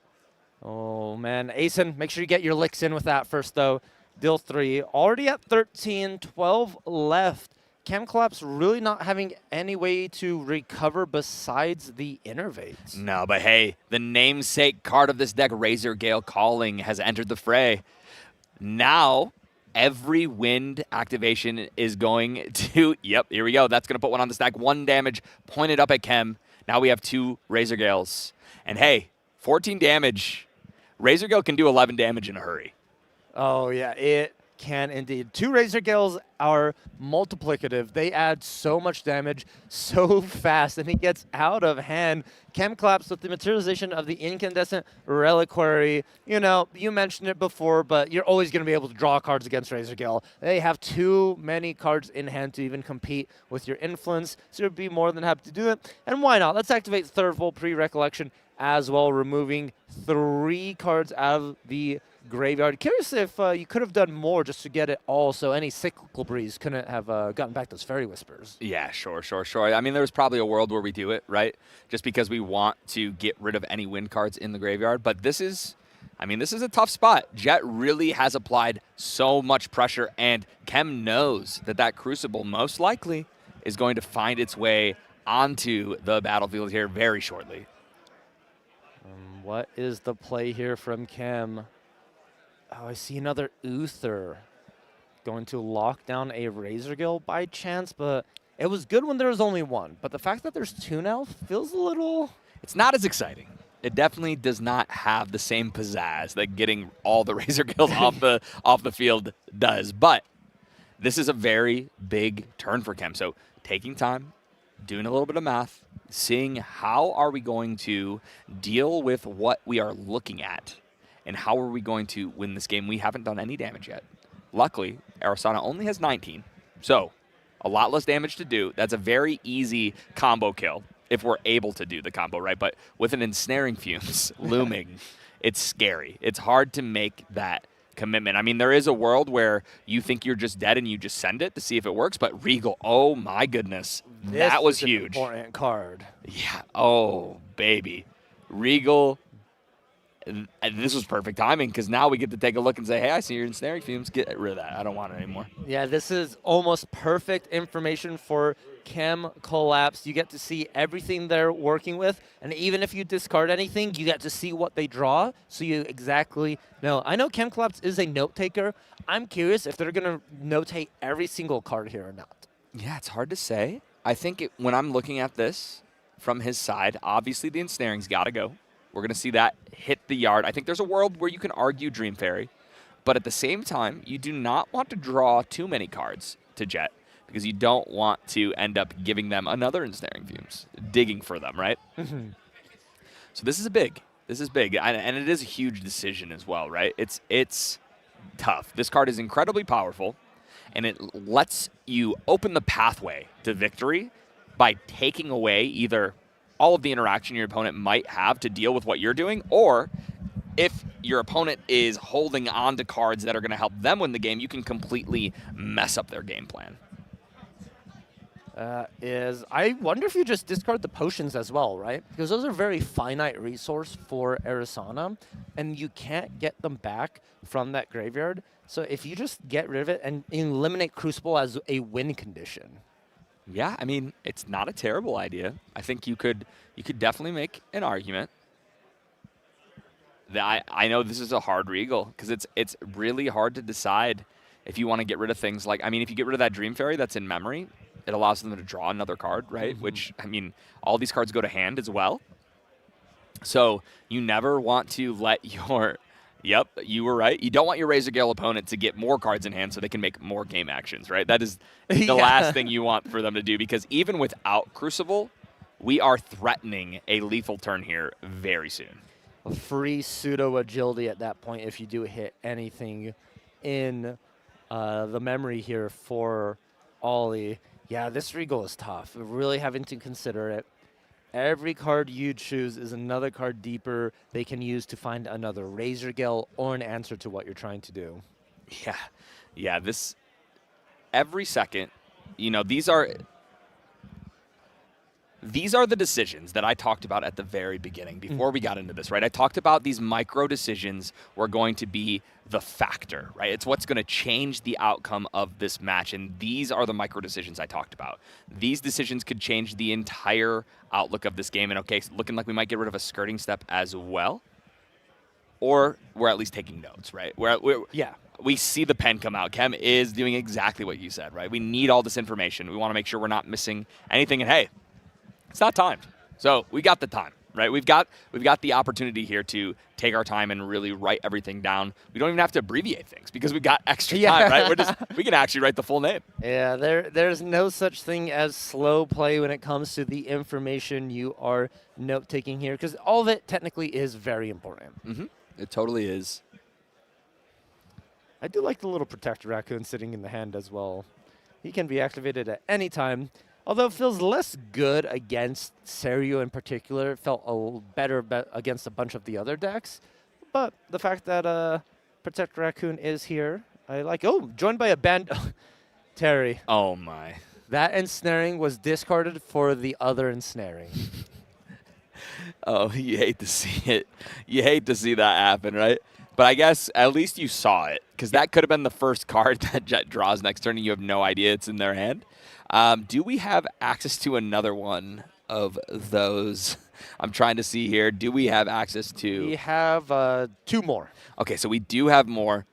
Oh, man. Asen, make sure you get your licks in with that first, though. Deal 3. Already at 13, 12 left. Chem Collapse really not having any way to recover besides the Innervate. No, but hey, the namesake card of this deck, Razor Gale Calling, has entered the fray. Now, every wind activation is going to, yep, here we go. That's going to put one on the stack. 1 damage pointed up at Chem. Now we have 2 Razor Gales. And hey, 14 damage. Razor Gale can do 11 damage in a hurry. Oh, yeah, it can indeed. 2 Razor Gales are multiplicative. They add so much damage so fast, and it gets out of hand. Chem Collapse with the materialization of the Incandescent Reliquary. You know, you mentioned it before, but you're always going to be able to draw cards against Razor Gale. They have too many cards in hand to even compete with your influence, so you'd be more than happy to do it. And why not? Let's activate Third Full Pre-Recollection as well, removing 3 cards out of the graveyard. Curious if you could have done more just to get it all, so any Cyclical Breeze couldn't have gotten back those Fairy Whispers. Yeah, sure. I mean, there's probably a world where we do it, right? Just because we want to get rid of any wind cards in the graveyard. But this is, I mean, this is a tough spot. Jet really has applied so much pressure, and Chem knows that that Crucible most likely is going to find its way onto the battlefield here very shortly. What is the play here from Chem? Oh, I see another Uther. Going to lock down a Razor Gale by chance, but it was good when there was only 1. But the fact that there's 2 now feels a little... It's not as exciting. It definitely does not have the same pizzazz that getting all the Razor Gales off the field does. But this is a very big turn for Chem. So taking time, doing a little bit of math, seeing how are we going to deal with what we are looking at and how are we going to win this game. We haven't done any damage yet. Luckily, Arasana only has 19, so a lot less damage to do. That's a very easy combo kill if we're able to do the combo, right? But with an Ensnaring Fumes looming, it's scary. It's hard to make that commitment. I mean, there is a world where you think you're just dead and you just send it to see if it works, but Regal, oh my goodness, that was huge. Important card. Yeah, oh baby. Regal, this was perfect timing because now we get to take a look and say, hey, I see your Ensnaring Fumes. Get rid of that. I don't want it anymore. Yeah, this is almost perfect information for Chem Collapse. You get to see everything they're working with, and even if you discard anything, you get to see what they draw, so you exactly know. I know Chem Collapse is a note taker. I'm curious if they're going to notate every single card here or not. Yeah, it's hard to say. I think when I'm looking at this from his side, obviously the Ensnaring's got to go. We're going to see that hit the yard. I think there's a world where you can argue Dream Fairy, but at the same time, you do not want to draw too many cards to Jet because you don't want to end up giving them another Ensnaring Fumes, digging for them, right? So this is big. This is big, and it is a huge decision as well, right? It's tough. This card is incredibly powerful, and it lets you open the pathway to victory by taking away either all of the interaction your opponent might have to deal with what you're doing, or if your opponent is holding on to cards that are going to help them win the game, you can completely mess up their game plan. Is I wonder if you just discard the potions as well, right? Because those are very finite resource for Arizona, and you can't get them back from that graveyard. So if you just get rid of it and eliminate Crucible as a win condition. Yeah, I mean, it's not a terrible idea. I think you could definitely make an argument. That I know this is a hard regal because it's really hard to decide if you want to get rid of things like, I mean, if you get rid of that Dream Fairy that's in memory, it allows them to draw another card, right? Which, I mean, all these cards go to hand as well. So you never want to let your, yep, you were right. You don't want your Razor Gale opponent to get more cards in hand so they can make more game actions, right? That is the last thing you want for them to do, because even without Crucible, we are threatening a lethal turn here very soon. A free pseudo agility at that point if you do hit anything in the memory here for Ollie. Yeah, this regal is tough. Really having to consider it. Every card you choose is another card deeper they can use to find another Razor Gale or an answer to what you're trying to do. Yeah, this, every second, you know, these are the decisions that I talked about at the very beginning before we got into this, right? I talked about these micro decisions were going to be the factor, right? It's what's going to change the outcome of this match, and these are the micro decisions I talked about. These decisions could change the entire outlook of this game, and okay, looking like we might get rid of a skirting step as well, or we're at least taking notes, right? We see the pen come out. Kem is doing exactly what you said, right? We need all this information. We want to make sure we're not missing anything, and hey, it's not timed. So we got the time, right? We've got the opportunity here to take our time and really write everything down. We don't even have to abbreviate things because we got extra time, right? We can actually write the full name. Yeah, there's no such thing as slow play when it comes to the information you are note-taking here, because all of it technically is very important. It totally is. I do like the little Protector Raccoon sitting in the hand as well. He can be activated at any time. Although it feels less good against Serio in particular, it felt better against a bunch of the other decks. But the fact that Protect Raccoon is here, I like. Oh, joined by a band. Terry. Oh, my. That ensnaring was discarded for the other ensnaring. Oh, you hate to see it. You hate to see that happen, right? But I guess at least you saw it, because that could have been the first card that Jet draws next turn and you have no idea it's in their hand. Do we have access to another one of those? I'm trying to see here. Do we have access to? We have 2 more. Okay, so we do have more.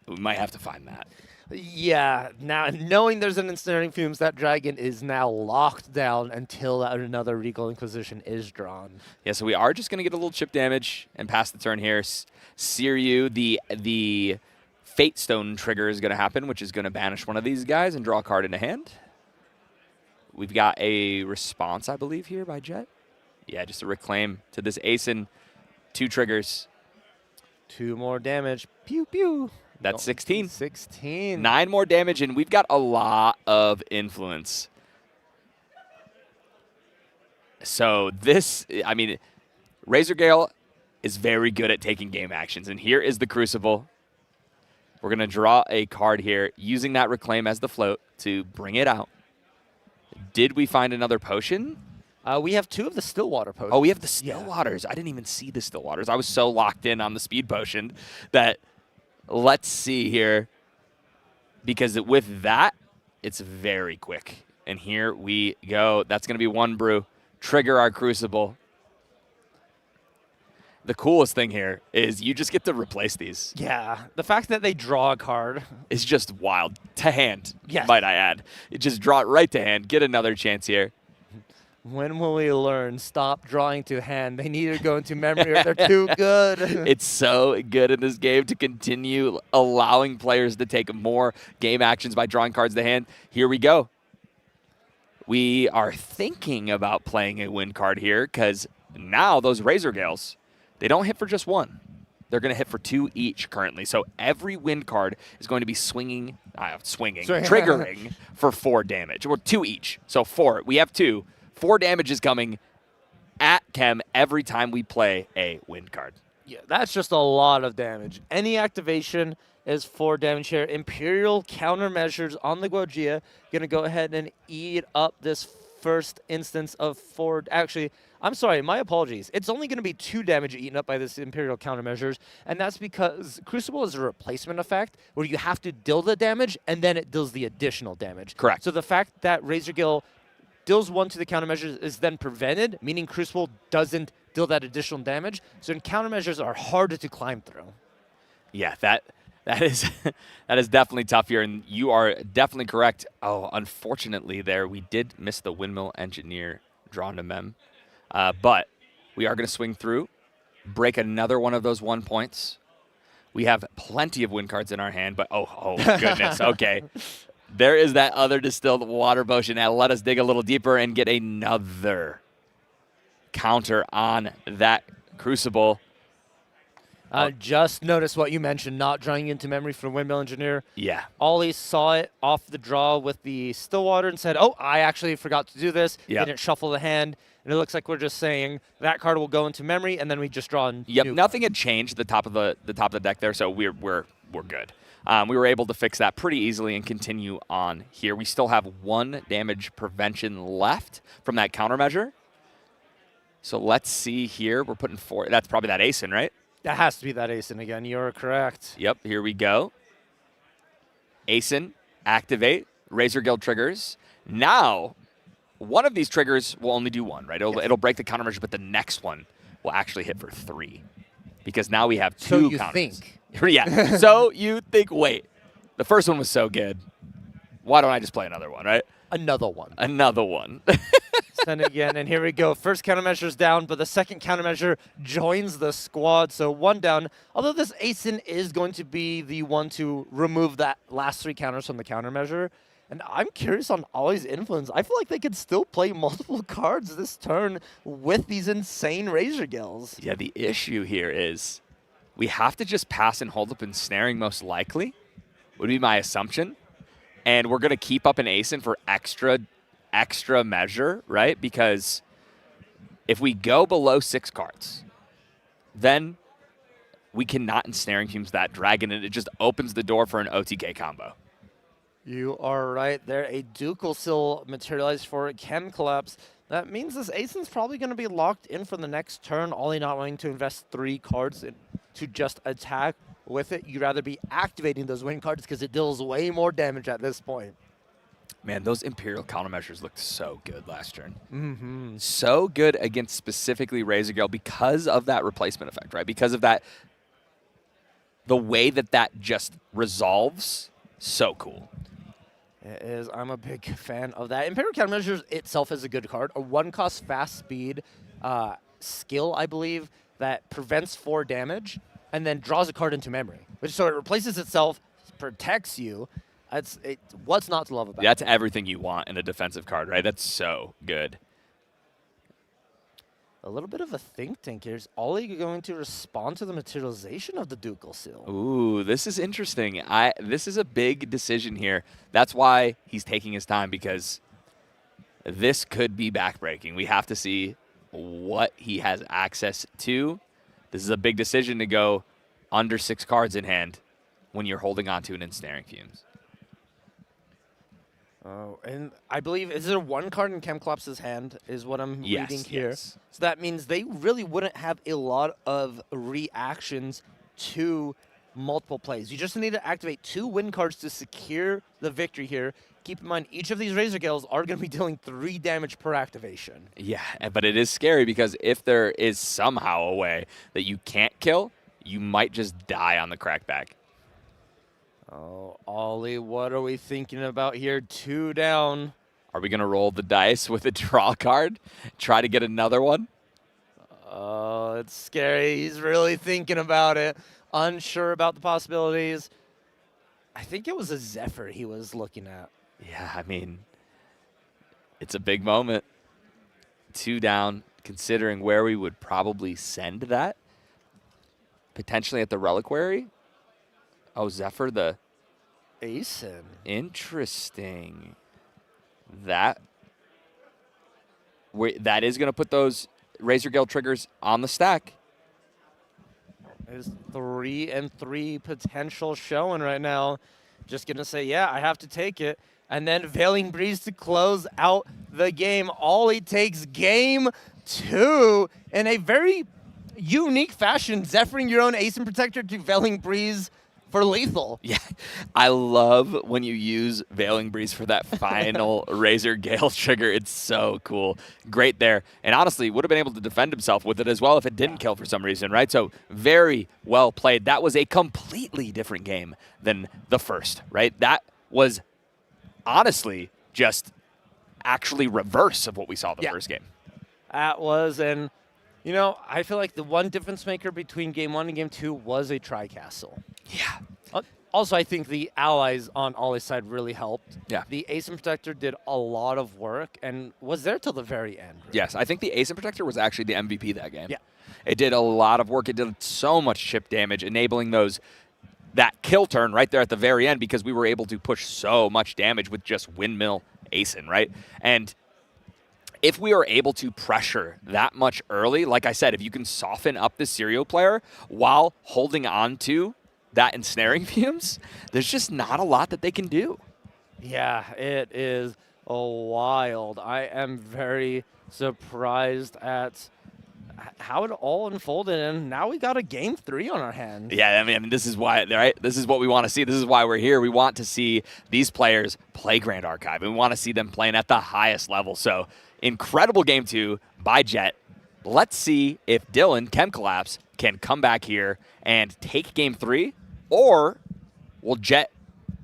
We might have to find that. Yeah, now knowing there's an Ensnaring Fumes, that dragon is now locked down until another Regal Inquisition is drawn. Yeah, so we are just going to get a little chip damage and pass the turn here. Seiryu, the Fate Stone trigger is going to happen, which is going to banish one of these guys and draw a card into hand. We've got a response, I believe, here by Jet. Yeah, just a reclaim to this Asen. 2 triggers. 2 more damage. Pew, pew. That's 16. 16. 9 more damage, and we've got a lot of influence. So this, I mean, Razor Gale is very good at taking game actions, and here is the Crucible. We're going to draw a card here, using that Reclaim as the float to bring it out. Did we find another potion? We have 2 of the Stillwater potions. Oh, we have the Stillwaters. I didn't even see the Stillwaters. I was so locked in on the Speed Potion that, let's see here. Because with that, it's very quick. And here we go. That's going to be 1 brew. Trigger our Crucible. The coolest thing here is you just get to replace these. Yeah, the fact that they draw a card is just wild. To hand, yes. Might I add. It just draw it right to hand. Get another chance here. When will we learn? Stop drawing to hand. They need to go into memory or they're too good. It's so good in this game to continue allowing players to take more game actions by drawing cards to hand. Here we go. We are thinking about playing a win card here because now those Razor Gales, they don't hit for just 1. They're going to hit for 2 each currently. So every win card is going to be triggering for 4 damage. Or 2 each. So 4. We have 2. 4 damage is coming at Kem every time we play a win card. Yeah, that's just a lot of damage. Any activation is 4 damage here. Imperial countermeasures on the Guojia. Going to go ahead and eat up this first instance of 4. Actually, I'm sorry, my apologies. It's only going to be 2 damage eaten up by this Imperial countermeasures, and that's because Crucible is a replacement effect where you have to deal the damage and then it deals the additional damage. Correct. So the fact that Razorgill deals 1 to the countermeasures is then prevented, meaning Crucible doesn't deal that additional damage. So countermeasures are harder to climb through. Yeah, that is that is definitely tough here, and you are definitely correct. Oh, unfortunately, there we did miss the Windmill Engineer drawn to Mem, but we are going to swing through, break another one of those 1 points. We have plenty of win cards in our hand, but oh goodness, okay. There is that other distilled water potion. Now let us dig a little deeper and get another counter on that Crucible. Just notice what you mentioned, not drawing into memory from Windmill Engineer. Yeah. Ollie saw it off the draw with the Stillwater and said, oh, I actually forgot to do this. Yep. Didn't shuffle the hand. And it looks like we're just saying that card will go into memory, and then we just draw a Yep, new nothing had changed at the top of the deck there, so we're good. We were able to fix that pretty easily and continue on here. We still have 1 damage prevention left from that countermeasure. So let's see here. We're putting 4. That's probably that Asen, right? That has to be that Asen again. You're correct. Yep, here we go. Asen, activate, Razor Guild triggers. Now, one of these triggers will only do 1, right? It'll break the countermeasure, but the next one will actually hit for 3. Because now we have 2 So you counters. think. Yeah, so you think, wait, the first one was so good. Why don't I just play another one, right? Another one. Another one. Send it again, and here we go. First countermeasure's down, but the second countermeasure joins the squad, so 1 down. Although this Asen is going to be the one to remove that last 3 counters from the countermeasure. And I'm curious on Ollie's influence. I feel like they could still play multiple cards this turn with these insane Razor Gills. Yeah, the issue here is we have to just pass and hold up ensnaring most likely, would be my assumption. And we're going to keep up an Asen for extra measure, right? Because if we go below 6 cards, then we cannot ensnaring fumes that dragon, and it just opens the door for an OTK combo. You are right there. A Ducal Seal materialized for Chem Collapse. That means this Asen's probably going to be locked in for the next turn, Ollie not wanting to invest 3 cards to just attack with it. You'd rather be activating those win cards because it deals way more damage at this point. Man, those Imperial countermeasures looked so good last turn. Mm-hmm. So good against specifically Razor Girl because of that replacement effect, right? Because of that, the way that just resolves, so cool. It is. I'm a big fan of that. Imperial Countermeasures itself is a good card. A 1-cost fast speed skill, I believe, that prevents 4 damage and then draws a card into memory. So it replaces itself, protects you. What's not to love about it? That's everything you want in a defensive card, right? That's so good. A little bit of a think tank here. Is Ollie going to respond to the materialization of the Ducal Seal? Ooh, this is interesting. This is a big decision here. That's why he's taking his time, because this could be backbreaking. We have to see what he has access to. This is a big decision to go under 6 cards in hand when you're holding on to an ensnaring fumes. Oh, and I believe, is there 1 card in Chem Collapse's hand, is what I'm reading here. Yes. So that means they really wouldn't have a lot of reactions to multiple plays. You just need to activate 2 win cards to secure the victory here. Keep in mind, each of these Razor Gales are going to be dealing 3 damage per activation. Yeah, but it is scary because if there is somehow a way that you can't kill, you might just die on the crackback. Oh, Ollie, what are we thinking about here? 2 down. Are we going to roll the dice with a draw card? Try to get another one? Oh, it's scary. He's really thinking about it. Unsure about the possibilities. I think it was a Zephyr he was looking at. Yeah, I mean, it's a big moment. 2 down, considering where we would probably send that. Potentially at the Reliquary. Oh, Zephyr, the Asen. Interesting. That is going to put those Razor Gale triggers on the stack. His 3-3 potential showing right now. Just going to say, yeah, I have to take it. And then Veiling Breeze to close out the game. Ollie takes game 2 in a very unique fashion, Zephyring your own Ace and Protector to Veiling Breeze for lethal. Yeah, I love when you use Veiling Breeze for that final Razor Gale trigger. It's so cool. Great there. And honestly, would have been able to defend himself with it as well if it didn't kill for some reason, right? So very well played. That was a completely different game than the first, right? That was honestly just actually reverse of what we saw the first game. That was, and you know, I feel like the one difference maker between game 1 and game 2 was a Tri-Castle. Yeah. Also, I think the allies on Ollie's side really helped. Yeah. The Ace and Protector did a lot of work and was there till the very end. Yes, I think the Ace and Protector was actually the MVP that game. Yeah. It did a lot of work. It did so much chip damage, enabling that kill turn right there at the very end because we were able to push so much damage with just Windmill Acing, right? And if we are able to pressure that much early, like I said, if you can soften up the serial player while holding on to that ensnaring fumes, there's just not a lot that they can do. Yeah, it is wild. I am very surprised at how it all unfolded, and now we got a game 3 on our hands. Yeah, I mean, this is why, right? This is what we want to see. This is why we're here. We want to see these players play Grand Archive, and we want to see them playing at the highest level. So, incredible game 2 by Jet. Let's see if Dylan, Chem Collapse, can come back here and take game 3, or will Jet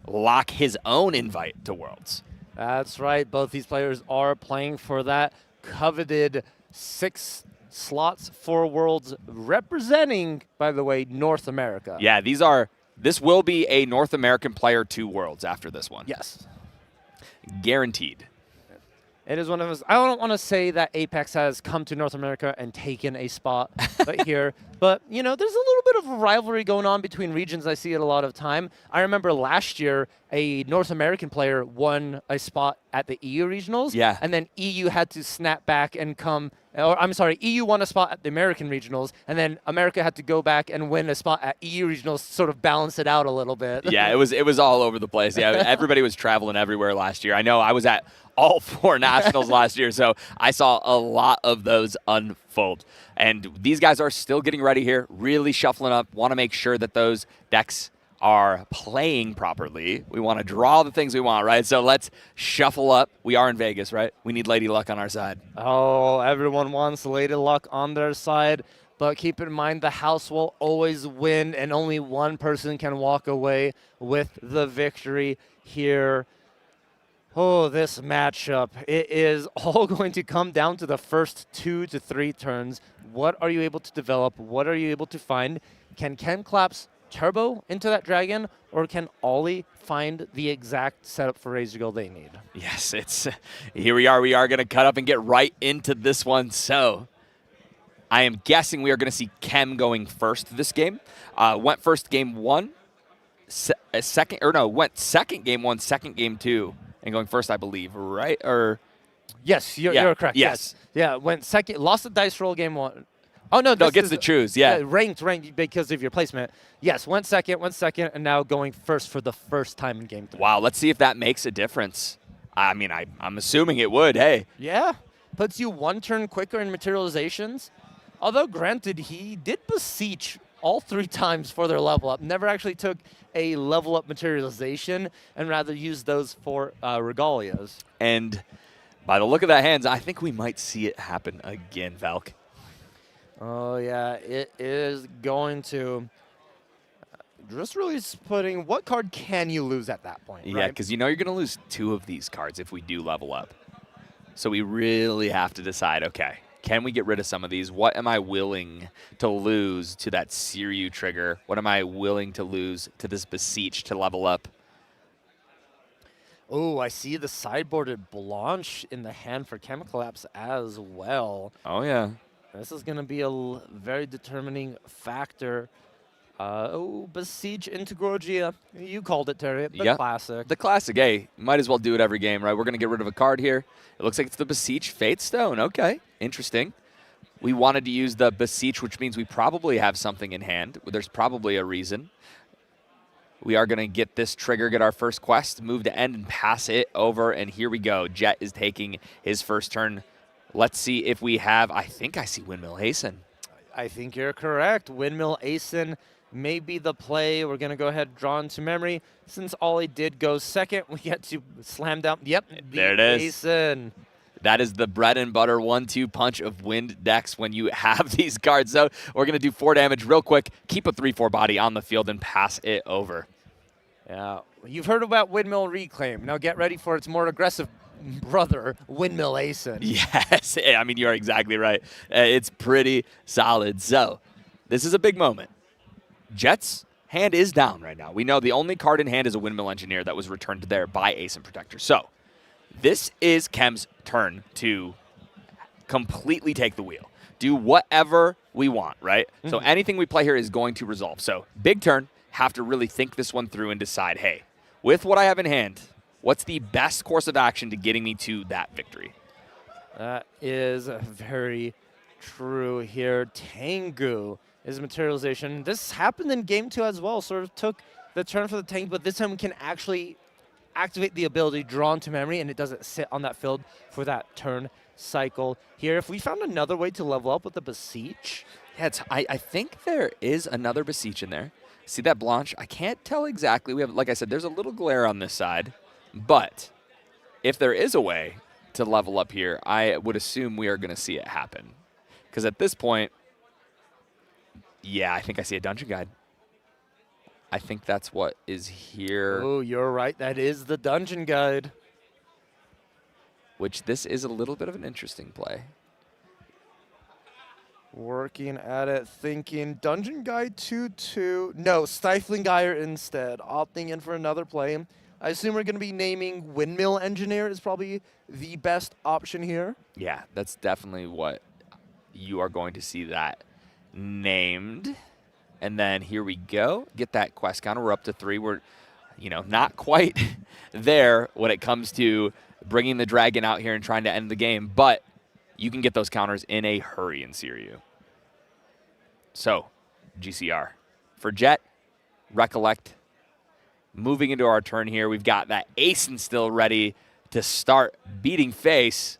lock his own invite to Worlds? That's right. Both these players are playing for that coveted 6 slots for Worlds, representing, by the way, North America. Yeah, this will be a North American player to Worlds after this one. Yes. Guaranteed. It is one of us. I don't want to say that Apex has come to North America and taken a spot right here, but you know, there's a little bit of a rivalry going on between regions. I see it a lot of time. I remember last year a North American player won a spot at the EU regionals, yeah, and then EU had to snap back and come. Or I'm sorry, EU won a spot at the American regionals, and then America had to go back and win a spot at EU regionals, sort of balance it out a little bit. Yeah, it was all over the place. Yeah, everybody was traveling everywhere last year. I know I was at all 4 nationals last year, so I saw a lot of those unfold. And these guys are still getting ready here, really shuffling up, want to make sure that those decks are playing properly. We want to draw the things we want, right? So let's shuffle up. We are in Vegas, right? We need Lady Luck on our side. Oh, everyone wants Lady Luck on their side, but keep in mind the house will always win and only one person can walk away with the victory here. Oh, this matchup. It is all going to come down to the first 2 to 3 turns. What are you able to develop? What are you able to find? Can Chem Collapse turbo into that dragon, or can Ollie find the exact setup for Razor Girl they need? Yes, here we are. We are going to cut up and get right into this one. So I am guessing we are going to see Chem going first this game. Went first game 1, went second game 1, second game 2. And going first, I believe, right? Or yes, you're correct. Yes. Yeah, went second, lost the dice roll game 1. Oh, no. No, gets to choose, yeah. Ranked because of your placement. Yes, went second, and now going first for the first time in game 3. Wow, let's see if that makes a difference. I mean, I'm assuming it would, hey. Yeah, puts you 1 turn quicker in materializations. Although, granted, he did beseech all 3 times for their level up. Never actually took a level up materialization and rather used those for regalias. And by the look of that hands, I think we might see it happen again, Valk. Oh, yeah, it is going to. Just really putting, what card can you lose at that point? Yeah, because you know you're going to lose 2 of these cards if we do level up. So we really have to decide, okay, can we get rid of some of these? What am I willing to lose to that Siryu trigger? What am I willing to lose to this Beseech to level up? Oh, I see the sideboarded Blanche in the hand for Chem Collapse as well. Oh, yeah. This is going to be a very determining factor. Besiege into Grogia. You called it, Terry. The classic. The classic. Hey, might as well do it every game, right? We're going to get rid of a card here. It looks like it's the Beseech Fate Stone. Okay, interesting. We wanted to use the Beseech, which means we probably have something in hand. There's probably a reason. We are going to get this trigger, get our first quest, move to end, and pass it over. And here we go. Jet is taking his first turn. Let's see if we have, I think I see Windmill Hasten. I think you're correct. Windmill Asen may be the play. We're going to go ahead and draw into memory. Since Ollie did go second, we get to slam down. Yep, There it is. Asen. That is the bread and butter 1-2 punch of wind decks when you have these cards. So we're going to do 4 damage real quick, keep a 3-4 body on the field, and pass it over. Yeah, you've heard about Windmill Reclaim. Now get ready for its more aggressive brother, Windmill Asen. Yes, I mean, you're exactly right. It's pretty solid. So this is a big moment. Jet's hand is down right now. We know the only card in hand is a Windmill Engineer that was returned there by Asen Protector. So this is Kem's turn to completely take the wheel. Do whatever we want, right? So anything we play here is going to resolve. So big turn, have to really think this one through and decide, hey, with what I have in hand, what's the best course of action to getting me to that victory? That is very true here. Tengu is materialization. This happened in game 2 as well. Sort of took the turn for the tank, but this time we can actually activate the ability drawn to memory, and it doesn't sit on that field for that turn cycle here. If we found another way to level up with the Beseech. Yeah, I think there is another Beseech in there. See that Blanche? I can't tell exactly. We have, like I said, there's a little glare on this side. But if there is a way to level up here, I would assume we are going to see it happen. Because at this point, yeah, I think I see a dungeon guide. I think that's what is here. Oh, you're right. That is the dungeon guide. Which this is a little bit of an interesting play. Working at it, thinking dungeon guide 2-2. No, stifling gyre instead. Opting in for another play. I assume we're going to be naming Windmill Engineer is probably the best option here. Yeah, that's definitely what you are going to see that named. And then here we go. Get that quest counter. We're up to 3. We're, not quite there when it comes to bringing the dragon out here and trying to end the game. But you can get those counters in a hurry in Siryu. So, GCR. For Jet, recollect. Moving into our turn here, we've got that Asen still ready to start beating face.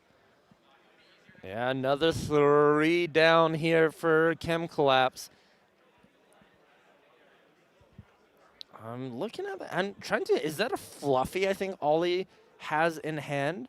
Yeah, another 3 down here for Chem Collapse. I'm looking at that and trying to, is that a Fluffy I think Ollie has in hand?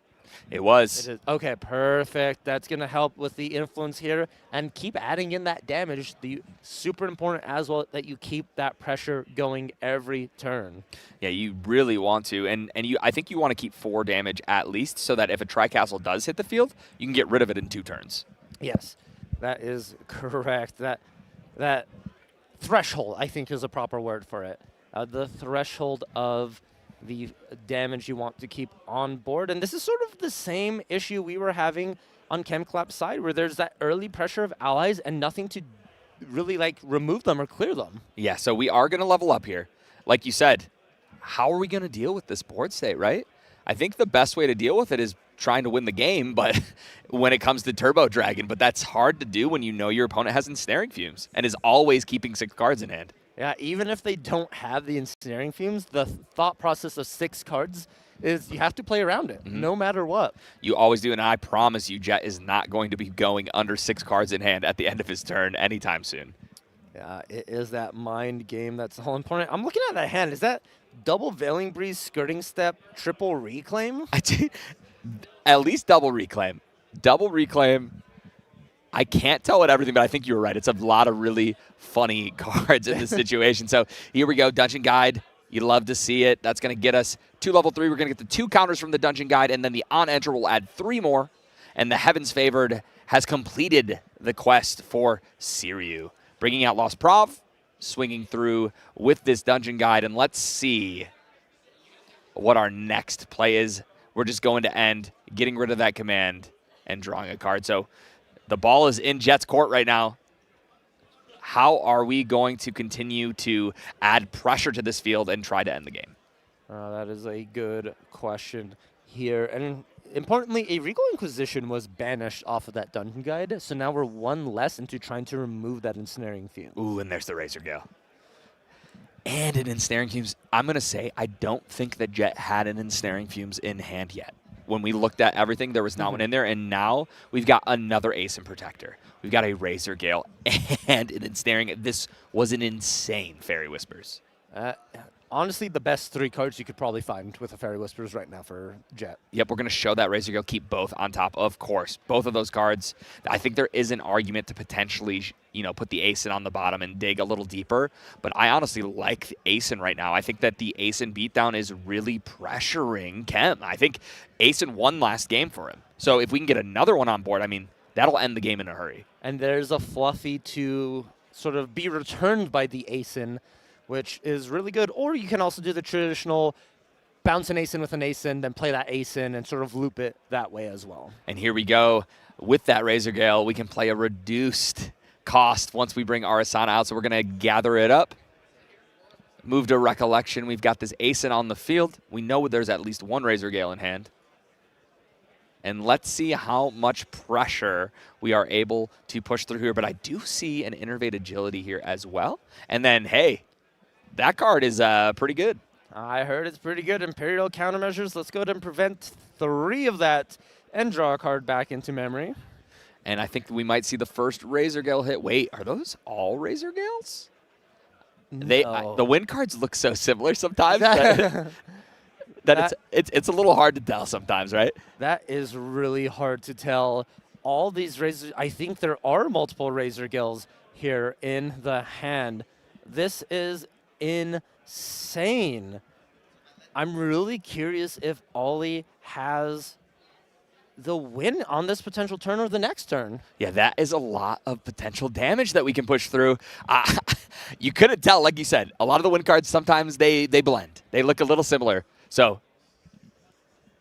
It was. It is. Okay, perfect. That's going to help with the influence here and keep adding in that damage. The super important as well that you keep that pressure going every turn. Yeah, you really want to. And I think you want to keep 4 damage at least so that if a Tri-Castle does hit the field, you can get rid of it in 2 turns. Yes, that is correct. That threshold, I think, is a proper word for it. The threshold of the damage you want to keep on board. And this is sort of the same issue we were having on ChemClap's side, where there's that early pressure of allies and nothing to really remove them or clear them. Yeah, so we are going to level up here. Like you said, how are we going to deal with this board state, right? I think the best way to deal with it is trying to win the game, but when it comes to Turbo Dragon, but that's hard to do when you know your opponent has Ensnaring Fumes and is always keeping 6 cards in hand. Yeah, even if they don't have the Ensnaring Fumes, the thought process of 6 cards is you have to play around it, no matter what. You always do, and I promise you, Jet is not going to be going under 6 cards in hand at the end of his turn anytime soon. Yeah, it is that mind game that's all important. I'm looking at that hand. Is that double Veiling Breeze, Skirting Step, triple Reclaim? At least double Reclaim. Double Reclaim. I can't tell it everything, but I think you were right. It's a lot of really funny cards in this situation. So here we go, Dungeon Guide. You love to see it. That's going to get us to level 3. We're going to get the 2 counters from the Dungeon Guide, and then the on-enter will add 3 more. And the Heavens Favored has completed the quest for Siryu. Bringing out Lost Prov, swinging through with this Dungeon Guide. And let's see what our next play is. We're just going to end, getting rid of that command, and drawing a card. So the ball is in Jet's court right now. How are we going to continue to add pressure to this field and try to end the game? That is a good question here. And importantly, a Regal Inquisition was banished off of that dungeon guide, so now we're one less into trying to remove that ensnaring fume. Ooh, and there's the Razor Gale. And an Ensnaring Fumes. I'm going to say I don't think that Jet had an Ensnaring Fumes in hand yet. When we looked at everything, there was not one in there, and now we've got another Ace and Protector. We've got a Razor Gale and an Ensnaring. This was an insane Fairy Whispers. Honestly, the best 3 cards you could probably find with a Fairy Whispers right now for Jet. Yep, we're going to show that Razor Gale, keep both on top, of course. Both of those cards. I think there is an argument to potentially, put the Ace in on the bottom and dig a little deeper. But I honestly like the Ace in right now. I think that the Ace in beatdown is really pressuring Kem. I think Ace in won last game for him. So if we can get another one on board, I mean, that'll end the game in a hurry. And there's a Fluffy to sort of be returned by the Ace in, which is really good. Or you can also do the traditional bounce an Ace in with an Ace in, then play that Ace in and sort of loop it that way as well. And here we go. With that Razor Gale, we can play a reduced cost once we bring Arasana out. So we're going to gather it up. Move to Recollection. We've got this Ace in on the field. We know there's at least one Razor Gale in hand. And let's see how much pressure we are able to push through here. But I do see an Innervate Agility here as well. And then, hey, that card is pretty good. I heard it's pretty good. Imperial Countermeasures. Let's go ahead and prevent 3 of that and draw a card back into memory. And I think we might see the first Razor Gale hit. Wait, are those all Razor Gales? No. The win cards look so similar sometimes that it's a little hard to tell sometimes, right? That is really hard to tell. All these Razor, I think there are multiple Razor Gales here in the hand. This is insane. I'm really curious if Ollie has the win on this potential turn or the next turn. Yeah, that is a lot of potential damage that we can push through. You couldn't tell, like you said, a lot of the win cards, sometimes they blend. They look a little similar. So,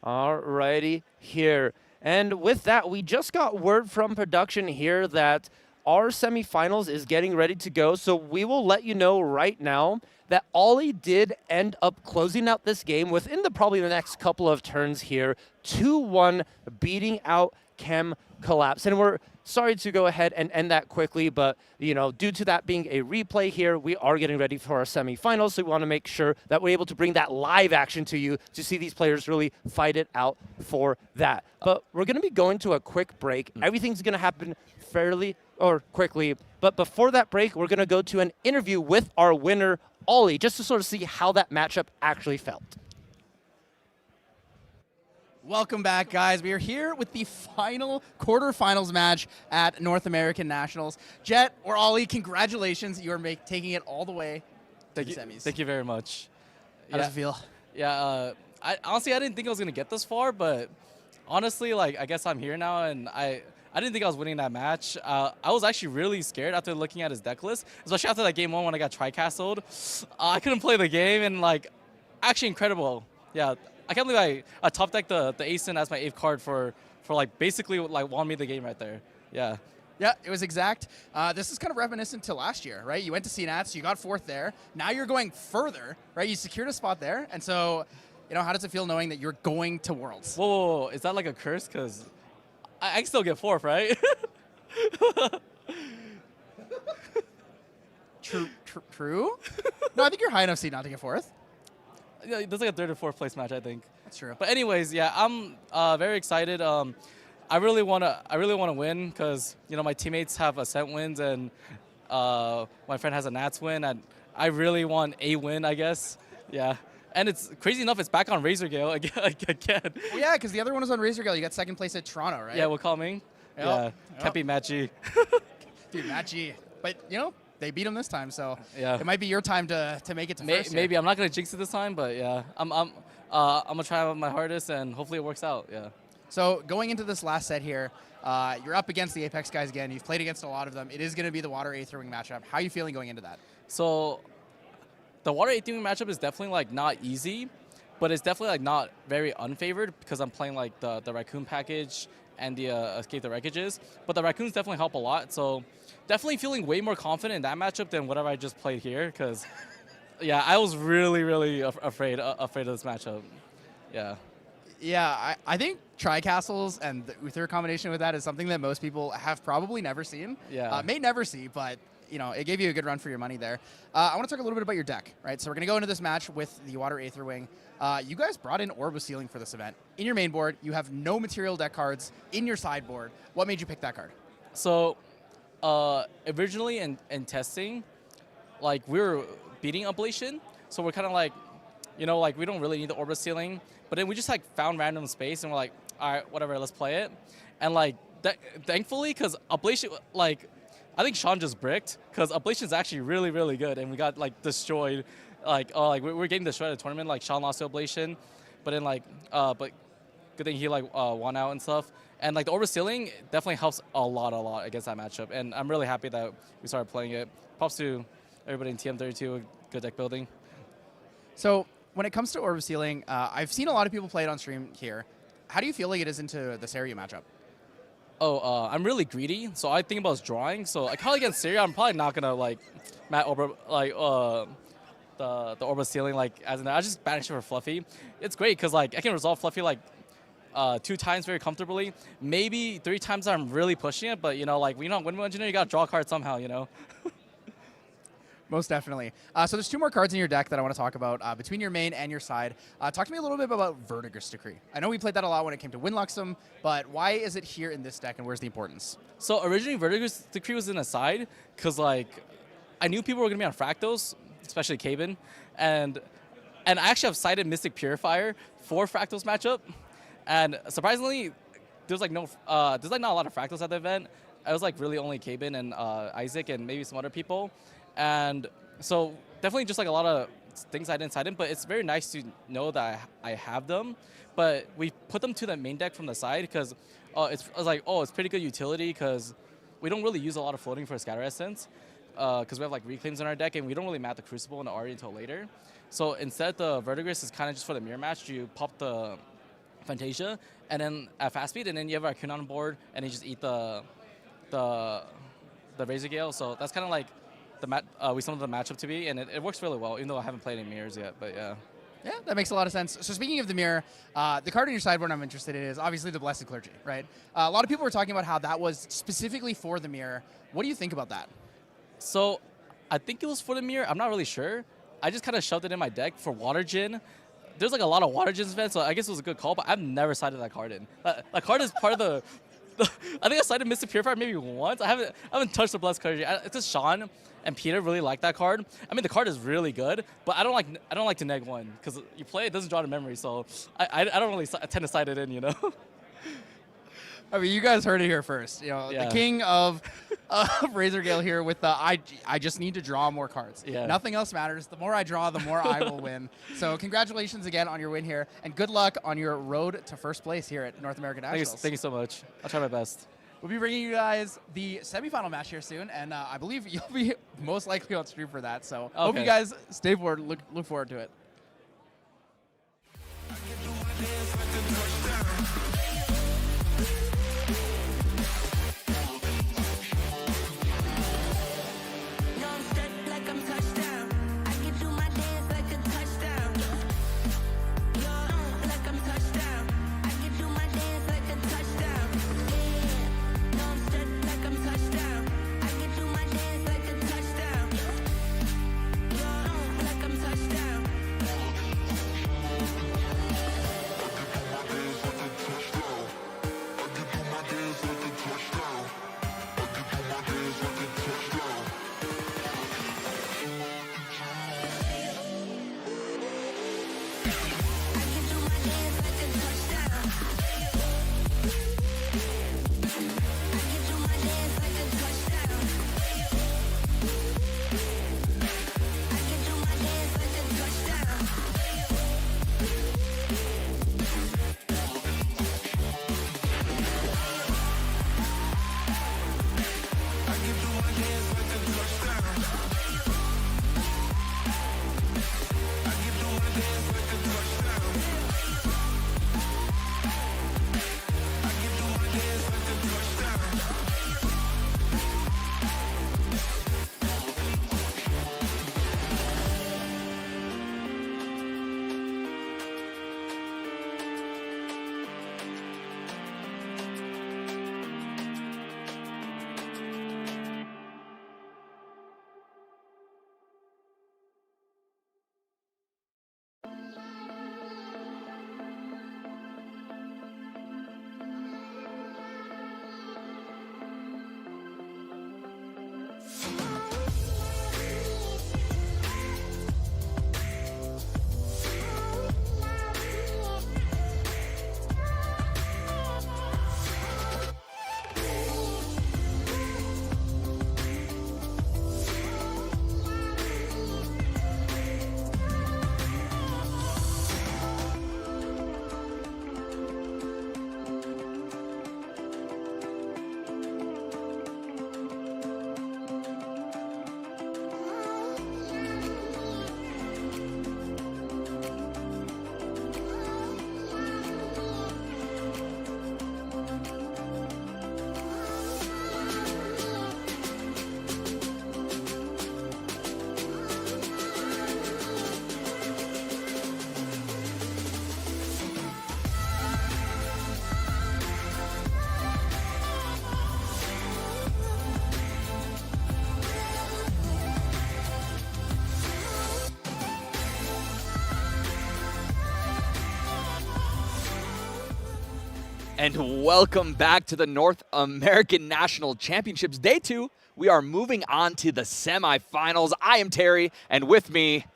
alrighty here. And with that, we just got word from production here that our semifinals is getting ready to go. So we will let you know right now that Ollie did end up closing out this game within probably the next couple of turns here. 2-1, beating out Kem Collapse. And we're sorry to go ahead and end that quickly, but due to that being a replay here, we are getting ready for our semifinals. So we want to make sure that we're able to bring that live action to you to see these players really fight it out for that. But we're going to be going to a quick break. Everything's going to happen quickly. But before that break, we're going to go to an interview with our winner, Ollie, just to sort of see how that matchup actually felt. Welcome back, guys. We are here with the final quarterfinals match at North American Nationals. Jet or Ollie, congratulations. You are taking it all the way to the semis. Thank you very much. How does it feel? Yeah, honestly, I didn't think I was going to get this far, but honestly, I guess I'm here now, and I didn't think I was winning that match. I was actually really scared after looking at his deck list, especially after that game 1 when I got tri-castled. I couldn't play the game, and actually incredible. Yeah, I can't believe I top decked the Ace in as my 8th card for basically won me the game right there. Yeah. Yeah, it was exact. This is kind of reminiscent to last year, right? You went to CNATS, you got 4th there. Now you're going further, right? You secured a spot there, and so, how does it feel knowing that you're going to Worlds? Whoa, is that like a curse? Because I can still get 4th, right? True? No, I think you're high enough seed not to get 4th. Yeah, there's like a 3rd or 4th place match, I think. That's true. But anyways, yeah, I'm very excited. I really wanna win because my teammates have Ascent wins and my friend has a Nats win, and I really want a win, I guess. Yeah. And it's crazy enough, it's back on Razor Gale again. Well, yeah, because the other one was on Razor Gale. You got 2nd place at Toronto, right? Yeah, Wilcoming. Yeah. Can't be Matt G. Dude, Matt G. But, they beat him this time, so yeah, it might be your time to make it to first. Maybe. I'm not going to jinx it this time, but yeah, I'm going to try my hardest, and hopefully it works out, yeah. So going into this last set here, you're up against the Apex guys again. You've played against a lot of them. It is going to be the Water Aetherwing matchup. How are you feeling going into that? So the Water Aetherwing matchup is definitely not easy, but it's definitely not very unfavored because I'm playing the Raccoon package and the Escape the Wreckages. But the Raccoons definitely help a lot, so definitely feeling way more confident in that matchup than whatever I just played here because, yeah, I was really, really afraid of this matchup. Yeah. Yeah, I think tri-castles and the Uther combination with that is something that most people have probably never seen. Yeah. May never see, but you know, it gave you a good run for your money there. I want to talk a little bit about your deck, right? So we're going to go into this match with the Water Aetherwing. You guys brought in Orb of Sealing for this event. In your main board, you have no material deck cards in your sideboard. What made you pick that card? So originally in testing, like we were beating Ablation, so we're kind of like, you know, like we don't really need the Orb of Sealing, but then we just like found random space and we're like, all right, whatever, let's play it. And like thankfully, because Ablation, like I think Sean just bricked because Ablation's actually really, really good, and we got like destroyed. Like we're getting destroyed at the tournament. Like Sean lost to Ablation, but then like but good thing he like won out and stuff. And like the Orb of Sealing definitely helps a lot against that matchup, and I'm really happy that we started playing it. Props to everybody in TM32, good deck building. So when it comes to Orb of Sealing, I've seen a lot of people play it on stream here. How do you feel like it is into the Seria matchup? Oh, I'm really greedy, so I think about drawing. So I probably against Seria, I'm probably not gonna like Matt Orb like the Orb of Sealing like as in I just banish it for Fluffy. It's great because like I can resolve Fluffy like 2 times very comfortably. Maybe 3 times I'm really pushing it, but you know like when you're not Windmill Engineer, you gotta draw a card somehow, you know. Most definitely. So there's 2 more cards in your deck that I want to talk about between your main and your side. Talk to me a little bit about Verdigris Decree. I know we played that a lot when it came to Windluxem, but why is it here in this deck, and where's the importance? So originally Verdigris Decree was in a side because like I knew people were gonna be on Fractals, especially Caben, and I actually have sided Mystic Purifier for Fractals matchup, and surprisingly there's like not a lot of Fractals at the event. I was like really only Caben and Isaac and maybe some other people. And so definitely just like a lot of things I didn't side in, but it's very nice to know that I have them. But we put them to the main deck from the side because I was like, oh, it's pretty good utility because we don't really use a lot of floating for Scatter Essence because we have like Reclaims in our deck and we don't really mat the Crucible and the Ari until later. So instead the Verdigris is kind of just for the mirror match. You pop the Fantasia and then at fast speed, and then you have our Arcana on board and you just eat the Razor Gale. So that's kind of like we summoned the matchup to be, and it works really well, even though I haven't played any mirrors yet, but yeah. Yeah, that makes a lot of sense. So speaking of the mirror, the card in your sideboard I'm interested in is obviously the Blessed Clergy, right? A lot of people were talking about how that was specifically for the mirror. What do you think about that? So I think it was for the mirror. I'm not really sure. I just kind of shoved it in my deck for Water Djinn. There's like a lot of Water Djinns events, so I guess it was a good call, but I've never sided that card in. That card is part of the... I think I sided Mystic Purifier maybe once. I haven't touched the Blessed Clergy. It's just Sean and Peter really like that card. I mean, the card is really good, but I don't like to neg 1 because you play it doesn't draw to memory, so I don't really tend to side it in, you know. I mean, you guys heard it here first. You know, Yeah. the king of Razor Gale here with the I just need to draw more cards. Yeah. Nothing else matters. The more I draw, the more I will win. So congratulations again on your win here, and good luck on your road to first place here at North American Nationals. Thank you so much. I'll try my best. We'll be bringing you guys the semifinal match here soon, and I believe you'll be most likely on stream for that. So hope you Okay. guys stay forward. Look forward to it. And welcome back to the North American National Championships Day 2. We are moving on to the semifinals. I am Terry, and with me,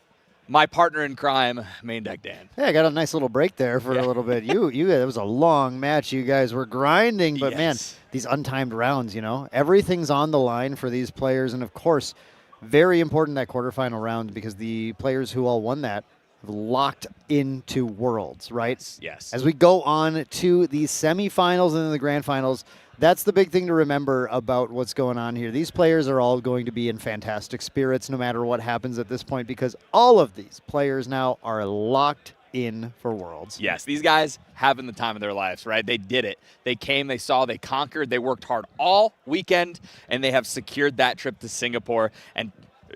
my partner in crime, Main Deck Dan. Hey, I got a nice little break there for a little bit. It was a long match. You guys were grinding, but man, these untimed rounds, everything's on the line for these players. And of course, very important that quarterfinal round because the players who all won that have locked into Worlds, right? Yes. As we go on to the semifinals and then the grand finals, that's the big thing to remember about what's going on here. These players are all going to be in fantastic spirits no matter what happens at this point because all of these players now are locked in for Worlds. Yes, these guys having the time of their lives, right? They did it. They came, they saw, they conquered, they worked hard all weekend, and they have secured that trip to Singapore. And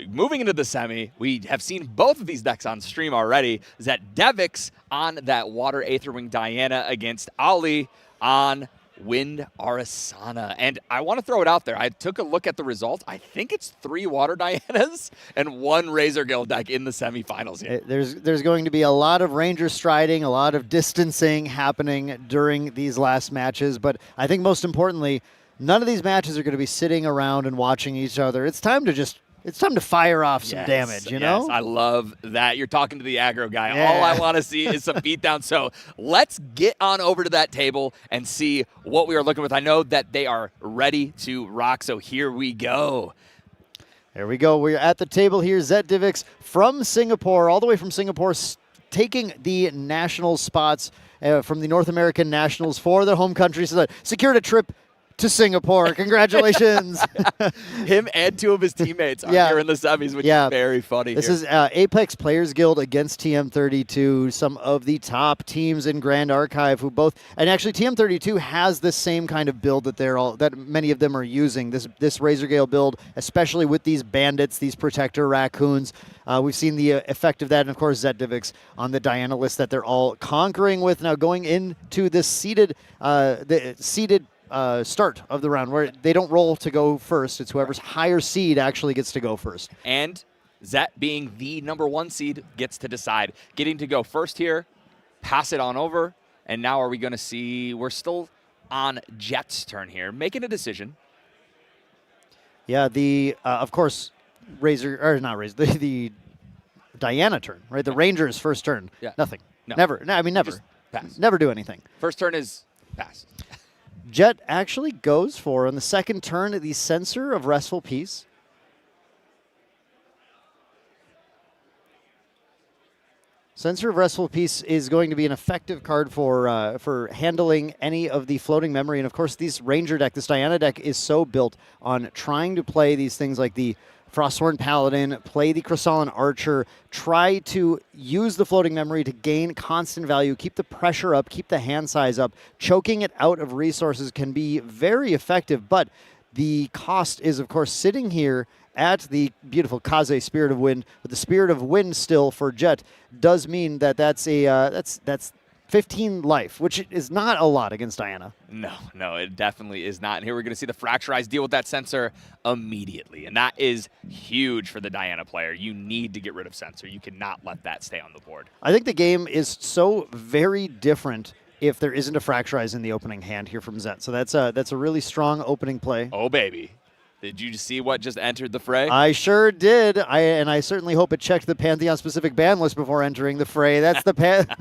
moving into the semi, we have seen both of these decks on stream already. Devix on that Water Aetherwing Diana against Ali on Wind Arasana. And I want to throw it out there. I took a look at the results. I think it's 3 Water Dianas and 1 Razorgale deck in the semifinals here. There's going to be a lot of Ranger striding, a lot of distancing happening during these last matches. But I think most importantly, none of these matches are going to be sitting around and watching each other. It's time to fire off some damage, Yes, I love that. You're talking to the aggro guy. Yeah. All I want to see is some beatdown. So let's get on over to that table and see what we are looking with. I know that they are ready to rock, so here we go. There we go. We're at the table here. Devix from Singapore, all the way from Singapore, taking the national spots from the North American Nationals for their home country. So secured a trip to Singapore. Congratulations. Him and 2 of his teammates are here in the semis, which is very funny. This is Apex Players Guild against TM32, some of the top teams in Grand Archive who both, and actually TM32 has the same kind of build that many of them are using. This Razorgale build, especially with these bandits, these protector raccoons. We've seen the effect of that, and of course Devix on the Diana list that they're all conquering with. Now going into this seeded start of the round where they don't roll to go first. It's whoever's higher seed actually gets to go first. And Zet, being the #1 seed, gets to decide. Getting to go first here, pass it on over, and now are we going to see, we're still on Jet's turn here, making a decision. Yeah, of course, the Diana turn, right? The Ranger's first turn. Yeah. Nothing. No. Never. No, I mean, never. Just pass. Never do anything. First turn is pass. Jet actually goes for, on the second turn, the Censor of Restful Peace. Censor of Restful Peace is going to be an effective card for handling any of the floating memory. And of course, this Ranger deck, this Diana deck, is so built on trying to play these things like the Frosthorn Paladin, play the Chrysalis Archer, try to use the floating memory to gain constant value, keep the pressure up, keep the hand size up. Choking it out of resources can be very effective, but the cost is, of course, sitting here at the beautiful Kaze Spirit of Wind, with the Spirit of Wind still for Jet, does mean that that's 15 life, which is not a lot against Diana. No, it definitely is not. And here we're going to see the Fracturized deal with that Censor immediately. And that is huge for the Diana player. You need to get rid of Censor. You cannot let that stay on the board. I think the game is so very different if there isn't a Fracturize in the opening hand here from Zet. So that's a really strong opening play. Oh, baby. Did you see what just entered the fray? I sure did. I certainly hope it checked the Pantheon-specific ban list before entering the fray. That's the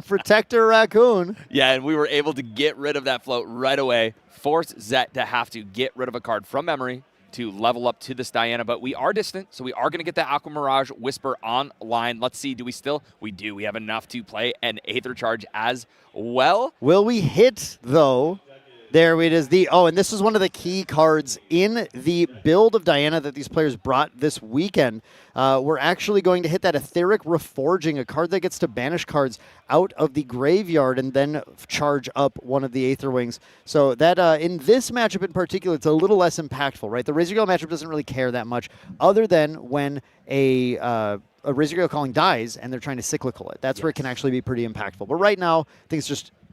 Protector Raccoon. Yeah, and we were able to get rid of that float right away. Force Zet to have to get rid of a card from memory to level up to this Diana. But we are distant, so we are going to get that Aqua Mirage Whisper online. Let's see, do we still? We do. We have enough to play an Aether Charge as well. Will we hit, though? There it is. And this is one of the key cards in the build of Diana that these players brought this weekend. We're actually going to hit that Etheric Reforging, a card that gets to banish cards out of the graveyard and then charge up one of the Aether Wings. So that in this matchup in particular, it's a little less impactful, right? The Razorgale matchup doesn't really care that much, other than when a Razorgale Calling dies and they're trying to cyclical it. That's where it can actually be pretty impactful. But right now, I think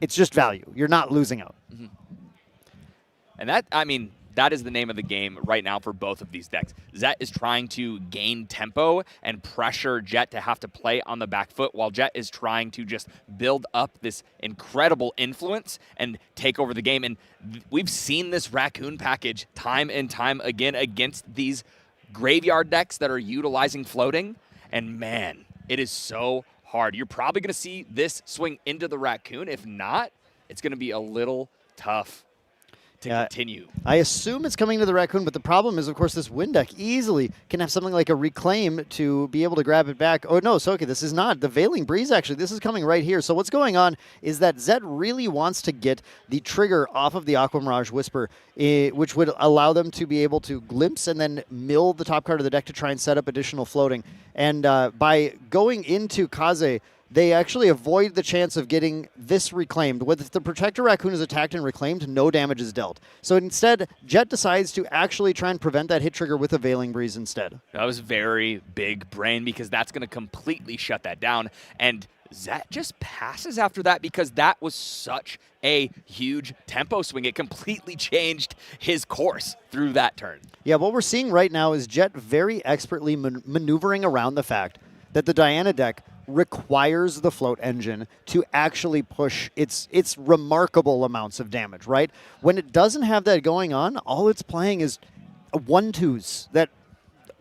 it's just value. You're not losing out. Mm-hmm. And that, I mean, that is the name of the game right now for both of these decks. Zet is trying to gain tempo and pressure Jet to have to play on the back foot, while Jet is trying to just build up this incredible influence and take over the game. And we've seen this Raccoon package time and time again against these graveyard decks that are utilizing floating. And man, it is so hard. You're probably going to see this swing into the Raccoon. If not, it's going to be a little tough to continue. I assume it's coming to the Raccoon, but the problem is, of course, this Wind deck easily can have something like a Reclaim to be able to grab it back. Oh, no, so okay, this is not. The Veiling Breeze, actually, this is coming right here. So what's going on is that Zet really wants to get the trigger off of the Aqua Mirage Whisper, which would allow them to be able to glimpse and then mill the top card of the deck to try and set up additional floating. And by going into Kaze, they actually avoid the chance of getting this reclaimed. If the Protector Raccoon is attacked and reclaimed, no damage is dealt. So instead, Jet decides to actually try and prevent that hit trigger with a Veiling Breeze instead. That was very big brain, because that's going to completely shut that down. And Zet just passes after that because that was such a huge tempo swing. It completely changed his course through that turn. Yeah, what we're seeing right now is Jet very expertly maneuvering around the fact that the Diana deck requires the float engine to actually push its remarkable amounts of damage, right? When it doesn't have that going on, all it's playing is 1-2s, that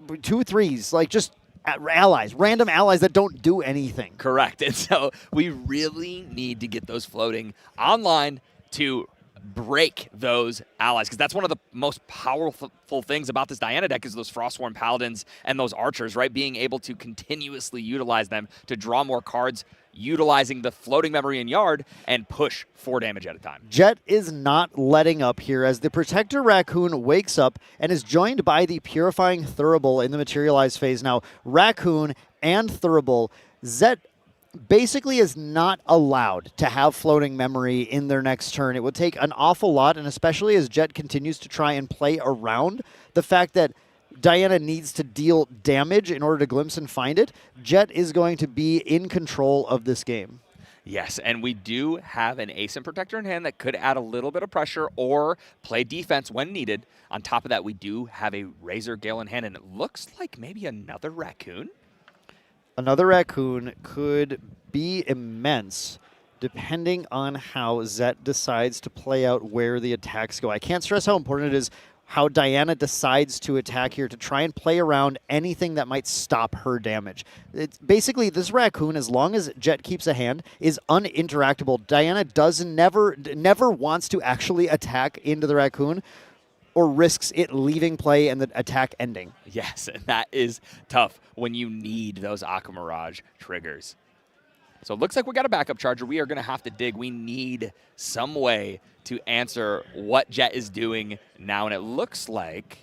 2-3s, like just allies, random allies that don't do anything. Correct. And so we really need to get those floating online to break those allies, because that's one of the most powerful things about this Diana deck is those Frostworn Paladins and those Archers, right? Being able to continuously utilize them to draw more cards, utilizing the floating memory in Yard and push 4 damage at a time. Jet is not letting up here as the Protector Raccoon wakes up and is joined by the Purifying Thurible in the Materialize phase. Now, Raccoon and Thurible, Zet basically is not allowed to have floating memory in their next turn. It would take an awful lot, and especially as Jet continues to try and play around the fact that Diana needs to deal damage in order to glimpse and find it, Jet is going to be in control of this game. Yes, and we do have an Ace and Protector in hand that could add a little bit of pressure or play defense when needed. On top of that, we do have a Razor Gale in hand, and it looks like maybe another Raccoon. Another Raccoon could be immense depending on how Zet decides to play out where the attacks go. I can't stress how important it is how Diana decides to attack here to try and play around anything that might stop her damage. It's basically, this Raccoon, as long as Jet keeps a hand, is uninteractable. Diana never wants to actually attack into the Raccoon or risks it leaving play and the attack ending. Yes, and that is tough when you need those Aqua Mirage triggers. So it looks like we got a backup charger. We are going to have to dig. We need some way to answer what Jet is doing now. And it looks like,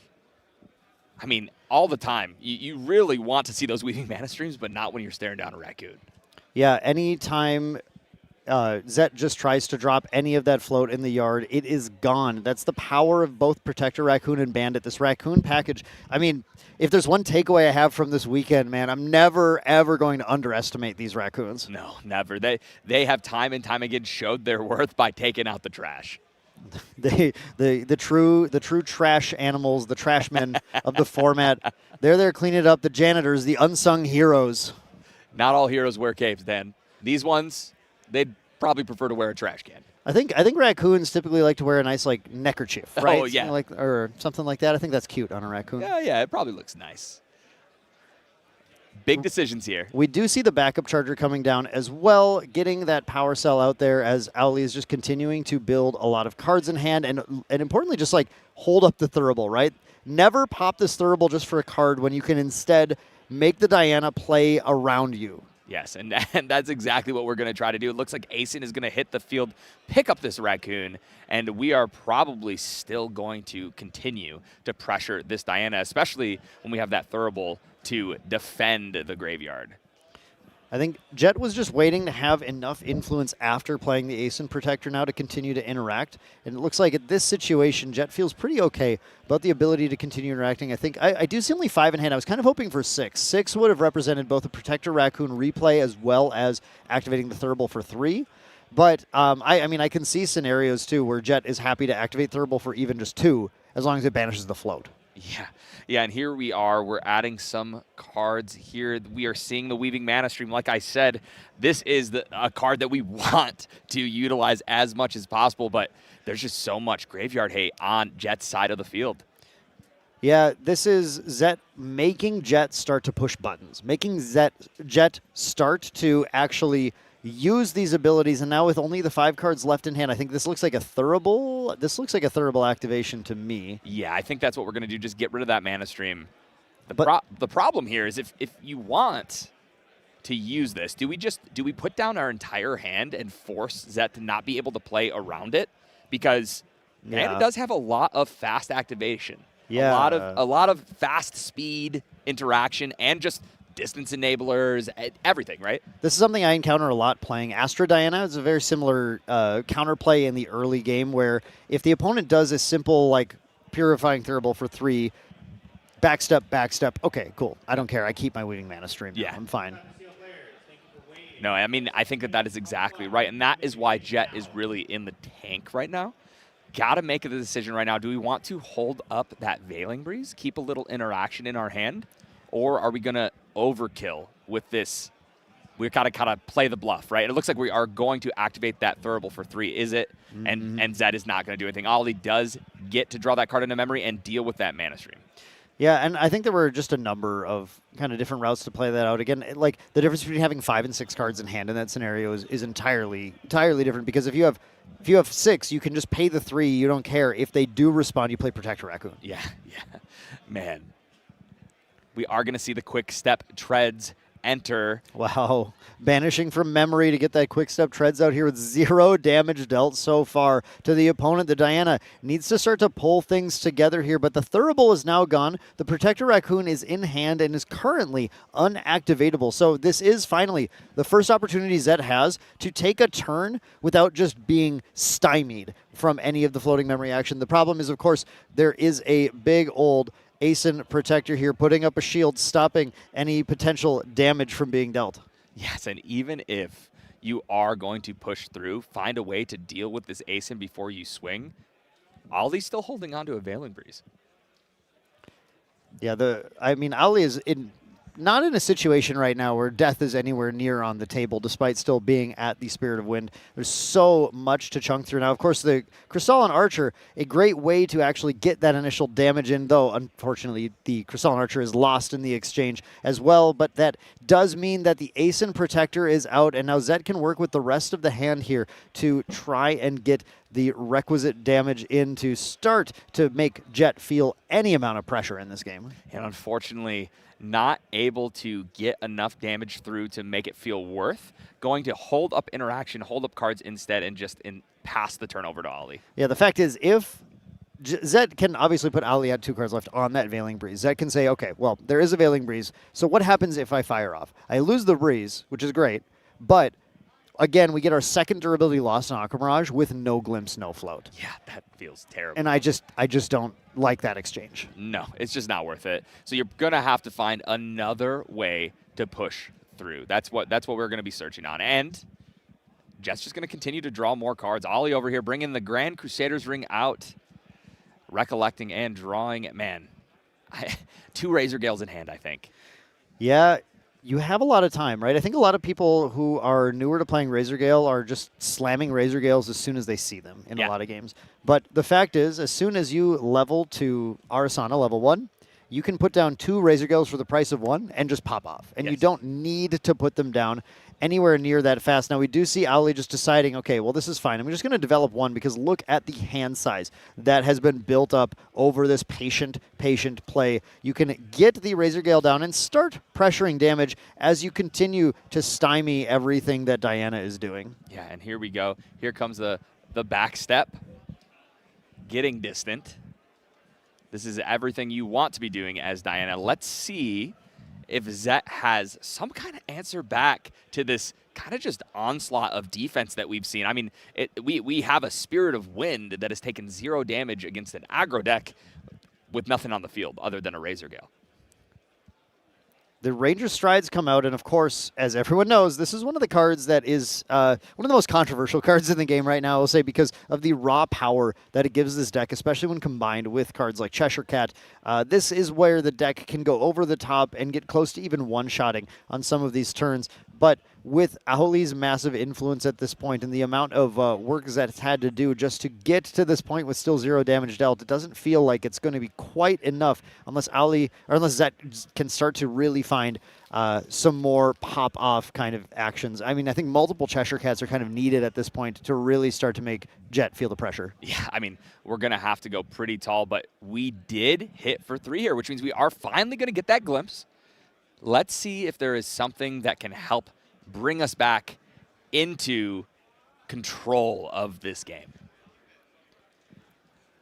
I mean, all the time, you really want to see those Weaving Mana Streams, but not when you're staring down a Raccoon. Yeah, anytime Zet just tries to drop any of that float in the yard, it is gone. That's the power of both Protector Raccoon and Bandit. This Raccoon package, I mean, if there's one takeaway I have from this weekend, man, I'm never, ever going to underestimate these Raccoons. No, never. They have time and time again showed their worth by taking out the trash. The true trash animals, the trash men of the format, they're there cleaning it up. The janitors, the unsung heroes. Not all heroes wear capes, Dan. These ones, they'd probably prefer to wear a trash can. I think Raccoons typically like to wear a nice like neckerchief, right? Oh yeah, or something like that. I think that's cute on a raccoon. Yeah, it probably looks nice. Big decisions here. We do see the backup charger coming down as well, getting that power cell out there as Owly is just continuing to build a lot of cards in hand and importantly just like hold up the Thurible, right? Never pop this Thurible just for a card when you can instead make the Diana play around you. Yes, and that's exactly what we're going to try to do. It looks like Asen is going to hit the field, pick up this Raccoon, and we are probably still going to continue to pressure this Diana, especially when we have that Thurible to defend the graveyard. I think Jet was just waiting to have enough influence after playing the Ace and Protector now to continue to interact. And it looks like at this situation, Jet feels pretty okay about the ability to continue interacting. I think I do see only 5 in hand. I was kind of hoping for 6. 6 would have represented both a Protector Raccoon replay as well as activating the Thurible for 3. But I mean, I can see scenarios too where Jet is happy to activate Thurible for even just 2, as long as it banishes the float. Yeah, and here we are. We're adding some cards here. We are seeing the Weaving Mana Stream. Like I said, this is a card that we want to utilize as much as possible, but there's just so much graveyard hate on Jet's side of the field. Yeah, this is Zet making Jet start to push buttons, making Jet start to actually use these abilities, and now with only the 5 cards left in hand, I think this looks like a Thurible. This looks like a Thurible activation to me. Yeah, I think that's what we're going to do, just get rid of that Mana Stream. The problem here is if you want to use this, do we put down our entire hand and force Zet to not be able to play around it? Because Mana does have a lot of fast activation. Yeah. A lot of fast speed interaction and just distance enablers, everything, right? This is something I encounter a lot playing Astra Diana. It's a very similar counterplay in the early game where if the opponent does a simple, like, Purifying Thurible for 3, backstep, okay, cool. I don't care. I keep my Weaving Mana Stream. Yeah. I'm fine. No, I mean, I think that is exactly right, and that is why Jet is really in the tank right now. Got to make the decision right now. Do we want to hold up that Veiling Breeze, keep a little interaction in our hand, or are we going to overkill with this? We've got to kind of play the bluff, right? It looks like we are going to activate that Thurible for 3, is it? And Zed is not going to do anything. Ollie does get to draw that card into memory and deal with that Mana Stream. Yeah, and I think there were just a number of kind of different routes to play that out. Again, like the difference between having 5 and 6 cards in hand in that scenario is entirely different, because if you have 6, you can just pay the 3. You don't care. If they do respond, you play Protector Raccoon. Yeah. Man. We are going to see the quick step treads enter. Wow. Banishing from memory to get that quick step treads out here with 0 damage dealt so far to the opponent. The Diana needs to start to pull things together here, but the Thurible is now gone. The Protector Raccoon is in hand and is currently unactivatable. So this is finally the first opportunity Zed has to take a turn without just being stymied from any of the floating memory action. The problem is, of course, there is a big old Asen Protector here, putting up a shield, stopping any potential damage from being dealt. Yes, and even if you are going to push through, find a way to deal with this Asen before you swing. Ollie's still holding on to a Veiling Breeze. Yeah, Ali is not in a situation right now where death is anywhere near on the table, despite still being at the Spirit of Wind. There's so much to chunk through. Now, of course, the Crystalline Archer, a great way to actually get that initial damage in, though, unfortunately, the Crystalline Archer is lost in the exchange as well, but that does mean that the Asen Protector is out, and now Zed can work with the rest of the hand here to try and get the requisite damage in to start to make Jet feel any amount of pressure in this game. And unfortunately, not able to get enough damage through to make it feel worth going to hold up interaction, hold up cards instead, and just pass the turn over to Ollie. Yeah, the fact is, if Zed can obviously put Ali at 2 cards left on that Veiling Breeze. Zed can say, okay, well, there is a Veiling Breeze, so what happens if I fire off? I lose the Breeze, which is great, but again, we get our second durability loss on Aqua Mirage with no Glimpse, no Float. Yeah, that feels terrible. And I just don't like that exchange. No, it's just not worth it. So you're going to have to find another way to push through. That's what we're going to be searching on. And Jet's just going to continue to draw more cards. Ollie over here bringing the Grand Crusader's Ring out, recollecting and drawing. Man, 2 Razor Gales in hand, I think. Yeah, you have a lot of time, right? I think a lot of people who are newer to playing Razor Gale are just slamming Razor Gales as soon as they see them in a lot of games. But the fact is, as soon as you level to Arasana level 1, you can put down 2 Razor Gales for the price of 1 and just pop off. And you don't need to put them down anywhere near that fast. Now, we do see Ollie just deciding, okay, well, this is fine. I'm just going to develop 1 because look at the hand size that has been built up over this patient play. You can get the Razor Gale down and start pressuring damage as you continue to stymie everything that Diana is doing. Yeah, and here we go. Here comes the back step. Getting distant. This is everything you want to be doing as Diana. Let's see if Zet has some kind of answer back to this kind of just onslaught of defense that we've seen. I mean, we have a Spirit of Wind that has taken 0 damage against an aggro deck with nothing on the field other than a Razor Gale. the Ranger Strides come out, and of course, as everyone knows, this is one of the cards that is one of the most controversial cards in the game right now, I'll say, because of the raw power that it gives this deck, especially when combined with cards like Cheshire Cat. This is where the deck can go over the top and get close to even one-shotting on some of these turns. But with Owly's massive influence at this point and the amount of work that it's had to do just to get to this point with still 0 damage dealt, it doesn't feel like it's going to be quite enough unless Owly, or unless Zet can start to really find some more pop-off kind of actions. I mean, I think multiple Cheshire Cats are kind of needed at this point to really start to make Jet feel the pressure. Yeah, I mean, we're going to have to go pretty tall, but we did hit for 3 here, which means we are finally going to get that glimpse. Let's see if there is something that can help bring us back into control of this game.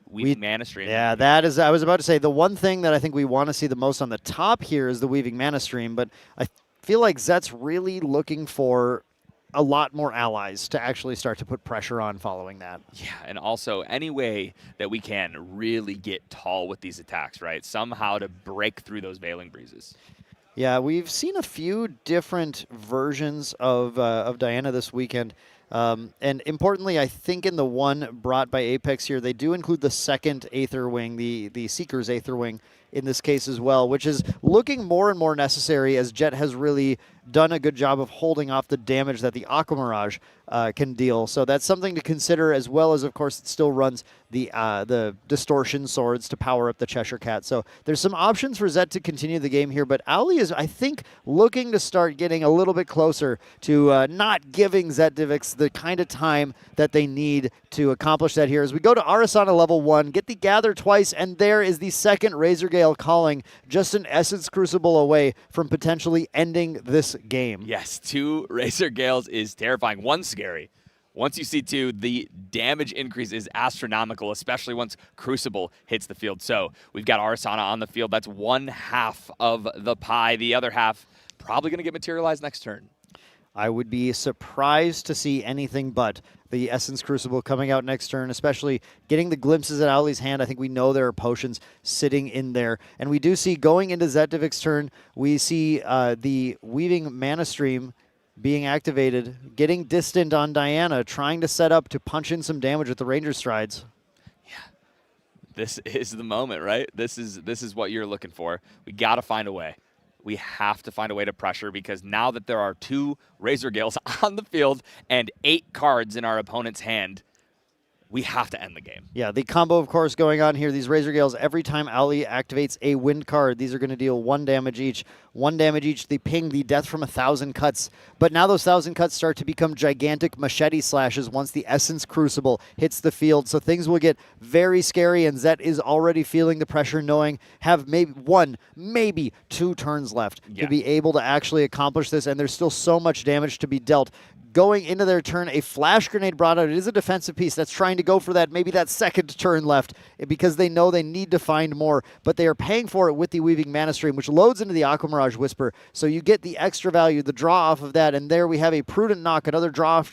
Weaving Mana Stream. Yeah, that is, I was about to say, the one thing that I think we want to see the most on the top here is the Weaving Mana Stream, but I feel like Zet's really looking for a lot more allies to actually start to put pressure on following that. Yeah, and also any way that we can really get tall with these attacks, right? Somehow to break through those Veiling Breezes. Yeah, we've seen a few different versions of Diana this weekend. And importantly, I think in the one brought by Apex here, they do include the second Aether Wing, the Seeker's Aether Wing in this case as well, which is looking more and more necessary as Jet has really done a good job of holding off the damage that the Aqua Mirage can deal. So that's something to consider, as well as, of course, it still runs the Distortion Swords to power up the Cheshire Cat. So there's some options for Zet to continue the game here, but Owly is, I think, looking to start getting a little bit closer to not giving Zetivix the kind of time that they need to accomplish that here. As we go to Arasana level 1, get the Gather twice, and there is the second Razor Gale Calling, just an Essence Crucible away from potentially ending this game. Yes, 2 Razor Gales is terrifying. 1's scary. Once you see 2, the damage increase is astronomical, especially once Crucible hits the field. So we've got Arasana on the field. That's 1/2 of the pie. The other half probably going to get materialized next turn. I would be surprised to see anything but the Essence Crucible coming out next turn, especially getting the glimpses at Owly's hand. I think we know there are potions sitting in there. And we do see, going into Zetivix's turn, we see the Weaving Mana Stream being activated, getting distant on Diana, trying to set up to punch in some damage with the Ranger Strides. This is the moment, right? This is what you're looking for. We got to find a way. We have to find a way to pressure, because now that there are 2 Razor Gales on the field and 8 cards in our opponent's hand, we have to end the game. Yeah, the combo, of course, going on here. These Razor Gales, every time Owly activates a wind card, these are going to deal 1 damage each. 1 damage each. They ping the Death from 1,000 Cuts. But now those 1,000 Cuts start to become gigantic machete slashes once the Essence Crucible hits the field. So things will get very scary, and Zet is already feeling the pressure, knowing have maybe 1, maybe 2 turns left to be able to actually accomplish this, and there's still so much damage to be dealt. Going into their turn, a Flash Grenade brought out. It is a defensive piece that's trying to go for that, maybe that second turn left, because they know they need to find more, but they are paying for it with the Weaving Mana Stream, which loads into the Aqua Mirage Whisper, so you get the extra value, the draw off of that, and there we have a Prudent Knock, another draw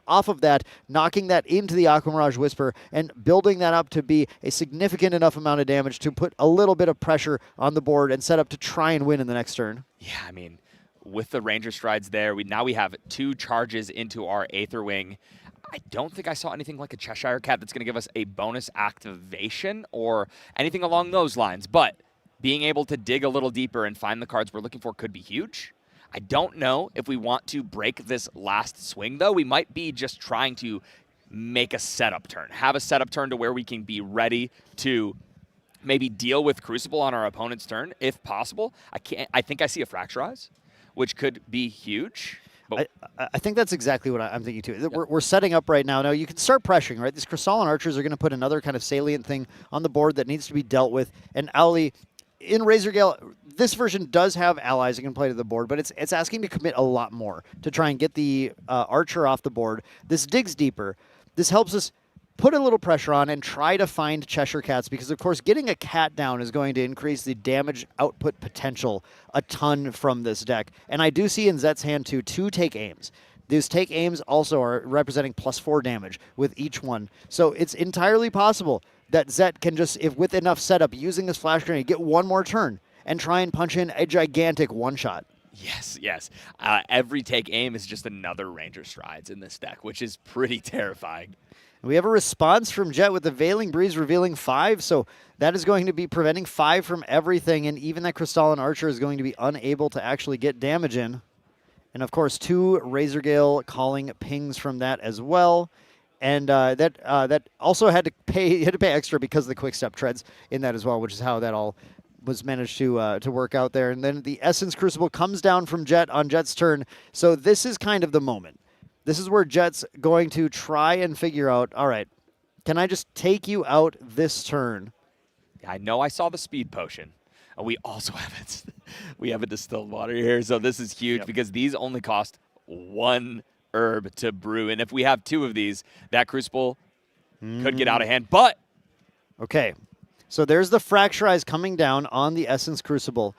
off of that, knocking that into the Aqua Mirage Whisper, and building that up to be a significant enough amount of damage to put a little bit of pressure on the board and set up to try and win in the next turn. Yeah, I mean, with the Ranger Strides there, now we have 2 charges into our Aether Wing. I don't think I saw anything like a Cheshire Cat that's going to give us a bonus activation or anything along those lines. But being able to dig a little deeper and find the cards we're looking for could be huge. I don't know if we want to break this last swing, though. We might be just trying to make a setup turn, have a setup turn to where we can be ready to maybe deal with Crucible on our opponent's turn, if possible. I think I see a Fracturize, which could be huge. But I think that's exactly what I'm thinking, too. Yeah. We're setting up right now. Now, you can start pressuring, right? These Crystalline Archers are going to put another kind of salient thing on the board that needs to be dealt with. And Owly, in Razor Gale, this version does have allies that can play to the board, but it's asking to commit a lot more to try and get the Archer off the board. This digs deeper. This helps us put a little pressure on and try to find Cheshire Cats, because, of course, getting a cat down is going to increase the damage output potential a ton from this deck. And I do see in Zet's hand, too, 2 Take Aims. These Take Aims also are representing +4 damage with each one. So it's entirely possible that Zet can just, if with enough setup, using this Flash Grenade, get 1 more turn and try and punch in a gigantic one-shot. Yes, yes. Every take aim is just another Ranger Strides in this deck, which is pretty terrifying. We have a response from Jet with the Veiling Breeze revealing 5, so that is going to be preventing 5 from everything, and even that Crystalline Archer is going to be unable to actually get damage in. And of course, 2 Razorgale calling pings from that as well. And that also had to pay extra because of the quick step treads in that as well, which is how that all was managed to work out there. And then the Essence Crucible comes down from Jet on Jet's turn. So this is kind of the moment. This is where Jet's going to try and figure out, all right, can I just take you out this turn? I know I saw the speed potion. We also have it. We have a distilled water here, so this is huge because these only cost 1 herb to brew. And if we have 2 of these, that Crucible could get out of hand. But okay. So there's the Fracturize coming down on the Essence Crucible.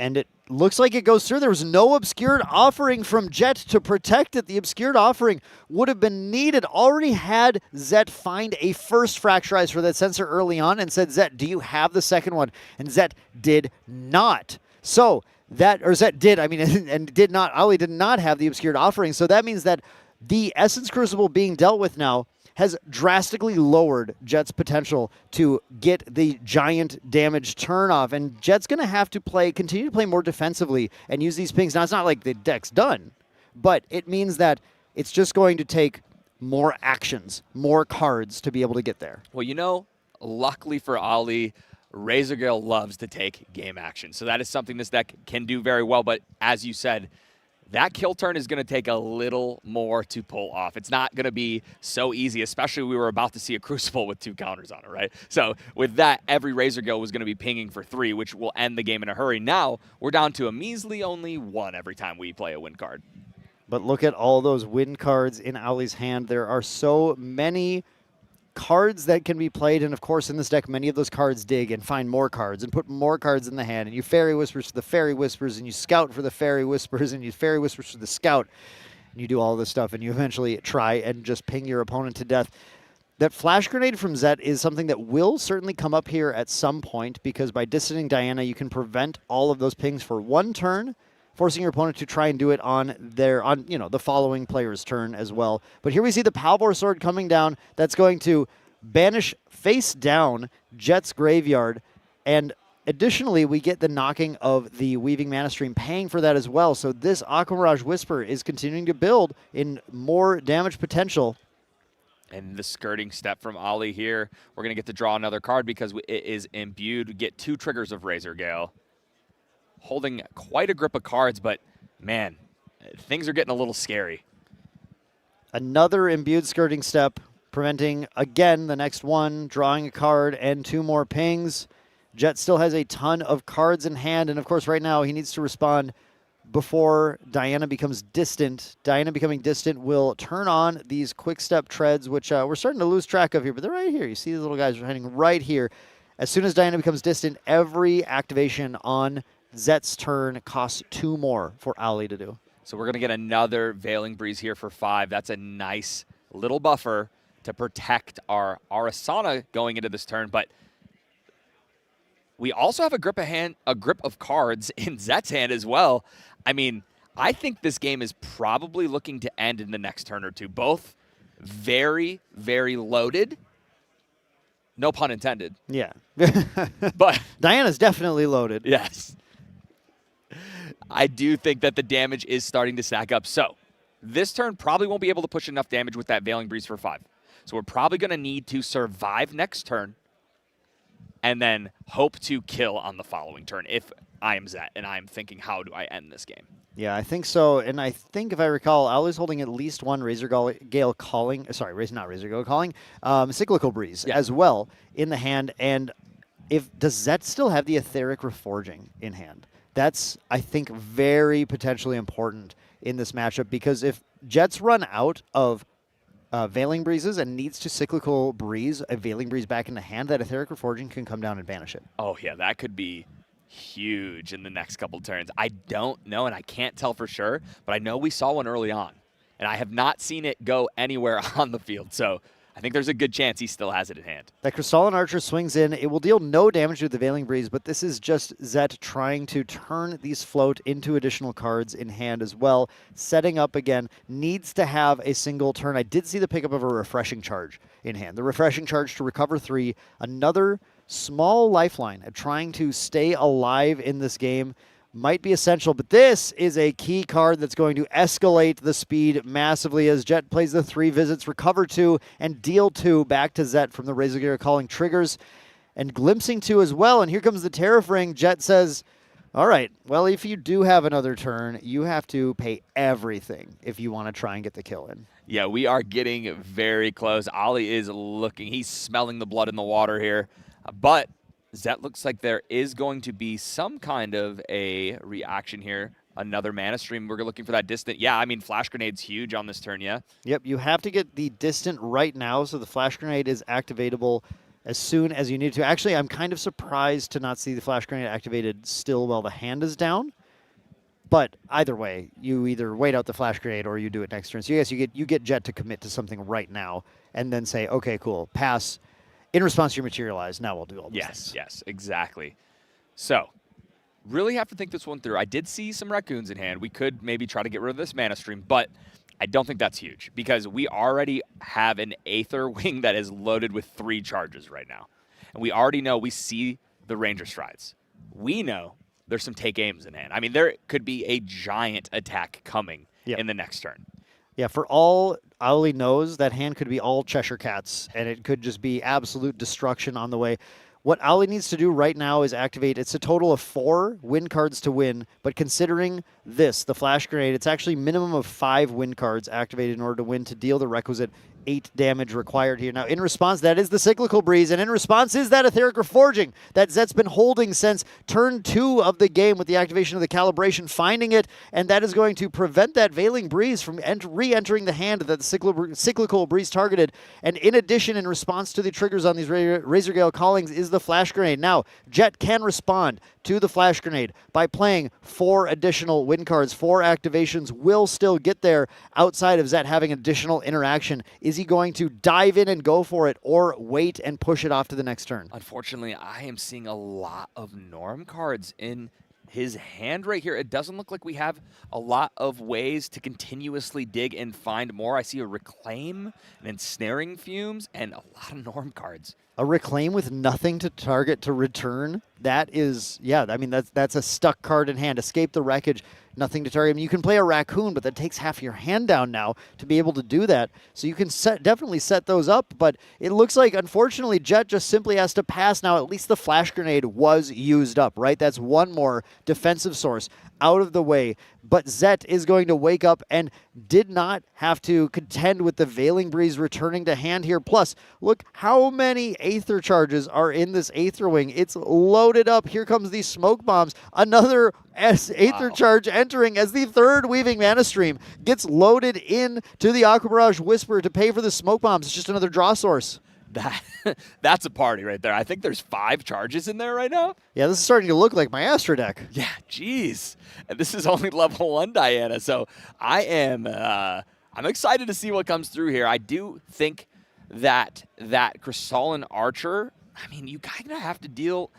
And it looks like it goes through. There was no Obscured Offering from Jet to protect it. The Obscured Offering would have been needed. Already had Zet find a first Fracturize for that sensor early on and said, Zet, do you have the second one? And Zet did not. So that, or Zet did, I mean, and did not, Ali did not have the Obscured Offering. So that means that the Essence Crucible being dealt with now has drastically lowered Jet's potential to get the giant damage turn off. And Jet's going to have to continue to play more defensively and use these pings. Now, it's not like the deck's done, but it means that it's just going to take more actions, more cards to be able to get there. Well, you know, luckily for Ali, Razorgale loves to take game action. So that is something this deck can do very well. But as you said, that kill turn is going to take a little more to pull off. It's not going to be so easy, especially we were about to see a Crucible with 2 counters on it, right? So with that, every Razorgale was going to be pinging for 3, which will end the game in a hurry. Now, we're down to a measly only 1 every time we play a win card. But look at all those win cards in Ali's hand. There are so many cards that can be played, and of course in this deck many of those cards dig and find more cards and put more cards in the hand, and you Fairy Whispers for the Fairy Whispers, and you Scout for the Fairy Whispers, and you Fairy Whispers for the Scout, and you do all this stuff, and you eventually try and just ping your opponent to death. That Flash Grenade from Zet is something that will certainly come up here at some point, because by distancing Diana you can prevent all of those pings for 1 turn, forcing your opponent to try and do it on the following player's turn as well. But here we see the Palvor Sword coming down. That's going to banish face down Jet's Graveyard. And additionally, we get the knocking of the Weaving Mana Stream, paying for that as well. So this Aqua Mirage Whisper is continuing to build in more damage potential. And the skirting step from Ali here. We're going to get to draw another card because it is imbued. We get 2 triggers of Razorgale. Holding quite a grip of cards, but man, things are getting a little scary. Another imbued skirting step, preventing again the next one, drawing a card and 2 more pings. Jet still has a ton of cards in hand, and of course right now he needs to respond before Diana becomes distant. Diana becoming distant will turn on these quick step treads, which we're starting to lose track of here, but they're right here. You see these little guys are heading right here. As soon as Diana becomes distant, every activation on Zet's turn costs 2 more for Ali to do. So we're going to get another Veiling Breeze here for 5. That's a nice little buffer to protect our Arasana going into this turn. But we also have a grip of cards in Zet's hand as well. I mean, I think this game is probably looking to end in the next turn or 2. Both very, very loaded. No pun intended. Yeah. But Diana's definitely loaded. Yes. I do think that the damage is starting to stack up. So this turn probably won't be able to push enough damage with that Veiling Breeze for 5. So we're probably going to need to survive next turn and then hope to kill on the following turn if I am Zet and I'm thinking, how do I end this game? Yeah, I think so. And I think if I recall, Ali's holding at least 1 Razorgale calling, not Razorgale calling, Cyclical Breeze as well in the hand. And does Zet still have the Etheric Reforging in hand? That's, I think, very potentially important in this matchup, because if Jet's run out of Veiling Breezes and needs to Cyclical Breeze a Veiling Breeze back in the hand, that Etheric Reforging can come down and banish it. Oh, yeah, that could be huge in the next couple turns. I don't know, and I can't tell for sure, but I know we saw one early on, and I have not seen it go anywhere on the field. So I think there's a good chance he still has it in hand. That Crystalline Archer swings in. It will deal no damage to the Veiling Breeze, but this is just Zet trying to turn these float into additional cards in hand as well. Setting up again, needs to have a single turn. I did see the pickup of a Refreshing Charge in hand. The Refreshing Charge to recover 3. Another small lifeline at trying to stay alive in this game might be essential, but this is a key card that's going to escalate the speed massively as Jet plays the 3 visits, recover 2, and deal 2 back to Zet from the Razor Gear Calling triggers, and glimpsing 2 as well. And here comes the Tariff Ring. Jet says, all right, well, if you do have another turn, you have to pay everything if you want to try and get the kill in. Yeah, we are getting very close. Ollie is looking. He's smelling the blood in the water here, but Zet looks like there is going to be some kind of a reaction here. Another mana stream. We're looking for that distant. Yeah, I mean, Flash Grenade's huge on this turn, yeah? Yep, you have to get the distant right now, so the Flash Grenade is activatable as soon as you need to. Actually, I'm kind of surprised to not see the Flash Grenade activated still while the hand is down. But either way, you either wait out the Flash Grenade or you do it next turn. So yes, you get Jet to commit to something right now and then say, okay, cool, pass. In response to your Materialize, now we'll do all this. Yes, yes, exactly. So, really have to think this one through. I did see some Raccoons in hand. We could maybe try to get rid of this mana stream, but I don't think that's huge because we already have an Aether Wing that is loaded with 3 charges right now. And we already know we see the Ranger Strides. We know there's some take aims in hand. I mean, there could be a giant attack coming in the next turn. Yeah, for all Owly knows, that hand could be all Cheshire Cats, and it could just be absolute destruction on the way. What Owly needs to do right now is activate. It's a total of 4 win cards to win, but considering this, the Flash Grenade, it's actually minimum of 5 win cards activated in order to win to deal the requisite 8 damage required here. Now, in response, that is the Cyclical Breeze, and in response is that Etheric Reforging that Zet's been holding since turn 2 of the game with the activation of the Calibration, finding it, and that is going to prevent that Veiling Breeze from re-entering the hand that the Cyclical Breeze targeted. And in addition, in response to the triggers on these Razor Gale Callings is the Flash Grenade. Now, Jet can respond to the Flash Grenade by playing 4 additional win cards. 4 activations will still get there outside of Zet having additional interaction. Is he going to dive in and go for it or wait and push it off to the next turn? Unfortunately, I am seeing a lot of Norm cards in his hand right here. It doesn't look like we have a lot of ways to continuously dig and find more. I see a Reclaim, an Ensnaring Fumes, and a lot of Norm cards. A Reclaim with nothing to target to return? That is, yeah, I mean, that's a stuck card in hand. Escape the Wreckage, nothing to target. I mean, you can play a Raccoon, but that takes half your hand down now to be able to do that. So you can definitely set those up, but it looks like, unfortunately, Jet just simply has to pass now. At least the Flash Grenade was used up, right? That's one more defensive source out of the way. But Zet is going to wake up and did not have to contend with the Veiling Breeze returning to hand here. Plus, look how many Aether charges are in this Aether Wing. It's loaded up. Here comes these Smoke Bombs. Another Aether charge entering as the 3rd Weaving Mana Stream gets loaded in to the Aqua Barrage Whisper to pay for the Smoke Bombs. It's just another draw source. That's a party right there. I think there's 5 charges in there right now. Yeah, this is starting to look like my Astro deck. Yeah, jeez. And this is only level 1, Diana. So I am I'm excited to see what comes through here. I do think that Crystalline Archer, I mean, you kind of have to deal.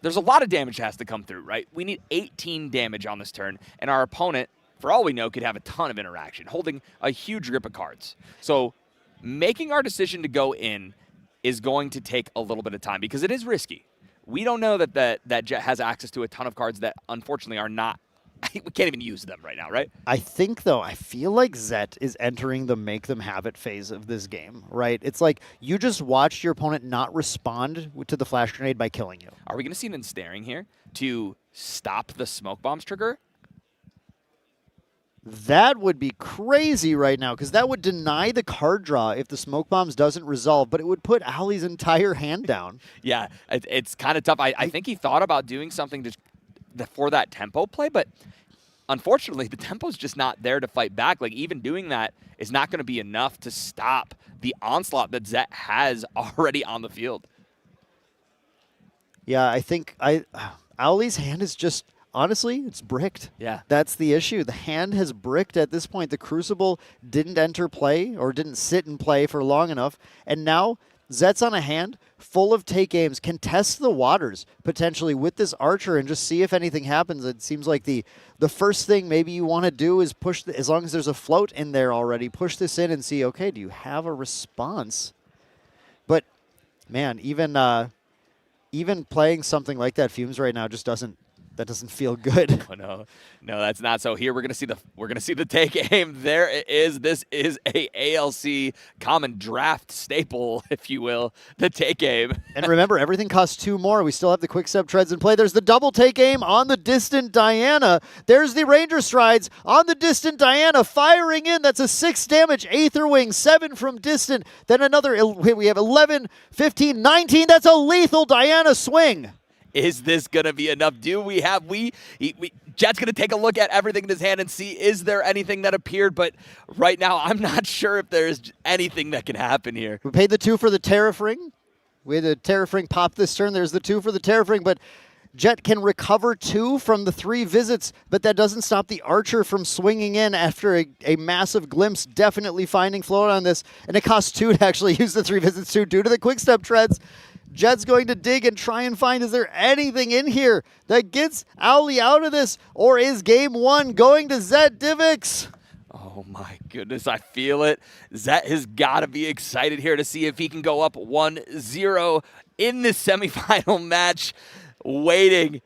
There's a lot of damage that has to come through, right? We need 18 damage on this turn, and our opponent, for all we know, could have a ton of interaction, holding a huge grip of cards. So making our decision to go in is going to take a little bit of time because it is risky. We don't know that Jet has access to a ton of cards that unfortunately are not, we can't even use them right now, right? I think, though, I feel like Zet is entering the make them have it phase of this game, right? It's like you just watched your opponent not respond to the Flash Grenade by killing you. Are we going to see an Ensnaring here to stop the Smoke Bombs trigger? That would be crazy right now because that would deny the card draw if the Smoke Bombs doesn't resolve, but it would put Owly's entire hand down. Yeah, it's kind of tough. I think he thought about doing something for that tempo play, but unfortunately, the tempo's just not there to fight back. Like, even doing that is not going to be enough to stop the onslaught that Zet has already on the field. Yeah, I think Owly's hand is just honestly, it's bricked. Yeah. That's the issue. The hand has bricked at this point. The Crucible didn't enter play or didn't sit in play for long enough. And now Zet's on a hand full of take aims, can test the waters potentially with this Archer and just see if anything happens. It seems like the first thing maybe you want to do is push, as long as there's a float in there already, push this in and see, okay, do you have a response? But, man, even playing something like that, Fumes right now just doesn't feel good. Oh, no, that's not. So here we're gonna see the take aim. There it is. This is a ALC common draft staple, if you will. The take aim. And remember, everything costs 2 more. We still have the quick step treads in play. There's the double take aim on the distant Diana. There's the Ranger Strides on the distant Diana firing in. That's a 6 damage Aether Wing, 7 from distant. Then another. We have 11, 15, 19. That's a lethal Diana swing. Is this going to be enough? Do we have, Jet's going to take a look at everything in his hand and see, is there anything that appeared? But right now, I'm not sure if there's anything that can happen here. We paid the 2 for the Tariff Ring. We had a Tariff Ring pop this turn. There's the 2 for the Tariff Ring, but Jet can recover 2 from the 3 visits, but that doesn't stop the Archer from swinging in after a massive glimpse, definitely finding float on this. And it costs 2 to actually use the 3 visits too, due to the quick step treads. Jet's going to dig and try and find, is there anything in here that gets Owly out of this? Or is game 1 going to Zet Divix? Oh my goodness, I feel it. Zet has got to be excited here to see if he can go up 1-0 in this semifinal match. Waiting.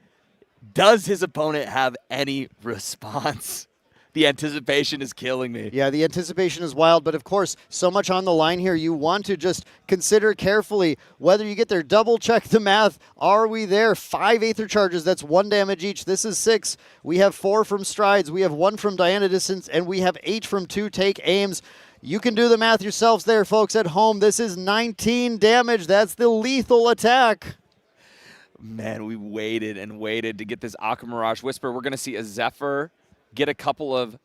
Does his opponent have any response? The anticipation is killing me. Yeah, the anticipation is wild, but of course, so much on the line here. You want to just consider carefully whether you get there. Double check the math. Are we there? 5 Aether Charges, that's 1 damage each. This is 6. We have 4 from Strides. We have 1 from Diana Distance, and we have 8 from 2 take aims. You can do the math yourselves there, folks, at home. This is 19 damage. That's the lethal attack. Man, we waited and waited to get this Aqua Mirage Whisper. We're going to see a Zephyr get a couple of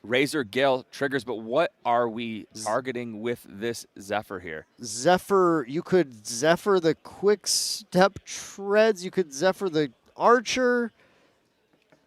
Razor Gale triggers, but what are we targeting with this Zephyr here? Zephyr, you could Zephyr the quick step treads. You could Zephyr the Archer.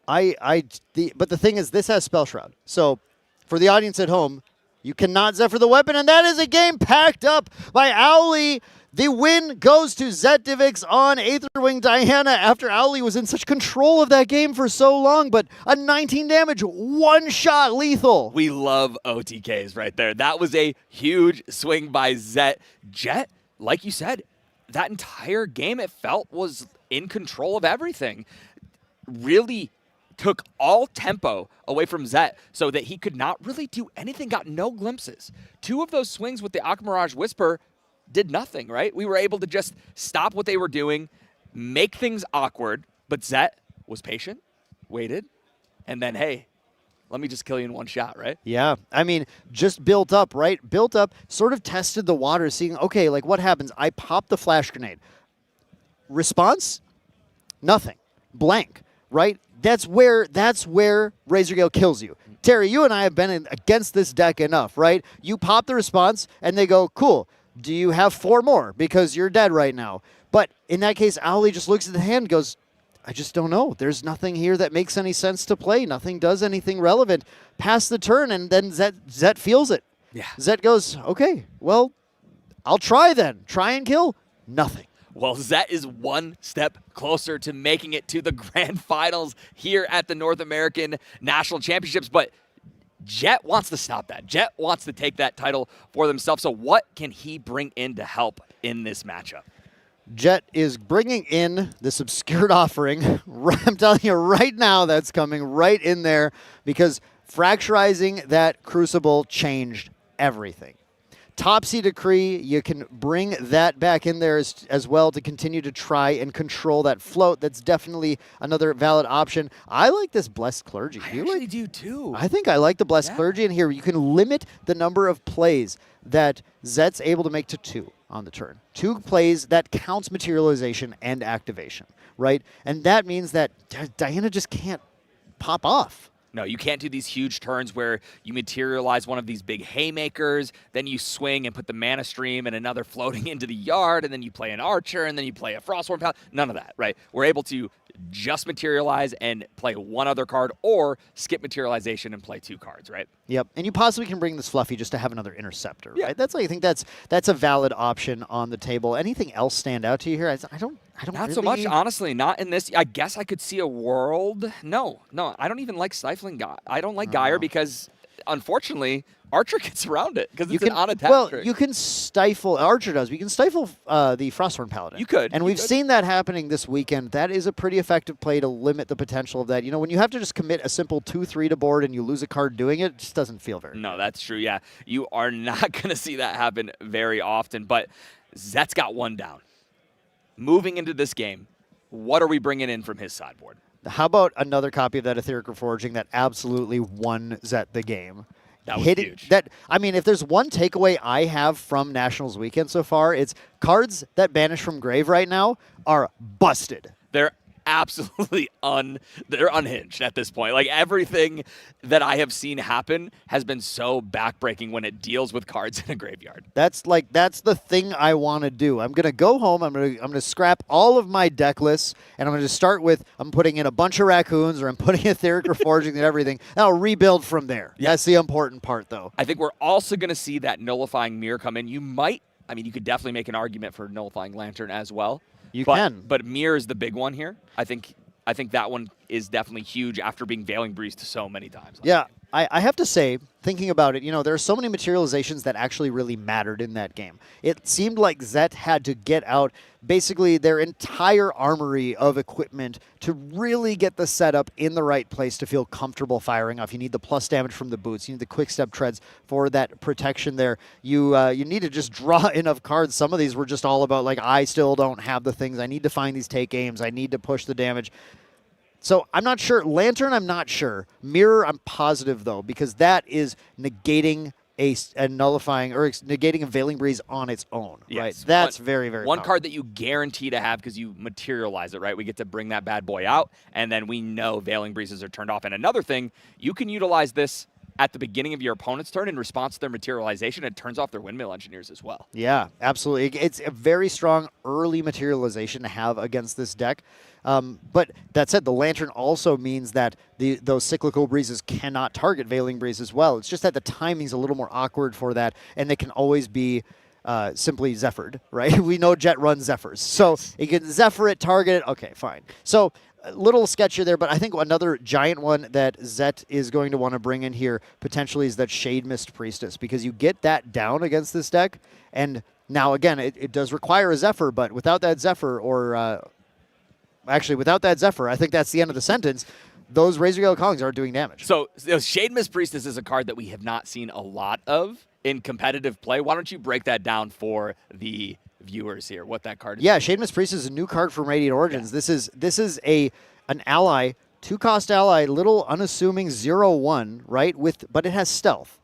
But the thing is, this has Spell Shroud. So for the audience at home, you cannot Zephyr the weapon, and that is a game packed up by Owly. The win goes to Zet Divix on Aetherwing Diana after Owly was in such control of that game for so long, but a 19 damage, one-shot lethal. We love OTKs right there. That was a huge swing by Zet. Jet, like you said, that entire game it felt was in control of everything. Really took all tempo away from Zet so that he could not really do anything, got no glimpses. 2 of those swings with the Aqua Mirage Whisper did nothing, right? We were able to just stop what they were doing, make things awkward, but Zet was patient, waited, and then, hey, let me just kill you in one shot, right? Yeah, I mean, just built up, right? Built up, sort of tested the water, seeing, okay, like what happens? I pop the flash grenade. Response? Nothing. Blank, right? That's where Razor Gale kills you. Terry, you and I have been against this deck enough, right? You pop the response, and they go, cool. Do you have 4 more? Because you're dead right now. But in that case, Owly just looks at the hand and goes, I just don't know. There's nothing here that makes any sense to play. Nothing does anything relevant. Pass the turn, and then Zet feels it. Yeah. Zet goes, okay, well, I'll try then. Try and kill. Nothing. Well, Zet is one step closer to making it to the grand finals here at the North American National Championships, but Jet wants to stop that. Jet wants to take that title for themselves. So what can he bring in to help in this matchup? Jet is bringing in this obscured offering. I'm telling you right now, that's coming right in there because fracturizing that Crucible changed everything. Topsy Decree, you can bring that back in there as well to continue to try and control that float. That's definitely another valid option. I like this Blessed Clergy. I actually do too. I think I like the Blessed Clergy in here. You can limit the number of plays that Zet's able to make to 2 on the turn. 2 plays that counts materialization and activation, right? And that means that Diana just can't pop off. No, you can't do these huge turns where you materialize one of these big haymakers, then you swing and put the mana stream and another floating into the yard, and then you play an Archer, and then you play a Frostborn Paladin. None of that, right? We're able to just materialize and play one other card, or skip materialization and play 2 cards, right? Yep, and you possibly can bring this Fluffy just to have another interceptor, right? That's like, I think that's a valid option on the table. Anything else stand out to you here? I don't Not really... so much, honestly. Not in this. I guess I could see a world. No, I don't even like Stifling Guy. I don't like Geyer because, unfortunately, Archer gets around it because it's an unattacked trick. You can stifle, Archer does, but you can stifle the Frosthorn Paladin. You could. And we've seen that happening this weekend. That is a pretty effective play to limit the potential of that. You know, when you have to just commit a simple 2-3 to board and you lose a card doing it, it just doesn't feel very No, that's true, yeah. You are not going to see that happen very often, but Zet's got one down. Moving into this game, what are we bringing in from his sideboard? How about another copy of that Etheric Reforging that absolutely won Zet the game? That was huge. I mean, if there's one takeaway I have from Nationals weekend so far, it's cards that banish from grave right now are busted. They're absolutely they're unhinged at this point. Like, everything that I have seen happen has been so backbreaking when it deals with cards in a graveyard. That's the thing I want to do. I'm gonna go home. I'm gonna scrap all of my deck lists, and I'm gonna start with I'm putting in a bunch of raccoons, or I'm putting Etheric Reforging and everything. And I'll rebuild from there. Yeah. That's the important part, though. I think we're also gonna see that nullifying mirror come in. You could definitely make an argument for nullifying Lantern as well. You can. But Mirror is the big one here. I think that one is definitely huge after being Veiling Breezed so many times. Yeah, I have to say, thinking about it, there are so many materializations that actually really mattered in that game. It seemed like Zet had to get out basically their entire armory of equipment to really get the setup in the right place to feel comfortable firing off. You need the plus damage from the boots. You need the quick step treads for that protection there. You need to just draw enough cards. Some of these were just all about, like, I still don't have the things. I need to find these take aims. I need to push the damage. So I'm not sure. Lantern, I'm not sure. Mirror, I'm positive, though, because that is negating a nullifying or negating a Veiling Breeze on its own, right? That's very, very one powerful. card that you guarantee to have because you materialize it, right? We get to bring that bad boy out, and then we know Veiling Breezes are turned off. And another thing, you can utilize this at the beginning of your opponent's turn in response to their materialization. It turns off their Windmill Engineers as well. Yeah, absolutely. It's a very strong early materialization to have against this deck. But that said, the Lantern also means that those cyclical breezes cannot target Veiling Breeze as well. It's just that the timing's a little more awkward for that, and they can always be simply Zephyred, right? We know Jet runs Zephyrs. So you can Zephyr it, target it. Okay, fine. So a little sketchy there, but I think another giant one that Zet is going to want to bring in here potentially is that Shade Mist Priestess, because you get that down against this deck, and now, again, it does require a Zephyr, but without that Zephyr, or actually, without that Zephyr, I think that's the end of the sentence, those Razor Gale Callings are doing damage. So Shade Mist Priestess is a card that we have not seen a lot of in competitive play. Why don't you break that down for the viewers here, what that card is? Yeah, Shade Mist Priestess is a new card from Radiant Origins. Yeah. This is an ally, 2-cost ally, little unassuming 0/1, right? But it has stealth.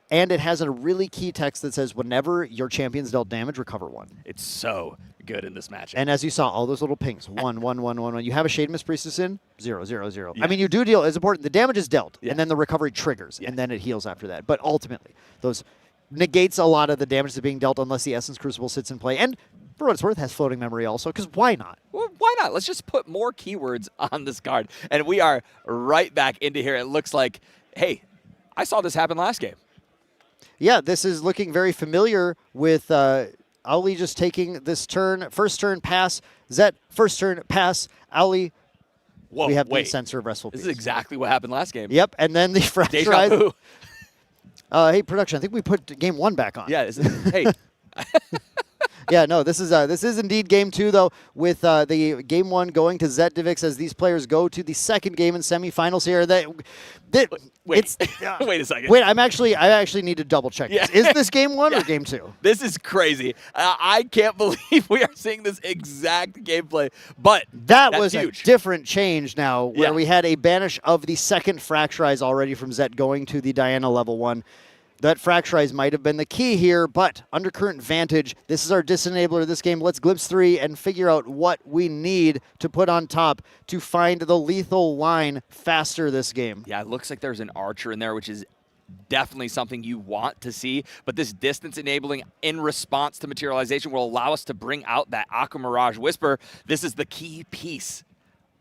And it has a really key text that says, whenever your champion's dealt damage, recover 1. It's so good in this matchup. And as you saw, all those little pings, 1, 1, 1, 1, 1. You have a Shade Mist Priestess in, 0, 0, 0. Yeah. I mean, you do deal, it's important, the damage is dealt, and then the recovery triggers, and then it heals after that. But ultimately, those negates a lot of the damage that's being dealt unless the Essence Crucible sits in play. And for what it's worth, has floating memory also, because why not? Well, why not? Let's just put more keywords on this card. And we are right back into here. It looks like, hey, I saw this happen last game. Yeah, this is looking very familiar with Owly just taking this turn. First turn, pass. Zet, first turn, pass. Owly, whoa, we have the Censor of Restful Peace. This is exactly what happened last game. Yep, and then the Fracturized. Hey, production, I think we put game 1 back on. Yeah, hey. Yeah, no, this is indeed game 2, though, with the game 1 going to Zet Divix as these players go to the second game in semifinals here. Wait a second. Wait, I actually need to double check. Yeah. Is this game 1 or game 2? This is crazy. I can't believe we are seeing this exact gameplay, but that that's was huge. A different change now, where we had a banish of the second Fracturize already from Zet going to the Diana level 1. That Fracturize might have been the key here, but Undercurrent Vantage, this is our disenabler of this game. Let's glimpse 3 and figure out what we need to put on top to find the lethal line faster this game. Yeah, it looks like there's an Archer in there, which is definitely something you want to see, but this distance enabling in response to materialization will allow us to bring out that Aqua Mirage Whisper. This is the key piece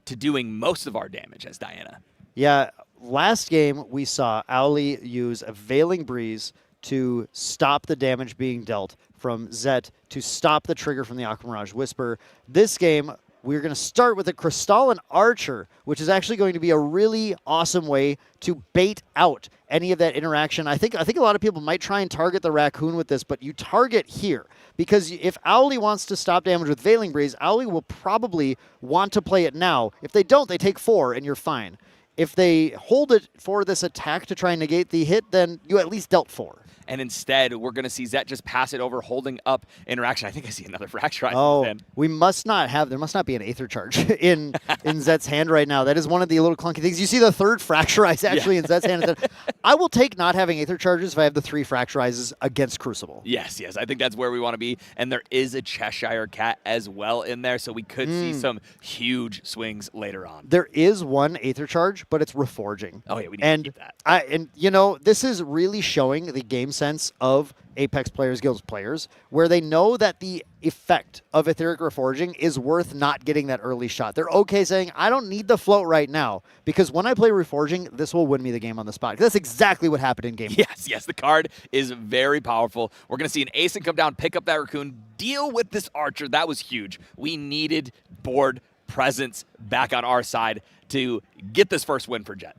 to doing most of our damage as Diana. Yeah, last game we saw Owly use a Veiling Breeze to stop the damage being dealt from Zet, to stop the trigger from the Aqua Mirage Whisper. This game, we're going to start with a Crystalline Archer, which is actually going to be a really awesome way to bait out any of that interaction. I think a lot of people might try and target the Raccoon with this, but you target here. Because if Owly wants to stop damage with Veiling Breeze, Owly will probably want to play it now. If they don't, they take 4 and you're fine. If they hold it for this attack to try and negate the hit, then you at least dealt 4. And instead, we're going to see Zet just pass it over, holding up interaction. I think I see another Fracture. Oh, we must not have, there must not be an Aether Charge in Zet's hand right now. That is one of the little clunky things. You see the 3rd Fracture Ice actually in Zet's hand. I will take not having Aether Charges if I have the 3 Fracture Ices against Crucible. Yes, I think that's where we want to be. And there is a Cheshire Cat as well in there, so we could see some huge swings later on. There is one Aether Charge, but it's Reforging. Oh, yeah, we need to keep that. And, you know, this is really showing the game sense of Apex Players Guild's players, where they know that the effect of Etheric Reforging is worth not getting that early shot. They're okay saying, I don't need the float right now, because when I play Reforging, this will win me the game on the spot. That's exactly what happened in game 1. Yes, the card is very powerful. We're going to see an Ace and come down, pick up that Raccoon, deal with this Archer. That was huge. We needed board presence back on our side to get this first win for Jet.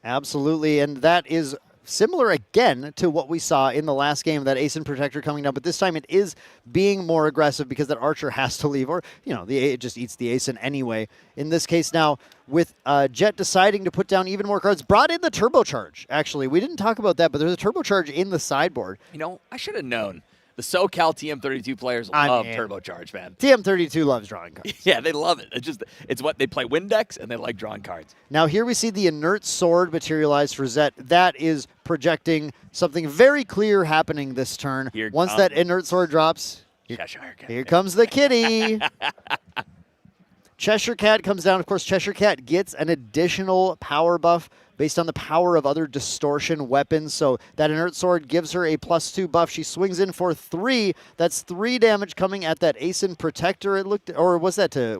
Absolutely, and that is similar again to what we saw in the last game, that Ace and Protector coming down, but this time it is being more aggressive because that Archer has to leave, or, you know, it just eats the Ace in anyway. In this case now, with Jet deciding to put down even more cards, brought in the Turbocharge, actually. We didn't talk about that, but there's a Turbocharge in the sideboard. You know, I should have known. The SoCal TM32 players love Turbocharge, man. TM32 loves drawing cards. Yeah, they love it. It's what they play win decks, and they like drawing cards. Now here we see the Inert Sword materialize for Zet. That is projecting something very clear happening this turn. Once that Inert Sword drops, here comes the kitty. Cheshire Cat comes down. Of course, Cheshire Cat gets an additional power buff based on the power of other distortion weapons. So that Inert Sword gives her a +2 buff. She swings in for 3. That's 3 damage coming at that Aeson Protector. It looked, or was that to?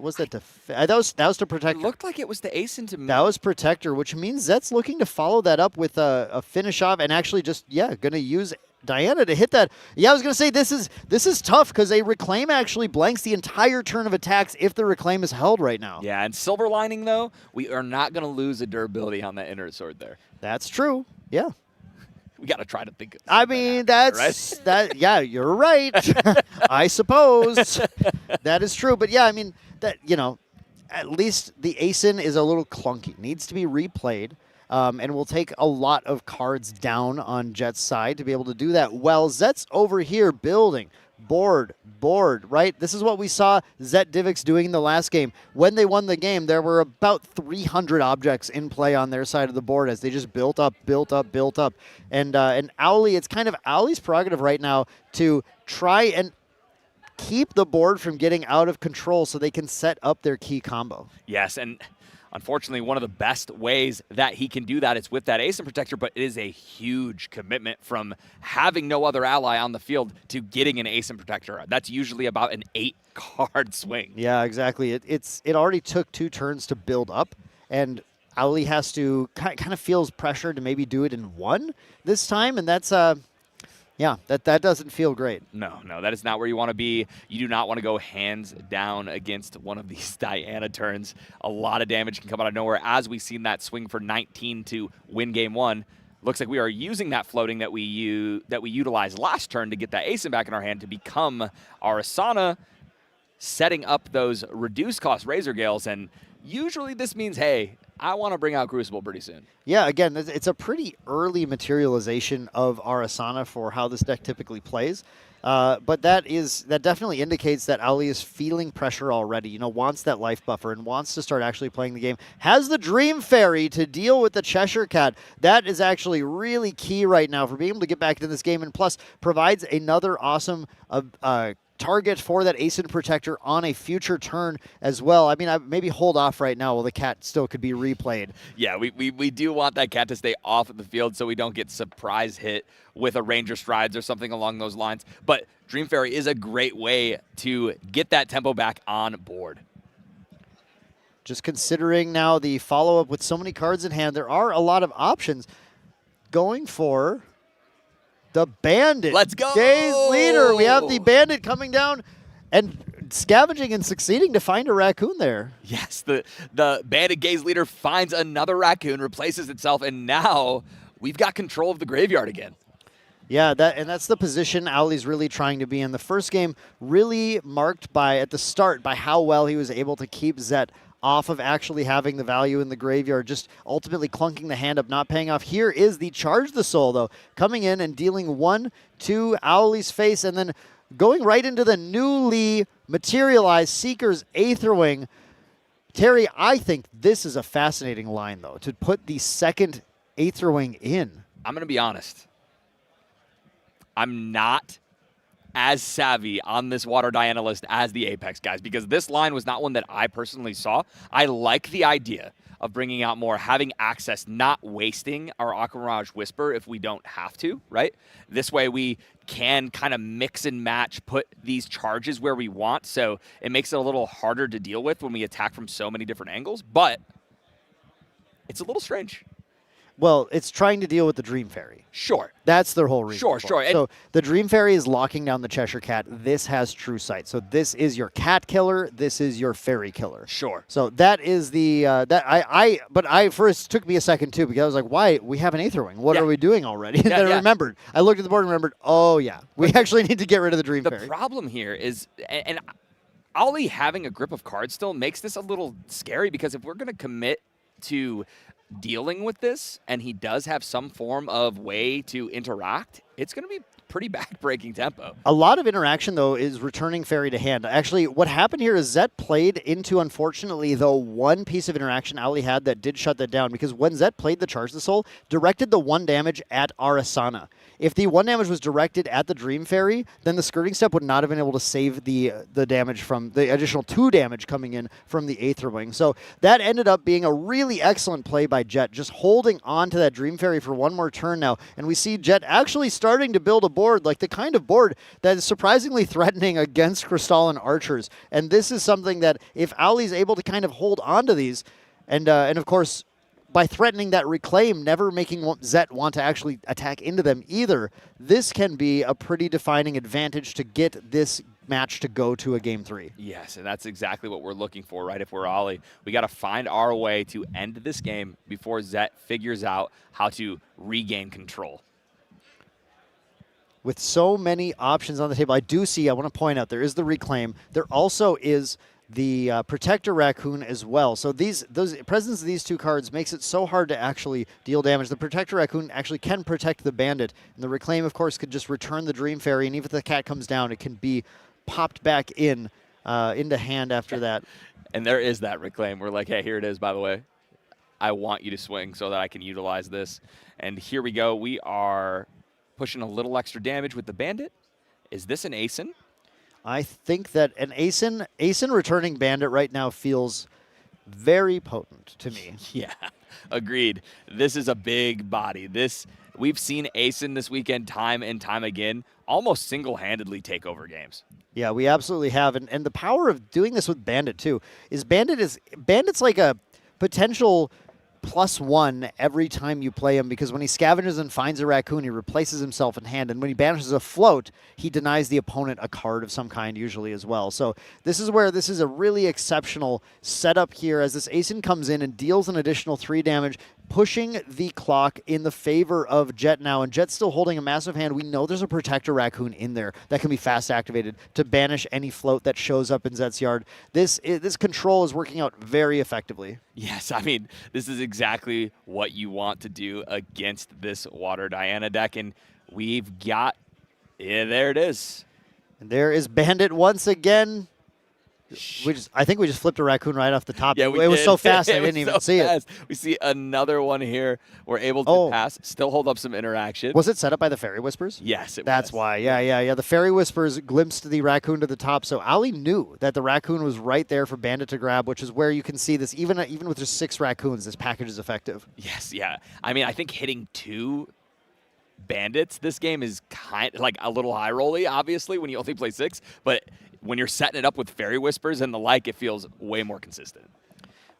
That was to Protector. It looked like it was to Aeson to me. That was Protector, which means Zet's looking to follow that up with a finish off, and actually just going to use Diana to hit that. Yeah, I was going to say this is tough because a Reclaim actually blanks the entire turn of attacks if the Reclaim is held right now. Yeah, and Silver Lining, though, we are not going to lose a durability on that Inert Sword there. That's true. Yeah. We got to try to think of I mean, that's right? that. Yeah, you're right. I suppose that is true. But yeah, I mean, that, you know, at least the Aeson is a little clunky. Needs to be replayed. And will take a lot of cards down on Jet's side to be able to do that well. Zet's over here building board, right? This is what we saw Zet Divix doing in the last game. When they won the game, there were about 300 objects in play on their side of the board as they just built up. And Owly, it's kind of Owly's prerogative right now to try and keep the board from getting out of control so they can set up their key combo. Yes, and unfortunately, one of the best ways that he can do that is with that Aeson Protector, but it is a huge commitment from having no other ally on the field to getting an Aeson Protector. That's usually about an 8-card swing. Yeah, exactly. It already took 2 turns to build up, and Owly has to kind of feels pressure to maybe do it in 1 this time, and that's yeah, that doesn't feel great. No, that is not where you want to be. You do not want to go hands down against one of these Diana turns. A lot of damage can come out of nowhere, as we've seen that swing for 19 to win game 1. Looks like we are using that floating that we utilized last turn to get that Aeson back in our hand to become our Asana, setting up those reduced cost Razor Gales, and usually this means, hey, I want to bring out Crucible pretty soon. Yeah, again, it's a pretty early materialization of our Asana for how this deck typically plays. But that definitely indicates that Owly is feeling pressure already, you know, wants that life buffer and wants to start actually playing the game. Has the Dream Fairy to deal with the Cheshire Cat. That is actually really key right now for being able to get back into this game, and plus provides another awesome target for that Aeson Protector on a future turn as well. I mean, maybe hold off right now while the cat still could be replayed. Yeah, we do want that cat to stay off of the field so we don't get surprise hit with a Ranger Strides or something along those lines. But Dream Fairy is a great way to get that tempo back on board. Just considering now the follow-up with so many cards in hand, there are a lot of options. Going for the Bandit. Let's go! Gaze leader. We have the Bandit coming down and scavenging and succeeding to find a raccoon there. Yes, the Bandit Gaze leader finds another raccoon, replaces itself, and now we've got control of the graveyard again. Yeah, that's the position Owlie's really trying to be in. The first game really marked at the start by how well he was able to keep Zet off of actually having the value in the graveyard, just ultimately clunking the hand up, not paying off. Here is the Charge the Soul, though, coming in and dealing 1 to Owlie's face, and then going right into the newly materialized Seeker's Aetherwing. Terry, I think this is a fascinating line, though, to put the second Aetherwing in. I'm going to be honest. I'm not as savvy on this Water Diana list as the Apex guys, because this line was not one that I personally saw. I like the idea of bringing out more, having access, not wasting our Aqua Mirage Whisper if we don't have to, right? This way we can kind of mix and match, put these charges where we want, so it makes it a little harder to deal with when we attack from so many different angles, but it's a little strange. Well, it's trying to deal with the Dream Fairy. Sure. That's their whole reason. Sure. So the Dream Fairy is locking down the Cheshire Cat. This has True Sight. So this is your cat killer. This is your fairy killer. Sure. So that is the but I first took me a second too, because I was like, why? We have an Aetherwing. What are we doing already? And then I remembered. I looked at the board and remembered, oh yeah, we actually need to get rid of the Dream Fairy. The problem here is, and Ollie having a grip of cards still makes this a little scary, because if we're going to commit to dealing with this, and he does have some form of way to interact, it's going to be pretty back-breaking tempo. A lot of interaction, though, is returning Fairy to hand. Actually, what happened here is Zet played into, unfortunately, the one piece of interaction Owlie had that did shut that down, because when Zet played the Charge the Soul, directed the 1 damage at Arasana. If the 1 damage was directed at the Dream Fairy, then the Skirting Step would not have been able to save the damage from the additional 2 damage coming in from the Aetherwing. So that ended up being a really excellent play by Jet, just holding on to that Dream Fairy for 1 more turn now. And we see Jet actually starting to build a board, like the kind of board that is surprisingly threatening against Crystalline Archers. And this is something that if Owlie's able to kind of hold on to these, and of course, by threatening that Reclaim, never making Zet want to actually attack into them either, this can be a pretty defining advantage to get this match to go to a Game 3. Yes, and that's exactly what we're looking for, right? If we're Ollie, we got to find our way to end this game before Zet figures out how to regain control. With so many options on the table, I want to point out, there is the Reclaim. There also is the Protector Raccoon as well. So those presence of these 2 cards makes it so hard to actually deal damage. The Protector Raccoon actually can protect the Bandit, and the Reclaim, of course, could just return the Dream Fairy, and even if the cat comes down, it can be popped back into hand after that. And there is that Reclaim. We're like, hey, here it is, by the way. I want you to swing so that I can utilize this. And here we go. We are pushing a little extra damage with the Bandit. Is this an Asen? I think that an Asen returning Bandit right now feels very potent to me. Yeah, agreed. This is a big body. We've seen Asen this weekend time and time again, almost single-handedly take over games. Yeah, we absolutely have. And the power of doing this with Bandit, too, is Bandit's like a potential +1 every time you play him, because when he scavenges and finds a raccoon, he replaces himself in hand, and when he banishes a float, he denies the opponent a card of some kind usually as well. So this is where this is a really exceptional setup here, as this Asen comes in and deals an additional 3 damage, pushing the clock in the favor of Jet now, and Jet's still holding a massive hand. We know there's a Protector Raccoon in there that can be fast activated to banish any float that shows up in Zet's yard. This control is working out very effectively. Yes, I mean, this is exactly what you want to do against this Water Diana deck, and we've got, there it is. And there is Bandit once again. I think we just flipped a raccoon right off the top. Yeah, it was so fast I didn't even see it. We see another one here. We're able to pass, still hold up some interaction. Was it set up by the Fairy Whispers? Yes, it That's was. why. Yeah. The Fairy Whispers glimpsed the raccoon to the top, so Owlie knew that the raccoon was right there for Bandit to grab, which is where you can see this. Even with just 6 raccoons, this package is effective. Yes, yeah. I mean, I think hitting 2 Bandits this game is kind of like a little high rolly, obviously, when you only play 6, but when you're setting it up with Fairy Whispers and the like, it feels way more consistent.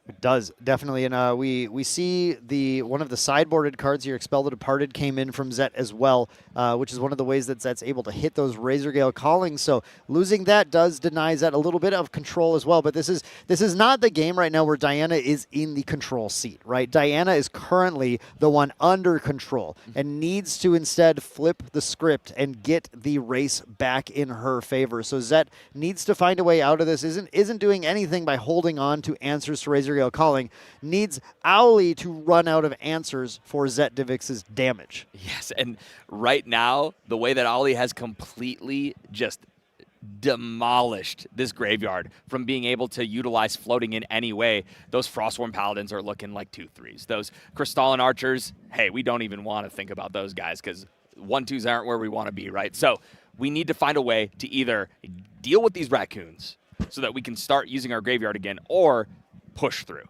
It does, definitely. And we see one of the sideboarded cards here, Expel the Departed, came in from Zet as well, which is one of the ways that Zet's able to hit those Razorgale Callings. So losing that does deny Zet a little bit of control as well. But this is not the game right now where Diana is in the control seat, right? Diana is currently the one under control and needs to instead flip the script and get the race back in her favor. So Zet needs to find a way out of this. Isn't doing anything by holding on to answers to Razorgale Calling. Needs Owly to run out of answers for Zet Divix's damage. Yes, and right now, the way that Ollie has completely just demolished this graveyard from being able to utilize floating in any way, those Frostworm Paladins are looking like 2/3s. Those Crystalline Archers, hey, we don't even want to think about those guys because 1/2s aren't where we want to be, right? So we need to find a way to either deal with these raccoons so that we can start using our graveyard again, or push through.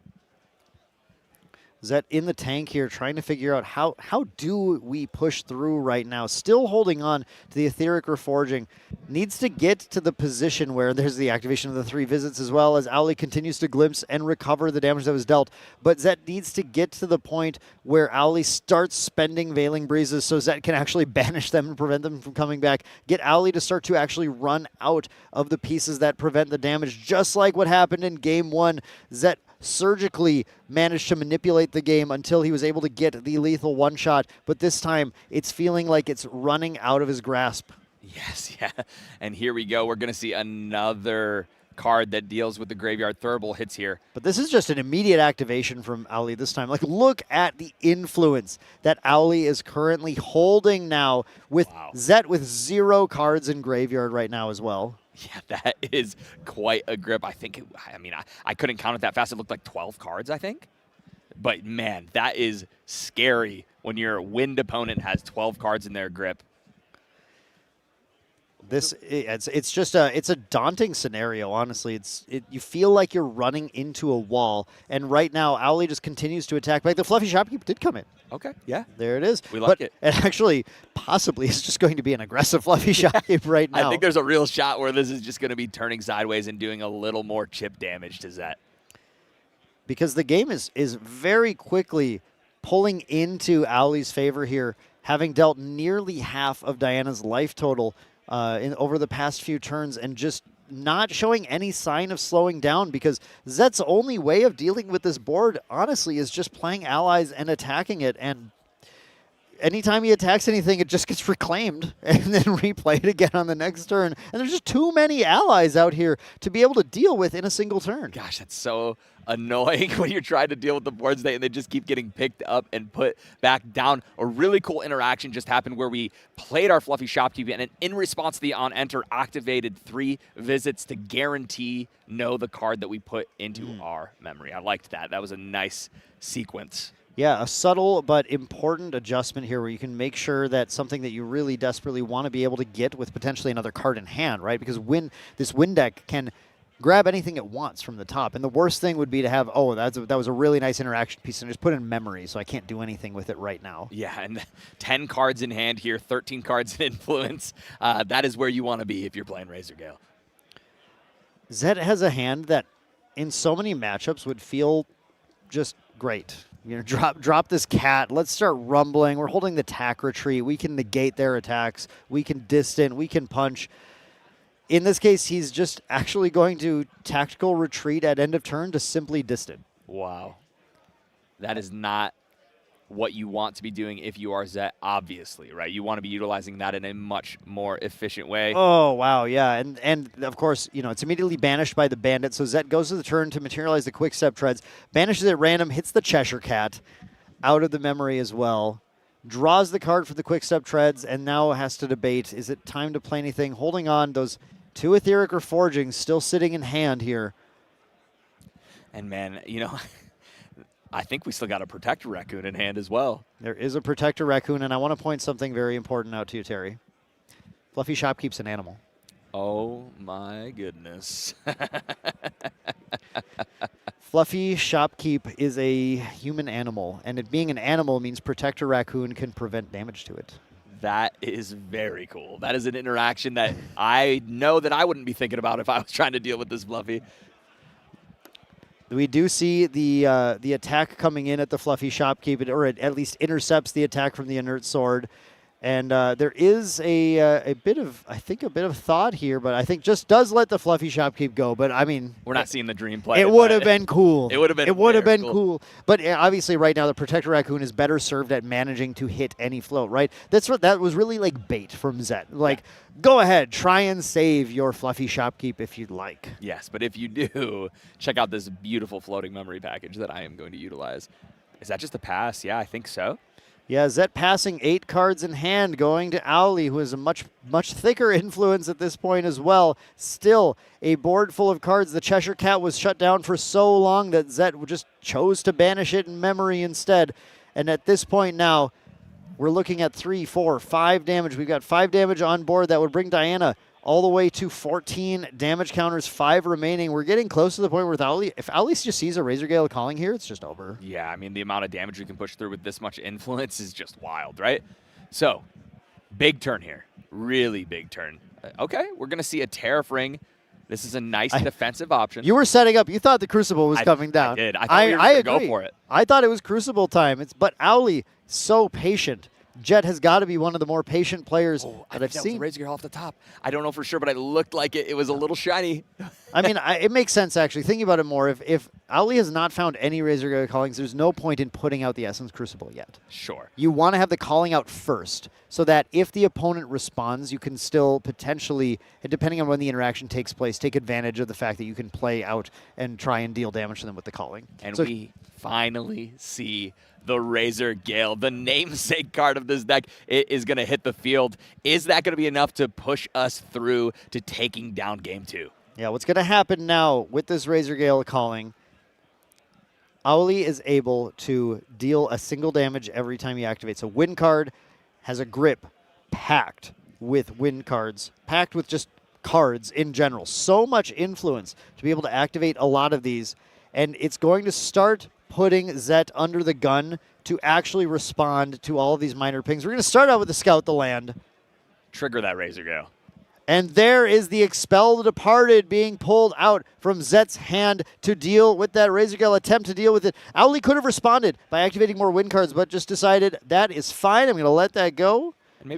Zet in the tank here, trying to figure out how do we push through right now. Still holding on to the Etheric Reforging. Needs to get to the position where there's the activation of the 3 visits, as well as Owly continues to glimpse and recover the damage that was dealt. But Zet needs to get to the point where Owly starts spending Veiling Breezes so Zet can actually banish them and prevent them from coming back. Get Owly to start to actually run out of the pieces that prevent the damage, just like what happened in Game 1. Zet surgically managed to manipulate the game until he was able to get the lethal one-shot, but this time it's feeling like it's running out of his grasp. Yes, yeah. And here we go. We're going to see another card that deals with the graveyard. Thurible hits here. But this is just an immediate activation from Owly this time. Like, look at the influence that Owly is currently holding now with Zet with 0 cards in graveyard right now as well. Yeah, that is quite a grip. I couldn't count it that fast. It looked like 12 cards, I think. But, man, that is scary when your wind opponent has 12 cards in their grip. It's a daunting scenario, honestly. You feel like you're running into a wall, and right now Owly just continues to attack. Like, the Fluffy Shopkeep did come in. Okay, yeah. There it is. We like it. It actually possibly is just going to be an aggressive Fluffy Shopkeep right now. I think there's a real shot where this is just going to be turning sideways and doing a little more chip damage to Zet. Because the game is very quickly pulling into Owly's favor here, having dealt nearly half of Diana's life total over the past few turns, and just not showing any sign of slowing down, because Zet's only way of dealing with this board, honestly, is just playing allies and attacking it. And anytime he attacks anything, it just gets reclaimed and then replayed again on the next turn. And there's just too many allies out here to be able to deal with in a single turn. Gosh, that's so annoying when you're trying to deal with the boards and they just keep getting picked up and put back down. A really cool interaction just happened where we played our Fluffy Shopkeep, and in response to the on enter, activated 3 visits to guarantee know the card that we put into our memory. I liked that. That was a nice sequence. Yeah, a subtle but important adjustment here where you can make sure that something that you really desperately want to be able to get with potentially another card in hand, right? Because this win deck can grab anything it wants from the top. And the worst thing would be to have, that was a really nice interaction piece and just put in memory, so I can't do anything with it right now. Yeah, and 10 cards in hand here, 13 cards in influence. That is where you want to be if you're playing Razorgale. Zed has a hand that in so many matchups would feel just great. You know, drop this cat. Let's start rumbling. We're holding the attack retreat. We can negate their attacks. We can distant. We can punch. In this case, he's just actually going to tactical retreat at end of turn to simply distant. Wow. That is not what you want to be doing if you are Zet, obviously, right? You want to be utilizing that in a much more efficient way. Oh, wow, yeah. And of course, you know, it's immediately banished by the bandit, so Zet goes to the turn to materialize the quick step treads, banishes it at random, hits the Cheshire Cat out of the memory as well, draws the card for the quick step treads, and now has to debate, is it time to play anything? Holding on, those 2 Etheric Reforgings still sitting in hand here. And man, you know, I think we still got a Protector Raccoon in hand as well. There is a Protector Raccoon, and I want to point something very important out to you, Terry. Fluffy Shopkeep's an animal. Oh my goodness. Fluffy Shopkeep is a human animal, and it being an animal means Protector Raccoon can prevent damage to it. That is very cool. That is an interaction that I know that I wouldn't be thinking about if I was trying to deal with this Fluffy. We do see the attack coming in at the Fluffy Shopkeep, or it at least intercepts the attack from the Inert Sword. And there is a bit of thought here, but I think just does let the Fluffy Shopkeep go. But I mean, we're not seeing the dream play. It would have been cool. It would have been. It would have been cool. But obviously, right now, the Protector Raccoon is better served at managing to hit any float. Right. That was really like bait from Zet. Like, go ahead, try and save your Fluffy Shopkeep if you'd like. Yes, but if you do, check out this beautiful floating memory package that I am going to utilize. Is that just a pass? Yeah, I think so. Yeah, Zet passing 8 cards in hand, going to Owly, who has a much thicker influence at this point as well. Still, a board full of cards. The Cheshire Cat was shut down for so long that Zet just chose to banish it in memory instead. And at this point now, we're looking at 3, 4, 5 damage. We've got 5 damage on board. That would bring Diana all the way to 14 damage counters, 5 remaining. We're getting close to the point where if Owly just sees a Razor Gale calling here, it's just over. Yeah, I mean, the amount of damage we can push through with this much influence is just wild, right? So, big turn here. Really big turn. Okay, we're going to see a Tariff Ring. This is a nice defensive option. You were setting up. You thought the Crucible was coming down. I did. I thought we were going to go for it. I thought it was Crucible time. But Owly, so patient. Jet has got to be one of the more patient players that I've seen. Razor Girl off the top. I don't know for sure, but it looked like it was a little shiny. I mean, it makes sense, actually. Thinking about it more, if Owly has not found any Razor Girl callings, there's no point in putting out the Essence Crucible yet. Sure. You want to have the calling out first, so that if the opponent responds, you can still potentially, depending on when the interaction takes place, take advantage of the fact that you can play out and try and deal damage to them with the calling. And we finally see the Razor Gale, the namesake card of this deck. It is going to hit the field. Is that going to be enough to push us through to taking down Game 2? Yeah, what's going to happen now with this Razor Gale calling, Owly is able to deal a single damage every time he activates. A win card has a grip packed with win cards, packed with just cards in general. So much influence to be able to activate a lot of these, and it's going to start putting Zet under the gun to actually respond to all of these minor pings. We're going to start out with the Scout the Land. Trigger that Razor Gale. And there is the Expel the Departed being pulled out from Zet's hand to deal with that Razor Gale, attempt to deal with it. Owly could have responded by activating more win cards, but just decided that is fine. I'm going to let that go. And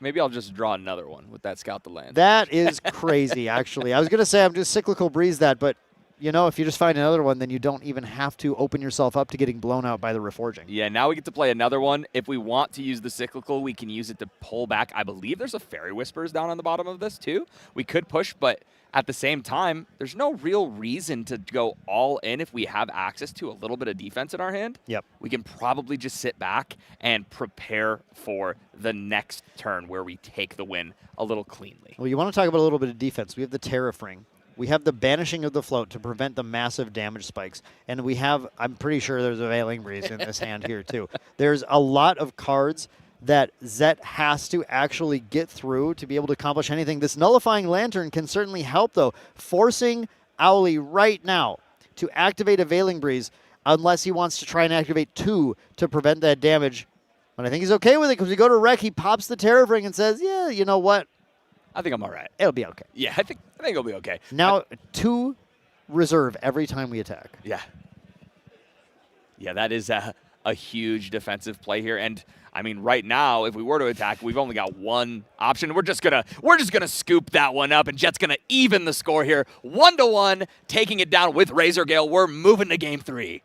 maybe I'll just draw another one with that Scout the Land. That is crazy, actually. I was going to say I'm just Cyclical Breeze that, but you know, if you just find another one, then you don't even have to open yourself up to getting blown out by the Reforging. Yeah, now we get to play another one. If we want to use the Cyclical, we can use it to pull back. I believe there's a Fairy Whispers down on the bottom of this, too. We could push, but at the same time, there's no real reason to go all in if we have access to a little bit of defense in our hand. Yep. We can probably just sit back and prepare for the next turn where we take the win a little cleanly. Well, you want to talk about a little bit of defense. We have the Tariff Ring. We have the Banishing of the Float to prevent the massive damage spikes. And we have, I'm pretty sure there's a Veiling Breeze in this hand here too. There's a lot of cards that Zet has to actually get through to be able to accomplish anything. This Nullifying Lantern can certainly help though, forcing Owly right now to activate a Veiling Breeze unless he wants to try and activate 2 to prevent that damage. But I think he's okay with it because we go to Wreck, he pops the Tariff Ring and says, yeah, you know what? I think I'm all right. It'll be okay. Yeah, I think it'll be okay. Now, 2 reserve every time we attack. Yeah. Yeah, that is a huge defensive play here. And I mean, right now, if we were to attack, we've only got one option. We're just gonna scoop that one up, and Jet's gonna even the score here, 1-1, taking it down with Razor Gale. We're moving to Game 3.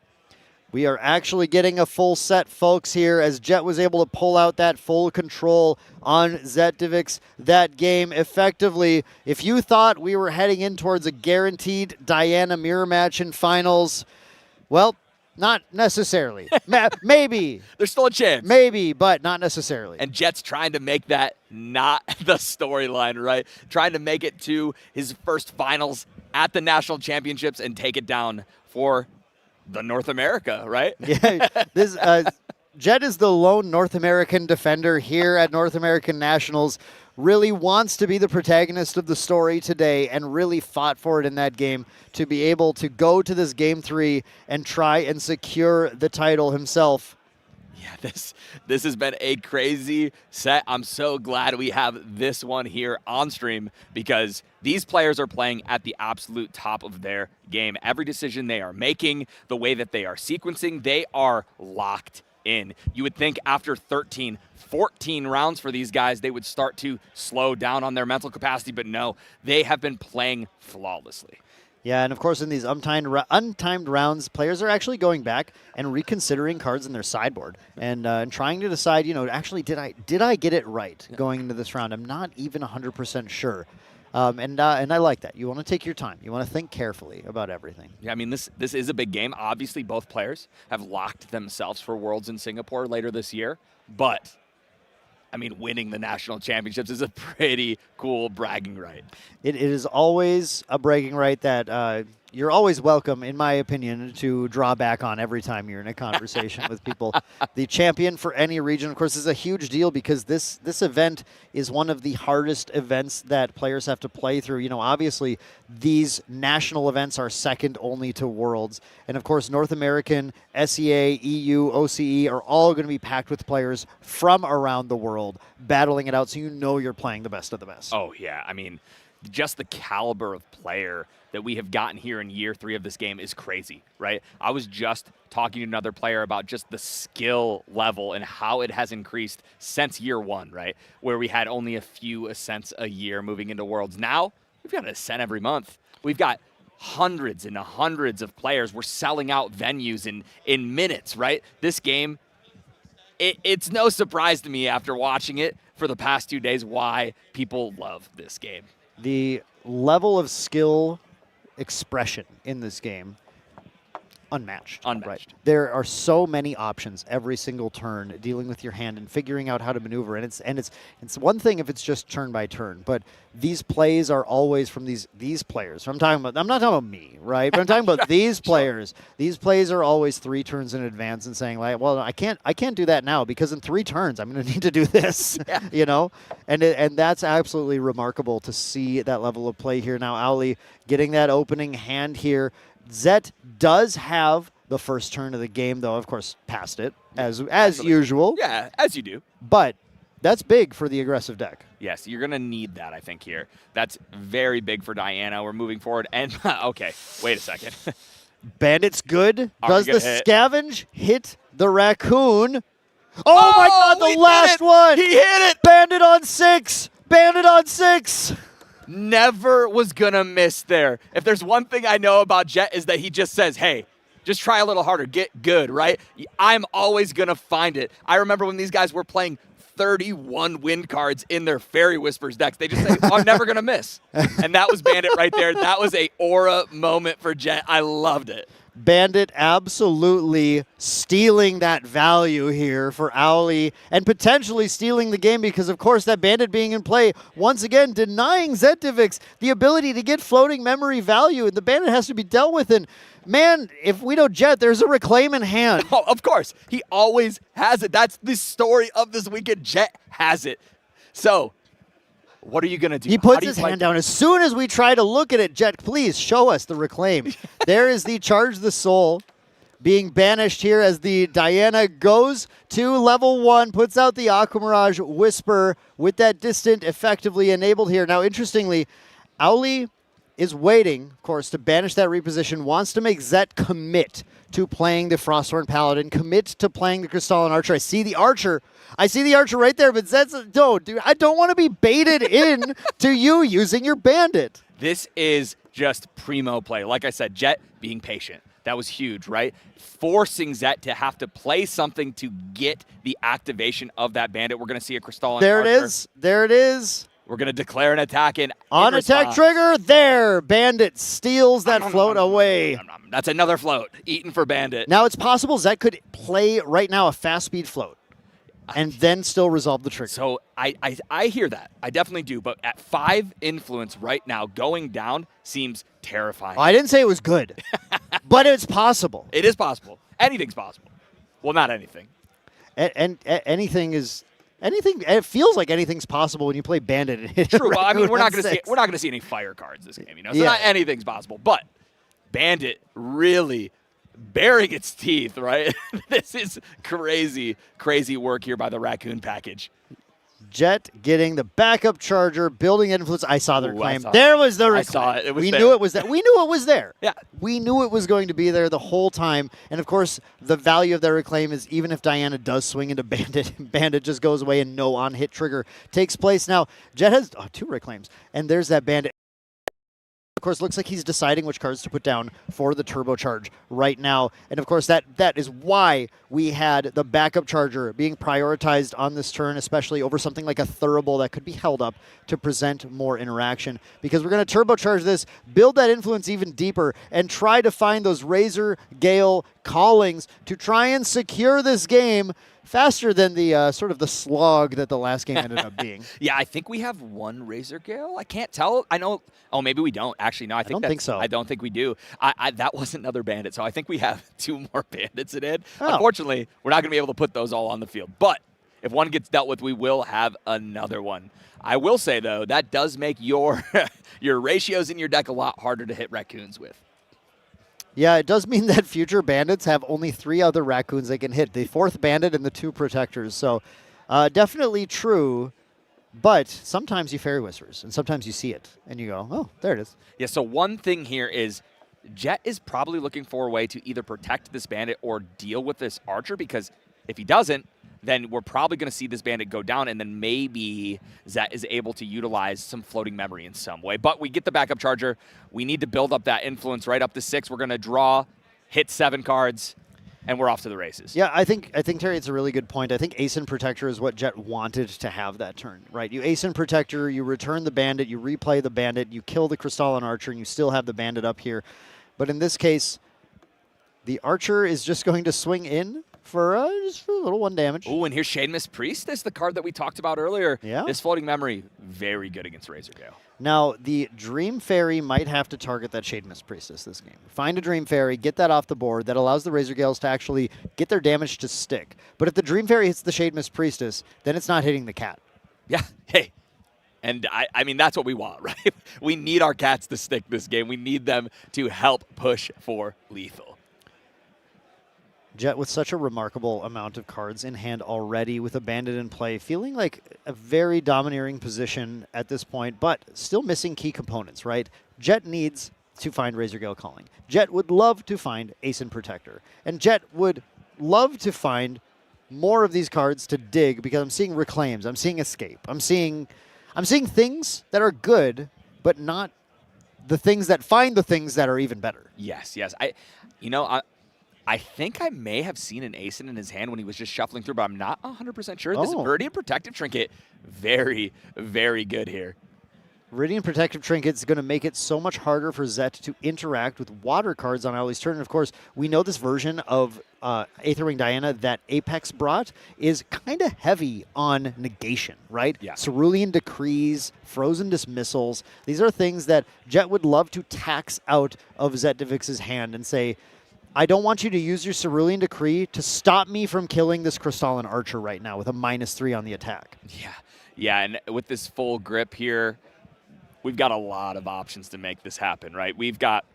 We are actually getting a full set, folks, here, as Jet was able to pull out that full control on Zetovix that game effectively. If you thought we were heading in towards a guaranteed Diana mirror match in finals, well, not necessarily. Maybe. There's still a chance. Maybe, but not necessarily. And Jet's trying to make that not the storyline, right? Trying to make it to his first finals at the National Championships and take it down for the North America, right? Yeah, this Jet is the lone North American defender here at North American Nationals. Really wants to be the protagonist of the story today and really fought for it in that game to be able to go to this Game 3 and try and secure the title himself. Yeah, this has been a crazy set. I'm so glad we have this one here on stream because these players are playing at the absolute top of their game. Every decision they are making, the way that they are sequencing, they are locked in. You would think after 13, 14 rounds for these guys, they would start to slow down on their mental capacity, but no, they have been playing flawlessly. Yeah, and of course in these untimed rounds, players are actually going back and reconsidering cards in their sideboard and trying to decide, actually did I get it right going into this round? I'm not even 100% sure. And I like that. You want to take your time. You want to think carefully about everything. Yeah, I mean, this is a big game. Obviously, both players have locked themselves for Worlds in Singapore later this year, but I mean, winning the national championships is a pretty cool bragging right. It is always a bragging right that you're always welcome, in my opinion, to draw back on every time you're in a conversation with people. The champion for any region, of course, is a huge deal because this event is one of the hardest events that players have to play through. Obviously, these national events are second only to Worlds. And, of course, North American, SEA, EU, OCE are all going to be packed with players from around the world battling it out so you're playing the best of the best. Oh, yeah. I mean, just the caliber of player that we have gotten here in year 3 of this game is crazy, right? I was just talking to another player about just the skill level and how it has increased since year 1, right? Where we had only a few ascents a year moving into Worlds. Now, we've got an ascent every month. We've got hundreds and hundreds of players. We're selling out venues in minutes, right? This game, it's no surprise to me after watching it for the past 2 days why people love this game. The level of skill expression in this game, unmatched. Right. There are so many options every single turn dealing with your hand and figuring out how to maneuver. And it's one thing if it's just turn by turn, but these plays are always from these players. So I'm not talking about me, right? But I'm talking about these players. These plays are always 3 turns in advance and saying like, well, I can't do that now because in 3 turns I'm going to need to do this, And that's absolutely remarkable to see that level of play here. Now, Auli getting that opening hand here. Zet does have the first turn of the game, though, of course, passed it, as usual. Yeah, as you do. But that's big for the aggressive deck. Yes, you're going to need that, I think, here. That's very big for Diana. We're moving forward. And, okay, wait a second. Bandit's good. Are Does we the gonna scavenge hit the raccoon? Oh my God, the last one! He hit it! Bandit on 6! Bandit on 6! Never was going to miss there. If there's one thing I know about Jet is that he just says, hey, just try a little harder, get good, right? I'm always going to find it. I remember when these guys were playing 31 win cards in their Fairy Whispers decks. They just say, I'm never going to miss. And that was Bandit right there. That was a aura moment for Jet. I loved it. Bandit absolutely stealing that value here for Auli and potentially stealing the game because, of course, that Bandit being in play, once again, denying Zetivix the ability to get floating memory value, and the Bandit has to be dealt with. And, man, if we know Jet, there's a Reclaim in hand. Oh, of course. He always has it. That's the story of this weekend. Jet has it. So, what are you going to do? He puts his hand down. As soon as we try to look at it, Jet, please show us the Reclaim. There is the Charge the Soul being banished here as the Diana goes to level 1, puts out the Aqua Mirage Whisper with that distant effectively enabled here. Now, interestingly, Auli is waiting, of course, to banish that reposition, wants to make Zet commit to playing the Frosthorn Paladin, commit to playing the Crystalline Archer. I see the Archer right there, but Zet's, no, dude, I don't want to be baited in to you using your Bandit. This is just primo play. Like I said, Jet being patient. That was huge, right? Forcing Zet to have to play something to get the activation of that Bandit. We're going to see a Crystalline There Archer. it is. There it is. We're going to declare an attack in On attack response. trigger, there. Bandit steals that float away. That's another float. Eaten for Bandit. Now it's possible Zet could play right now a fast speed float and then still resolve the trigger. So I hear that. I definitely do. But at 5 influence right now, going down seems terrifying. I didn't say it was good, but it's possible. It is possible. Anything's possible. Well, not anything. And anything is... Anything, it feels like anything's possible when you play Bandit. True. Well, I mean, we're not going to see any fire cards this game, So not anything's possible. But Bandit really baring its teeth, right? This is crazy, crazy work here by the Raccoon package. Jet getting the backup charger, building influence. I saw the Ooh, reclaim. I saw There it. was the reclaim. I saw it. It was we there. knew it was there. We knew it was there. Yeah. We knew it was going to be there the whole time. And of course, the value of that reclaim is even if Diana does swing into Bandit, Bandit just goes away and no on-hit trigger takes place. Now, Jet has 2 reclaims, and there's that Bandit. Of course, looks like he's deciding which cards to put down for the turbocharge right now. And of course, that is why we had the backup charger being prioritized on this turn, especially over something like a Thurible that could be held up to present more interaction. Because we're going to turbocharge this, build that influence even deeper, and try to find those Razor Gale callings to try and secure this game faster than the sort of the slog that the last game ended up being. Yeah, I think we have 1 Razor Gale. I can't tell. I know. Oh, maybe we don't. Actually, no, I don't think so. I don't think we do. That was another bandit, so I think we have 2 more bandits in it. Oh. Unfortunately, we're not going to be able to put those all on the field. But if one gets dealt with, we will have another one. I will say, though, that does make your your ratios in your deck a lot harder to hit Raccoons with. Yeah, it does mean that future bandits have only 3 other raccoons they can hit. The 4th bandit and the 2 protectors. So definitely true, but sometimes you fairy whispers, and sometimes you see it, and you go, oh, there it is. Yeah, so one thing here is Jet is probably looking for a way to either protect this bandit or deal with this archer, because if he doesn't, then we're probably going to see this bandit go down, and then maybe Zet is able to utilize some floating memory in some way. But we get the backup charger. We need to build up that influence right up to 6. We're going to draw, hit 7 cards, and we're off to the races. Yeah, I think Terry, it's a really good point. I think Ace and Protector is what Jet wanted to have that turn, right? You Ace and Protector, you return the bandit, you replay the bandit, you kill the Crystalline Archer, and you still have the bandit up here. But in this case, the Archer is just going to swing in for just for a little 1 damage. Ooh, and here's Shademus Priestess, the card that we talked about earlier. Yeah. This floating memory, very good against Razor Gale. Now, the Dream Fairy might have to target that Shademus Priestess this game. Find a Dream Fairy, get that off the board. That allows the Razor Gales to actually get their damage to stick. But if the Dream Fairy hits the Shademus Priestess, then it's not hitting the cat. Yeah, hey. And I mean, that's what we want, right? We need our cats to stick this game. We need them to help push for lethal. Jet with such a remarkable amount of cards in hand already, with a bandit in play, feeling like a very domineering position at this point, but still missing key components, right? Jet needs to find Razor Gale Calling. Jet would love to find Ace and Protector. And Jet would love to find more of these cards to dig, because I'm seeing Reclaims, I'm seeing Escape, I'm seeing things that are good, but not the things that find the things that are even better. Yes, yes. I think I may have seen an Ace in his hand when he was just shuffling through, but I'm not 100% sure. This Viridian Protective Trinket, very, very good here. Viridian Protective Trinket is going to make it so much harder for Zet to interact with water cards on Owlie's turn. And of course, we know this version of Aetherwing Diana that Apex brought is kind of heavy on negation, right? Yeah. Cerulean Decrees, Frozen Dismissals. These are things that Jet would love to tax out of Zetovix's hand and say, I don't want you to use your Cerulean Decree to stop me from killing this Crystalline Archer right now with a -3 on the attack. Yeah, yeah, and with this full grip here, we've got a lot of options to make this happen, right? We've got,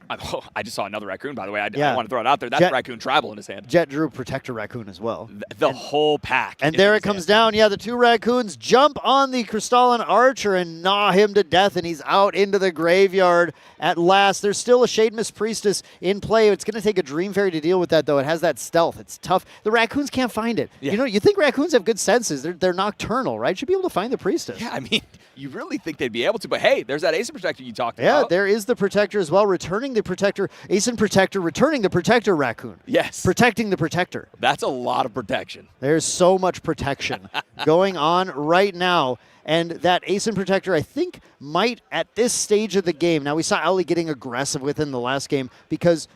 I just saw another raccoon, by the way. I want to throw it out there. That's Jet, Raccoon Tribal in his hand. Jet drew Protector Raccoon as well. The whole pack. And there it comes down. Yeah, the 2 raccoons jump on the Crystalline Archer and gnaw him to death, and he's out into the graveyard at last. There's still a Shademus Priestess in play. It's going to take a Dream Fairy to deal with that, though. It has that stealth. It's tough. The raccoons can't find it. Yeah. You know, you think raccoons have good senses. They're nocturnal, right? Should be able to find the Priestess. Yeah, I mean, you really think they'd be able to, but hey, there's that Ace of Protector you talked Yeah, about. there is the Protector as well, returning the Protector. Ace and Protector, returning the Protector raccoon. Yes. Protecting the Protector. That's a lot of protection. There's so much protection going on right now. And that Ace and Protector, I think, might, at this stage of the game, now we saw Owlie getting aggressive within the last game because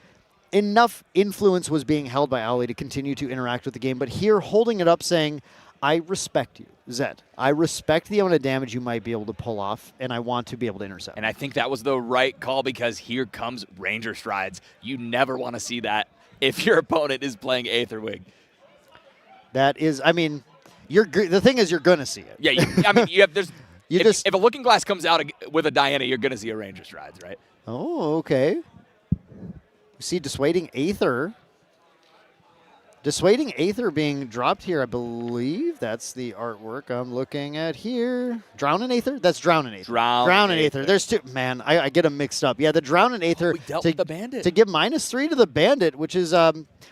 enough influence was being held by Owlie to continue to interact with the game. But here, holding it up, saying, I respect you, Zed. I respect the amount of damage you might be able to pull off, and I want to be able to intercept. And I think that was the right call, because here comes Ranger Strides. You never want to see that if your opponent is playing Aetherwing. That is, I mean, the thing is, you're going to see it. Yeah, I mean, if a Looking Glass comes out with a Diana, you're going to see a Ranger Strides, right? Oh, okay. We see Dissuading Aether. Dissuading Aether being dropped here, I believe. That's the artwork I'm looking at here. Drowning Aether? That's Drowning Aether. Drowning Aether. There's two. Man, I get them mixed up. Yeah, the Drowning Aether we dealt with the Bandit. to give -3 to the Bandit, which is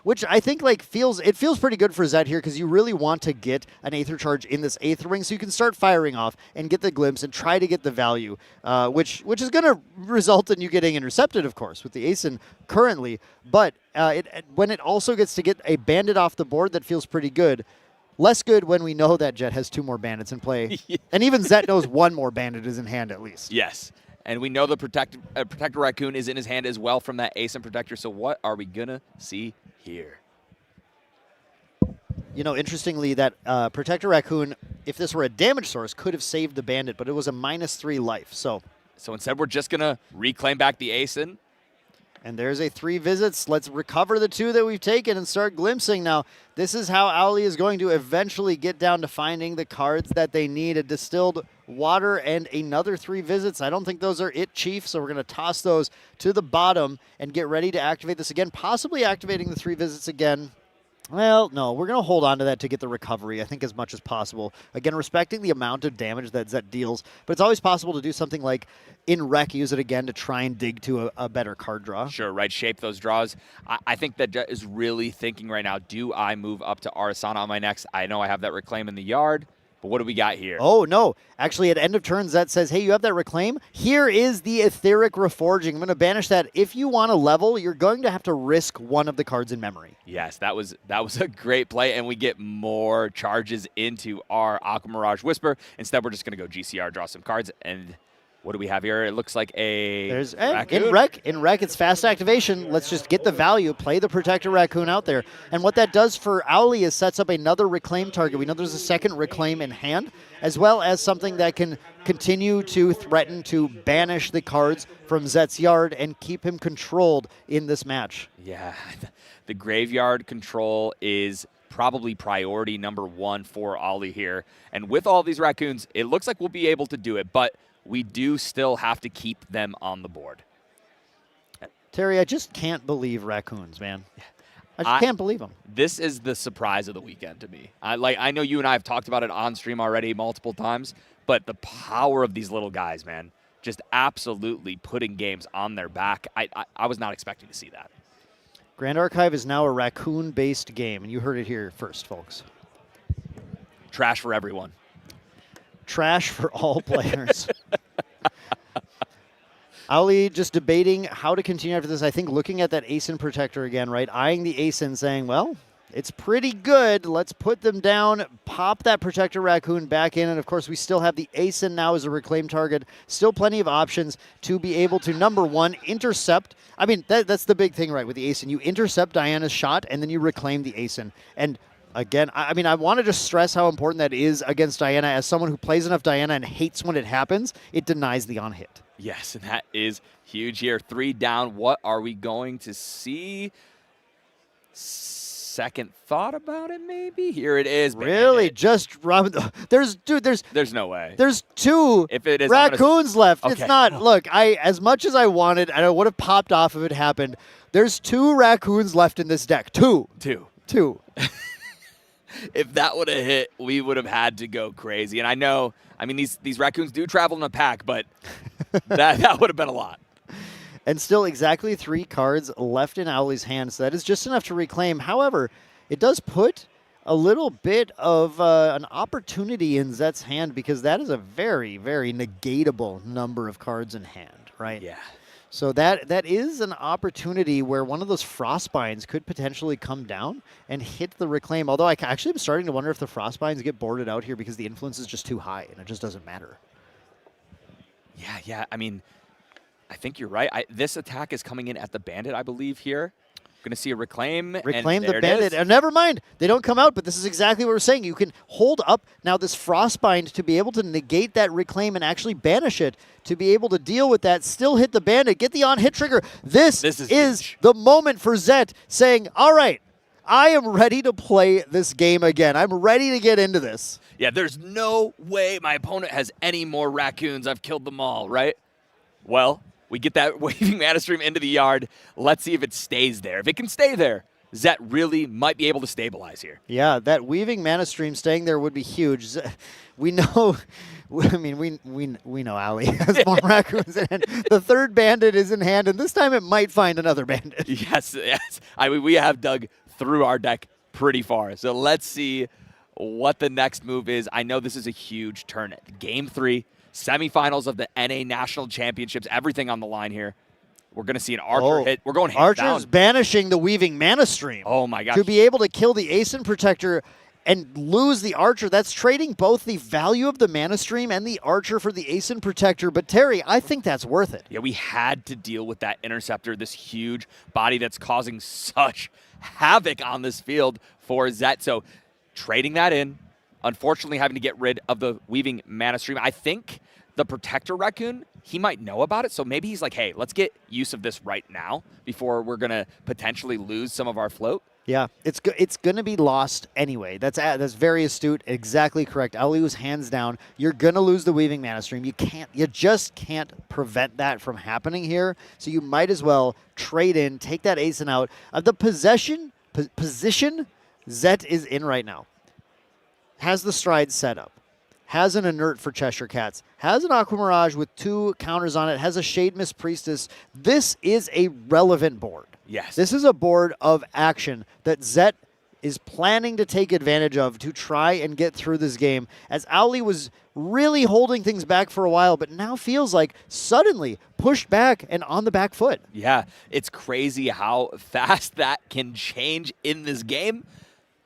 which I think like feels pretty good for Zed here because you really want to get an Aether charge in this Aether ring so you can start firing off and get the glimpse and try to get the value, which is going to result in you getting intercepted, of course, with the Aeson currently. But when it also gets to get a Bandit off the board, that feels pretty good. Less good when we know that Jet has 2 more Bandits in play. And even Zet knows 1 more Bandit is in hand at least. Yes. And we know the Protector Raccoon is in his hand as well from that Ace and Protector. So what are we going to see here? You know, interestingly, that Protector Raccoon, if this were a damage source, could have saved the Bandit, but it was a -3 life. So instead, we're just going to reclaim back the Aeson. And there's a 3 visits. Let's recover the 2 that we've taken and start glimpsing. Now, this is how Owly is going to eventually get down to finding the cards that they need. A Distilled Water and another 3 visits. I don't think those are it, Chief, so we're going to toss those to the bottom and get ready to activate this again, possibly activating the 3 visits again. Well, no, we're going to hold on to that to get the recovery, I think, as much as possible. Again, respecting the amount of damage that Zet deals, but it's always possible to do something like in Rec, use it again to try and dig to a better card draw. Sure, right, shape those draws. I think that Jet is really thinking right now, do I move up to Arasana on my next? I know I have that Reclaim in the yard, but what do we got here? Oh, no. Actually, at end of turn, Zet says, hey, you have that Reclaim? Here is the Etheric Reforging. I'm going to banish that. If you want to level, you're going to have to risk 1 of the cards in memory. Yes, that was a great play, and we get more charges into our Aqua Mirage Whisper. Instead, we're just going to go GCR, draw some cards, and what do we have here? It looks like a Raccoon. In Rec, it's fast activation. Let's just get the value, play the Protector Raccoon out there. And what that does for Owly is sets up another Reclaim target. We know there's a second Reclaim in hand, as well as something that can continue to threaten to banish the cards from Zet's yard and keep him controlled in this match. Yeah, the graveyard control is probably priority number 1 for Ollie here. And with all these Raccoons, it looks like we'll be able to do it, but we do still have to keep them on the board. Terry, I just can't believe Raccoons, man. I just can't believe them. This is the surprise of the weekend to me. I know you and I have talked about it on stream already multiple times, but the power of these little guys, man, just absolutely putting games on their back. I was not expecting to see that. Grand Archive is now a Raccoon-based game, and you heard it here first, folks. Trash for everyone. Trash for all players. Owly just debating how to continue after this. I think looking at that Aeson Protector again, right? Eyeing the Aeson saying, well, it's pretty good. Let's put them down, pop that Protector Raccoon back in. And, of course, we still have the Aeson now as a reclaim target. Still plenty of options to be able to, number 1, intercept. I mean, that's the big thing, right, with the Aeson. You intercept Diana's shot, and then you reclaim the Aeson. And again, I mean, I want to just stress how important that is against Diana. As someone who plays enough Diana and hates when it happens, it denies the on-hit. Yes, and that is huge here. 3 down. What are we going to see? Second thought about it, maybe? Here it is. Really? Just there's no way. There's 2 if it is, Raccoons left. Okay. It's not. Look, as much as I wanted, and I would have popped off if it happened, there's 2 Raccoons left in this deck. Two. If that would have hit, we would have had to go crazy. And I mean, these Raccoons do travel in a pack, but that would have been a lot. And still exactly 3 cards left in Owly's hand, so that is just enough to reclaim. However, it does put a little bit of an opportunity in Zet's hand because that is a very, very negatable number of cards in hand, right? Yeah. So that is an opportunity where one of those Frostbinds could potentially come down and hit the reclaim. Although I actually am starting to wonder if the Frostbinds get boarded out here because the influence is just too high and it just doesn't matter. Yeah. I mean, I think you're right. This attack is coming in at the Bandit, I believe, here. Going to see a reclaim. Reclaim the Bandit. Never mind. They don't come out, but this is exactly what we're saying. You can hold up now this Frostbind to be able to negate that reclaim and actually banish it to be able to deal with that, still hit the Bandit, get the on-hit trigger. This is the moment for Zet saying, all right, I am ready to play this game again. I'm ready to get into this. Yeah, there's no way my opponent has any more Raccoons. I've killed them all, right? Well, We get that Waving Mana Stream into the yard. Let's see if it stays there. If it can stay there, Zet really might be able to stabilize here. Yeah, that Weaving Mana Stream staying there would be huge. We know, I mean, we know Ali has more raccoons in hand. The third bandit is in hand, and this time it might find another bandit. Yes. I mean, we have dug through our deck pretty far. So let's see what the next move is. I know this is a huge turn. Game 3, semifinals of the NA National Championships, everything on the line here. We're going to see an Archer hit. We're going hands down. Archer's banishing the Weaving Mana Stream. Oh, my gosh. To be able to kill the Asen Protector and lose the Archer. That's trading both the value of the Mana Stream and the Archer for the Asen Protector. But, Terry, I think that's worth it. Yeah, we had to deal with that Interceptor, this huge body that's causing such havoc on this field for Zet. So trading that in, unfortunately having to get rid of the Weaving Mana Stream. I think the Protector Raccoon, he might know about it, so maybe he's like, hey, let's get use of this right now before we're going to potentially lose some of our float. Yeah, it's going to be lost anyway. That's very astute, exactly correct. Ali was hands down. You're going to lose the Weaving Mana Stream. You just can't prevent that from happening here, so you might as well trade in, take that Asen out. The position Zet is in right now has the stride set up, has an inert for Cheshire Cats, has an Aqua Mirage with 2 counters on it, has a Shade Mist Priestess. This is a relevant board. Yes. This is a board of action that Zet is planning to take advantage of to try and get through this game, as Ali was really holding things back for a while, but now feels like suddenly pushed back and on the back foot. Yeah, it's crazy how fast that can change in this game.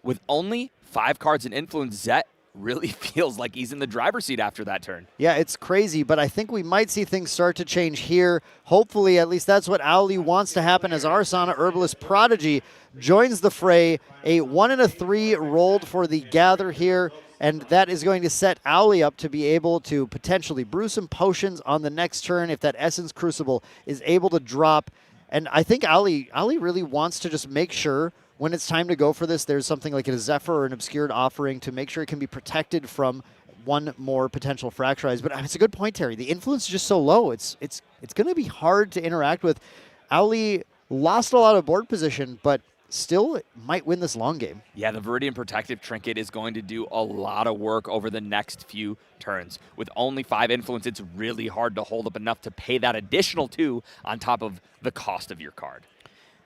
With only 5 cards in influence, Zet really feels like he's in the driver's seat after that turn. Yeah, it's crazy, but I think we might see things start to change here. Hopefully, at least that's what Ali wants to happen, as Arsana Herbalist Prodigy joins the fray. A 1 and a 3 rolled for the gather here, and that is going to set Ali up to be able to potentially brew some potions on the next turn if that Essence Crucible is able to drop. And I think Ali really wants to just make sure when it's time to go for this, there's something like a Zephyr or an Obscured Offering to make sure it can be protected from one more potential Fracturize. But it's a good point, Terry. The influence is just so low. It's going to be hard to interact with. Ali lost a lot of board position, but still might win this long game. Yeah, the Viridian Protective Trinket is going to do a lot of work over the next few turns. With only 5 influence, it's really hard to hold up enough to pay that additional 2 on top of the cost of your card.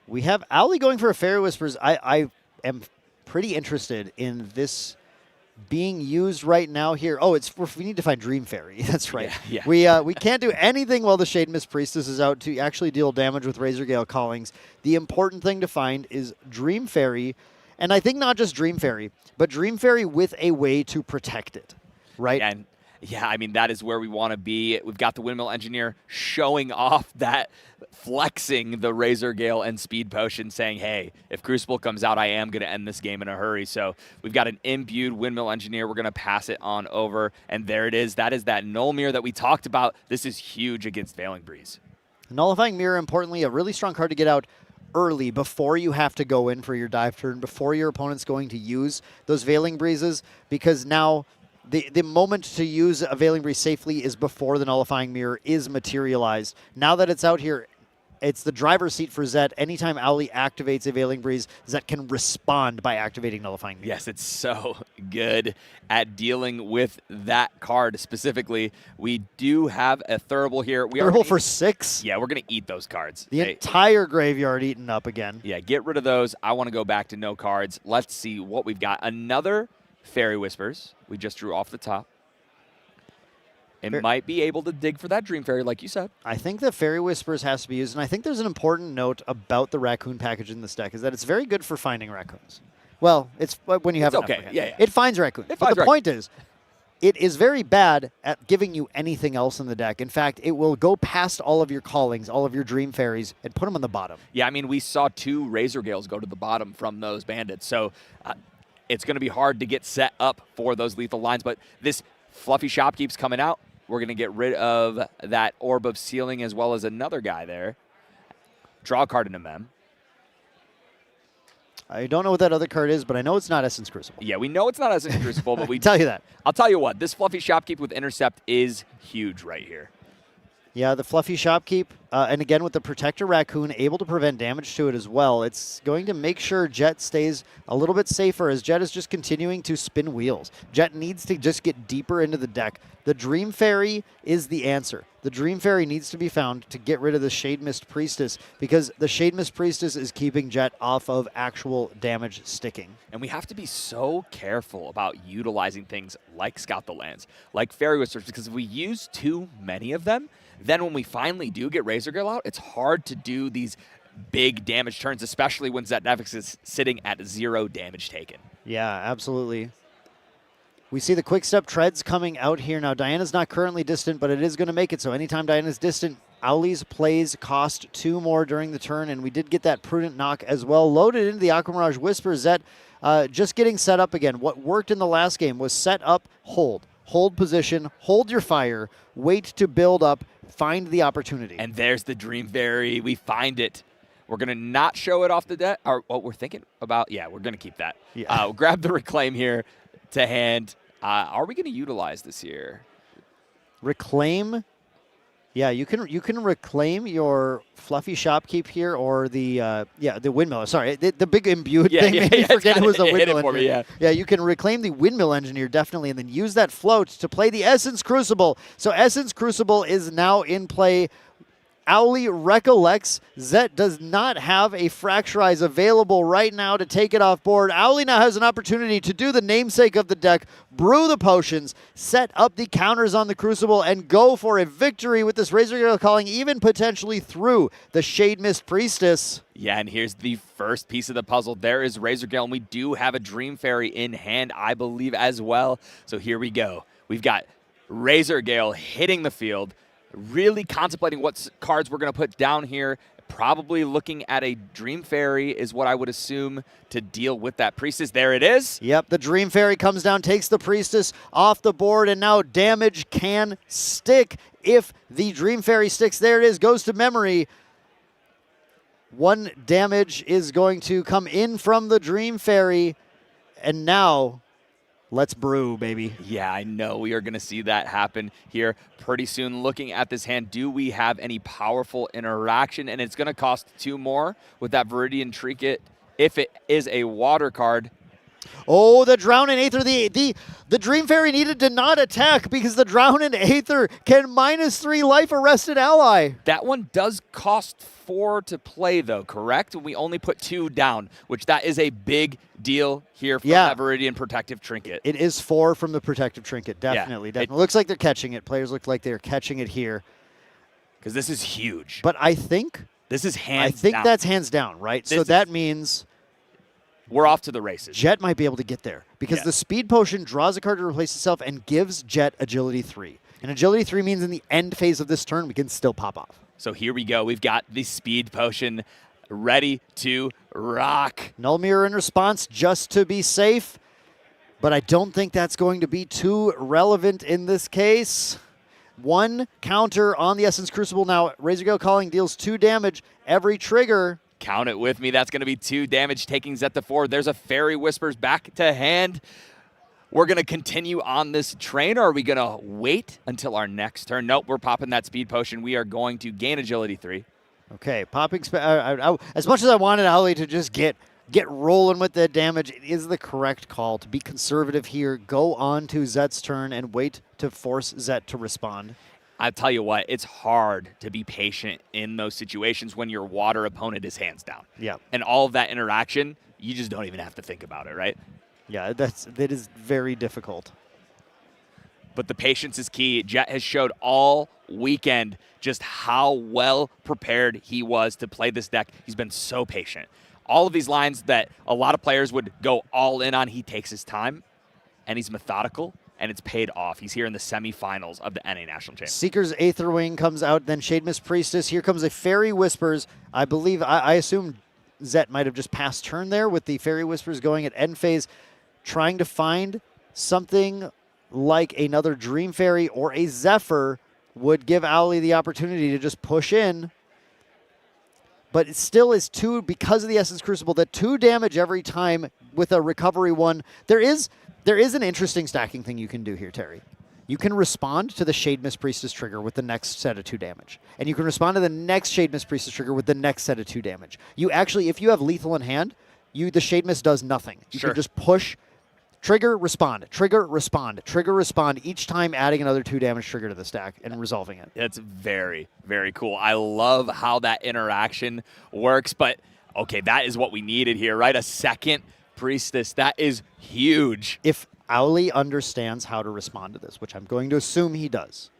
We have Ali going for a Fairy Whispers. I am pretty interested in this being used right now here. Oh, we need to find Dream Fairy. That's right. Yeah. We can't do anything while the Shade Mist Priestess is out to actually deal damage with Razor Gale Callings. The important thing to find is Dream Fairy, and I think not just Dream Fairy, but Dream Fairy with a way to protect it, right? And yeah, I mean, that is where we want to be. We've got the Windmill Engineer showing off that, flexing the Razor Gale and Speed Potion, saying, hey, if Crucible comes out, I am going to end this game in a hurry. So we've got an imbued Windmill Engineer. We're going to pass it on over, and there it is. That is that Null Mirror that we talked about. This is huge against Veiling Breeze. Nullifying Mirror, importantly, a really strong card to get out early before you have to go in for your dive turn, before your opponent's going to use those Veiling Breezes, because now the moment to use a Veiling Breeze safely is before the Nullifying Mirror is materialized. Now that it's out here, it's the driver's seat for Zet. Anytime Ali activates a Veiling Breeze, Zet can respond by activating Nullifying Mirror. Yes, it's so good at dealing with that card specifically. We do have a Thurible here. Thurible for 6? Yeah, we're going to eat those cards. The entire graveyard eaten up again. Yeah, get rid of those. I want to go back to no cards. Let's see what we've got. Another Fairy Whispers. We just drew off the top. It might be able to dig for that Dream Fairy, like you said. I think the Fairy Whispers has to be used, and I think there's an important note about the Raccoon package in this deck, is that it's very good for finding raccoons. Well, it's when you have enough. Okay, yeah. It finds raccoons. But the point is, it is very bad at giving you anything else in the deck. In fact, it will go past all of your Callings, all of your Dream Fairies, and put them on the bottom. Yeah, I mean, we saw 2 Razor Gales go to the bottom from those bandits, so it's going to be hard to get set up for those lethal lines. But this Fluffy Shopkeep's coming out. We're going to get rid of that Orb of Sealing as well as another guy there. Draw a card in a mem. I don't know what that other card is, but I know it's not Essence Crucible. Yeah, we know it's not Essence Crucible, but we tell you that. I'll tell you what, this Fluffy Shopkeep with Intercept is huge right here. Yeah, the Fluffy Shopkeep, and again with the Protector Raccoon, able to prevent damage to it as well. It's going to make sure Jet stays a little bit safer as Jet is just continuing to spin wheels. Jet needs to just get deeper into the deck. The Dream Fairy is the answer. The Dream Fairy needs to be found to get rid of the Shade Mist Priestess because the Shade Mist Priestess is keeping Jet off of actual damage sticking. And we have to be so careful about utilizing things like Scout the Lands, like Fairy Whispers, because if we use too many of them, then when we finally do get Razor Girl out, it's hard to do these big damage turns, especially when Zetnefix is sitting at 0 damage taken. Yeah, absolutely. We see the Quick Step Treads coming out here. Now, Diana's not currently distant, but it is going to make it. So anytime Diana's distant, Owlie's plays cost 2 more during the turn, and we did get that Prudent Knock as well. Loaded into the Aqua Mirage Whisper, Zet just getting set up again. What worked in the last game was set up, hold. Hold position, hold your fire, wait to build up, find the opportunity. And there's the Dream Fairy. We find it. We're going to not show it off the deck. Or what we're thinking about, yeah, we're going to keep that. Yeah. We'll grab the Reclaim here to hand. Are we going to utilize this here? Reclaim? Yeah, you can reclaim your Fluffy Shopkeep here, or the the Windmill. Sorry, the big imbued thing. Made me forget it was a Windmill Engineer. Yeah, you can reclaim the Windmill Engineer definitely, and then use that float to play the Essence Crucible. So Essence Crucible is now in play. Owlie recollects Zet does not have a Fracturize available right now to take it off board. Owlie now has an opportunity to do the namesake of the deck, brew the potions, set up the counters on the Crucible, and go for a victory with this Razor Gale Calling, even potentially through the Shade Mist Priestess. Yeah, and here's the first piece of the puzzle. There is Razor Gale, and we do have a Dream Fairy in hand, I believe, as well. So here we go. We've got Razor Gale hitting the field, really contemplating what cards we're going to put down here. Probably looking at a Dream Fairy is what I would assume to deal with that Priestess. There it is. Yep, the Dream Fairy comes down, takes the Priestess off the board, and now damage can stick if the Dream Fairy sticks. There it is, goes to memory. 1 damage is going to come in from the Dream Fairy, and now let's brew, baby. Yeah, I know we are going to see that happen here pretty soon. Looking at this hand, do we have any powerful interaction? And it's going to cost 2 more with that Viridian Trinket if it is a water card. Oh, the Drown in Aether. The Dream Fairy needed to not attack because the Drown in Aether can -3 life arrest an ally. That one does cost 4 to play, though, correct? We only put 2 down, which that is a big deal here from that Viridian Protective Trinket. It is 4 from the Protective Trinket, definitely. Yeah, It looks like they're catching it. Players look like they're catching it here. Because this is huge. But I think this is hands down. I think that's hands down, right? So that means we're off to the races. Jet might be able to get there because the Speed Potion draws a card to replace itself and gives Jet Agility 3. And Agility 3 means in the end phase of this turn, we can still pop off. So here we go. We've got the Speed Potion ready to rock. Null Mirror in response just to be safe, but I don't think that's going to be too relevant in this case. 1 counter on the Essence Crucible. Now, Razor Gale Calling deals 2 damage every trigger. Count it with me. That's going to be 2 damage, taking Zet to 4. There's a Fairy Whispers back to hand. We're going to continue on this train, or are we going to wait until our next turn? Nope, we're popping that Speed Potion. We are going to gain Agility 3. Okay, popping. As much as I wanted Owlie to just get rolling with the damage, it is the correct call to be conservative here. Go on to Zet's turn and wait to force Zet to respond. I tell you what, it's hard to be patient in those situations when your water opponent is hands down. Yeah. And all of that interaction, you just don't even have to think about it, right? Yeah, that is very difficult. But the patience is key. Jet has showed all weekend just how well prepared he was to play this deck. He's been so patient. All of these lines that a lot of players would go all in on, he takes his time, and he's methodical, and it's paid off. He's here in the semifinals of the NA National Championship. Seeker's Aetherwing comes out, then Shade Mist Priestess. Here comes a Fairy Whispers. I believe, I assume Zet might have just passed turn there with the Fairy Whispers going at end phase, trying to find something like another Dream Fairy or a Zephyr would give Owlie the opportunity to just push in. But it still is 2, because of the Essence Crucible, that 2 damage every time with a recovery 1. There is an interesting stacking thing you can do here, Terry. you can respond to the Shade Mist Priestess trigger with the next set of 2 damage. And you can respond to the next Shade Mist Priestess trigger with the next set of 2 damage. You actually, if you have lethal in hand, the Shade Mist does nothing. You Sure. can just push, trigger, respond, trigger, respond, trigger, respond, each time adding another 2 damage trigger to the stack and resolving it. It's very, very cool. I love how that interaction works, but okay, that is what we needed here, right? A second Priestess. That is huge. If Owly understands how to respond to this, which I'm going to assume he does,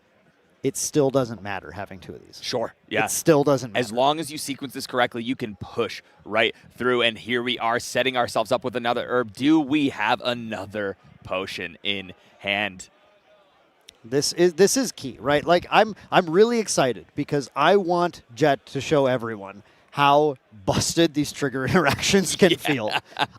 it still doesn't matter having 2 of these. Sure, yeah. It still doesn't matter. As long as you sequence this correctly, you can push right through. And here we are setting ourselves up with another herb. Do we have another potion in hand? This is key, right? Like I'm really excited because I want Jet to show everyone how busted these trigger interactions can feel.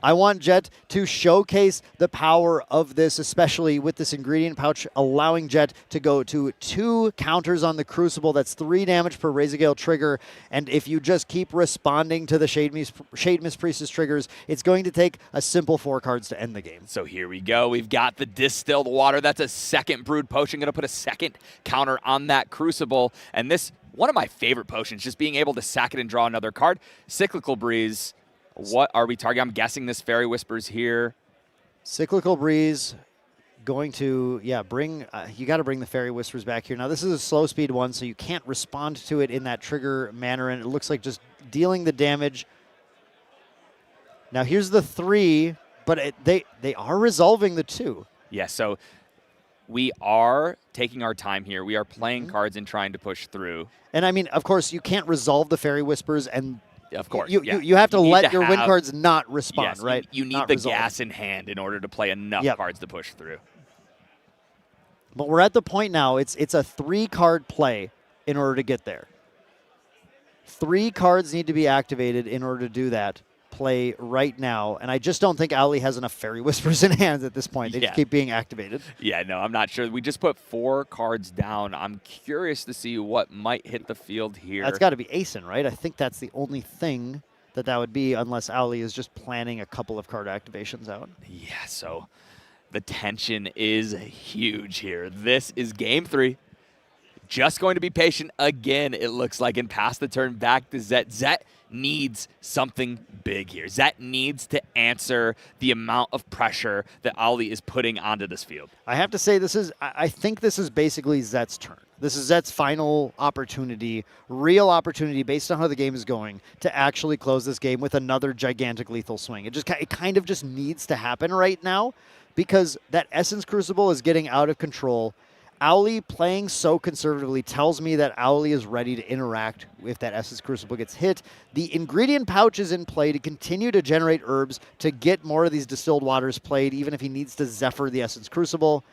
I want Jet to showcase the power of this, especially with this ingredient pouch, allowing Jet to go to 2 counters on the Crucible. That's 3 damage per Razorgale trigger. And if you just keep responding to the Shade Mist Priestess triggers, it's going to take a simple 4 cards to end the game. So here we go. We've got the distilled water. That's a second brewed potion. Going to put a second counter on that Crucible. And this, one of my favorite potions, just being able to sack it and draw another card. Cyclical Breeze, what are we targeting? I'm guessing this Fairy Whispers here. Cyclical Breeze, going to, bring, you got to bring the Fairy Whispers back here. Now, this is a slow speed one, so you can't respond to it in that trigger manner, and it looks like just dealing the damage. Now, here's the 3, but they are resolving the 2. Yeah, so we are taking our time here. We are playing cards and trying to push through. And I mean, of course, you can't resolve the Fairy Whispers, and of course, you have to let your win cards not respond, yes, right? You need not the resolve. gas in hand in order to play enough cards to push through. But we're at the point now, it's a 3-card play in order to get there. 3 cards need to be activated in order to do that play right now, and I just don't think Owly has enough Fairy Whispers in hand at this point. They just keep being activated. Yeah, no, I'm not sure. We just put 4 cards down. I'm curious to see what might hit the field here. That's got to be Asen, right? I think that's the only thing that would be, unless Owly is just planning a couple of card activations out. Yeah, so the tension is huge here. This is game 3. Just going to be patient again, it looks like, and pass the turn back to Zet. Zet needs something big here. Zet needs to answer the amount of pressure that Owly is putting onto this field. I have to say, I think this is basically Zet's turn. This is Zet's final opportunity, real opportunity based on how the game is going, to actually close this game with another gigantic lethal swing. It kind of just needs to happen right now because that Essence Crucible is getting out of control. Owly playing so conservatively tells me that Owly is ready to interact if that Essence Crucible gets hit. The ingredient pouch is in play to continue to generate herbs to get more of these distilled waters played, even if he needs to Zephyr the Essence Crucible.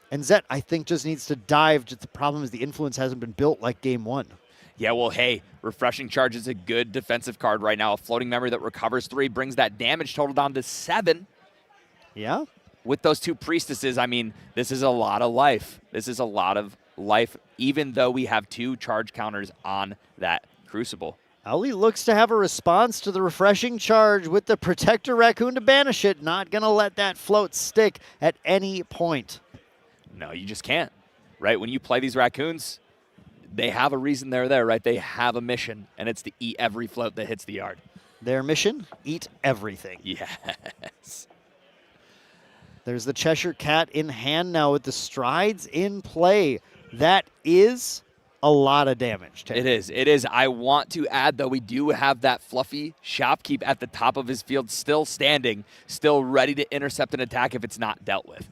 And Zet, I think, just needs to dive. Just the problem is the influence hasn't been built like game 1. Yeah, well, hey, Refreshing Charge is a good defensive card right now. A floating memory that recovers 3 brings that damage total down to 7. Yeah. With those 2 priestesses, I mean, this is a lot of life. This is a lot of life, even though we have 2 charge counters on that Crucible. Owly looks to have a response to the Refreshing Charge with the Protector Raccoon to banish it. Not going to let that float stick at any point. No, you just can't, right? When you play these raccoons, they have a reason they're there, right? They have a mission, and it's to eat every float that hits the yard. Their mission? Eat everything. Yes. There's the Cheshire Cat in hand now with the strides in play. That is a lot of damage. It is. It is. I want to add, though, we do have that fluffy Shopkeep at the top of his field still standing, still ready to intercept an attack if it's not dealt with.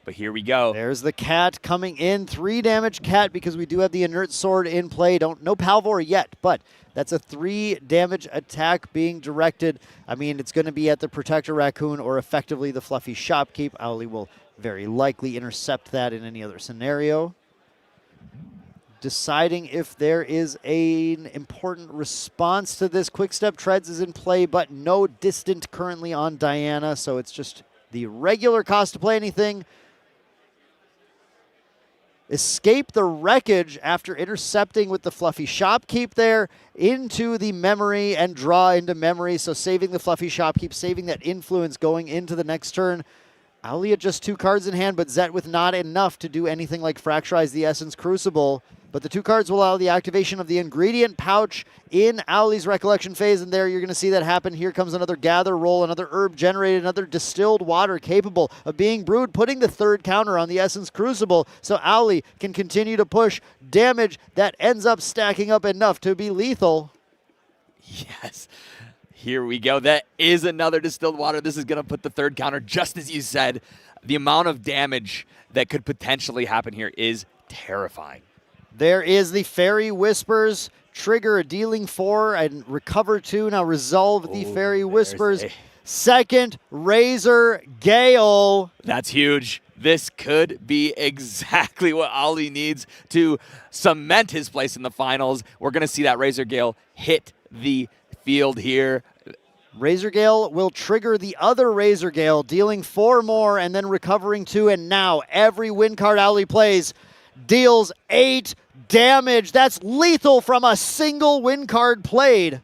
But here we go. There's the cat coming in. 3 damage cat because we do have the inert sword in play. No Palvor yet, but that's a 3 damage attack being directed. I mean, it's going to be at the Protector Raccoon or effectively the fluffy Shopkeep. Owly will very likely intercept that in any other scenario. Deciding if there is an important response to this. Quickstep Treads is in play, but no distant currently on Diana, so it's just the regular cost to play anything. Escape the Wreckage after intercepting with the fluffy Shopkeep there into the memory and draw into memory. So saving the fluffy Shopkeep, saving that influence going into the next turn. Ali had just 2 cards in hand, but Zet with not enough to do anything like Fracturize the Essence Crucible. But the 2 cards will allow the activation of the ingredient pouch in Ali's Recollection phase, and there you're going to see that happen. Here comes another Gather Roll, another Herb generated, another Distilled Water capable of being brewed, putting the 3rd counter on the Essence Crucible, so Ali can continue to push damage that ends up stacking up enough to be lethal. Yes. Here we go. That is another Distilled Water. This is going to put the 3rd counter, just as you said. The amount of damage that could potentially happen here is terrifying. There is the Fairy Whispers, trigger dealing 4 and recover 2. Now resolve the Fairy Whispers. Second Razor Gale. That's huge. This could be exactly what Ali needs to cement his place in the finals. We're going to see that Razor Gale hit the field here. Razor Gale will trigger the other Razor Gale, dealing 4 more and then recovering 2. And now every win card Ali plays deals 8 damage. That's lethal from a single win card played.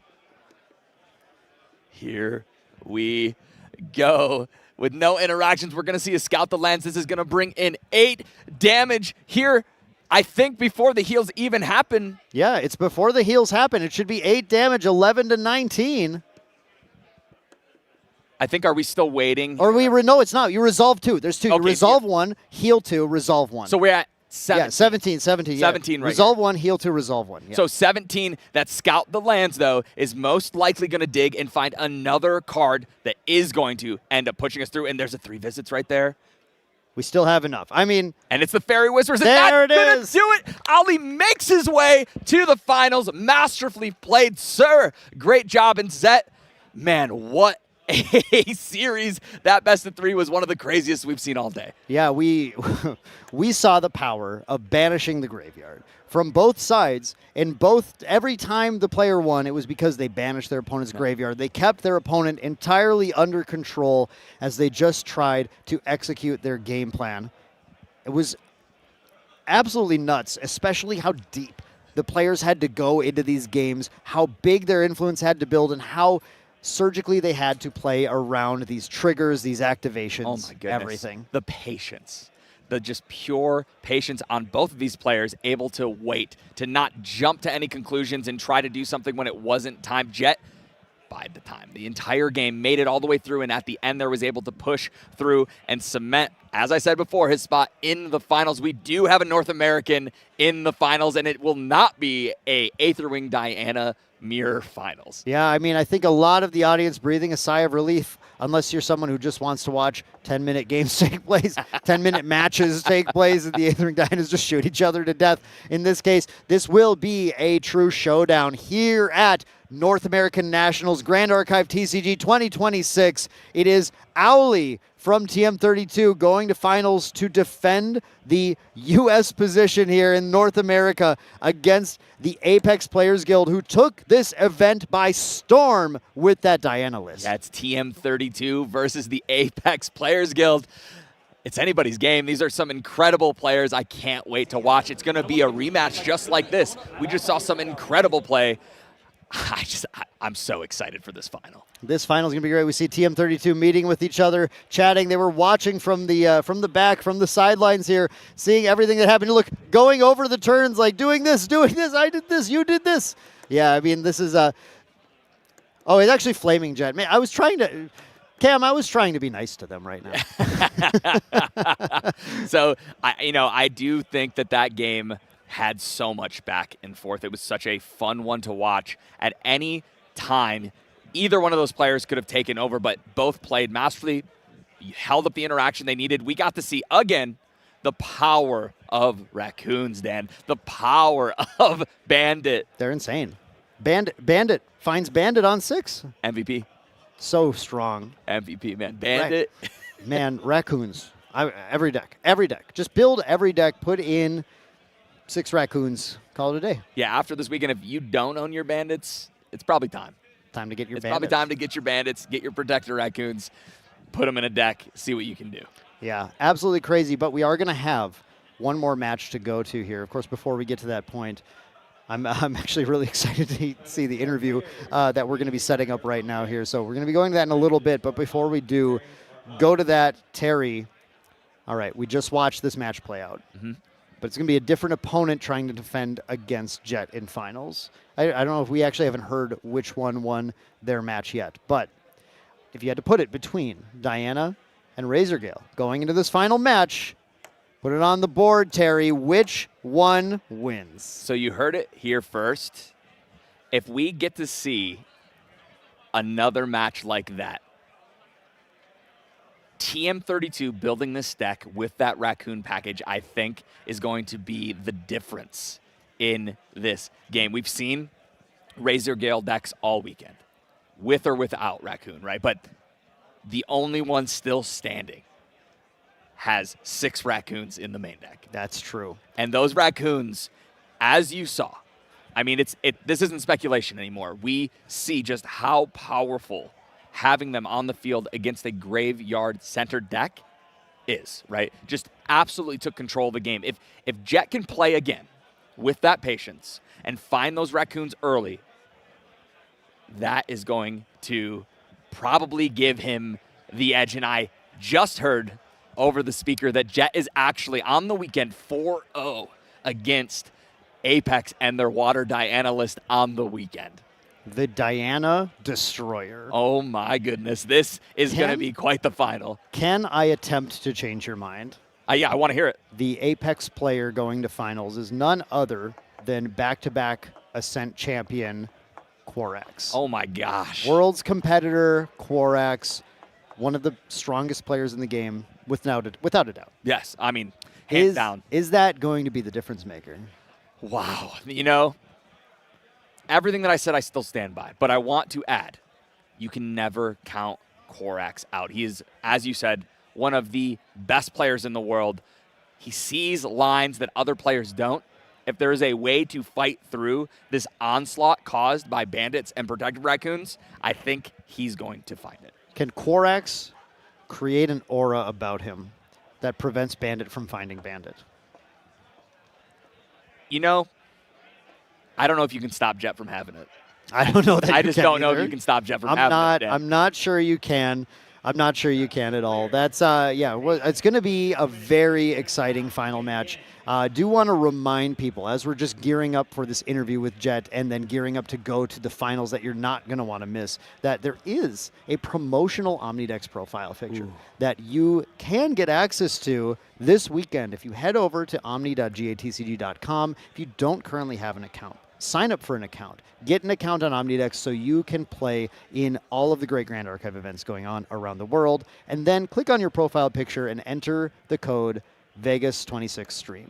Here we go. With no interactions, we're going to see a Scout the Lands. This is going to bring in 8 damage here, I think, before the heals even happen. Yeah, it's before the heals happen. It should be 8 damage, 11 to 19. I think, are we still waiting? Or no, it's not. You resolve 2. There's 2. Okay, you resolve 1, heal 2, resolve 1. So we're at 17. Yeah, 17. 17 right Resolve here. 1, heal 2, resolve 1. Yeah. So 17, that Scout the Lands, though, is most likely going to dig and find another card that is going to end up pushing us through. And there's a 3 visits right there. We still have enough. I mean... And it's the Fairy Whispers. There and it that's is. Gonna do it. Ali makes his way to the finals. Masterfully played, sir. Great job. And Zet, man, what a series. That best of 3 was one of the craziest we've seen all day. Yeah, we saw the power of banishing the graveyard from both sides, and every time the player won, it was because they banished their opponent's graveyard. They kept their opponent entirely under control as they just tried to execute their game plan. It was absolutely nuts, especially how deep the players had to go into these games, how big their influence had to build, and how surgically they had to play around these triggers, these activations, Oh my goodness. everything. The patience. The just pure patience on both of these players, able to wait, to not jump to any conclusions and try to do something when it wasn't time. Jet bide the time. The entire game made it all the way through, and at the end there was able to push through and cement, as I said before, his spot in the finals. We do have a North American in the finals, and it will not be a Aetherwing Diana mirror finals. Yeah, I mean, I think a lot of the audience breathing a sigh of relief, unless you're someone who just wants to watch 10-minute games take place, 10-minute matches take place, and the Aethering Dinas just shoot each other to death. In this case, this will be a true showdown here at North American Nationals Grand Archive TCG 2026. It is Owly from TM32 going to finals to defend the U.S. position here in North America against the Apex Players Guild, who took this event by storm with that Diana list. That's TM32 versus the Apex Players Guild. It's anybody's game. These are some incredible players. I can't wait to watch. It's going to be a rematch just like this. We just saw some incredible play. I'm so excited for this final. This final is going to be great. We see TM32 meeting with each other, chatting. They were watching from the back, from the sidelines here, seeing everything that happened. Look, going over the turns, like doing this, I did this, you did this. Yeah, I mean, this is oh, it's actually Flaming Jet. Man, I was trying to be nice to them right now. So, I do think that game had so much back and forth. It was such a fun one to watch. At any time, either one of those players could have taken over, but both played masterfully, held up the interaction they needed. We got to see, again, the power of Raccoons, Dan. The power of Bandit. They're insane. Bandit finds Bandit on 6. MVP. So strong. MVP, man. Bandit. Man, Raccoons. Every deck. Just build every deck, put in 6 Raccoons, call it a day. Yeah, after this weekend, if you don't own your Bandits, it's probably time. Time to get your Bandits. It's Bandits. probably time to get your Bandits, get your Protector Raccoons, put them in a deck, see what you can do. Yeah, absolutely crazy, but we are going to have one more match to go to here. Of course, before we get to that point, I'm actually really excited to see the interview that we're going to be setting up right now here. So we're going to be going to that in a little bit, but before we do, go to that, Terry. All right, we just watched this match play out. But it's going to be a different opponent trying to defend against Jet in finals. I don't know if we actually haven't heard which one won their match yet. But if you had to put it between Diana and Razorgale going into this final match, put it on the board, Terry. Which one wins? So you heard it here first. If we get to see another match like that, TM32 building this deck with that Raccoon package, I think, is going to be the difference in this game. We've seen Razorgale decks all weekend, with or without Raccoon, right? But the only one still standing has 6 Raccoons in the main deck. That's true. And those Raccoons, as you saw, I mean, this isn't speculation anymore. We see just how powerful having them on the field against a graveyard-centered deck is, right? Just absolutely took control of the game. If Jet can play again with that patience and find those Raccoons early, that is going to probably give him the edge. And I just heard over the speaker that Jet is actually on the weekend 4-0 against Apex and their Water Diana list on the weekend. The Diana Destroyer. Oh my goodness, this is going to be quite the final. Can I attempt to change your mind? Yeah, I want to hear it. The Apex player going to finals is none other than back-to-back Ascent champion Quarterfinal. Oh my gosh. World's competitor Quarterfinal, one of the strongest players in the game, without a doubt. Yes, I mean, hands down. Is that going to be the difference maker? Wow. You know, everything that I said I still stand by, but I want to add, you can never count Quarterfinal out. He is, as you said, one of the best players in the world. He sees lines that other players don't. If there is a way to fight through this onslaught caused by bandits and protected raccoons, I think he's going to find it. Can Quarterfinal create an aura about him that prevents Bandit from finding Bandit? You know, I don't know if you can stop Jet from having it. I don't know that I you just can don't know either. if you can stop Jet from having it. I'm not sure you can. I'm not sure you can at all. That's it's going to be a very exciting final match. Do want to remind people, as we're just gearing up for this interview with Jet and then gearing up to go to the finals that you're not going to want to miss, that there is a promotional Omnidex profile picture that you can get access to this weekend if you head over to omni.gatcg.com. If you don't currently have an account, sign up for an account. Get an account on Omnidex so you can play in all of the great Grand Archive events going on around the world. And then click on your profile picture and enter the code Vegas26Stream.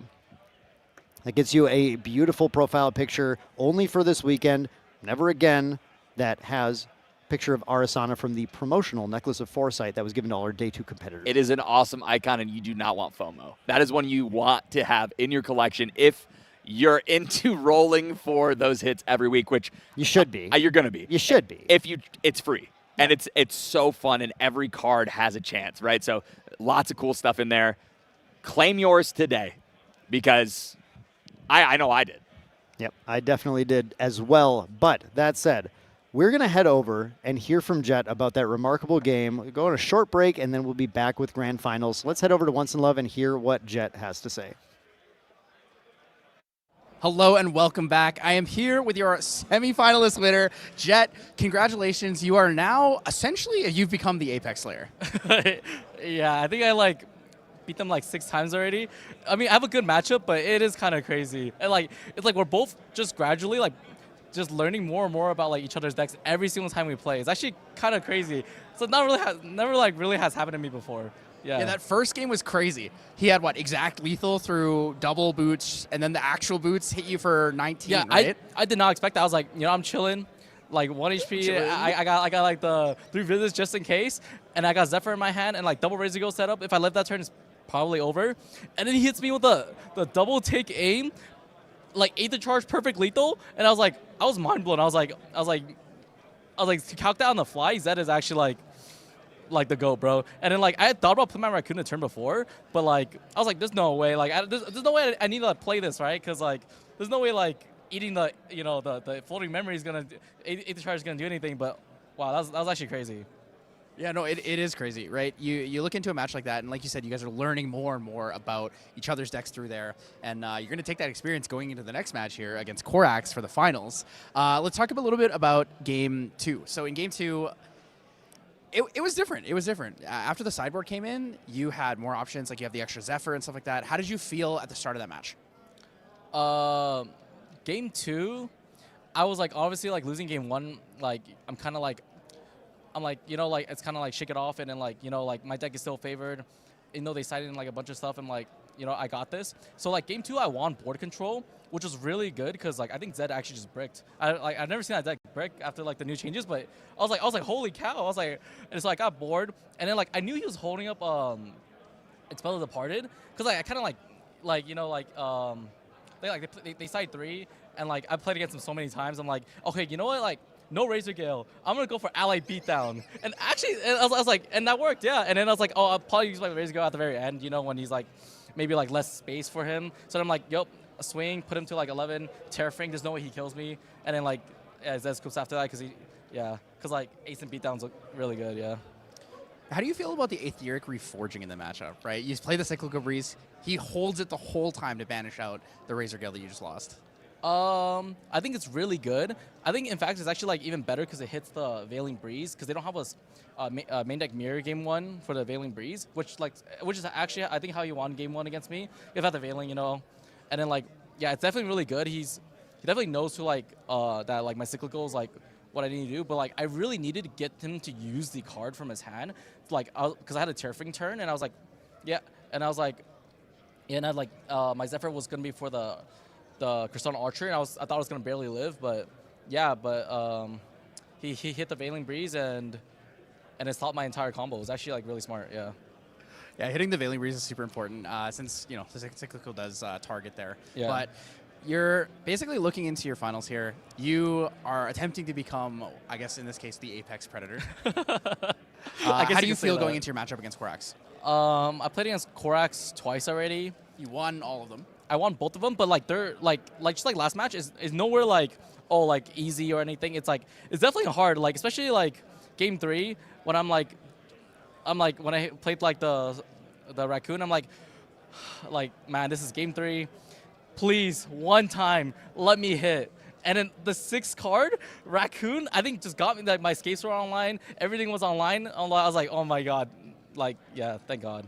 That gets you a beautiful profile picture only for this weekend, never again, that has a picture of Arasana from the promotional Necklace of Foresight that was given to all our Day 2 competitors. It is an awesome icon, and you do not want FOMO. That is one you want to have in your collection if you're into rolling for those hits every week, which you should be. You're going to be. You should be. It's free. And it's so fun, and every card has a chance, right? So lots of cool stuff in there. Claim yours today, because I know I did. Yep, I definitely did as well. But that said, we're going to head over and hear from Jet about that remarkable game. We'll go on a short break, and then we'll be back with Grand Finals. Let's head over to Once in Love and hear what Jet has to say. Hello and welcome back. I am here with your semi-finalist winner, Jet. Congratulations. You are now essentially, you've become the Apex Slayer. Yeah, I think I beat them 6 times already. I mean, I have a good matchup, but it is kind of crazy. And it's like we're both just gradually just learning more and more about each other's decks every single time we play. It's actually kind of crazy. So never really has happened to me before. Yeah, that first game was crazy. He had exact lethal through double boots, and then the actual boots hit you for 19. Yeah, right? I did not expect that. I was like, I'm chilling, 1 HP. I got the 3 visits just in case, and I got Zephyr in my hand and double Razor Go set up. If I live that turn, it's probably over. And then he hits me with the double take aim, 8th charge perfect lethal, and I was mind blown. I was like, to calc that on the fly, Zed is actually the GOAT, bro. And then I had thought about putting my Raccoon the turn before, but I was like, there's no way. There's no way I need to play this, right? Because there's no way eating the the floating memory is gonna 8th charge is gonna do anything. But wow, that was actually crazy. Yeah, no, it is crazy, right? You look into a match like that, and like you said, you guys are learning more and more about each other's decks through there, and you're going to take that experience going into the next match here against Korax for the finals. Let's talk a little bit about Game 2. So in Game 2, it was different. It was different. After the sideboard came in, you had more options, like you have the extra Zephyr and stuff like that. How did you feel at the start of that match? Game 2, I was like obviously like losing Game 1. Like I'm kind of like. I'm like, you know, like, it's kind of like shake it off, and then, like, you know, like, my deck is still favored. Even though they cited in, like, a bunch of stuff, I'm like, you know, I got this. So, like, Game 2, I won board control, which was really good, because, like, I think Zed actually just bricked. I've never seen that deck brick after, like, the new changes, but I was like, holy cow. I was like, and so I got bored, and then, like, I knew he was holding up, Expel the Departed, because, like, I kind of, like, you know, like, they side 3, and, like, I played against him so many times. I'm like, okay, you know what, like, no Razor Gale. I'm going to go for Ally Beatdown. And actually, I was like, and that worked, yeah. And then I was like, oh, I'll probably use my Razor Gale at the very end, you know, when he's like, maybe like less space for him. So I'm like, yup, a swing, put him to like 11, Terrafang, there's no way he kills me. And then like, yeah, Zed scoops after that, because like Ace and Beatdowns look really good, yeah. How do you feel about the Aetheric Reforging in the matchup, right? You play the Cyclical Breeze. He holds it the whole time to banish out the Razor Gale that you just lost. I think it's really good. I think, in fact, it's actually like even better because it hits the Veiling Breeze, because they don't have a main deck mirror Game 1 for the Veiling Breeze, which is actually I think how you won Game 1 against me. You've had the Veiling, you know, and then like yeah, it's definitely really good. He definitely knows to like that like my cyclical is like what I need to do, but like I really needed to get him to use the card from his hand, like because I had a Terrafang turn, and I was like, yeah, and I was like, yeah, and I had like my Zephyr was gonna be for the Crystal Archer, and I thought I was gonna barely live, but yeah, he hit the Veiling Breeze and it stopped my entire combo. It was actually like really smart, yeah. Yeah, hitting the Veiling Breeze is super important since you know the cyclical does target there. Yeah. But you're basically looking into your finals here. You are attempting to become, I guess in this case, the Apex Predator. How do you feel going into your matchup against Korax? I played against Korax twice already. You won all of them. I won both of them, but like they're like just like last match is nowhere like like easy or anything. It's like it's definitely hard. Like especially like Game 3 when I'm like when I played like the Raccoon, I'm like man, this is Game 3. Please, one time, let me hit. And then the 6th card, Raccoon, I think just got me. Like my escapes were online, everything was online. I was like, oh my god, like yeah, thank God.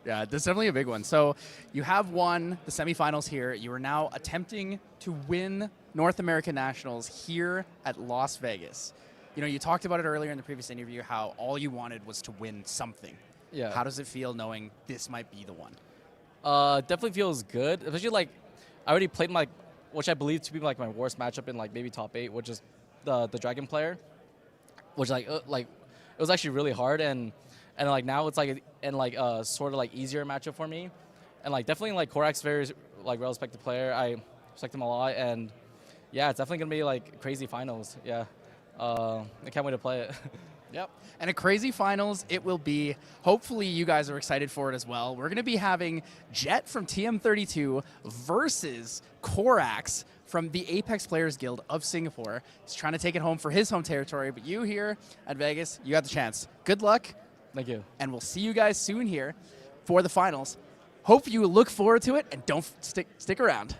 Yeah, that's definitely a big one. So you have won the semifinals here. You are now attempting to win North American Nationals here at Las Vegas. You know, you talked about it earlier in the previous interview, how all you wanted was to win something. Yeah. How does it feel knowing this might be the one? Definitely feels good, especially like I already played my, which I believe to be like my worst matchup in like maybe top 8, which is the Dragon player, which like it was actually really hard, and like now it's like sort of like easier matchup for me, and like definitely like Korax very like well respected player. I respect him a lot, and yeah, it's definitely gonna be like crazy finals. Yeah, I can't wait to play it. Yep. And a crazy finals it will be. Hopefully you guys are excited for it as well. We're going to be having Jet from TM32 versus Korax from the Apex Players Guild of Singapore. He's trying to take it home for his home territory, but you here at Vegas, you got the chance. Good luck. Thank you. And we'll see you guys soon here for the finals. Hope you look forward to it, and don't stick around.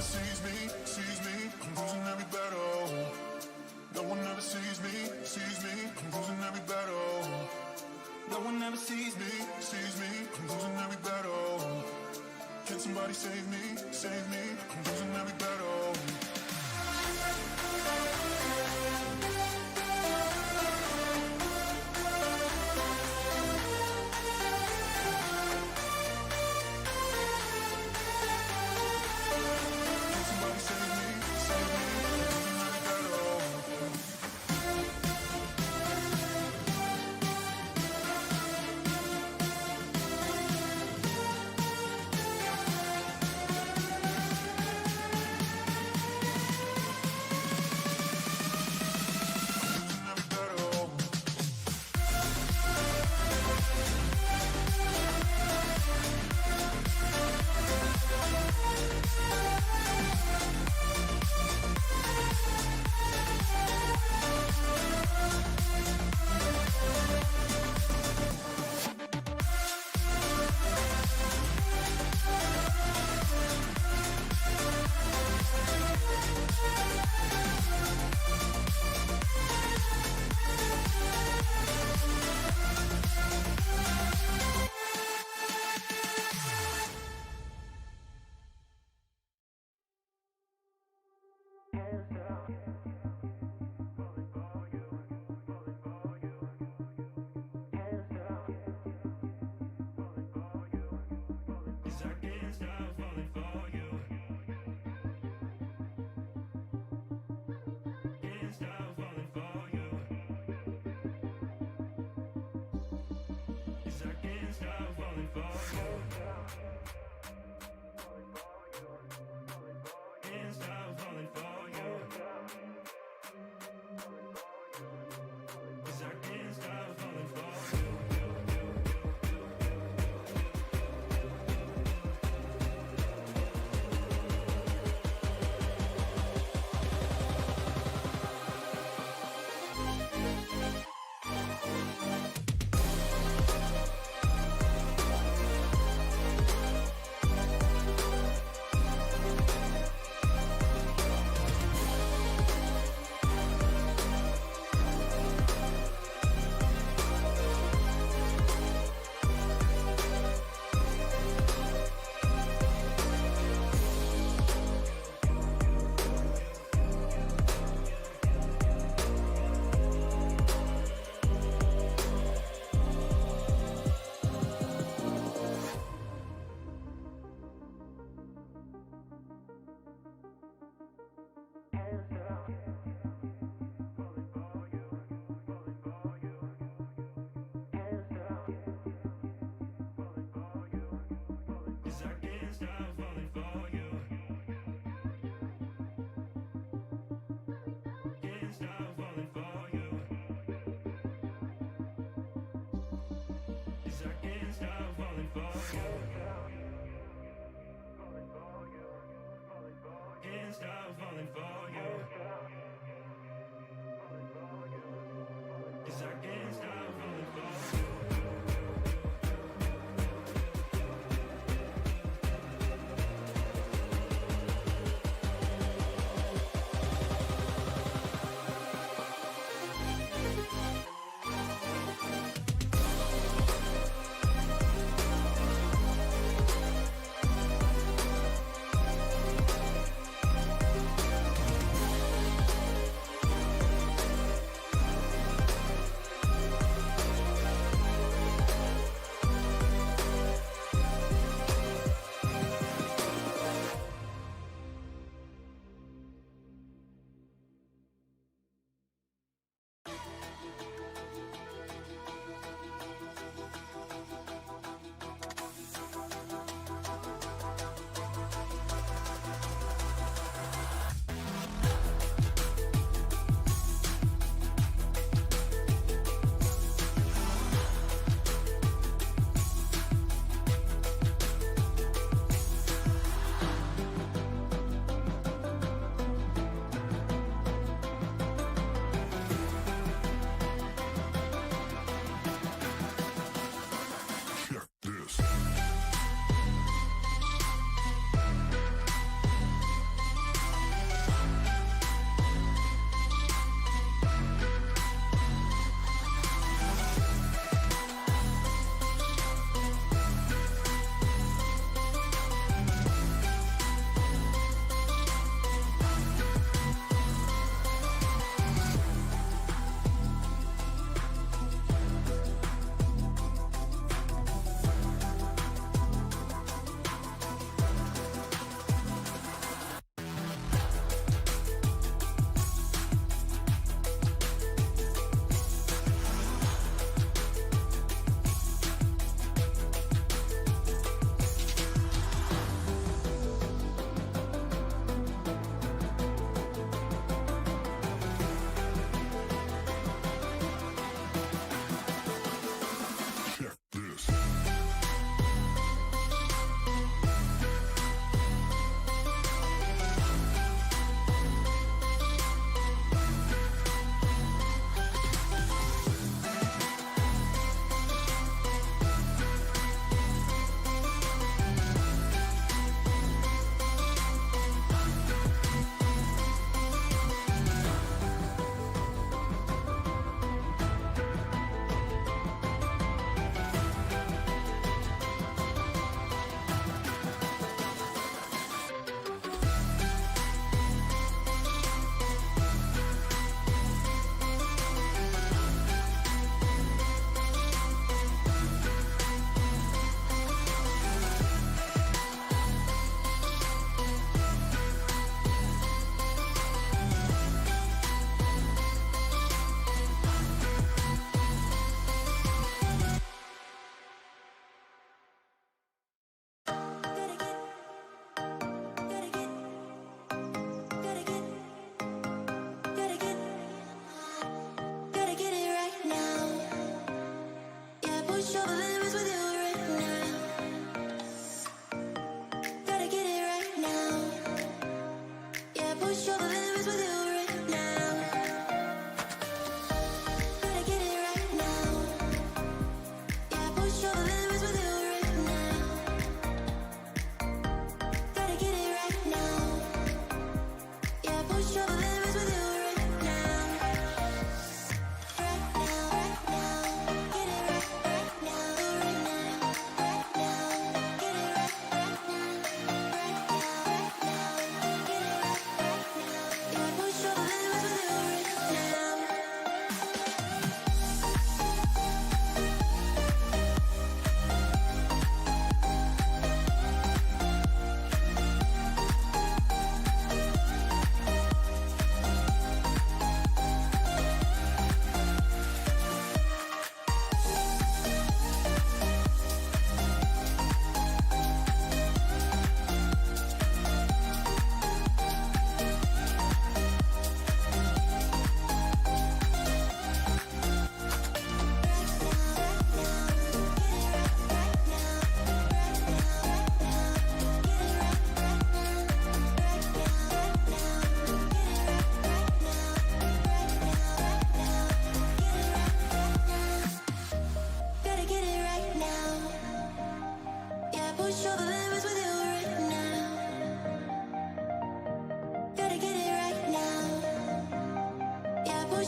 ever sees me, I'm losing every battle. No one ever sees me, I'm losing every battle. No one ever sees me, I'm losing every battle. Can somebody save me, I'm losing every battle.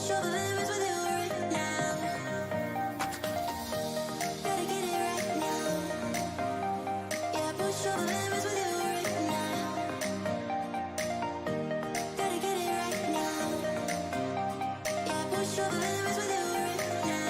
push all the limits with you right now. Gotta get it right now. Yeah, push all the limits with you right now. Gotta get it right now. Yeah, push all the limits with you right now.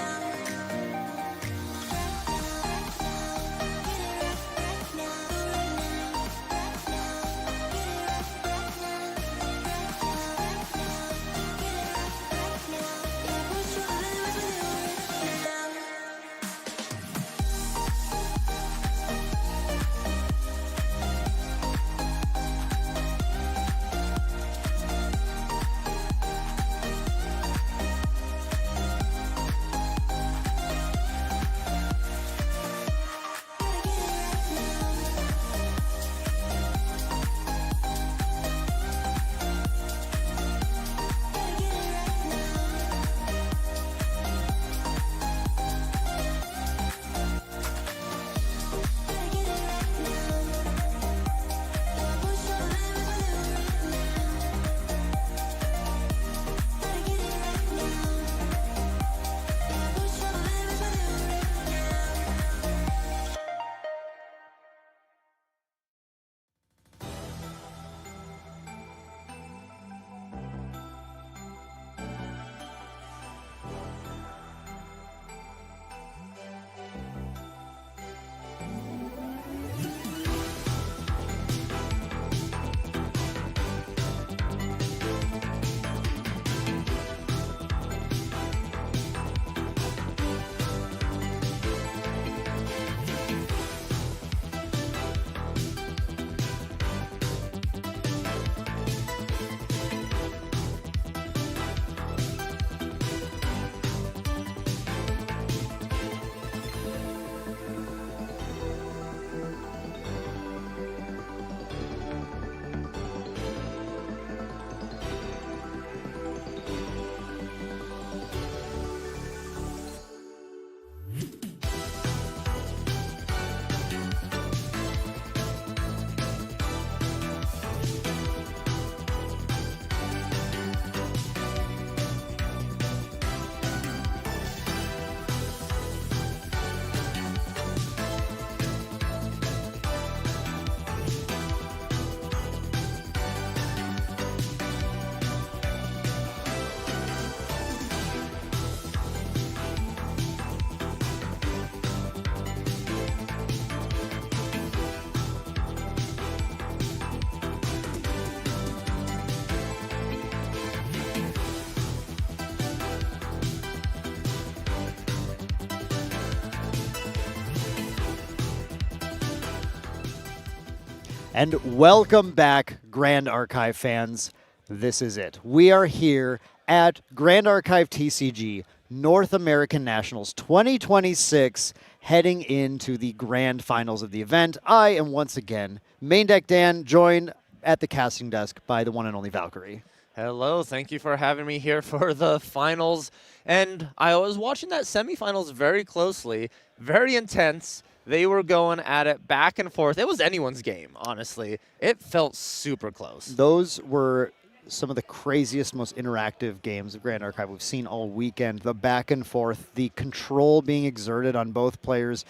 And welcome back, Grand Archive fans. This is it. We are here at Grand Archive TCG North American Nationals 2026, heading into the grand finals of the event. I am once again Main Deck Dan, joined at the casting desk by the one and only Valkyrie. Hello, thank you for having me here for the finals. And I was watching that semifinals very closely, very intense. They were going at it back and forth. It was anyone's game, honestly. It felt super close. Those were some of the craziest, most interactive games of Grand Archive we've seen all weekend. The back and forth, the control being exerted on both players.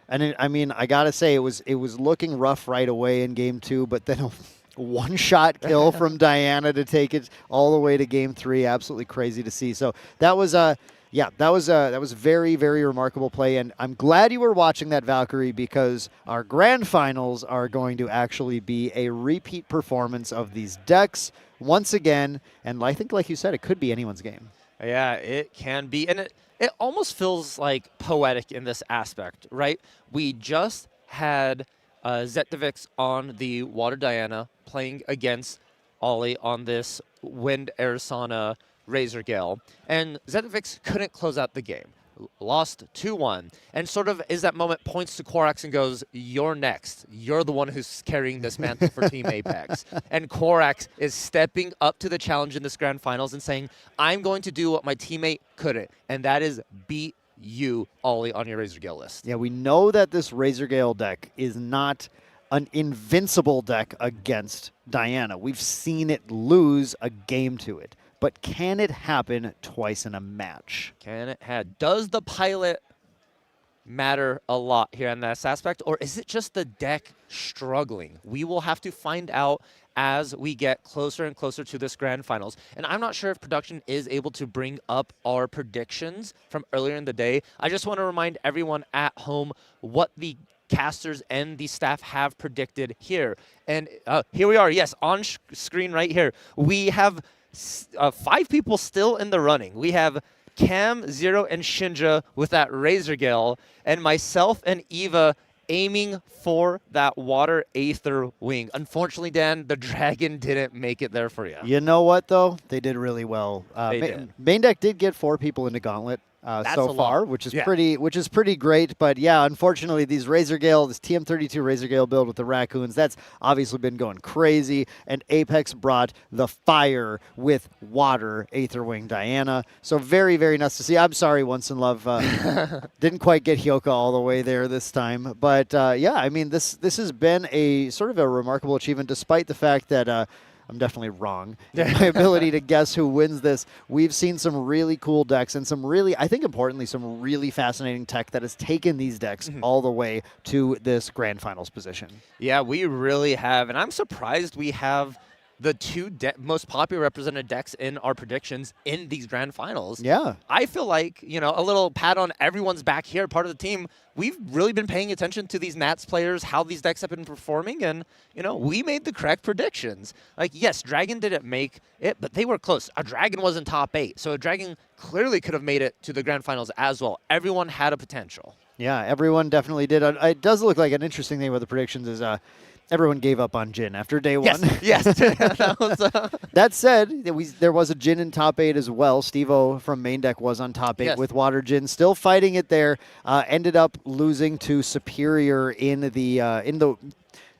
And I mean, I gotta say, it was looking rough right away in game 2, but then a one-shot kill from Diana to take it all the way to game 3. Absolutely crazy to see. So that was yeah, that was a very, very remarkable play, and I'm glad you were watching that, Valkyrie, because our grand finals are going to actually be a repeat performance of these decks once again, and I think, like you said, it could be anyone's game. Yeah, it can be, and it almost feels like poetic in this aspect, right? We just had Zetovix on the Water Diana playing against Ollie on this Wind Arizona Razor Gale, and Zetovix couldn't close out the game. Lost 2-1, and sort of is that moment points to Korax and goes, "You're next. You're the one who's carrying this mantle for Team Apex." And Korax is stepping up to the challenge in this grand finals and saying, "I'm going to do what my teammate couldn't," and that is beat you, Ollie, on your Razor Gale list. Yeah, we know that this Razor Gale deck is not an invincible deck against Diana. We've seen it lose a game to it. but can it happen twice in a match? Can it have? Does the pilot matter a lot here in this aspect, or is it just the deck struggling? We will have to find out as we get closer and closer to this grand finals. And I'm not sure if production is able to bring up our predictions from earlier in the day. I just want to remind everyone at home what the casters and the staff have predicted here. And here we are, yes, on screen right here. We have 5 people still in the running. We have Cam, Zero, and Shinja with that Razor Gale, and myself and Eva aiming for that Water Aether Wing. Unfortunately, Dan, the Dragon didn't make it there for you. You know what, though? They did really well. They did. Main deck did get 4 people into Gauntlet. So far, which is pretty great. But yeah, unfortunately, these Razor Gale, this TM32 Razor Gale build with the Raccoons, that's obviously been going crazy. And Apex brought the fire with Water Aetherwing Diana. So very, very nice to see. I'm sorry, Once in Love didn't quite get Hyoka all the way there this time. But yeah, I mean, this has been a sort of a remarkable achievement, despite the fact that. I'm definitely wrong in my ability to guess who wins this. We've seen some really cool decks and some really, I think importantly, some really fascinating tech that has taken these decks all the way to this grand finals position. Yeah, we really have. And I'm surprised we have the 2 most popular represented decks in our predictions in these grand finals. Yeah. I feel like, you know, a little pat on everyone's back here, part of the team. We've really been paying attention to these Nats players, how these decks have been performing, and, you know, we made the correct predictions. Like, yes, Dragon didn't make it, but they were close. A Dragon was in top 8, so a Dragon clearly could have made it to the grand finals as well. Everyone had a potential. Yeah, everyone definitely did. It does look like an interesting thing with the predictions is everyone gave up on Jin after day 1. Yes. That said, there was a Jin in top 8 as well. Steve-O from main deck was on top 8 with Water Jin, still fighting it there. Ended up losing to Superior in the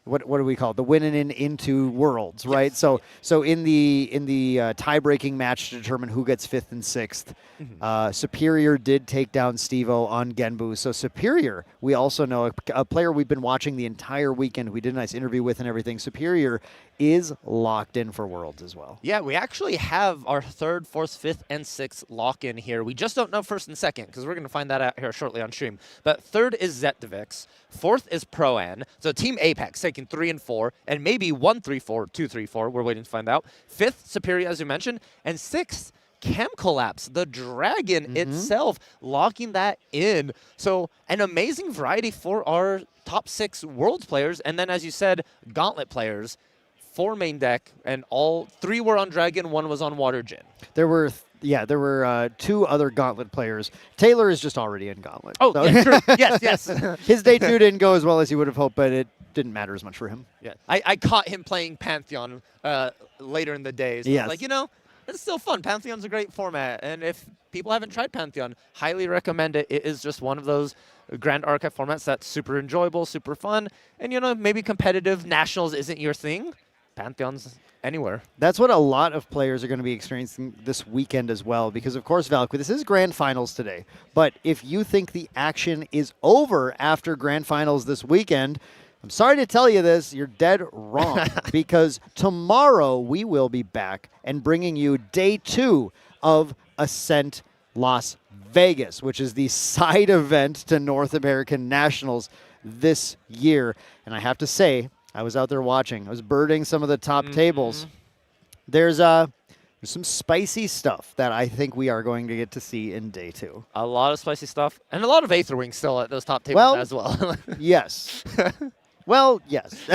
what do we call it? The winning into Worlds, right? So in the tie-breaking match to determine who gets 5th and 6th, Superior did take down Steve-O on Genbu. So Superior, we also know a player we've been watching the entire weekend. We did a nice interview with and everything. Superior is locked in for Worlds as well. Yeah, we actually have our 3rd, 4th, 5th, and 6th lock-in here. We just don't know 1st and 2nd because we're going to find that out here shortly on stream. But 3rd is Zetvix. 4th is Pro-An. So Team Apex taking 3 and 4, and maybe 1-3-4, 2-3-4. We're waiting to find out. 5th, Superior, as you mentioned. And 6th, Chem Collapse, the Dragon itself, locking that in. So an amazing variety for our top 6 Worlds players. And then, as you said, Gauntlet players. 4 main deck, and all 3 were on Dragon, 1 was on Water Jin. There were 2 other Gauntlet players. Taylor is just already in Gauntlet. Oh, so. yeah, true. Yes. His day 2 didn't go as well as he would have hoped, but it didn't matter as much for him. Yeah, I caught him playing Pantheon later in the day. So yes. Like, you know, it's still fun. Pantheon's a great format, and if people haven't tried Pantheon, highly recommend it. It is just one of those Grand Archive formats that's super enjoyable, super fun, and, you know, maybe competitive. Nationals isn't your thing. Pantheon's anywhere. That's what a lot of players are going to be experiencing this weekend as well, because of course, Valkyrie, this is Grand Finals today. But if you think the action is over after Grand Finals this weekend, I'm sorry to tell you this, you're dead wrong, because tomorrow we will be back and bringing you day 2 of Ascent Las Vegas, which is the side event to North American Nationals this year. And I have to say, I was out there watching. I was birding some of the top tables. There's some spicy stuff that I think we are going to get to see in day 2. A lot of spicy stuff, and a lot of Aether Wings still at those top tables as well. Yes. Well, yes.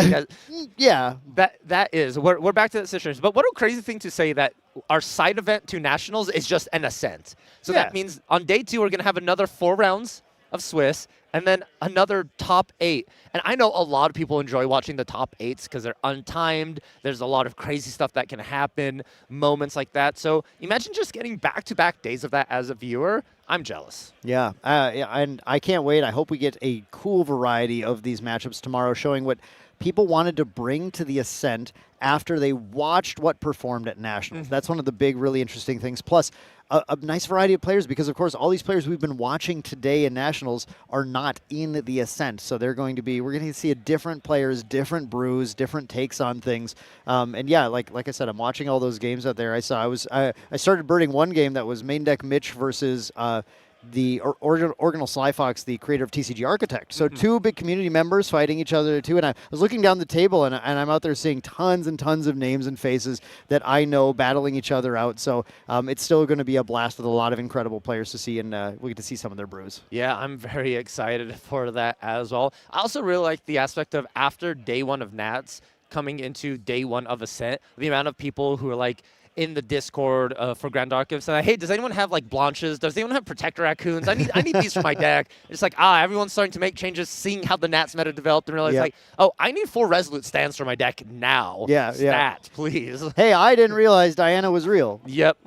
Yeah. That is. We're back to that situation. But what a crazy thing to say that our side event to Nationals is just an Ascent. So that means on day 2, we're going to have another 4 rounds of Swiss, and then another top 8. And I know a lot of people enjoy watching the top 8s because they're untimed. There's a lot of crazy stuff that can happen, moments like that. So imagine just getting back-to-back days of that as a viewer. I'm jealous. Yeah, and I can't wait. I hope we get a cool variety of these matchups tomorrow, showing what people wanted to bring to the Ascent after they watched what performed at Nationals. That's one of the big, really interesting things. Plus, a nice variety of players because, of course, all these players we've been watching today in Nationals are not in the Ascent. So we're going to see a different players, different brews, different takes on things. And yeah, like I said, I'm watching all those games out there. I started birding one game that was main deck Mitch versus the Organal Sly Fox, the creator of TCG Architect. So two big community members fighting each other too. And I was looking down the table and I'm out there seeing tons and tons of names and faces that I know battling each other out. So it's still going to be a blast with a lot of incredible players to see, and we get to see some of their brews. Yeah, I'm very excited for that as well. I also really like the aspect of after day one of Nats coming into day one of Ascent, the amount of people who are like, in the Discord for Grand Archives, and hey, does anyone have like Blanches? Does anyone have Protector Raccoons? I need these for my deck. It's like, everyone's starting to make changes, seeing how the Nats meta developed, and realize like, oh, I need 4 Resolute stands for my deck now. Stats, please. Hey, I didn't realize Diana was real. Yep.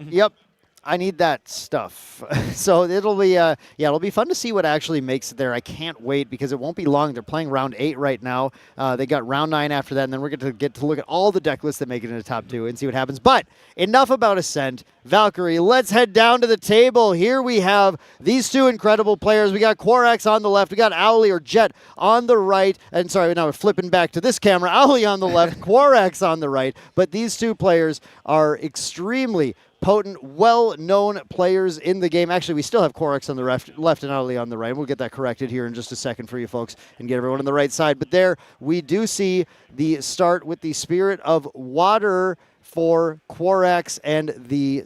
I need that stuff. So it'll be it'll be fun to see what actually makes it there. I can't wait because it won't be long. They're playing round 8 right now. They got round 9 after that, and then we're going to get to look at all the deck lists that make it into top 2 and see what happens. But enough about Ascent. Valkyrie, let's head down to the table. Here we have these two incredible players. We got Quarax on the left. We got Owly or Jet on the right. And sorry, now we're flipping back to this camera. Owly on the left, Quarax on the right. But these two players are extremely potent, well-known players in the game. Actually, we still have Quarax on the left and Owly on the right. We'll get that corrected here in just a second for you folks and get everyone on the right side. But there we do see the start with the Spirit of Water for Quarax and the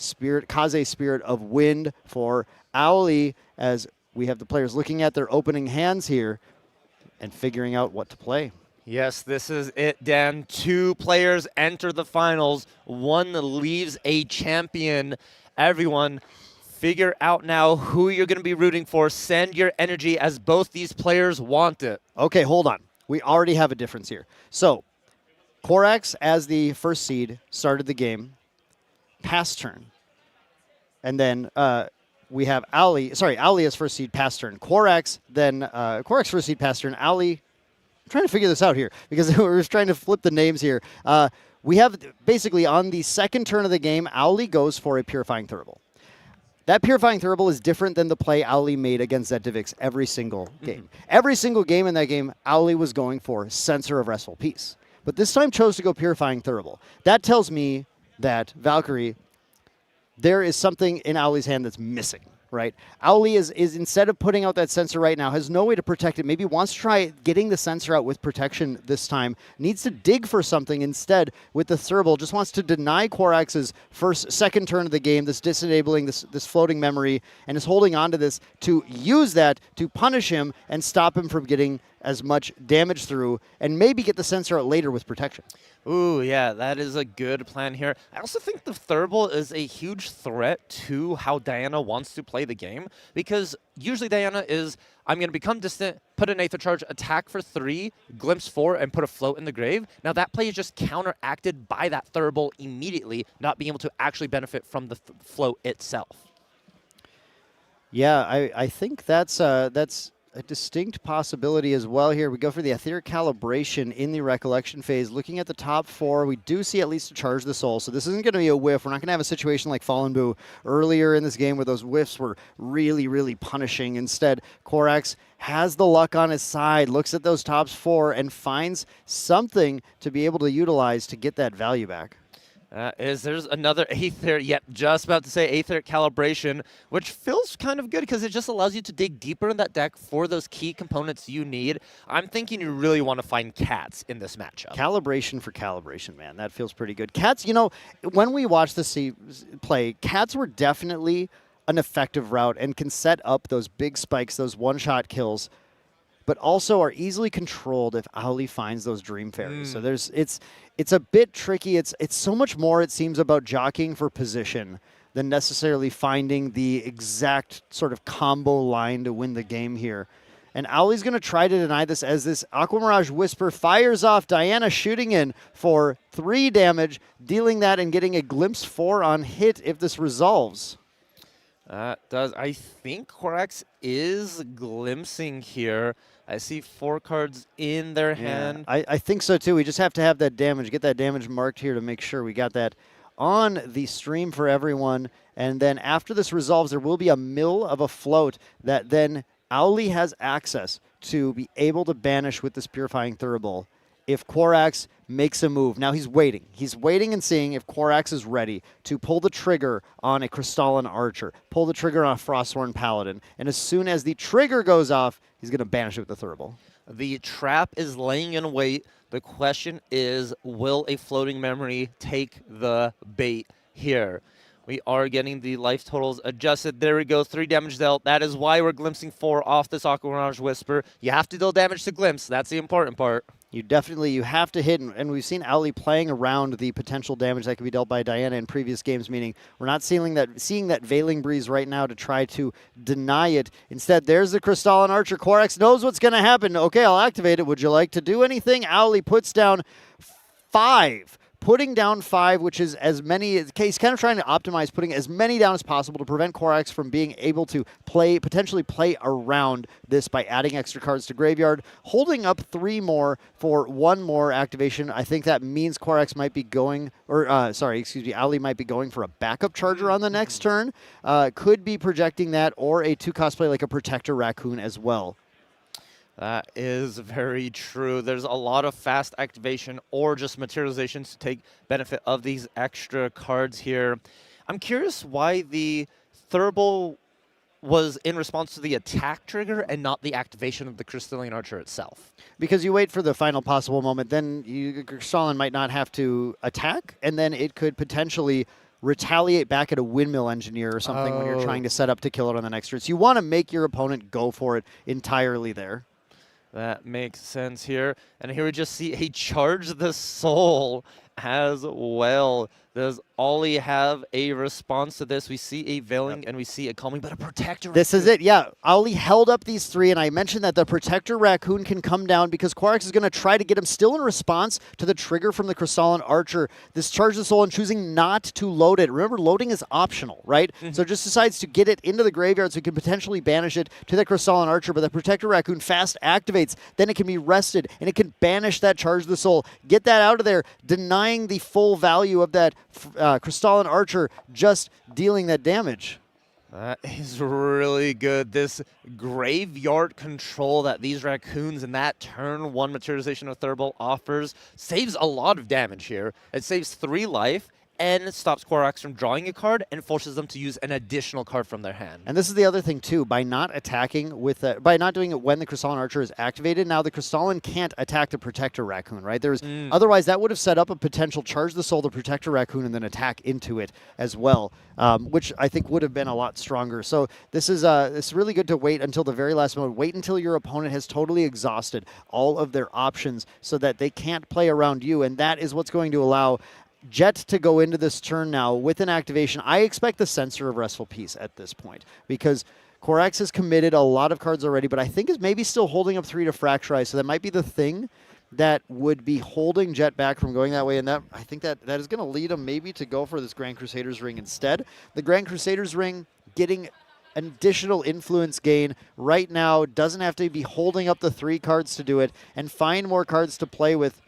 Kaze Spirit of Wind for Owly, as we have the players looking at their opening hands here and figuring out what to play. Yes, this is it, Dan. 2 players enter the finals. 1 leaves a champion. Everyone, figure out now who you're going to be rooting for. Send your energy as both these players want it. Okay, hold on. We already have a difference here. So, Quarax, as the first seed, started the game, pass turn. And then we have Owly as first seed, pass turn. Quarax, then Quarax first seed, pass turn. Owly, I'm trying to figure this out here because we're just trying to flip the names here. We have basically on the second turn of the game, Owly goes for a Purifying Thurible. That Purifying Thurible is different than the play Owly made against Zetivix every single game. Every single game in that game, Owly was going for Censor of Restful Peace. But this time chose to go Purifying Thurible. That tells me that Valkyrie, there is something in Owly's hand that's missing. Right, Owly is instead of putting out that sensor right now, has no way to protect it. Maybe wants to try getting the sensor out with protection this time. Needs to dig for something instead with the Thurible. Just wants to deny Quarax's second turn of the game, this disabling this floating memory, and is holding on to this to use that to punish him and stop him from getting as much damage through, and maybe get the sensor out later with protection. Ooh, yeah, that is a good plan here. I also think the Thurible is a huge threat to how Diana wants to play the game, because usually Diana is, I'm going to become distant, put an Aether Charge, attack for 3, glimpse 4, and put a float in the grave. Now that play is just counteracted by that Thurible immediately, not being able to actually benefit from the float itself. Yeah, I think that's a distinct possibility as well here. We go for the Etheric Calibration in the Recollection phase. Looking at the top 4, we do see at least a Charge the Soul. So this isn't going to be a whiff. We're not going to have a situation like Fallen Boo earlier in this game where those whiffs were really, really punishing. Instead, Quarax has the luck on his side, looks at those tops 4, and finds something to be able to utilize to get that value back. There's another Aether, just about to say Aetheric Calibration, which feels kind of good because it just allows you to dig deeper in that deck for those key components you need. I'm thinking you really want to find Cats in this matchup. Calibration for calibration, man. That feels pretty good. Cats, when we watched this play, Cats were definitely an effective route and can set up those big spikes, those one-shot kills, but also are easily controlled if Owly finds those Dream Fairies. So it's a bit tricky. It's so much more, it seems, about jockeying for position than necessarily finding the exact sort of combo line to win the game here. And Owly's going to try to deny this as this Aqua Mirage Whisper fires off. Diana shooting in for 3 damage, dealing that and getting a Glimpse 4 on hit if this resolves. I think Quarax is glimpsing here. I see 4 cards in their hand. I think so too. We just have to have that damage, get that damage marked here to make sure we got that on the stream for everyone. And then after this resolves, there will be a mill of a float that then Owly has access to be able to banish with this Purifying Thurible if Qorax makes a move. Now he's waiting. He's waiting and seeing if Qorax is ready to pull the trigger on a Crystalline Archer, pull the trigger on a Frostborn Paladin, and as soon as the trigger goes off, he's going to banish it with the Thurible. The trap is laying in wait. The question is, will a floating memory take the bait here? We are getting the life totals adjusted. There we go, 3 damage dealt. That is why we're glimpsing 4 off this Aqua Mirage Whisper. You have to deal damage to glimpse. That's the important part. You have to hit, and we've seen Owly playing around the potential damage that could be dealt by Diana in previous games, meaning we're not seeing that Veiling Breeze right now to try to deny it. Instead, there's the Crystalline Archer. Qorax knows what's going to happen. Okay, I'll activate it. Would you like to do anything? Owly puts down 5. Putting down 5, which is as many, he's kind of trying to optimize putting as many down as possible to prevent Qorax from being able to potentially play around this by adding extra cards to Graveyard. Holding up 3 more for 1 more activation. I think that means Qorax might be going, Owly might be going for a backup charger on the next turn. Could be projecting that, or a 2 cosplay like a Protector Raccoon as well. That is very true. There's a lot of fast activation or just materializations to take benefit of these extra cards here. I'm curious why the Thurible was in response to the attack trigger and not the activation of the Crystalline Archer itself. Because you wait for the final possible moment, then Crystalline might not have to attack, and then it could potentially retaliate back at a Windmill Engineer or something when you're trying to set up to kill it on the next turn. So you want to make your opponent go for it entirely there. That makes sense here. And here we just see a Charge the Soul as well. Does Ollie have a response to this? We see a Veiling and we see a Calming, but a Protector This is it, yeah. Ollie held up these 3, and I mentioned that the Protector Raccoon can come down because Qorax is going to try to get him still in response to the trigger from the Crystalline Archer. This Charge the Soul and choosing not to load it. Remember, loading is optional, right? So just decides to get it into the graveyard so he can potentially banish it to the Crystalline Archer, but the Protector Raccoon fast activates. Then it can be rested, and it can banish that Charge the Soul. Get that out of there, denying the full value of that Crystalline Archer, just dealing that damage. That is really good. This graveyard control that these Raccoons in that turn 1 materialization of Thurible offers saves a lot of damage here. It saves 3 life and it stops Qorax from drawing a card and forces them to use an additional card from their hand. And this is the other thing too, by not attacking with by not doing it when the Crystalline Archer is activated, now the Crystalline can't attack the Protector Raccoon, right? Otherwise that would have set up a potential Charge the Soul, the Protector Raccoon, and then attack into it as well, which I think would have been a lot stronger. So this is it's really good to wait until the very last moment. Wait until your opponent has totally exhausted all of their options so that they can't play around you, and that is what's going to allow Jet to go into this turn now with an activation. I expect the Censor of Restful Peace at this point because Qorax has committed a lot of cards already, but I think is maybe still holding up 3 to Fracturize, so that might be the thing that would be holding Jet back from going that way, and that I think that is going to lead him maybe to go for this Grand Crusader's Ring instead. The Grand Crusader's Ring getting an additional influence gain right now, doesn't have to be holding up the 3 cards to do it, and find more cards to play with.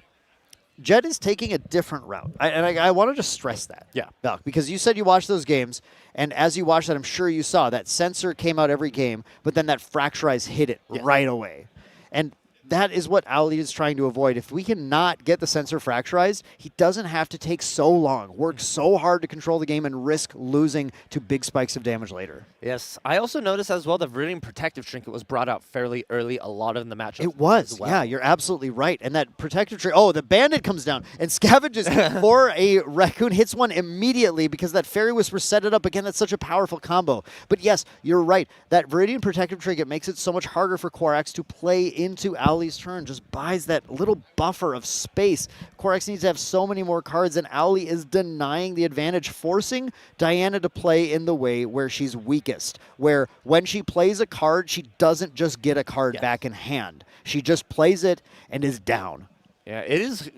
Jet is taking a different route, I want to just stress that. Yeah. Belk, because you said you watched those games, and as you watched that, I'm sure you saw that Censor came out every game, but then that Fracturize hit it right away. And that is what Owly is trying to avoid. If we cannot get the Censor Fracturized, he doesn't have to take so long, work so hard to control the game, and risk losing to big spikes of damage later. Yes, I also noticed as well that Viridian Protective Trinket was brought out fairly early, a lot in the matchup. It was, yeah, you're absolutely right. And that Protective Trinket, the Bandit comes down and scavenges for a Raccoon, hits one immediately because that Fairy Whisper set it up. Again, that's such a powerful combo. But yes, you're right. That Viridian Protective Trinket makes it so much harder for Qorax to play into Owly's turn, just buys that little buffer of space. Qorax needs to have so many more cards, and Owly is denying the advantage, forcing Diana to play in the way where she's weakest, where when she plays a card, she doesn't just get a card back in hand. She just plays it and is down. Yeah, it is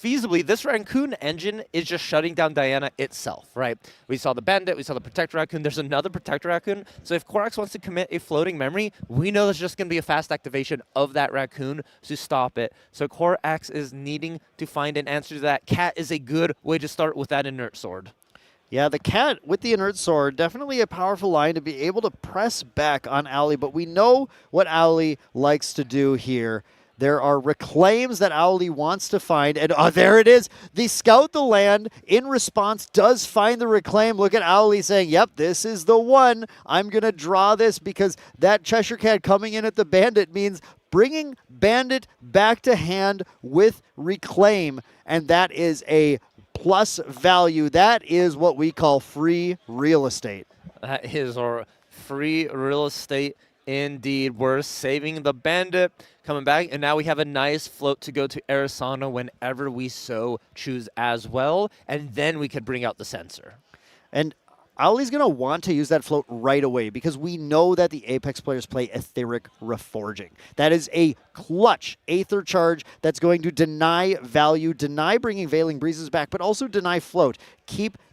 feasibly, this Raccoon engine is just shutting down Diana itself, right? We saw the Bandit, we saw the Protector Raccoon, there's another Protector Raccoon. So if Korax wants to commit a floating memory, we know there's just going to be a fast activation of that Raccoon to stop it. So Korax is needing to find an answer to that. Cat is a good way to start with that Inert Sword. Yeah, the Cat with the Inert Sword, definitely a powerful line to be able to press back on Owly, but we know what Owly likes to do here. There are reclaims that Owly wants to find, and there it is. The Scout the Land, in response, does find the reclaim. Look at Owly saying, yep, this is the one. I'm going to draw this because that Cheshire Cat coming in at the Bandit means bringing Bandit back to hand with reclaim, and that is a plus value. That is what we call free real estate. That is our free real estate indeed. We're saving the Bandit, coming back, and now we have a nice float to go to Arizona whenever we so choose as well, and then we could bring out the Sensor. And Owly's going to want to use that float right away because we know that the Apex players play Etheric Reforging. That is a clutch Aether charge that's going to deny value, deny bringing Veiling Breezes back, but also deny float.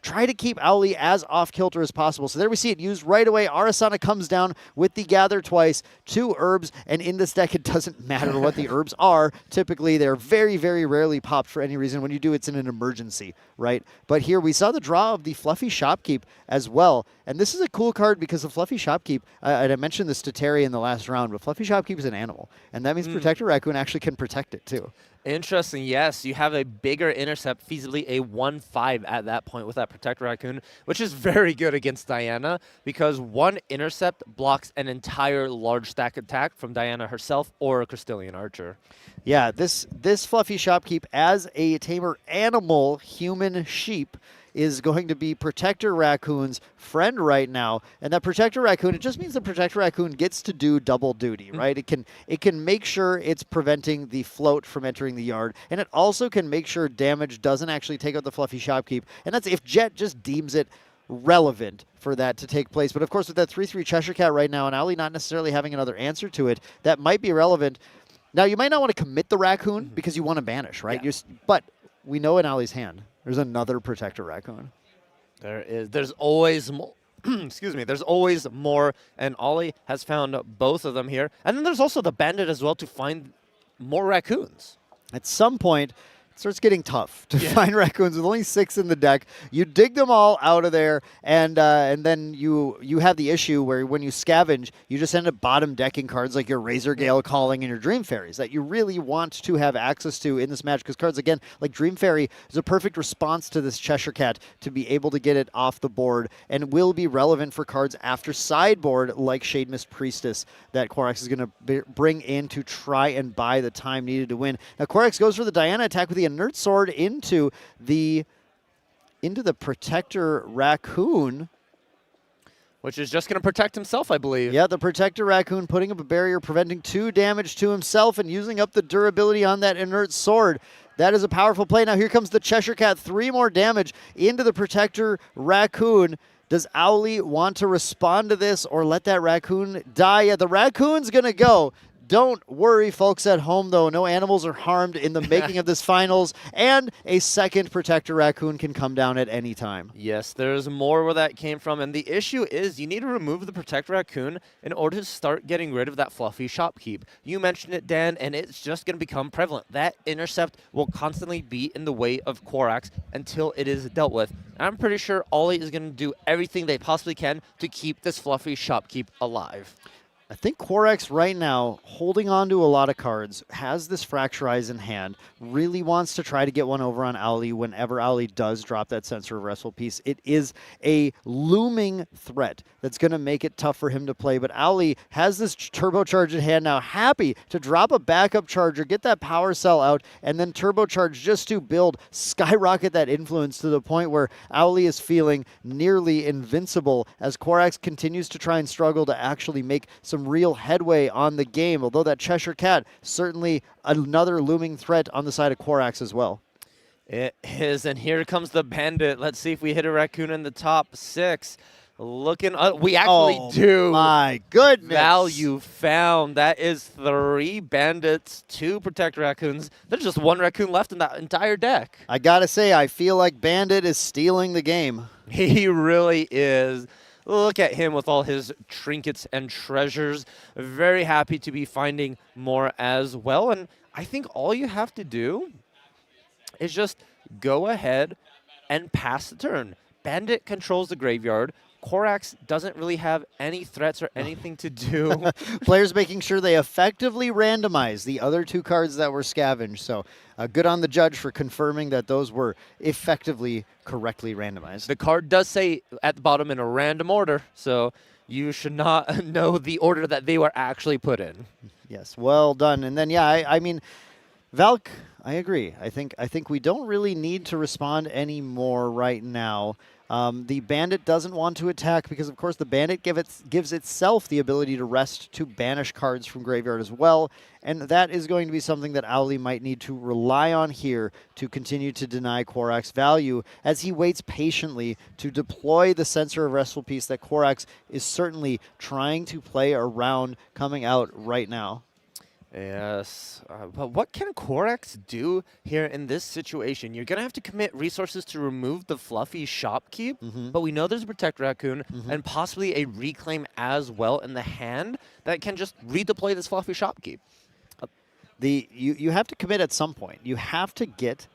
Try to keep Owly as off-kilter as possible. So there we see it used right away. Arasana comes down with the Gather twice, 2 herbs, and in this deck it doesn't matter what the herbs are. Typically, they're very, very rarely popped for any reason. When you do, it's in an emergency, right? But here we saw the draw of the Fluffy Shopkeep as well. And this is a cool card because the Fluffy Shopkeep, and I mentioned this to Terry in the last round, but Fluffy Shopkeep is an animal. And that means Protector Raccoon actually can protect it too. Interesting, yes. You have a bigger intercept, feasibly a 1-5 at that point with that Protector Raccoon, which is very good against Diana because 1 intercept blocks an entire large stack attack from Diana herself or a Crystallian Archer. Yeah, this Fluffy Shopkeep as a tamer animal, human sheep, is going to be Protector Raccoon's friend right now. And that Protector Raccoon, it just means the Protector Raccoon gets to do double duty, right? It can make sure it's preventing the float from entering the yard, and it also can make sure damage doesn't actually take out the Fluffy Shopkeep. And that's if Jet just deems it relevant for that to take place. But of course, with that 3/3 Cheshire Cat right now, and Owly not necessarily having another answer to it, that might be relevant. Now, you might not want to commit the Raccoon because you want to banish, right? Yeah. But we know in Owly's hand, there's another Protector Raccoon. There's always more. Excuse me. There's always more, and Ollie has found both of them here. And then there's also the Bandit as well to find more raccoons. At some point, it starts getting tough to find raccoons with only 6 in the deck. You dig them all out of there, and then you have the issue where when you scavenge, you just end up bottom decking cards like your Razor Gale Calling and your Dream Fairies that you really want to have access to in this match, because cards, again, like Dream Fairy is a perfect response to this Cheshire Cat to be able to get it off the board and will be relevant for cards after sideboard like Shade Mist Priestess that Korax is going to bring in to try and buy the time needed to win. Now, Korax goes for the Diana attack with the Inert Sword into the Protector Raccoon, which is just going to protect himself, I believe. Yeah, the Protector Raccoon putting up a barrier, preventing 2 damage to himself and using up the durability on that Inert Sword. That is a powerful play. Now here comes the Cheshire Cat, 3 more damage into the Protector Raccoon. Does Owly want to respond to this or let that Raccoon die? Yeah, the Raccoon's going to go. Don't worry, folks at home, though. No animals are harmed in the making of this finals, and a second Protector Raccoon can come down at any time. Yes, there's more where that came from, and the issue is you need to remove the Protector Raccoon in order to start getting rid of that Fluffy Shopkeep. You mentioned it, Dan, and it's just going to become prevalent. That intercept will constantly be in the way of Korax until it is dealt with. I'm pretty sure Ollie is going to do everything they possibly can to keep this Fluffy Shopkeep alive. I think Korax right now, holding on to a lot of cards, has this Fracturize in hand, really wants to try to get one over on Owly whenever Owly does drop that Sensor of Restful Peace. It is a looming threat that's going to make it tough for him to play, but Owly has this turbocharge in hand now, happy to drop a backup charger, get that power cell out, and then turbocharge just to build, skyrocket that influence to the point where Owly is feeling nearly invincible as Korax continues to try and struggle to actually make some real headway on the game, although that Cheshire Cat certainly another looming threat on the side of Korax as well. It is, and here comes the Bandit. Let's see if we hit a Raccoon in the top 6. looking. We actually Oh, do. my goodness. Value found. That is 3 bandits, 2 protect raccoons. There's just 1 raccoon left in that entire deck. I gotta say, I feel like Bandit is stealing the game. He really is. Look at him with all his trinkets and treasures. Very happy to be finding more as well. And I think all you have to do is just go ahead and pass the turn. Bandit controls the graveyard. Korax doesn't really have any threats or anything to do. Players making sure they effectively randomize the other 2 cards that were scavenged. So good on the judge for confirming that those were effectively correctly randomized. The card does say at the bottom in a random order, so you should not know the order that they were actually put in. Yes, well done. And then, yeah, I mean, Valk, I agree. I think we don't really need to respond anymore right now. The Bandit doesn't want to attack because, of course, the Bandit gives itself the ability to rest to banish cards from graveyard as well, and that is going to be something that Owly might need to rely on here to continue to deny Korax value as he waits patiently to deploy the Censor of Restful Peace that Korax is certainly trying to play around coming out right now. Yes, but what can Korax do here in this situation? You're going to have to commit resources to remove the fluffy shopkeep, but we know there's a Protect Raccoon and possibly a Reclaim as well in the hand that can just redeploy this fluffy shopkeep. You have to commit at some point. You have to get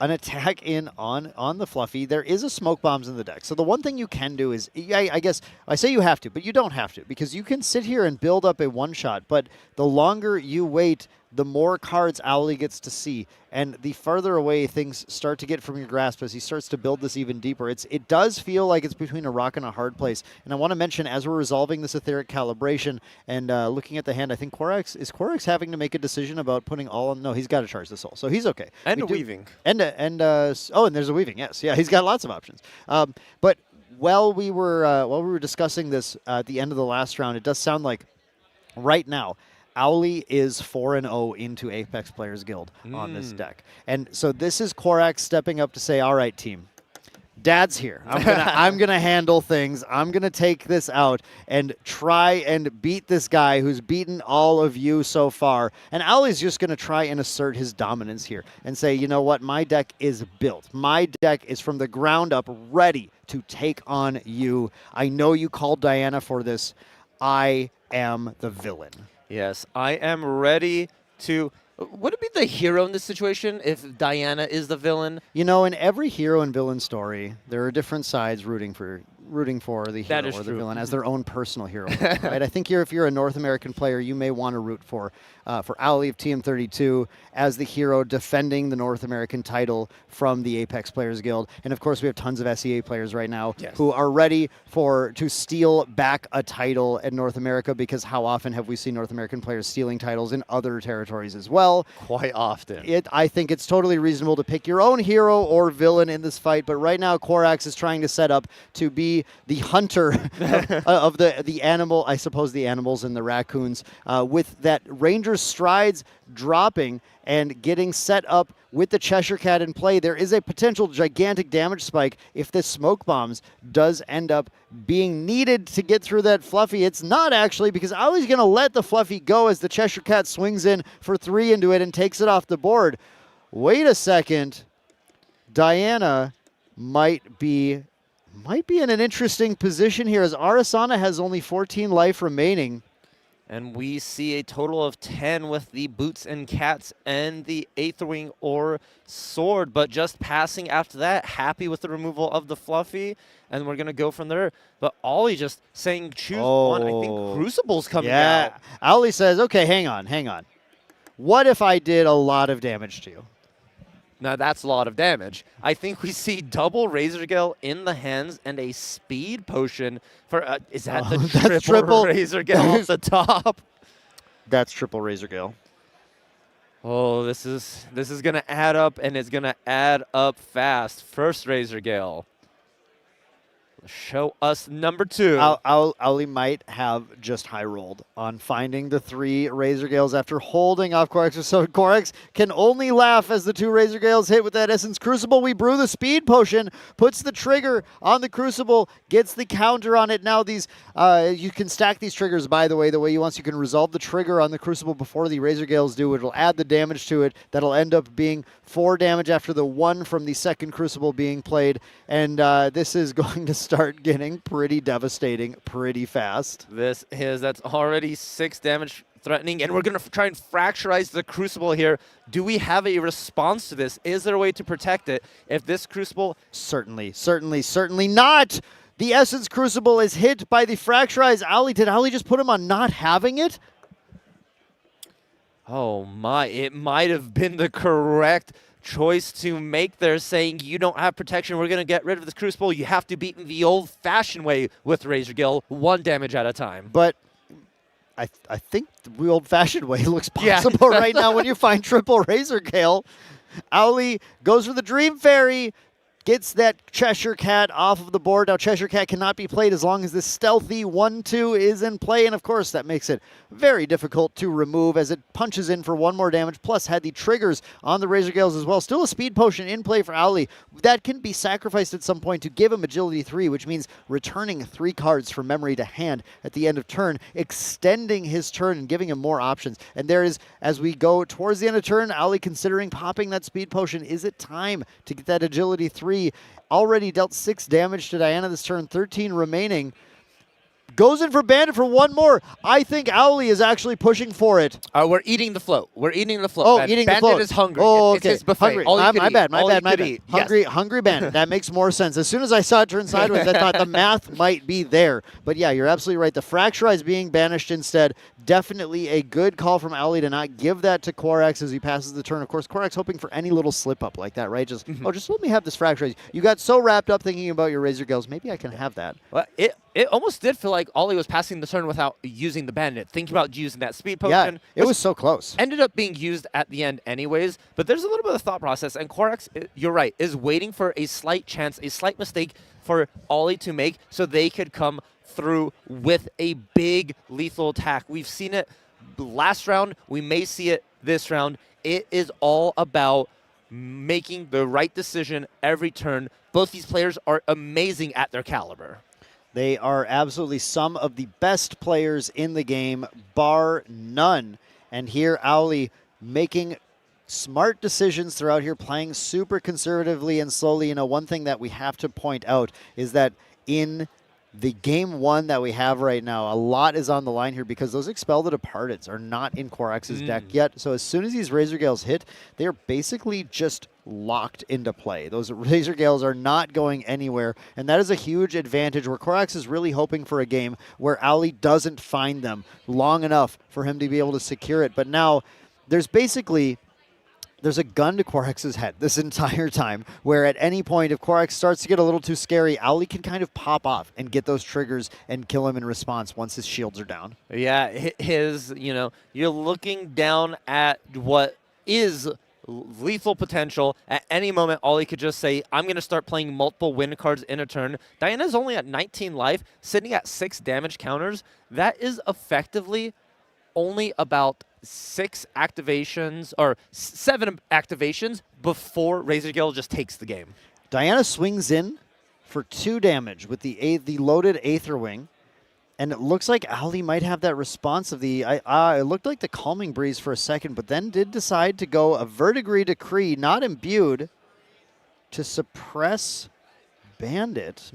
an attack in on the Fluffy. There is a Smoke Bombs in the deck. So the one thing you can do is, I guess, I say you have to, but you don't have to, because you can sit here and build up a one-shot, but the longer you wait, the more cards Owly gets to see, and the farther away things start to get from your grasp as he starts to build this even deeper. It does feel like it's between a rock and a hard place, and I want to mention, as we're resolving this etheric calibration and looking at the hand, I think Korax having to make a decision about putting all on. No, he's got to charge the soul, so he's okay. And a weaving. And there's a weaving. Yes, yeah, he's got lots of options. But while we were discussing this at the end of the last round, it does sound like right now Owly is 4-0 into Apex Players Guild on this deck. And so this is Korax stepping up to say, all right, team, Dad's here. I'm gonna handle things. I'm gonna take this out and try and beat this guy who's beaten all of you so far. And Owly's just gonna try and assert his dominance here and say, you know what, my deck is built. My deck is from the ground up ready to take on you. I know you called Diana for this. I am the villain. Yes, I am ready to... Would it be the hero in this situation if Diana is the villain? You know, in every hero and villain story, there are different sides rooting for the hero or the villain as their own personal hero. Right? I think if you're a North American player, you may want to root for Owly of TM32 as the hero defending the North American title from the Apex Players Guild. And of course, we have tons of SEA players right now who are ready to steal back a title in North America, because how often have we seen North American players stealing titles in other territories as well? Quite often. I think it's totally reasonable to pick your own hero or villain in this fight, but right now Korax is trying to set up to be the hunter of the animal, I suppose the animals and the raccoons, with that Ranger's Strides dropping and getting set up with the Cheshire Cat in play. There is a potential gigantic damage spike if this Smoke Bombs does end up being needed to get through that Fluffy. It's not actually, because Owly's going to let the Fluffy go as the Cheshire Cat swings in for 3 into it and takes it off the board. Wait a second. Diana might be in an interesting position here, as Arasana has only 14 life remaining. And we see a total of 10 with the Boots and Cats and the Aetherwing or Sword, but just passing after that, happy with the removal of the Fluffy, and we're going to go from there. But Ollie just saying choose one. I think Crucible's coming out. Yeah, Owly says, okay, hang on. What if I did a lot of damage to you? Now that's a lot of damage. I think we see double Razor Gale in the hands and a speed potion for, is that the triple Razor Gale off the top? That's triple Razor Gale. Oh, this is going to add up, and it's going to add up fast. First Razor Gale. Show us number 2. Ali might have just high rolled on finding the 3 Razor Gales after holding off Quarex. So Quarex can only laugh as the 2 Razor Gales hit with that Essence Crucible. We brew the Speed Potion, puts the trigger on the Crucible, gets the counter on it. Now these, you can stack these triggers, by the way you want. So you can resolve the trigger on the Crucible before the Razor Gales do. It'll add the damage to it. That'll end up being 4 damage after the 1 from the second Crucible being played. And this is going to start getting pretty devastating pretty fast. That's already 6 damage threatening, and we're going to try and fracturize the Crucible here. Do we have a response to this? Is there a way to protect it? If this Crucible... Certainly not! The Essence Crucible is hit by the Fracturized Ali. Did Ali just put him on not having it? Oh my, it might have been the correct choice to make there, saying you don't have protection, we're going to get rid of this Crucible. You have to beat the old-fashioned way with Razor Gale, 1 damage at a time. But I think the old-fashioned way looks possible right now when you find triple Razor Gale. Ali goes for the Dream Fairy, gets that Cheshire Cat off of the board. Now, Cheshire Cat cannot be played as long as this stealthy 1-2 is in play, and of course, that makes it very difficult to remove as it punches in for 1 more damage, plus had the triggers on the Razor Gales as well. Still a Speed Potion in play for Ali. That can be sacrificed at some point to give him Agility 3, which means returning 3 cards from memory to hand at the end of turn, extending his turn and giving him more options. And there is, as we go towards the end of turn, Ali considering popping that Speed Potion. Is it time to get that Agility 3? Already dealt 6 damage to Diana this turn, 13 remaining. Goes in for Bandit for 1 more. I think Ali is actually pushing for it. We're eating the float. We're eating the float. Oh, eating Bandit the float. is hungry. Oh, It's okay. his buffet. Hungry. All you My could bad. eat. Hungry Bandit. That makes more sense. As soon as I saw it turn sideways, I thought the math might be there. But yeah, you're absolutely right. The Fracturize being banished instead. Definitely a good call from Ali to not give that to Quarex as he passes the turn. Of course, Quarex hoping for any little slip up like that, right? Just let me have this Fracturize. You got so wrapped up thinking about your Razor Gales. Maybe I can have that. Well, it almost did feel like Ollie was passing the turn without using the Bandit, thinking about using that Speed Potion. Yeah, it was so close. Ended up being used at the end anyways, but there's a little bit of thought process, and Quarex, you're right, is waiting for a slight chance, a slight mistake for Ollie to make so they could come through with a big lethal attack. We've seen it last round. We may see it this round. It is all about making the right decision every turn. Both these players are amazing at their caliber. They are absolutely some of the best players in the game, bar none. And here, Ali making smart decisions throughout here, playing super conservatively and slowly. You know, one thing that we have to point out is that in the game 1 that we have right now, a lot is on the line here because those Expel the Departeds are not in Quarex's deck yet. So as soon as these Razor Gales hit, they are basically just locked into play. Those Razor Gales are not going anywhere, and that is a huge advantage where Quarex is really hoping for a game where Ali doesn't find them long enough for him to be able to secure it. But now there's a gun to Quarex's head this entire time, where at any point, if Quarex starts to get a little too scary, Ali can kind of pop off and get those triggers and kill him in response once his shields are down. Yeah, you're looking down at what is lethal potential. At any moment, Ollie could just say, I'm going to start playing multiple win cards in a turn. Diana's only at 19 life, sitting at 6 damage counters. That is effectively only about 6 activations, or 7 activations before Razor Gale just takes the game. Diana swings in for 2 damage with the loaded Aether Wing. And it looks like Ali might have that response of the... it looked like the Calming Breeze for a second, but then did decide to go a Verdigris Decree, not imbued, to suppress Bandit.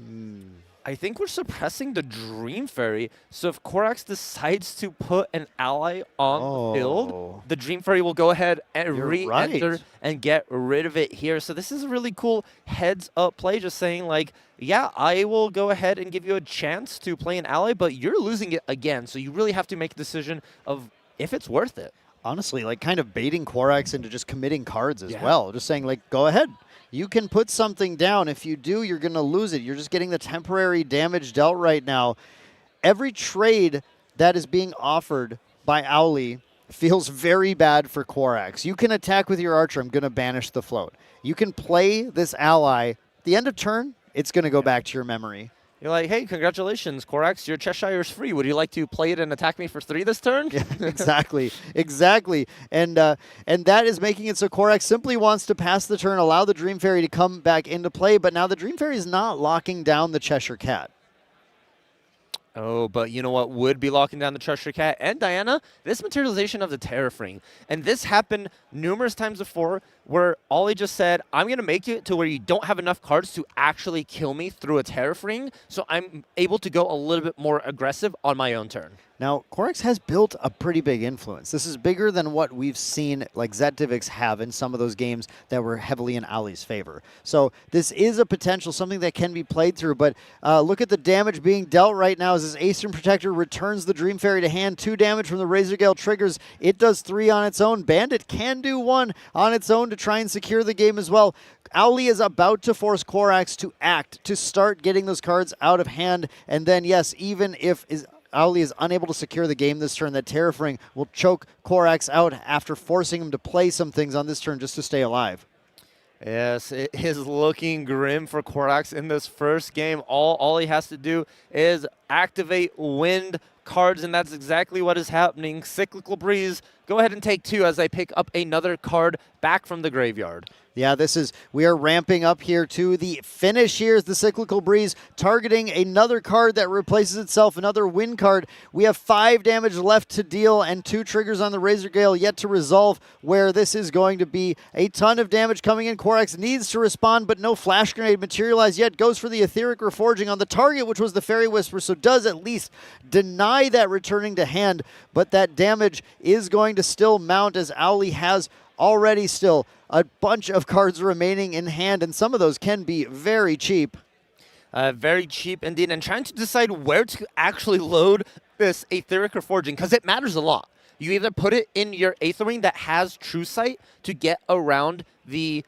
I think we're suppressing the Dream Fairy, so if Quarex decides to put an ally on the field, the Dream Fairy will go ahead and re-enter and get rid of it here. So this is a really cool heads-up play, just saying, like, yeah, I will go ahead and give you a chance to play an ally, but you're losing it again, so you really have to make a decision of if it's worth it. Honestly, like, kind of baiting Quarex into just committing cards as well. Just saying, like, go ahead. You can put something down. If you do, you're going to lose it. You're just getting the temporary damage dealt right now. Every trade that is being offered by Ali feels very bad for Quarex. You can attack with your Archer. I'm going to banish the float. You can play this ally. At the end of turn, it's going to go back to your memory. You're like, hey, congratulations, Korax, your Cheshire's free. Would you like to play it and attack me for 3 this turn? Yeah, exactly. And that is making it so Korax simply wants to pass the turn, allow the Dream Fairy to come back into play, but now the Dream Fairy is not locking down the Cheshire Cat. Oh, but you know what would be locking down the Cheshire Cat and Diana? This materialization of the Terrafring. And this happened numerous times before where Ollie just said, I'm going to make it to where you don't have enough cards to actually kill me through a Terrafring, so I'm able to go a little bit more aggressive on my own turn. Now, Korax has built a pretty big influence. This is bigger than what we've seen like Zetivix have in some of those games that were heavily in Ali's favor. So this is a potential, something that can be played through, but look at the damage being dealt right now as this Aestrin Protector returns the Dream Fairy to hand. 2 damage from the Razor Gale triggers. It does 3 on its own. Bandit can do 1 on its own to try and secure the game as well. Owly is about to force Korax to act, to start getting those cards out of hand, and then, yes, even if Owly is unable to secure the game this turn, that Terrafring will choke Korax out after forcing him to play some things on this turn just to stay alive. Yes, it is looking grim for Korax in this first game. All he has to do is activate wind cards, and that's exactly what is happening. Cyclical Breeze, go ahead and take 2 as I pick up another card back from the graveyard. Yeah, we are ramping up here to the finish. Here's the Cyclical Breeze targeting another card that replaces itself, another win card. We have 5 damage left to deal and 2 triggers on the Razor Gale yet to resolve, where this is going to be a ton of damage coming in. Korax needs to respond, but no Flash Grenade materialized yet. Goes for the Etheric Reforging on the target, which was the Fairy Whisper, so does at least deny that returning to hand, but that damage is going to still mount as Owly has already still a bunch of cards remaining in hand, and some of those can be very cheap. Very cheap indeed, and trying to decide where to actually load this Etheric Reforging, because it matters a lot. You either put it in your Aetherine that has True Sight to get around the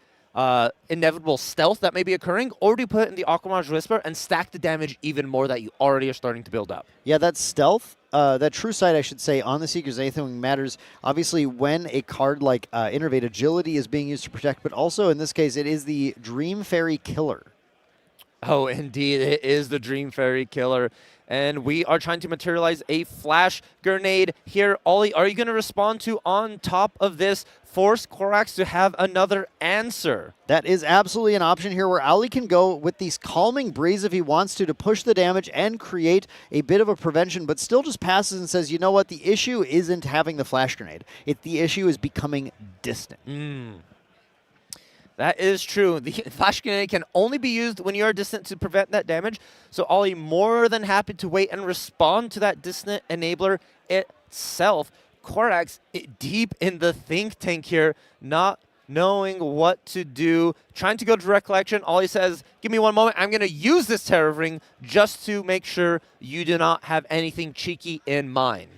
inevitable stealth that may be occurring, or do you put it in the Aquamarge Whisper and stack the damage even more that you already are starting to build up? Yeah, that stealth, that True Sight, I should say, on the Seeker's Aetherwing matters, obviously, when a card like Innervate Agility is being used to protect, but also, in this case, it is the Dream Fairy Killer. Oh, indeed, it is the Dream Fairy Killer. And we are trying to materialize a Flash Grenade here. Ollie, are you going to respond to, on top of this, force Korax to have another answer? That is absolutely an option here where Owly can go with these Calming Breeze if he wants to push the damage and create a bit of a prevention, but still just passes and says, you know what, the issue isn't having the Flash Grenade. The issue is becoming distant. That is true. The Flash Grenade can only be used when you are distant to prevent that damage. So Ollie more than happy to wait and respond to that distant enabler itself. Korax deep in the think tank here, not knowing what to do, trying to go to Recollection. Ollie says, give me one moment. I'm going to use this Terrafring just to make sure you do not have anything cheeky in mind.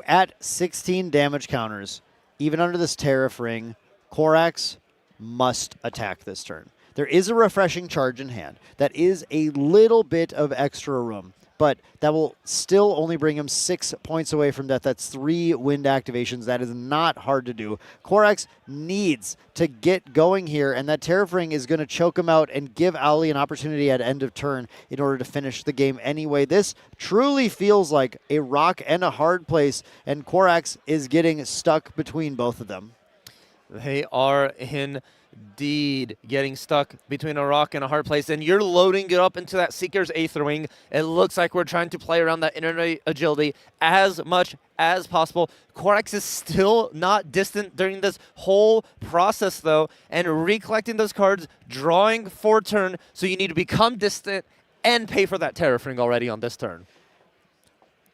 At 16 damage counters, even under this Terrafring, Korax must attack this turn. There is a Refreshing Charge in hand. That is a little bit of extra room, but that will still only bring him 6 points away from death. That's 3 wind activations. That is not hard to do. Korax needs to get going here, and that Terrafring is going to choke him out and give Owly an opportunity at end of turn in order to finish the game anyway. This truly feels like a rock and a hard place, and Korax is getting stuck between both of them. They are indeed getting stuck between a rock and a hard place, and you're loading it up into that Seeker's Aetherwing. It looks like we're trying to play around that Internet Agility as much as possible. Korax is still not distant during this whole process, though, and recollecting those cards, drawing for turn, so you need to become distant and pay for that Terrafring already on this turn.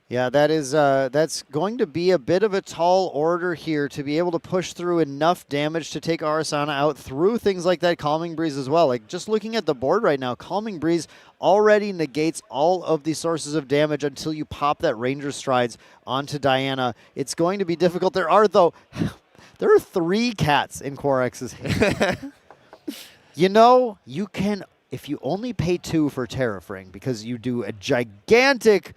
Yeah, that's going to be a bit of a tall order here to be able to push through enough damage to take Arasana out through things like that Calming Breeze as well. Like, just looking at the board right now, Calming Breeze already negates all of the sources of damage until you pop that Ranger Strides onto Diana. It's going to be difficult. There are 3 cats in Korax's hand. You know, you can, if you only pay 2 for Terrafring, because you do a gigantic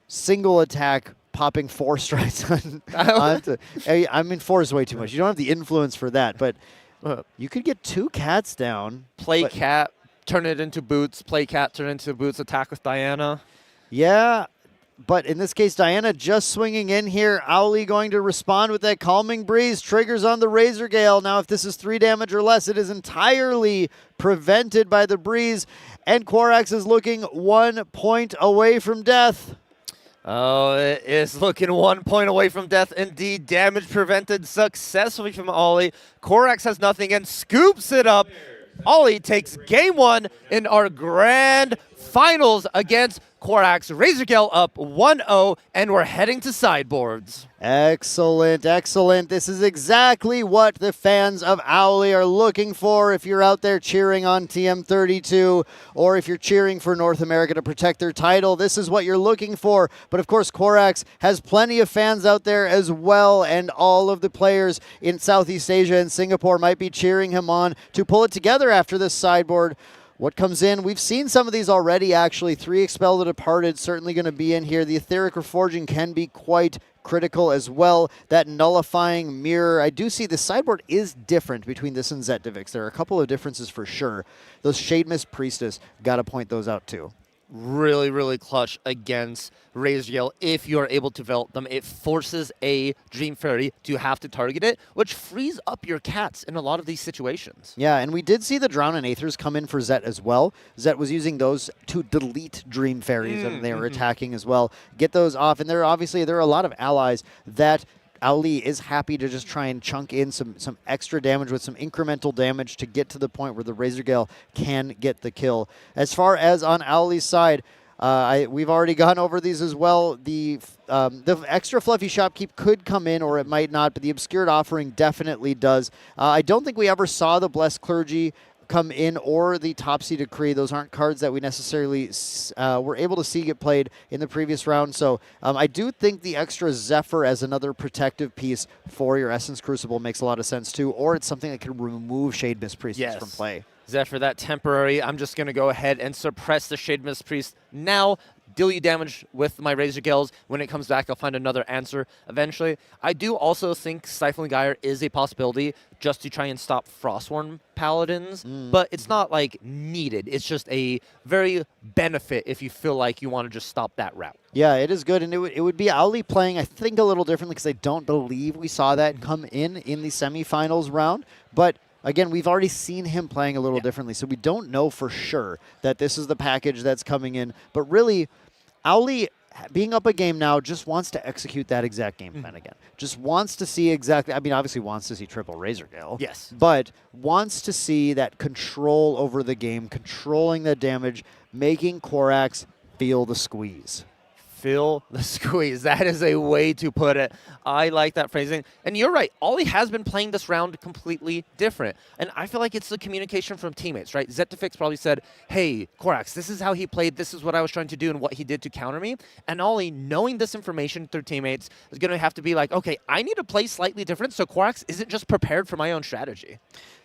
single attack popping 4 strides onto, I mean, 4 is way too much. You don't have the influence for that, but you could get 2 cats down. Play cat, turn it into boots, play cat, turn it into boots, attack with Diana. Yeah, but in this case, Diana just swinging in here. Owly going to respond with that Calming Breeze. Triggers on the Razor Gale. Now, if this is 3 damage or less, it is entirely prevented by the Breeze. And Quarax is looking 1 point away from death. Oh, it is looking 1 point away from death. Indeed, damage prevented successfully from Ollie. Quarax has nothing and scoops it up. Ollie takes game 1 in our grand finals against Quarax. Razor Gale up 1-0, and we're heading to sideboards. Excellent, excellent. This is exactly what the fans of Owly are looking for. If you're out there cheering on TM32, or if you're cheering for North America to protect their title, this is what you're looking for. But of course, Quarax has plenty of fans out there as well, and all of the players in Southeast Asia and Singapore might be cheering him on to pull it together after this sideboard. What comes in? We've seen some of these already, actually. 3 Expel the Departed certainly going to be in here. The Etheric Reforging can be quite critical as well. That Nullifying Mirror. I do see the sideboard is different between this and Zetovix. There are a couple of differences for sure. Those Shade Mist Priestess, got to point those out too. Really, really clutch against Razor Gale if you're able to develop them. It forces a Dream Fairy to have to target it, which frees up your cats in a lot of these situations. Yeah, and we did see the Drown and Aethers come in for Zet as well. Zet was using those to delete Dream Fairies and they were attacking as well. Get those off, and there are a lot of allies that Owly is happy to just try and chunk in some extra damage with some incremental damage to get to the point where the Razor Gale can get the kill. As far as on Owly's side, we've already gone over these as well. The extra Fluffy Shopkeep could come in, or it might not, but the Obscured Offering definitely does. I don't think we ever saw the Blessed Clergy come in, or the Topsy Decree. Those aren't cards that we necessarily were able to see get played in the previous round. So I do think the extra Zephyr as another protective piece for your Essence Crucible makes a lot of sense too, or it's something that can remove Shade Mist Priestess from play. Zephyr, that temporary. I'm just going to go ahead and suppress the Shade Mist Priest now. Deal you damage with my Razor Gales. When it comes back, I'll find another answer eventually. I do also think Stifling Gyre is a possibility just to try and stop Frostworn Paladins, but it's not like needed. It's just a very benefit if you feel like you want to just stop that route. Yeah, it is good, and it would be Owly playing, I think, a little differently because I don't believe we saw that come in the semifinals round, but again, we've already seen him playing a little differently, so we don't know for sure that this is the package that's coming in. But really, Owly, being up a game now, just wants to execute that exact game plan again. Just wants to see exactly, I mean, obviously wants to see triple Razor Gale. Yes. But wants to see that control over the game, controlling the damage, making Quarax feel the squeeze. Feel the squeeze. That is a way to put it. I like that phrasing. And you're right. Ollie has been playing this round completely different. And I feel like it's the communication from teammates, right? Zetifix probably said, hey, Quarax, this is how he played. This is what I was trying to do and what he did to counter me. And Ollie, knowing this information through teammates, is going to have to be like, okay, I need to play slightly different so Quarax isn't just prepared for my own strategy.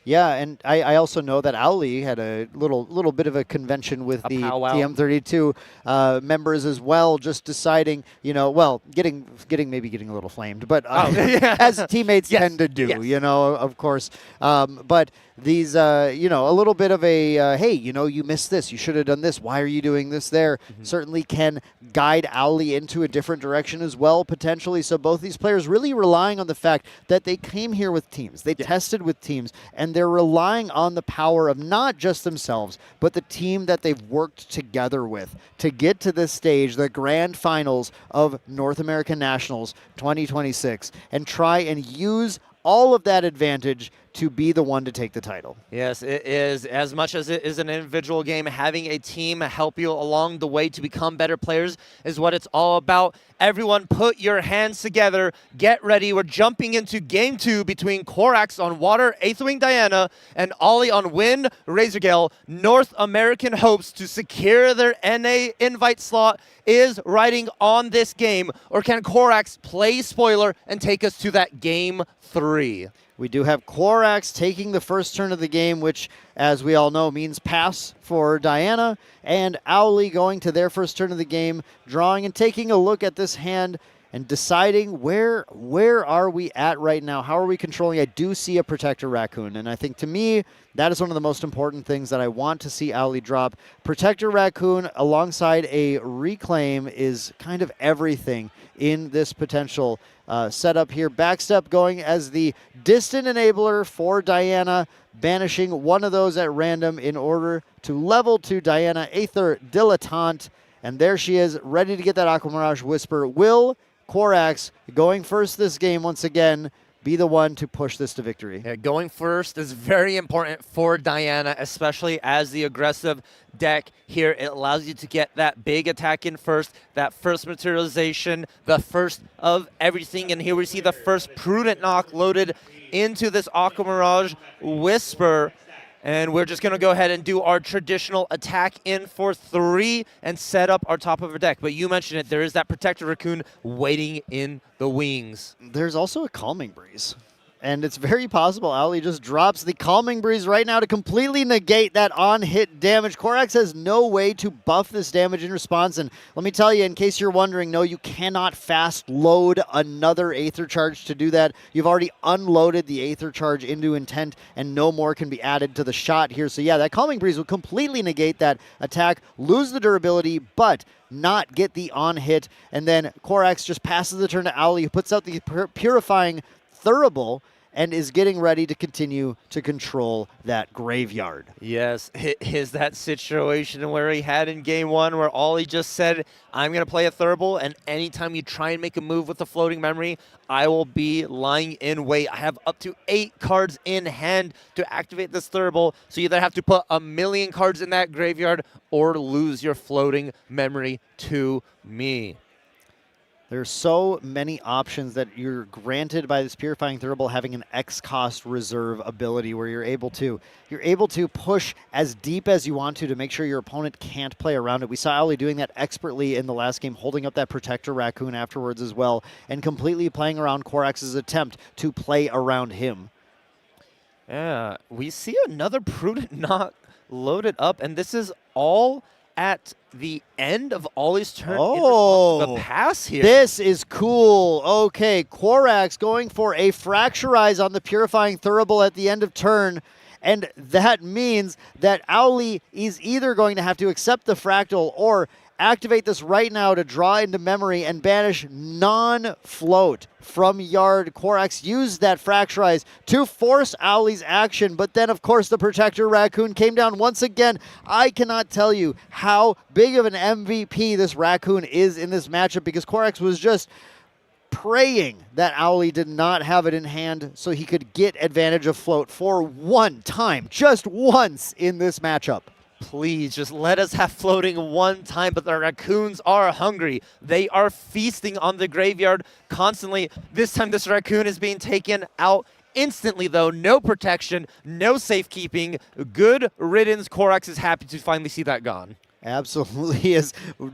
Yeah, and I also know that Owly had a little bit of a convention with the TM32 members as well, just deciding, well, getting a little flamed, but as teammates tend to do, of course. But these, a little bit of a, hey, you missed this, you should have done this, why are you doing this there? Certainly can guide Owly into a different direction as well, potentially. So both these players really relying on the fact that they came here with teams, they tested with teams, and they're relying on the power of not just themselves, but the team that they've worked together with to get to this stage, the grand finals of North American Nationals 2026, and try and use all of that advantage to be the one to take the title. Yes, it is. As much as it is an individual game, having a team help you along the way to become better players is what it's all about. Everyone put your hands together. Get ready. We're jumping into Game 2 between Quarax on Water, Aetherwing Diana, and Ollie on Wind, Razor Gale. North American hopes to secure their NA invite slot is riding on this game, or can Quarax play spoiler and take us to that Game 3? We do have Quarax taking the first turn of the game, which, as we all know, means pass for Diana, and Owly going to their first turn of the game, drawing and taking a look at this hand. and deciding where are we at right now? How are we controlling? I do see a Protector Raccoon, and I think to me, that is one of the most important things that I want to see Owly drop. Protector Raccoon alongside a Reclaim is kind of everything in this potential setup here. Backstep going as the distant enabler for Diana, banishing one of those at random in order to level to Diana Aether Dilettante. And there she is, ready to get that Aqua Mirage Whisper. Will Korax, going first this game once again, be the one to push this to victory? Yeah, going first is very important for Diana, especially as the aggressive deck here. It allows you to get that big attack in first, that first materialization, the first of everything. And here we see the first Prudent Knock loaded into this Aqua Mirage Whisper. And we're just going to go ahead and do our traditional attack in for 3 and set up our top of our deck. But you mentioned it, there is that Protector Raccoon waiting in the wings. There's also a Calming Breeze. And it's very possible Owly just drops the Calming Breeze right now to completely negate that on-hit damage. Korax has no way to buff this damage in response. And let me tell you, in case you're wondering, no, you cannot fast load another Aether Charge to do that. You've already unloaded the Aether Charge into Intent, and no more can be added to the shot here. So yeah, that Calming Breeze will completely negate that attack, lose the durability, but not get the on-hit. And then Korax just passes the turn to Owly, who puts out the Purifying Thurible and is getting ready to continue to control that graveyard. Yes, is that situation where he had in game 1 where all he just said, I'm going to play a Thurible, and anytime you try and make a move with a floating memory, I will be lying in wait. I have up to 8 cards in hand to activate this Thurible, so you either have to put 1,000,000 cards in that graveyard or lose your floating memory to me. There's so many options that you're granted by this Purifying Thurible having an X-cost reserve ability where you're able to push as deep as you want to make sure your opponent can't play around it. We saw Owly doing that expertly in the last game, holding up that Protector Raccoon afterwards as well, and completely playing around Korax's attempt to play around him. Yeah, we see another Prudent Knock loaded up, and this is all at the end of Ollie's turn. The pass here. This is cool. Okay, Korax going for a Fracturize on the Purifying Thurible at the end of turn. And that means that Owly is either going to have to accept the Fractal or activate this right now to draw into memory and banish non-float from yard. Korax used that Fracturize to force Owly's action, but then, of course, the Protector Raccoon came down once again. I cannot tell you how big of an MVP this Raccoon is in this matchup because Korax was just praying that Owly did not have it in hand so he could get advantage of float for one time, just once in this matchup. Please, just let us have floating one time, but the Raccoons are hungry. They are feasting on the graveyard constantly. This time, this Raccoon is being taken out instantly, though. No protection, no safekeeping. Good riddance. Korax is happy to finally see that gone. Absolutely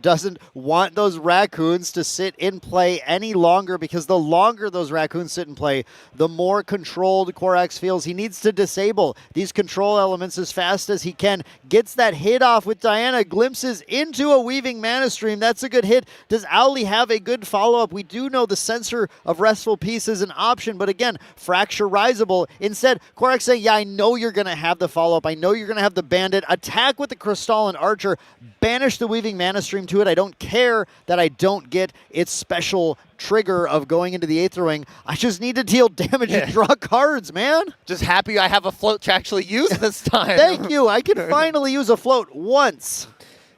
doesn't want those Raccoons to sit in play any longer because the longer those Raccoons sit in play, the more controlled Korax feels. He needs to disable these control elements as fast as he can. Gets that hit off with Diana, glimpses into a Weaving Mana Stream. That's a good hit. Does Owly have a good follow-up? We do know the Censor of Restful Peace is an option, but again, Fracturizable. Instead, Korax saying, yeah, I know you're going to have the follow-up. I know you're going to have the Bandit. Attack with the Crystalline Archer. Banish the Weaving Mana Stream to it. I don't care that I don't get its special trigger of going into the Aether Wing. I just need to deal damage and draw cards, man. Just happy I have a float to actually use this time. Thank you. I can finally use a float once.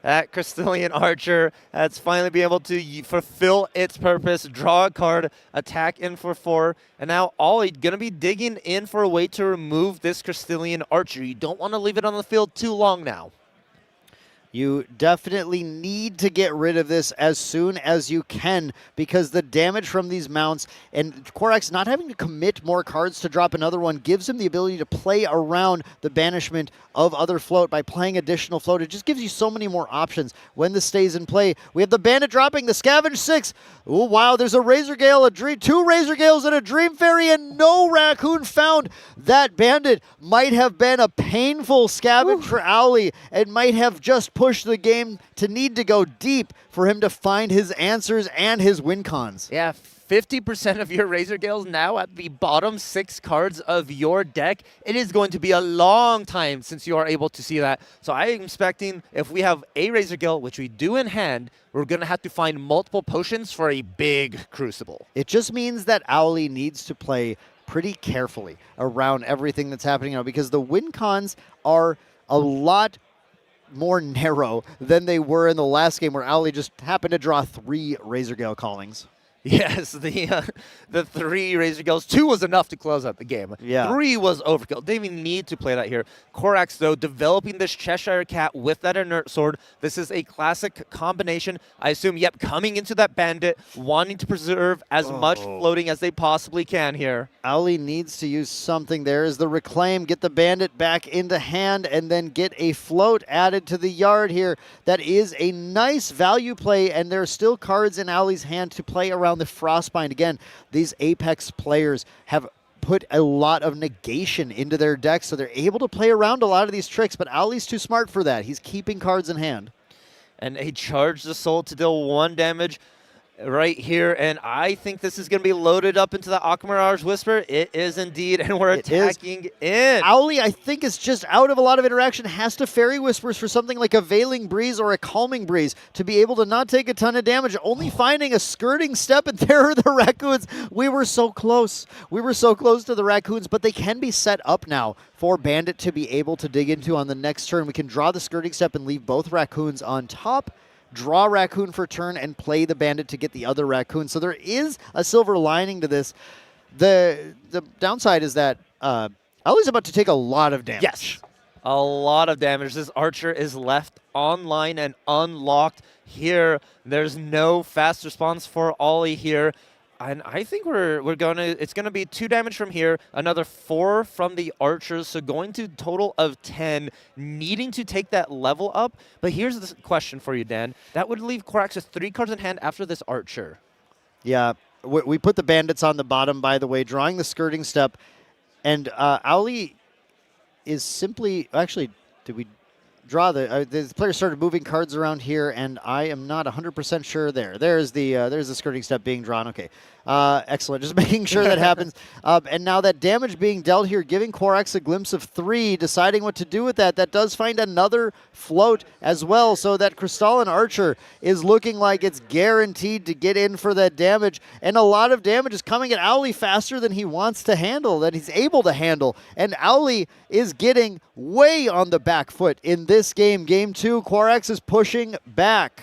That Crystalline Archer has finally been able to fulfill its purpose, draw a card, attack in for 4, and now Ollie going to be digging in for a way to remove this Crystalline Archer. You don't want to leave it on the field too long now. You definitely need to get rid of this as soon as you can because the damage from these mounts and Korax not having to commit more cards to drop another one gives him the ability to play around the banishment of other float by playing additional float. It just gives you so many more options when this stays in play. We have the Bandit dropping, the Scavenge 6. Oh, wow, there's a Razor Gale, two Razor Gales, and a Dream Fairy, and no Raccoon found. That Bandit might have been a painful scavenge for Owly. It might have just push the game to need to go deep for him to find his answers and his win cons. Yeah, 50% of your Razor Gales now at the bottom 6 cards of your deck. It is going to be a long time since you are able to see that. So I am expecting if we have a Razor Gale, which we do in hand, we're going to have to find multiple potions for a big Crucible. It just means that Owly needs to play pretty carefully around everything that's happening now because the win cons are a lot more narrow than they were in the last game where Owly just happened to draw 3 Razor Gale Callings. Yes, the 3 Razor Gales. 2 was enough to close out the game. Yeah. 3 was overkill. Didn't even need to play that here. Korax, though, developing this Cheshire Cat with that Inert Sword. This is a classic combination. I assume, yep, coming into that Bandit, wanting to preserve as much floating as they possibly can here. Owly needs to use something. There is the Reclaim, get the Bandit back into hand, and then get a float added to the yard here. That is a nice value play, and there are still cards in Owly's hand to play around the Frostbind. Again, these Apex players have put a lot of negation into their decks, so they're able to play around a lot of these tricks, but Owly's too smart for that. He's keeping cards in hand. And he charged the Soul to deal 1 damage right here, and I think this is going to be loaded up into the Aquamirage Whisper. It is indeed, and we're attacking in. Owly, I think, is just out of a lot of interaction, has to Fairy Whispers for something like a Veiling Breeze or a Calming Breeze to be able to not take a ton of damage, only finding a Skirting Step, and there are the Raccoons. We were so close. We were so close to the Raccoons, but they can be set up now for Bandit to be able to dig into on the next turn. We can draw the Skirting Step and leave both Raccoons on top, draw Raccoon for turn, and play the Bandit to get the other Raccoon. So there is a silver lining to this. The downside is that Owly's about to take a lot of damage. Yes, a lot of damage. This Archer is left online and unlocked here. There's no fast response for Ollie here. And I think it's gonna be 2 damage from here, another 4 from the Archers, so going to total of 10, needing to take that level up. But here's the question for you, Dan. That would leave Korax with 3 cards in hand after this Archer. Yeah, we put the Bandits on the bottom, by the way, drawing the Skirting Step, and Owly is simply, actually, did we draw the player started moving cards around here, and I am not 100% sure there. There's the Skirting Step being drawn. Okay, excellent. Just making sure that happens. And now that damage being dealt here, giving Korax a glimpse of 3, deciding what to do with that. That does find another float as well, so that Crystalline Archer is looking like it's guaranteed to get in for that damage. And a lot of damage is coming at Owly faster than he wants to handle, than he's able to handle. And Owly is getting way on the back foot in this game. Game 2, Korax is pushing back.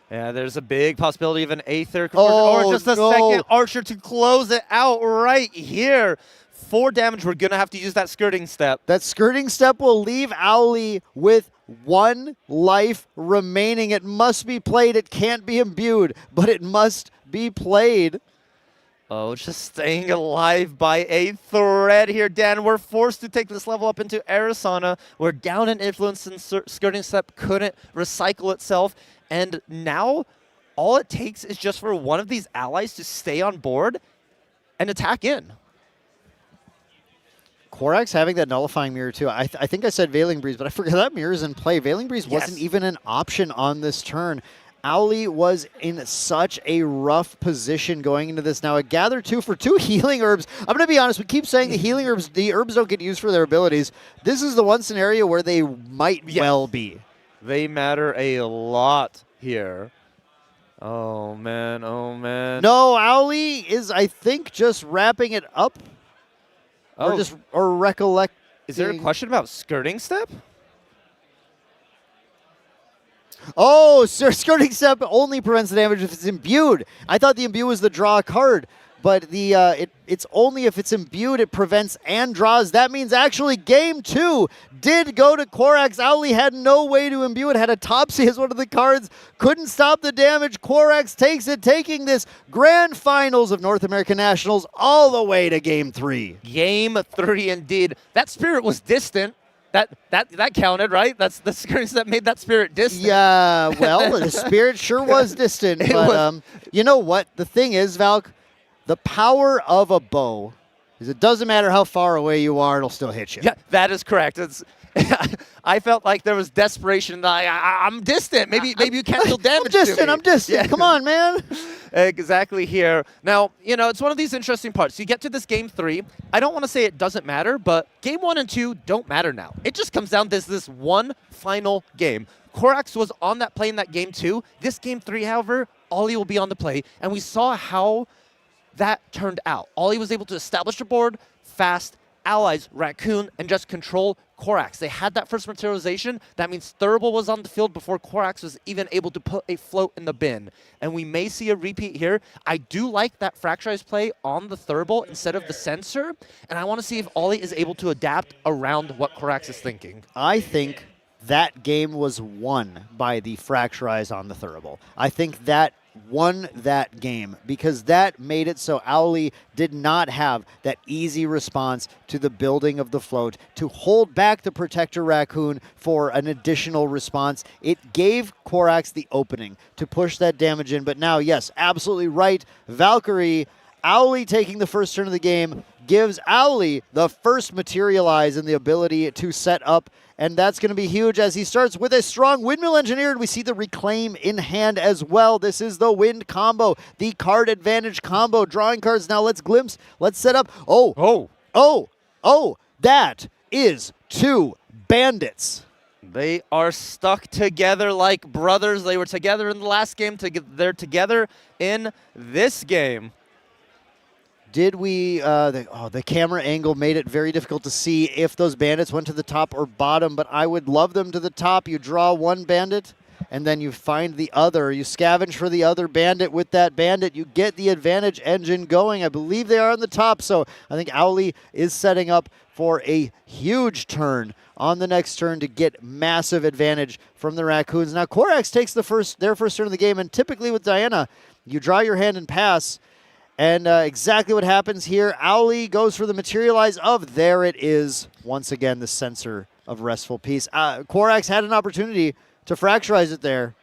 Yeah, there's a big possibility of an Aether or just a second Archer to close it out right here. 4 damage. We're going to have to use that Skirting Step. That Skirting Step will leave Owly with 1 life remaining. It must be played. It can't be imbued, but it must be played. Oh, just staying alive by a thread here, Dan. We're forced to take this level up into Arizona. We're down in influence, and Skirting Step couldn't recycle itself. And now all it takes is just for one of these allies to stay on board and attack in. Korax having that Nullifying Mirror too. I think I said Veiling Breeze, but I forgot that mirror's in play. Veiling Breeze wasn't even an option on this turn. Owly was in such a rough position going into this. Now a Gather 2 for 2 Healing Herbs. I'm going to be honest, we keep saying the Healing Herbs, the herbs don't get used for their abilities. This is the one scenario where they might well be. They matter a lot here. Oh, man. Oh, man. No, Owly is, I think, just wrapping it up. Or recollect. Is there a question about Skirting Step? Oh, Skirting Step only prevents the damage if it's imbued. I thought the imbue was the draw card, but it's only if it's imbued it prevents and draws. That means actually game 2 did go to Korax. Owly had no way to imbue it, had a Topsy as one of the cards, couldn't stop the damage. Korax takes it, taking this grand finals of North American Nationals all the way to game 3. Game 3 indeed. That spirit was distant. That counted, right? That's the Skirting Step made that spirit distant. Yeah, well, the spirit sure was distant. But you know what? The thing is, Valk, the power of a bow is it doesn't matter how far away you are, it'll still hit you. Yeah, that is correct. I felt like there was desperation. I'm distant. Maybe you can't deal damage to me. I'm distant. Yeah. Come on, man. Exactly here. Now, it's one of these interesting parts. You get to this game 3. I don't want to say it doesn't matter, but game 1 and 2 don't matter now. It just comes down to this one final game. Korax was on that play in that game 2. This game 3, however, Ollie will be on the play, and we saw how that turned out. Ollie was able to establish a board fast, allies, Raccoon, and just control Korax. They had that first materialization. That means Thurible was on the field before Korax was even able to put a float in the bin. And we may see a repeat here. I do like that Fracturized play on the Thurible instead of the Sensor, and I want to see if Ollie is able to adapt around what Korax is thinking. I think that game was won by the Fracturize on the Thurible. I think that won that game because that made it so Owly did not have that easy response to the building of the float to hold back the Protector Raccoon for an additional response. It gave Korax the opening to push that damage in, but now, yes, absolutely right. Valkyrie, Owly taking the first turn of the game, gives Owly the first materialize and the ability to set up, and that's going to be huge as he starts with a strong Windmill Engineer, and we see the Reclaim in hand as well. This is the Wind combo, the card advantage combo. Drawing cards now, let's glimpse, let's set up. Oh, that is 2 bandits. They are stuck together like brothers. They were together in the last game, they're together in this game. Did we, the camera angle made it very difficult to see if those bandits went to the top or bottom, but I would love them to the top. You draw one bandit, and then you find the other. You scavenge for the other bandit with that bandit. You get the advantage engine going. I believe they are on the top, so I think Owly is setting up for a huge turn on the next turn to get massive advantage from the Raccoons. Now, Korax takes their first turn of the game, and typically with Diana, you draw your hand and pass. And exactly what happens here. Owly goes for the materialize of, there it is, once again, the Sensor of Restful Peace. Korax had an opportunity to fracturize it there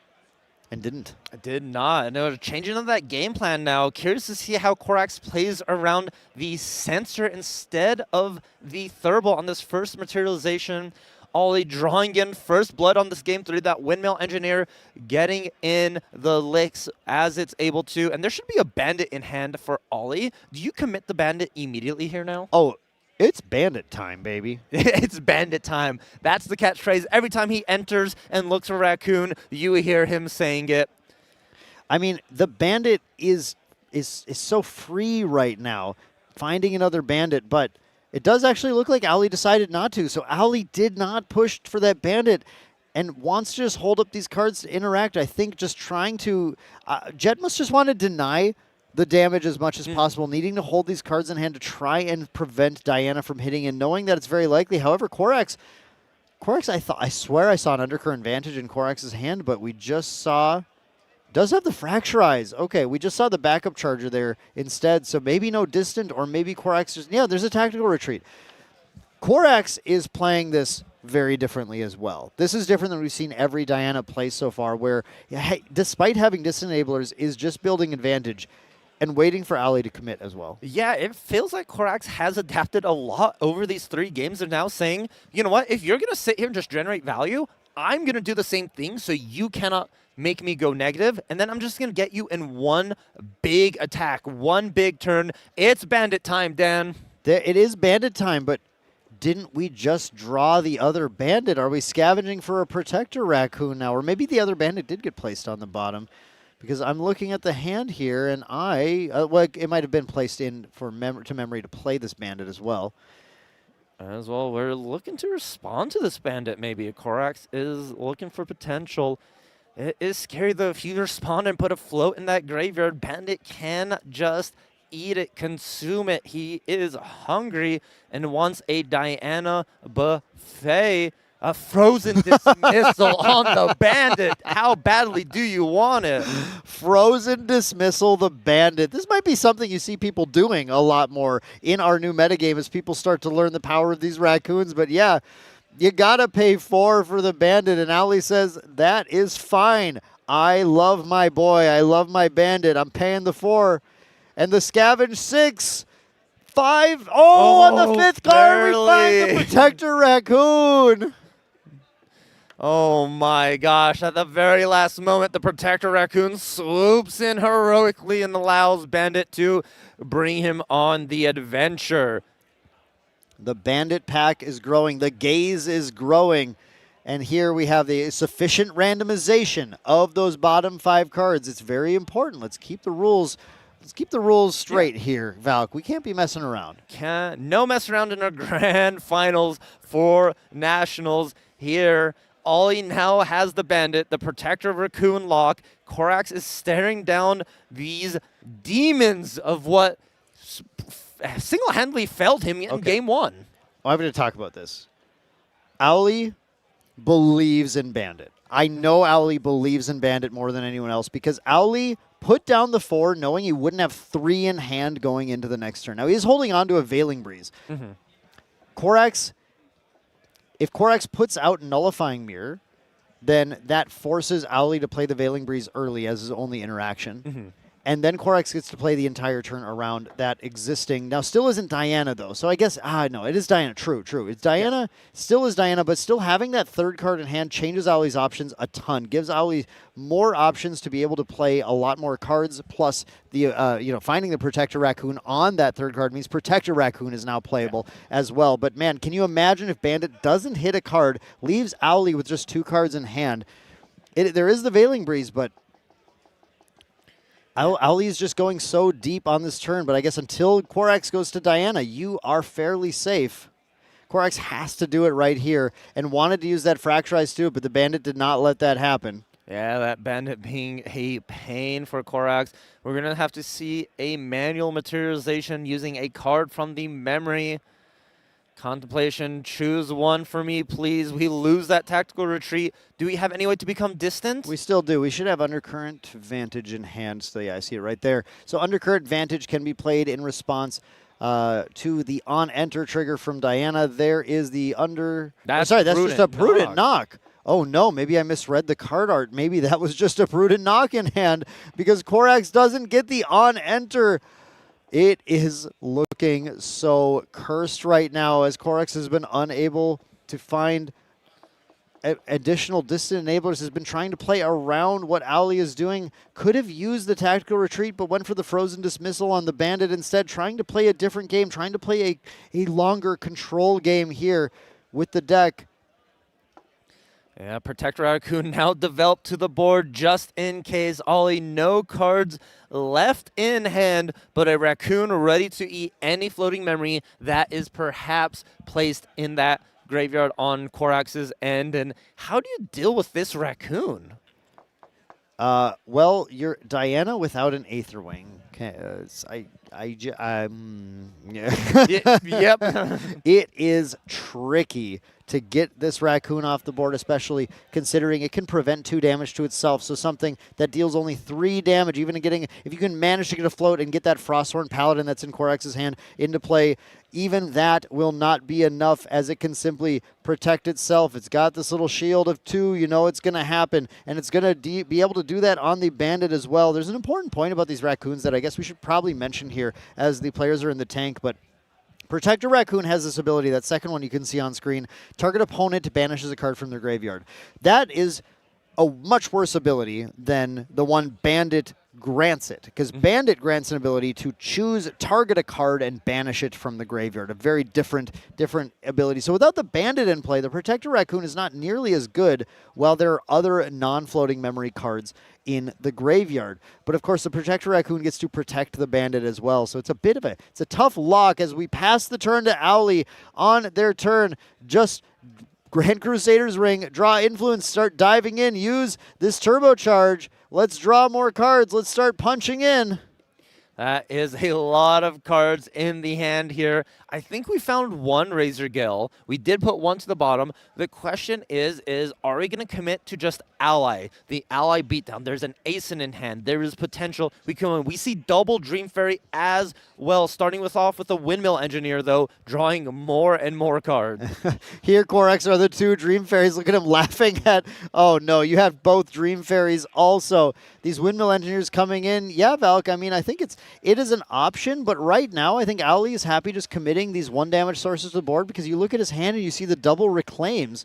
and didn't. I did not. No, changing of that game plan now. Curious to see how Korax plays around the Sensor instead of the Thurible on this first materialization. Ollie drawing in first blood on this game through that Windmill Engineer, getting in the licks as it's able to. And there should be a bandit in hand for Ollie. Do you commit the bandit immediately here now? Oh, it's bandit time, baby. It's bandit time. That's the catchphrase. Every time he enters and looks for Raccoon, you hear him saying it. I mean, the bandit is so free right now, finding another bandit, but it does actually look like Owly decided not to. So Owly did not push for that bandit and wants to just hold up these cards to interact. I think just trying to... Jet must just want to deny the damage as much as possible, needing to hold these cards in hand to try and prevent Diana from hitting and knowing that it's very likely. However, Korax, I swear I saw an undercurrent advantage in Korax's hand, but we just saw... Does have the Fracturize. Okay, we just saw the backup charger there instead, so maybe no distant, or maybe Korax just... Yeah, there's a tactical retreat. Korax is playing this very differently as well. This is different than we've seen every Diana play so far, where, despite having distant enablers, is just building advantage and waiting for Owly to commit as well. Yeah, it feels like Korax has adapted a lot over these 3 games. They're now saying, you know what, if you're going to sit here and just generate value, I'm going to do the same thing so you cannot make me go negative, and then I'm just going to get you in one big attack, one big turn. It's bandit time, Dan. It is bandit time, but didn't we just draw the other bandit? Are we scavenging for a Protector Raccoon now? Or maybe the other bandit did get placed on the bottom, because I'm looking at the hand here, and well, it might have been placed in for memory to play this bandit as well. As well, we're looking to respond to this bandit, maybe. Korax is looking for potential. It is scary, though. If you respond and put a float in that graveyard, bandit can just eat it, consume it. He is hungry and wants a Diana buffet. A frozen dismissal on the bandit. How badly do you want it? Frozen dismissal, the bandit. This might be something you see people doing a lot more in our new metagame as people start to learn the power of these raccoons. But yeah, you gotta pay 4 for the bandit. And Owly says, that is fine. I love my boy. I love my bandit. I'm paying the 4. And the scavenge 6. 5. Oh, on the 5th card, we find the Protector Raccoon. Oh my gosh, at the very last moment, the Protector Raccoon swoops in heroically and allows Bandit to bring him on the adventure. The Bandit pack is growing. The gaze is growing. And here we have the sufficient randomization of those bottom 5 cards. It's very important. Let's keep the rules straight here, Valk. We can't be messing around. No mess around in our grand finals for Nationals here. Ollie now has the Bandit, the Protector Raccoon lock. Korax is staring down these demons of what single-handedly failed him in game 1. Well, I'm going to talk about this. Owlie believes in Bandit. I know Owlie believes in Bandit more than anyone else because Owlie put down the 4 knowing he wouldn't have 3 in hand going into the next turn. Now, he's holding on to a Veiling Breeze. Korax, if Korax puts out Nullifying Mirror, then that forces Owlie to play the Veiling Breeze early as his only interaction. And then Korax gets to play the entire turn around that existing. Now, still isn't Diana, though. So I guess, no, it is Diana. True. It's Diana, still is Diana, but still having that 3rd card in hand changes Owlie's options a ton. Gives Owlie more options to be able to play a lot more cards. Plus, the finding the Protector Raccoon on that 3rd card means Protector Raccoon is now playable as well. But, man, can you imagine if Bandit doesn't hit a card, leaves Owlie with just 2 cards in hand? There is the Veiling Breeze, but Owlie's just going so deep on this turn, but I guess until Korax goes to Diana, you are fairly safe. Korax has to do it right here and wanted to use that Fracturized too, but the Bandit did not let that happen. Yeah, that Bandit being a pain for Korax. We're going to have to see a manual materialization using a card from the memory. Contemplation, choose one for me, please. We lose that tactical retreat. Do we have any way to become distant? We still do. We should have Undercurrent Vantage in hand. So, yeah, I see it right there. So, Undercurrent Vantage can be played in response to the on-enter trigger from Diana. There is the that's just a Prudent Knock. Oh, no, maybe I misread the card art. Maybe that was just a Prudent Knock in hand because Korax doesn't get the on-enter. It is looking so cursed right now as Korax has been unable to find additional distant enablers, has been trying to play around what Owlie is doing. Could have used the tactical retreat, but went for the Frozen Dismissal on the Bandit instead, trying to play a different game, trying to play a longer control game here with the deck. Yeah, Protector Raccoon now developed to the board just in case. Ollie, no cards left in hand, but a Raccoon ready to eat any floating memory that is perhaps placed in that graveyard on Korax's end. And how do you deal with this Raccoon? Well, you're Diana without an Aetherwing. Okay, Yep. It is tricky to get this Raccoon off the board, especially considering it can prevent 2 damage to itself. So something that deals only 3 damage, even if you can manage to get a float and get that Frosthorn Paladin that's in Korax's hand into play, even that will not be enough as it can simply protect itself. It's got this little shield of 2. You know it's going to happen, and it's going to be able to do that on the Bandit as well. There's an important point about these Raccoons that I guess we should probably mention here as the players are in the tank, but Protector Raccoon has this ability, that second one you can see on screen, target opponent banishes a card from their graveyard. That is a much worse ability than the one Bandit grants it, because Bandit grants an ability to target a card and banish it from the graveyard, a very different ability. So without the Bandit in play, the Protector Raccoon is not nearly as good, while there are other non-floating memory cards in the graveyard. But of course, the Protector Raccoon gets to protect the Bandit as well. So it's a tough lock as we pass the turn to Owlie on their turn. Just Grand Crusader's Ring, draw Influence, start diving in, use this turbocharge. Let's draw more cards. Let's start punching in. That is a lot of cards in the hand here. I think we found one Razor Gale. We did put one to the bottom. The question is are we going to commit to just Ally? The Ally beatdown. There's an Aeson in hand. There is potential. We see double Dream Fairy as well, starting off with the Windmill Engineer, though, drawing more and more cards. Here, Korax are the 2 Dream Fairies. Look at him laughing at, oh no, you have both Dream Fairies also. These Windmill Engineers coming in. Yeah, Valk, I mean, I think it is an option, but right now I think Owlie is happy just committing these 1 damage sources to the board because you look at his hand and you see the double Reclaims.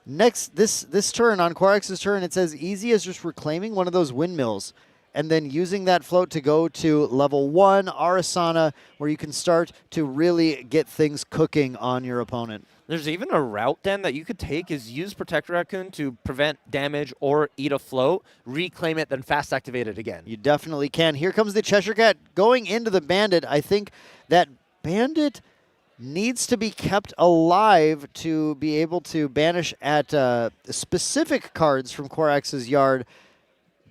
Next, this turn, on Korax's turn, it's as easy as just reclaiming one of those windmills and then using that float to go to level 1 Arasana, where you can start to really get things cooking on your opponent. There's even a route then that you could take is use Protector Raccoon to prevent damage or eat a float, reclaim it, then fast activate it again. You definitely can. Here comes the Cheshire Cat going into the Bandit. I think that Bandit needs to be kept alive to be able to banish at specific cards from Korax's yard,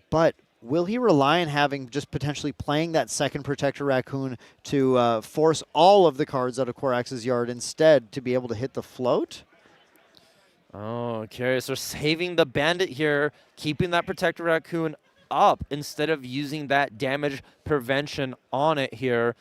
but will he rely on having just potentially playing that second Protector Raccoon to force all of the cards out of Korax's yard instead to be able to hit the float? Oh, curious. They're saving the Bandit here, keeping that Protector Raccoon up instead of using that damage prevention on it here.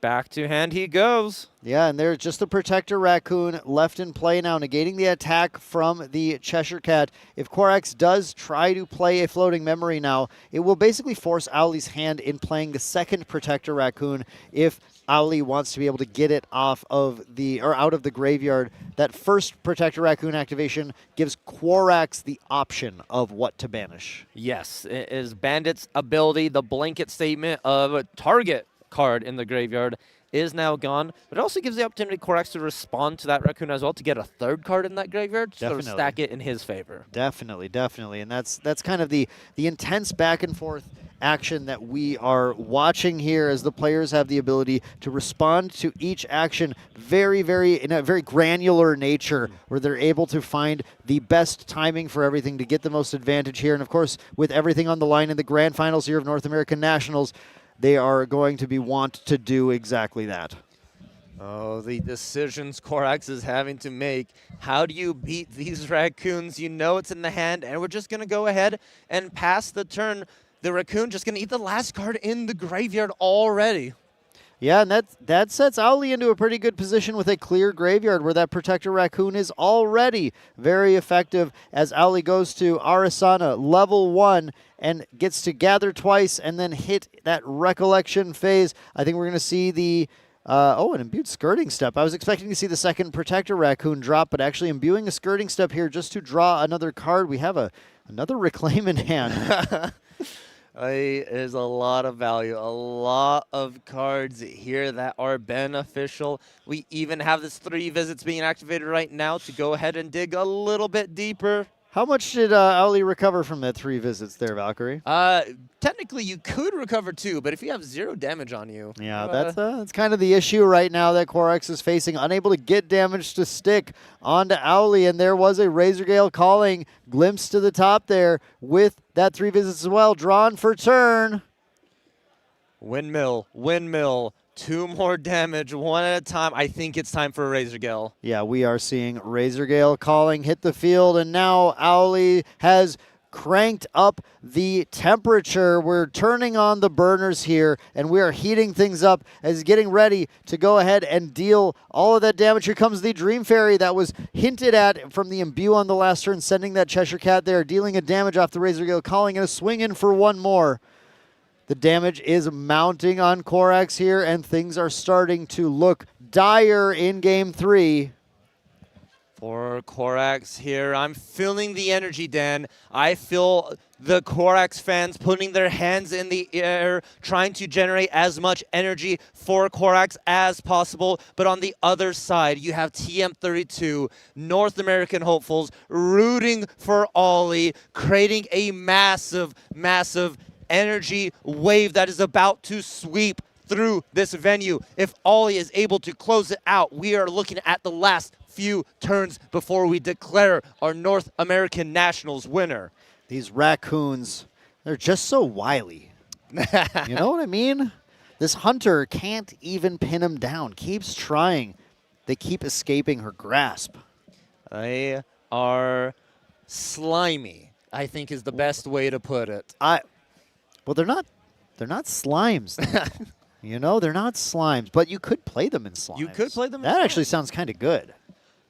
Back to hand he goes. Yeah, and there's just the Protector Raccoon left in play now, negating the attack from the Cheshire Cat. If Korax does try to play a floating memory now, it will basically force Owly's hand in playing the second Protector Raccoon if Owly wants to be able to get it off of the, or out of the graveyard. That first Protector Raccoon activation gives Korax the option of what to banish. Yes, it is Bandit's ability, the blanket statement of a target card in the graveyard is now gone, but it also gives the opportunity for Korax to respond to that Raccoon as well to get a third card in that graveyard to sort of stack it in his favor. Definitely, definitely. And that's kind of the intense back and forth action that we are watching here as the players have the ability to respond to each action in a very granular nature, where they're able to find the best timing for everything to get the most advantage here. And of course, with everything on the line in the grand finals here of North American Nationals, they are going to be want to do exactly that. Oh, the decisions Korax is having to make. How do you beat these Raccoons? You know it's in the hand, and we're just going to go ahead and pass the turn. The Raccoon just going to eat the last card in the graveyard already. Yeah, and that sets Owly into a pretty good position with a clear graveyard where that Protector Raccoon is already very effective as Owly goes to Arasana, level 1, and gets to gather twice and then hit that Recollection phase. I think we're going to see the, an Imbued Skirting Step. I was expecting to see the second Protector Raccoon drop, but actually imbuing a Skirting Step here just to draw another card. We have another Reclaim in hand. Is a lot of value, a lot of cards here that are beneficial. We even have this 3 visits being activated right now to go ahead and dig a little bit deeper. How much did Owly recover from that 3 visits there, Valkyrie? Technically, you could recover 2, but if you have 0 damage on you... Yeah, that's kind of the issue right now that Korax is facing, unable to get damage to stick onto Owly, and there was a Razorgale Calling glimpse to the top there with that 3 visits as well, drawn for turn. Windmill, 2 more damage, 1 at a time. I think it's time for a Razorgale. Yeah, we are seeing Razorgale Calling hit the field, and now Owly has cranked up the temperature. We're turning on the burners here, and we are heating things up as he's getting ready to go ahead and deal all of that damage. Here comes the Dream Fairy that was hinted at from the imbue on the last turn, sending that Cheshire Cat there, dealing a damage off the Razorgale Calling, and a swing in for 1 more. The damage is mounting on Korax here, and things are starting to look dire in Game 3. For Korax here, I'm feeling the energy, Dan. I feel the Korax fans putting their hands in the air, trying to generate as much energy for Korax as possible. But on the other side, you have TM32, North American hopefuls, rooting for Ollie, creating a massive, massive energy wave that is about to sweep through this venue. If Ollie is able to close it out, we are looking at the last few turns before we declare our North American Nationals winner. These Raccoons, they're just so wily. You know what I mean? This Hunter can't even pin him down, keeps trying. They keep escaping her grasp. They are slimy, I think is the best way to put it. Well, they're not slimes. You know, they're not slimes, but you could play them in slimes. You could play them in That slimes. actually sounds kind of good.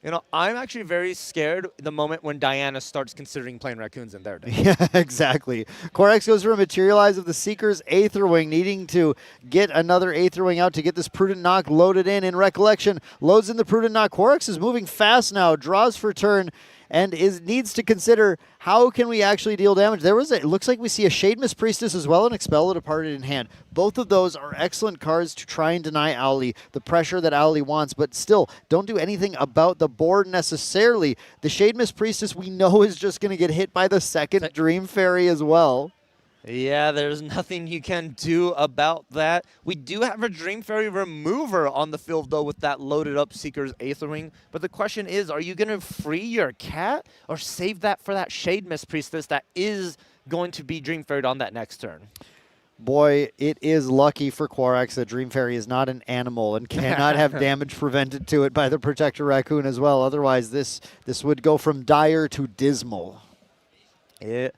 You know, I'm actually very scared the moment when Diana starts considering playing raccoons in their deck. Yeah, exactly. Korax goes for a Materialize of the Seeker's Aether Wing, needing to get another Aether Wing out to get this Prudent Knock loaded in Recollection. Loads in the Prudent Knock. Korax is moving fast now, draws for turn, and needs to consider how can we actually deal damage. It looks like we see a Shademist Priestess as well and Expel the Departed in hand. Both of those are excellent cards to try and deny Owly the pressure that Owly wants, but still don't do anything about the board necessarily. The Shademist Priestess we know is just going to get hit by the second Dream Fairy as well. Yeah, there's nothing you can do about that. We do have a Dream Fairy remover on the field, though, with that loaded up Seeker's Aether Wing. But the question is, are you going to free your cat or save that for that Shademist Priestess that is going to be Dream Fairy'd on that next turn? Boy, it is lucky for Korax that Dream Fairy is not an animal and cannot have damage prevented to it by the Protector Raccoon as well. Otherwise, this would go from dire to dismal. It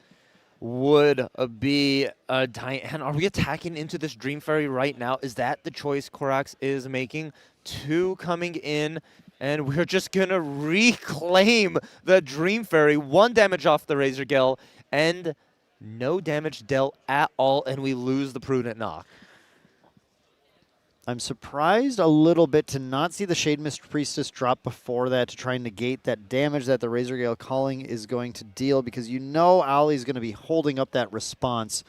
would be Diane. Are we attacking into this Dream Fairy right now? Is that the choice Korax is making? 2 coming in, and we're just going to reclaim the Dream Fairy. 1 damage off the Razor Gale, and no damage dealt at all, and we lose the Prudent Knock. I'm surprised a little bit to not see the Shademist Priestess drop before that to try and negate that damage that the Razor Gale Calling is going to deal, because you know Owly's going to be holding up that response.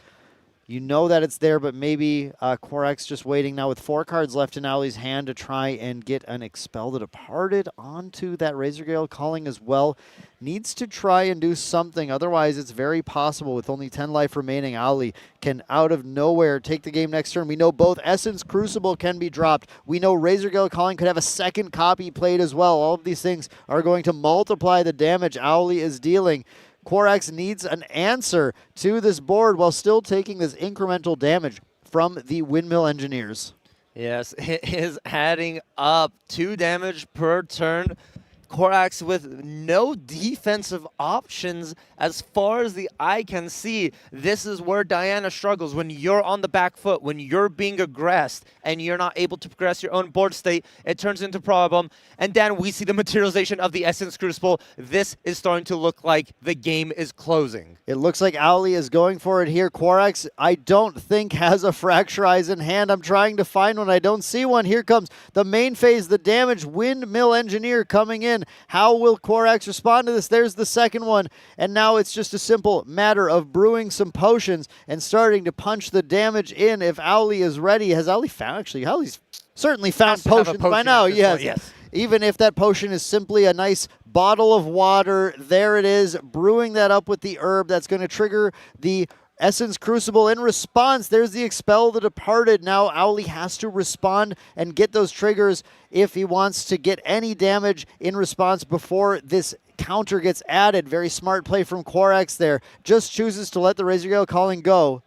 You know that it's there, but maybe Korax just waiting now with 4 cards left in Owly's hand to try and get an Expel the Departed onto that Razor Gale Calling as well. Needs to try and do something. Otherwise, it's very possible with only 10 life remaining, Owly can out of nowhere take the game next turn. We know both Essence Crucible can be dropped. We know Razor Gale Calling could have a second copy played as well. All of these things are going to multiply the damage Owly is dealing. Korax needs an answer to this board while still taking this incremental damage from the Windmill Engineers. Yes, it is adding up. 2 damage per turn. Korax with no defensive options as far as the eye can see. This is where Diana struggles. When you're on the back foot, when you're being aggressed and you're not able to progress your own board state, it turns into a problem. And then we see the materialization of the Essence Crucible. This is starting to look like the game is closing. It looks like Owly is going for it here. Korax, I don't think, has a Fracturize in hand. I'm trying to find one. I don't see one. Here comes the main phase, the damage Windmill Engineer coming in. How will Korax respond to this? There's the second one. And now it's just a simple matter of brewing some potions and starting to punch the damage in if Owly is ready. Has Owly found? Actually, Owly's certainly found potions by now. Yes. Even if that potion is simply a nice bottle of water, there it is, brewing that up with the herb that's going to trigger the Essence Crucible. In response, there's the Expel the Departed. Now Owly has to respond and get those triggers if he wants to get any damage in response before this counter gets added. Very smart play from Korax there. Just chooses to let the Razor Gale Calling go.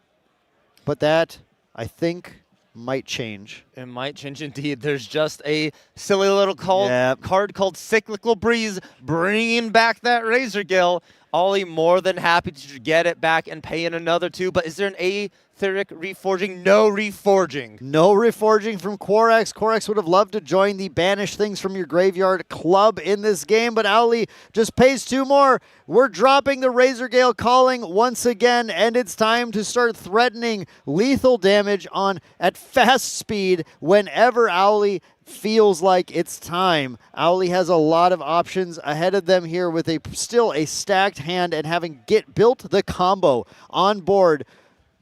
But that, I think, might change. It might change indeed. There's just a silly little card called Cyclical Breeze, bringing back that Razor Gale. Ollie more than happy to get it back and pay in another 2, but is there an Aetheric Reforging? No Reforging. No Reforging from Korax. Korax would have loved to join the Banish Things from Your Graveyard club in this game, but Owly just pays 2 more. We're dropping the Razor Gale Calling once again, and it's time to start threatening lethal damage on at fast speed whenever Owly feels like it's time. Owly has a lot of options ahead of them here with still a stacked hand and having built the combo on board.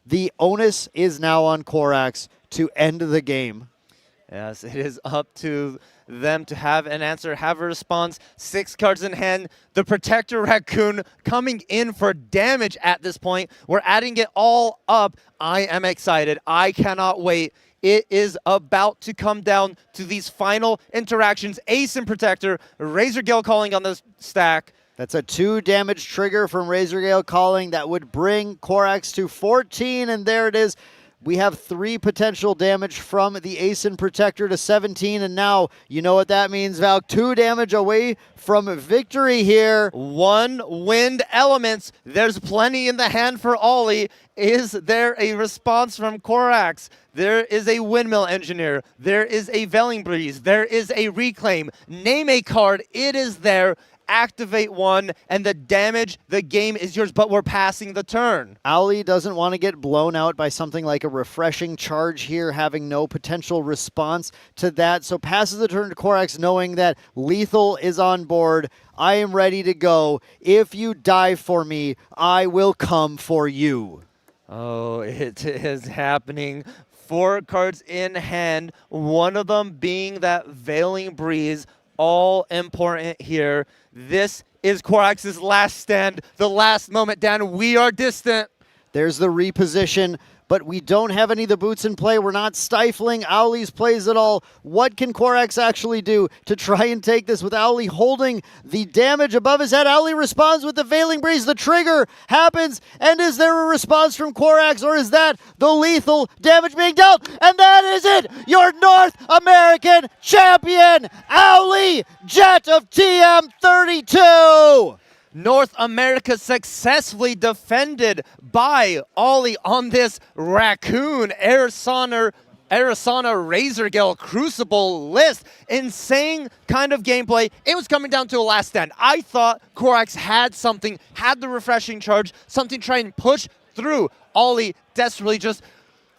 The onus is now on Korax to end the game. Yes, it is up to them to have an answer, have a response. 6 cards in hand. The Protector Raccoon coming in for damage at this point. We're adding it all up. I am excited. I cannot wait. It is about to come down to these final interactions. Ace and Protector, Razor Gale Calling on the stack. That's a 2 damage trigger from Razor Gale Calling that would bring Korax to 14, and there it is. We have 3 potential damage from the Asin Protector to 17, and now you know what that means, Valk. 2 damage away from victory here. 1 wind elements. There's plenty in the hand for Ollie. Is there a response from Korax? There is a Windmill Engineer. There is a Veiling Breeze. There is a Reclaim. Name a card. It is there. Activate 1, and the damage, the game is yours, but we're passing the turn. Owly doesn't want to get blown out by something like a refreshing charge here, having no potential response to that. So passes the turn to Korax, knowing that lethal is on board. I am ready to go. If you die for me, I will come for you. Oh, it is happening. 4 cards in hand, one of them being that Veiling Breeze. All important here. This is Korax's last stand, the last moment. Dan, we are distant. There's the reposition, but we don't have any of the boots in play. We're not stifling Owly's plays at all. What can Korax actually do to try and take this with Owly holding the damage above his head? Owly responds with the Veiling Breeze. The trigger happens, and is there a response from Korax, or is that the lethal damage being dealt? And that is it! Your North American champion, Owly Jet of TM32! North America successfully defended by Ollie on this Raccoon Arizona Razorgale Crucible list. Insane kind of gameplay. It was coming down to a last stand. I thought Korax had something, had the refreshing charge, something to try and push through. Ollie desperately just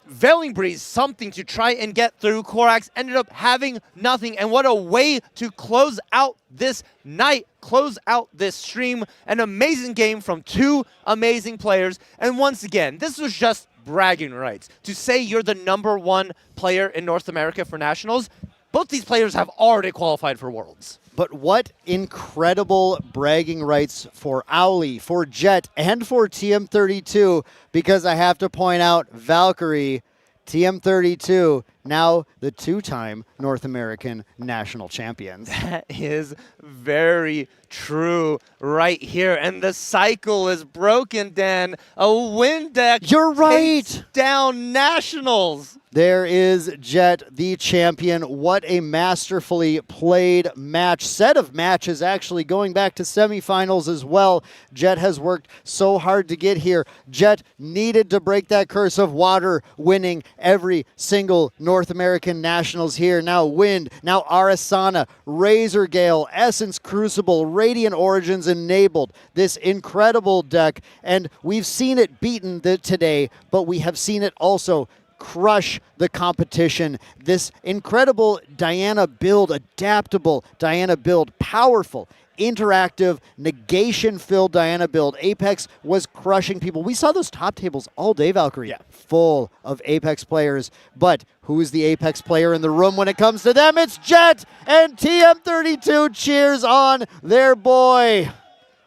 Veiling Breeze, something to try and get through. Korax ended up having nothing, and what a way to close out this night, close out this stream. An amazing game from 2 amazing players, and once again, this was just bragging rights. To say you're the #1 player in North America for Nationals, both these players have already qualified for Worlds. But what incredible bragging rights for Owly, for Jet, and for TM32, because I have to point out, Valkyrie, TM32, now the 2-time North American national champions. That is very true right here. And the cycle is broken, Dan. A win deck. You're right. Takes down Nationals. There is Jet, the champion. What a masterfully played match. Set of matches actually going back to semifinals as well. Jet has worked so hard to get here. Jet needed to break that curse of water, winning every single North American nationals here. Now Wind, now Arasana, Razorgale, Essence Crucible, Radiant Origins enabled. This incredible deck, and we've seen it beaten today, but we have seen it also crush the competition. This incredible Diana build, adaptable Diana build, powerful, interactive, negation-filled Diana build. Apex was crushing people. We saw those top tables all day, Valkyrie. Yeah. Full of Apex players. But who is the Apex player in the room when it comes to them? It's Jet, and TM32 cheers on their boy.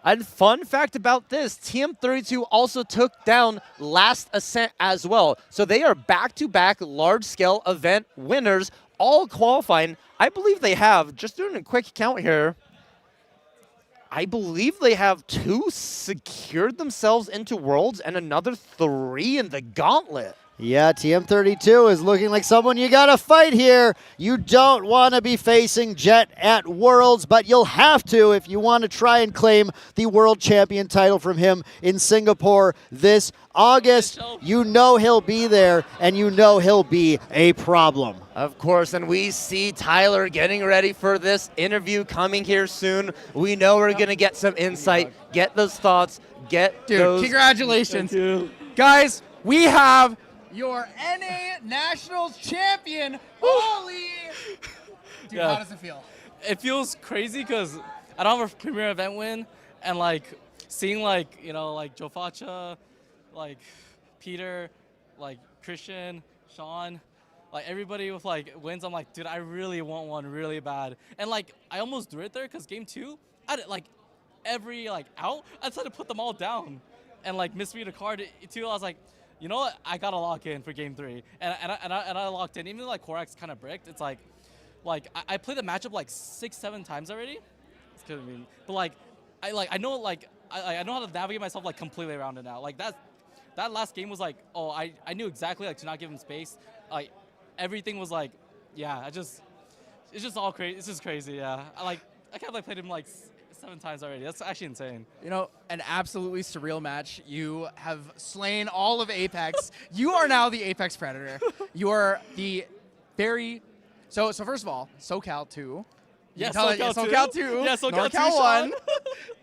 And fun fact about this, TM32 also took down Last Ascent as well. So they are back-to-back large-scale event winners, all qualifying. I believe they have, just doing a quick count here, I believe they have 2 secured themselves into Worlds and another 3 in the gauntlet. Yeah, TM32 is looking like someone you gotta fight here. You don't want to be facing Jet at Worlds, but you'll have to if you want to try and claim the World Champion title from him in Singapore this August. You know he'll be there, and you know he'll be a problem. Of course, and we see Tyler getting ready for this interview coming here soon. We know we're going to get some insight, get those thoughts, get those... Congratulations. Guys, we have your NA Nationals champion, Ollie. Dude, Yeah. how does it feel? It feels crazy because I don't have a premier event win, and like seeing like like Joe Facha, like Peter, like Christian, Sean, like everybody with like wins. I'm like, dude, I really want one really bad, and like I almost threw it there because game 2, I did, like every like out, I decided to put them all down, and like misread a card too. I was like, you know what? I gotta lock in for game 3, and I locked in. Even though like Korax kind of bricked, it's like I played the matchup like 6-7 times already. It's gonna be, but like I know how to navigate myself like completely around it now. Like that last game was like, oh, I knew exactly like to not give him space. Like everything was like, yeah, it's just all crazy. It's just crazy, yeah. I can't like played him like 7 times already. That's actually insane. You know, an absolutely surreal match. You have slain all of Apex. You are now the Apex Predator. You are the very... So first of all, SoCal 2. Yeah, SoCal 2. Yeah, SoCal 2, NorCal 1. Sean.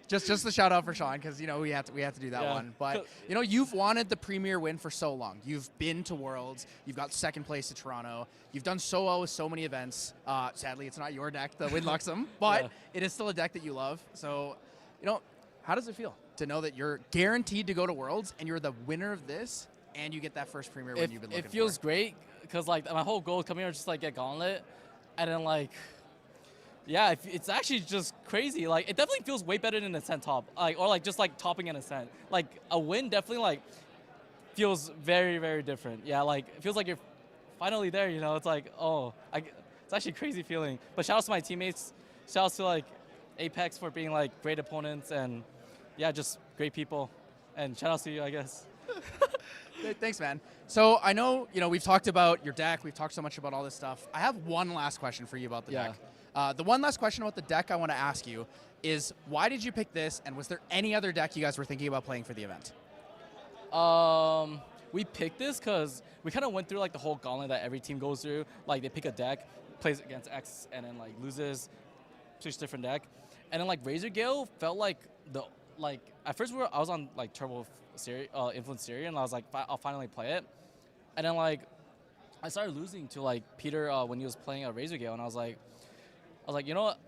just the shout out for Sean, because, you know, we have to do that Yeah. one. But, you know, you've wanted the premier win for so long. You've been to Worlds. You've got second place to Toronto. You've done so well with so many events. Sadly, it's not your deck, the Windluxum, but Yeah. it is still a deck that you love. So, you know, how does it feel to know that you're guaranteed to go to Worlds and you're the winner of this and you get that first premier win you've been looking for? It feels great because like my whole goal coming here is just like get Gauntlet, and then like, yeah, it's actually just crazy. Like it definitely feels way better than Ascent top, like or like just like topping an Ascent. Like a win definitely like feels very, very different. Yeah, like it feels like you're finally there. You know, it's like it's actually a crazy feeling. But shout out to my teammates. Shout out to like Apex for being like great opponents, and yeah, just great people. And shout out to you, I guess. Thanks, man. So I know, you know, we've talked about your deck. We've talked so much about all this stuff. I have one last question for you about the deck. The one last question about the deck I want to ask you is, why did you pick this, and was there any other deck you guys were thinking about playing for the event? We picked this because we kind of went through like the whole gauntlet that every team goes through. Like they pick a deck, plays against X, and then like loses, switch different deck. And then like Razor Gale felt like at first I was on like Turbo Influence Theory, and I was like, I'll finally play it. And then like I started losing to like Peter when he was playing a Razor Gale, and I was like, you know what,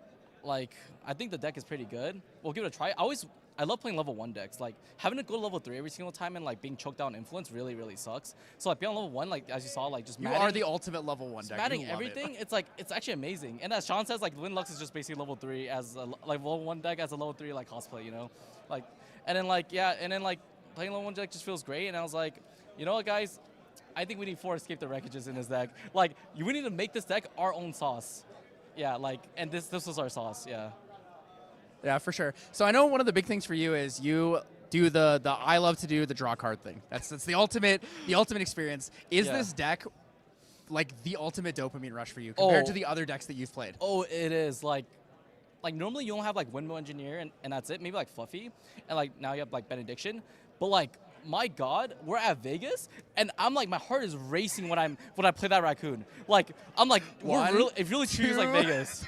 like I think the deck is pretty good. We'll give it a try. I love playing level 1 decks. Like having to go to level 3 every single time and like being choked down Influence really, really sucks. So like being on level 1, like as you saw, like just You are the ultimate level 1 deck. matting You love everything. it. It's like it's actually amazing. And as Sean says, like Windlux is just basically level 3 as a, like level 1 deck as a level 3 like cosplay, you know, like and then like playing level 1 deck just feels great. And I was like, you know what, guys, I think we need 4 Escape the Wreckages in this deck. Like we need to make this deck our own sauce. Yeah, like and this was our sauce. Yeah. Yeah, for sure. So I know one of the big things for you is you do the I love to do the draw card thing. That's the ultimate experience. Is this deck like the ultimate dopamine rush for you compared to the other decks that you've played? Oh, it is. Like normally you don't have like Windmill Engineer and that's it. Maybe like Fluffy, and like now you have like Benediction. But like my God, we're at Vegas, and I'm like my heart is racing when I play that Raccoon. Like I'm like it really feels like Vegas.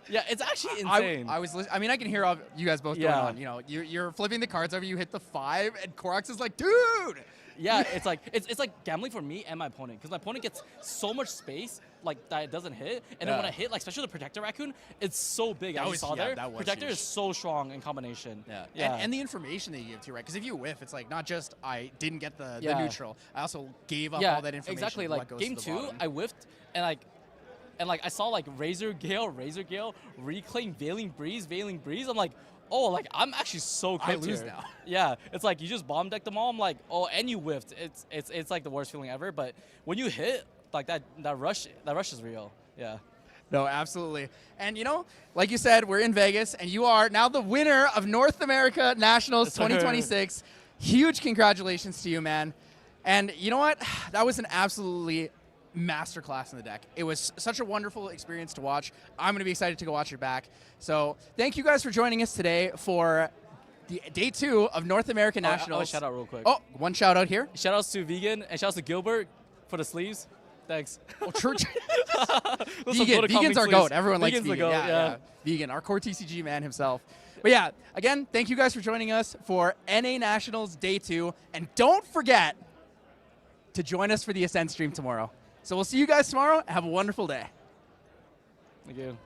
Yeah, it's actually insane. I mean, I can hear all you guys both going on. You know, you're flipping the cards over. You hit the 5, and Korax is like, dude. Yeah, it's like it's like gambling for me and my opponent, because my opponent gets so much space like that it doesn't hit, and then when I hit, like especially the Protector Raccoon, it's so big. As you saw there, Protector is so strong in combination. Yeah. And the information that you give too, right? Because if you whiff, it's like not just I didn't get the neutral, I also gave up all that information. Exactly. Like goes game to the 2, bottom. I whiffed, and I saw like Razor Gale, reclaim Veiling Breeze. I'm like, oh, like I'm actually so I equipped lose here. now. Yeah, it's like you just bomb decked them all. I'm like, oh, and you whiffed. It's like the worst feeling ever. But when you hit, like that rush is real. Yeah. No, absolutely. And you know, like you said, we're in Vegas, and you are now the winner of North America Nationals 2026. Huge congratulations to you, man. And you know what? That was an absolutely masterclass in the deck. It was such a wonderful experience to watch. I'm going to be excited to go watch your back. So thank you guys for joining us today for the day 2 of North American Nationals. Oh, shout out real quick. Oh, one shout out here. Shout outs to Vegan and shout outs to Gilbert for the sleeves. Thanks. Oh, church. Vegan's our goat. Everyone likes Vegan. Goat, yeah. Vegan, our core TCG man himself. But yeah, again, thank you guys for joining us for NA Nationals Day 2. And don't forget to join us for the Ascent stream tomorrow. So we'll see you guys tomorrow. Have a wonderful day. Thank you.